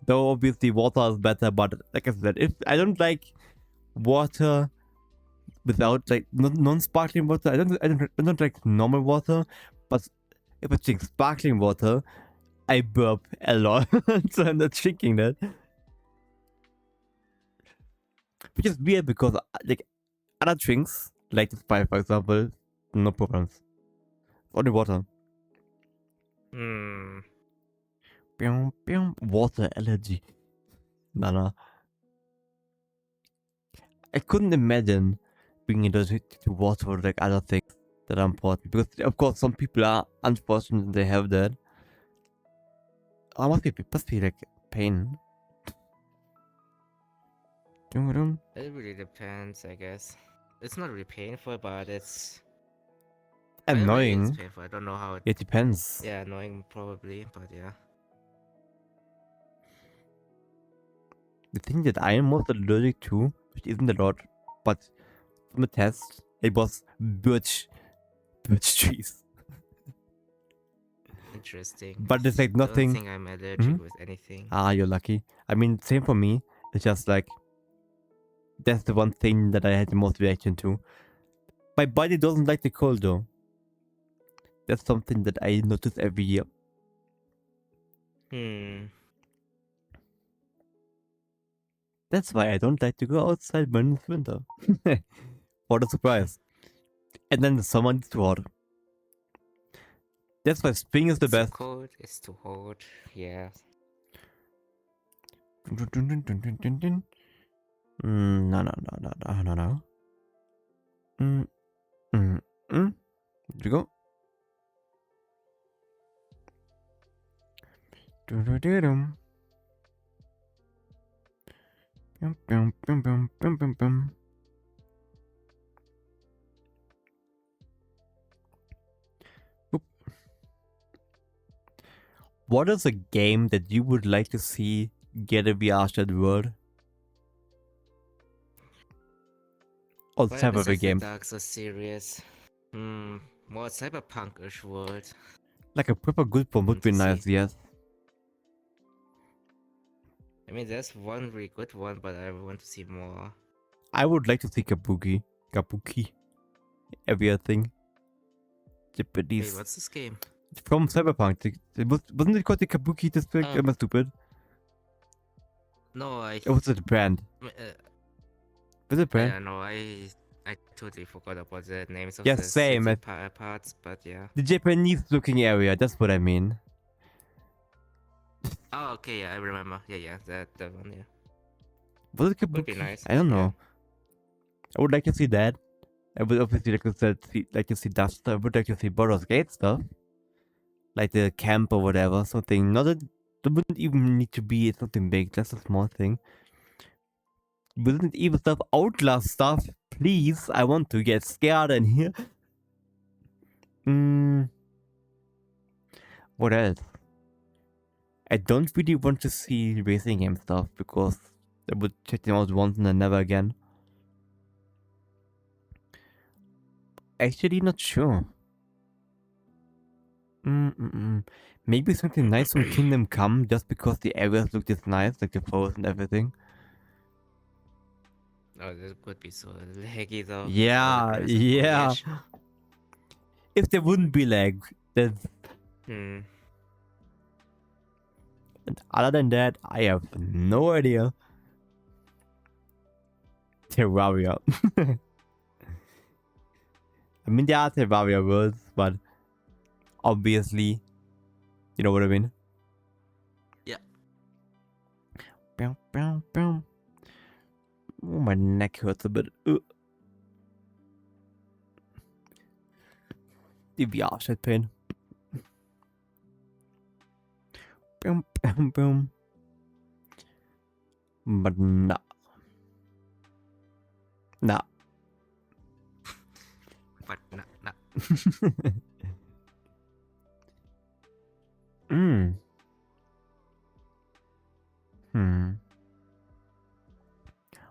Though obviously water is better, but like I said, if I don't like water without like non-sparkling water, I don't like normal water, but if I drink sparkling water, I burp a lot, so I'm not drinking that. Which is weird because like other drinks, like the Sprite for example, no problems. Only water. Hmm. Water allergy. Nah. I couldn't imagine being allergic to water or like other things that are important. Because of course some people are unfortunate they have that. Oh, must be like pain. It really depends, I guess. It's not really painful, but it's... Annoying. It's painful. I don't know how it... It depends. Yeah, annoying probably, but yeah. The thing that I am most allergic to, which isn't a lot, but from the test, it was birch trees. Interesting. But it's like I don't nothing. think I'm allergic with anything. Ah, you're lucky. I mean, same for me. It's just like that's the one thing that I had the most reaction to. My body doesn't like the cold though. That's something that I notice every year. That's why I don't like to go outside when it's winter. What a surprise. And then the summer is too hot. That's why spring is the It's best. too cold, it's too hot, yeah. No. Here we go. Oop. What is a game that you would like to see get a VRChat world? Or type of a Besides the game? Dark Souls series, more cyberpunk-ish world. Like a proper good one would be nice, yes. I mean, there's one really good one, but I want to see more. I would like to see Kabuki. Everything. Wait, Japanese. what's this game? From Cyberpunk. Wasn't it called the Kabuki District? Am I stupid? No, Or was it a brand? Was it a I brand? don't know. I totally forgot about the names of Yeah, the same. city parts, but yeah. The Japanese looking area, that's what I mean. Oh, okay, yeah, I remember. Yeah, that one, yeah. Was it Would be Kabuki? nice. I don't know. Yeah. I would like to see that. I would obviously like to see that stuff. I would like to see Baldur's Gate stuff. Like the camp or whatever, something. Not that wouldn't even need to be something big, just a small thing. Resident Evil stuff, Outlast stuff, please. I want to get scared in here. What else? I don't really want to see racing game stuff because I would check them out once and then never again. Actually, not sure. Maybe something nice from Kingdom Come just because the areas look this nice, like the forest and everything. Oh, that would be so laggy though. with all the Yeah, grass and yeah. foliage. If there wouldn't be lag, then. Hmm. And other than that, I have no idea. Terraria. I mean, there are Terraria worlds, but obviously, you know what I mean? Yeah. Bow, bow, bow. Oh, my neck hurts a bit. The VRChat pain. Boom, boom, boom. But nah. Nah. But nah.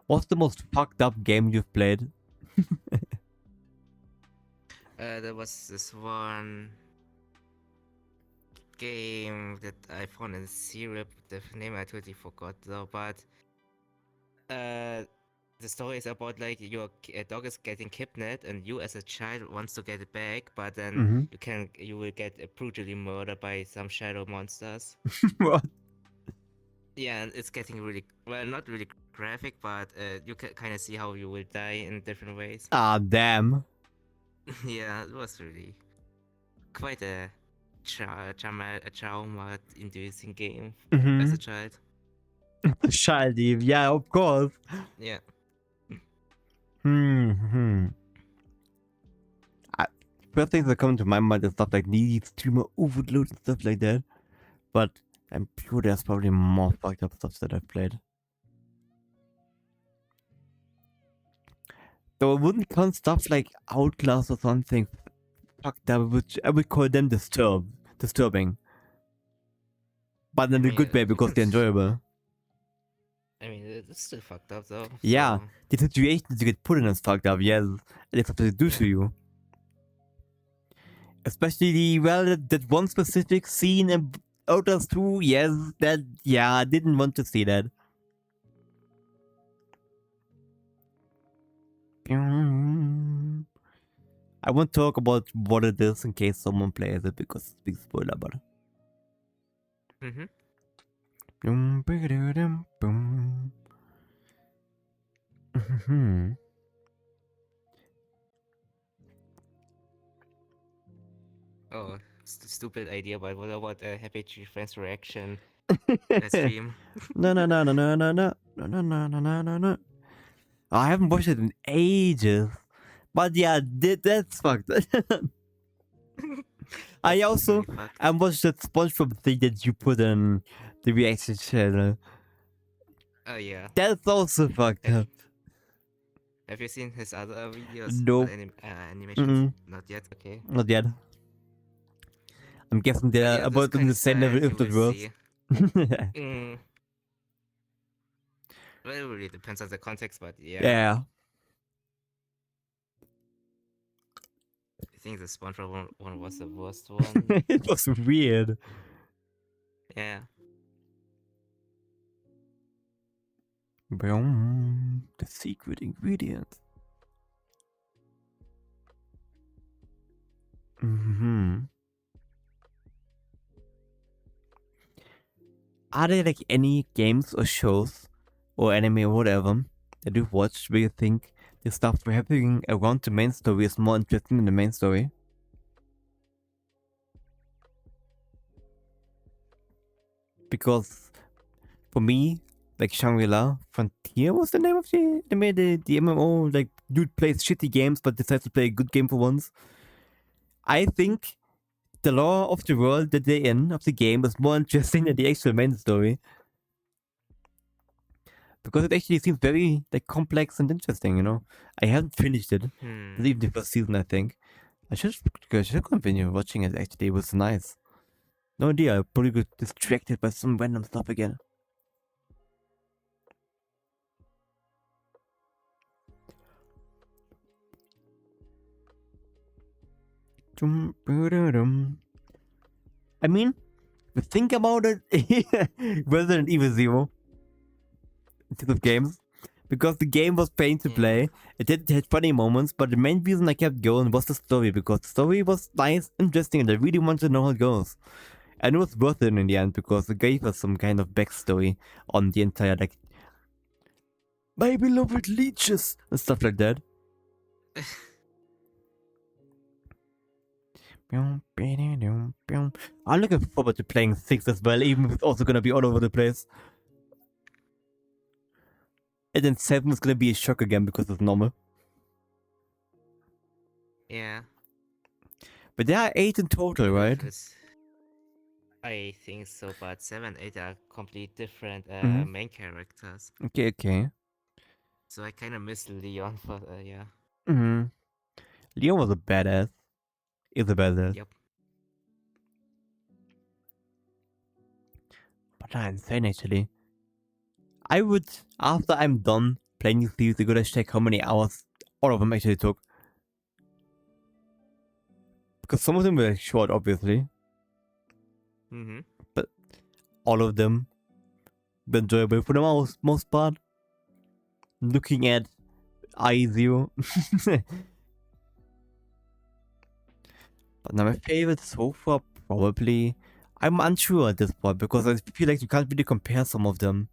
What's the most fucked up game you've played? There was this one game that I found in syrup. The name I totally forgot though, but the story is about like your dog is getting kidnapped and you as a child wants to get it back, but then you will get brutally murdered by some shadow monsters. What? Yeah, and it's getting really not really graphic, but you can kind of see how you will die in different ways. Ah, damn. Yeah, it was really quite a trauma-inducing game as a child. Childy, yeah, of course. Yeah. First things that come to my mind is stuff like needy streamer overload and stuff like that. But I'm sure there's probably more fucked up stuff that I've played. Though I wouldn't count stuff like Outlast or something fucked up, which I would call them disturbing. But in a good way because they're enjoyable. I mean, it's still fucked up though. Yeah, so- the situation that you get put in is fucked up, yes. And it's what they do to you. Especially, that one specific scene in Outlast 2, yes, I didn't want to see that. I won't talk about what it is in case someone plays it because it's a big spoiler, but. Oh, stupid idea, but what about a Happy Tree Friends reaction stream? No. I haven't watched it in ages. But yeah, that's fucked. I also watched that SpongeBob thing that you put on the reaction channel. Oh yeah. That's also fucked up. Have you seen his other videos? Nope. Animations? Not yet. Okay. Not yet. I'm guessing they're about on the same level, if not worse. Well, it really depends on the context, but yeah. Yeah. I think the SpongeBob one was the worst one. It was weird. Yeah. Boom. The secret ingredient. Are there like any games or shows or anime or whatever that you've watched where you think the stuff happening around the main story is more interesting than the main story? Because for me, like Shangri-La Frontier was the name of the MMO, like dude plays shitty games but decides to play a good game for once. I think the lore of the world that they're in, of the game, is more interesting than the actual main story. Because it actually seems very like complex and interesting, you know. I haven't finished it. Not even the first season, I think. I should continue watching it actually. It was nice. No idea, I probably got distracted by some random stuff again. I mean, if you think about it, Resident Evil 0 instead of games. Because the game was pain to play, it did have funny moments, but the main reason I kept going was the story, because the story was nice, interesting, and I really wanted to know how it goes. And it was worth it in the end, because it gave us some kind of backstory on the entire, like, my beloved leeches, and stuff like that. I'm looking forward to playing 6 as well, even if it's also gonna be all over the place. And then 7 is gonna be a shock again because it's normal. Yeah. But there are 8 in total, right? I think so, but 7, 8 are completely different Mhm. main characters. Okay. So I kind of miss Leon for yeah. Leon was a badass. Is a badass. Yep. But not insane actually. I would, after I'm done playing these series, I'm gonna check how many hours all of them actually took. Because some of them were short, obviously. But all of them were enjoyable for the most part. Looking at I0. But now my favorite so far, probably, I'm unsure at this point, because I feel like you can't really compare some of them.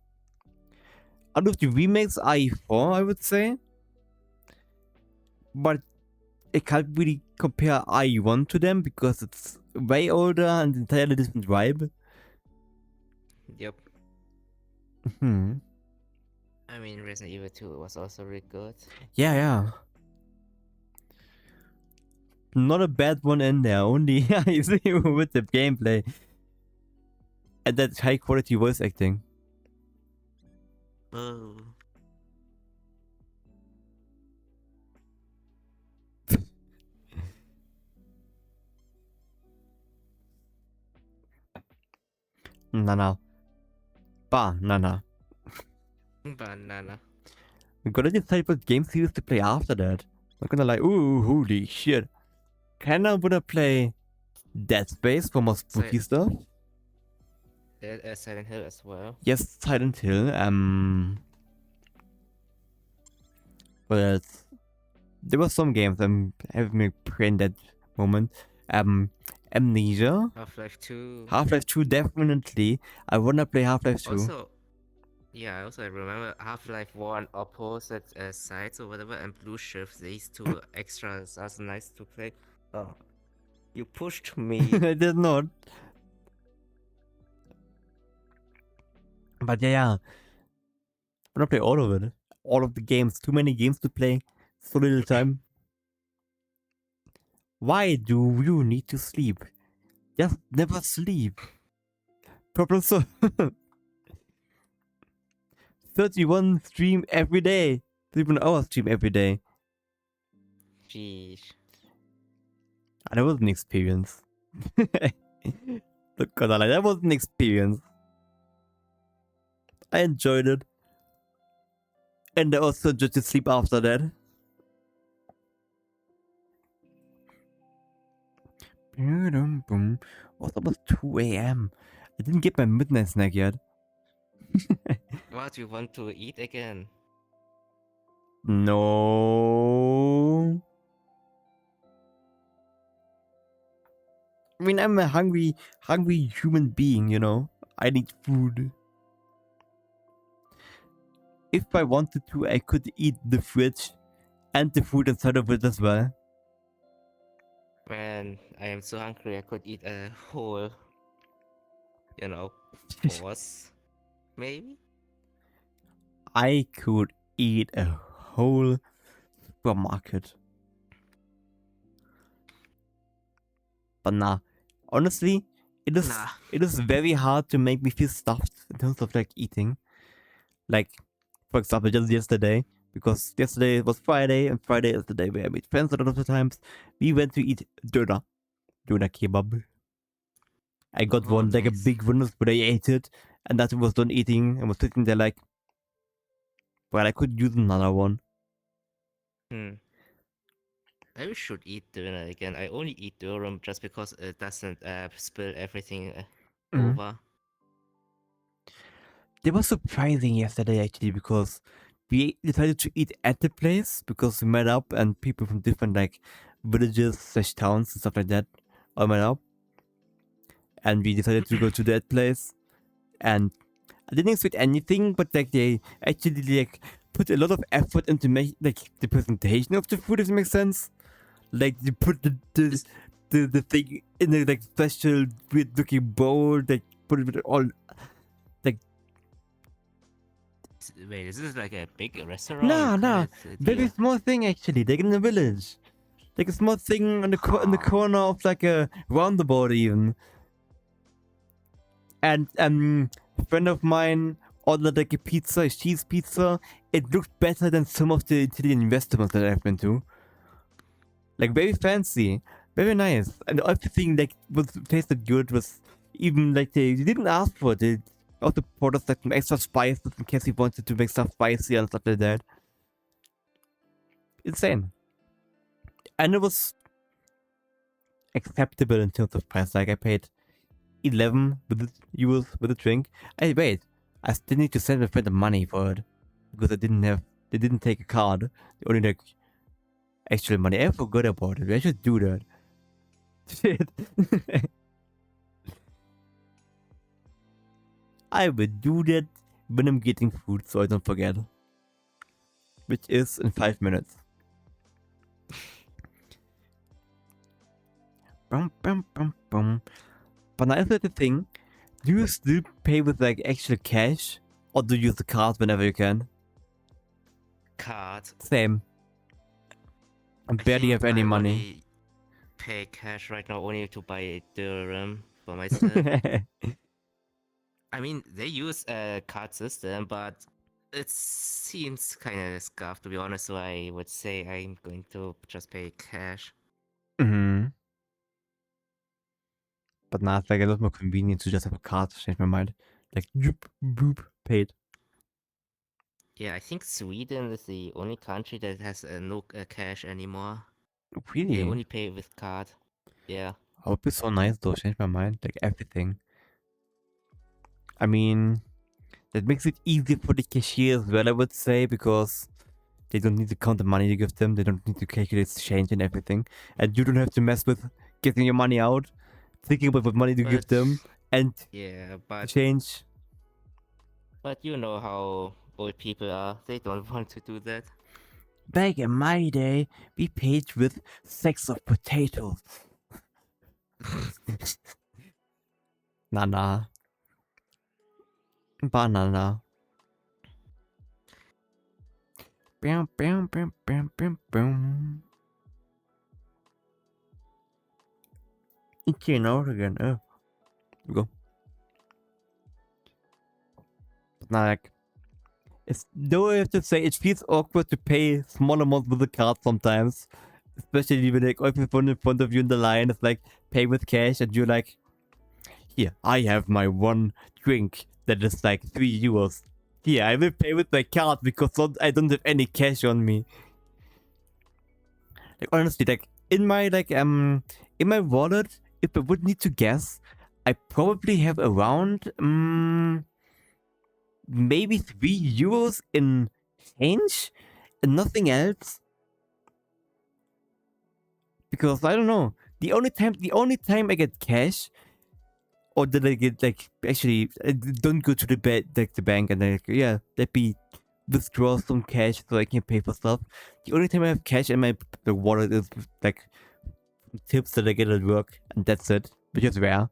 Out of the remakes, IE4, I would say. But I can't really compare IE1 to them, because it's way older and entirely different vibe. Yep. I mean, Resident Evil 2 was also really good. Yeah. Not a bad one in there, only I0 with the gameplay. And that high quality voice acting. Oh. Banana. Banana. We gotta decide what game series to play after that. Not gonna lie, ooh, holy shit. Kinda wanna play Dead Space for more spooky stuff. Silent Hill as well. Yes, Silent Hill. But there were some games I'm having a brain dead moment. Amnesia. Half-Life 2. Half-Life 2, definitely. I wanna play Half-Life 2. Also, yeah, I remember Half-Life 1 opposite sides or whatever, and Blue Shift. These two extras are so nice to play. Oh, you pushed me. I did not. But yeah. I wanna play all of it. All of the games. Too many games to play. So little time. Why do you need to sleep? Just never sleep. Problem solved. 31 stream every day. 31 hours stream every day. Jeez. That was an experience. Look, that was an experience. I enjoyed it. And I also enjoyed to sleep after that. Oh, that was 2 a.m. I didn't get my midnight snack yet. What, you want to eat again? No. I mean, I'm a hungry human being, you know. I need food. If I wanted to, I could eat the fridge and the food inside of it as well. Man, I am so hungry I could eat a whole, horse, maybe? I could eat a whole supermarket. But nah, honestly, it is very hard to make me feel stuffed in terms of like eating. Like, for example, just yesterday, because yesterday was Friday, and Friday is the day where I meet friends a lot of the times. We went to eat doner kebab. I got one like a nice. big one, but I ate it, and that was done eating, and was sitting there like, well, I could use another one. I should eat doner again. I only eat durum just because it doesn't spill everything over. It was surprising yesterday actually because we decided to eat at the place because we met up and people from different like villages / towns and stuff like that all met up, and we decided to go to that place. And I didn't expect anything, but like they actually like put a lot of effort into make like the presentation of the food, if it makes sense. Like they put the thing in a like special weird looking bowl, like put it all. Wait, is this like a big restaurant? Nah, very small thing actually. Like in the village, like a small thing on the in the corner of like a roundabout even. And a friend of mine ordered like a pizza, a cheese pizza. It looked better than some of the Italian restaurants that I've been to. Like very fancy, very nice, and everything like was tasted good. Was even like they didn't ask for it. They also poured us like some extra spices in case we wanted to make stuff spicy and stuff like that. Insane. And it was acceptable in terms of price. Like I paid 11 euros with a drink. Hey, wait, I still need to send my friend the money for it because they didn't take a card. They only like actual money. I forgot about it. I should do that. Shit. I will do that when I'm getting food so I don't forget. Which is in 5 minutes. Bum, bum, bum, bum. But now is that the thing? Do you still pay with like actual cash? Or do you use the card whenever you can? Card. Same. I barely have any money. Only pay cash right now only to buy durum for myself. I mean, they use a card system, but it seems kind of scuffed, to be honest, so I would say I'm going to just pay cash. But now it's like a lot more convenient to just have a card to change my mind. Like, boop, boop, paid. Yeah, I think Sweden is the only country that has no cash anymore. Really? They only pay with card. Yeah. I would be so nice though, change my mind. Like everything. I mean, that makes it easier for the cashier as well, I would say, because they don't need to count the money you give them. They don't need to calculate exchange and everything. And you don't have to mess with getting your money out, thinking about what money to give them, and yeah, but change. But you know how old people are. They don't want to do that. Back in my day, we paid with sacks of potatoes. Nana. Banana. Bam, bam, bam, bam, bam, bam. Okay, now again. Oh. Here we go. Now, like, though I have to say, it feels awkward to pay small amounts with a card sometimes. Especially when like everyone in front of you in the line is like, pay with cash, and you're like, here, I have my one drink that is like 3 euros. Here, I will pay with my card because I don't have any cash on me. Like honestly, like in my wallet, if I would need to guess, I probably have around maybe 3 euros in change and nothing else. Because I don't know. The only time I get cash Or did I get like actually don't go to the the bank and then like, yeah, let me withdraw some cash so I can pay for stuff. The only time I have cash in my the wallet is like tips that I get at work, and that's it, which is rare.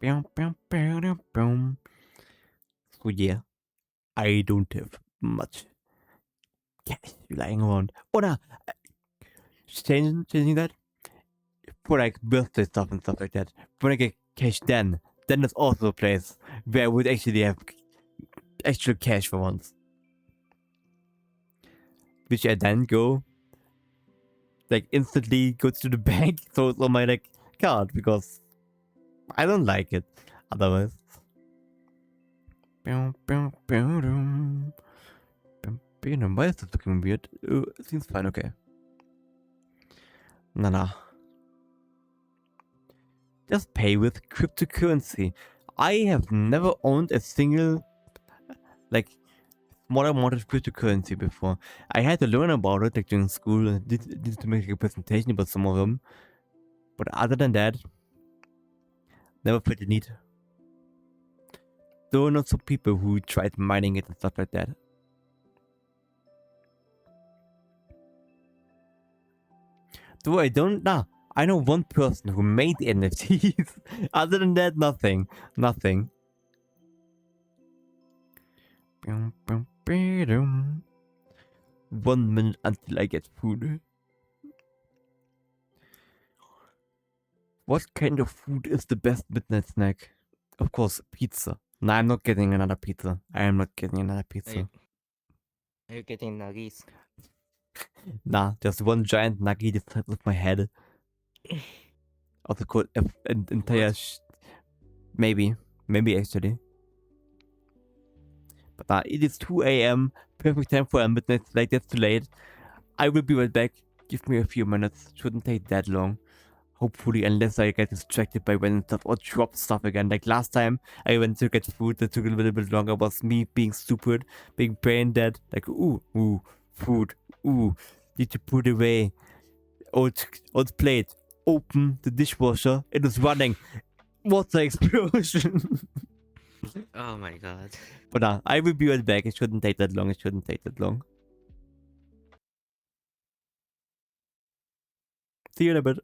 So yeah, I don't have much cash lying around. Oh no, changing that for like birthday stuff and stuff like that. When I get cash, then there's also a place where I would actually have extra cash for once, which I then go like instantly go to the bank, so it's on my like card because I don't like it otherwise. Why is this looking weird? It seems fine, okay. Nah. Just pay with cryptocurrency. I have never owned a single like small amount of cryptocurrency before. I had to learn about it like during school and did to make a presentation about some of them. But other than that, never felt the need. There were not some people who tried mining it and stuff like that. Though I don't know. I know one person who made NFTs. Other than that, nothing. Nothing. 1 minute until I get food. What kind of food is the best midnight snack? Of course, pizza. No, I'm not getting another pizza. I am not getting another pizza. Are you getting nuggies? Nah, just one giant nugget the size of my head. Also called an entire maybe actually. But it is 2 a.m. Perfect time for a midnight snack. That's too late. I will be right back. Give me a few minutes. Shouldn't take that long. Hopefully, unless I get distracted by random stuff or drop stuff again. Like last time, I went to get food that took a little bit longer. Was me being stupid, being brain dead. Like, ooh, food. Ooh, need to put away. Old plate. Open the dishwasher. It is running. Water explosion. Oh my god. But I will be right back. It shouldn't take that long. See you in a bit.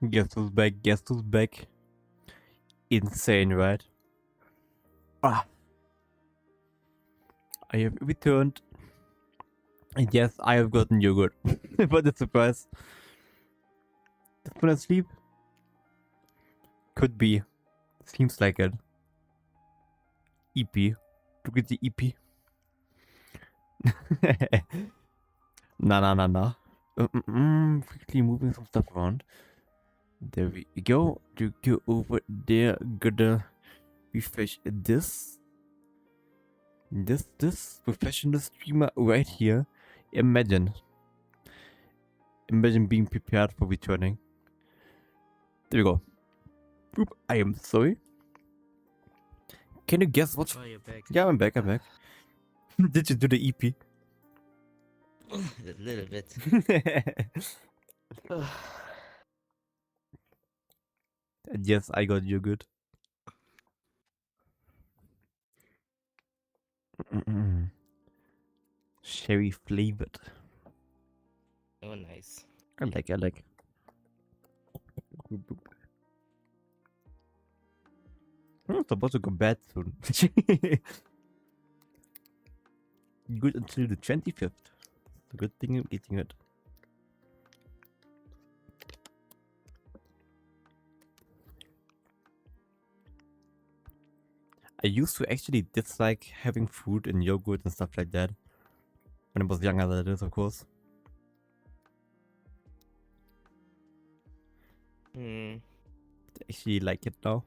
Guess who's back? Guess who's back? Insane, right? Ah, I have returned. And yes, I have gotten yogurt. What a surprise. Did I sleep? Could be. Seems like it. EP. Look at the EP. Nah. Quickly moving some stuff around. There we go. To go over there. Gonna refresh this. This professional streamer right here. Imagine being prepared for returning. There we go. Oop, I am sorry. Can you guess what? Oh, you're back. Yeah, I'm back. Did you do the EP? A little bit. And yes, I got yogurt. Sherry flavored. Oh, nice. I like. I'm supposed to go bed soon. Good until the 25th. It's a good thing I'm eating it. I used to actually dislike having food and yogurt and stuff like that. When I was younger, that is, of course. Hmm. I actually like it now.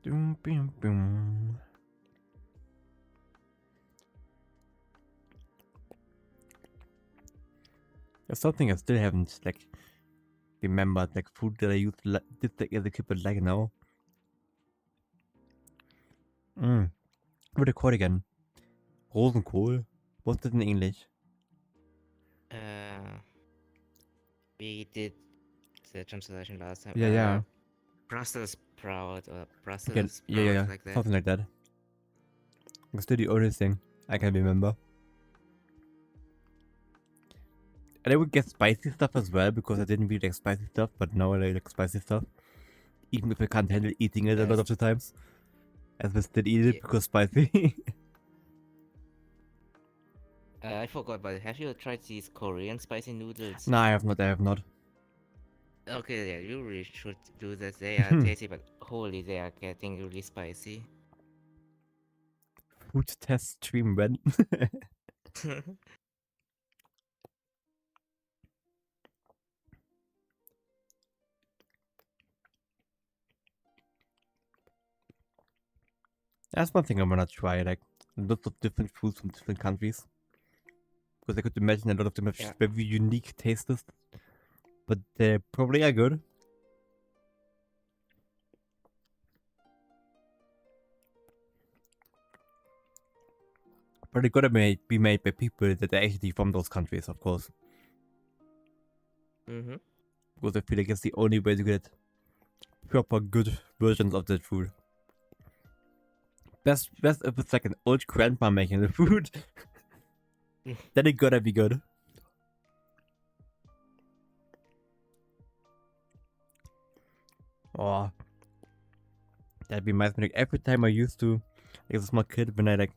Doom, boom, boom. There's something I still haven't like remembered, like food that I used to did like as a kid, but like now. What do you call it again? Rosenkohl. What's it in English? We did the translation last time. Yeah. Brussels sprout or Okay, Brussels sprout, yeah. like that. Something like that. It's still the only thing I can remember. And I would get spicy stuff as well because I didn't really like spicy stuff, but now I like spicy stuff. Even if I can't handle eating it a lot of the times. As I still eat it because spicy. I forgot, but have you tried these Korean spicy noodles? No, I have not. Okay, yeah, you really should do that. They are tasty, but holy, they are getting really spicy. Food test stream when? That's one thing I wanna try, like lots of different foods from different countries. Because I could imagine a lot of them have very unique tastes. But they probably are good. But they gotta be made by people that are actually from those countries, of course. Mm-hmm. Because I feel like it's the only way to get proper good versions of that food. Best if it's like an old grandma making the food. Then it gotta be good. Oh, that reminds me, like every time I used to, like as a small kid, when I like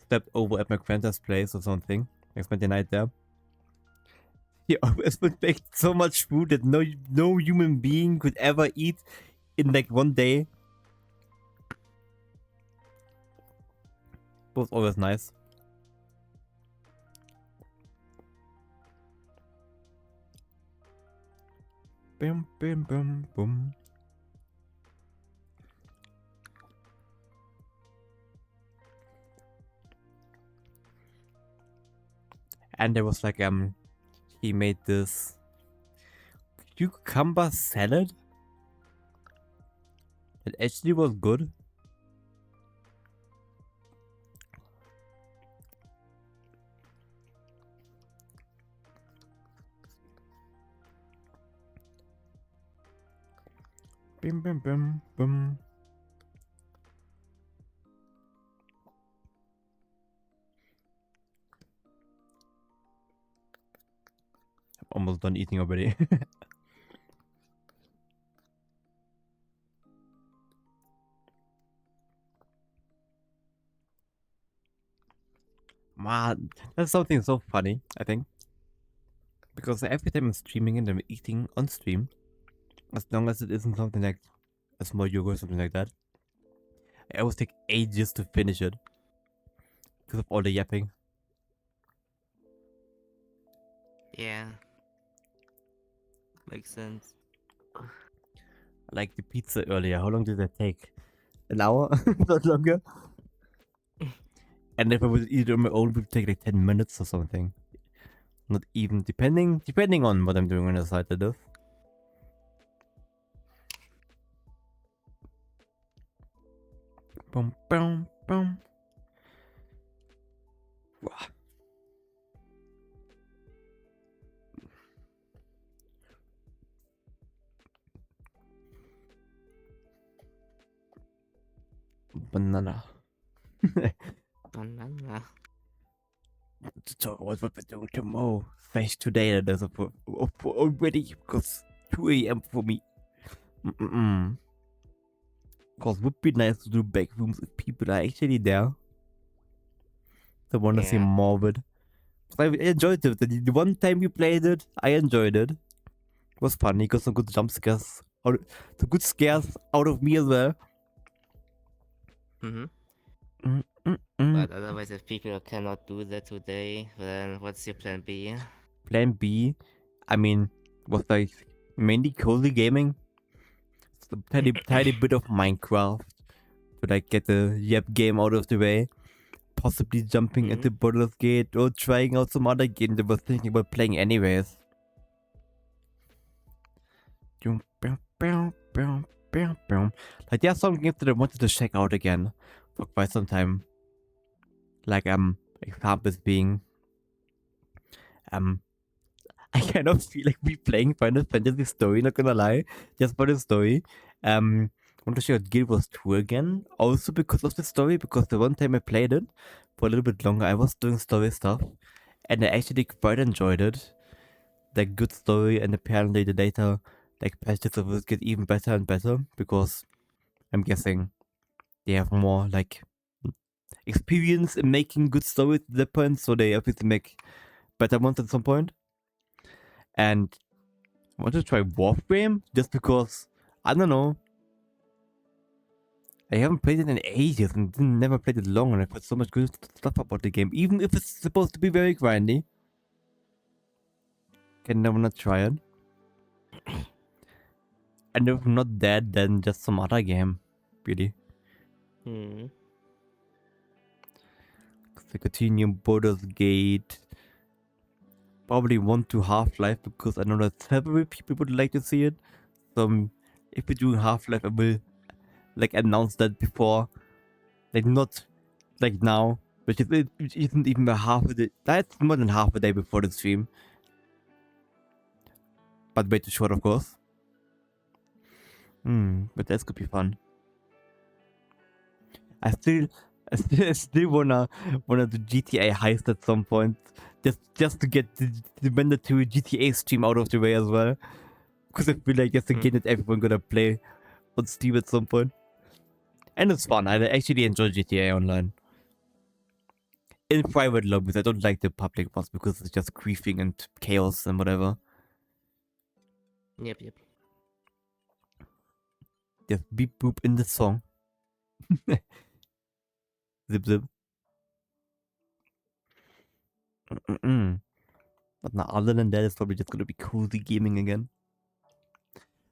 stepped over at my grandma's place or something, I spent the night there. He always would make so much food that no human being could ever eat in like one day. It was always nice. Bim bim bim boom. And there was like he made this cucumber salad that actually was good. Bim bim bim boom. almost done eating already. Man, that's something so funny, I think. Because every time I'm streaming and I'm eating on stream, as long as it isn't something like a small yogurt or something like that, it always take ages to finish it. Because of all the yapping. Yeah. Makes sense. Like the pizza earlier, how long did that take? An hour? Not longer? And if I would eat it on my own, it would take like 10 minutes or something. Not even, depending on what I'm doing on the side of this. Boom, boom, boom. Wah. Banana. Banana. To talk about what we're doing tomorrow. Face today, that is already because 2 a.m. for me. Because it would be nice to do back rooms if people are actually there. I want to see Yeah. more of it. I enjoyed it. The one time we played it, I enjoyed it. It was funny. Got some good jump scares. Some good scares out of me as well. But otherwise, if people cannot do that today, then what's your plan B? Plan B, I mean, was like mainly cozy gaming. A tiny bit of Minecraft to like get the Yap game out of the way. Possibly jumping into Baldur's Gate or trying out some other game that I was thinking about playing anyways. Like there are some games that I wanted to check out again for quite some time. Like examples being I kind of feel like we playing Final Fantasy story, not gonna lie. Just for the story. I want to show Guild Wars 2 again. Also because of the story, because the one time I played it for a little bit longer, I was doing story stuff. And I actually quite enjoyed it. The good story, and apparently the later like patches of it get even better and better because I'm guessing they have more like experience in making good stories at that point, so they obviously make better ones at some point. And I want to try Warframe just because, I don't know, I haven't played it in ages and never played it long, and I've heard so much good stuff about the game, even if it's supposed to be very grindy. Can never not try it. And if not that, then just some other game, really. Hmm. The Continuum, Baldur's Gate, probably 1 to Half-Life, because I know that several people would like to see it. So if we do Half-Life, I will like announce that before, like not like now, which isn't even a half a day. That's more than half a day before the stream, but way too short, of course. But that could be fun. I still wanna do GTA heist at some point, just to get the mandatory GTA stream out of the way as well, because I feel like that's a game that everyone gonna play on Steam at some point. And it's fun. I actually enjoy GTA Online. In private lobbies, I don't like the public ones because it's just griefing and chaos and whatever. Yep. Just beep boop in the song. Zip zip. But now, other than that, it's probably just gonna be cozy gaming again.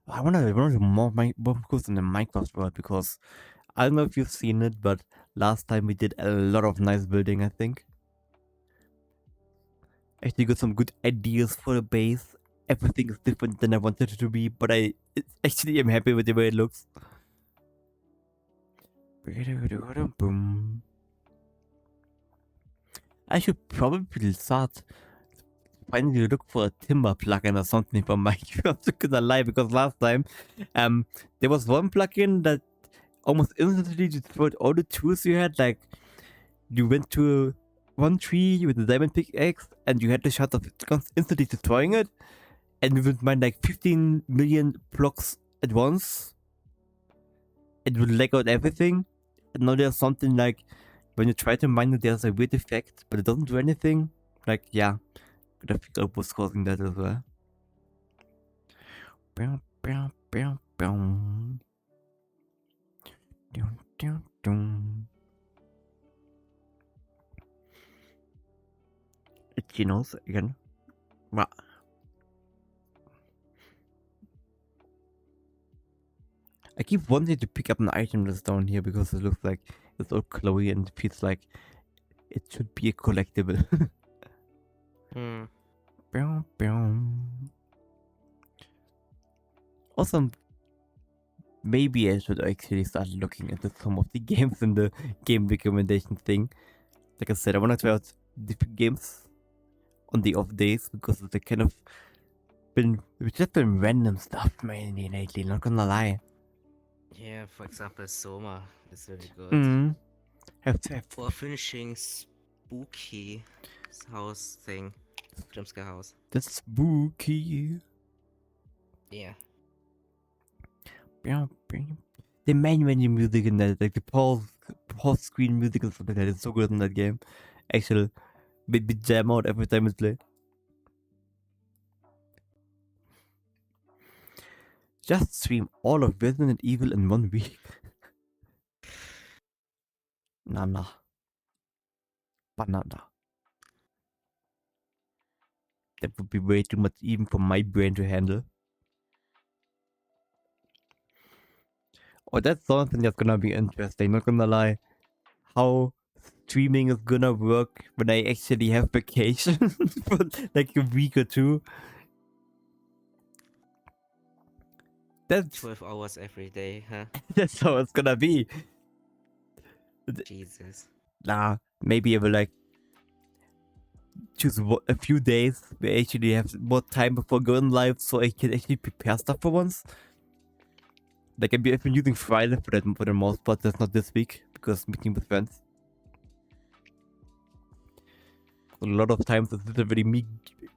I wanna do more focus in the Minecraft world, because I don't know if you've seen it, but last time we did a lot of nice building, I think. Actually got some good ideas for the base. Everything is different than I wanted it to be, but I am happy with the way it looks. I should probably start finally look for a timber plugin or something for Minecraft, not gonna lie, because last time there was one plugin that almost instantly destroyed all the tools you had. Like you went to one tree with a diamond pickaxe and you had the shot of instantly destroying it, and you would mine like 15 million blocks at once, it would lag out everything. And now there's something like when you try to mine it, there's a weird effect, but it doesn't do anything. Like, yeah, could have figured out what's causing that as well. Bow, bow, bow, bow. Dun, dun, dun. It's Chinos again. Wow. I keep wanting to pick up an item that's down here because it looks like it's all glowy and it feels like it should be a collectible. Hmm. Bow, bow. Also, maybe I should actually start looking into some of the games in the game recommendation thing. Like I said, I want to try out different games on the off days because it's kind of it's just been random stuff mainly lately, not gonna lie. Yeah, for example, Soma is really good. Mm. Have For finishing spooky house thing, jumpscare house. that's spooky. Yeah. The main menu music in that, like the pause screen music and stuff like that, is so good in that game. Actually, made me jam out every time it's played. Just stream all of Resident Evil in 1 week. Nah. Banana. That would be way too much even for my brain to handle. Oh, that's something that's gonna be interesting, not gonna lie. How streaming is gonna work when I actually have vacation for like a week or two. That's 12 hours every day, huh? that's how it's gonna be. Jesus. Nah, maybe I will like choose a few days where I actually have more time before going live so I can actually prepare stuff for once. Like I've been using Friday for that for the most part, that's not this week because meeting with friends. A lot of times it's literally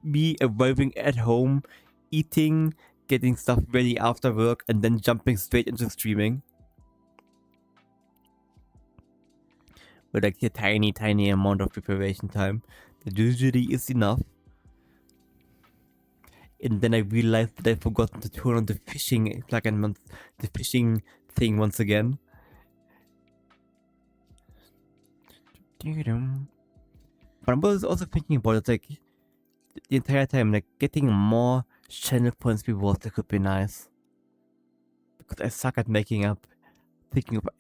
me arriving at home, eating, getting stuff ready after work, and then jumping straight into streaming. With like a tiny amount of preparation time that usually is enough. And then I realized that I forgot to turn on the fishing plugin, the fishing thing once again. But I was also thinking about it, like the entire time, like getting more channel points rewards that could be nice. Because I suck at thinking of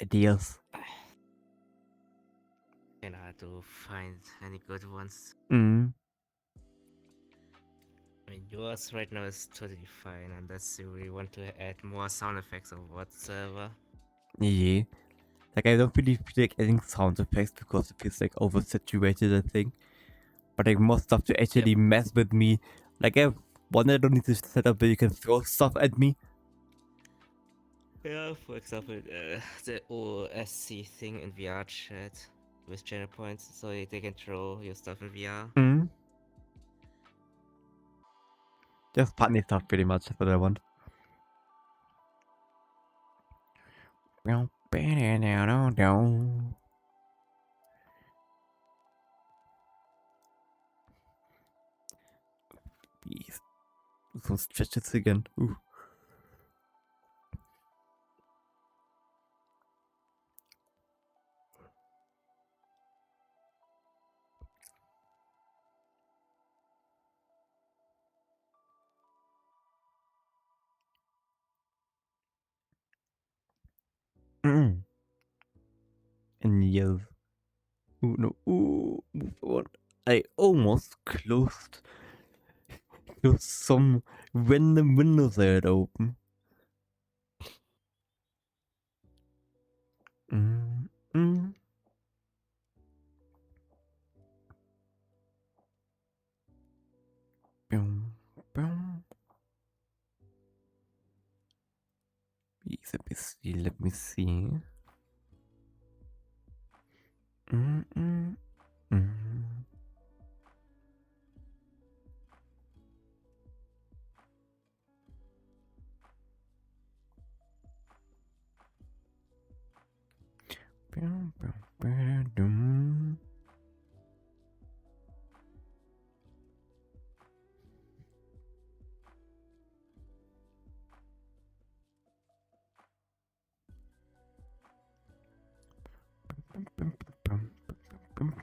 ideas. And I had to find any good ones. Mm. I mean, yours right now is totally fine, unless you really want to add more sound effects or whatsoever. Yeah. Like I don't really feel like adding sound effects because it feels like oversaturated, I think. But like more stuff to actually mess with me. Like I don't need to set up where you can throw stuff at me. Yeah, for example, the OSC thing in VRChat with channel points, so they can throw your stuff in VR. Mm. Just funny stuff pretty much, that's what I want. Jeez. So stretches again. Ooh. And yes. Ooh, no. Ooh, move on. I almost closed some random windows I had open. Mm, mm. Boom, boom. Let me see. Mm, mm, mm.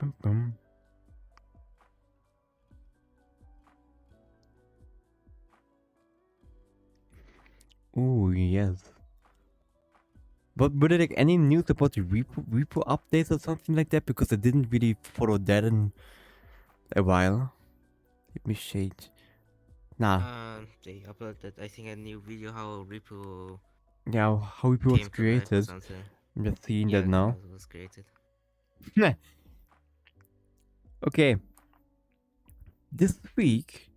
bum, bum. Ooh, yes. But were there like any news about the repo updates or something like that? Because I didn't really follow that in a while. Let me shade. Nah. They uploaded, I think, a new video how repo Yeah, how repo was came to life or created. something. I'm just seeing Yeah, that now. was created. Okay. This week,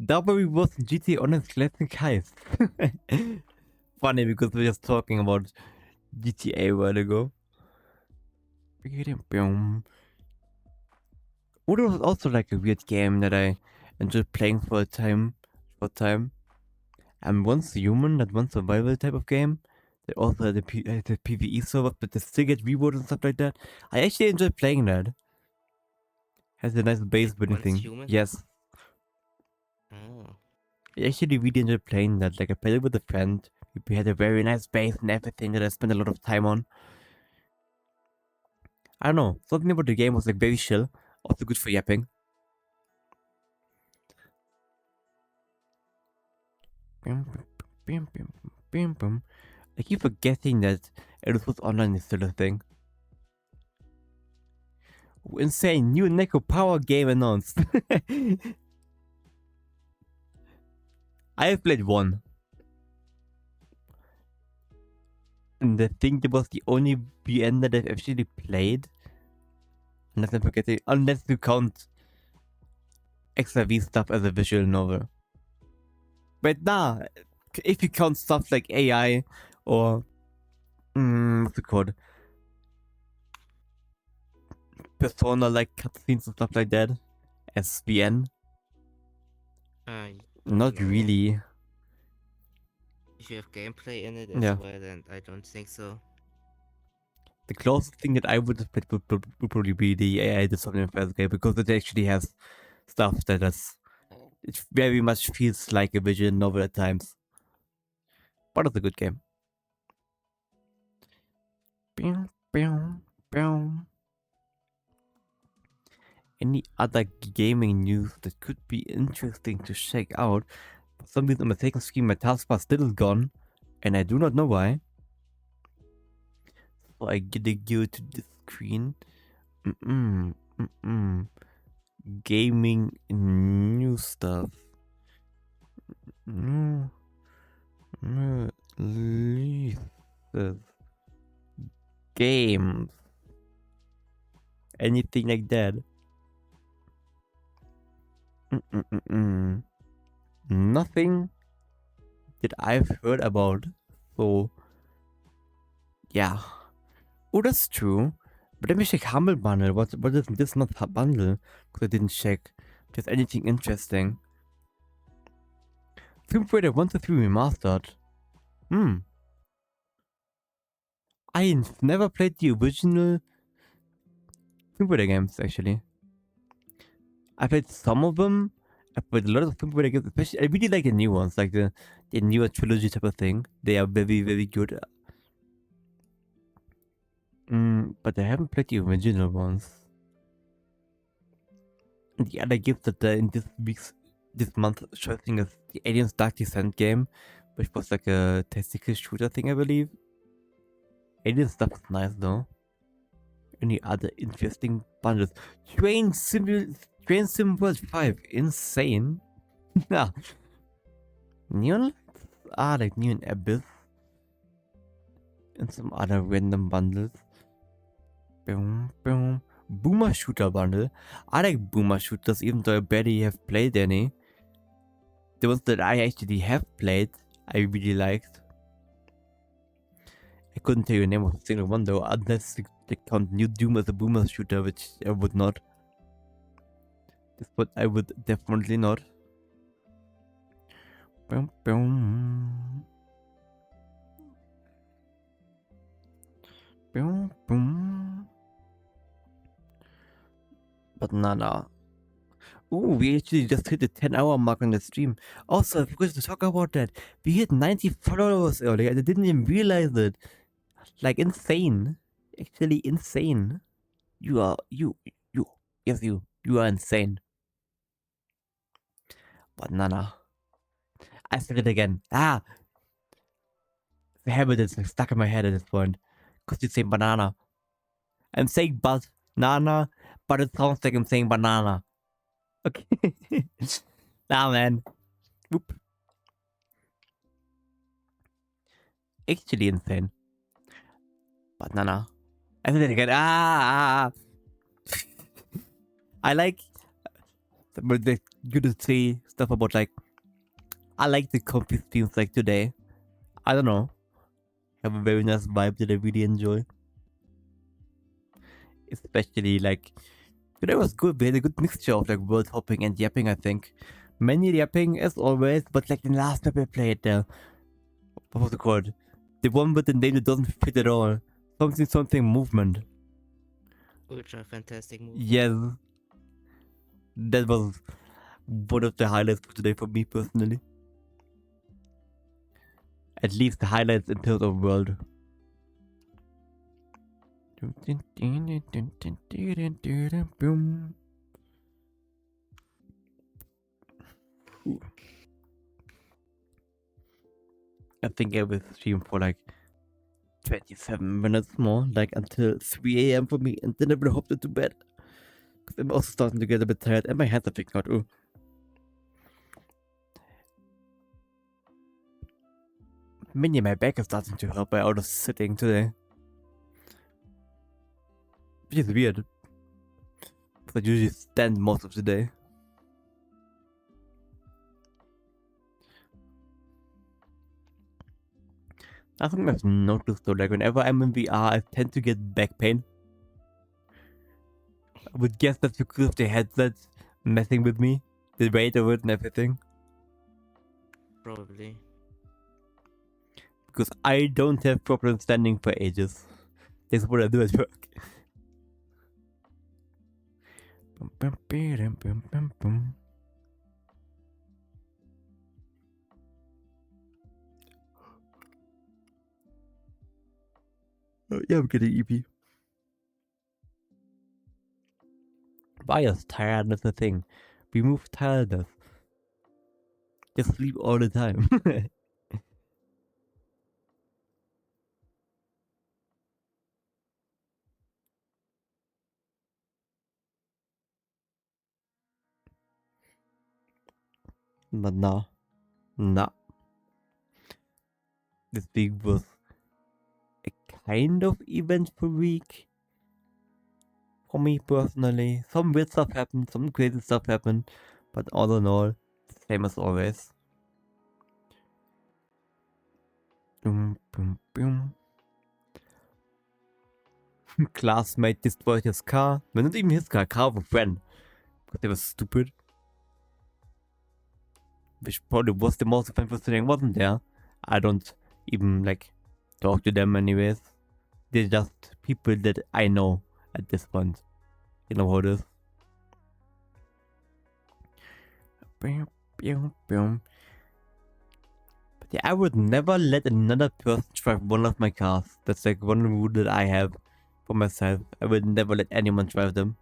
Double was GTA Online Classic Heist. Funny because we were just talking about GTA a while ago. Udo was also like a weird game that I enjoyed playing for a short time. I'm once human, that one survival type of game. They also had the PvE server, but they still get rewards and stuff like that. I actually enjoy playing that. Has a nice base building Once thing. Human? Yes. Oh. I actually really enjoyed playing that. Like I played it with a friend. We had a very nice base and everything that I spent a lot of time on. I don't know. Something about the game was like very chill. Also good for yapping. I keep forgetting that Earth's Online is still a thing. Insane, new Neko Power game announced. I have played one. And I think it was the only VN that I've actually played. Unless I'm forgetting, unless you count XIV stuff as a visual novel. But nah, if you count stuff like AI or what's it called? Persona like cutscenes and stuff like that as VN. I Not don't know. really. If you have gameplay in it as Yeah. well, then I don't think so. The closest thing that I would have played would probably be the AI Dishonored First game because it actually has stuff that is. It very much feels like a visual novel at times. But it's a good game. Any other gaming news that could be interesting to check out? For some reason on my second screen my taskbar still is gone. And I do not know why. So I gotta go to the screen. Gaming news stuff. Releases. Games. Anything like that. Nothing that I've heard about. So, yeah. Oh, that's true. But let me check Humble Bundle. What is this month's bundle? Because I didn't check if there's anything interesting. Tomb Raider 1 to 3 Remastered. I've never played the original Tomb Raider games, actually. I played some of them. I played a lot of Tomb Raider games, especially. I really like the new ones, like the newer trilogy type of thing. They are very, very good. But I haven't played the original ones. The other gift that in this month showing is the Aliens Dark Descent game, which was like a tactical shooter thing, I believe. Alien stuff is nice though. Any other interesting bundles? Train Sim World 5, insane. Yeah. Neon Lights? Like Neon Abyss. And some other random bundles. Boomer Shooter bundle. I like Boomer Shooters even though I barely have played any. The ones that I actually have played, I really liked. I couldn't tell you the name of a single one though, unless they count New Doom as a Boomer Shooter, which I would not. This one I would definitely not. But nah. Ooh, we actually just hit the 10-hour mark on the stream. Also, I forgot to talk about that. We hit 90 followers earlier and I didn't even realize it. Like, insane. Actually insane. You are yes you are insane. Banana. I said it again. Ah, the habit is stuck in my head at this point. Cause you say banana. I'm saying banana, but it sounds like I'm saying banana. Okay. Nah, man. Whoop. Actually insane. Banana. I said it again. I like, but they good to say stuff about like. I like the comfy themes like today. I don't know. Have a very nice vibe that I really enjoy. Especially like today was good. We had a good mixture of like world hopping and yapping. I think many yapping as always, but like the last map I played, what was it called? The one with the name that doesn't fit at all. Something movement. Ultra fantastic move. Yes, that was one of the highlights for today for me personally. At least the highlights in terms of world. I think I will stream for like 27 minutes more, like until 3 a.m. for me, and then I will hop into bed. Because I'm also starting to get a bit tired, and my hands are freaking out. Ooh. Mini, my back is starting to hurt by out of sitting today. Which is weird. Because I usually stand most of the day. I think I've noticed though, like whenever I'm in VR, I tend to get back pain. I would guess that's because of the headset messing with me, the weight of it and everything. Probably. Because I don't have problem standing for ages. That's what I do at work. Oh, yeah, I'm getting EP. Bias tiredness a thing. Remove tiredness. Just sleep all the time. But no. Nah. This week was a kind of eventful week. For me personally. Some weird stuff happened, some crazy stuff happened. But all in all, same as always. Boom, boom, boom. Classmate destroyed his car. No, not even his car of a friend. Because they were stupid. Which probably was the most offensive thing, wasn't there? I don't even like talk to them anyways. They're just people that I know at this point. You know how it is. But yeah, I would never let another person drive one of my cars. That's like one rule that I have for myself. I would never let anyone drive them.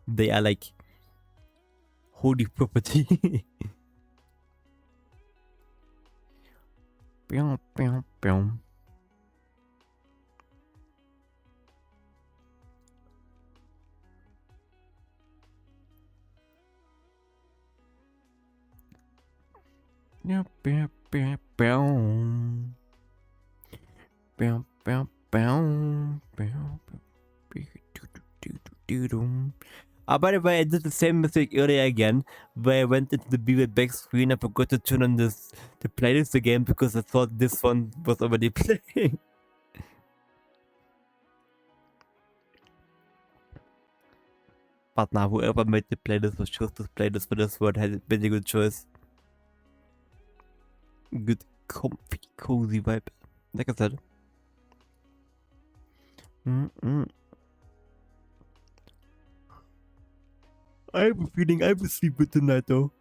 They are like holy property. Pew, pew, pew. Pew, pew, pew, pew. Pew, pew, pew, pew, pew. By the way, I did the same mistake earlier again, where I went into the Be Right Back screen. I forgot to turn on the playlist again because I thought this one was already playing. But now, whoever made the playlist or chose this playlist for this one had a very good choice. Good, comfy, cozy vibe. Like I said. I have a feeling I will sleep good tonight though.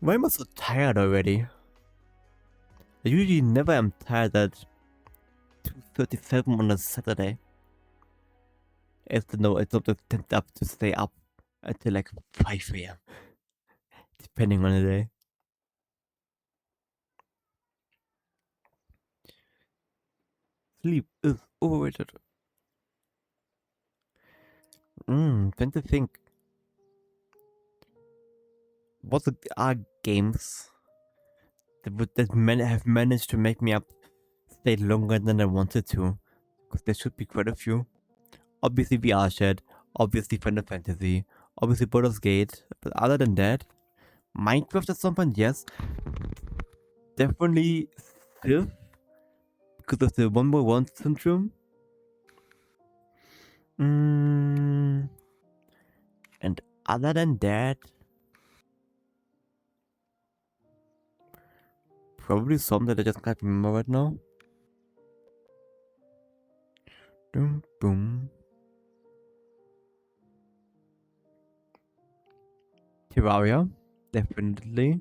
Why am I so tired already? I usually never am tired at 2:37 on a Saturday. as to know it's not to tend up to stay up until like 5 a.m. depending on the day. Sleep is overrated. Tend to think. What are games that have managed to make me up stay longer than I wanted to? Because there should be quite a few. Obviously VRChat, obviously Final Fantasy, obviously Baldur's Gate. But other than that, Minecraft at some point, yes. Definitely Civ, because of the 1x1 syndrome. And other than that, probably some that I just can't remember right now. Boom, boom. Terraria, definitely.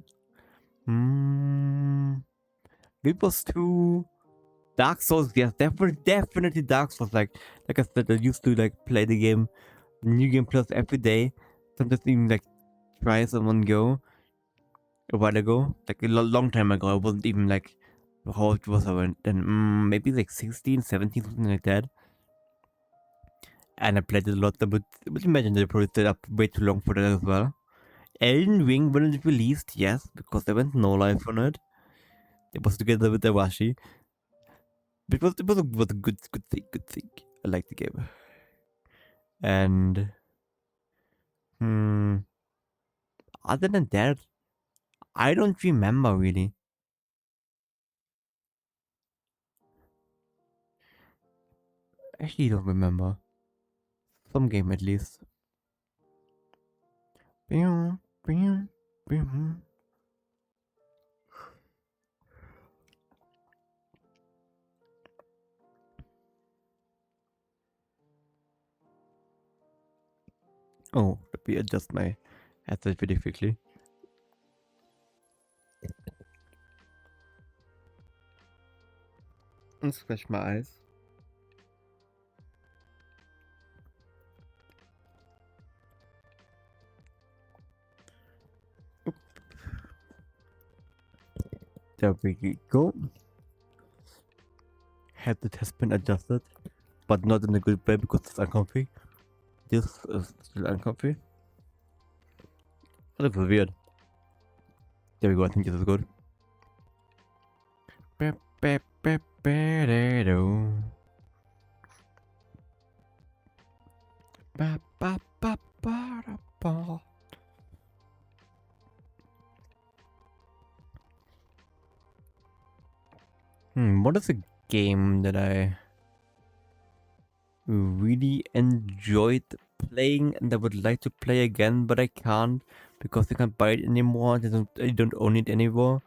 It was 2. Dark Souls, yes, definitely Dark Souls. Like I said, I used to like play the game, New Game Plus every day. Sometimes even like twice in one go. A while ago, like a long time ago. I wasn't even like how it was around then. Maybe like 16, 17, something like that. And I played it a lot. I would imagine they probably stayed up way too long for that as well. Elden Ring, when it released, yes, because there went no life on it. It was together with Awashi. It was a good thing. I like the game. And other than that, I don't remember really. Actually, don't remember. Some game at least. Oh, let me adjust my headset pretty quickly. And scratch my eyes. Oop. There we go. Headset has been adjusted, but not in a good way because it's uncomfy. This is still uncomfy. That was weird. There we go, I think this is good. What is a game that I really enjoyed playing and I would like to play again, but I can't because I can't buy it anymore. I don't own it anymore,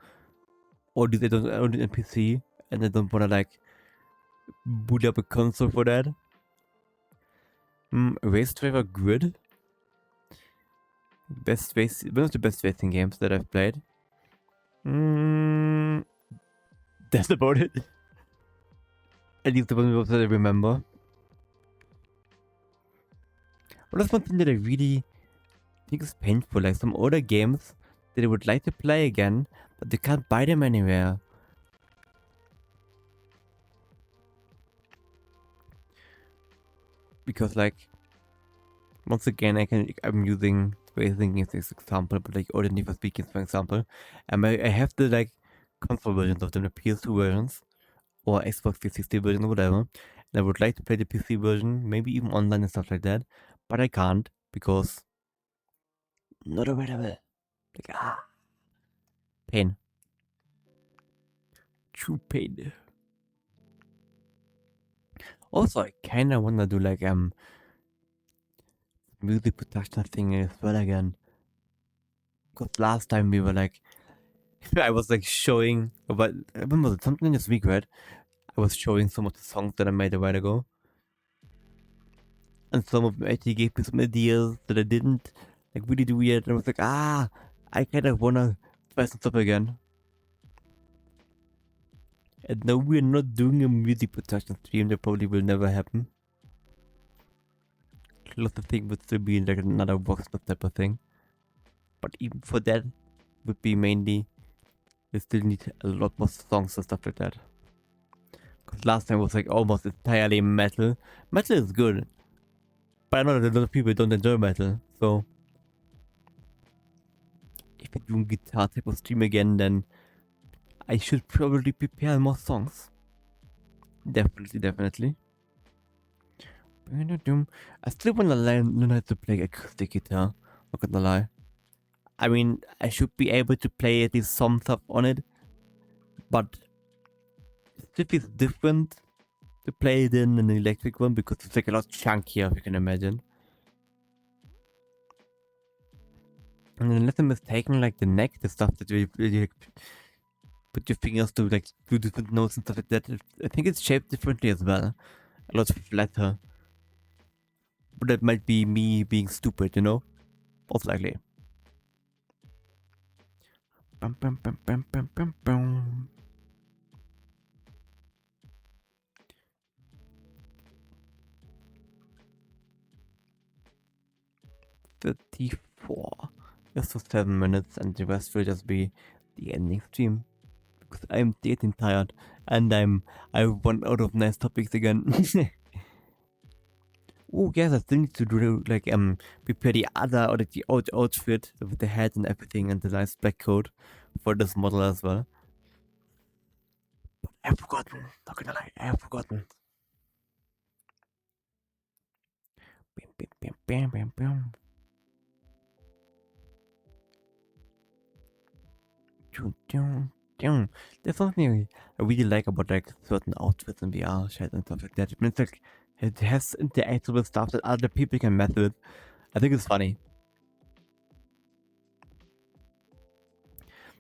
or they don't own it on PC, and I don't wanna like boot up a console for that. Race Driver Grid. One of the best racing games that I've played. That's about it. At least the one that I remember. Well, that's one thing that I really think is painful. Like some older games that I would like to play again, but they can't buy them anywhere. Because like, once again, I'm using racing games as example, but like older Need for Speed games, for example. And I have the like console versions of them, the PS2 versions, or Xbox 360 version or whatever. And I would like to play the PC version, maybe even online and stuff like that, but I can't because not available. Like pain. True pain. Also, I kinda wanna do like music production thing as well again. Cause last time we were like, I was like showing, but I remember something this week, right? I was showing some of the songs that I made a while ago. And some of them actually gave me some ideas that I didn't like really do yet. And I was like, I kind of wanna try some stuff again. And no, we're not doing a music production stream. That probably will never happen. Lots of things would still be like another workshop type of thing. But even for that, would be mainly we still need a lot more songs and stuff like that. Because last time was like almost entirely metal. Metal is good, but I know that a lot of people don't enjoy metal. So if we do guitar type of stream again, then I should probably prepare more songs. Definitely. I still wanna learn how to play acoustic guitar. Not gonna lie. I mean, I should be able to play at least some stuff on it, but it is different to play it in an electric one because it's like a lot chunkier, if you can imagine. And unless I'm mistaken, like the neck, the stuff that you like, put your fingers to like do different notes and stuff like that, I think it's shaped differently as well. A lot flatter. But that might be me being stupid, you know? Most likely. Bum, bum, bum, bum, bum, bum, bum. $34. Just for 7 minutes, and the rest will just be the ending stream. Because I'm getting tired, and I run out of nice topics again. Oh yes, I still need to do like prepare the other or the old outfit with the hat and everything and the nice black coat for this model as well. But I've forgotten. Not gonna lie, I have forgotten. Bam, bam, bam, bam, bam, bam. There's something I really like about like certain outfits in VRChat and stuff like that. I mean, it's like it has interactable stuff that other people can mess with. I think it's funny.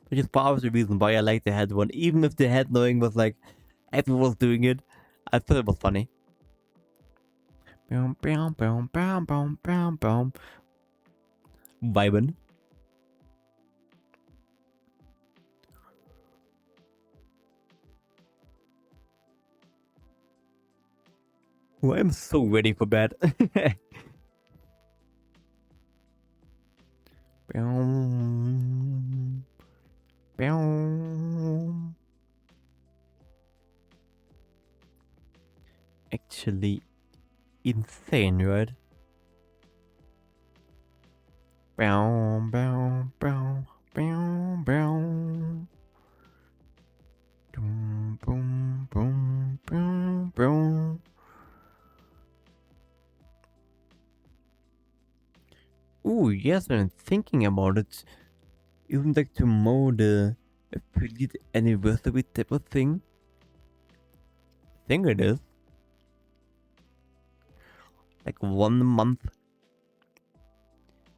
Which is part of the reason why I like the head one. Even if the head knowing was like everyone was doing it, I thought it was funny. Vibin'. Oh, I'm so ready for bed. Actually, insane, right? Bow, bow, bow, bow, bow. Boom, boom, boom, boom, boom. Ooh, yes, when I'm thinking about it, isn't like tomorrow the affiliate anniversary type of thing? I think it is. Like 1 month.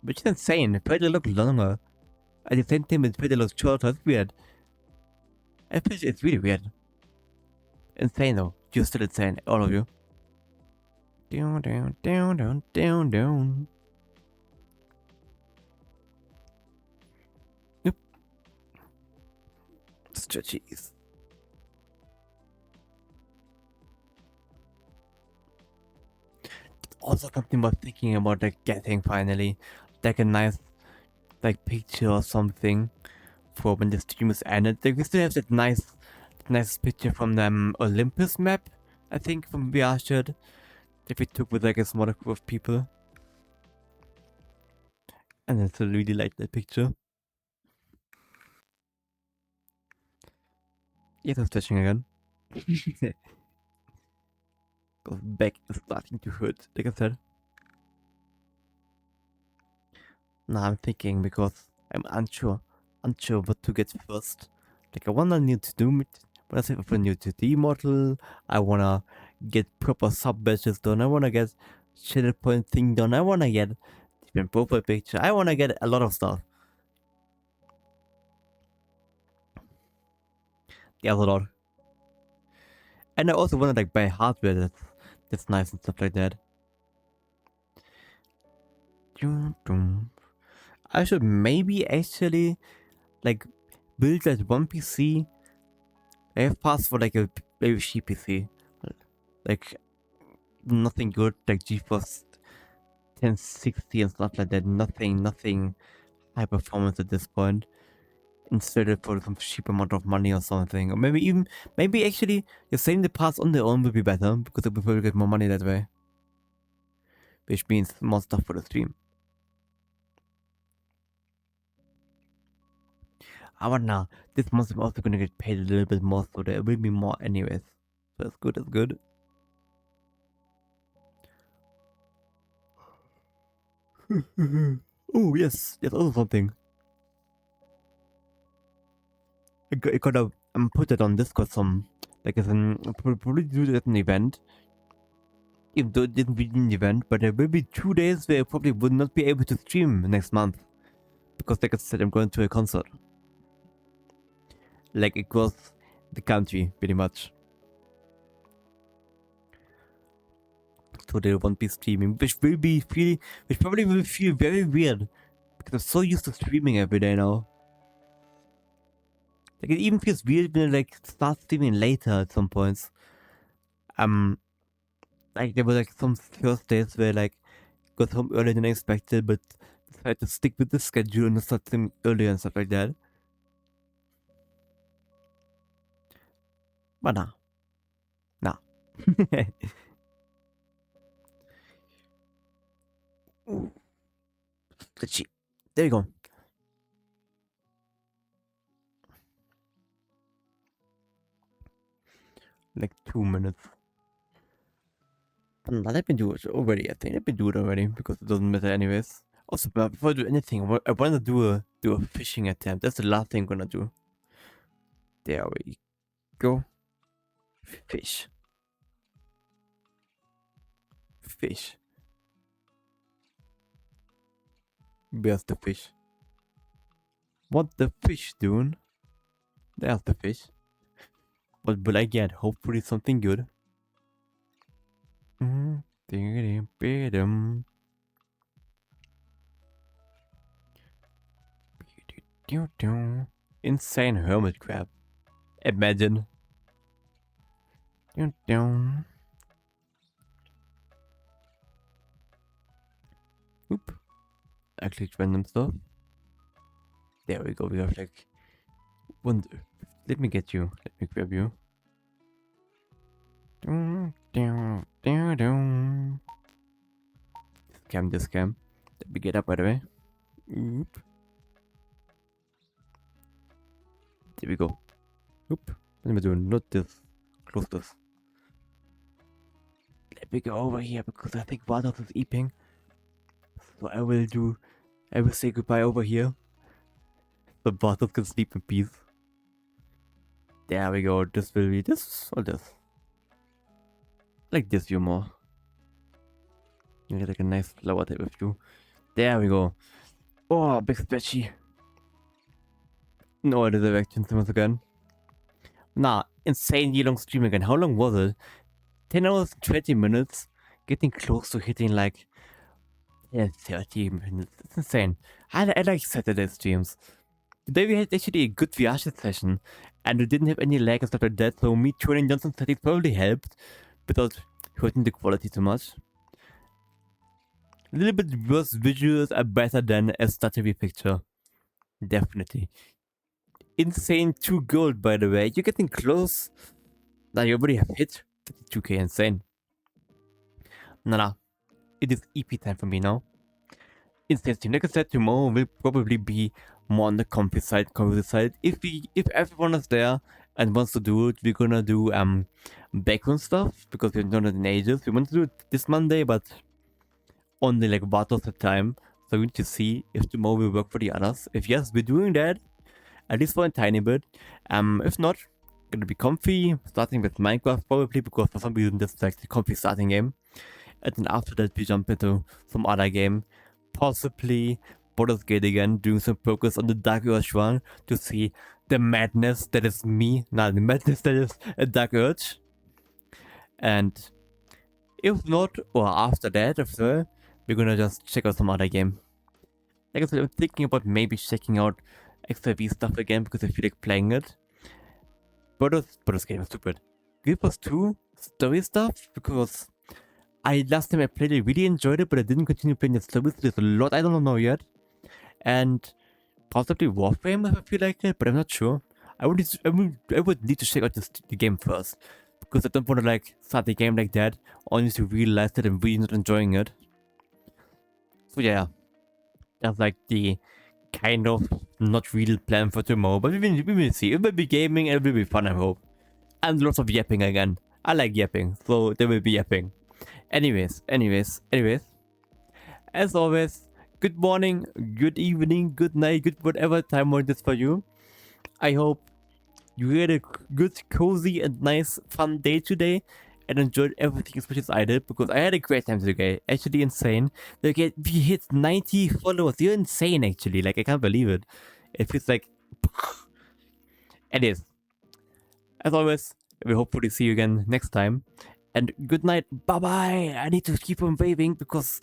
Which is insane. It probably look longer. At the same time, it probably looks shorter. It's weird. It's really weird. Insane though. You're still insane, all of you. Down, down, down, down, down, down. Yep. Stretchies. Also something about thinking about like getting finally like a nice like picture or something for when the stream is ended. Like we still have that nice picture from the Olympus map, I think, from VRChat that we took with like a smaller group of people. And I still really like that picture. Yes, I'm stretching again. Because back is starting to hurt, like I said. Now I'm thinking because I'm unsure what to get first. Like I wanna new to do it. When I say for new to D model, I wanna get proper sub badges done. I wanna get shader point thing done. I wanna get different profile picture. I wanna get a lot of stuff. There's a lot. And I also wanna like buy hardware that's nice and stuff like that. I should maybe actually like build that one PC. I have passed for like a very cheap PC. Like nothing good like GeForce 1060 and stuff like that. Nothing high performance at this point. Instead of for some cheap amount of money or something. Or maybe actually, you're selling the parts on their own would be better, because they will probably get more money that way. Which means more stuff for the stream. But now, this month I'm also gonna get paid a little bit more, so there will be more anyways. So that's good, that's good. Oh yes, there's also something. I gotta put it on Discord some, like as an, I'll probably do it at an event. Even though it didn't be an event, but there will be 2 days where I probably would not be able to stream next month. Because like I said, I'm going to a concert. Like across the country, pretty much. So they won't be streaming, which probably will feel very weird. Because I'm so used to streaming every day now. Like it even feels weird when I like start streaming later at some points. Like there were like some Thursdays where like got home earlier than expected, but decided to stick with the schedule and start streaming earlier and stuff like that. But nah. Ooh. Let's see. There you go. Like 2 minutes. Let me do it already. I think let me do it already because it doesn't matter anyways. Also, but before I do anything, I want to do a fishing attempt. That's the last thing I'm gonna do. There we go. Fish. Where's the fish? What the fish doing? There's the fish. What will I get? Hopefully something good. Insane hermit crab. Imagine. Oop. I clicked random stuff. There we go. We have like one. Let me get you. Let me grab you. Scam. Let me get up, by the way. Oop. There we go. Oop. What am I doing? Not this. Close this. Let me go over here because I think Vardos is eating. So I will say goodbye over here. So Vardos can sleep in peace. There we go. This will be this or this. Like this view more. You get like a nice flower type of view. There we go. Oh, big splashy. No other directions once again. Nah, insanely long stream again. How long was it? 10 hours, 20 minutes. Getting close to hitting like 30 minutes. It's insane. I like Saturday streams. Today we had actually a good VRChat session. And we didn't have any lag and stuff like that. So me turning Johnson settings probably helped. Without hurting the quality too much. A little bit worse visuals are better than a stuttery picture. Definitely. Insane 2 gold, by the way. You're getting close. Now you already have hit 2k. Insane. Nah. It is EP time for me now. Insane stream. Like I said, tomorrow will probably be more on the comfy side. If everyone is there and wants to do it, we're gonna do background stuff because we've done it in ages. We want to do it this Monday, but only like battles at time. So we need to see if tomorrow will work for the others. If yes, we're doing that. At least for a tiny bit. If not, gonna be comfy. Starting with Minecraft probably because for some reason this is like the comfy starting game. And then after that we jump into some other game. Possibly Baldur's Gate again, doing some focus on the Dark Urge one to see the madness that is me. Not the madness that is a Dark Urge. And if not, or after that, if so, we're gonna just check out some other game. Like I said, I'm thinking about maybe checking out XIV stuff again because I feel like playing it. Baldur's Gate was stupid. Guild Wars 2 story stuff because last time I played it, really enjoyed it, but I didn't continue playing the service. There's a lot I don't know yet, and possibly Warframe if I feel like it, but I'm not sure. I would need to check out the game first, because I don't want to like start the game like that only to realize that I'm really not enjoying it. So yeah, that's like the kind of not real plan for tomorrow, but we will see. It will be gaming and it will be fun, I hope. And lots of yapping again. I like yapping, so there will be yapping. Anyways. As always, good morning, good evening, good night, good whatever time it is for you. I hope you had a good, cozy, and nice, fun day today and enjoyed everything as much as I did, because I had a great time today. Actually insane. Like, we hit 90 followers. You're insane, actually. Like, I can't believe it. It feels like... Anyways, as always, we hopefully see you again next time. And good night. Bye-bye. I need to keep on waving because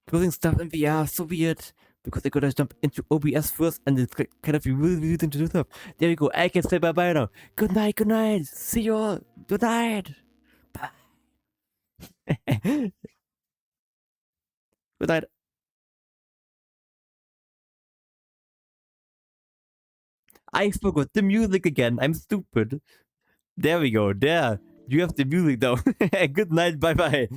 closing stuff in VR is so weird. Because I gotta jump into OBS first and it's kind of really weird to do stuff. There we go. I can say bye-bye now. Good night. See you all. Good night. Bye. Good night. I forgot the music again. I'm stupid. There we go. There. You have the music though. Good night. Bye-bye.